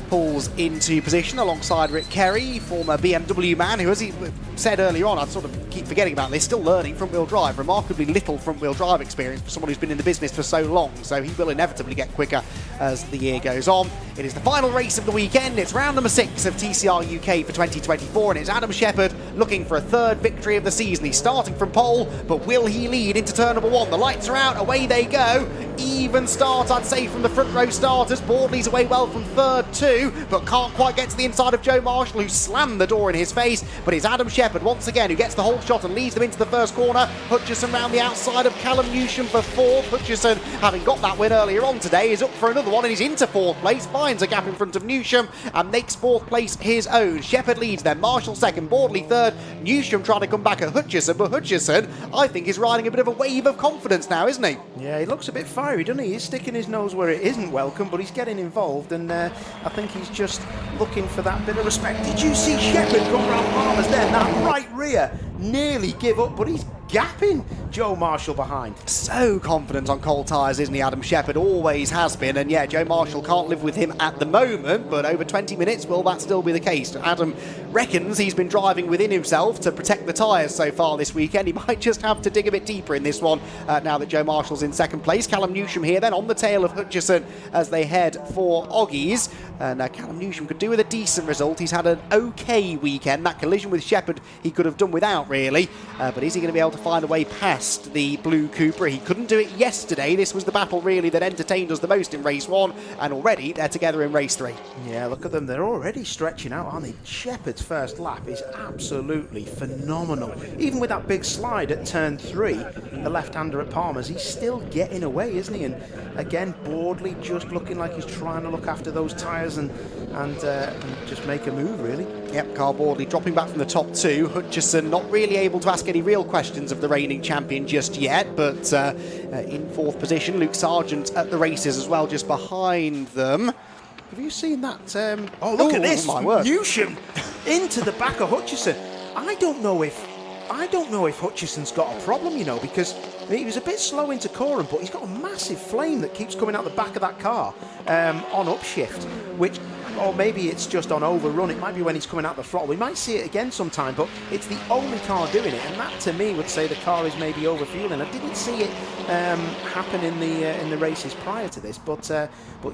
pulls into position alongside Rick Kerry, former BMW man, who, as he said earlier on, I sort of keep forgetting about this, still learning front-wheel drive. Remarkably little front-wheel drive experience for someone who's been in the business for so long, so he will inevitably get quicker as the year goes on. It is the final race of the weekend. It's round number 6 of TCR UK for 2024, and it's Adam Shepherd looking for a 3rd victory of the season. He's starting from pole, but will he lead into turn number 1? The lights are out, away they go. even start, I'd say, from the front row starters. Boardley's away well from third too, but can't quite get to the inside of Joe Marshall, who slammed the door in his face. But it's Adam Shepherd once again who gets the whole shot and leads them into the first corner. Hutchison round the outside of Callum Newsham for fourth. Hutchison, having got that win earlier on today, is up for another one and he's into fourth place, finds a gap in front of Newsham and makes fourth place his own. Shepherd leads then, Marshall second, Boardley third, Newsham trying to come back at Hutchison, but Hutchison, I think, is riding a bit of a wave of confidence now, isn't he? Yeah, he looks a bit fiery, doesn't he? He's sticking his nose where it isn't welcome, but he's getting involved, and I think he's just looking for that bit of respect. Did you see Shepherd go around Palmer's then? That right rear nearly give up, but he's gapping Joe Marshall behind. So confident on cold tyres, isn't he, Adam Shepherd? Always has been, and yeah, Joe Marshall can't live with him at the moment, but over 20 minutes, will that still be the case? Adam reckons he's been driving within himself to protect the tyres so far this weekend. He might just have to dig a bit deeper in this one now that Joe Marshall's in second place. Callum Newsham here then on the tail of Hutchison as they head for Oggies, and Callum Newsham could do with a decent result. He's had an okay weekend. That collision with Shepherd he could have done without, really, but is he going to be able to find a way past the blue Cupra? He couldn't do it yesterday. This was the battle really that entertained us the most in race 1, and already they're together in race 3. Yeah, look at them. They're already stretching out, aren't they? Shepherd's first lap is absolutely phenomenal. Even with that big slide at turn 3, the left-hander at Palmer's, he's still getting away, isn't he? And again, Boardley just looking like he's trying to look after those tyres and just make a move, really. Yep, Carl Boardley dropping back from the top 2. Hutchison not really able to ask any real questions of the reigning champion just yet, but in 4th position. Luke Sargent at the races as well, just behind them. Have you seen that? Oh, look at this! My word. Newsham into the back of Hutchison. I don't know if Hutchison's got a problem, you know, because he was a bit slow into Coram, but he's got a massive flame that keeps coming out the back of that car on upshift, which, or maybe it's just on overrun. It might be when he's coming out the throttle. We might see it again sometime, but it's the only car doing it, and that to me would say the car is maybe overfueling. I didn't see it happen in the races prior to this, but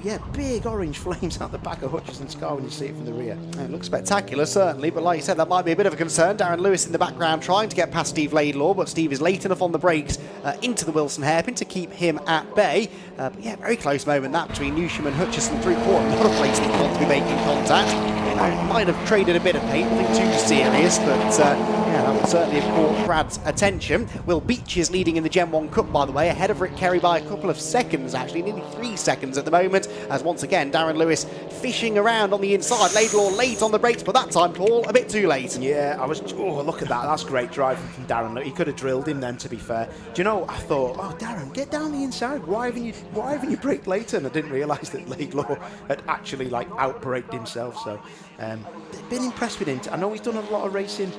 yeah, big orange flames out the back of Hutchison's car when you see it from the rear. It looks spectacular, certainly, but like you said, that might be a bit of a concern. Darren Lewis in the background trying to get past Steve Laidlaw, but Steve is late enough on the brakes into the Wilson hairpin to keep him at bay. But yeah, very close moment that between Newsham and Hutchison through Coram. Not a place that want to be making contact. Might have traded a bit of paint, nothing too serious, but yeah, that would certainly have caught Brad's attention. Will Beach is leading in the Gen 1 Cup, by the way, ahead of Rick Kerry by a couple of seconds, actually, nearly 3 seconds at the moment, as once again Darren Lewis fishing around on the inside. Laidlaw late on the brakes, but that time, Paul, a bit too late. Yeah, oh, look at that. That's great driving from Darren. He could have drilled him then, to be fair. Do you know, I thought, oh, Darren, get down the inside. Why haven't you braked later? And I didn't realise that Laidlaw had actually, like, out-braked himself, so... been impressed with him. I know he's done a lot of racing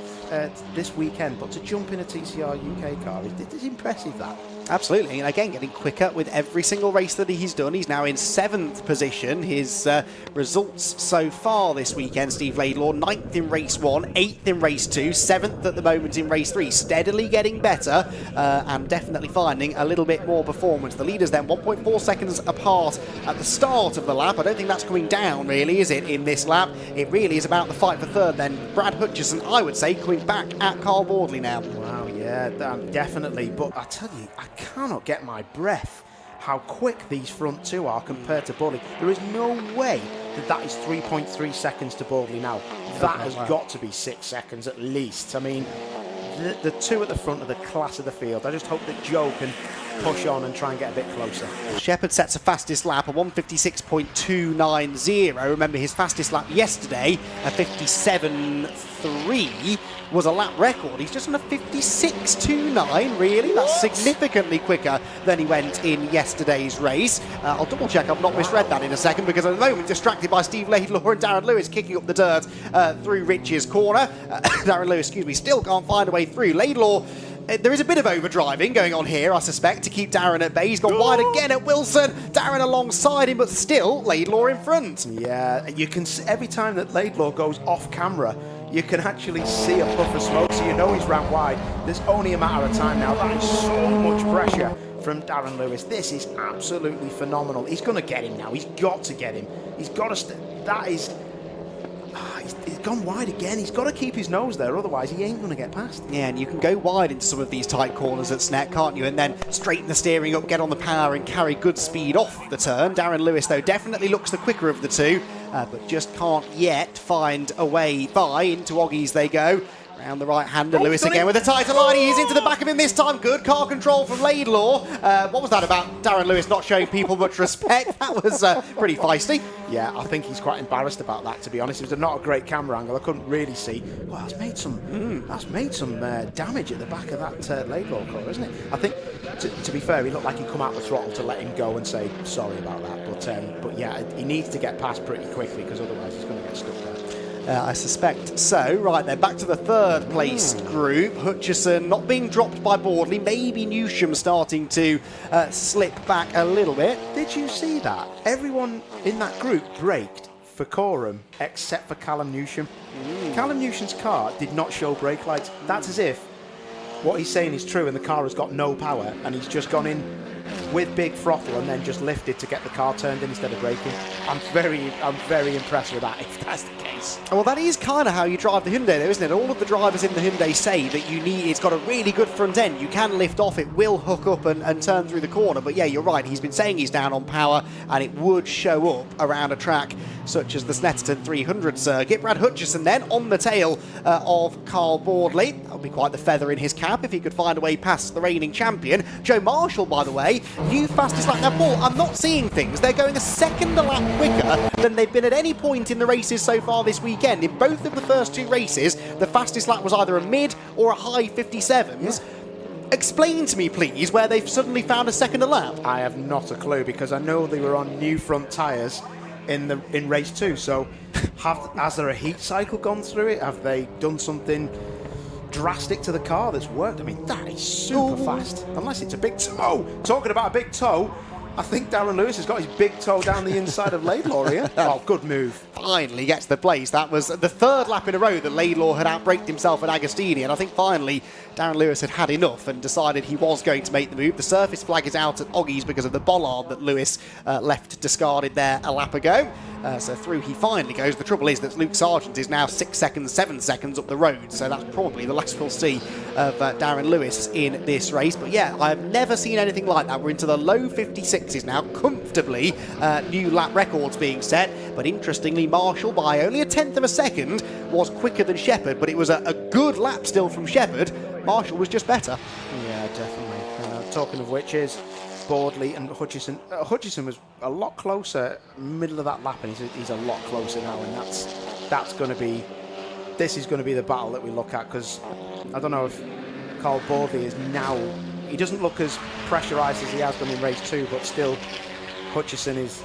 this weekend, but to jump in a TCR UK car, it's impressive, that. Absolutely, and again, getting quicker with every single race that he's done. He's now in 7th position. His results so far this weekend, Steve Laidlaw, 9th in race 1, 8th in race 2, 7th at the moment in race 3. Steadily getting better and definitely finding a little bit more performance. The leaders then 1.4 seconds apart at the start of the lap. I don't think that's coming down, really, is it, in this lap? It really is about the fight for third then. Brad Hutchison, I would say, coming back at Carl Boardley now. Wow, yeah, definitely. But I tell you, I cannot get my breath how quick these front two are compared to Boardley. There is no way that is 3.3 seconds to Boardley now. That has got to be 6 seconds at least. I mean, the two at the front are the class of the field. I just hope that Joe can push on and try and get a bit closer. Shepherd sets a fastest lap, a 1:56.290. Remember, his fastest lap yesterday, a 57.3, was a lap record. He's just on a 56.29, really. That's significantly quicker than he went in yesterday's race. I'll double check I've not misread that in a second, because at the moment distracted by Steve Laidlaw and Darren Lewis kicking up the dirt through Rich's corner. Darren Lewis, still can't find a way through. Laidlaw, there is a bit of overdriving going on here, I suspect, to keep Darren at bay. He's gone wide again at Wilson. Darren alongside him, but still Laidlaw in front. Yeah, you can see every time that Laidlaw goes off camera, you can actually see a puff of smoke, so you know he's ran wide. There's only a matter of time now. That is so much pressure from Darren Lewis. This is absolutely phenomenal. He's going to get him now. He's got to get him. He's got to... That is... he's gone wide again. He's got to keep his nose there, otherwise he ain't going to get past. Yeah, and you can go wide into some of these tight corners at Snet, can't you? And then straighten the steering up, get on the power and carry good speed off the turn. Darren Lewis, though, definitely looks the quicker of the two, but just can't yet find a way by. Into Oggies they go. Round the right-hander, Lewis again with a tighter line. He's into the back of him this time. Good car control from Laidlaw. What was that about Darren Lewis not showing people much respect? That was pretty feisty. Yeah, I think he's quite embarrassed about that, to be honest. It was not a great camera angle. I couldn't really see. Well, that's made some damage at the back of that Laidlaw car, isn't it? I think, to be fair, he looked like he'd come out the throttle to let him go and say sorry about that. But yeah, he needs to get past pretty quickly because otherwise he's going to get stuck there. I suspect so. Right then, back to the third place group. Hutchison not being dropped by Boardley. Maybe Newsham starting to slip back a little bit. Did you see that? Everyone in that group braked for Coram except for Callum Newsham. Callum Newsham's car did not show brake lights. That's as if what he's saying is true and the car has got no power and he's just gone in with big throttle and then just lifted to get the car turned in instead of braking. I'm very impressed with that, if that's the case. Well, that is kind of how you drive the Hyundai, though, isn't it? All of the drivers in the Hyundai say that it's got a really good front end. You can lift off, it will hook up and turn through the corner. But yeah, you're right. He's been saying he's down on power, and it would show up around a track such as the Snetterton 300 circuit. Brad Hutchison then on the tail of Carl Boardley. That would be quite the feather in his cap if he could find a way past the reigning champion. Joe Marshall, by the way, new fastest lap. Now, Paul, I'm not seeing things. They're going a second a lap quicker than they've been at any point in the races so far this weekend. In both of the first two races, the fastest lap was either a mid or a high 57s. Explain to me, please, where they've suddenly found a second a lap. I have not a clue because I know they were on new front tyres in race 2. So has there a heat cycle gone through it? Have they done something drastic to the car that's worked? I mean, that is super fast. Unless it's a big toe. Talking about a big toe, I think Darren Lewis has got his big toe down the inside of Laidlaw here. Oh, good move. Finally gets the place. That was the third lap in a row that Laidlaw had outbraked himself at Agostini, and I think finally Darren Lewis had had enough and decided he was going to make the move. The surface flag is out at Oggies because of the bollard that Lewis left discarded there a lap ago. So through he finally goes. The trouble is that Luke Sargent is now 6 seconds, 7 seconds up the road, so that's probably the last we'll see of Darren Lewis in this race. But yeah, I have never seen anything like that. We're into the low 56s now, comfortably. New lap records being set, but interestingly, Marshall, by only a tenth of a second, was quicker than Shepherd, but it was a good lap still from Shepherd. Marshall was just better. Yeah, definitely. Talking of which is Boardley and Hutchison. Hutchison was a lot closer middle of that lap, and he's a lot closer now, and that's going to be. This is going to be the battle that we look at, because I don't know if Carl Boardley is now. He doesn't look as pressurised as he has done in race 2, but still, Hutchison is.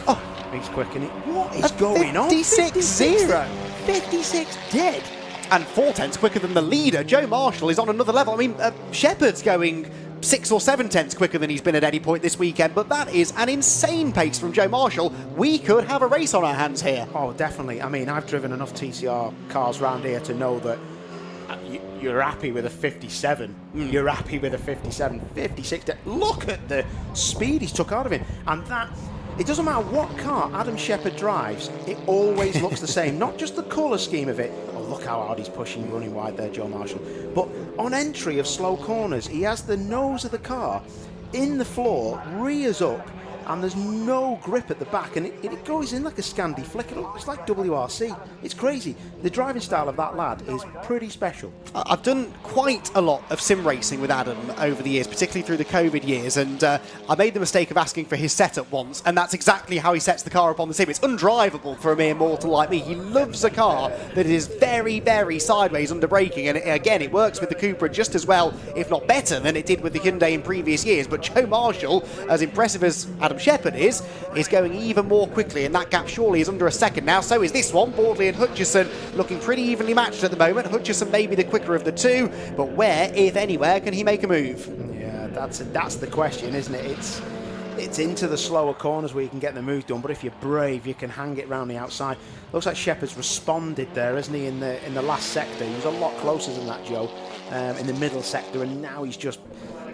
Oh, he's quick, and what is going on? 56-0. 56 dead. And 4 tenths quicker than the leader. Joe Marshall is on another level. I mean, Shepherd's going 6 or 7 tenths quicker than he's been at any point this weekend, but that is an insane pace from Joe Marshall. We could have a race on our hands here. Oh, definitely. I mean, I've driven enough TCR cars around here to know that you're happy with a 57. You're happy with a 57. 56. Look at the speed he's took out of him. And that, it doesn't matter what car Adam Shepherd drives, it always looks the same. Not just the colour scheme of it. Oh, look how hard he's pushing, running wide there, Joe Marshall. But on entry of slow corners, he has the nose of the car in the floor, rears up, and there's no grip at the back, and it goes in like a Scandi flick. It's like WRC. It's crazy. The driving style of that lad is pretty special. I've done quite a lot of sim racing with Adam over the years, particularly through the COVID years, and I made the mistake of asking for his setup once, and that's exactly how he sets the car up on the sim. It's undrivable for a mere mortal like me. He loves a car that is very, very sideways under braking, and again, it works with the Cupra just as well, if not better, than it did with the Hyundai in previous years. But Joe Marshall, as impressive as Adam Shepherd is going even more quickly, and that gap surely is under a second now. So is this one. Boardley and Hutchison looking pretty evenly matched at the moment. Hutchison may be the quicker of the two, but where, if anywhere, can he make a move? Yeah, that's the question, isn't it? It's into the slower corners where you can get the move done, but if you're brave, you can hang it round the outside. Looks like Shepherd's responded there, hasn't he, in the last sector. He was a lot closer than that, Joe, in the middle sector, and now he's just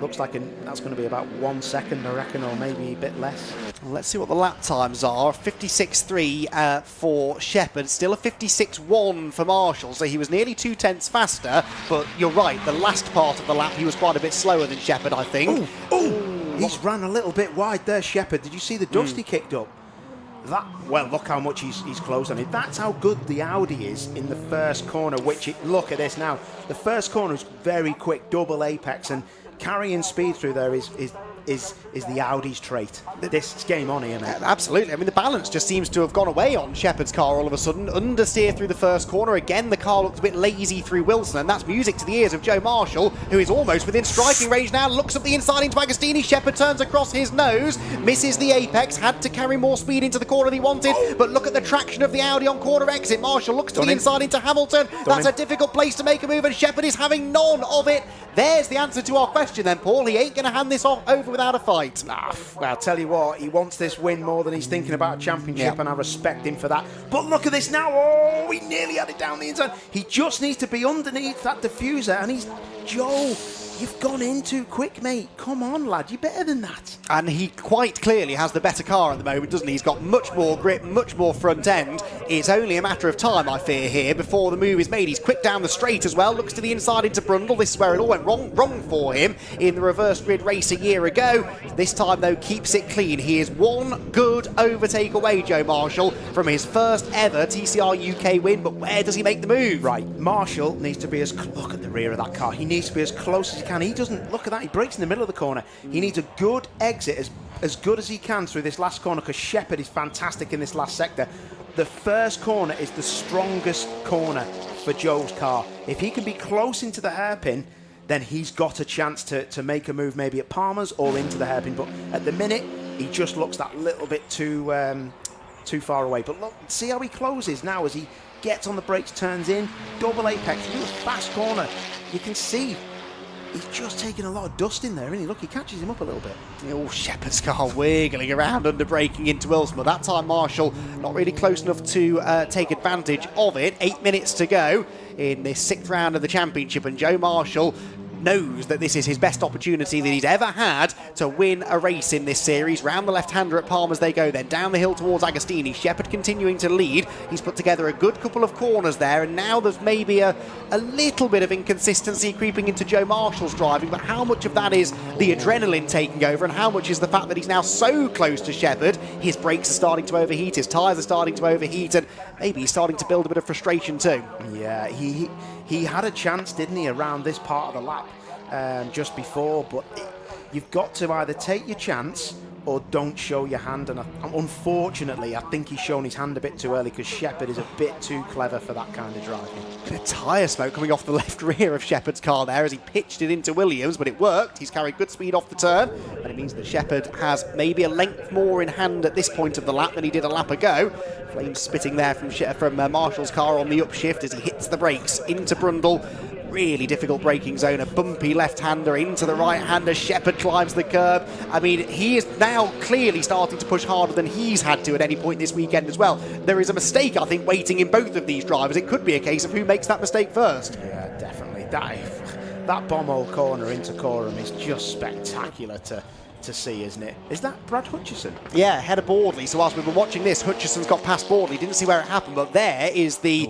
looks like that's going to be about 1 second, I reckon, or maybe a bit less. Well, let's see what the lap times are. 56.3 for Shepherd, still a 56.1 for Marshall, so he was nearly 2/10 faster, but you're right, the last part of the lap he was quite a bit slower than Shepherd, I think. He's ran a little bit wide there, Shepherd. Did you see the dust he kicked up? Well, look how much he's closed on it. That's how good the Audi is in the first corner, look at this now. The first corner is very quick, double apex, and carrying speed through there is the Audi's trait. This is game on here, mate. Absolutely. I mean, the balance just seems to have gone away on Shepherd's car all of a sudden. Understeer through the first corner. Again, the car looks a bit lazy through Wilson, and that's music to the ears of Joe Marshall, who is almost within striking range now. Looks up the inside into Agostini. Shepherd turns across his nose, misses the apex, had to carry more speed into the corner than he wanted, but look at the traction of the Audi on corner exit. Marshall looks to the inside into Hamilton. That's a difficult place to make a move, and Shepherd is having none of it. There's the answer to our question then, Paul. He ain't going to hand this over without a fight. Well, I'll tell you what, he wants this win more than he's thinking about a championship, and I respect him for that. But look at this now. Oh, he nearly had it down the inside. He just needs to be underneath that diffuser, and he's... Joe, you've gone in too quick, mate. Come on, lad, you're better than that. And he quite clearly has the better car at the moment, doesn't he? He's got much more grip, much more front end. It's only a matter of time, I fear, here before the move is made. He's quick down the straight as well, looks to the inside into Brundle. This is where it all went wrong for him in the reverse grid race a year ago. This time, though, keeps it clean. He is one good overtake away, Joe Marshall, from his first ever TCR UK win, but where does he make the move? Right, Marshall needs to be look at the rear of that car. He needs to be as close as he can. He doesn't, look at that, he brakes in the middle of the corner. He needs a good exit, as good as he can through this last corner, because Shepherd is fantastic in this last sector. The first corner is the strongest corner for Joe's car. If he can be close into the hairpin, then he's got a chance to make a move maybe at Palmer's or into the hairpin. But at the minute, he just looks that little bit too far away. But look, see how he closes now as he gets on the brakes, turns in, double apex, really fast corner. You can see he's just taking a lot of dust in there, isn't he? Look, he catches him up a little bit. Oh, Shepherd's car wiggling around under braking into Wilson, but that time Marshall not really close enough to take advantage of it. 8 minutes to go in this 6th round of the championship, and Joe Marshall knows that this is his best opportunity that he's ever had to win a race in this series. Round the left-hander at Palmer's they go, then down the hill towards Agostini. Shepherd continuing to lead. He's put together a good couple of corners there, and now there's maybe a little bit of inconsistency creeping into Joe Marshall's driving, but how much of that is the adrenaline taking over, and how much is the fact that he's now so close to Shepherd? His brakes are starting to overheat, his tyres are starting to overheat, and maybe he's starting to build a bit of frustration too. Yeah, he had a chance, didn't he, around this part of the lap just before, but you've got to either take your chance or don't show your hand, and unfortunately I think he's shown his hand a bit too early, because Shepherd is a bit too clever for that kind of driving. Bit of tyre smoke coming off the left rear of Shepherd's car there as he pitched it into Williams, but it worked. He's carried good speed off the turn, and it means that Shepherd has maybe a length more in hand at this point of the lap than he did a lap ago. Flames spitting there from Marshall's car on the upshift as he hits the brakes into Brundle. Really difficult braking zone, a bumpy left-hander into the right-hander. Shepherd climbs the curb. I mean, he is now clearly starting to push harder than he's had to at any point this weekend as well. There is a mistake, I think, waiting in both of these drivers. It could be a case of who makes that mistake first. Yeah, definitely. That bomb-hole corner into Coram is just spectacular to see, isn't it? Is that Brad Hutchison? Yeah, ahead of Boardley. So whilst we've been watching this, Hutchison's got past Boardley. Didn't see where it happened, but there is the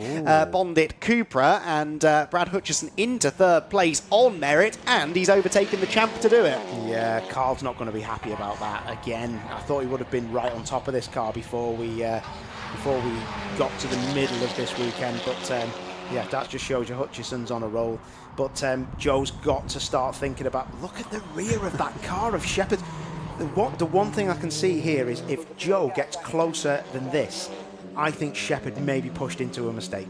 Bondit Cupra, and Brad Hutchison into 3rd place on merit, and he's overtaken the champ to do it. Yeah, Carl's not going to be happy about that again. I thought he would have been right on top of this car before we got to the middle of this weekend, but yeah, that just shows you Hutchison's on a roll. But Joe's got to start thinking about, look at the rear of that car of Shepherd. The one thing I can see here is if Joe gets closer than this, I think Shepherd may be pushed into a mistake.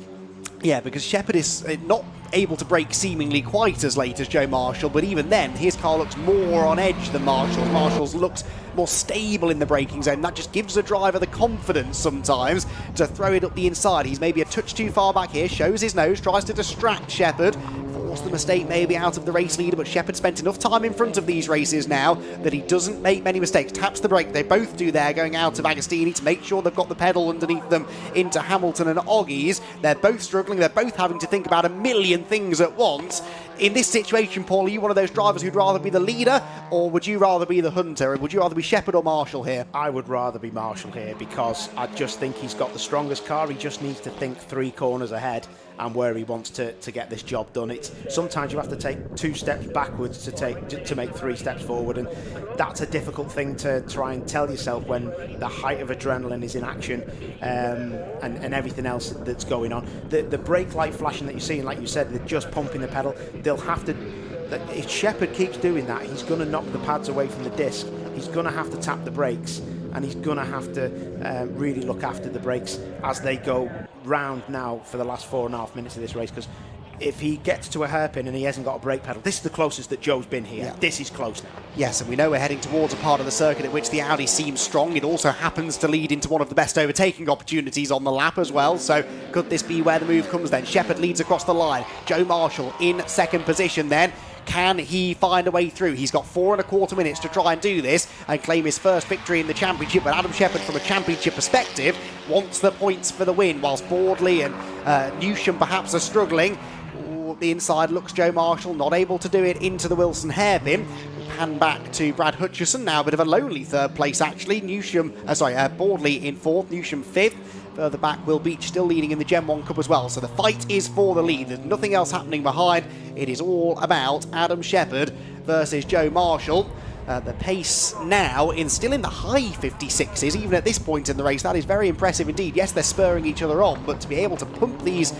Yeah, because Shepherd is not able to brake seemingly quite as late as Joe Marshall, but even then, his car looks more on edge than Marshall's. Marshall's looks more stable in the braking zone. That just gives the driver the confidence sometimes to throw it up the inside. He's maybe a touch too far back here, shows his nose, tries to distract Shepherd, force the mistake maybe out of the race leader, but Shepherd spent enough time in front of these races now that he doesn't make many mistakes. Taps the brake, they both do there, going out of Agostini to make sure they've got the pedal underneath them into Hamilton and Oggies. They're both struggling, they're both having to think about a million things at once. in this situation, Paul, are you one of those drivers who'd rather be the leader, or would you rather be the hunter? Would you rather be Shepherd or Marshall here? I would rather be Marshall here because I just think he's got the strongest car. He just needs to think 3 corners ahead and where he wants to get this job done. It's sometimes you have to take 2 steps backwards to make 3 steps forward, and that's a difficult thing to try and tell yourself when the height of adrenaline is in action, and everything else that's going on. The brake light flashing that you're seeing, like you said, they're just pumping the pedal. They'll have to. If Shepherd keeps doing that, he's going to knock the pads away from the disc. He's going to have to tap the brakes, and he's going to have to really look after the brakes as they go round now for the last 4.5 minutes of this race, because if he gets to a hairpin and he hasn't got a brake pedal, this is the closest that Joe's been here. Yeah. This is close now. Yes, and we know we're heading towards a part of the circuit at which the Audi seems strong. It also happens to lead into one of the best overtaking opportunities on the lap as well, so could this be where the move comes then? Shepherd leads across the line. Joe Marshall in second position then. Can he find a way through? He's got 4.25 minutes to try and do this and claim his first victory in the championship, but Adam Shepherd, from a championship perspective, wants the points for the win, whilst Boardley and Newsham perhaps are struggling. Ooh, the inside looks Joe Marshall, not able to do it into the Wilson hairpin. Hand back to Brad Hutchison, now a bit of a lonely third place actually. Boardley in 4th, Newsham 5th. Further back, Will Beach still leading in the Gen 1 Cup as well. So the fight is for the lead. There's nothing else happening behind. It is all about Adam Shepherd versus Joe Marshall. The pace now still in the high 56s, even at this point in the race. That is very impressive indeed. Yes, they're spurring each other on, but to be able to pump these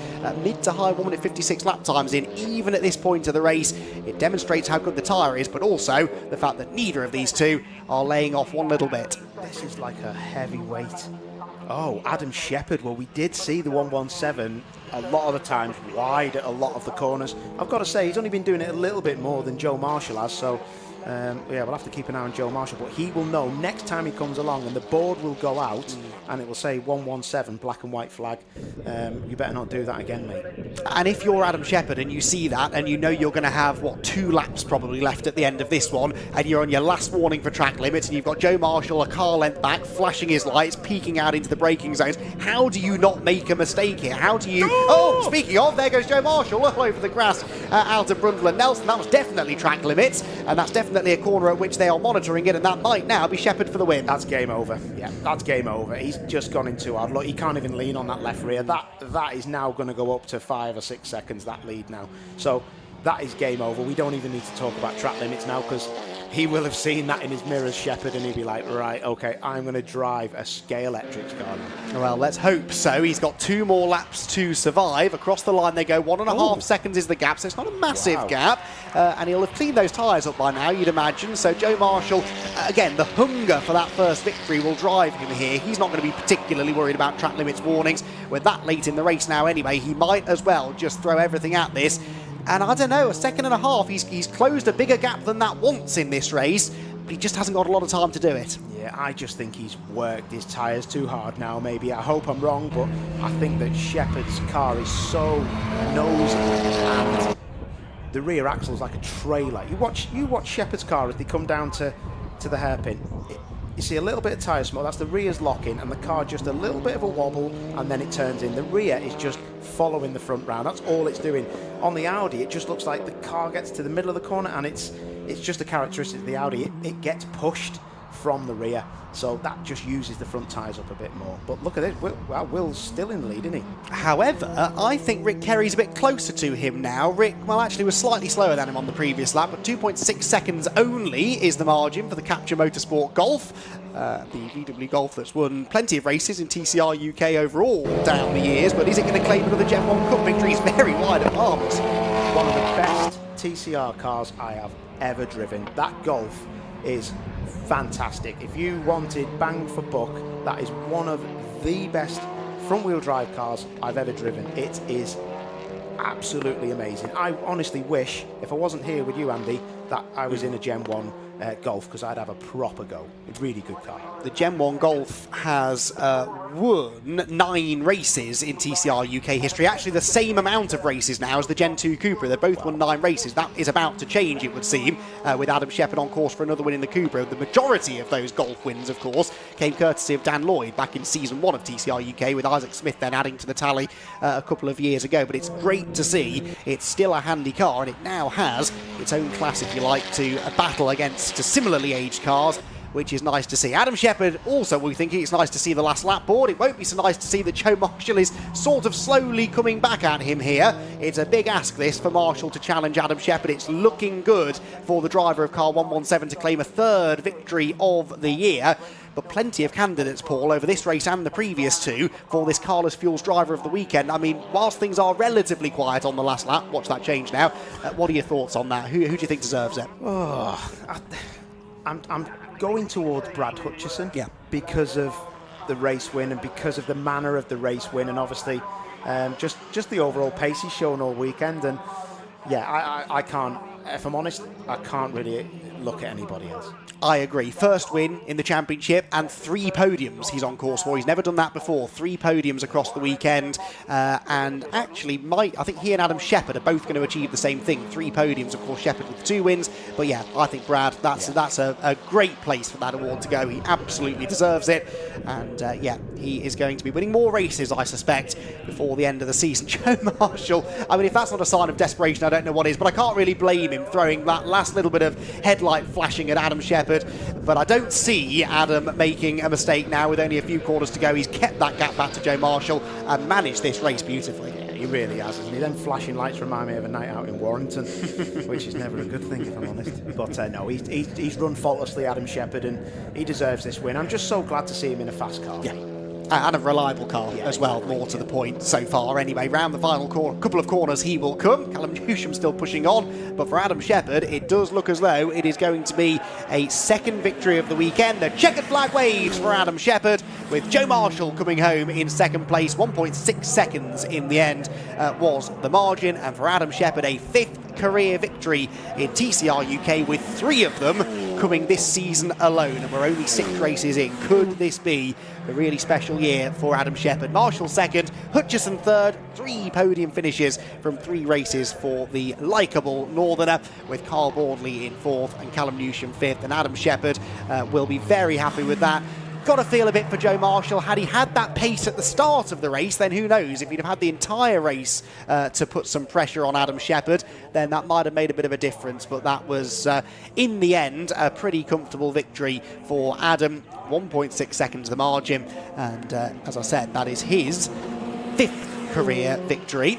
mid to high 1 minute 56 lap times in, even at this point of the race, it demonstrates how good the tyre is, but also the fact that neither of these two are laying off one little bit. This is like a heavyweight. Oh, Adam Shepherd. Well, we did see the 117 a lot of the times wide at a lot of the corners. I've got to say, he's only been doing it a little bit more than Joe Marshall has, so yeah, we'll have to keep an eye on Joe Marshall, but he will know next time he comes along and the board will go out and it will say 117, black and white flag. You better not do that again, mate. And if you're Adam Shepherd and you see that and you know you're going to have, 2 laps probably left at the end of this one, and you're on your last warning for track limits, and you've got Joe Marshall a car length back, flashing his lights, peeking out into the braking zones, how do you not make a mistake here? How do you... Oh, speaking of, there goes Joe Marshall all over the grass out of Brundle and Nelson. That was definitely track limits, and that's definitely a corner at which they are monitoring it, and that might now be Shepherd for the win. That's game over. Yeah, that's game over. He's just gone in too hard. Look, he can't even lean on that left rear. That is now going to go up to 5 or 6 seconds, that lead now. So that is game over. We don't even need to talk about track limits now, because he will have seen that in his mirrors, Shepherd, and he'll be like, right, okay, I'm going to drive a Skye Electrics car now. Well, let's hope so. He's got 2 more laps to survive. Across the line they go. 1.5 seconds is the gap, so it's not a massive gap. And he'll have cleaned those tyres up by now, you'd imagine. So Joe Marshall, again, the hunger for that first victory will drive him here. He's not going to be particularly worried about track limits warnings. We're that late in the race now anyway. He might as well just throw everything at this. And I don't know, 1.5 seconds, he's closed a bigger gap than that once in this race, but he just hasn't got a lot of time to do it. Yeah, I just think he's worked his tyres too hard now, maybe. I hope I'm wrong, but I think that Shepherd's car is so nosy, and the rear axle is like a trailer. You watch Shepherd's car as they come down to the hairpin. You see a little bit of tyre smoke, that's the rear's locking, and the car just a little bit of a wobble, and then it turns in. The rear is just following the front round, that's all it's doing. On the Audi, it just looks like the car gets to the middle of the corner, and it's just a characteristic of the Audi. It gets pushed from the rear, so that just uses the front tyres up a bit more. But look at this, Will's still in the lead, isn't he? However, I think Rick Kerry's a bit closer to him now. Rick, well, actually was slightly slower than him on the previous lap, but 2.6 seconds only is the margin for the Capture Motorsport Golf. The VW Golf that's won plenty of races in TCR UK overall down the years, but is it going to claim another Gen 1 Cup victory? He's very wide at arms. One of the best TCR cars I have ever driven. That Golf is fantastic. If you wanted bang for buck, that is one of the best front-wheel drive cars I've ever driven. It is absolutely amazing. I honestly wish, if I wasn't here with you, Andy, that I was in a Gen 1 Golf, because I'd have a proper go. A really good car. The Gen 1 Golf has won 9 races in TCR UK history. Actually, the same amount of races now as the Gen 2 Cupra. They both won 9 races. That is about to change, it would seem, with Adam Shepherd on course for another win in the Cupra. The majority of those Golf wins, of course, came courtesy of Dan Lloyd back in Season 1 of TCR UK, with Isaac Smith then adding to the tally a couple of years ago. But it's great to see it's still a handy car, and it now has its own class, if you like, to battle against similarly aged cars, which is nice to see. Adam Shepherd also, we think it's nice to see the last lap board. It won't be so nice to see that Joe Marshall is sort of slowly coming back at him here. It's a big ask, this, for Marshall to challenge Adam Shepherd. It's looking good for the driver of car 117 to claim a 3rd victory of the year. But plenty of candidates, Paul, over this race and the previous 2 for this Carlos Fuels driver of the weekend. I mean, whilst things are relatively quiet on the last lap, watch that change now. What are your thoughts on that? Who do you think deserves it? Oh, I'm going towards Brad Hutchison, because of the race win and because of the manner of the race win, and obviously just the overall pace he's shown all weekend. And yeah, I can't, if I'm honest, I can't really look at anybody else. I agree. First win in the championship and 3 podiums he's on course for. He's never done that before. 3 podiums across the weekend. And actually, I think he and Adam Shepherd are both going to achieve the same thing. 3 podiums, of course, Shepherd with 2 wins. But yeah, I think Brad, that's a great place for that award to go. He absolutely deserves it. And yeah, he is going to be winning more races, I suspect, before the end of the season. Joe Marshall, I mean, if that's not a sign of desperation, I don't know what is. But I can't really blame him throwing that last little bit of headlight flashing at Adam Shepherd. But I don't see Adam making a mistake now with only a few corners to go. He's kept that gap back to Joe Marshall and managed this race beautifully. Yeah, he really has, hasn't he? Them flashing lights remind me of a night out in Warrington, which is never a good thing, if I'm honest. But no, he's run faultlessly, Adam Shepherd, and he deserves this win. I'm just so glad to see him in a fast car. Yeah. And a reliable car as well, more to the point so far. Anyway, round the final couple of corners he will come. Callum Newsham still pushing on, but for Adam Shepherd, it does look as though it is going to be a 2nd victory of the weekend. The checkered flag waves for Adam Shepherd, with Joe Marshall coming home in 2nd place. 1.6 seconds in the end was the margin, and for Adam Shepherd, a 5th career victory in TCR UK, with 3 of them coming this season alone, and we're only 6 races in. Could this be a really special year for Adam Shepherd? Marshall 2nd, Hutchison 3rd, 3 podium finishes from 3 races for the likeable Northerner, with Carl Bordley in 4th and Callum Newsham 5th, and Adam Shepherd will be very happy with that. Got to feel a bit for Joe Marshall. Had he had that pace at the start of the race, then who knows? If he'd have had the entire race to put some pressure on Adam Shepherd, then that might have made a bit of a difference. But that was, in the end, a pretty comfortable victory for Adam. 1.6 seconds the margin. And as I said, that is his 5th career victory.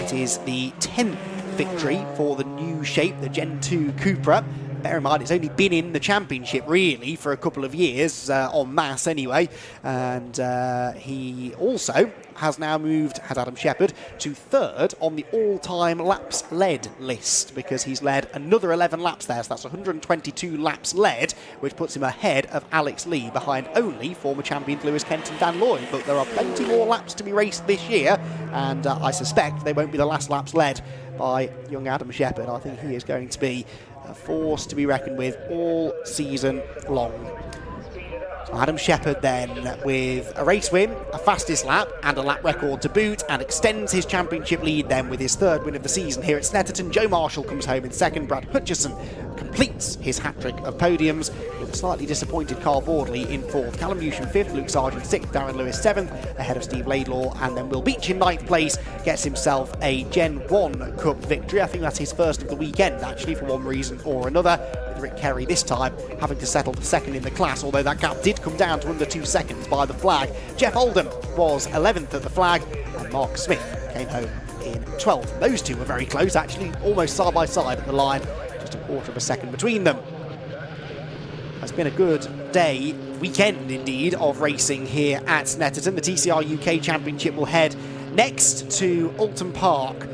It is the 10th victory for the new shape, the Gen 2 Cupra. Bear in mind, it's only been in the championship, really, for a couple of years, en masse anyway. And he also has now moved, has Adam Shepherd, to 3rd on the all-time laps led list, because he's led another 11 laps there. So that's 122 laps led, which puts him ahead of Alex Lee, behind only former champions Lewis Kent and Dan Lloyd. But there are plenty more laps to be raced this year, and I suspect they won't be the last laps led by young Adam Shepherd. I think he is going to be a force to be reckoned with all season long. So Adam Shepherd then with a race win, a fastest lap and a lap record to boot, and extends his championship lead then with his 3rd win of the season here at Snetterton. Joe Marshall comes home in 2nd. Brad Hutchison completes his hat-trick of podiums, with a slightly disappointed Carl Bordley in 4th. Callum Newsham 5th, Luke Sargent 6th, Darren Lewis 7th, ahead of Steve Laidlaw, and then Will Beach in 9th place gets himself a Gen 1 Cup victory. I think that's his first of the weekend, actually, for one reason or another, with Rick Kerry this time having to settle for 2nd in the class, although that gap did come down to under 2 seconds by the flag. Jeff Oldham was 11th at the flag, and Mark Smith came home in 12th. Those two were very close, actually, almost side by side at the line, just a quarter of a second between them. It's been a good day, weekend indeed, of racing here at Snetterton. The TCR UK Championship will head next to Alton Park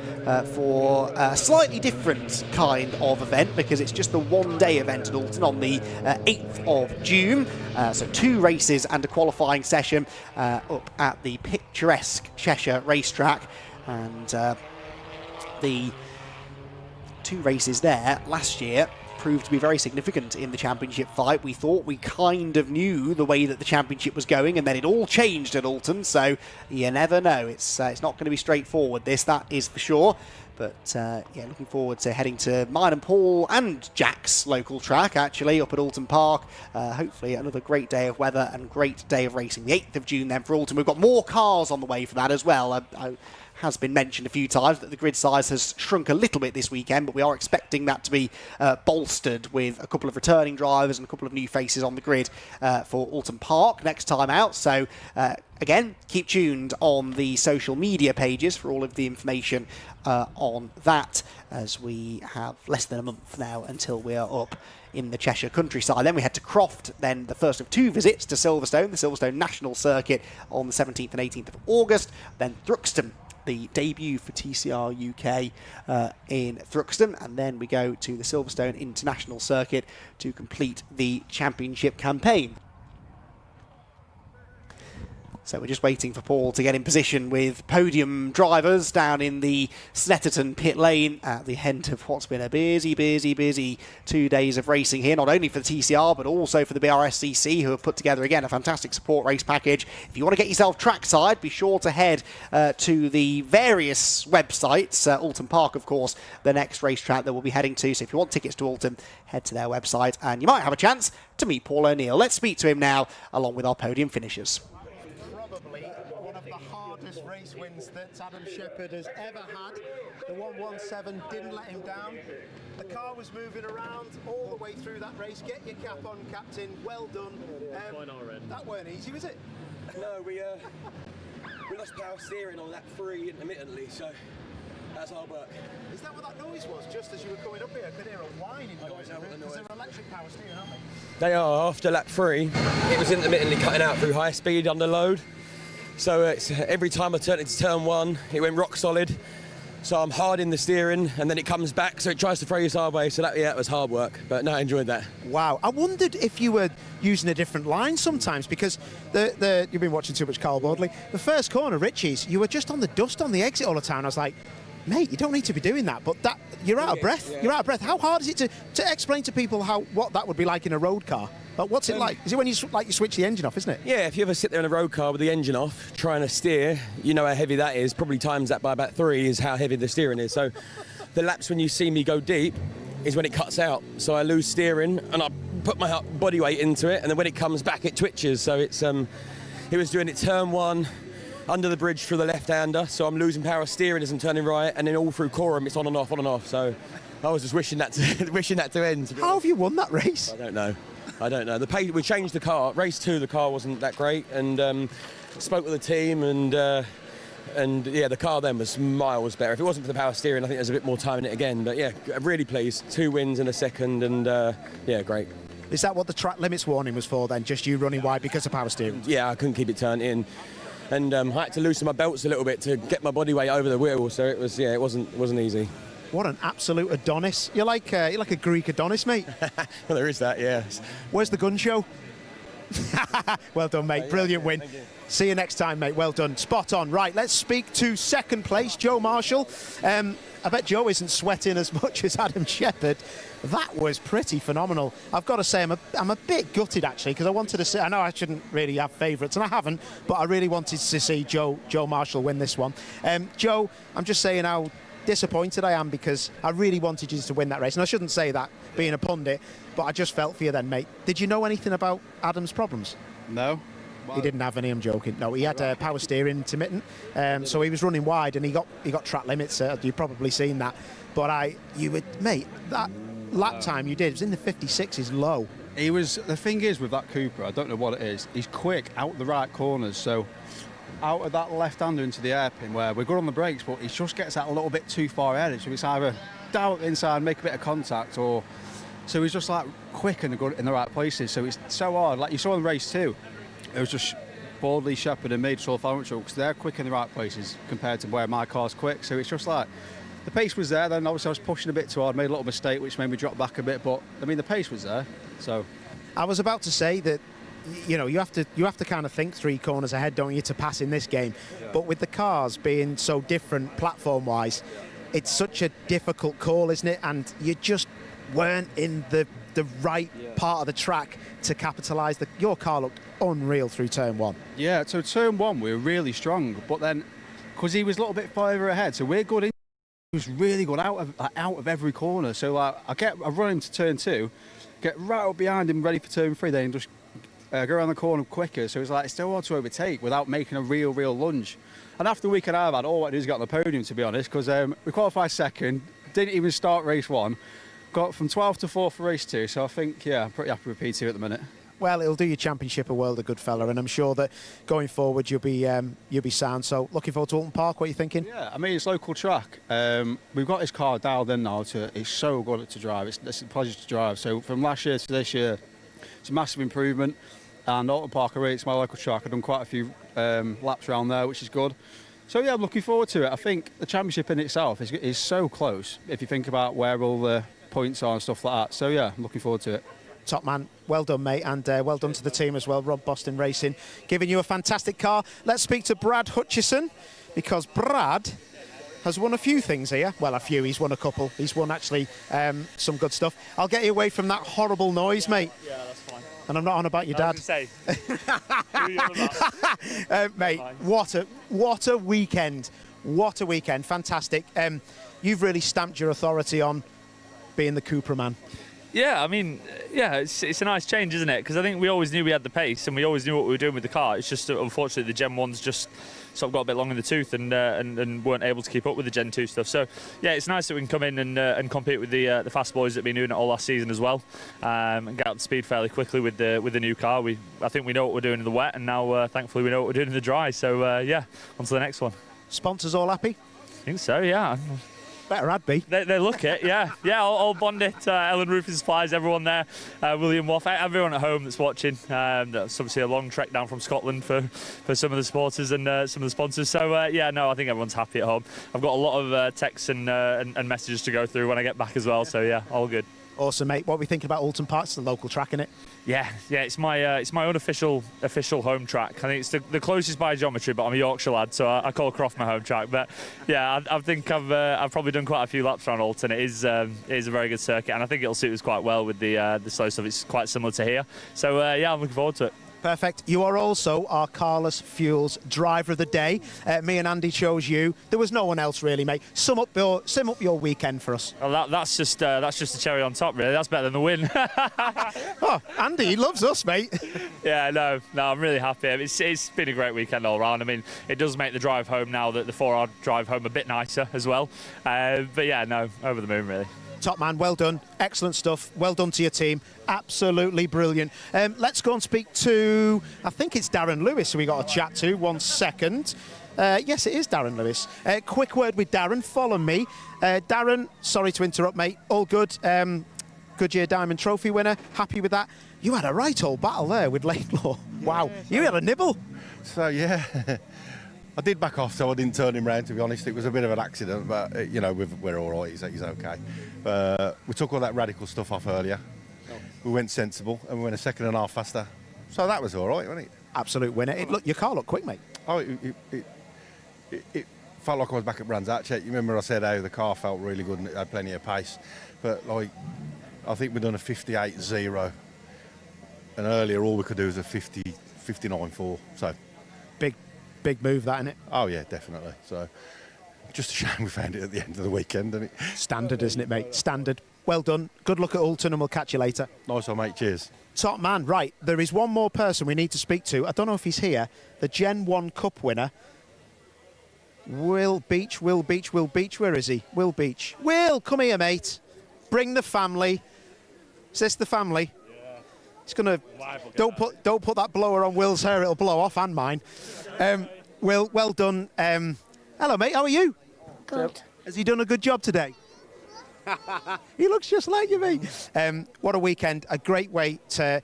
for a slightly different kind of event, because it's just the one-day event at Alton on the 8th of June. So 2 races and a qualifying session up at the picturesque Cheshire racetrack. And the 2 races there last year proved to be very significant in the championship fight. We thought we kind of knew the way that the championship was going, and then it all changed at Alton, so you never know. It's not going to be straightforward, that is for sure. But yeah, looking forward to heading to mine and Paul and Jack's local track, actually, up at Alton Park. Hopefully another great day of weather and great day of racing. The 8th of June then for Alton. We've got more cars on the way for that as well. Has been mentioned a few times that the grid size has shrunk a little bit this weekend, but we are expecting that to be bolstered with a couple of returning drivers and a couple of new faces on the grid for Alton Park next time out. So again, keep tuned on the social media pages for all of the information on that, as we have less than a month now until we are up in the Cheshire countryside. Then we head to Croft, then the first of 2 visits to Silverstone, the Silverstone National Circuit on the 17th and 18th of August, then Thruxton, the debut for TCR UK in Thruxton, and then we go to the Silverstone International Circuit to complete the championship campaign. So we're just waiting for Paul to get in position with podium drivers down in the Snetterton pit lane at the end of what's been a busy 2 days of racing here, not only for the TCR but also for the BRSCC, who have put together again a fantastic support race package. If you want to get yourself trackside, be sure to head to the various websites. Alton Park, of course, the next racetrack that we'll be heading to. So if you want tickets to Alton, head to their website and you might have a chance to meet Paul O'Neill. Let's speak to him now, along with our podium finishers. Race wins that Adam Shepherd has ever had. The 117 didn't let him down. The car was moving around all the way through that race. Get your cap on, Captain. Well done. That weren't easy, was it? No, we lost power steering on lap 3 intermittently, so that's hard work. Is that what that noise was? Just as you were coming up here, I could hear a whining noise. Because they're electric power steering, aren't they? They are. After lap 3, it was intermittently cutting out through high speed under load. So it's, every time I turned into turn 1, it went rock solid. So I'm hard in the steering, and then it comes back, so it tries to throw you sideways. So that was hard work, but no, I enjoyed that. Wow, I wondered if you were using a different line sometimes, because you've been watching too much Carl Bodley. The first corner, Richie's, you were just on the dust on the exit all the time. I was like, mate, you don't need to be doing that, but you're out of breath. Yeah. You're out of breath. How hard is it to explain to people what that would be like in a road car? But what's it like? Is it when you switch the engine off, isn't it? Yeah, if you ever sit there in a road car with the engine off, trying to steer, you know how heavy that is. Probably times that by about 3 is how heavy the steering is. So the laps when you see me go deep is when it cuts out. So I lose steering and I put my body weight into it, and then when it comes back, it twitches. So it's it was doing it turn 1, under the bridge through the left-hander, so I'm losing power steering as I'm turning right, and then all through Coram it's on and off. So I was just wishing that to end. How have you won that race? I don't know. The pace, we changed the car. Race 2, the car wasn't that great, and spoke with the team, and yeah, the car then was miles better. If it wasn't for the power steering, I think there's a bit more time in it again. But yeah, really pleased. 2 wins in a second, and yeah, great. Is that what the track limits warning was for then? Just you running wide because of power steering? Yeah, I couldn't keep it turned in. And I had to loosen my belts a little bit to get my body weight over the wheel, so it wasn't easy. What an absolute Adonis! You're like a Greek Adonis, mate. Well, there is that, yeah. Where's the gun show? Well done, mate. Brilliant win. See you next time, mate. Well done. Spot on. Right, let's speak to second place, Joe Marshall. I bet Joe isn't sweating as much as Adam Shepherd. That was pretty phenomenal. I've got to say, I'm a bit gutted, actually, because I wanted to see, I know I shouldn't really have favourites, and I haven't, but I really wanted to see Joe Marshall win this one. Joe, I'm just saying how disappointed I am, because I really wanted you to win that race, and I shouldn't say that being a pundit, but I just felt for you then, mate. Did you know anything about Adam's problems? No. He didn't have any, I'm joking. No, he had power steering intermittent, so he was running wide, and he got track limits. You've probably seen that. But mate, that lap time you did was in the 56s low. He was. The thing is with that Cooper, I don't know what it is. He's quick out the right corners, so out of that left-hander into the hairpin where we're good on the brakes, but he just gets that a little bit too far ahead. So it's either down inside, make a bit of contact, or so he's just like quick and good in the right places. So it's so hard. Like you saw in race 2. It was just Bodley, Shepherd and me, just all differential, because they're quick in the right places compared to where my car's quick. So it's just like, the pace was there, then obviously I was pushing a bit too hard, made a little mistake, which made me drop back a bit, but I mean, the pace was there, so. I was about to say that, you know, you have to kind of think 3 corners ahead, don't you, to pass in this game. Yeah. But with the cars being so different platform-wise, it's such a difficult call, isn't it? And you just weren't in the right part of the track to capitalise. Your car looked unreal through turn 1. Yeah, so turn 1 we were really strong, but then because he was a little bit further ahead, so we're good in. He was really good out of every corner. So I run into turn 2, get right up behind him, ready for turn 3, then just go around the corner quicker. So it's like it's still hard to overtake without making a real lunge. And after the weekend I've had, all I did is get on the podium, to be honest, because we qualified second, didn't even start race 1, got from 12th to 4th for race 2. So I think, yeah, I'm pretty happy with P2 at the minute. Well, it'll do your championship a world of good, fella, and I'm sure that going forward you'll be sound. So looking forward to Alton Park. What are you thinking? Yeah, I mean it's local track. We've got his car dialed in now. It's so good to drive. It's a pleasure to drive. So from last year to this year, it's a massive improvement. And Alton Park, it's my local track. I've done quite a few laps around there, which is good. So yeah, I'm looking forward to it. I think the championship in itself is so close. If you think about where all the points are and stuff like that. So yeah, I'm looking forward to it. Top man, well done, mate, and well done to the team as well. Rob Boston Racing giving you a fantastic car. Let's speak to Brad Hutchison, because Brad has won a few things here. Well, a few. He's won a couple. He's won actually some good stuff. I'll get you away from that horrible noise, mate. Yeah, that's fine. And I'm not on about your dad. Say. Who are you on about? Mate, what a weekend. What a weekend. Fantastic. You've really stamped your authority on being the Cupra man. Yeah, I mean, yeah, it's a nice change, isn't it? Because I think we always knew we had the pace and we always knew what we were doing with the car. It's just, unfortunately, the Gen 1's just sort of got a bit long in the tooth and weren't able to keep up with the Gen 2 stuff. So, yeah, it's nice that we can come in and compete with the fast boys that have been doing it all last season as well, and get up to speed fairly quickly with the new car. I think we know what we're doing in the wet, and now, thankfully, we know what we're doing in the dry. So, yeah, on to the next one. Sponsors all happy? I think so, yeah. Better I'd be. They look it, yeah. Yeah, all Bondit, Ellen Roofing Supplies, everyone there, William Waff, everyone at home that's watching. That's obviously a long trek down from Scotland for some of the supporters and some of the sponsors. So, yeah, no, I think everyone's happy at home. I've got a lot of texts and messages to go through when I get back as well. So, yeah, all good. Awesome, mate. What are we thinking about Alton Park? It's the local track, innit? Yeah, it's my unofficial home track. I think it's the closest by geometry, but I'm a Yorkshire lad, so I call Croft my home track. But yeah, I think I've probably done quite a few laps around Alton. It is a very good circuit, and I think it'll suit us quite well with the slow stuff. It's quite similar to here, so yeah, I'm looking forward to it. Perfect. You are also our Carless Fuels driver of the day. Me and Andy chose you. There was no one else really, mate. Sum up your weekend for us. Well, that's just a cherry on top, really. That's better than the win. Oh, Andy, he loves us, mate. Yeah, no, I'm really happy. It's been a great weekend all round. I mean, it does make the drive home now, that the 4-hour drive home, a bit nicer as well. But yeah, no, over the moon, really. Top man, well done. Excellent stuff. Well done to your team. Absolutely brilliant. Let's go and speak to, I think it's Darren Lewis who we got a chat to. 1 second. Yes, it is Darren Lewis. Quick word with Darren. Follow me. Darren, sorry to interrupt, mate. All good. Goodyear Diamond Trophy winner. Happy with that. You had a right old battle there with Laidlaw. Wow. You had a nibble. So, yeah. I did back off, so I didn't turn him round, to be honest. It was a bit of an accident, but, you know, we're all right. He's okay. We took all that radical stuff off earlier. We went sensible, and we went a second and a half faster. So that was all right, wasn't it? Absolute winner. Your car looked quick, mate. Oh, it felt like I was back at Brands Hatch. You remember I said how the car felt really good and it had plenty of pace. But, like, I think we've done a 58.0. And earlier, all we could do was a 59.4. So Big move, that, isn't it? Oh, yeah, definitely. So, just a shame we found it at the end of the weekend, isn't it? Standard, isn't it, mate? Standard. Well done. Good luck at Alton, and we'll catch you later. Nice one, mate. Cheers. Top man. Right, there is one more person we need to speak to. I don't know if he's here. The Gen 1 Cup winner. Will Beach. Where is he? Will Beach. Will, come here, mate. Bring the family. Is this the family? It's gonna. Don't put that blower on Will's hair. It'll blow off, and mine. Will, well done. Hello, mate. How are you? Good. Has he done a good job today? He looks just like you, mate. What a weekend. A great way to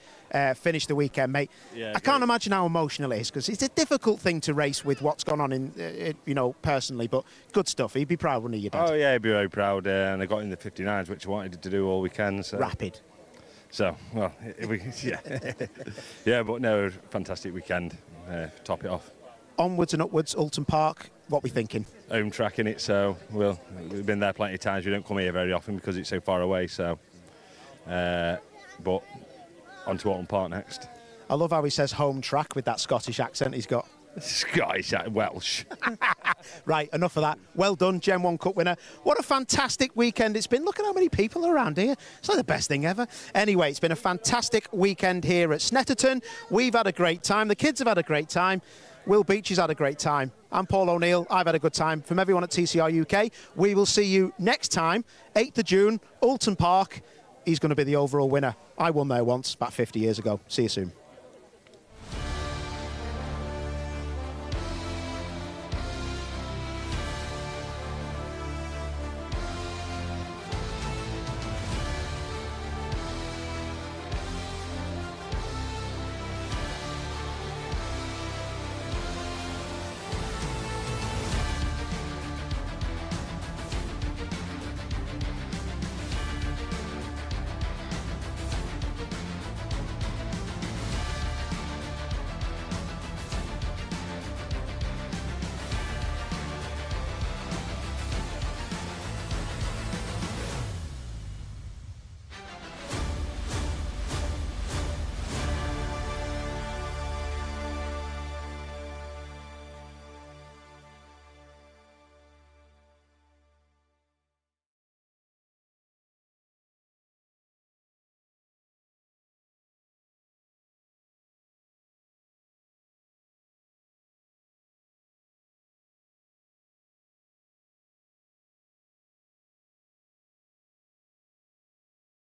finish the weekend, mate. Yeah, I can't imagine how emotional it is, because it's a difficult thing to race with what's gone on in, personally, but good stuff. He'd be proud, wouldn't he, your dad? Oh, yeah, he'd be very proud. And I got in the 59s, which I wanted to do all weekend. So. Rapid. So, well, yeah. Yeah, but no, fantastic weekend. Top it off. Onwards and upwards, Alton Park. What are we thinking? Home track in it, so we've been there plenty of times. We don't come here very often because it's so far away. So, But on to Alton Park next. I love how he says home track with that Scottish accent he's got. Scottish, Welsh. Right, enough of that. Well done, Gen 1 Cup winner. What a fantastic weekend it's been. Look at how many people are around here. It's like the best thing ever. Anyway, it's been a fantastic weekend here at Snetterton. We've had a great time. The kids have had a great time. Will Beach has had a great time. I'm Paul O'Neill. I've had a good time. From everyone at TCR UK, we will see you next time, 8th of June, Alton Park. He's going to be the overall winner. I won there once, about 50 years ago. See you soon.